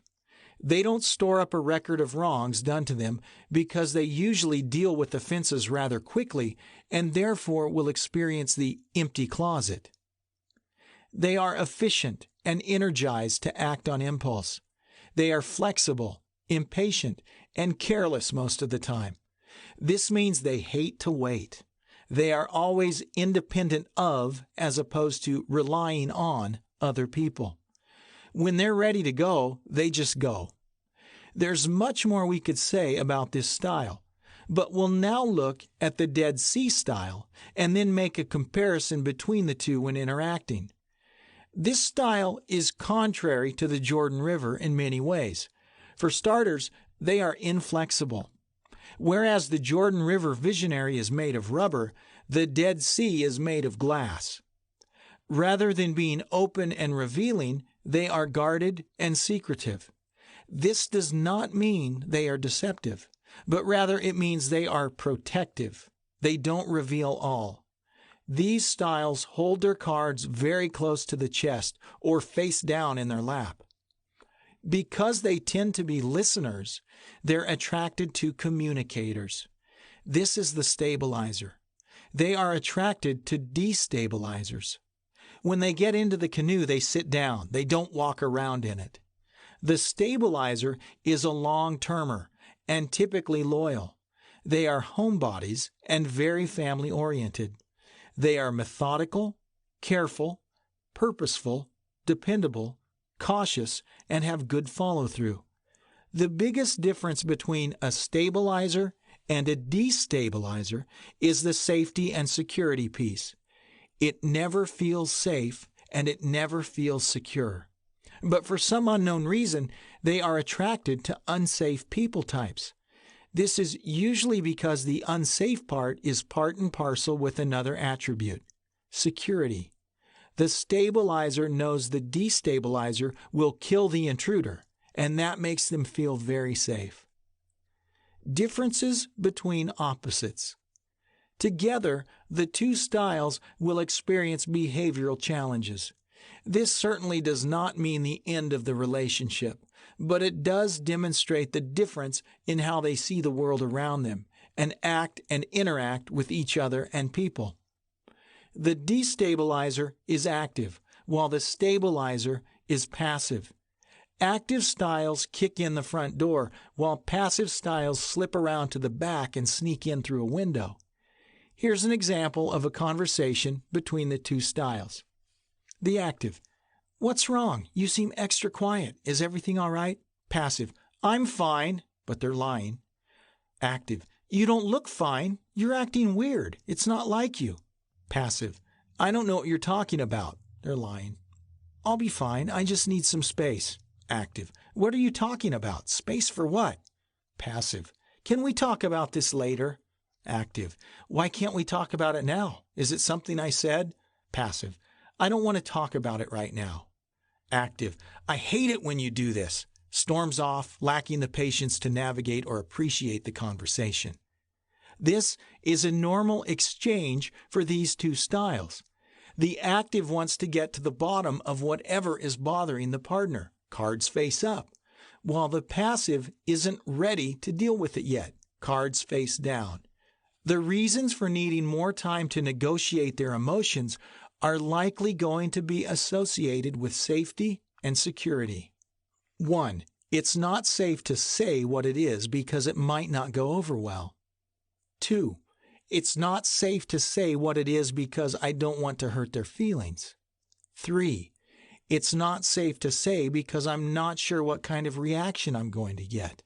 They don't store up a record of wrongs done to them because they usually deal with offenses rather quickly and therefore will experience the empty closet. They are efficient and energized to act on impulse. They are flexible, impatient, and careless most of the time. This means they hate to wait. They are always independent of, as opposed to relying on, other people. When they're ready to go, they just go. There's much more we could say about this style, But we'll now look at the Dead Sea style and then make a comparison between the two when interacting. This style is contrary to the Jordan River in many ways. For starters, they are inflexible. Whereas the Jordan River visionary is made of rubber, the Dead Sea is made of glass. Rather than being open and revealing, they are guarded and secretive. This does not mean they are deceptive, but rather it means they are protective. They don't reveal all. These styles hold their cards very close to the chest or face down in their lap. Because they tend to be listeners, they're attracted to communicators. This is the stabilizer. They are attracted to destabilizers. When they get into the canoe, they sit down. They don't walk around in it. The stabilizer is a long-termer and typically loyal. They are homebodies and very family-oriented. They are methodical, careful, purposeful, dependable, cautious, and have good follow-through. The biggest difference between a stabilizer and a destabilizer is the safety and security piece. It never feels safe and it never feels secure. But for some unknown reason, they are attracted to unsafe people types. This is usually because the unsafe part is part and parcel with another attribute, security. The stabilizer knows the destabilizer will kill the intruder, and that makes them feel very safe. Differences between opposites. Together, the two styles will experience behavioral challenges. This certainly does not mean the end of the relationship, but it does demonstrate the difference in how they see the world around them and act and interact with each other and people. The destabilizer is active, while the stabilizer is passive. Active styles kick in the front door, while passive styles slip around to the back and sneak in through a window. Here's an example of a conversation between the two styles. The active: "What's wrong? You seem extra quiet. Is everything all right?" Passive: "I'm fine," but they're lying. Active: "You don't look fine. You're acting weird. It's not like you." Passive: "I don't know what you're talking about." They're lying. "I'll be fine. I just need some space." Active: "What are you talking about? Space for what?" Passive: "Can we talk about this later?" Active: "Why can't we talk about it now? Is it something I said?" Passive: "I don't want to talk about it right now." Active: "I hate it when you do this." Storms off, lacking the patience to navigate or appreciate the conversation. This is a normal exchange for these two styles. The active wants to get to the bottom of whatever is bothering the partner, cards face up, while the passive isn't ready to deal with it yet, cards face down. The reasons for needing more time to negotiate their emotions are likely going to be associated with safety and security. 1. It's not safe to say what it is because it might not go over well. 2. It's not safe to say what it is because I don't want to hurt their feelings. 3. It's not safe to say because I'm not sure what kind of reaction I'm going to get.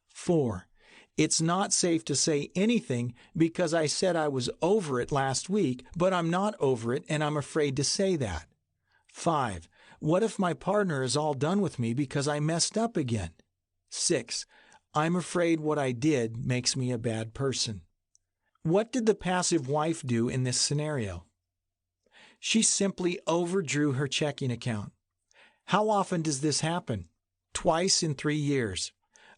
4. It's not safe to say anything because I said I was over it last week, but I'm not over it and I'm afraid to say that. 5. What if my partner is all done with me because I messed up again? 6. I'm afraid what I did makes me a bad person. What did the passive wife do in this scenario? She simply overdrew her checking account. How often does this happen? Twice in 3 years.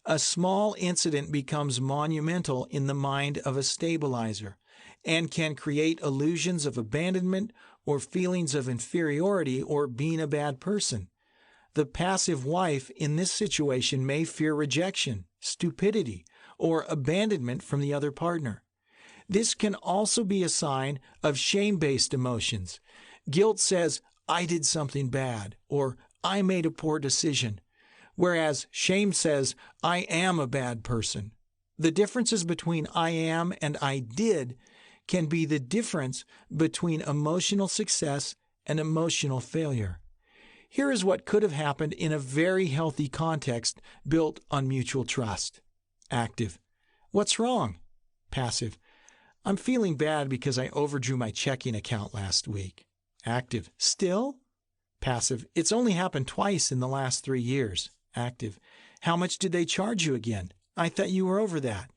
A small incident becomes monumental in the mind of a stabilizer and can create illusions of abandonment or feelings of inferiority or being a bad person. The passive wife in this situation may fear rejection, stupidity, or abandonment from the other partner. This can also be a sign of shame-based emotions. Guilt says, "I did something bad," or "I made a poor decision," whereas shame says, "I am a bad person." The differences between "I am" and "I did" can be the difference between emotional success and emotional failure. Here is what could have happened in a very healthy context built on mutual trust. Active: "What's wrong? Passive. I'm feeling bad because I overdrew my checking account last week. Active. Still? Passive. It's only happened twice in the last 3 years. Active. How much did they charge you again? I thought you were over that.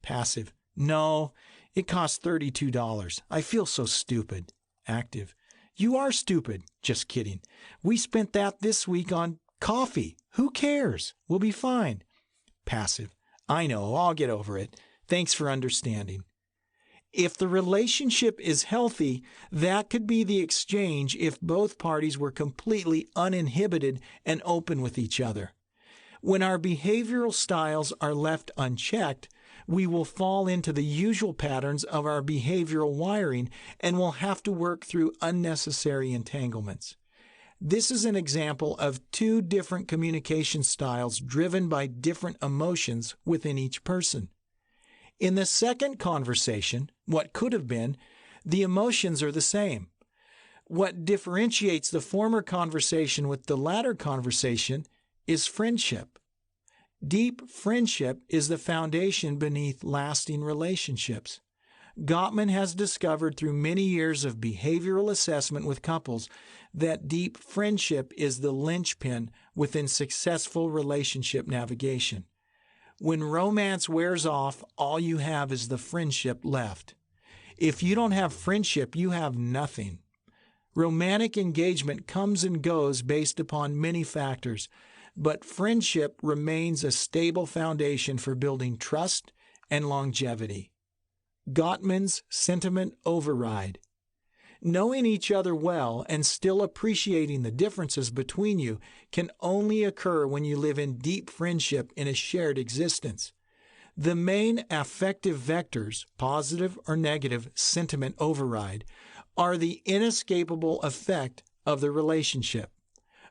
Passive. No, it cost $32. I feel so stupid. Active. You are stupid. Just kidding. We spent that this week on coffee. Who cares? We'll be fine. Passive. I know. I'll get over it. Thanks for understanding. If the relationship is healthy, that could be the exchange if both parties were completely uninhibited and open with each other. When our behavioral styles are left unchecked, we will fall into the usual patterns of our behavioral wiring and will have to work through unnecessary entanglements. This is an example of 2 different communication styles driven by different emotions within each person. In the second conversation, what could have been, the emotions are the same. What differentiates the former conversation with the latter conversation is friendship. Deep friendship is the foundation beneath lasting relationships. Gottman has discovered through many years of behavioral assessment with couples that deep friendship is the linchpin within successful relationship navigation. When romance wears off, all you have is the friendship left. If you don't have friendship, you have nothing. Romantic engagement comes and goes based upon many factors, but friendship remains a stable foundation for building trust and longevity. Gottman's sentiment override. Knowing each other well and still appreciating the differences between you can only occur when you live in deep friendship in a shared existence. The main affective vectors, positive or negative sentiment override, are the inescapable effect of the relationship.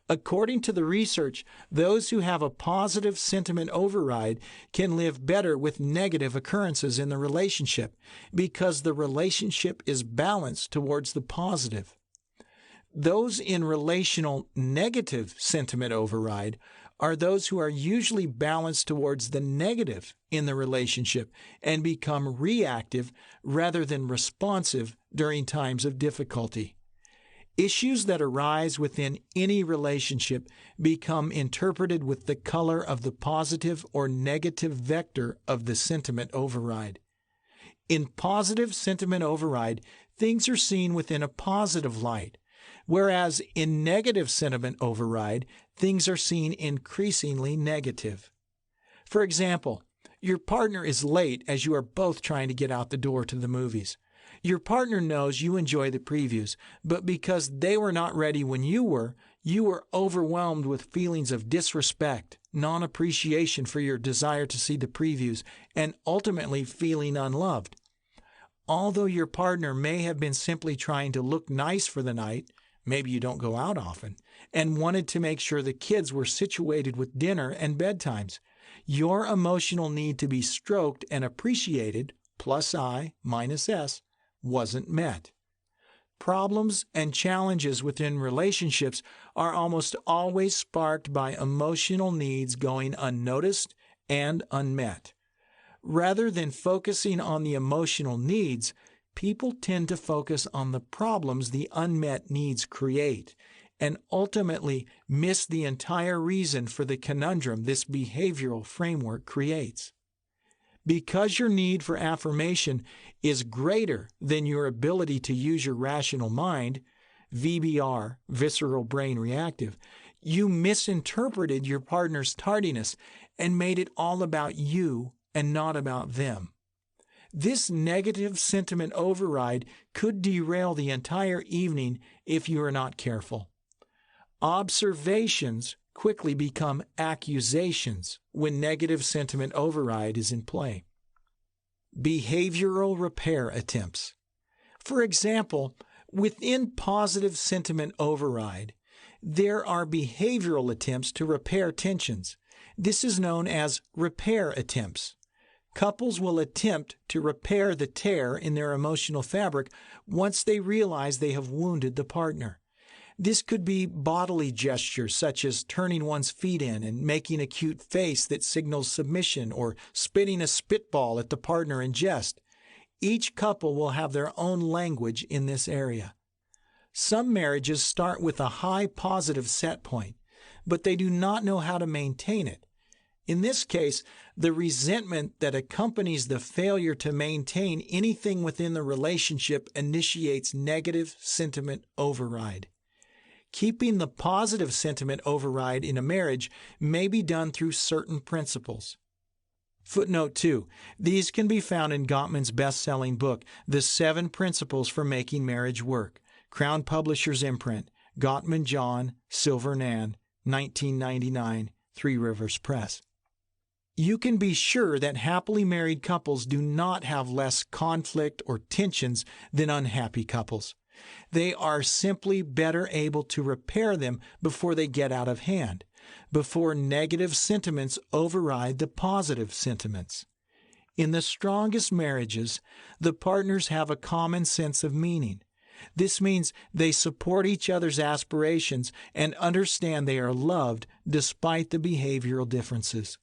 According to the research, those who have a positive sentiment override can live better with negative occurrences in the relationship because the relationship is balanced towards the positive. Those in relational negative sentiment override are those who are usually balanced towards the negative in the relationship and become reactive rather than responsive during times of difficulty. Issues that arise within any relationship become interpreted with the color of the positive or negative vector of the sentiment override. In positive sentiment override, things are seen within a positive light, whereas in negative sentiment override, things are seen increasingly negative. For example, your partner is late as you are both trying to get out the door to the movies. Your partner knows you enjoy the previews, but because they were not ready when you were overwhelmed with feelings of disrespect, non-appreciation for your desire to see the previews, and ultimately feeling unloved. Although your partner may have been simply trying to look nice for the night, maybe you don't go out often, and wanted to make sure the kids were situated with dinner and bedtimes, your emotional need to be stroked and appreciated, plus I, minus S, wasn't met. Problems and challenges within relationships are almost always sparked by emotional needs going unnoticed and unmet. Rather than focusing on the emotional needs, people tend to focus on the problems the unmet needs create and ultimately miss the entire reason for the conundrum this behavioral framework creates. Because your need for affirmation is greater than your ability to use your rational mind, VBR, visceral brain reactive, you misinterpreted your partner's tardiness and made it all about you and not about them. This negative sentiment override could derail the entire evening if you are not careful. Observations quickly become accusations when negative sentiment override is in play. Behavioral repair attempts. For example, within positive sentiment override, there are behavioral attempts to repair tensions. This is known as repair attempts. Couples will attempt to repair the tear in their emotional fabric once they realize they have wounded the partner. This could be bodily gestures such as turning one's feet in and making a cute face that signals submission or spitting a spitball at the partner in jest. Each couple will have their own language in this area. Some marriages start with a high positive set point, but they do not know how to maintain it. In this case, the resentment that accompanies the failure to maintain anything within the relationship initiates negative sentiment override. Keeping the positive sentiment override in a marriage may be done through certain principles. Footnote 2. These can be found in Gottman's best-selling book, The 7 Principles for Making Marriage Work, Crown Publishers imprint, Gottman John, Silver Nan, 1999, Three Rivers Press. You can be sure that happily married couples do not have less conflict or tensions than unhappy couples. They are simply better able to repair them before they get out of hand, before negative sentiments override the positive sentiments. In the strongest marriages, the partners have a common sense of meaning. This means they support each other's aspirations and understand they are loved despite the behavioral differences.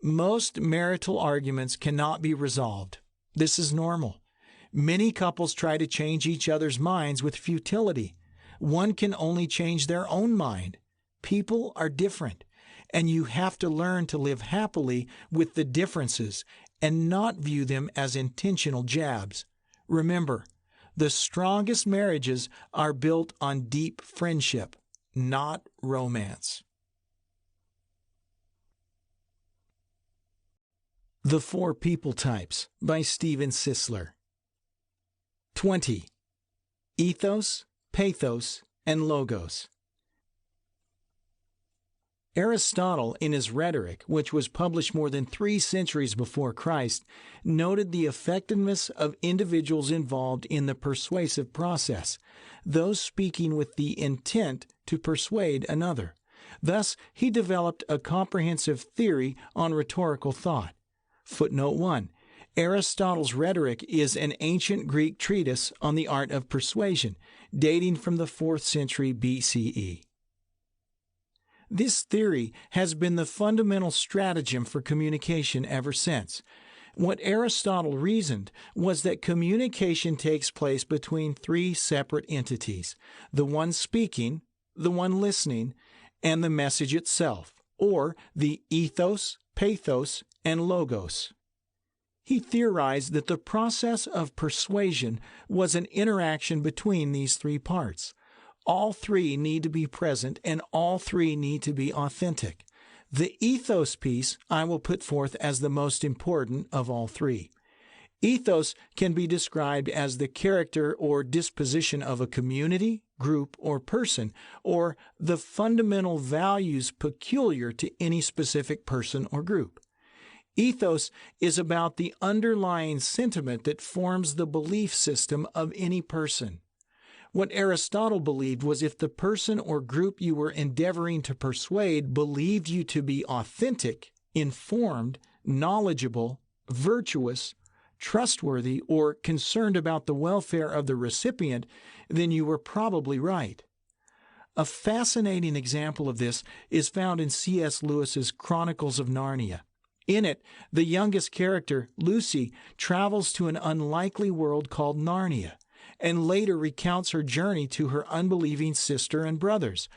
Most marital arguments cannot be resolved. This is normal. Many couples try to change each other's minds with futility. One can only change their own mind. People are different, and you have to learn to live happily with the differences and not view them as intentional jabs. Remember, the strongest marriages are built on deep friendship, not romance. The 4 People Types by Steven Sisler. 20. Ethos, Pathos, and Logos. Aristotle, in his Rhetoric, which was published more than 3 centuries before Christ, noted the effectiveness of individuals involved in the persuasive process, those speaking with the intent to persuade another. Thus, he developed a comprehensive theory on rhetorical thought. Footnote 1. Aristotle's Rhetoric is an ancient Greek treatise on the art of persuasion, dating from the 4th century BCE. This theory has been the fundamental stratagem for communication ever since. What Aristotle reasoned was that communication takes place between 3 separate entities: the one speaking, the one listening, and the message itself, or the ethos, pathos, and logos. He theorized that the process of persuasion was an interaction between these 3 parts. All 3 need to be present, and all 3 need to be authentic. The ethos piece I will put forth as the most important of all 3. Ethos can be described as the character or disposition of a community, group, or person, or the fundamental values peculiar to any specific person or group. Ethos is about the underlying sentiment that forms the belief system of any person. What Aristotle believed was if the person or group you were endeavoring to persuade believed you to be authentic, informed, knowledgeable, virtuous, trustworthy, or concerned about the welfare of the recipient, then you were probably right. A fascinating example of this is found in C.S. Lewis's Chronicles of Narnia. In it, the youngest character, Lucy, travels to an unlikely world called Narnia, and later recounts her journey to her unbelieving sister and brothers.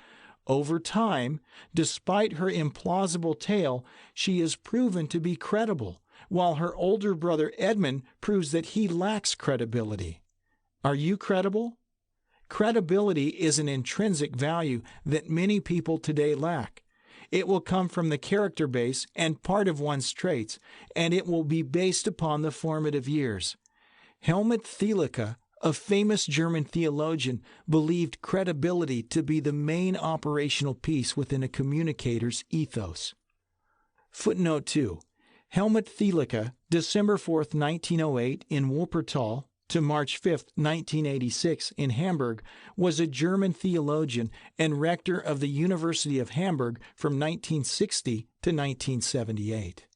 Over time, despite her implausible tale, she is proven to be credible, while her older brother Edmund proves that he lacks credibility. Are you credible? Credibility is an intrinsic value that many people today lack. It will come from the character base and part of one's traits, and it will be based upon the formative years. Helmut Thielicke, a famous German theologian, believed credibility to be the main operational piece within a communicator's ethos. Footnote 2. Helmut Thielicke, December 4, 1908, in Wuppertal, to March 5, 1986, in Hamburg, was a German theologian and rector of the University of Hamburg from 1960 to 1978.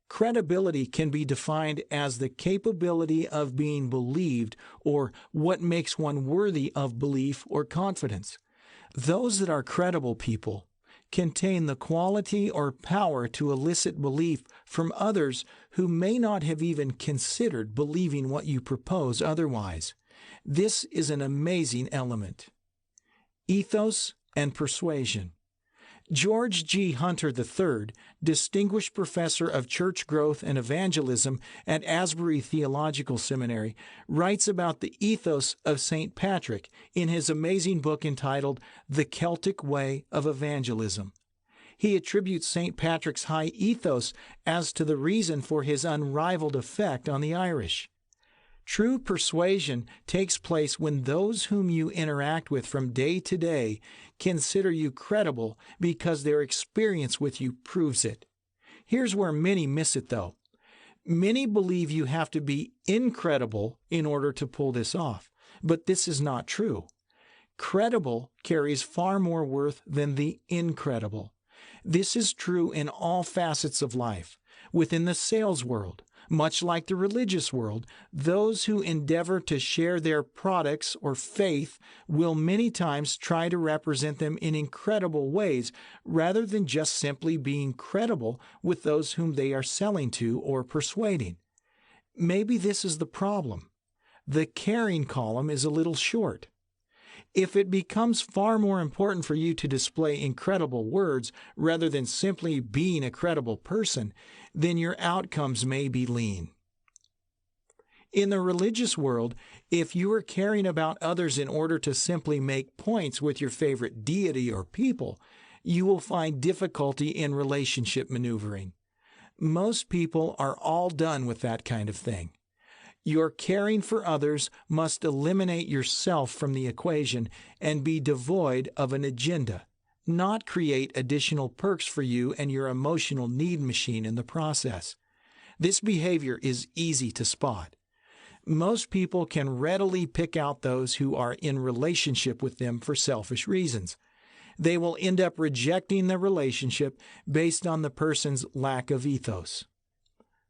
Credibility can be defined as the capability of being believed, or what makes one worthy of belief or confidence. Those that are credible people contain the quality or power to elicit belief from others who may not have even considered believing what you propose otherwise. This is an amazing element. Ethos and persuasion. George G. Hunter III, Distinguished Professor of Church Growth and Evangelism at Asbury Theological Seminary, writes about the ethos of St. Patrick in his amazing book entitled The Celtic Way of Evangelism. He attributes St. Patrick's high ethos as to the reason for his unrivaled effect on the Irish. True persuasion takes place when those whom you interact with from day to day consider you credible because their experience with you proves it. Here's where many miss it, though. Many believe you have to be incredible in order to pull this off, but this is not true. Credible carries far more worth than the incredible. This is true in all facets of life. Within the sales world, much like the religious world, those who endeavor to share their products or faith will many times try to represent them in incredible ways rather than just simply being credible with those whom they are selling to or persuading. Maybe this is the problem. The caring column is a little short. If it becomes far more important for you to display incredible words rather than simply being a credible person, then your outcomes may be lean. In the religious world, if you are caring about others in order to simply make points with your favorite deity or people, you will find difficulty in relationship maneuvering. Most people are all done with that kind of thing. Your caring for others must eliminate yourself from the equation and be devoid of an agenda, not create additional perks for you and your emotional need machine in the process. This behavior is easy to spot. Most people can readily pick out those who are in relationship with them for selfish reasons. They will end up rejecting the relationship based on the person's lack of ethos.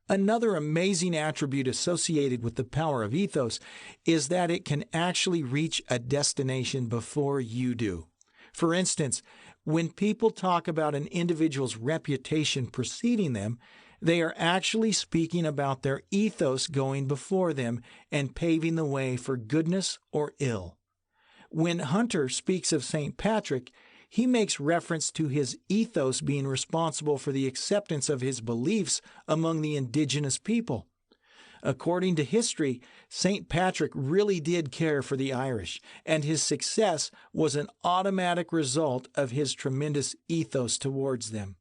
Another amazing attribute associated with the power of ethos is that it can actually reach a destination before you do. For instance, when people talk about an individual's reputation preceding them, they are actually speaking about their ethos going before them and paving the way for goodness or ill. When Hunter speaks of St. Patrick, he makes reference to his ethos being responsible for the acceptance of his beliefs among the indigenous people. According to history, St. Patrick really did care for the Irish, and his success was an automatic result of his tremendous ethos towards them.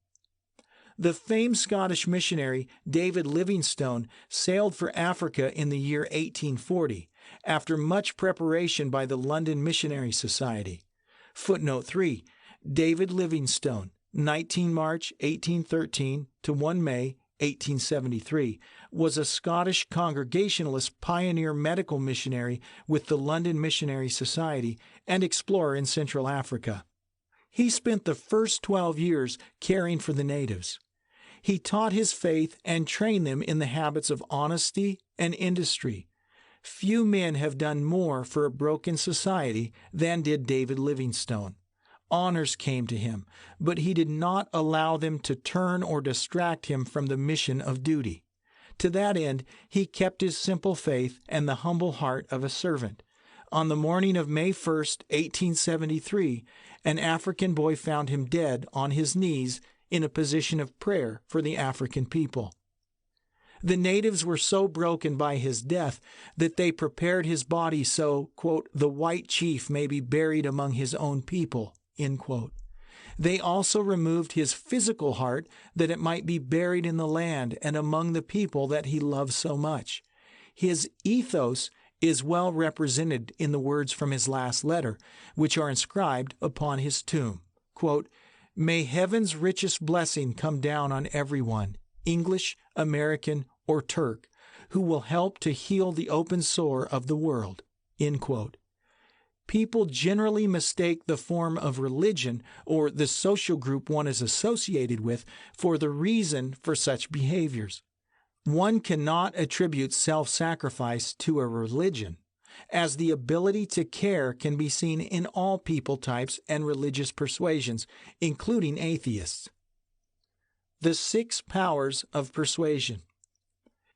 The famed Scottish missionary David Livingstone sailed for Africa in the year 1840, after much preparation by the London Missionary Society. Footnote 3. David Livingstone, 19 March 1813 to 1 May 1873, was a Scottish Congregationalist pioneer medical missionary with the London Missionary Society and explorer in Central Africa. He spent the first 12 years caring for the natives. He taught his faith and trained them in the habits of honesty and industry. Few men have done more for a broken society than did David Livingstone. Honors came to him, but he did not allow them to turn or distract him from the mission of duty. To that end, he kept his simple faith and the humble heart of a servant. On the morning of May 1st, 1873, an African boy found him dead on his knees in a position of prayer for the African people. The natives were so broken by his death that they prepared his body so, quote, the white chief may be buried among his own people, end quote. They also removed his physical heart that it might be buried in the land and among the people that he loved so much. His ethos is well represented in the words from his last letter, which are inscribed upon his tomb. Quote, may heaven's richest blessing come down on everyone, English, American, or Turk, who will help to heal the open sore of the world. End quote. People generally mistake the form of religion or the social group one is associated with for the reason for such behaviors. One cannot attribute self-sacrifice to a religion. as the ability to care can be seen in all people types and religious persuasions, including atheists. The 6 Powers of Persuasion.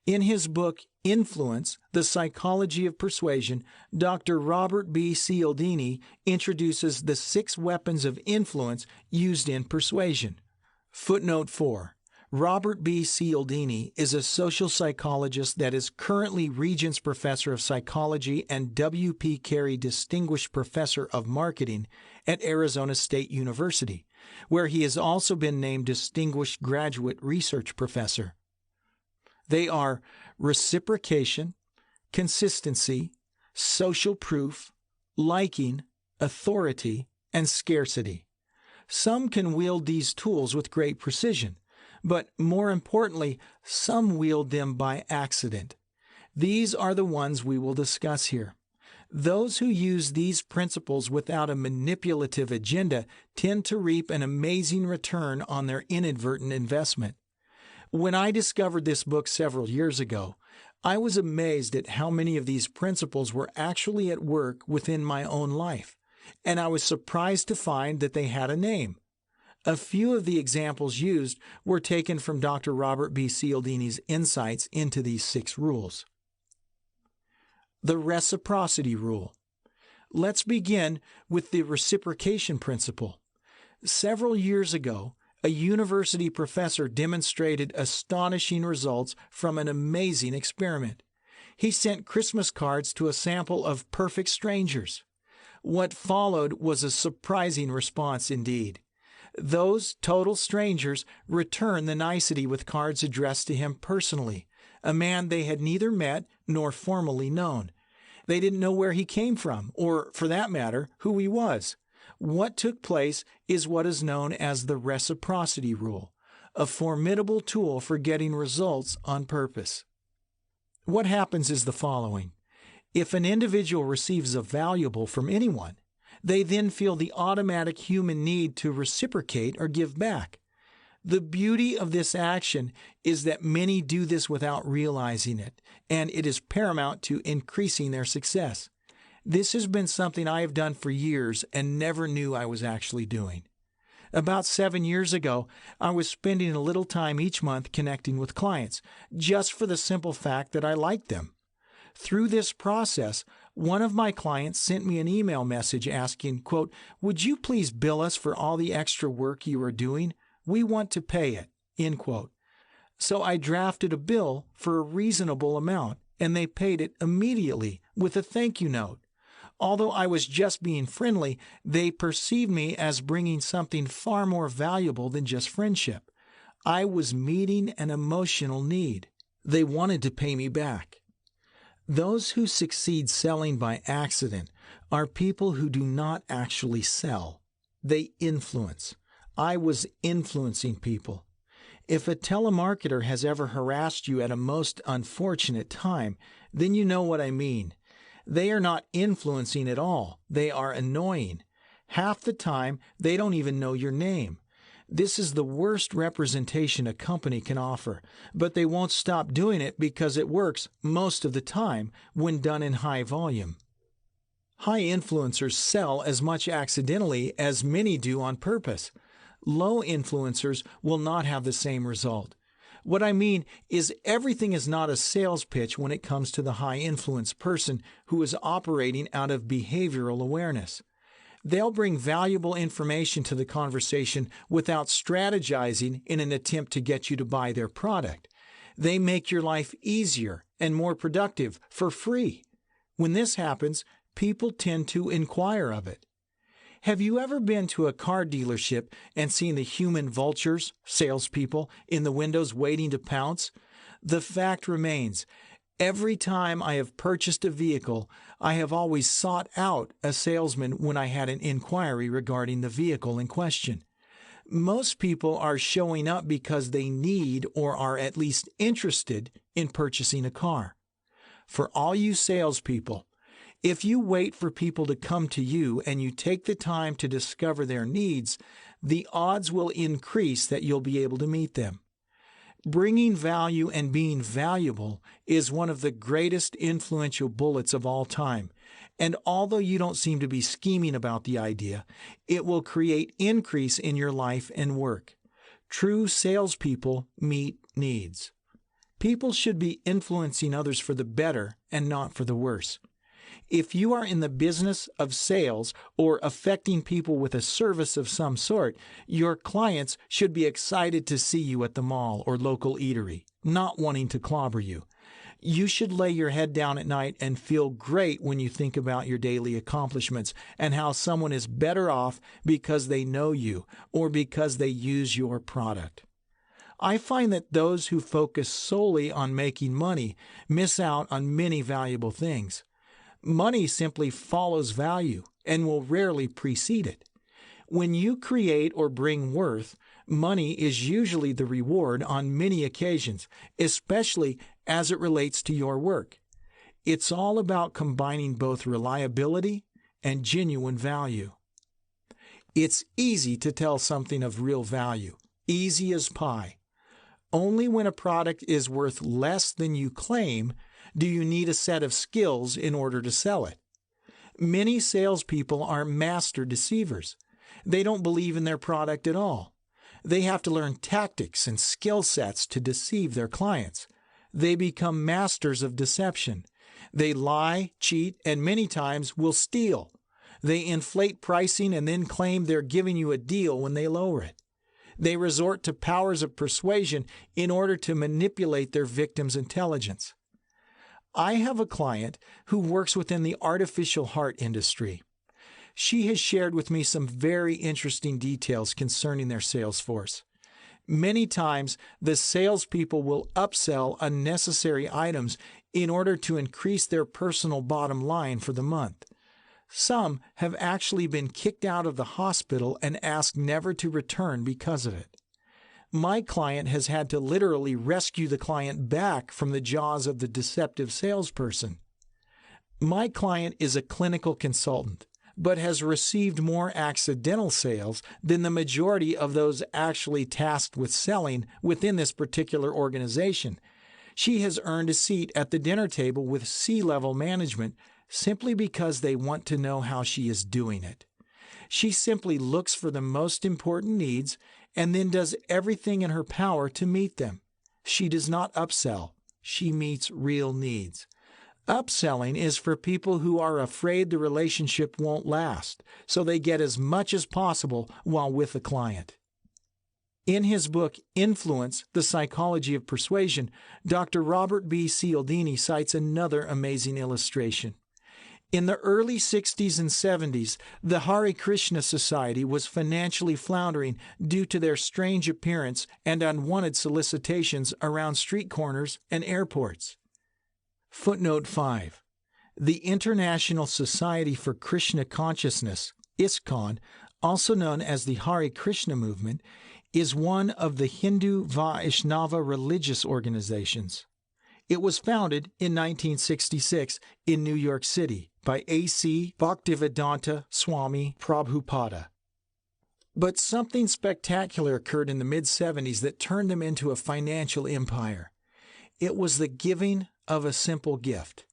In his book, Influence, The Psychology of Persuasion, Dr. Robert B. Cialdini introduces the 6 weapons of influence used in persuasion. Footnote 4. Robert B. Cialdini is a social psychologist that is currently Regents Professor of Psychology and W. P. Carey Distinguished Professor of Marketing at Arizona State University, where he has also been named Distinguished Graduate Research Professor. They are reciprocation, consistency, social proof, liking, authority, and scarcity. Some can wield these tools with great precision, but more importantly, some wield them by accident. These are the ones we will discuss here. Those who use these principles without a manipulative agenda tend to reap an amazing return on their inadvertent investment. When I discovered this book several years ago, I was amazed at how many of these principles were actually at work within my own life, and I was surprised to find that they had a name. A few of the examples used were taken from Dr. Robert B. Cialdini's insights into these 6 rules. The reciprocity rule. Let's begin with the reciprocation principle. Several years ago, a university professor demonstrated astonishing results from an amazing experiment. He sent Christmas cards to a sample of perfect strangers. What followed was a surprising response indeed. Those total strangers returned the nicety with cards addressed to him personally, a man they had neither met nor formally known. They didn't know where he came from, or, for that matter, who he was. What took place is what is known as the reciprocity rule, a formidable tool for getting results on purpose. What happens is the following. If an individual receives a valuable from anyone, they then feel the automatic human need to reciprocate or give back. The beauty of this action is that many do this without realizing it, and it is paramount to increasing their success. This has been something I have done for years and never knew I was actually doing. About 7 years ago, I was spending a little time each month connecting with clients, just for the simple fact that I liked them. Through this process, one of my clients sent me an email message asking, quote, "Would you please bill us for all the extra work you are doing? We want to pay it," end quote. So I drafted a bill for a reasonable amount, and they paid it immediately with a thank you note. Although I was just being friendly, they perceived me as bringing something far more valuable than just friendship. I was meeting an emotional need. They wanted to pay me back. Those who succeed selling by accident are people who do not actually sell. They influence. I was influencing people. If a telemarketer has ever harassed you at a most unfortunate time, then you know what I mean. They are not influencing at all. They are annoying. Half the time, they don't even know your name. This is the worst representation a company can offer, but they won't stop doing it because it works most of the time when done in high volume. High influencers sell as much accidentally as many do on purpose. Low influencers will not have the same result. What I mean is everything is not a sales pitch when it comes to the high influence person who is operating out of behavioral awareness. They'll bring valuable information to the conversation without strategizing in an attempt to get you to buy their product. They make your life easier and more productive for free. When this happens, people tend to inquire of it. Have you ever been to a car dealership and seen the human vultures, salespeople, in the windows waiting to pounce? The fact remains, every time I have purchased a vehicle, I have always sought out a salesman when I had an inquiry regarding the vehicle in question. Most people are showing up because they need or are at least interested in purchasing a car. For all you salespeople, if you wait for people to come to you and you take the time to discover their needs, the odds will increase that you'll be able to meet them. Bringing value and being valuable is one of the greatest influential bullets of all time, and although you don't seem to be scheming about the idea, it will create increase in your life and work. True salespeople meet needs. People should be influencing others for the better and not for the worse. If you are in the business of sales or affecting people with a service of some sort, your clients should be excited to see you at the mall or local eatery, not wanting to clobber you. You should lay your head down at night and feel great when you think about your daily accomplishments and how someone is better off because they know you or because they use your product. I find that those who focus solely on making money miss out on many valuable things. Money simply follows value and will rarely precede it. When you create or bring worth, money is usually the reward on many occasions, especially as it relates to your work. It's all about combining both reliability and genuine value. It's easy to tell something of real value, easy as pie. Only when a product is worth less than you claim do you need a set of skills in order to sell it. Many salespeople are master deceivers. They don't believe in their product at all. They have to learn tactics and skill sets to deceive their clients. They become masters of deception. They lie, cheat, and many times will steal. They inflate pricing and then claim they're giving you a deal when they lower it. They resort to powers of persuasion in order to manipulate their victims' intelligence. I have a client who works within the artificial heart industry. She has shared with me some very interesting details concerning their sales force. Many times, the salespeople will upsell unnecessary items in order to increase their personal bottom line for the month. Some have actually been kicked out of the hospital and asked never to return because of it. My client has had to literally rescue the client back from the jaws of the deceptive salesperson. My client is a clinical consultant, but has received more accidental sales than the majority of those actually tasked with selling within this particular organization. She has earned a seat at the dinner table with C-level management simply because they want to know how she is doing it. She simply looks for the most important needs and then does everything in her power to meet them. She does not upsell. She meets real needs. Upselling is for people who are afraid the relationship won't last, so they get as much as possible while with the client. In his book, Influence, The Psychology of Persuasion, Dr. Robert B. Cialdini cites another amazing illustration. In the early 60s and 70s, the Hare Krishna Society was financially floundering due to their strange appearance and unwanted solicitations around street corners and airports. Footnote 5. The International Society for Krishna Consciousness, ISKCON, also known as the Hare Krishna movement, is one of the Hindu Vaishnava religious organizations. It was founded in 1966 in New York City by A.C. Bhaktivedanta Swami Prabhupada. But something spectacular occurred in the mid-70s that turned them into a financial empire. It was the giving of a simple gift.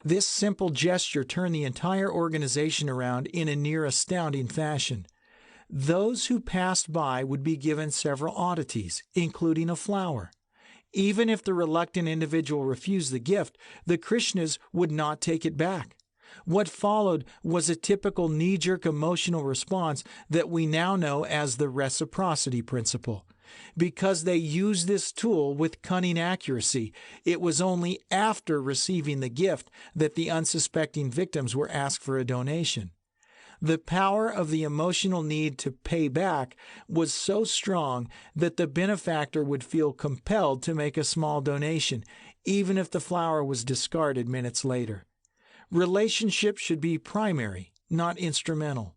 This simple gesture turned the entire organization around in a near astounding fashion. Those who passed by would be given several oddities, including a flower. Even if the reluctant individual refused the gift, the Krishnas would not take it back. What followed was a typical knee-jerk emotional response that we now know as the reciprocity principle. Because they used this tool with cunning accuracy, it was only after receiving the gift that the unsuspecting victims were asked for a donation. The power of the emotional need to pay back was so strong that the benefactor would feel compelled to make a small donation, even if the flower was discarded minutes later. Relationships should be primary, not instrumental.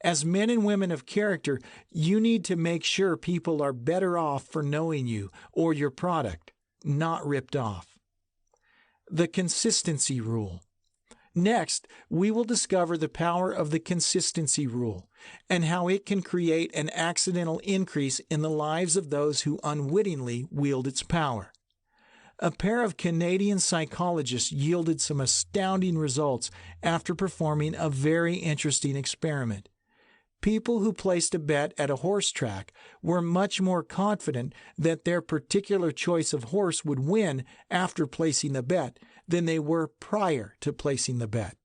As men and women of character, you need to make sure people are better off for knowing you or your product, not ripped off. The consistency rule. Next, we will discover the power of the consistency rule and how it can create an accidental increase in the lives of those who unwittingly wield its power. A pair of Canadian psychologists yielded some astounding results after performing a very interesting experiment. People who placed a bet at a horse track were much more confident that their particular choice of horse would win after placing the bet than they were prior to placing the bet.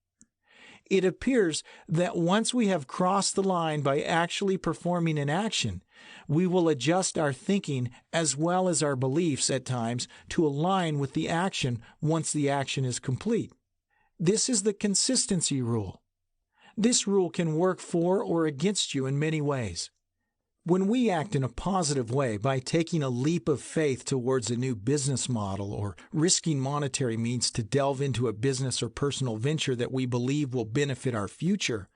It appears that once we have crossed the line by actually performing an action, we will adjust our thinking as well as our beliefs at times to align with the action once the action is complete. This is the consistency rule. This rule can work for or against you in many ways. When we act in a positive way by taking a leap of faith towards a new business model or risking monetary means to delve into a business or personal venture that we believe will benefit our future,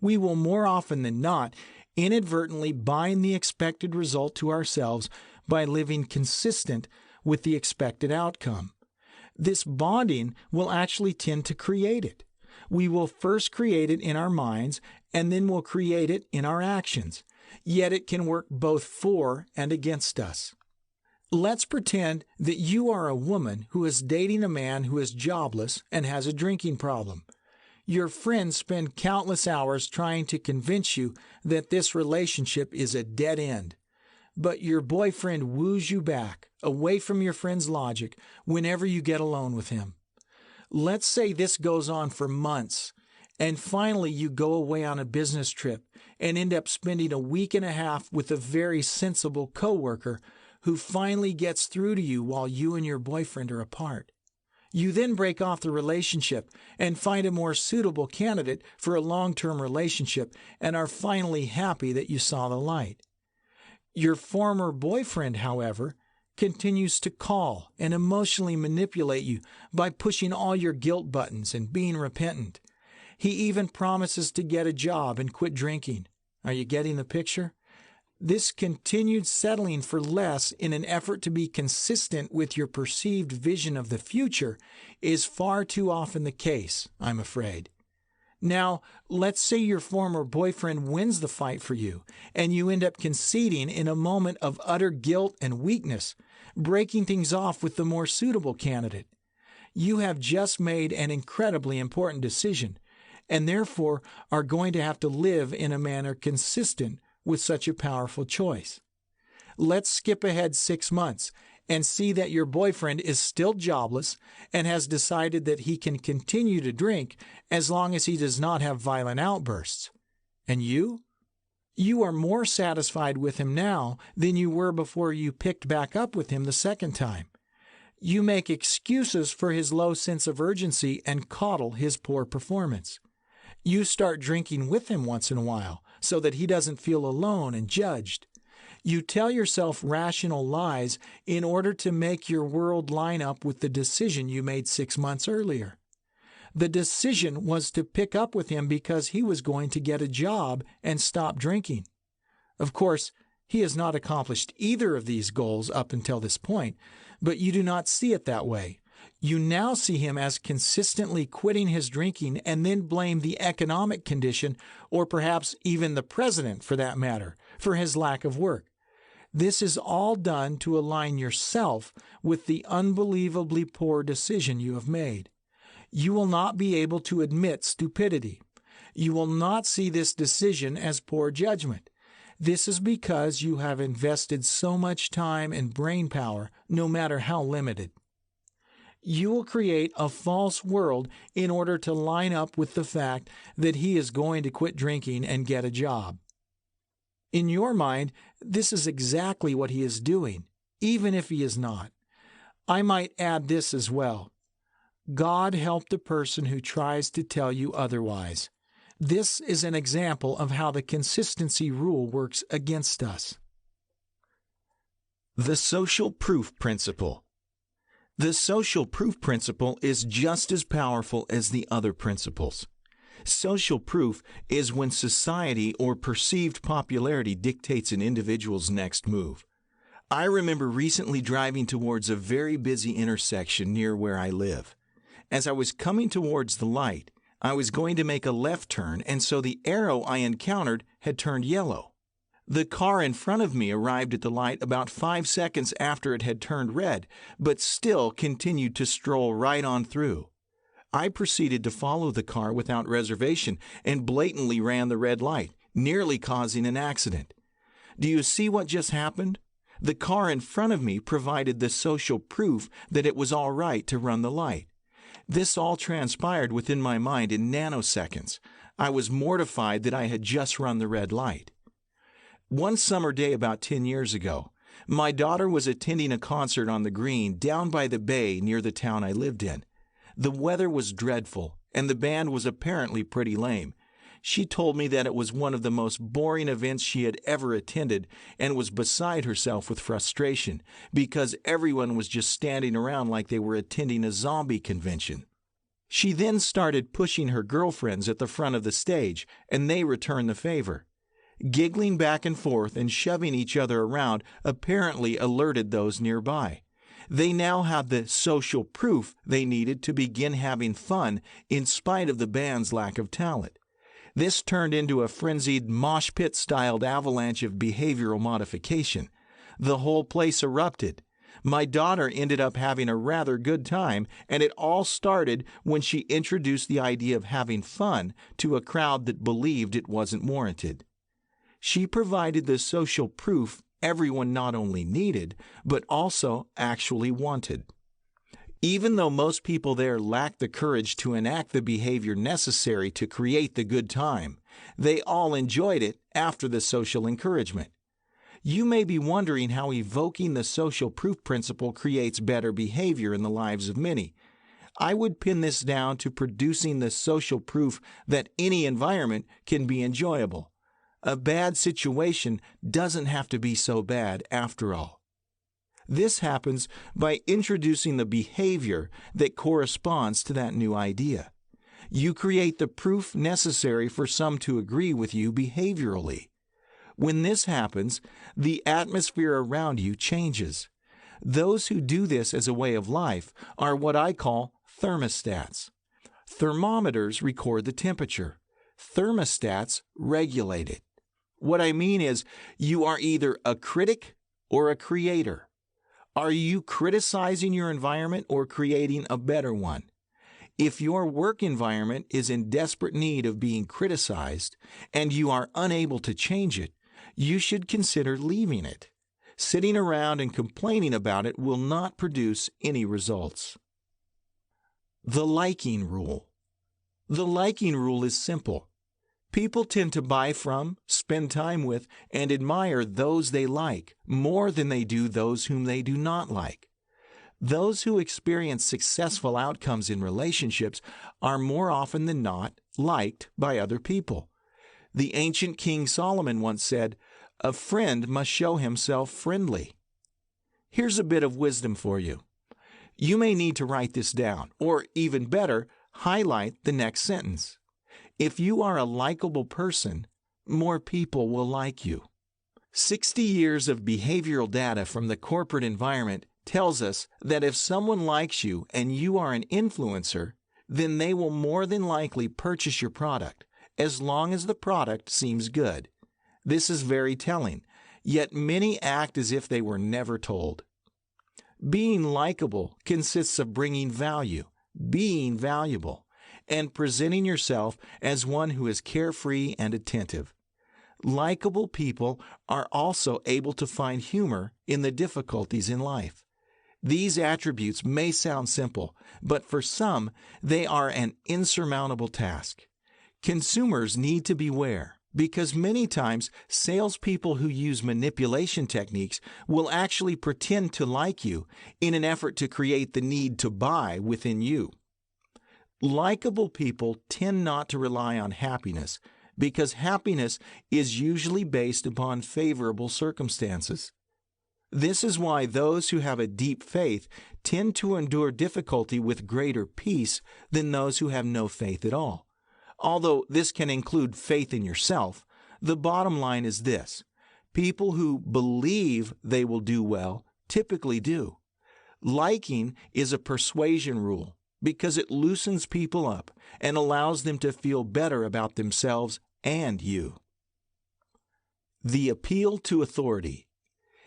we will more often than not inadvertently bind the expected result to ourselves by living consistent with the expected outcome. This bonding will actually tend to create it. We will first create it in our minds, and then we'll create it in our actions. Yet it can work both for and against us. Let's pretend that you are a woman who is dating a man who is jobless and has a drinking problem. Your friends spend countless hours trying to convince you that this relationship is a dead end. But your boyfriend woos you back, away from your friend's logic, whenever you get alone with him. Let's say this goes on for months, and finally you go away on a business trip and end up spending a week and a half with a very sensible coworker who finally gets through to you while you and your boyfriend are apart. You then break off the relationship and find a more suitable candidate for a long-term relationship and are finally happy that you saw the light. Your former boyfriend, however, continues to call and emotionally manipulate you by pushing all your guilt buttons and being repentant. He even promises to get a job and quit drinking. Are you getting the picture? This continued settling for less in an effort to be consistent with your perceived vision of the future is far too often the case, I'm afraid. Now, let's say your former boyfriend wins the fight for you, and you end up conceding in a moment of utter guilt and weakness, breaking things off with the more suitable candidate. You have just made an incredibly important decision, and therefore are going to have to live in a manner consistent with such a powerful choice. Let's skip ahead 6 months and see that your boyfriend is still jobless and has decided that he can continue to drink as long as he does not have violent outbursts. And you? You are more satisfied with him now than you were before you picked back up with him the second time. You make excuses for his low sense of urgency and coddle his poor performance. You start drinking with him once in a while so that he doesn't feel alone and judged. You tell yourself rational lies in order to make your world line up with the decision you made 6 months earlier. The decision was to pick up with him because he was going to get a job and stop drinking. Of course, he has not accomplished either of these goals up until this point, but you do not see it that way. You now see him as consistently quitting his drinking and then blame the economic condition, or perhaps even the president for that matter, for his lack of work. This is all done to align yourself with the unbelievably poor decision you have made. You will not be able to admit stupidity. You will not see this decision as poor judgment. This is because you have invested so much time and brain power, no matter how limited. You will create a false world in order to line up with the fact that he is going to quit drinking and get a job. In your mind, this is exactly what he is doing, even if he is not. I might add this as well. God help the person who tries to tell you otherwise. This is an example of how the consistency rule works against us. The social proof principle. The social proof principle is just as powerful as the other principles. Social proof is when society or perceived popularity dictates an individual's next move. I remember recently driving towards a very busy intersection near where I live. As I was coming towards the light, I was going to make a left turn, and so the arrow I encountered had turned yellow. The car in front of me arrived at the light about 5 seconds after it had turned red, but still continued to stroll right on through. I proceeded to follow the car without reservation and blatantly ran the red light, nearly causing an accident. Do you see what just happened? The car in front of me provided the social proof that it was all right to run the light. This all transpired within my mind in nanoseconds. I was mortified that I had just run the red light. One summer day about 10 years ago, my daughter was attending a concert on the green down by the bay near the town I lived in. The weather was dreadful, and the band was apparently pretty lame. She told me that it was one of the most boring events she had ever attended and was beside herself with frustration because everyone was just standing around like they were attending a zombie convention. She then started pushing her girlfriends at the front of the stage, and they returned the favor. Giggling back and forth and shoving each other around apparently alerted those nearby. They now had the social proof they needed to begin having fun in spite of the band's lack of talent. This turned into a frenzied mosh pit-styled avalanche of behavioral modification. The whole place erupted. My daughter ended up having a rather good time, and it all started when she introduced the idea of having fun to a crowd that believed it wasn't warranted. She provided the social proof everyone not only needed, but also actually wanted. Even though most people there lacked the courage to enact the behavior necessary to create the good time, they all enjoyed it after the social encouragement. You may be wondering how evoking the social proof principle creates better behavior in the lives of many. I would pin this down to producing the social proof that any environment can be enjoyable. A bad situation doesn't have to be so bad after all. This happens by introducing the behavior that corresponds to that new idea. You create the proof necessary for some to agree with you behaviorally. When this happens, the atmosphere around you changes. Those who do this as a way of life are what I call thermostats. Thermometers record the temperature. Thermostats regulate it. What I mean is, you are either a critic or a creator. Are you criticizing your environment or creating a better one? If your work environment is in desperate need of being criticized and you are unable to change it, you should consider leaving it. Sitting around and complaining about it will not produce any results. The liking rule. The liking rule is simple. People tend to buy from, spend time with, and admire those they like more than they do those whom they do not like. Those who experience successful outcomes in relationships are more often than not liked by other people. The ancient King Solomon once said, "A friend must show himself friendly." Here's a bit of wisdom for you. You may need to write this down, or even better, highlight the next sentence. If you are a likable person, more people will like you. 60 years of behavioral data from the corporate environment tells us that if someone likes you and you are an influencer, then they will more than likely purchase your product, as long as the product seems good. This is very telling, yet many act as if they were never told. Being likable consists of bringing value, being valuable, and presenting yourself as one who is carefree and attentive. Likable people are also able to find humor in the difficulties in life. These attributes may sound simple, but for some, they are an insurmountable task. Consumers need to beware, because many times salespeople who use manipulation techniques will actually pretend to like you in an effort to create the need to buy within you. Likable people tend not to rely on happiness because happiness is usually based upon favorable circumstances. This is why those who have a deep faith tend to endure difficulty with greater peace than those who have no faith at all. Although this can include faith in yourself, the bottom line is this: people who believe they will do well typically do. Liking is a persuasion rule. because it loosens people up and allows them to feel better about themselves and you. The appeal to authority.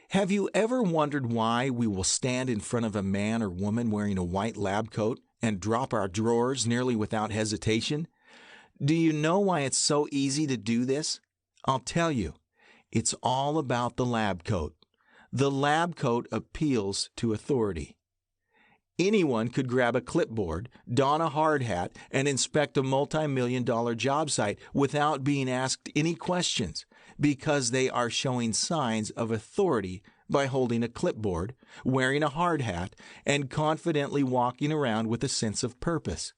Have you ever wondered why we will stand in front of a man or woman wearing a white lab coat and drop our drawers nearly without hesitation? Do you know why it's so easy to do this? I'll tell you. It's all about the lab coat. The lab coat appeals to authority. Anyone could grab a clipboard, don a hard hat, and inspect a multi-million-dollar job site without being asked any questions, because they are showing signs of authority by holding a clipboard, wearing a hard hat, and confidently walking around with a sense of purpose.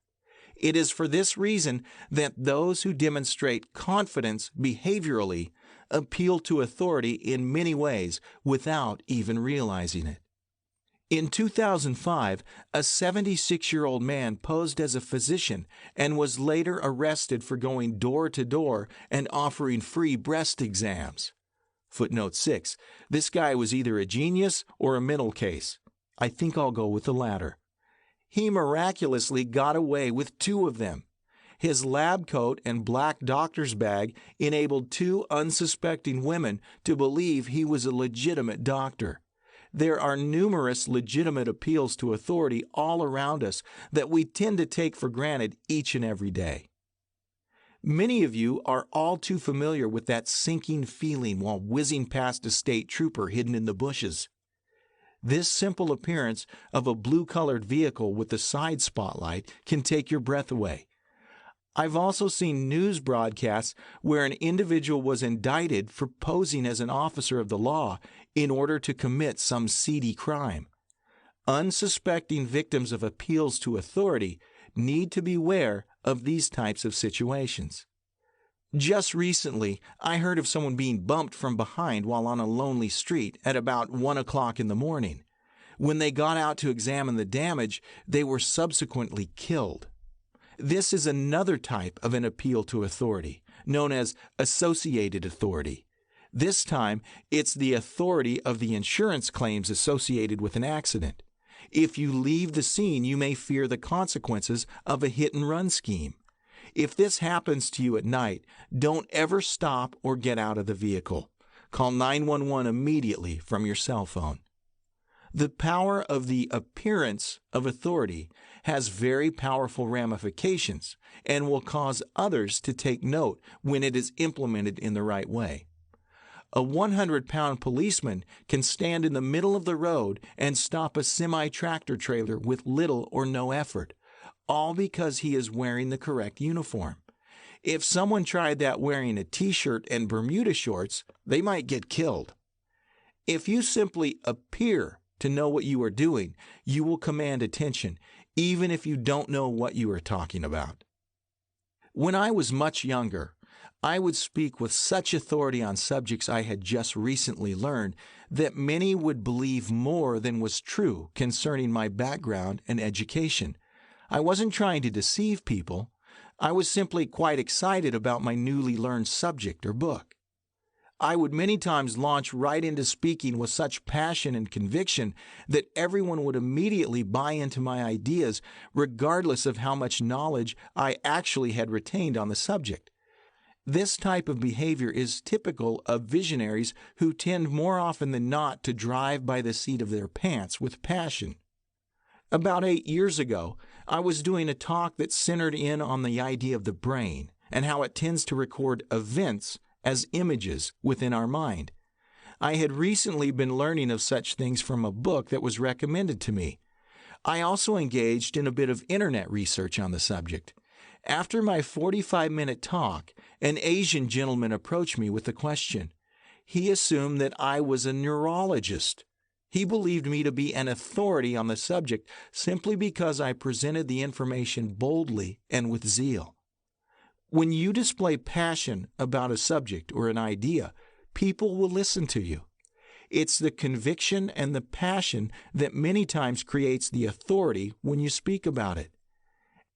It is for this reason that those who demonstrate confidence behaviorally appeal to authority in many ways without even realizing it. In 2005, a 76-year-old man posed as a physician and was later arrested for going door to door and offering free breast exams. Footnote 6. This guy was either a genius or a mental case. I think I'll go with the latter. He miraculously got away with 2 of them. His lab coat and black doctor's bag enabled 2 unsuspecting women to believe he was a legitimate doctor. There are numerous legitimate appeals to authority all around us that we tend to take for granted each and every day. Many of you are all too familiar with that sinking feeling while whizzing past a state trooper hidden in the bushes. This simple appearance of a blue-colored vehicle with a side spotlight can take your breath away. I've also seen news broadcasts where an individual was indicted for posing as an officer of the law in order to commit some seedy crime. Unsuspecting victims of appeals to authority need to beware of these types of situations. Just recently, I heard of someone being bumped from behind while on a lonely street at about 1 o'clock in the morning. When they got out to examine the damage, they were subsequently killed. This is another type of an appeal to authority, known as associated authority. This time, it's the authority of the insurance claims associated with an accident. If you leave the scene, you may fear the consequences of a hit-and-run scheme. If this happens to you at night, don't ever stop or get out of the vehicle. Call 911 immediately from your cell phone. The power of the appearance of authority has very powerful ramifications and will cause others to take note when it is implemented in the right way. A 100-pound policeman can stand in the middle of the road and stop a semi-tractor trailer with little or no effort, all because he is wearing the correct uniform. If someone tried that wearing a t-shirt and Bermuda shorts, they might get killed. If you simply appear to know what you are doing, you will command attention, even if you don't know what you are talking about. When I was much younger, I would speak with such authority on subjects I had just recently learned that many would believe more than was true concerning my background and education. I wasn't trying to deceive people. I was simply quite excited about my newly learned subject or book. I would many times launch right into speaking with such passion and conviction that everyone would immediately buy into my ideas, regardless of how much knowledge I actually had retained on the subject. This type of behavior is typical of visionaries who tend more often than not to drive by the seat of their pants with passion. About 8 years ago, I was doing a talk that centered in on the idea of the brain and how it tends to record events as images within our mind. I had recently been learning of such things from a book that was recommended to me. I also engaged in a bit of internet research on the subject. After my 45-minute talk, an Asian gentleman approached me with a question. He assumed that I was a neurologist. He believed me to be an authority on the subject simply because I presented the information boldly and with zeal. When you display passion about a subject or an idea, people will listen to you. It's the conviction and the passion that many times creates the authority when you speak about it.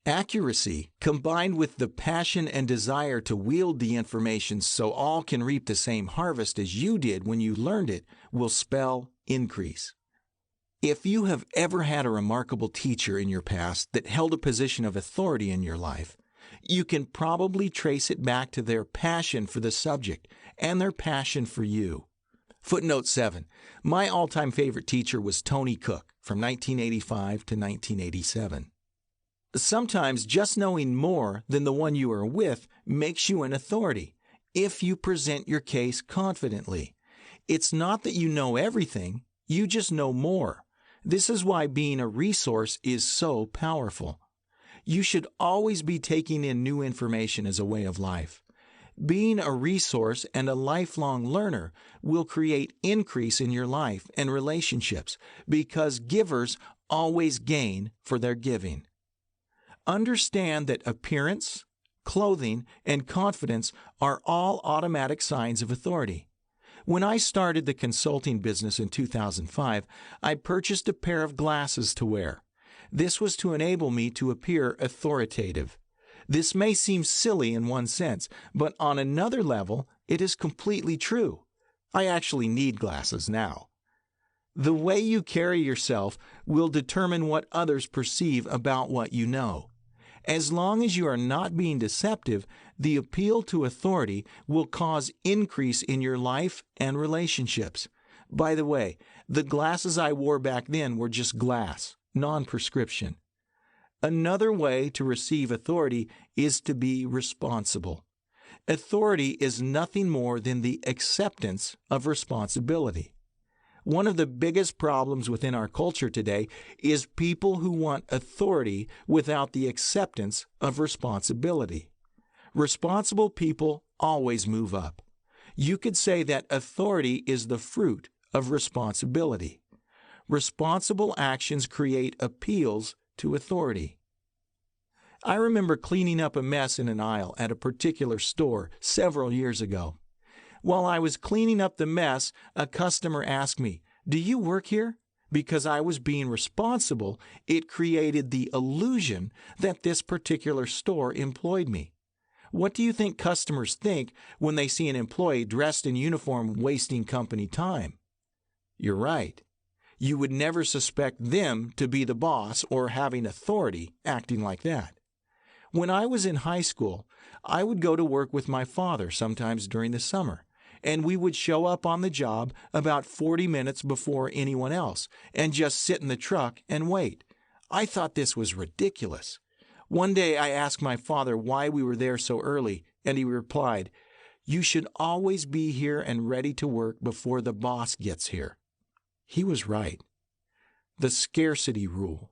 Accuracy, combined with the passion and desire to wield the information so all can reap the same harvest as you did when you learned it, will spell increase. If you have ever had a remarkable teacher in your past that held a position of authority in your life, you can probably trace it back to their passion for the subject and their passion for you. Footnote 7. My all-time favorite teacher was Tony Cook from 1985 to 1987. Sometimes just knowing more than the one you are with makes you an authority if you present your case confidently. It's not that you know everything, you just know more. This is why being a resource is so powerful. You should always be taking in new information as a way of life. Being a resource and a lifelong learner will create increase in your life and relationships because givers always gain for their giving. Understand that appearance, clothing, and confidence are all automatic signs of authority. When I started the consulting business in 2005, I purchased a pair of glasses to wear. This was to enable me to appear authoritative. This may seem silly in one sense, but on another level, it is completely true. I actually need glasses now. The way you carry yourself will determine what others perceive about what you know. As long as you are not being deceptive, the appeal to authority will cause increase in your life and relationships. By the way, the glasses I wore back then were just glass, non-prescription. Another way to receive authority is to be responsible. Authority is nothing more than the acceptance of responsibility. One of the biggest problems within our culture today is people who want authority without the acceptance of responsibility. Responsible people always move up. You could say that authority is the fruit of responsibility. Responsible actions create appeals to authority. I remember cleaning up a mess in an aisle at a particular store several years ago. While I was cleaning up the mess, a customer asked me, "Do you work here?" Because I was being responsible, it created the illusion that this particular store employed me. What do you think customers think when they see an employee dressed in uniform wasting company time? You're right. You would never suspect them to be the boss or having authority acting like that. When I was in high school, I would go to work with my father sometimes during the summer, and we would show up on the job about 40 minutes before anyone else and just sit in the truck and wait. I thought this was ridiculous. One day I asked my father why we were there so early, and he replied, "You should always be here and ready to work before the boss gets here." He was right. The scarcity rule.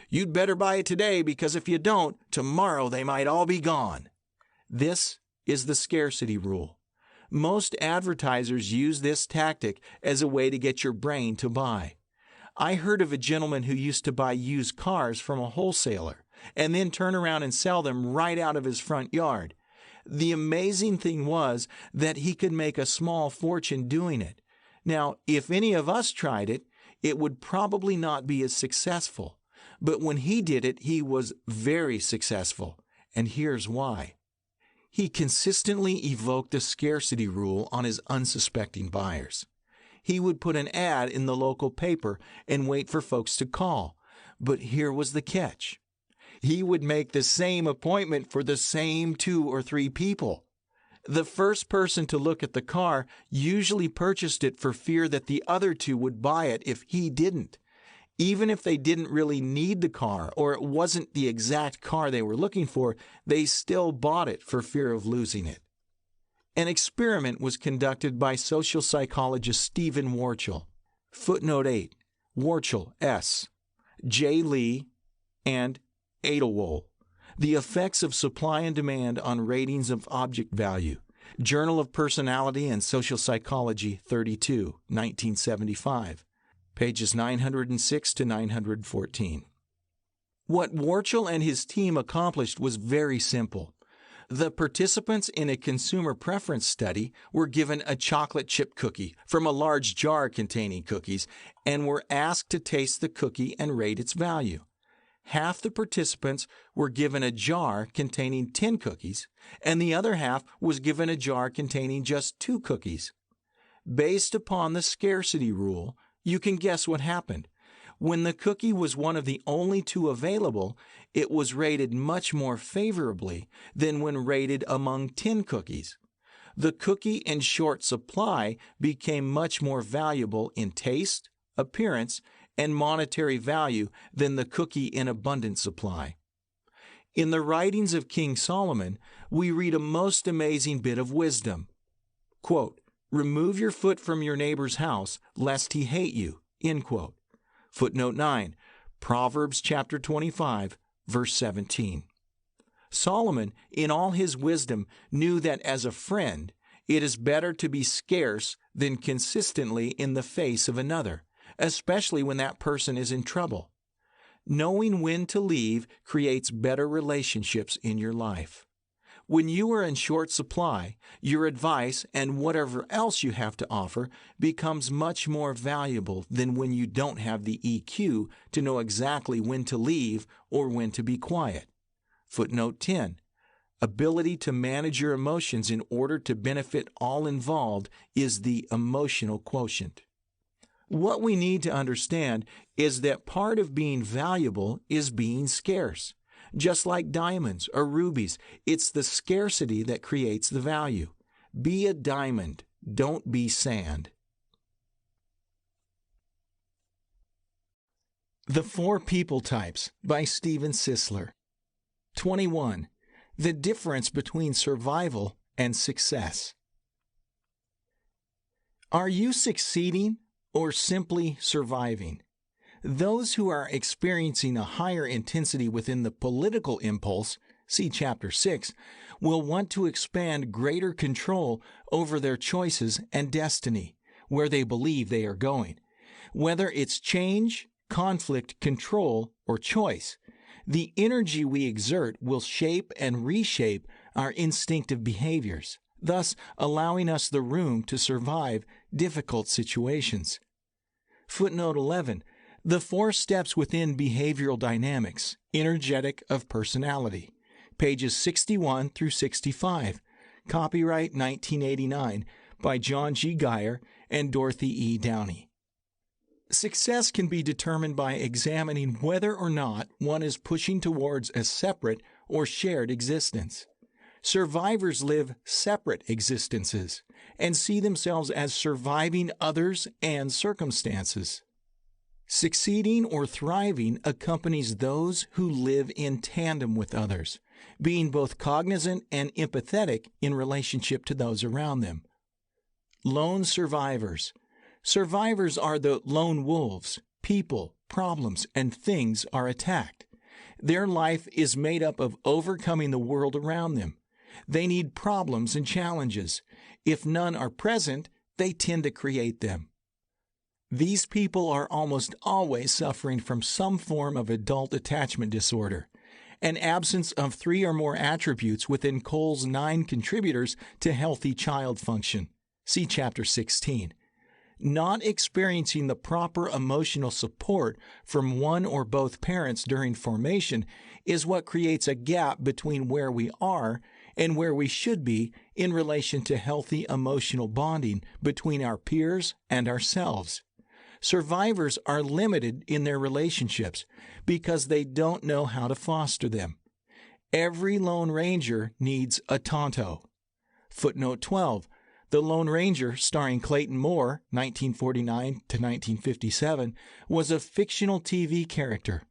You'd better buy it today because if you don't, tomorrow they might all be gone. This is the scarcity rule. Most advertisers use this tactic as a way to get your brain to buy. I heard of a gentleman who used to buy used cars from a wholesaler and then turn around and sell them right out of his front yard. The amazing thing was that he could make a small fortune doing it. Now, if any of us tried it, it would probably not be as successful. But when he did it, he was very successful. And here's why. He consistently evoked the scarcity rule on his unsuspecting buyers. He would put an ad in the local paper and wait for folks to call. But here was the catch. He would make the same appointment for the same 2 or 3 people. The first person to look at the car usually purchased it for fear that the other 2 would buy it if he didn't. Even if they didn't really need the car or it wasn't the exact car they were looking for, they still bought it for fear of losing it. An experiment was conducted by social psychologist Stephen Warchel. Footnote 8. Warchel, S. J. Lee, and Edelwohl. The Effects of Supply and Demand on Ratings of Object Value. Journal of Personality and Social Psychology, 32, 1975. Pages 906 to 914. What Warchel and his team accomplished was very simple. The participants in a consumer preference study were given a chocolate chip cookie from a large jar containing cookies and were asked to taste the cookie and rate its value. Half the participants were given a jar containing 10 cookies, and the other half was given a jar containing just 2 cookies. Based upon the scarcity rule, You can guess what happened. When the cookie was one of the only two available, it was rated much more favorably than when rated among 10 cookies. The cookie in short supply became much more valuable in taste, appearance, and monetary value than the cookie in abundant supply. In the writings of King Solomon, we read a most amazing bit of wisdom. Quote, "Remove your foot from your neighbor's house, lest he hate you." End quote. Footnote 9, Proverbs chapter 25, verse 17. Solomon, in all his wisdom, knew that as a friend, it is better to be scarce than consistently in the face of another, especially when that person is in trouble. Knowing when to leave creates better relationships in your life. When you are in short supply, your advice and whatever else you have to offer becomes much more valuable than when you don't have the EQ to know exactly when to leave or when to be quiet. Footnote 10. Ability to manage your emotions in order to benefit all involved is the emotional quotient. What we need to understand is that part of being valuable is being scarce. Just like diamonds or rubies, it's the scarcity that creates the value. Be a diamond, don't be sand. The Four People Types by Steven Sisler. 21. The difference between survival and success. Are you succeeding or simply surviving? Those who are experiencing a higher intensity within the political impulse, see Chapter 6, will want to expand greater control over their choices and destiny, where they believe they are going. Whether it's change, conflict, control, or choice, the energy we exert will shape and reshape our instinctive behaviors, thus allowing us the room to survive difficult situations. Footnote 11. The Four Steps Within Behavioral Dynamics, Energetic of Personality, pages 61 through 65, copyright 1989, by John G. Geyer and Dorothy E. Downey. Success can be determined by examining whether or not one is pushing towards a separate or shared existence. Survivors live separate existences and see themselves as surviving others and circumstances. Succeeding or thriving accompanies those who live in tandem with others, being both cognizant and empathetic in relationship to those around them. Lone survivors. Survivors are the lone wolves. People, problems, and things are attacked. Their life is made up of overcoming the world around them. They need problems and challenges. If none are present, they tend to create them. These people are almost always suffering from some form of adult attachment disorder, an absence of 3 or more attributes within Cole's 9 contributors to healthy child function. See Chapter 16. Not experiencing the proper emotional support from one or both parents during formation is what creates a gap between where we are and where we should be in relation to healthy emotional bonding between our peers and ourselves. Survivors are limited in their relationships because they don't know how to foster them. Every Lone Ranger needs a Tonto. Footnote 12. The Lone Ranger, starring Clayton Moore, 1949 to 1957, was a fictional TV character.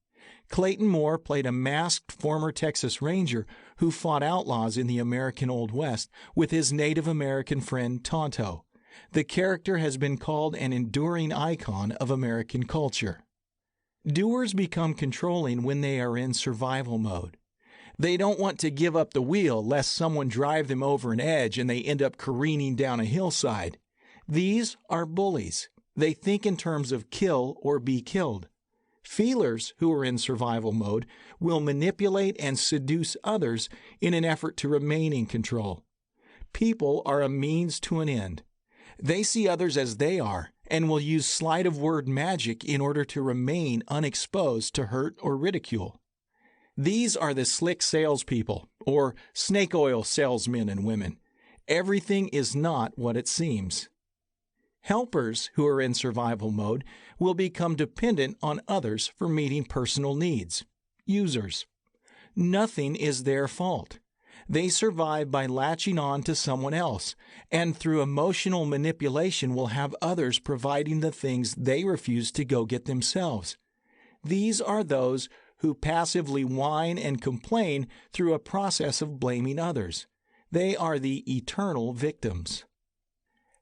Clayton Moore played a masked former Texas Ranger who fought outlaws in the American Old West with his Native American friend Tonto. The character has been called an enduring icon of American culture. Doers become controlling when they are in survival mode. They don't want to give up the wheel lest someone drive them over an edge and they end up careening down a hillside. These are bullies. They think in terms of kill or be killed. Feelers who are in survival mode will manipulate and seduce others in an effort to remain in control. People are a means to an end. They see others as they are and will use sleight of word magic in order to remain unexposed to hurt or ridicule. These are the slick salespeople, or snake oil salesmen and women. Everything is not what it seems. Helpers who are in survival mode will become dependent on others for meeting personal needs. Users. Nothing is their fault. They survive by latching on to someone else, and through emotional manipulation will have others providing the things they refuse to go get themselves. These are those who passively whine and complain through a process of blaming others. They are the eternal victims.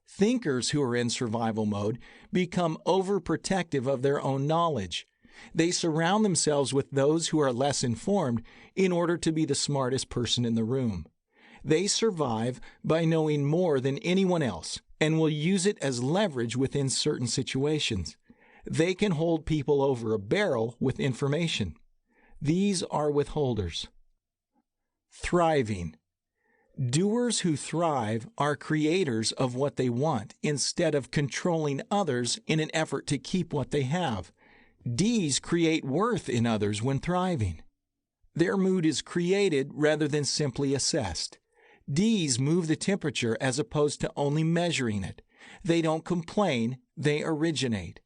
Thinkers who are in survival mode become overprotective of their own knowledge. They surround themselves with those who are less informed in order to be the smartest person in the room. They survive by knowing more than anyone else and will use it as leverage within certain situations. They can hold people over a barrel with information. These are withholders. Thriving. Doers who thrive are creators of what they want instead of controlling others in an effort to keep what they have. Ds create worth in others when thriving. Their mood is created rather than simply assessed. Ds move the temperature as opposed to only measuring it. They don't complain, they originate.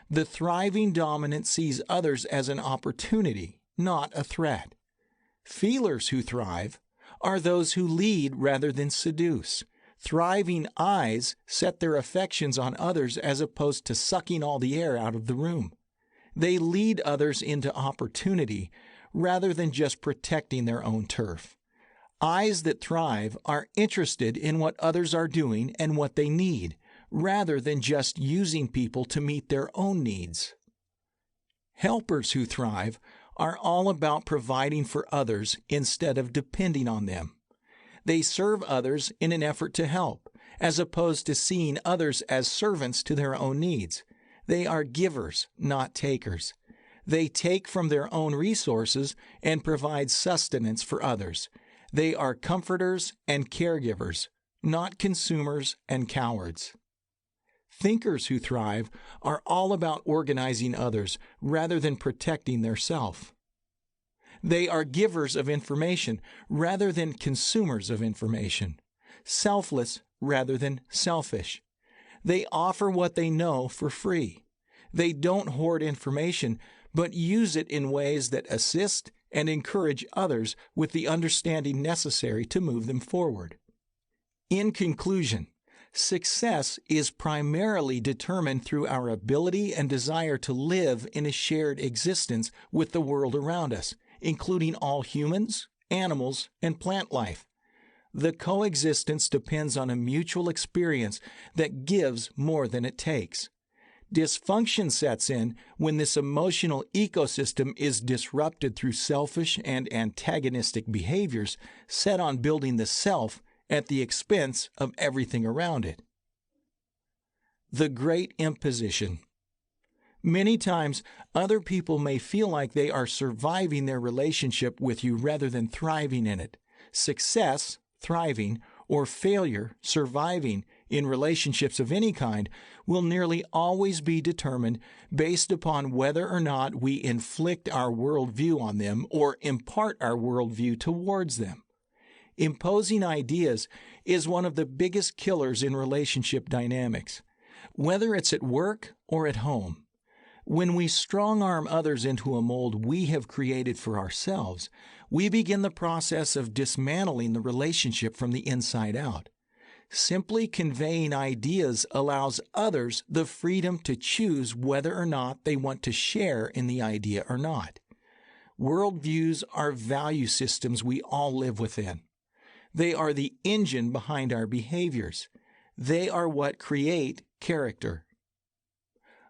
The thriving dominant sees others as an opportunity, not a threat. Feelers who thrive are those who lead rather than seduce. Thriving Is set their affections on others as opposed to sucking all the air out of the room. They lead others into opportunity rather than just protecting their own turf. Is that thrive are interested in what others are doing and what they need, rather than just using people to meet their own needs. Helpers who thrive are all about providing for others instead of depending on them. They serve others in an effort to help, as opposed to seeing others as servants to their own needs. They are givers, not takers. They take from their own resources and provide sustenance for others. They are comforters and caregivers, not consumers and cowards. Thinkers who thrive are all about organizing others rather than protecting their self. They are givers of information rather than consumers of information, selfless rather than selfish. They offer what they know for free. They don't hoard information, but use it in ways that assist and encourage others with the understanding necessary to move them forward. In conclusion, success is primarily determined through our ability and desire to live in a shared existence with the world around us, including all humans, animals, and plant life. The coexistence depends on a mutual experience that gives more than it takes. Dysfunction sets in when this emotional ecosystem is disrupted through selfish and antagonistic behaviors set on building the self at the expense of everything around it. The Great Imposition. Many times, other people may feel like they are surviving their relationship with you rather than thriving in it. Success, thriving, or failure, surviving, in relationships of any kind will nearly always be determined based upon whether or not we inflict our worldview on them or impart our worldview towards them. Imposing ideas is one of the biggest killers in relationship dynamics, whether it's at work or at home. When we strong-arm others into a mold we have created for ourselves, we begin the process of dismantling the relationship from the inside out. Simply conveying ideas allows others the freedom to choose whether or not they want to share in the idea or not. Worldviews are value systems we all live within. They are the engine behind our behaviors. They are what create character.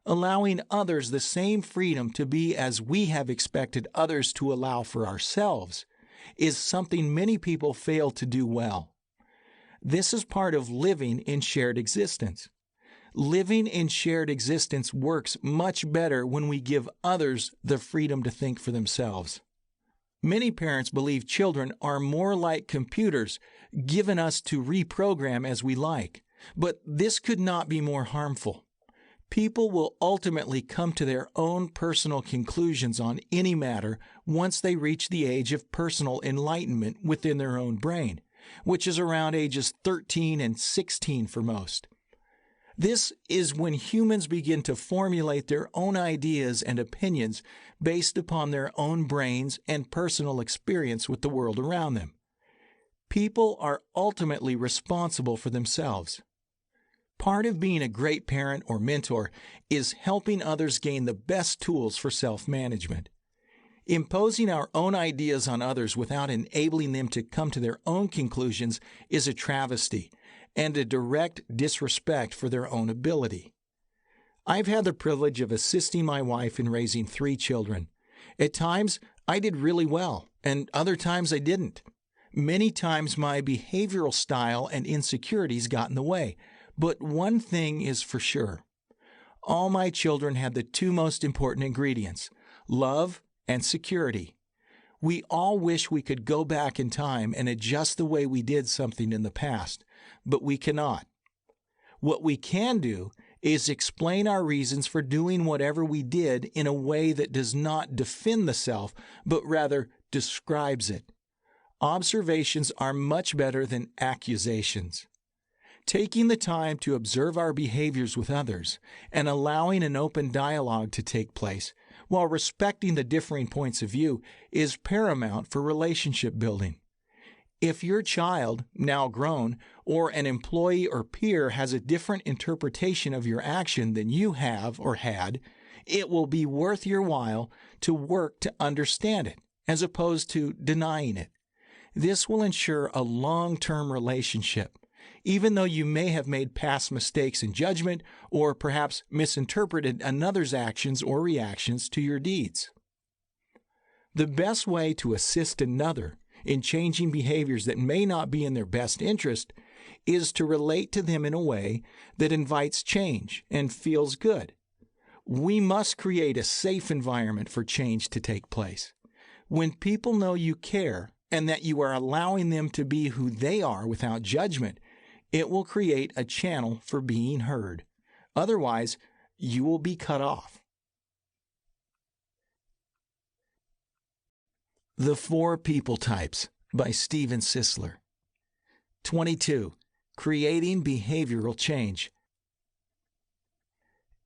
Allowing others the same freedom to be as we have expected others to allow for ourselves is something many people fail to do well. This is part of living in shared existence. Living in shared existence works much better when we give others the freedom to think for themselves. Many parents believe children are more like computers given us to reprogram as we like, but this could not be more harmful. People will ultimately come to their own personal conclusions on any matter once they reach the age of personal enlightenment within their own brain, which is around ages 13 and 16 for most. This is when humans begin to formulate their own ideas and opinions based upon their own brains and personal experience with the world around them. People are ultimately responsible for themselves. Part of being a great parent or mentor is helping others gain the best tools for self-management. Imposing our own ideas on others without enabling them to come to their own conclusions is a travesty and a direct disrespect for their own ability. I've had the privilege of assisting my wife in raising 3 children. At times, I did really well, and other times I didn't. Many times my behavioral style and insecurities got in the way, but one thing is for sure. All my children had the 2 most important ingredients, love and security. We all wish we could go back in time and adjust the way we did something in the past, but we cannot. What we can do is explain our reasons for doing whatever we did in a way that does not defend the self, but rather describes it. Observations are much better than accusations. Taking the time to observe our behaviors with others and allowing an open dialogue to take place while respecting the differing points of view is paramount for relationship building. If your child, now grown, or an employee or peer has a different interpretation of your action than you have or had, it will be worth your while to work to understand it, as opposed to denying it. This will ensure a long-term relationship, even though you may have made past mistakes in judgment or perhaps misinterpreted another's actions or reactions to your deeds. The best way to assist another in changing behaviors that may not be in their best interest is to relate to them in a way that invites change and feels good. We must create a safe environment for change to take place. When people know you care and that you are allowing them to be who they are without judgment, it will create a channel for being heard. Otherwise, you will be cut off. The 4 People Types by Steven Sisler. 22. Creating behavioral change.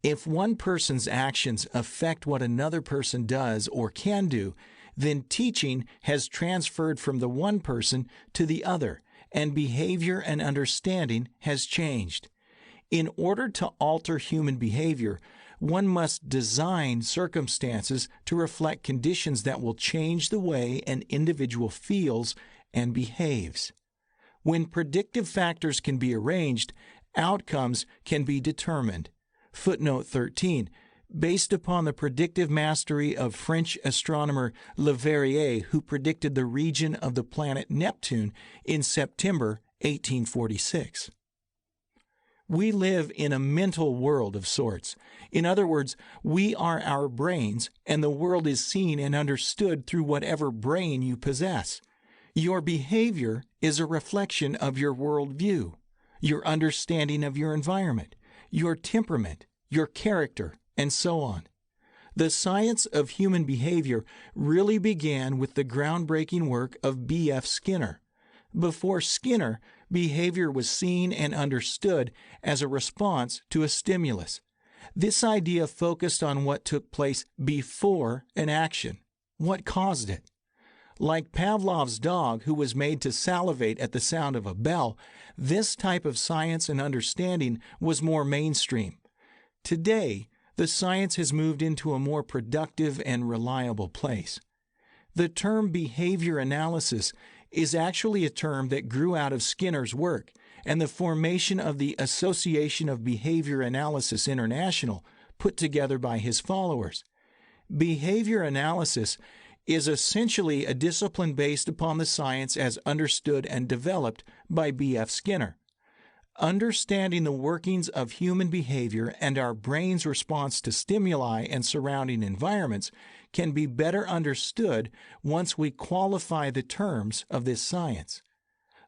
If one person's actions affect what another person does or can do, then teaching has transferred from the one person to the other, and behavior and understanding has changed. In order to alter human behavior, one must design circumstances to reflect conditions that will change the way an individual feels and behaves. When predictive factors can be arranged, outcomes can be determined. Footnote 13. Based upon the predictive mastery of French astronomer Leverrier, who predicted the region of the planet Neptune in September 1846. We live in a mental world of sorts. In other words, we are our brains, and the world is seen and understood through whatever brain you possess. Your behavior is a reflection of your worldview, your understanding of your environment, your temperament, your character, and so on. The science of human behavior really began with the groundbreaking work of B.F. Skinner. Before Skinner, behavior was seen and understood as a response to a stimulus. This idea focused on what took place before an action, what caused it. Like Pavlov's dog, who was made to salivate at the sound of a bell, this type of science and understanding was more mainstream. Today, the science has moved into a more productive and reliable place. The term behavior analysis is actually a term that grew out of Skinner's work and the formation of the Association of Behavior Analysis International, put together by his followers. Behavior analysis is essentially a discipline based upon the science as understood and developed by B.F. Skinner. Understanding the workings of human behavior and our brain's response to stimuli and surrounding environments can be better understood once we qualify the terms of this science.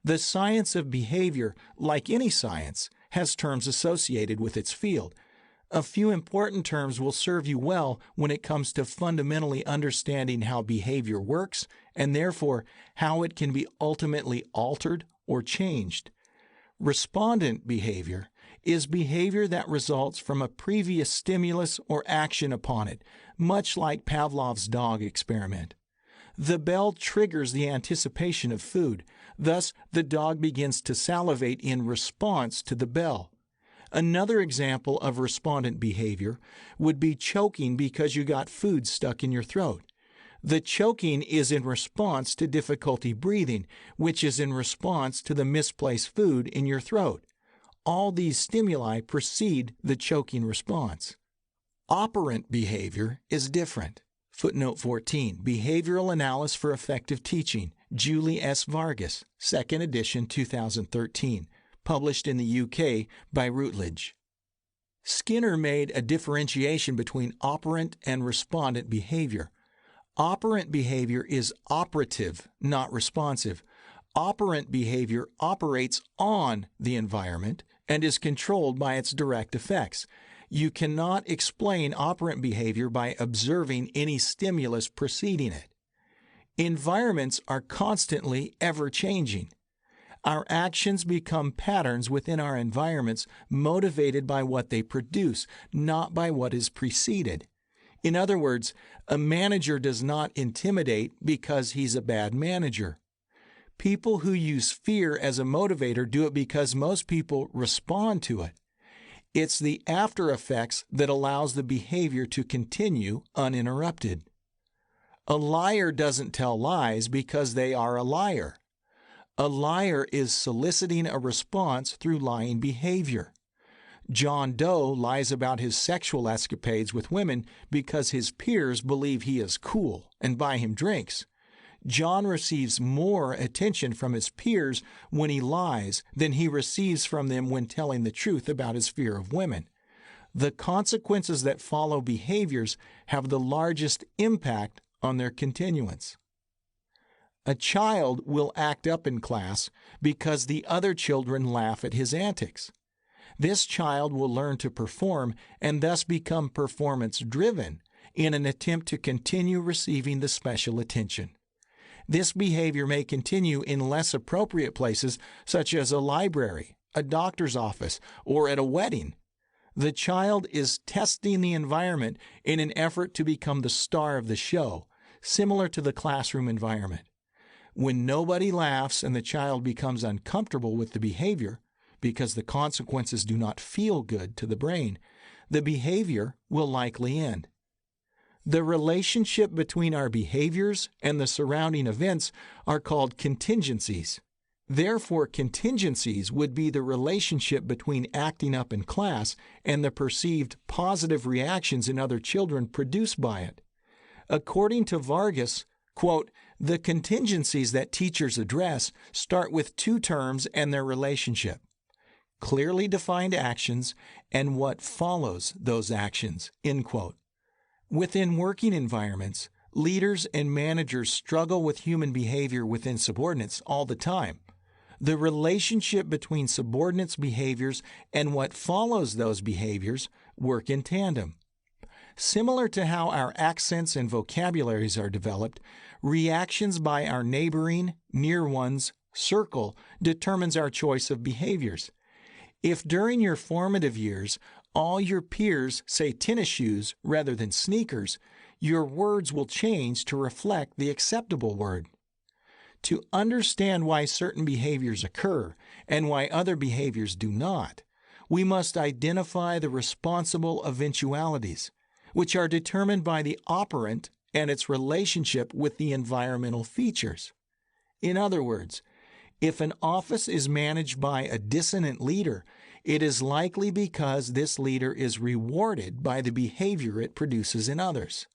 The science of behavior, like any science, has terms associated with its field. A few important terms will serve you well when it comes to fundamentally understanding how behavior works and therefore how it can be ultimately altered or changed. Respondent behavior is behavior that results from a previous stimulus or action upon it, much like Pavlov's dog experiment. The bell triggers the anticipation of food. Thus, the dog begins to salivate in response to the bell. Another example of respondent behavior would be choking because you got food stuck in your throat. The choking is in response to difficulty breathing, which is in response to the misplaced food in your throat. All these stimuli precede the choking response. Operant behavior is different. Footnote 14, Behavioral Analysis for Effective Teaching, Julie S. Vargas, 2nd edition, 2013, published in the UK by Routledge. Skinner made a differentiation between operant and respondent behavior. Operant behavior is operative, not responsive. Operant behavior operates on the environment and is controlled by its direct effects. You cannot explain operant behavior by observing any stimulus preceding it. Environments are constantly ever-changing. Our actions become patterns within our environments motivated by what they produce, not by what is preceded. In other words, a manager does not intimidate because he's a bad manager. People who use fear as a motivator do it because most people respond to it. It's the after effects that allows the behavior to continue uninterrupted. A liar doesn't tell lies because they are a liar. A liar is soliciting a response through lying behavior. John Doe lies about his sexual escapades with women because his peers believe he is cool and buy him drinks. John receives more attention from his peers when he lies than he receives from them when telling the truth about his fear of women. The consequences that follow behaviors have the largest impact on their continuance. A child will act up in class because the other children laugh at his antics. This child will learn to perform and thus become performance-driven in an attempt to continue receiving the special attention. This behavior may continue in less appropriate places, such as a library, a doctor's office, or at a wedding. The child is testing the environment in an effort to become the star of the show, similar to the classroom environment. When nobody laughs and the child becomes uncomfortable with the behavior, because the consequences do not feel good to the brain, the behavior will likely end. The relationship between our behaviors and the surrounding events are called contingencies. Therefore, contingencies would be the relationship between acting up in class and the perceived positive reactions in other children produced by it. According to Vargas, quote, the contingencies that teachers address start with two terms and their relationship: clearly defined actions and what follows those actions, end quote. Within working environments, leaders and managers struggle with human behavior within subordinates all the time. The relationship between subordinates' behaviors and what follows those behaviors work in tandem. Similar to how our accents and vocabularies are developed, reactions by our neighboring, near ones, circle determines our choice of behaviors. If during your formative years all your peers say tennis shoes rather than sneakers, your words will change to reflect the acceptable word. To understand why certain behaviors occur and why other behaviors do not, we must identify the responsible eventualities, which are determined by the operant and its relationship with the environmental features. In other words, if an office is managed by a dissonant leader, it is likely because this leader is rewarded by the behavior it produces in others.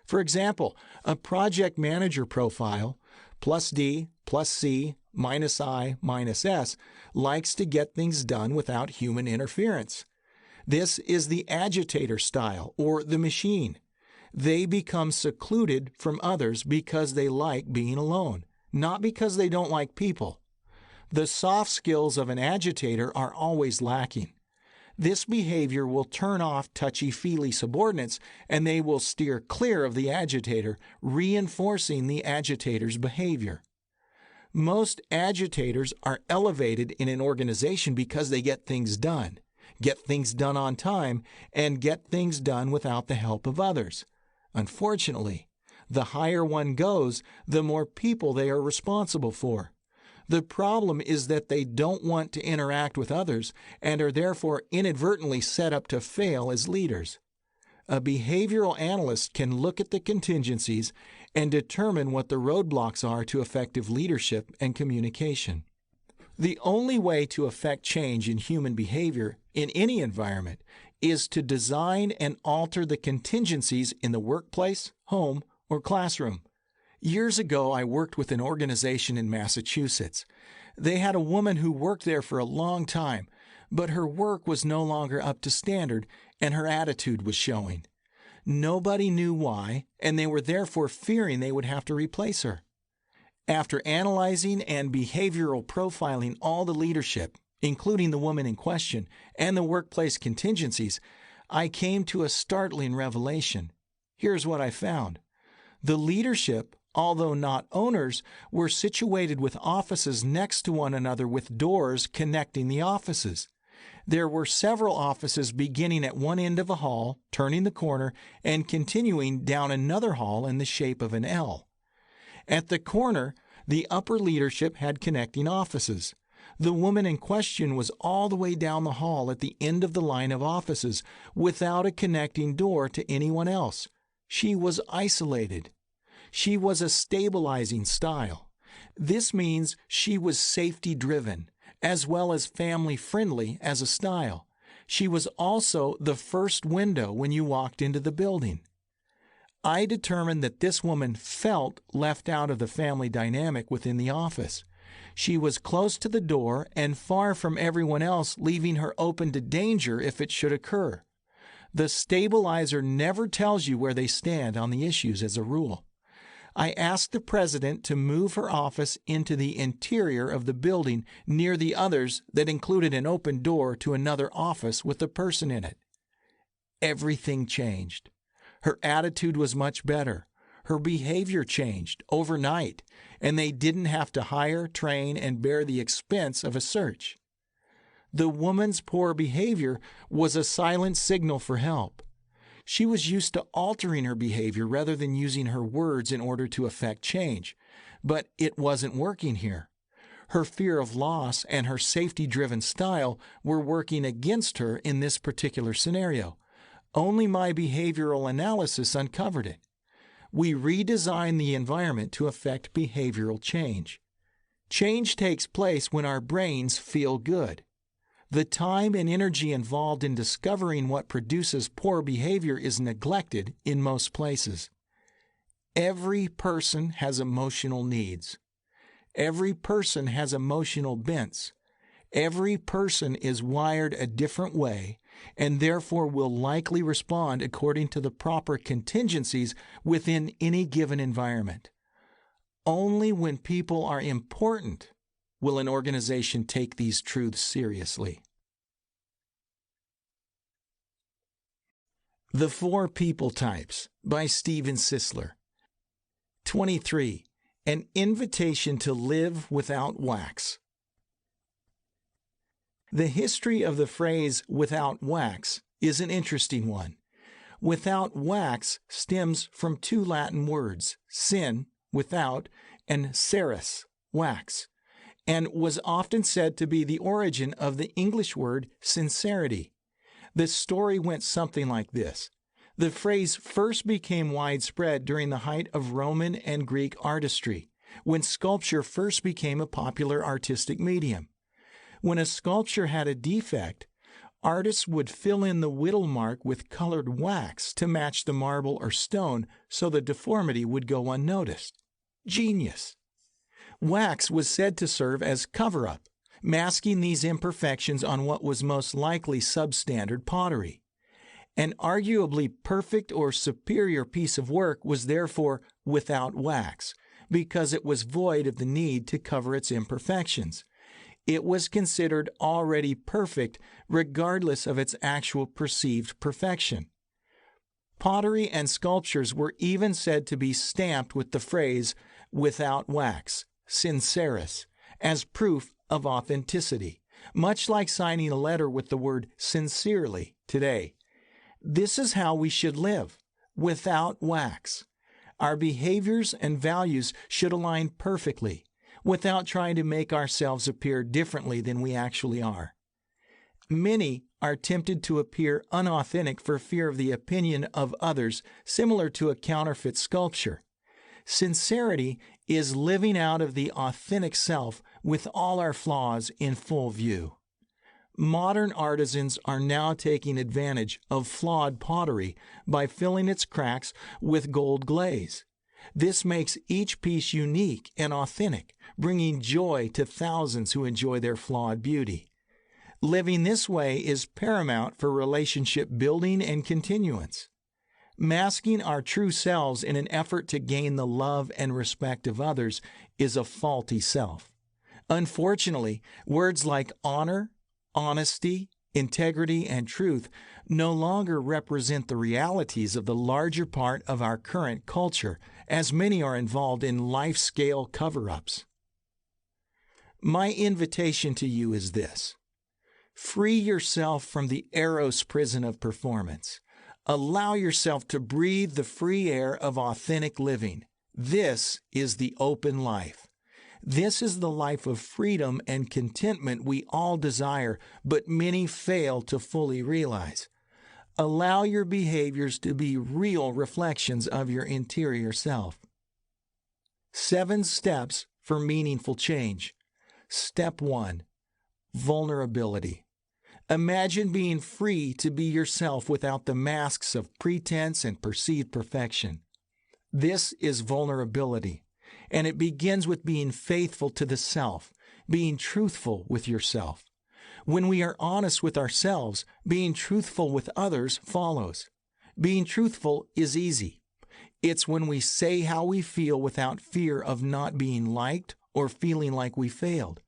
For example, a project manager profile, +D, +C, -I, -S, likes to get things done without human interference. This is the agitator style, or the machine. They become secluded from others because they like being alone, not because they don't like people. The soft skills of an agitator are always lacking. This behavior will turn off touchy-feely subordinates, and they will steer clear of the agitator, reinforcing the agitator's behavior. Most agitators are elevated in an organization because they get things done. get things done on time, and get things done without the help of others. Unfortunately, the higher one goes, the more people they are responsible for. The problem is that they don't want to interact with others and are therefore inadvertently set up to fail as leaders. A behavioral analyst can look at the contingencies and determine what the roadblocks are to effective leadership and communication. The only way to affect change in human behavior in any environment is to design and alter the contingencies in the workplace, home, or classroom. Years ago, I worked with an organization in Massachusetts. They had a woman who worked there for a long time, but her work was no longer up to standard and her attitude was showing. Nobody knew why, and they were therefore fearing they would have to replace her. After analyzing and behavioral profiling all the leadership, including the woman in question, and the workplace contingencies, I came to a startling revelation. Here's what I found. The leadership, although not owners, were situated with offices next to one another with doors connecting the offices. There were several offices beginning at one end of a hall, turning the corner, and continuing down another hall in the shape of an L. At the corner, the upper leadership had connecting offices. The woman in question was all the way down the hall at the end of the line of offices, without a connecting door to anyone else. She was isolated. She was a stabilizing style. This means she was safety-driven, as well as family-friendly as a style. She was also the first window when you walked into the building. I determined that this woman felt left out of the family dynamic within the office. She was close to the door and far from everyone else, leaving her open to danger if it should occur. The stabilizer never tells you where they stand on the issues as a rule. I asked the president to move her office into the interior of the building near the others that included an open door to another office with a person in it. Everything changed. Her attitude was much better. Her behavior changed overnight, and they didn't have to hire, train, and bear the expense of a search. The woman's poor behavior was a silent signal for help. She was used to altering her behavior rather than using her words in order to effect change, but it wasn't working here. Her fear of loss and her safety-driven style were working against her in this particular scenario. Only my behavioral analysis uncovered it. We redesigned the environment to effect behavioral change. Change takes place when our brains feel good. The time and energy involved in discovering what produces poor behavior is neglected in most places. Every person has emotional needs. Every person has emotional bents. Every person is wired a different way and therefore will likely respond according to the proper contingencies within any given environment. Only when people are important will an organization take these truths seriously. The Four People Types by Steven Sisler. 23. An Invitation to Live Without Wax. The history of the phrase "without wax" is an interesting one. Without wax stems from two Latin words, sin, without, and ceres, wax, and was often said to be the origin of the English word sincerity. The story went something like this. The phrase first became widespread during the height of Roman and Greek artistry, when sculpture first became a popular artistic medium. When a sculpture had a defect, artists would fill in the whittle mark with colored wax to match the marble or stone so the deformity would go unnoticed. Genius! Wax was said to serve as cover-up, masking these imperfections on what was most likely substandard pottery. An arguably perfect or superior piece of work was therefore without wax, because it was void of the need to cover its imperfections. It was considered already perfect regardless of its actual perceived perfection. Pottery and sculptures were even said to be stamped with the phrase "without wax," sinceris, as proof of authenticity, much like signing a letter with the word sincerely today. This is how we should live, without wax. Our behaviors and values should align perfectly, without trying to make ourselves appear differently than we actually are. Many are tempted to appear unauthentic for fear of the opinion of others, similar to a counterfeit sculpture. Sincerity is living out of the authentic self with all our flaws in full view. Modern artisans are now taking advantage of flawed pottery by filling its cracks with gold glaze. This makes each piece unique and authentic, bringing joy to thousands who enjoy their flawed beauty. Living this way is paramount for relationship building and continuance. Masking our true selves in an effort to gain the love and respect of others is a faulty self. Unfortunately, words like honor, honesty, integrity, and truth no longer represent the realities of the larger part of our current culture, as many are involved in life-scale cover-ups. My invitation to you is this: free yourself from the Eros prison of performance. Allow yourself to breathe the free air of authentic living. This is the open life. This is the life of freedom and contentment we all desire, but many fail to fully realize. Allow your behaviors to be real reflections of your interior self. 7 steps for meaningful change. Step 1. Vulnerability. Imagine being free to be yourself without the masks of pretense and perceived perfection. This is vulnerability, and it begins with being faithful to the self, being truthful with yourself. When we are honest with ourselves, being truthful with others follows. Being truthful is easy. It's when we say how we feel without fear of not being liked or feeling like we failed.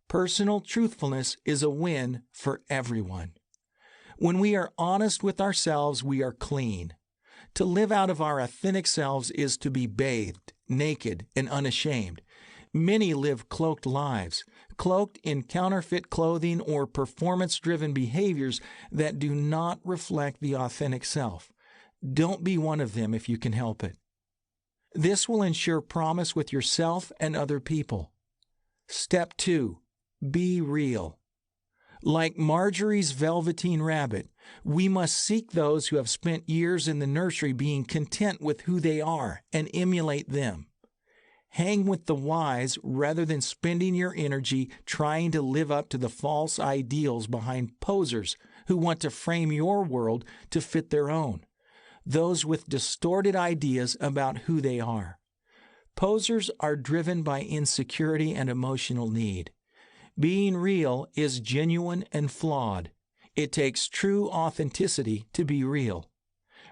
Personal truthfulness is a win for everyone. When we are honest with ourselves, we are clean. To live out of our authentic selves is to be bathed, naked, and unashamed. Many live cloaked lives, cloaked in counterfeit clothing or performance-driven behaviors that do not reflect the authentic self. Don't be one of them if you can help it. This will ensure promise with yourself and other people. Step 2. Be real. Like Marjorie's Velveteen Rabbit, we must seek those who have spent years in the nursery being content with who they are and emulate them. Hang with the wise rather than spending your energy trying to live up to the false ideals behind posers who want to frame your world to fit their own, those with distorted ideas about who they are. Posers are driven by insecurity and emotional need. Being real is genuine and flawed. It takes true authenticity to be real.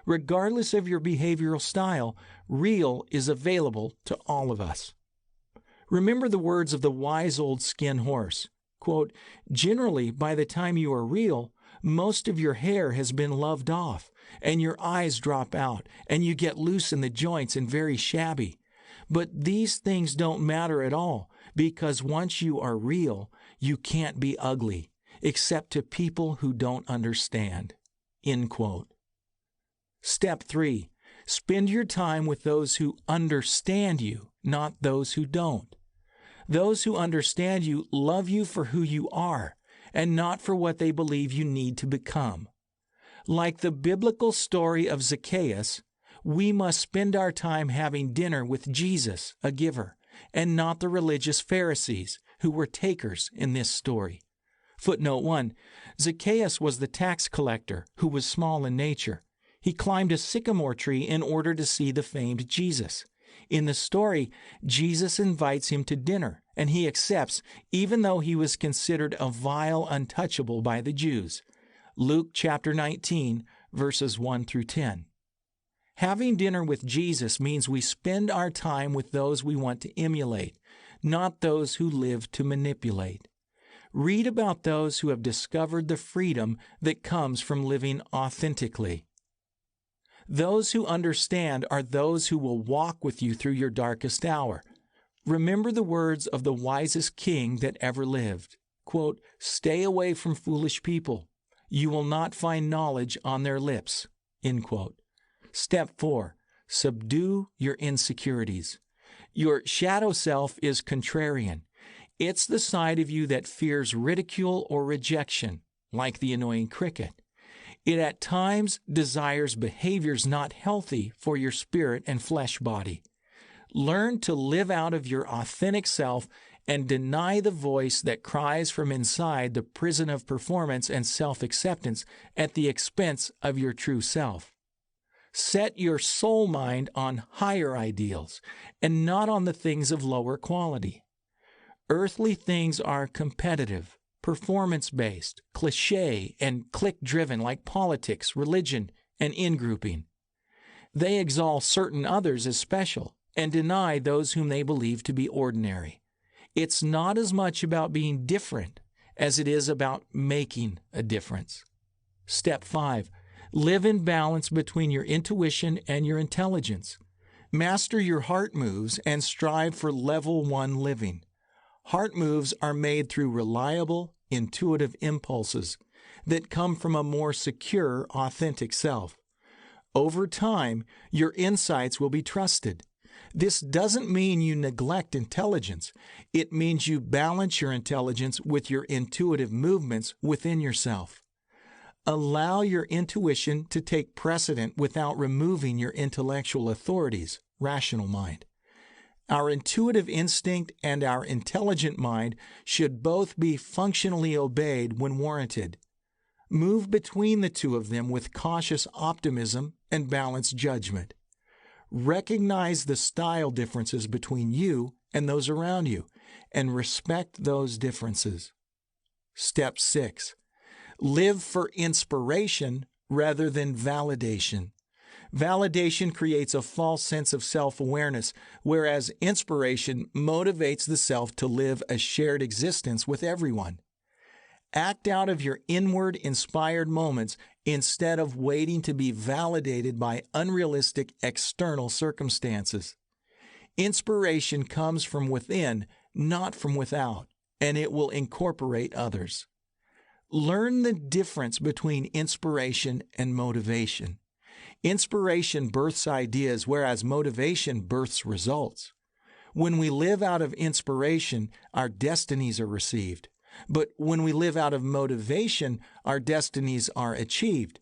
Regardless of your behavioral style, real is available to all of us. Remember the words of the wise old skin horse. Quote, "Generally, by the time you are real, most of your hair has been loved off, and your eyes drop out, and you get loose in the joints and very shabby. But these things don't matter at all, because once you are real, you can't be ugly, except to people who don't understand." End quote. Step 3. Spend your time with those who understand you, not those who don't. Those who understand you love you for who you are, and not for what they believe you need to become. Like the biblical story of Zacchaeus, we must spend our time having dinner with Jesus, a giver, and not the religious Pharisees, who were takers in this story. Footnote 1. Zacchaeus was the tax collector who was small in nature. He climbed a sycamore tree in order to see the famed Jesus. In the story, Jesus invites him to dinner, and he accepts, even though he was considered a vile untouchable by the Jews. Luke chapter 19, verses 1 through 10. Having dinner with Jesus means we spend our time with those we want to emulate, not those who live to manipulate. Read about those who have discovered the freedom that comes from living authentically. Those who understand are those who will walk with you through your darkest hour. Remember the words of the wisest king that ever lived. quote, "Stay away from foolish people. You will not find knowledge on their lips," end quote. Step 4. Subdue your insecurities. Your shadow self is contrarian. It's the side of you that fears ridicule or rejection, like the annoying cricket. It at times desires behaviors not healthy for your spirit and flesh body. Learn to live out of your authentic self and deny the voice that cries from inside the prison of performance and self-acceptance at the expense of your true self. Set your soul mind on higher ideals and not on the things of lower quality. Earthly things are competitive, performance-based, cliché, and clique-driven like politics, religion, and in-grouping. They exalt certain others as special and deny those whom they believe to be ordinary. It's not as much about being different as it is about making a difference. Step 5. Live in balance between your intuition and your intelligence. Master your heart moves and strive for level 1 living. Heart moves are made through reliable, intuitive impulses that come from a more secure, authentic self. Over time, your insights will be trusted. This doesn't mean you neglect intelligence. It means you balance your intelligence with your intuitive movements within yourself. Allow your intuition to take precedent without removing your intellectual authorities, rational mind. Our intuitive instinct and our intelligent mind should both be functionally obeyed when warranted. Move between the two of them with cautious optimism and balanced judgment. Recognize the style differences between you and those around you, and respect those differences. Step 6. Live for inspiration rather than validation. Validation creates a false sense of self-awareness, whereas inspiration motivates the self to live a shared existence with everyone. Act out of your inward inspired moments instead of waiting to be validated by unrealistic external circumstances. Inspiration comes from within, not from without, and it will incorporate others. Learn the difference between inspiration and motivation. Inspiration births ideas, whereas motivation births results. When we live out of inspiration, our destinies are received. But when we live out of motivation, our destinies are achieved.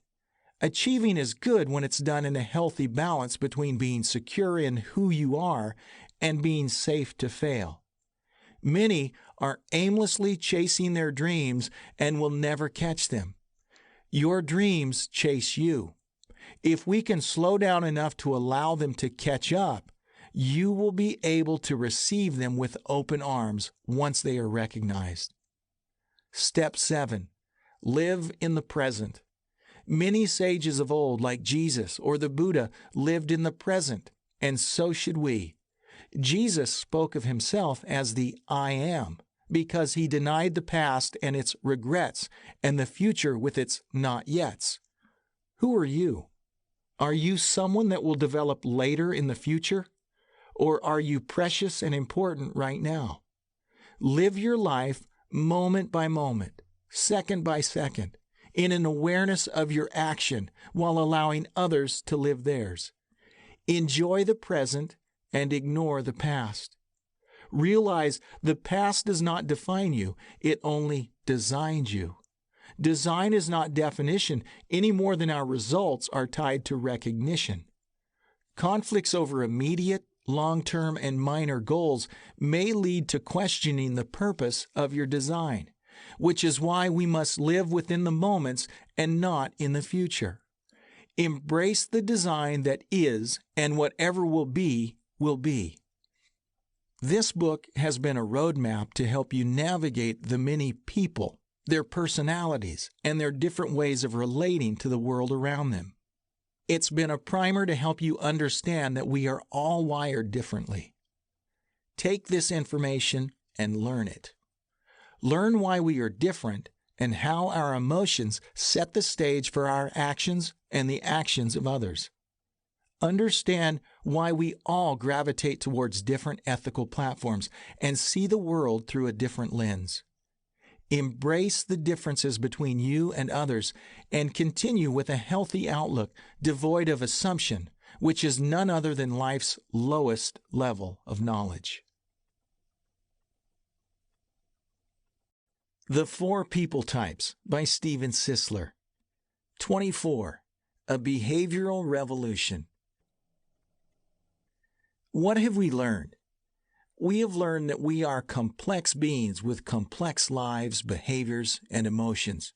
Achieving is good when it's done in a healthy balance between being secure in who you are and being safe to fail. Many are aimlessly chasing their dreams and will never catch them. Your dreams chase you. If we can slow down enough to allow them to catch up, you will be able to receive them with open arms once they are recognized. Step 7. Live in the present. Many sages of old, like Jesus or the Buddha, lived in the present, and so should we. Jesus spoke of himself as the I Am, because he denied the past and its regrets, and the future with its not yets. Who are you? Are you someone that will develop later in the future? Or are you precious and important right now? Live your life moment by moment, second by second, in an awareness of your action while allowing others to live theirs. Enjoy the present and ignore the past. Realize the past does not define you, it only designs you. Design is not definition any more than our results are tied to recognition. Conflicts over immediate, long-term, and minor goals may lead to questioning the purpose of your design, which is why we must live within the moments and not in the future. Embrace the design that is, and whatever will be, will be. This book has been a roadmap to help you navigate the many people, their personalities, and their different ways of relating to the world around them. It's been a primer to help you understand that we are all wired differently. Take this information and learn it. Learn why we are different and how our emotions set the stage for our actions and the actions of others. Understand why we all gravitate towards different ethical platforms and see the world through a different lens. Embrace the differences between you and others and continue with a healthy outlook devoid of assumption, which is none other than life's lowest level of knowledge. The Four People Types by Steven Sisler. 24. A Behavioral Revolution. What have we learned? We have learned that we are complex beings with complex lives, behaviors, and emotions.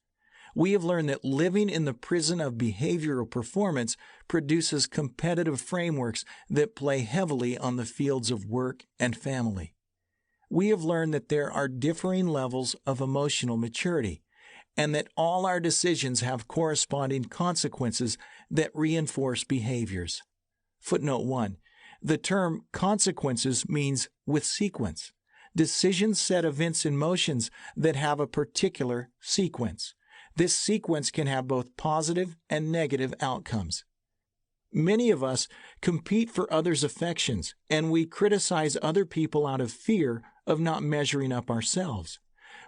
We have learned that living in the prison of behavioral performance produces competitive frameworks that play heavily on the fields of work and family. We have learned that there are differing levels of emotional maturity, and that all our decisions have corresponding consequences that reinforce behaviors. Footnote 1. The term consequences means with sequence. Decisions set events in motions that have a particular sequence. This sequence can have both positive and negative outcomes. Many of us compete for others' affections, and we criticize other people out of fear of not measuring up ourselves.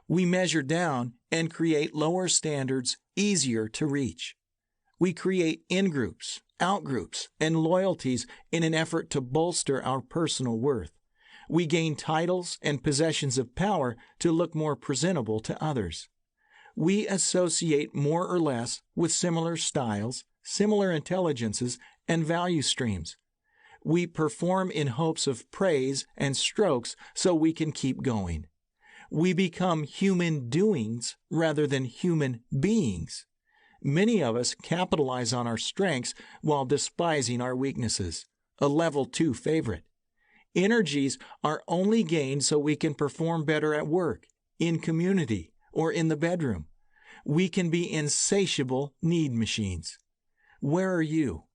We measure down and create lower standards easier to reach. We create in-groups, out-groups, and loyalties in an effort to bolster our personal worth. We gain titles and possessions of power to look more presentable to others. We associate more or less with similar styles, similar intelligences, and value streams. We perform in hopes of praise and strokes so we can keep going. We become human doings rather than human beings. Many of us capitalize on our strengths while despising our weaknesses, a level 2 favorite. Energies are only gained so we can perform better at work, in community, or in the bedroom. We can be insatiable need machines. Where are you?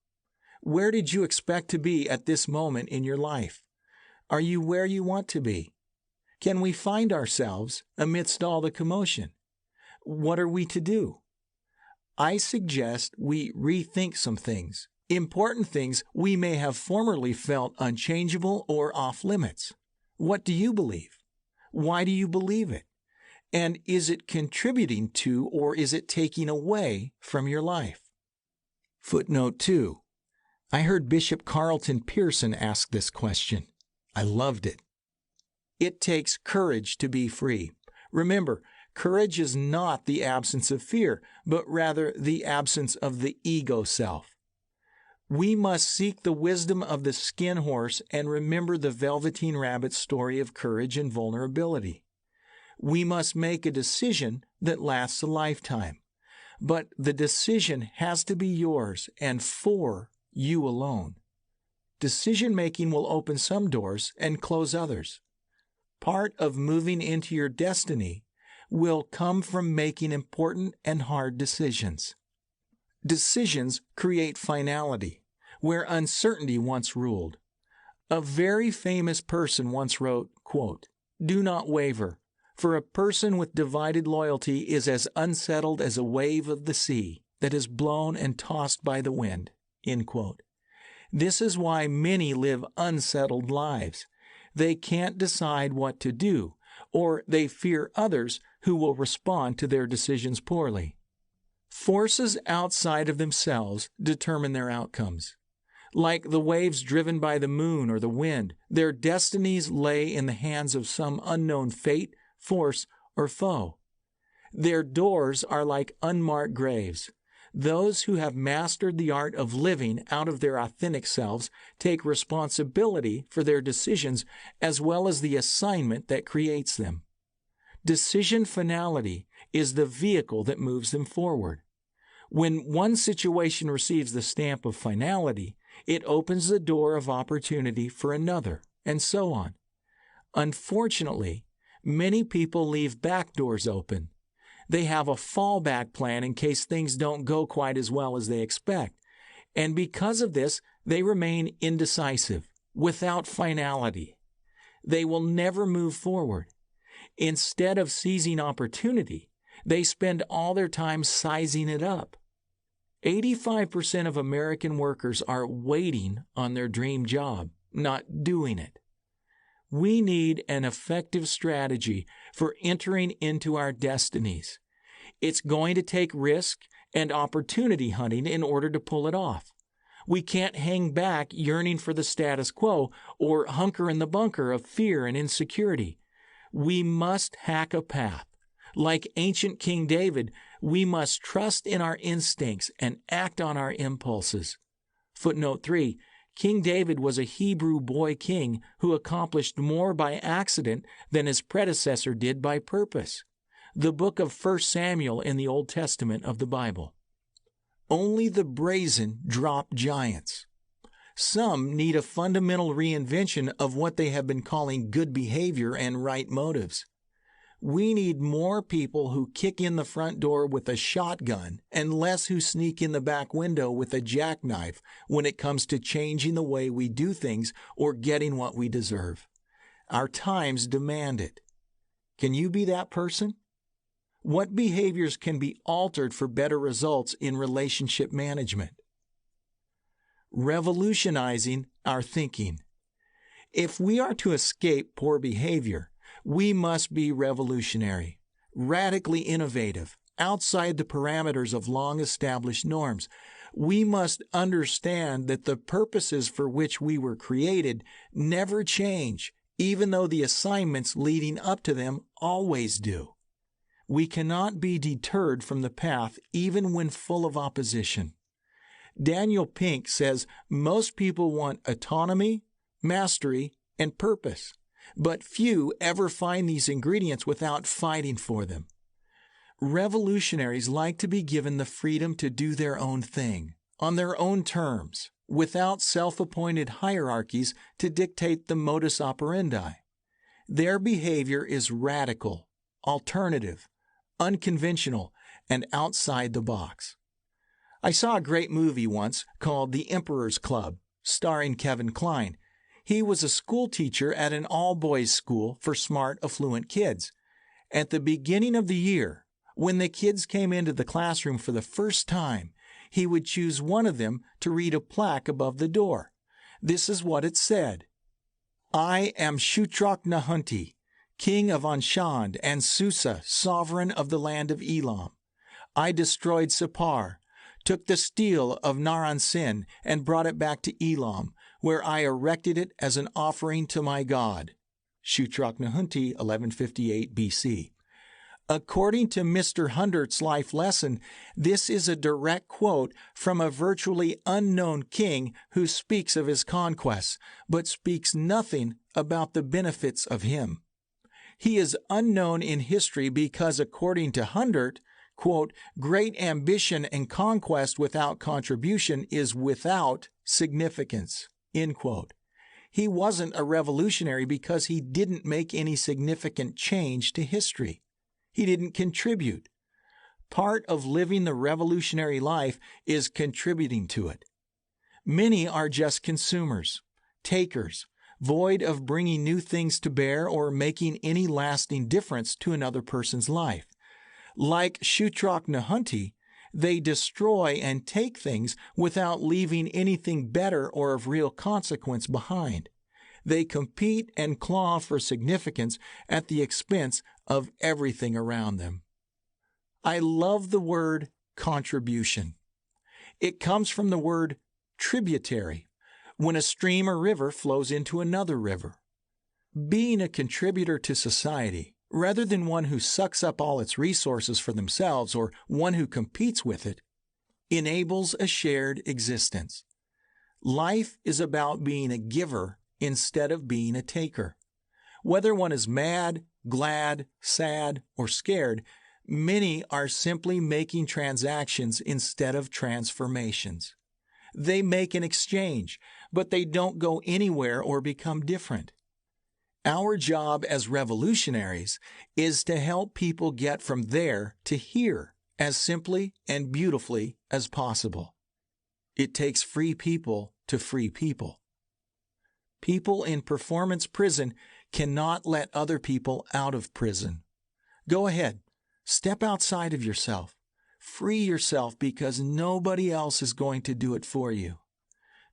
Where did you expect to be at this moment in your life? Are you where you want to be? Can we find ourselves amidst all the commotion? What are we to do? I suggest we rethink some things, important things we may have formerly felt unchangeable or off limits. What do you believe? Why do you believe it? And is it contributing to or is it taking away from your life? Footnote 2. I heard Bishop Carlton Pearson ask this question. I loved it. It takes courage to be free. Remember, courage is not the absence of fear, but rather the absence of the ego self. We must seek the wisdom of the skin horse and remember the Velveteen Rabbit's story of courage and vulnerability. We must make a decision that lasts a lifetime, but the decision has to be yours and for you alone. Decision-making will open some doors and close others. Part of moving into your destiny will come from making important and hard decisions. Decisions create finality, where uncertainty once ruled. A very famous person once wrote, quote, "Do not waver, for a person with divided loyalty is as unsettled as a wave of the sea that is blown and tossed by the wind." End quote. This is why many live unsettled lives. They can't decide what to do, or they fear others who will respond to their decisions poorly. Forces outside of themselves determine their outcomes. Like the waves driven by the moon or the wind, their destinies lay in the hands of some unknown fate, force, or foe. Their doors are like unmarked graves. Those who have mastered the art of living out of their authentic selves take responsibility for their decisions as well as the assignment that creates them. Decision finality is the vehicle that moves them forward. When one situation receives the stamp of finality, it opens the door of opportunity for another, and so on. Unfortunately, many people leave back doors open. They have a fallback plan in case things don't go quite as well as they expect. And because of this, they remain indecisive, without finality. They will never move forward. Instead of seizing opportunity, they spend all their time sizing it up. 85% of American workers are waiting on their dream job, not doing it. We need an effective strategy for entering into our destinies. It's going to take risk and opportunity hunting in order to pull it off. We can't hang back yearning for the status quo or hunker in the bunker of fear and insecurity. We must hack a path. Like ancient King David, we must trust in our instincts and act on our impulses. Footnote 3. King David was a Hebrew boy king who accomplished more by accident than his predecessor did by purpose. The book of 1 Samuel in the Old Testament of the Bible. Only the brazen drop giants. Some need a fundamental reinvention of what they have been calling good behavior and right motives. We need more people who kick in the front door with a shotgun and less who sneak in the back window with a jackknife when it comes to changing the way we do things or getting what we deserve. Our times demand it. Can you be that person? What behaviors can be altered for better results in relationship management? Revolutionizing our thinking. If we are to escape poor behavior, we must be revolutionary, radically innovative, outside the parameters of long-established norms. We must understand that the purposes for which we were created never change, even though the assignments leading up to them always do. We cannot be deterred from the path even when full of opposition. Daniel Pink says most people want autonomy, mastery, and purpose, but few ever find these ingredients without fighting for them. Revolutionaries like to be given the freedom to do their own thing, on their own terms, without self-appointed hierarchies to dictate the modus operandi. Their behavior is radical, alternative, unconventional, and outside the box. I saw a great movie once called The Emperor's Club, starring Kevin Kline. He was a school teacher at an all-boys school for smart, affluent kids. At the beginning of the year, when the kids came into the classroom for the first time, he would choose one of them to read a plaque above the door. This is what it said: "I am Shutrok Nahunti, king of Anshand and Susa, sovereign of the land of Elam. I destroyed Sippar, took the steel of Naran Sin, and brought it back to Elam, where I erected it as an offering to my God." Shutrok Nahunti, 1158 BC. According to Mr. Hundert's life lesson, this is a direct quote from a virtually unknown king who speaks of his conquests, but speaks nothing about the benefits of him. He is unknown in history because, according to Hundert, quote, "great ambition and conquest without contribution is without significance," end quote. He wasn't a revolutionary because he didn't make any significant change to history. He didn't contribute. Part of living the revolutionary life is contributing to it. Many are just consumers, takers, void of bringing new things to bear or making any lasting difference to another person's life. Like Shutrok Nahunti, they destroy and take things without leaving anything better or of real consequence behind. They compete and claw for significance at the expense of everything around them. I love the word contribution. It comes from the word tributary, when a stream or river flows into another river. Being a contributor to society, rather than one who sucks up all its resources for themselves or one who competes with it, enables a shared existence. Life is about being a giver instead of being a taker. Whether one is mad, glad, sad, or scared, many are simply making transactions instead of transformations. They make an exchange, but they don't go anywhere or become different. Our job as revolutionaries is to help people get from there to here as simply and beautifully as possible. It takes free people to free people. People in performance prison cannot let other people out of prison. Go ahead, step outside of yourself. Free yourself because nobody else is going to do it for you.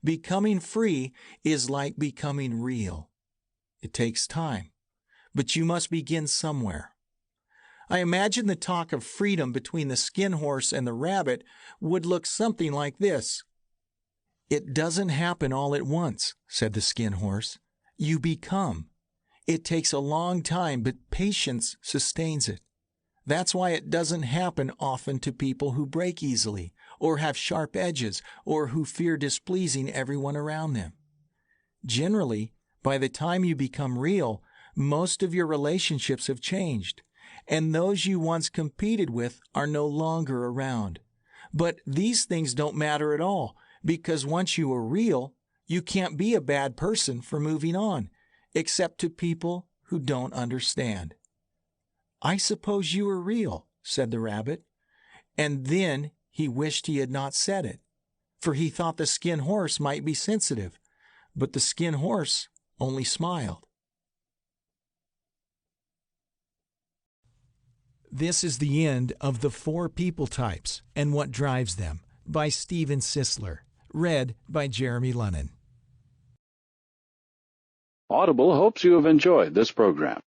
Becoming free is like becoming real. It takes time, but you must begin somewhere. I imagine the talk of freedom between the skin horse and the rabbit would look something like this. "It doesn't happen all at once," said the skin horse. "You become. It takes a long time, but patience sustains it. That's why it doesn't happen often to people who break easily, or have sharp edges, or who fear displeasing everyone around them. Generally, by the time you become real, most of your relationships have changed, and those you once competed with are no longer around. But these things don't matter at all, because once you are real, you can't be a bad person for moving on, except to people who don't understand." "I suppose you are real," said the rabbit. And then he wished he had not said it, for he thought the skin horse might be sensitive, but the skin horse only smiled. This is the end of The Four People Types and What Drives Them by Steven Sisler, read by Jeremy Lunnan. Audible hopes you have enjoyed this program.